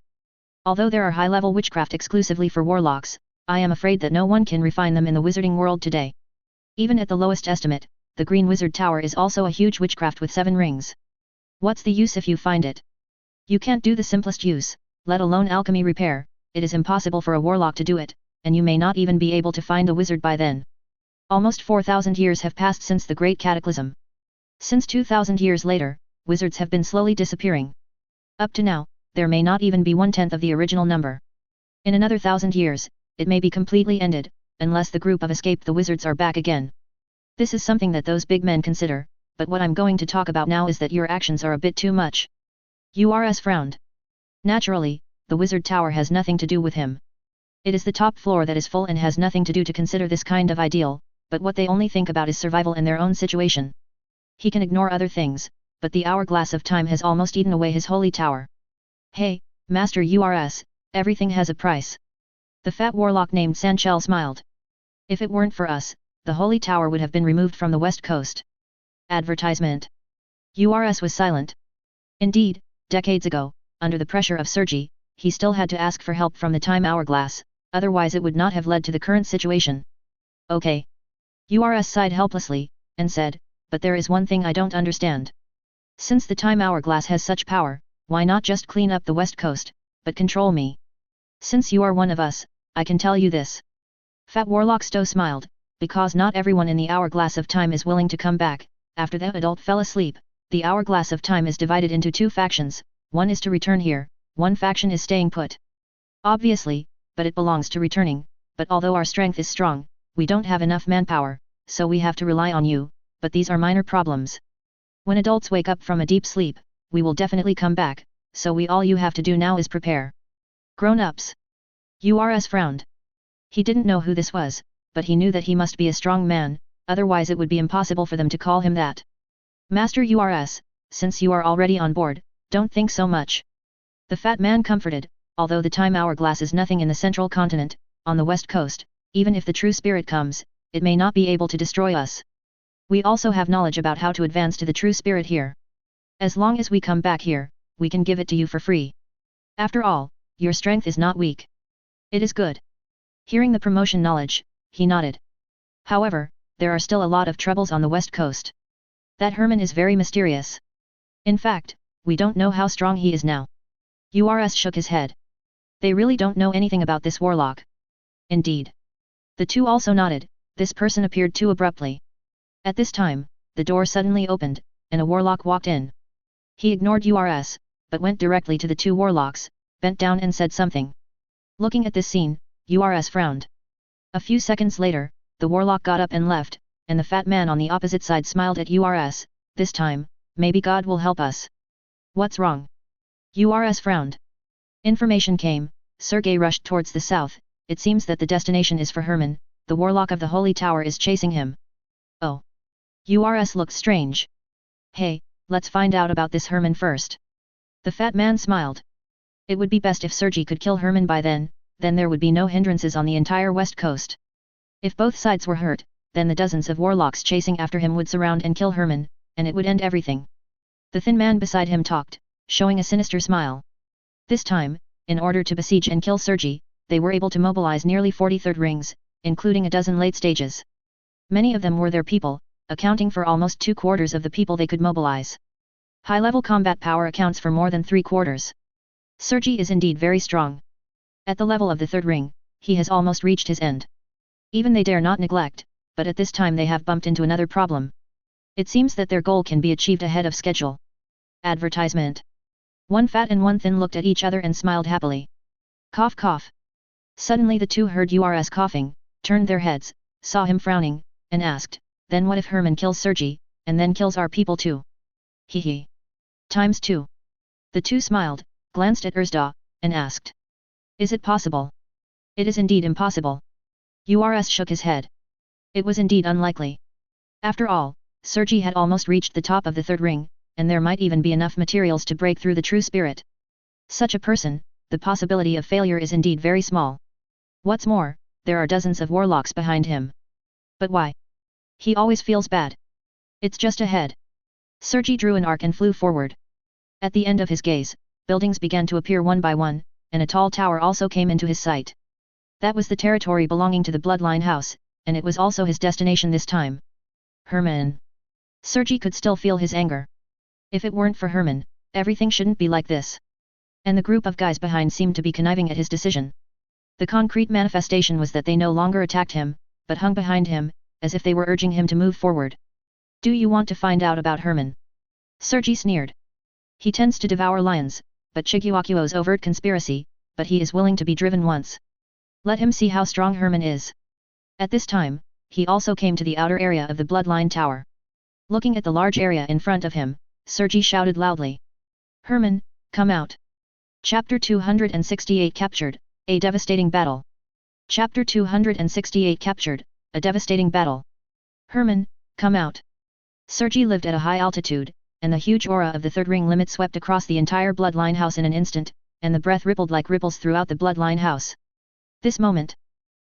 [SPEAKER 1] Although there are high-level witchcraft exclusively for warlocks, I am afraid that no one can refine them in the wizarding world today. Even at the lowest estimate, the Green Wizard Tower is also a huge witchcraft with 7 rings. What's the use if you find it? You can't do the simplest use, let alone alchemy repair. It is impossible for a warlock to do it, and you may not even be able to find a wizard by then. Almost 4,000 years have passed since the Great Cataclysm. Since 2,000 years later, wizards have been slowly disappearing. Up to now, there may not even be 1/10 of the original number. In another 1,000 years, it may be completely ended, unless the group of escaped the wizards are back again. This is something that those big men consider, but what I'm going to talk about now is that your actions are a bit too much." URS frowned. Naturally, the Wizard Tower has nothing to do with him. It is the top floor that is full and has nothing to do to consider this kind of ideal, but what they only think about is survival in their own situation. He can ignore other things, but the hourglass of time has almost eaten away his holy tower. "Hey, Master URS, everything has a price." The fat warlock named Sanchel smiled. "If it weren't for us, the holy tower would have been removed from the west coast." Advertisement. URS was silent. Indeed, decades ago, under the pressure of Sergi, he still had to ask for help from the time hourglass, otherwise it would not have led to the current situation. "Okay." URS sighed helplessly, and said, "But there is one thing I don't understand. Since the time hourglass has such power, why not just clean up the west coast, but control me? Since you are one of us, I can tell you this." Fat Warlock Stowe smiled, "Because not everyone in the hourglass of time is willing to come back. After the adult fell asleep, the hourglass of time is divided into 2 factions, one is to return here, one faction is staying put. Obviously, but it belongs to returning, but although our strength is strong, we don't have enough manpower, so we have to rely on you, but these are minor problems. When adults wake up from a deep sleep, we will definitely come back, so all you have to do now is prepare." Grown-ups. URS frowned. He didn't know who this was, but he knew that he must be a strong man, otherwise it would be impossible for them to call him that. "Master URS, since you are already on board, don't think so much." The fat man comforted, "Although the time hourglass is nothing in the central continent, on the west coast, even if the true spirit comes, it may not be able to destroy us. We also have knowledge about how to advance to the true spirit here. As long as we come back here, we can give it to you for free. After all, your strength is not weak. It is good." Hearing the promotion knowledge, he nodded. "However, there are still a lot of troubles on the west coast. That Herman is very mysterious. In fact, we don't know how strong he is now. Urs shook his head. They really don't know anything about this warlock. Indeed. The two also nodded. This person appeared too abruptly. At this time, the door suddenly opened, and a warlock walked in. He ignored Urs, but went directly to the two warlocks, bent down and said something. Looking at this scene, Urs frowned. A few seconds later, the warlock got up and left, and the fat man on the opposite side smiled at Urs. This time, maybe God will help us. What's wrong? Urs frowned. Information came. Sergei rushed towards the south. It seems that the destination is for Herman. The warlock of the Holy Tower is chasing him. Oh. Urs looked strange. Hey, let's find out about this Herman first. The fat man smiled. It would be best if Sergei could kill Herman by then there would be no hindrances on the entire west coast. If both sides were hurt, then the dozens of warlocks chasing after him would surround and kill Herman, and it would end everything. The thin man beside him talked, showing a sinister smile. This time, in order to besiege and kill Sergei, they were able to mobilize nearly 40 third rings, including a dozen late stages. Many of them were their people, accounting for almost 2/4 of the people they could mobilize. High-level combat power accounts for more than 3/4. Sergei is indeed very strong. At the level of the third ring, he has almost reached his end. Even they dare not neglect, but at this time they have bumped into another problem. It seems that their goal can be achieved ahead of schedule. Advertisement. One fat and one thin looked at each other and smiled happily. Cough cough. Suddenly the two heard Urs coughing, turned their heads, saw him frowning, and asked, then what if Herman kills Sergei, and then kills our people too? Hee hee. Times 2. The two smiled, glanced at Erzda, and asked. Is it possible? It is indeed impossible. Urs shook his head. It was indeed unlikely. After all, Sergei had almost reached the top of the third ring, and there might even be enough materials to break through the true spirit. Such a person, the possibility of failure is indeed very small. What's more, there are dozens of warlocks behind him. But why? He always feels bad. It's just ahead. Sergei drew an arc and flew forward. At the end of his gaze, buildings began to appear one by one, and a tall tower also came into his sight. That was the territory belonging to the Bloodline House, and it was also his destination this time. Herman. Sergei could still feel his anger. If it weren't for Herman, everything shouldn't be like this. And the group of guys behind seemed to be conniving at his decision. The concrete manifestation was that they no longer attacked him, but hung behind him, as if they were urging him to move forward. Do you want to find out about Herman? Sergei sneered. He tends to devour lions, but Chiguakuo's overt conspiracy, but he is willing to be driven once. Let him see how strong Herman is. At this time, he also came to the outer area of the Bloodline Tower. Looking at the large area in front of him, Sergei shouted loudly. Herman, come out. Chapter 268 Captured, a devastating battle. Chapter 268 Captured, a devastating battle. Herman, come out. Sergei lived at a high altitude, and the huge aura of the third ring limit swept across the entire Bloodline House in an instant, and the breath rippled like ripples throughout the Bloodline House. This moment.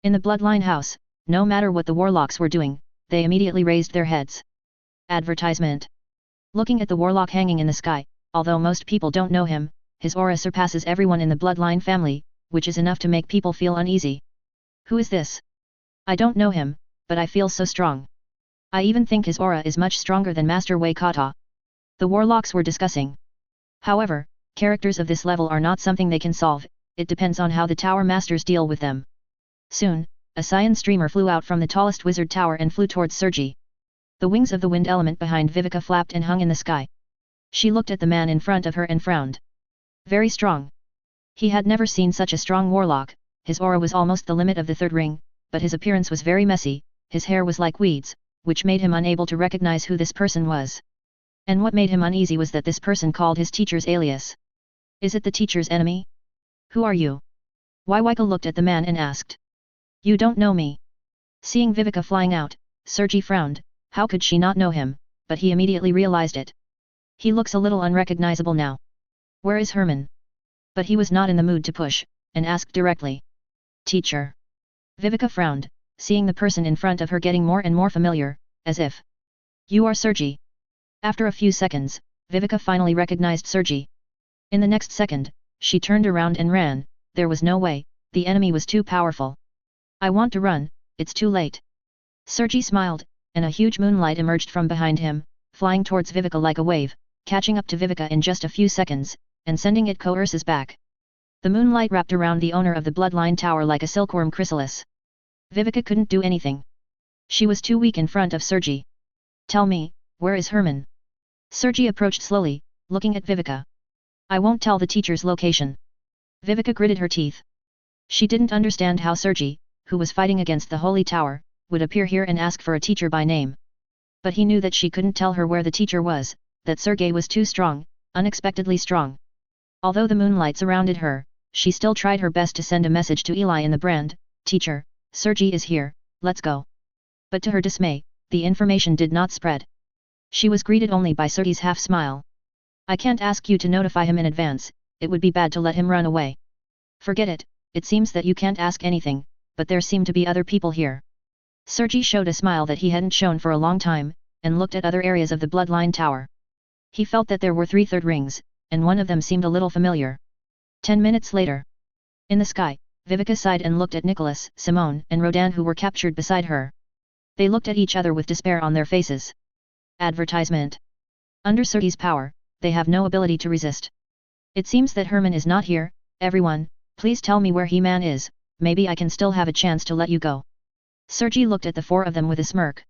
[SPEAKER 1] In the Bloodline House, no matter what the warlocks were doing, they immediately raised their heads. Advertisement. Looking at the warlock hanging in the sky, although most people don't know him, his aura surpasses everyone in the Bloodline family, which is enough to make people feel uneasy. Who is this? I don't know him, but I feel so strong. I even think his aura is much stronger than Master Wei Kata. The warlocks were discussing. However, characters of this level are not something they can solve, it depends on how the tower masters deal with them. Soon, a cyan streamer flew out from the tallest wizard tower and flew towards Sergei. The wings of the wind element behind Vivica flapped and hung in the sky. She looked at the man in front of her and frowned. Very strong. He had never seen such a strong warlock, his aura was almost the limit of the third ring, but his appearance was very messy, his hair was like weeds, which made him unable to recognize who this person was. And what made him uneasy was that this person called his teacher's alias. Is it the teacher's enemy? Who are you? Waika looked at the man and asked. You don't know me. Seeing Vivica flying out, Sergei frowned, how could she not know him, but he immediately realized it. He looks a little unrecognizable now. Where is Herman? But he was not in the mood to push, and asked directly. Teacher. Vivica frowned, seeing the person in front of her getting more and more familiar, as if. You are Sergei. After a few seconds, Vivica finally recognized Sergei. In the next second, she turned around and ran, there was no way, the enemy was too powerful. I want to run, it's too late. Sergei smiled, and a huge moonlight emerged from behind him, flying towards Viveka like a wave, catching up to Viveka in just a few seconds, and sending it coerces back. The moonlight wrapped around the owner of the bloodline tower like a silkworm chrysalis. Viveka couldn't do anything. She was too weak in front of Sergi. Tell me, where is Herman? Sergi approached slowly, looking at Viveka. I won't tell the teacher's location. Viveka gritted her teeth. She didn't understand how Sergi, who was fighting against the holy tower, would appear here and ask for a teacher by name. But he knew that she couldn't tell her where the teacher was, that Sergei was too strong, unexpectedly strong. Although the moonlight surrounded her, she still tried her best to send a message to Eli in the brand, Teacher, Sergi is here, let's go. But to her dismay, the information did not spread. She was greeted only by Sergi's half-smile. I can't ask you to notify him in advance, it would be bad to let him run away. Forget it, it seems that you can't ask anything, but there seem to be other people here. Sergi showed a smile that he hadn't shown for a long time, and looked at other areas of the bloodline tower. He felt that there were 3 third rings, and one of them seemed a little familiar. 10 minutes later. In the sky, Viveka sighed and looked at Nicholas, Simone, and Rodan who were captured beside her. They looked at each other with despair on their faces. Advertisement. Under Sergi's power, they have no ability to resist. It seems that Herman is not here, everyone, please tell me where He-Man is, maybe I can still have a chance to let you go. Sergi looked at the 4 of them with a smirk.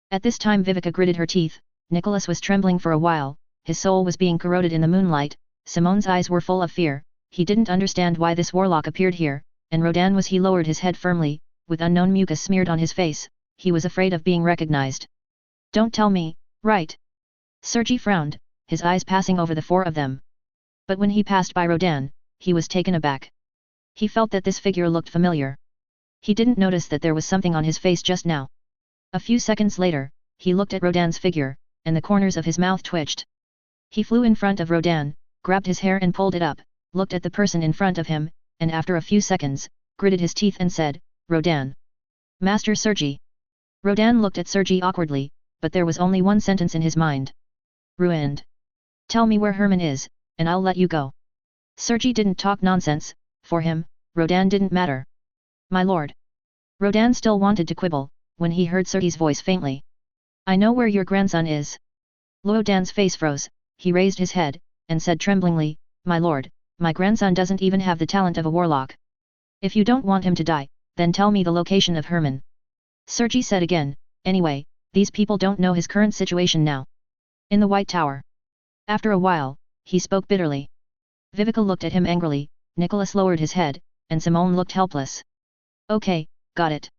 [SPEAKER 1] At this time Viveka gritted her teeth, Nicholas was trembling for a while, his soul was being corroded in the moonlight, Simone's eyes were full of fear, he didn't understand why this warlock appeared here, and Rodan he lowered his head firmly, with unknown mucus smeared on his face, he was afraid of being recognized. Don't tell me, right? Sergi frowned, his eyes passing over the 4 of them. But when he passed by Rodan, he was taken aback. He felt that this figure looked familiar. He didn't notice that there was something on his face just now. A few seconds later, he looked at Rodan's figure, and the corners of his mouth twitched. He flew in front of Rodan, grabbed his hair and pulled it up, looked at the person in front of him, and after a few seconds, gritted his teeth and said, Rodan. Master Sergi. Rodan looked at Sergi awkwardly, but there was only one sentence in his mind. Ruined. Tell me where Herman is, and I'll let you go. Sergi didn't talk nonsense, for him, Rodan didn't matter. My lord. Rodan still wanted to quibble, when he heard Sergi's voice faintly. I know where your grandson is. Rodan's face froze, he raised his head, and said tremblingly, My lord, my grandson doesn't even have the talent of a warlock. If you don't want him to die, then tell me the location of Herman. Sergi said again, anyway, these people don't know his current situation now. In the White Tower. After a while, he spoke bitterly. Viveka looked at him angrily, Nicholas lowered his head, and Simone looked helpless. Okay, got it.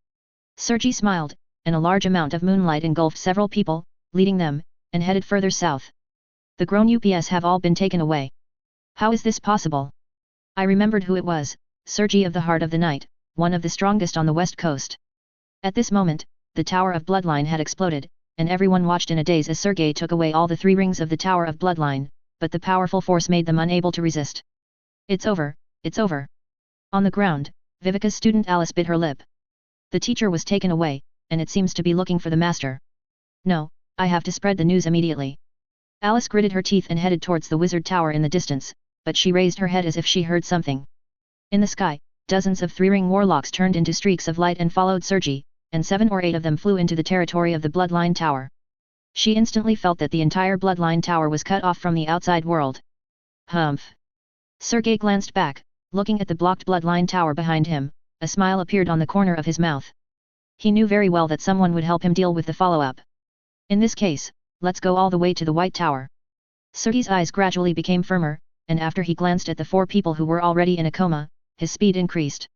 [SPEAKER 1] Sergi smiled, and a large amount of moonlight engulfed several people, leading them, and headed further south. The grown UPS have all been taken away. How is this possible? I remembered who it was, Sergi of the Heart of the Night, one of the strongest on the west coast. At this moment, the Tower of Bloodline had exploded, and everyone watched in a daze as Sergei took away all the 3 rings of the Tower of Bloodline, but the powerful force made them unable to resist. It's over, it's over. On the ground, Viveka's student Alice bit her lip. The teacher was taken away, and it seems to be looking for the master. No, I have to spread the news immediately. Alice gritted her teeth and headed towards the wizard tower in the distance, but she raised her head as if she heard something. In the sky, dozens of 3-ring warlocks turned into streaks of light and followed Sergi, and 7 or 8 of them flew into the territory of the Bloodline Tower. She instantly felt that the entire Bloodline Tower was cut off from the outside world. Humph. Sergei glanced back, looking at the blocked Bloodline Tower behind him, a smile appeared on the corner of his mouth. He knew very well that someone would help him deal with the follow-up. In this case, let's go all the way to the White Tower. Sergei's eyes gradually became firmer, and after he glanced at the 4 people who were already in a coma, his speed increased.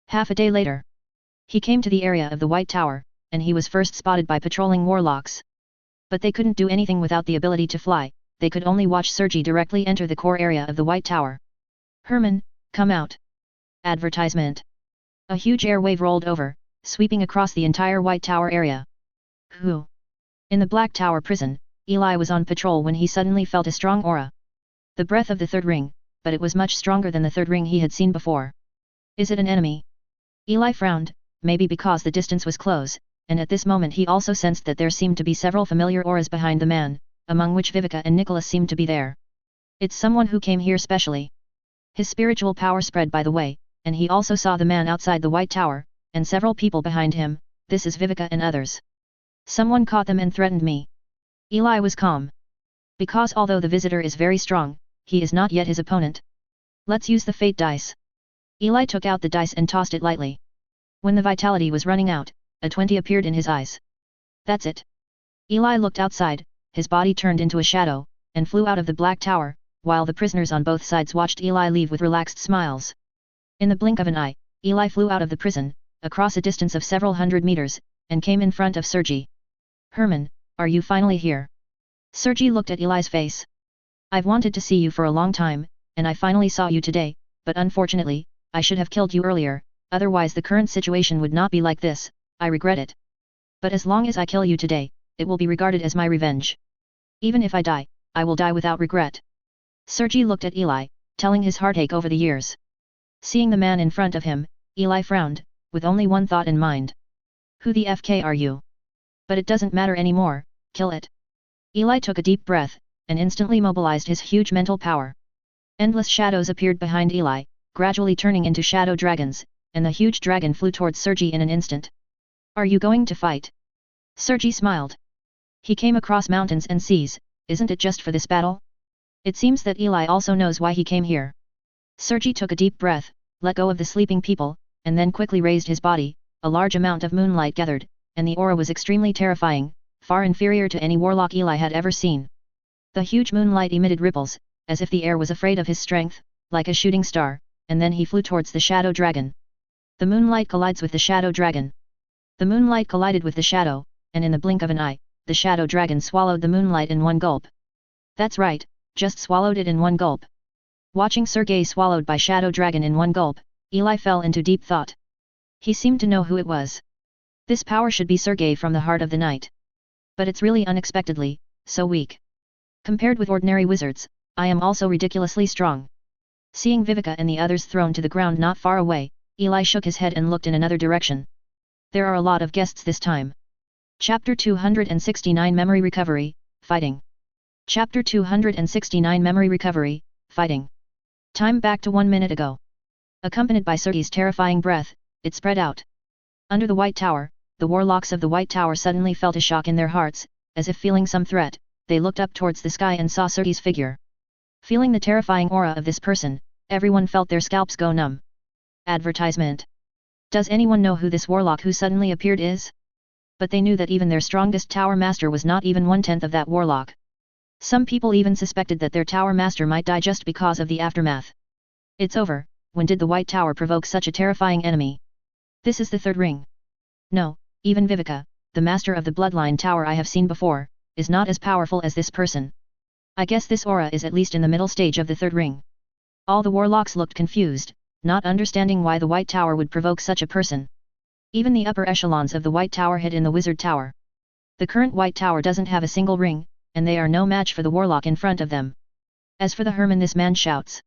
[SPEAKER 1] Half a day later, he came to the area of the White Tower, and he was first spotted by patrolling warlocks. But they couldn't do anything without the ability to fly, they could only watch Sergi directly enter the core area of the White Tower. Herman, come out. Advertisement. A huge air wave rolled over, sweeping across the entire White Tower area. Who? In the Black Tower prison, Eli was on patrol when he suddenly felt a strong aura. The breath of the 3rd ring, but it was much stronger than the 3rd ring he had seen before. Is it an enemy? Eli frowned, maybe because the distance was close, and at this moment he also sensed that there seemed to be several familiar auras behind the man, among which Viveka and Nicholas seemed to be there. It's someone who came here specially. His spiritual power spread by the way, and he also saw the man outside the White Tower, and several people behind him, this is Viveka and others. Someone caught them and threatened me. Eli was calm. Because although the visitor is very strong, he is not yet his opponent. Let's use the fate dice. Eli took out the dice and tossed it lightly. When the vitality was running out, a 20 appeared in his eyes. That's it. Eli looked outside, his body turned into a shadow, and flew out of the black tower, while the prisoners on both sides watched Eli leave with relaxed smiles. In the blink of an eye, Eli flew out of the prison, across a distance of several hundred meters, and came in front of Sergei. Herman, are you finally here? Sergei looked at Eli's face. I've wanted to see you for a long time, and I finally saw you today, but unfortunately, I should have killed you earlier, otherwise the current situation would not be like this, I regret it. But as long as I kill you today, it will be regarded as my revenge. Even if I die, I will die without regret. Sergei looked at Eli, telling his heartache over the years. Seeing the man in front of him, Eli frowned, with only one thought in mind. Who the FK are you? But it doesn't matter anymore, kill it. Eli took a deep breath, and instantly mobilized his huge mental power. Endless shadows appeared behind Eli, gradually turning into shadow dragons, and the huge dragon flew towards Sergei in an instant. Are you going to fight? Sergei smiled. He came across mountains and seas, isn't it just for this battle? It seems that Eli also knows why he came here. Sergei took a deep breath, let go of the sleeping people, and then quickly raised his body. A large amount of moonlight gathered, and the aura was extremely terrifying, far inferior to any warlock Eli had ever seen. The huge moonlight emitted ripples, as if the air was afraid of his strength, like a shooting star, and then he flew towards the shadow dragon. The moonlight collides with the shadow dragon. The moonlight collided with the shadow, and in the blink of an eye, the shadow dragon swallowed the moonlight in one gulp. That's right, just swallowed it in one gulp. Watching Sergei swallowed by shadow dragon in one gulp, Eli fell into deep thought. He seemed to know who it was. This power should be Sergei from the heart of the night. But it's really unexpectedly, so weak. Compared with ordinary wizards, I am also ridiculously strong. Seeing Viveka and the others thrown to the ground not far away, Eli shook his head and looked in another direction. There are a lot of guests this time. Chapter 269 Memory Recovery, Fighting. Chapter 269 Memory Recovery, Fighting. Time back to 1 minute ago. Accompanied by Sergei's terrifying breath, it spread out. Under the White Tower, the warlocks of the White Tower suddenly felt a shock in their hearts, as if feeling some threat, they looked up towards the sky and saw Sergei's figure. Feeling the terrifying aura of this person, everyone felt their scalps go numb. Advertisement. Does anyone know who this warlock who suddenly appeared is? But they knew that even their strongest tower master was not even 1/10 of that warlock. Some people even suspected that their tower master might die just because of the aftermath. It's over. When did the White Tower provoke such a terrifying enemy? This is the third ring. No, even Viveka, the master of the Bloodline Tower I have seen before, is not as powerful as this person. I guess this aura is at least in the middle stage of the third ring. All the warlocks looked confused, not understanding why the White Tower would provoke such a person. Even the upper echelons of the White Tower hid in the Wizard Tower. The current White Tower doesn't have a single ring, and they are no match for the warlock in front of them. As for the Herman, this man shouts.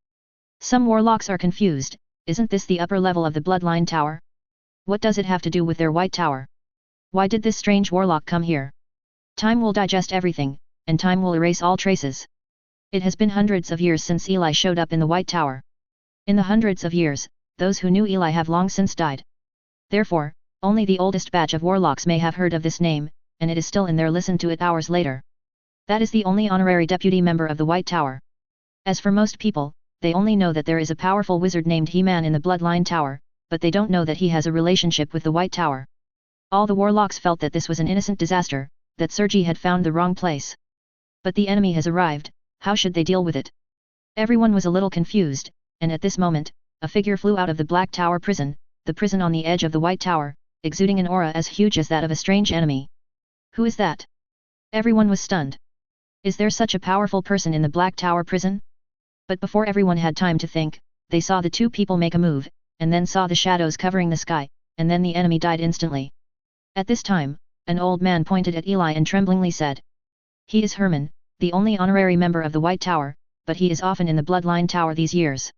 [SPEAKER 1] Some warlocks are confused, isn't this the upper level of the Bloodline Tower? What does it have to do with their White Tower? Why did this strange warlock come here? Time will digest everything, and time will erase all traces. It has been hundreds of years since Eli showed up in the White Tower. In the hundreds of years, those who knew Eli have long since died. Therefore, only the oldest batch of warlocks may have heard of this name, and it is still in their listen to it hours later. That is the only honorary deputy member of the White Tower. As for most people, they only know that there is a powerful wizard named He-Man in the Bloodline Tower, but they don't know that he has a relationship with the White Tower. All the warlocks felt that this was an innocent disaster, that Sergei had found the wrong place. But the enemy has arrived, how should they deal with it? Everyone was a little confused, and at this moment, a figure flew out of the Black Tower prison, the prison on the edge of the White Tower, exuding an aura as huge as that of a strange enemy. Who is that? Everyone was stunned. Is there such a powerful person in the Black Tower prison? But before everyone had time to think, they saw the two people make a move, and then saw the shadows covering the sky, and then the enemy died instantly. At this time, an old man pointed at Eli and tremblingly said. He is Herman, the only honorary member of the White Tower, but he is often in the Bloodline Tower these years.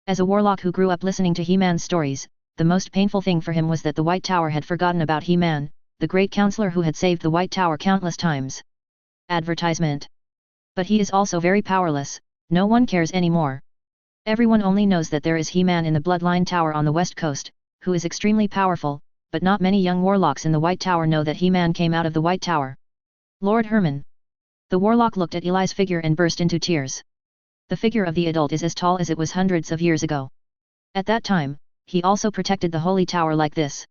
[SPEAKER 1] As a warlock who grew up listening to He-Man's stories, the most painful thing for him was that the White Tower had forgotten about He-Man, the great counselor who had saved the White Tower countless times. Advertisement. But he is also very powerless, no one cares anymore. Everyone only knows that there is He-Man in the Bloodline Tower on the west coast, who is extremely powerful, but not many young warlocks in the White Tower know that He-Man came out of the White Tower. Lord Herman. The warlock looked at Eli's figure and burst into tears. The figure of the adult is as tall as it was hundreds of years ago. At that time, he also protected the holy tower like this.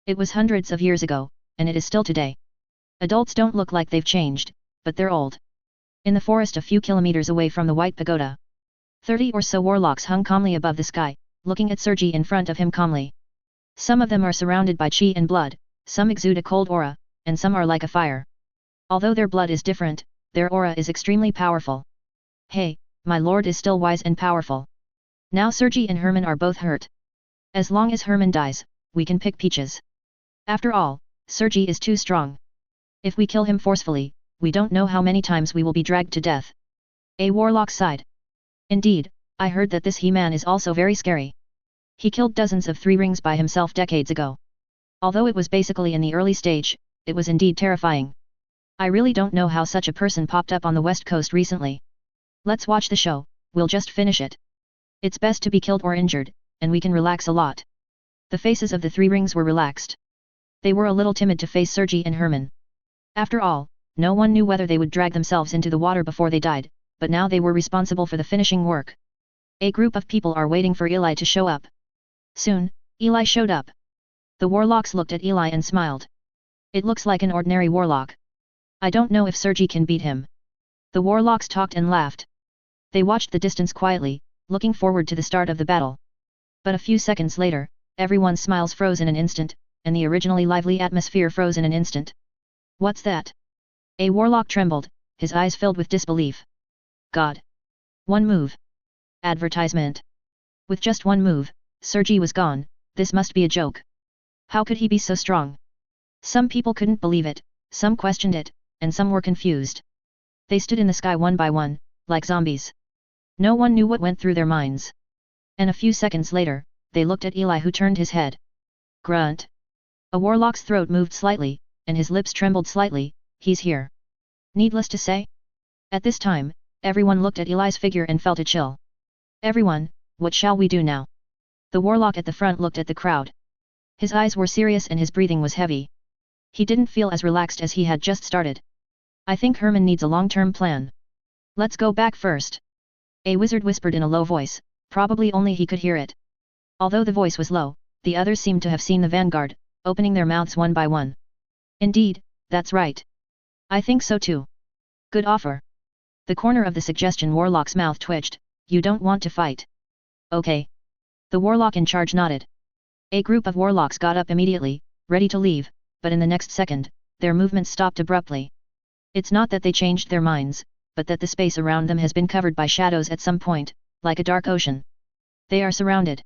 [SPEAKER 1] It was hundreds of years ago, and it is still today. Adults don't look like they've changed, but they're old. In the forest a few kilometers away from the White Pagoda, 30 or so warlocks hung calmly above the sky, looking at Sergi in front of him calmly. Some of them are surrounded by chi and blood, some exude a cold aura, and some are like a fire. Although their blood is different, their aura is extremely powerful. Hey, my lord is still wise and powerful. Now Sergi and Herman are both hurt. As long as Herman dies, we can pick peaches. After all, Sergi is too strong. If we kill him forcefully, we don't know how many times we will be dragged to death. A warlock sighed. Indeed, I heard that this he-man is also very scary. He killed dozens of three rings by himself decades ago. Although it was basically in the early stage, it was indeed terrifying. I really don't know how such a person popped up on the west coast recently. Let's watch the show, we'll just finish it. It's best to be killed or injured, and we can relax a lot. The faces of the three rings were relaxed. They were a little timid to face Sergi and Herman. After all, no one knew whether they would drag themselves into the water before they died, but now they were responsible for the finishing work. A group of people are waiting for Eli to show up. Soon, Eli showed up. The warlocks looked at Eli and smiled. It looks like an ordinary warlock. I don't know if Sergi can beat him. The warlocks talked and laughed. They watched the distance quietly, looking forward to the start of the battle. But a few seconds later, everyone's smiles froze in an instant, and the originally lively atmosphere froze in an instant. What's that? A warlock trembled, his eyes filled with disbelief. God! One move. Advertisement. With just one move, Sergi was gone. This must be a joke. How could he be so strong? Some people couldn't believe it, some questioned it, and some were confused. They stood in the sky one by one, like zombies. No one knew what went through their minds. And a few seconds later, they looked at Eli, who turned his head. Grunt. A warlock's throat moved slightly, and his lips trembled slightly. He's here. Needless to say? At this time, everyone looked at Eli's figure and felt a chill. Everyone, what shall we do now? The warlock at the front looked at the crowd. His eyes were serious and his breathing was heavy. He didn't feel as relaxed as he had just started. I think Herman needs a long-term plan. Let's go back first. A wizard whispered in a low voice, probably only he could hear it. Although the voice was low, the others seemed to have seen the vanguard, opening their mouths one by one. Indeed, that's right. I think so too. Good offer. The corner of the suggestion warlock's mouth twitched. You don't want to fight. Okay. The warlock in charge nodded. A group of warlocks got up immediately, ready to leave, but in the next second, their movements stopped abruptly. It's not that they changed their minds, but that the space around them has been covered by shadows at some point, like a dark ocean. They are surrounded.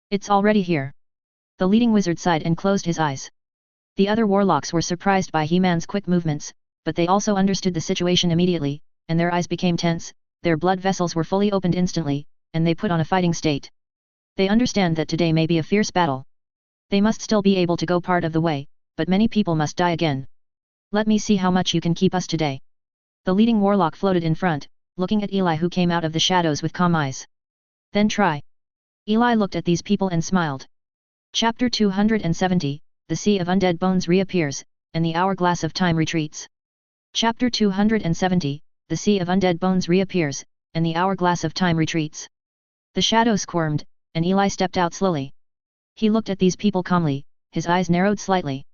[SPEAKER 1] It's already here. The leading wizard sighed and closed his eyes. The other warlocks were surprised by He-Man's quick movements, but they also understood the situation immediately, and their eyes became tense, their blood vessels were fully opened instantly, and they put on a fighting state. They understand that today may be a fierce battle. They must still be able to go part of the way, but many people must die again. Let me see how much you can keep us today. The leading warlock floated in front, looking at Eli, who came out of the shadows with calm eyes. Then try. Eli looked at these people and smiled. Chapter 270, The Sea of Undead Bones reappears, and the Hourglass of Time retreats. Chapter 270, The Sea of Undead Bones reappears, and the Hourglass of Time retreats. The shadow squirmed, and Eli stepped out slowly. He looked at these people calmly, his eyes narrowed slightly.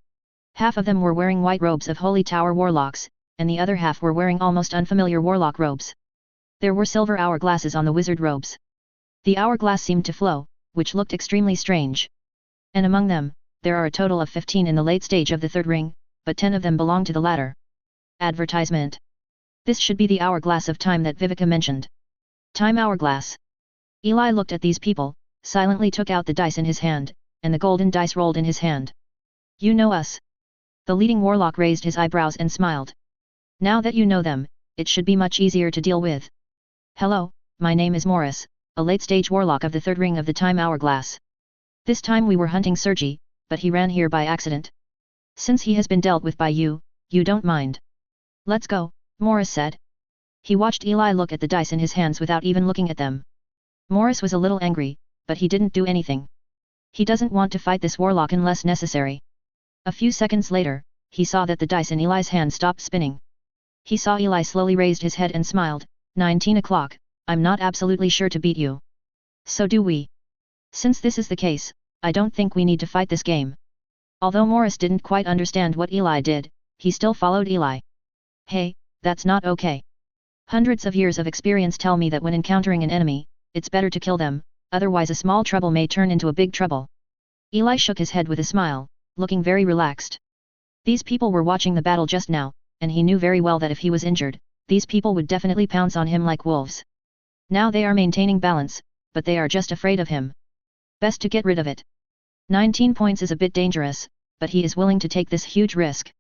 [SPEAKER 1] Half of them were wearing white robes of Holy Tower warlocks, and the other half were wearing almost unfamiliar warlock robes. There were silver hourglasses on the wizard robes. The hourglass seemed to flow, which looked extremely strange. And among them, there are a total of 15 in the late stage of the third ring, but 10 of them belong to the latter. Advertisement. This should be the hourglass of time that Vivica mentioned. Time hourglass. Eli looked at these people, silently took out the dice in his hand, and the golden dice rolled in his hand. You know us. The leading warlock raised his eyebrows and smiled. Now that you know them, it should be much easier to deal with. Hello, my name is Morris, a late-stage warlock of the third ring of the time hourglass. This time we were hunting Sergi, but he ran here by accident. Since he has been dealt with by you, you don't mind. Let's go, Morris said. He watched Eli look at the dice in his hands without even looking at them. Morris was a little angry, but he didn't do anything. He doesn't want to fight this warlock unless necessary. A few seconds later, he saw that the dice in Eli's hand stopped spinning. He saw Eli slowly raised his head and smiled. 19 o'clock, I'm not absolutely sure to beat you. So do we. Since this is the case, I don't think we need to fight this game. Although Morris didn't quite understand what Eli did, he still followed Eli. Hey, that's not okay. Hundreds of years of experience tell me that when encountering an enemy, it's better to kill them, otherwise a small trouble may turn into a big trouble. Eli shook his head with a smile, looking very relaxed. These people were watching the battle just now, and he knew very well that if he was injured, these people would definitely pounce on him like wolves. Now they are maintaining balance, but they are just afraid of him. Best to get rid of it. 19 points is a bit dangerous, but he is willing to take this huge risk.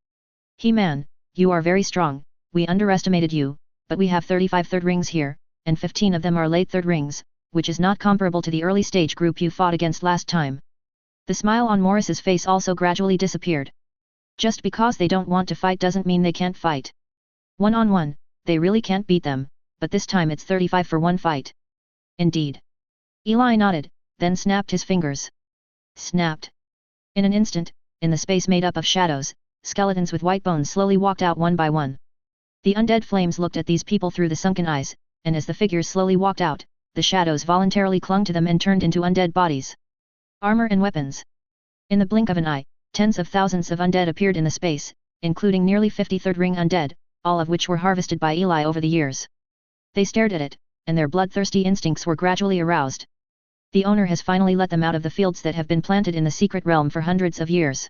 [SPEAKER 1] He-Man, you are very strong, we underestimated you, but we have 35 third rings here, and 15 of them are late third rings, which is not comparable to the early stage group you fought against last time. The smile on Morris's face also gradually disappeared. Just because they don't want to fight doesn't mean they can't fight. One-on-one, they really can't beat them, but this time it's 35 for one fight. Indeed. Eli nodded, then snapped his fingers. Snapped. In an instant, in the space made up of shadows, skeletons with white bones slowly walked out one by one. The undead flames looked at these people through the sunken eyes, and as the figures slowly walked out, the shadows voluntarily clung to them and turned into undead bodies. Armor and weapons. In the blink of an eye, tens of thousands of undead appeared in the space, including nearly 50 third-ring undead, all of which were harvested by Eli over the years. They stared at it, and their bloodthirsty instincts were gradually aroused. The owner has finally let them out of the fields that have been planted in the secret realm for hundreds of years.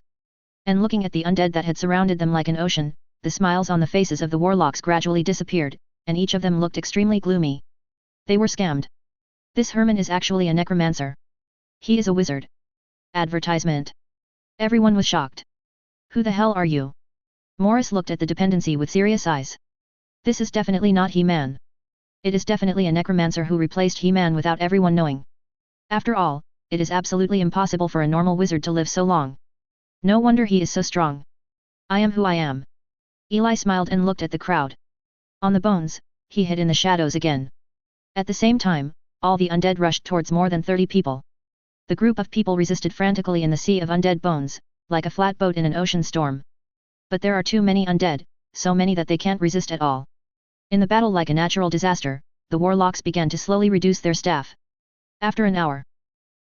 [SPEAKER 1] And looking at the undead that had surrounded them like an ocean, the smiles on the faces of the warlocks gradually disappeared, and each of them looked extremely gloomy. They were scammed. This Herman is actually a necromancer. He is a wizard. Advertisement. Everyone was shocked. Who the hell are you? Morris looked at the dependency with serious eyes. This is definitely not He-Man. It is definitely a necromancer who replaced He-Man without everyone knowing. After all, it is absolutely impossible for a normal wizard to live so long. No wonder he is so strong. I am who I am. Eli smiled and looked at the crowd. On the bones, he hid in the shadows again. At the same time, all the undead rushed towards more than 30 people. The group of people resisted frantically in the sea of undead bones, like a flatboat in an ocean storm. But there are too many undead, so many that they can't resist at all. In the battle like a natural disaster, the warlocks began to slowly reduce their staff. After an hour,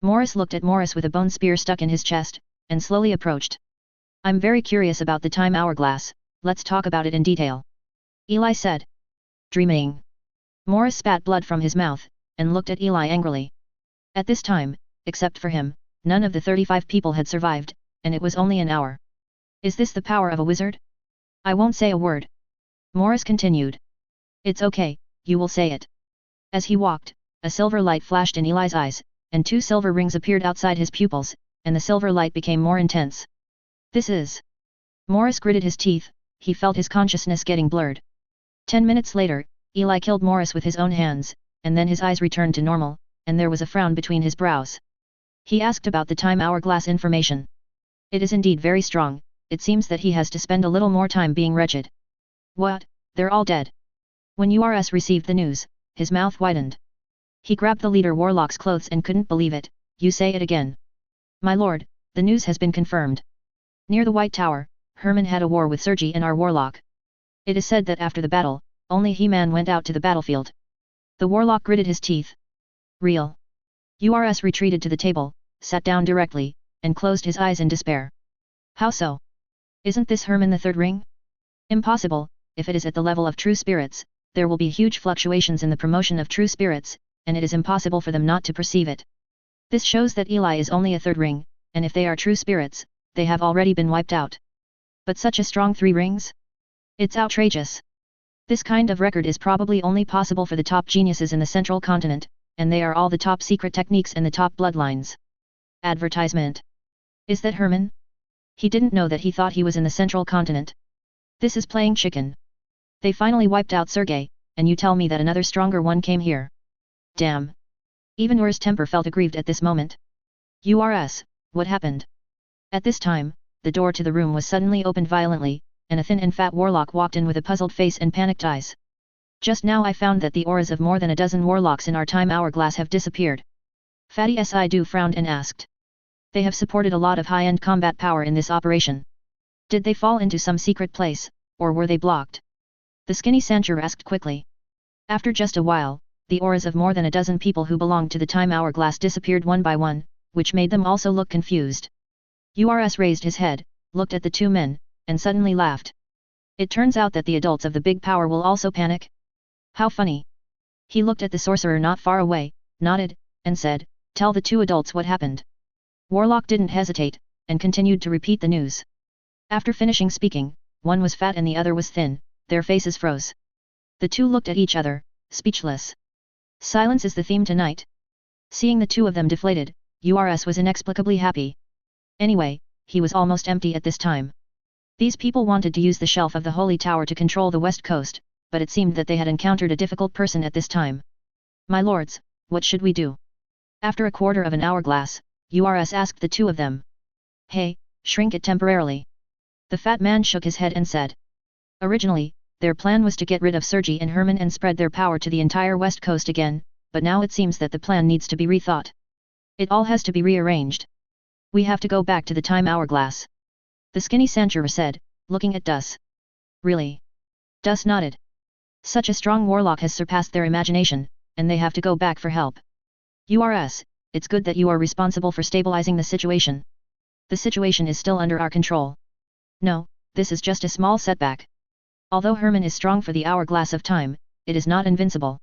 [SPEAKER 1] Morris looked at Morris with a bone spear stuck in his chest, and slowly approached. I'm very curious about the time hourglass, let's talk about it in detail. Eli said. Dreaming. Morris spat blood from his mouth, and looked at Eli angrily. At this time, except for him, none of the 35 people had survived, and it was only an hour. Is this the power of a wizard? I won't say a word. Morris continued. It's okay, you will say it. As he walked, a silver light flashed in Eli's eyes, and 2 silver rings appeared outside his pupils, and the silver light became more intense. This is... Morris gritted his teeth, he felt his consciousness getting blurred. 10 minutes later, Eli killed Morris with his own hands, and then his eyes returned to normal, and there was a frown between his brows. He asked about the time hourglass information. It is indeed very strong, it seems that he has to spend a little more time being wretched. What, they're all dead? When URS received the news, his mouth widened. He grabbed the leader warlock's clothes and couldn't believe it. You say it again. My lord, the news has been confirmed. Near the White Tower, Herman had a war with Sergi and our warlock. It is said that after the battle, only He-Man went out to the battlefield. The warlock gritted his teeth. Real. URS retreated to the table, sat down directly, and closed his eyes in despair. How so? Isn't this Herman the third ring? Impossible, if it is at the level of true spirits, there will be huge fluctuations in the promotion of true spirits, and it is impossible for them not to perceive it. This shows that Eli is only a third ring, and if they are true spirits, they have already been wiped out. But such a strong 3 rings? It's outrageous. This kind of record is probably only possible for the top geniuses in the central continent, and they are all the top secret techniques and the top bloodlines. Advertisement. Is that Herman? He didn't know that he thought he was in the central continent. This is playing chicken. They finally wiped out Sergei, and you tell me that another stronger one came here. Damn. Even Ur's temper felt aggrieved at this moment. URS, what happened? At this time, the door to the room was suddenly opened violently, and a thin and fat warlock walked in with a puzzled face and panicked eyes. Just now I found that the auras of more than a dozen warlocks in our time hourglass have disappeared. Fatty Si-Do frowned and asked. They have supported a lot of high-end combat power in this operation. Did they fall into some secret place, or were they blocked? The skinny Sancher asked quickly. After just a while, the auras of more than a dozen people who belonged to the time hourglass disappeared one by one, which made them also look confused. URS raised his head, looked at the two men, and suddenly laughed. It turns out that the adults of the big power will also panic? How funny. He looked at the sorcerer not far away, nodded, and said, "Tell the two adults what happened." Warlock didn't hesitate, and continued to repeat the news. After finishing speaking, one was fat and the other was thin, their faces froze. The two looked at each other, speechless. Silence is the theme tonight. Seeing the two of them deflated, URS was inexplicably happy. Anyway, he was almost empty at this time. These people wanted to use the shelf of the Holy Tower to control the west coast, but it seemed that they had encountered a difficult person at this time. "My lords, what should we do?" After a quarter of an hourglass, URS asked the two of them. "Hey, shrink it temporarily." The fat man shook his head and said. Originally, their plan was to get rid of Sergi and Herman and spread their power to the entire west coast again, but now it seems that the plan needs to be rethought. It all has to be rearranged. We have to go back to the time hourglass. The skinny Sancher said, looking at Dus. Really? Dus nodded. Such a strong warlock has surpassed their imagination, and they have to go back for help. URS, it's good that you are responsible for stabilizing the situation. The situation is still under our control. No, this is just a small setback. Although Herman is strong for the hourglass of time, it is not invincible.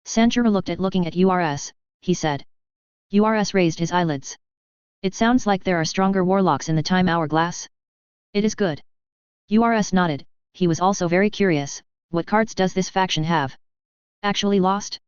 [SPEAKER 1] Sancher looking at URS, he said. URS raised his eyelids. It sounds like there are stronger warlocks in the time hourglass. It is good. URS nodded, he was also very curious, what cards does this faction have? Actually lost?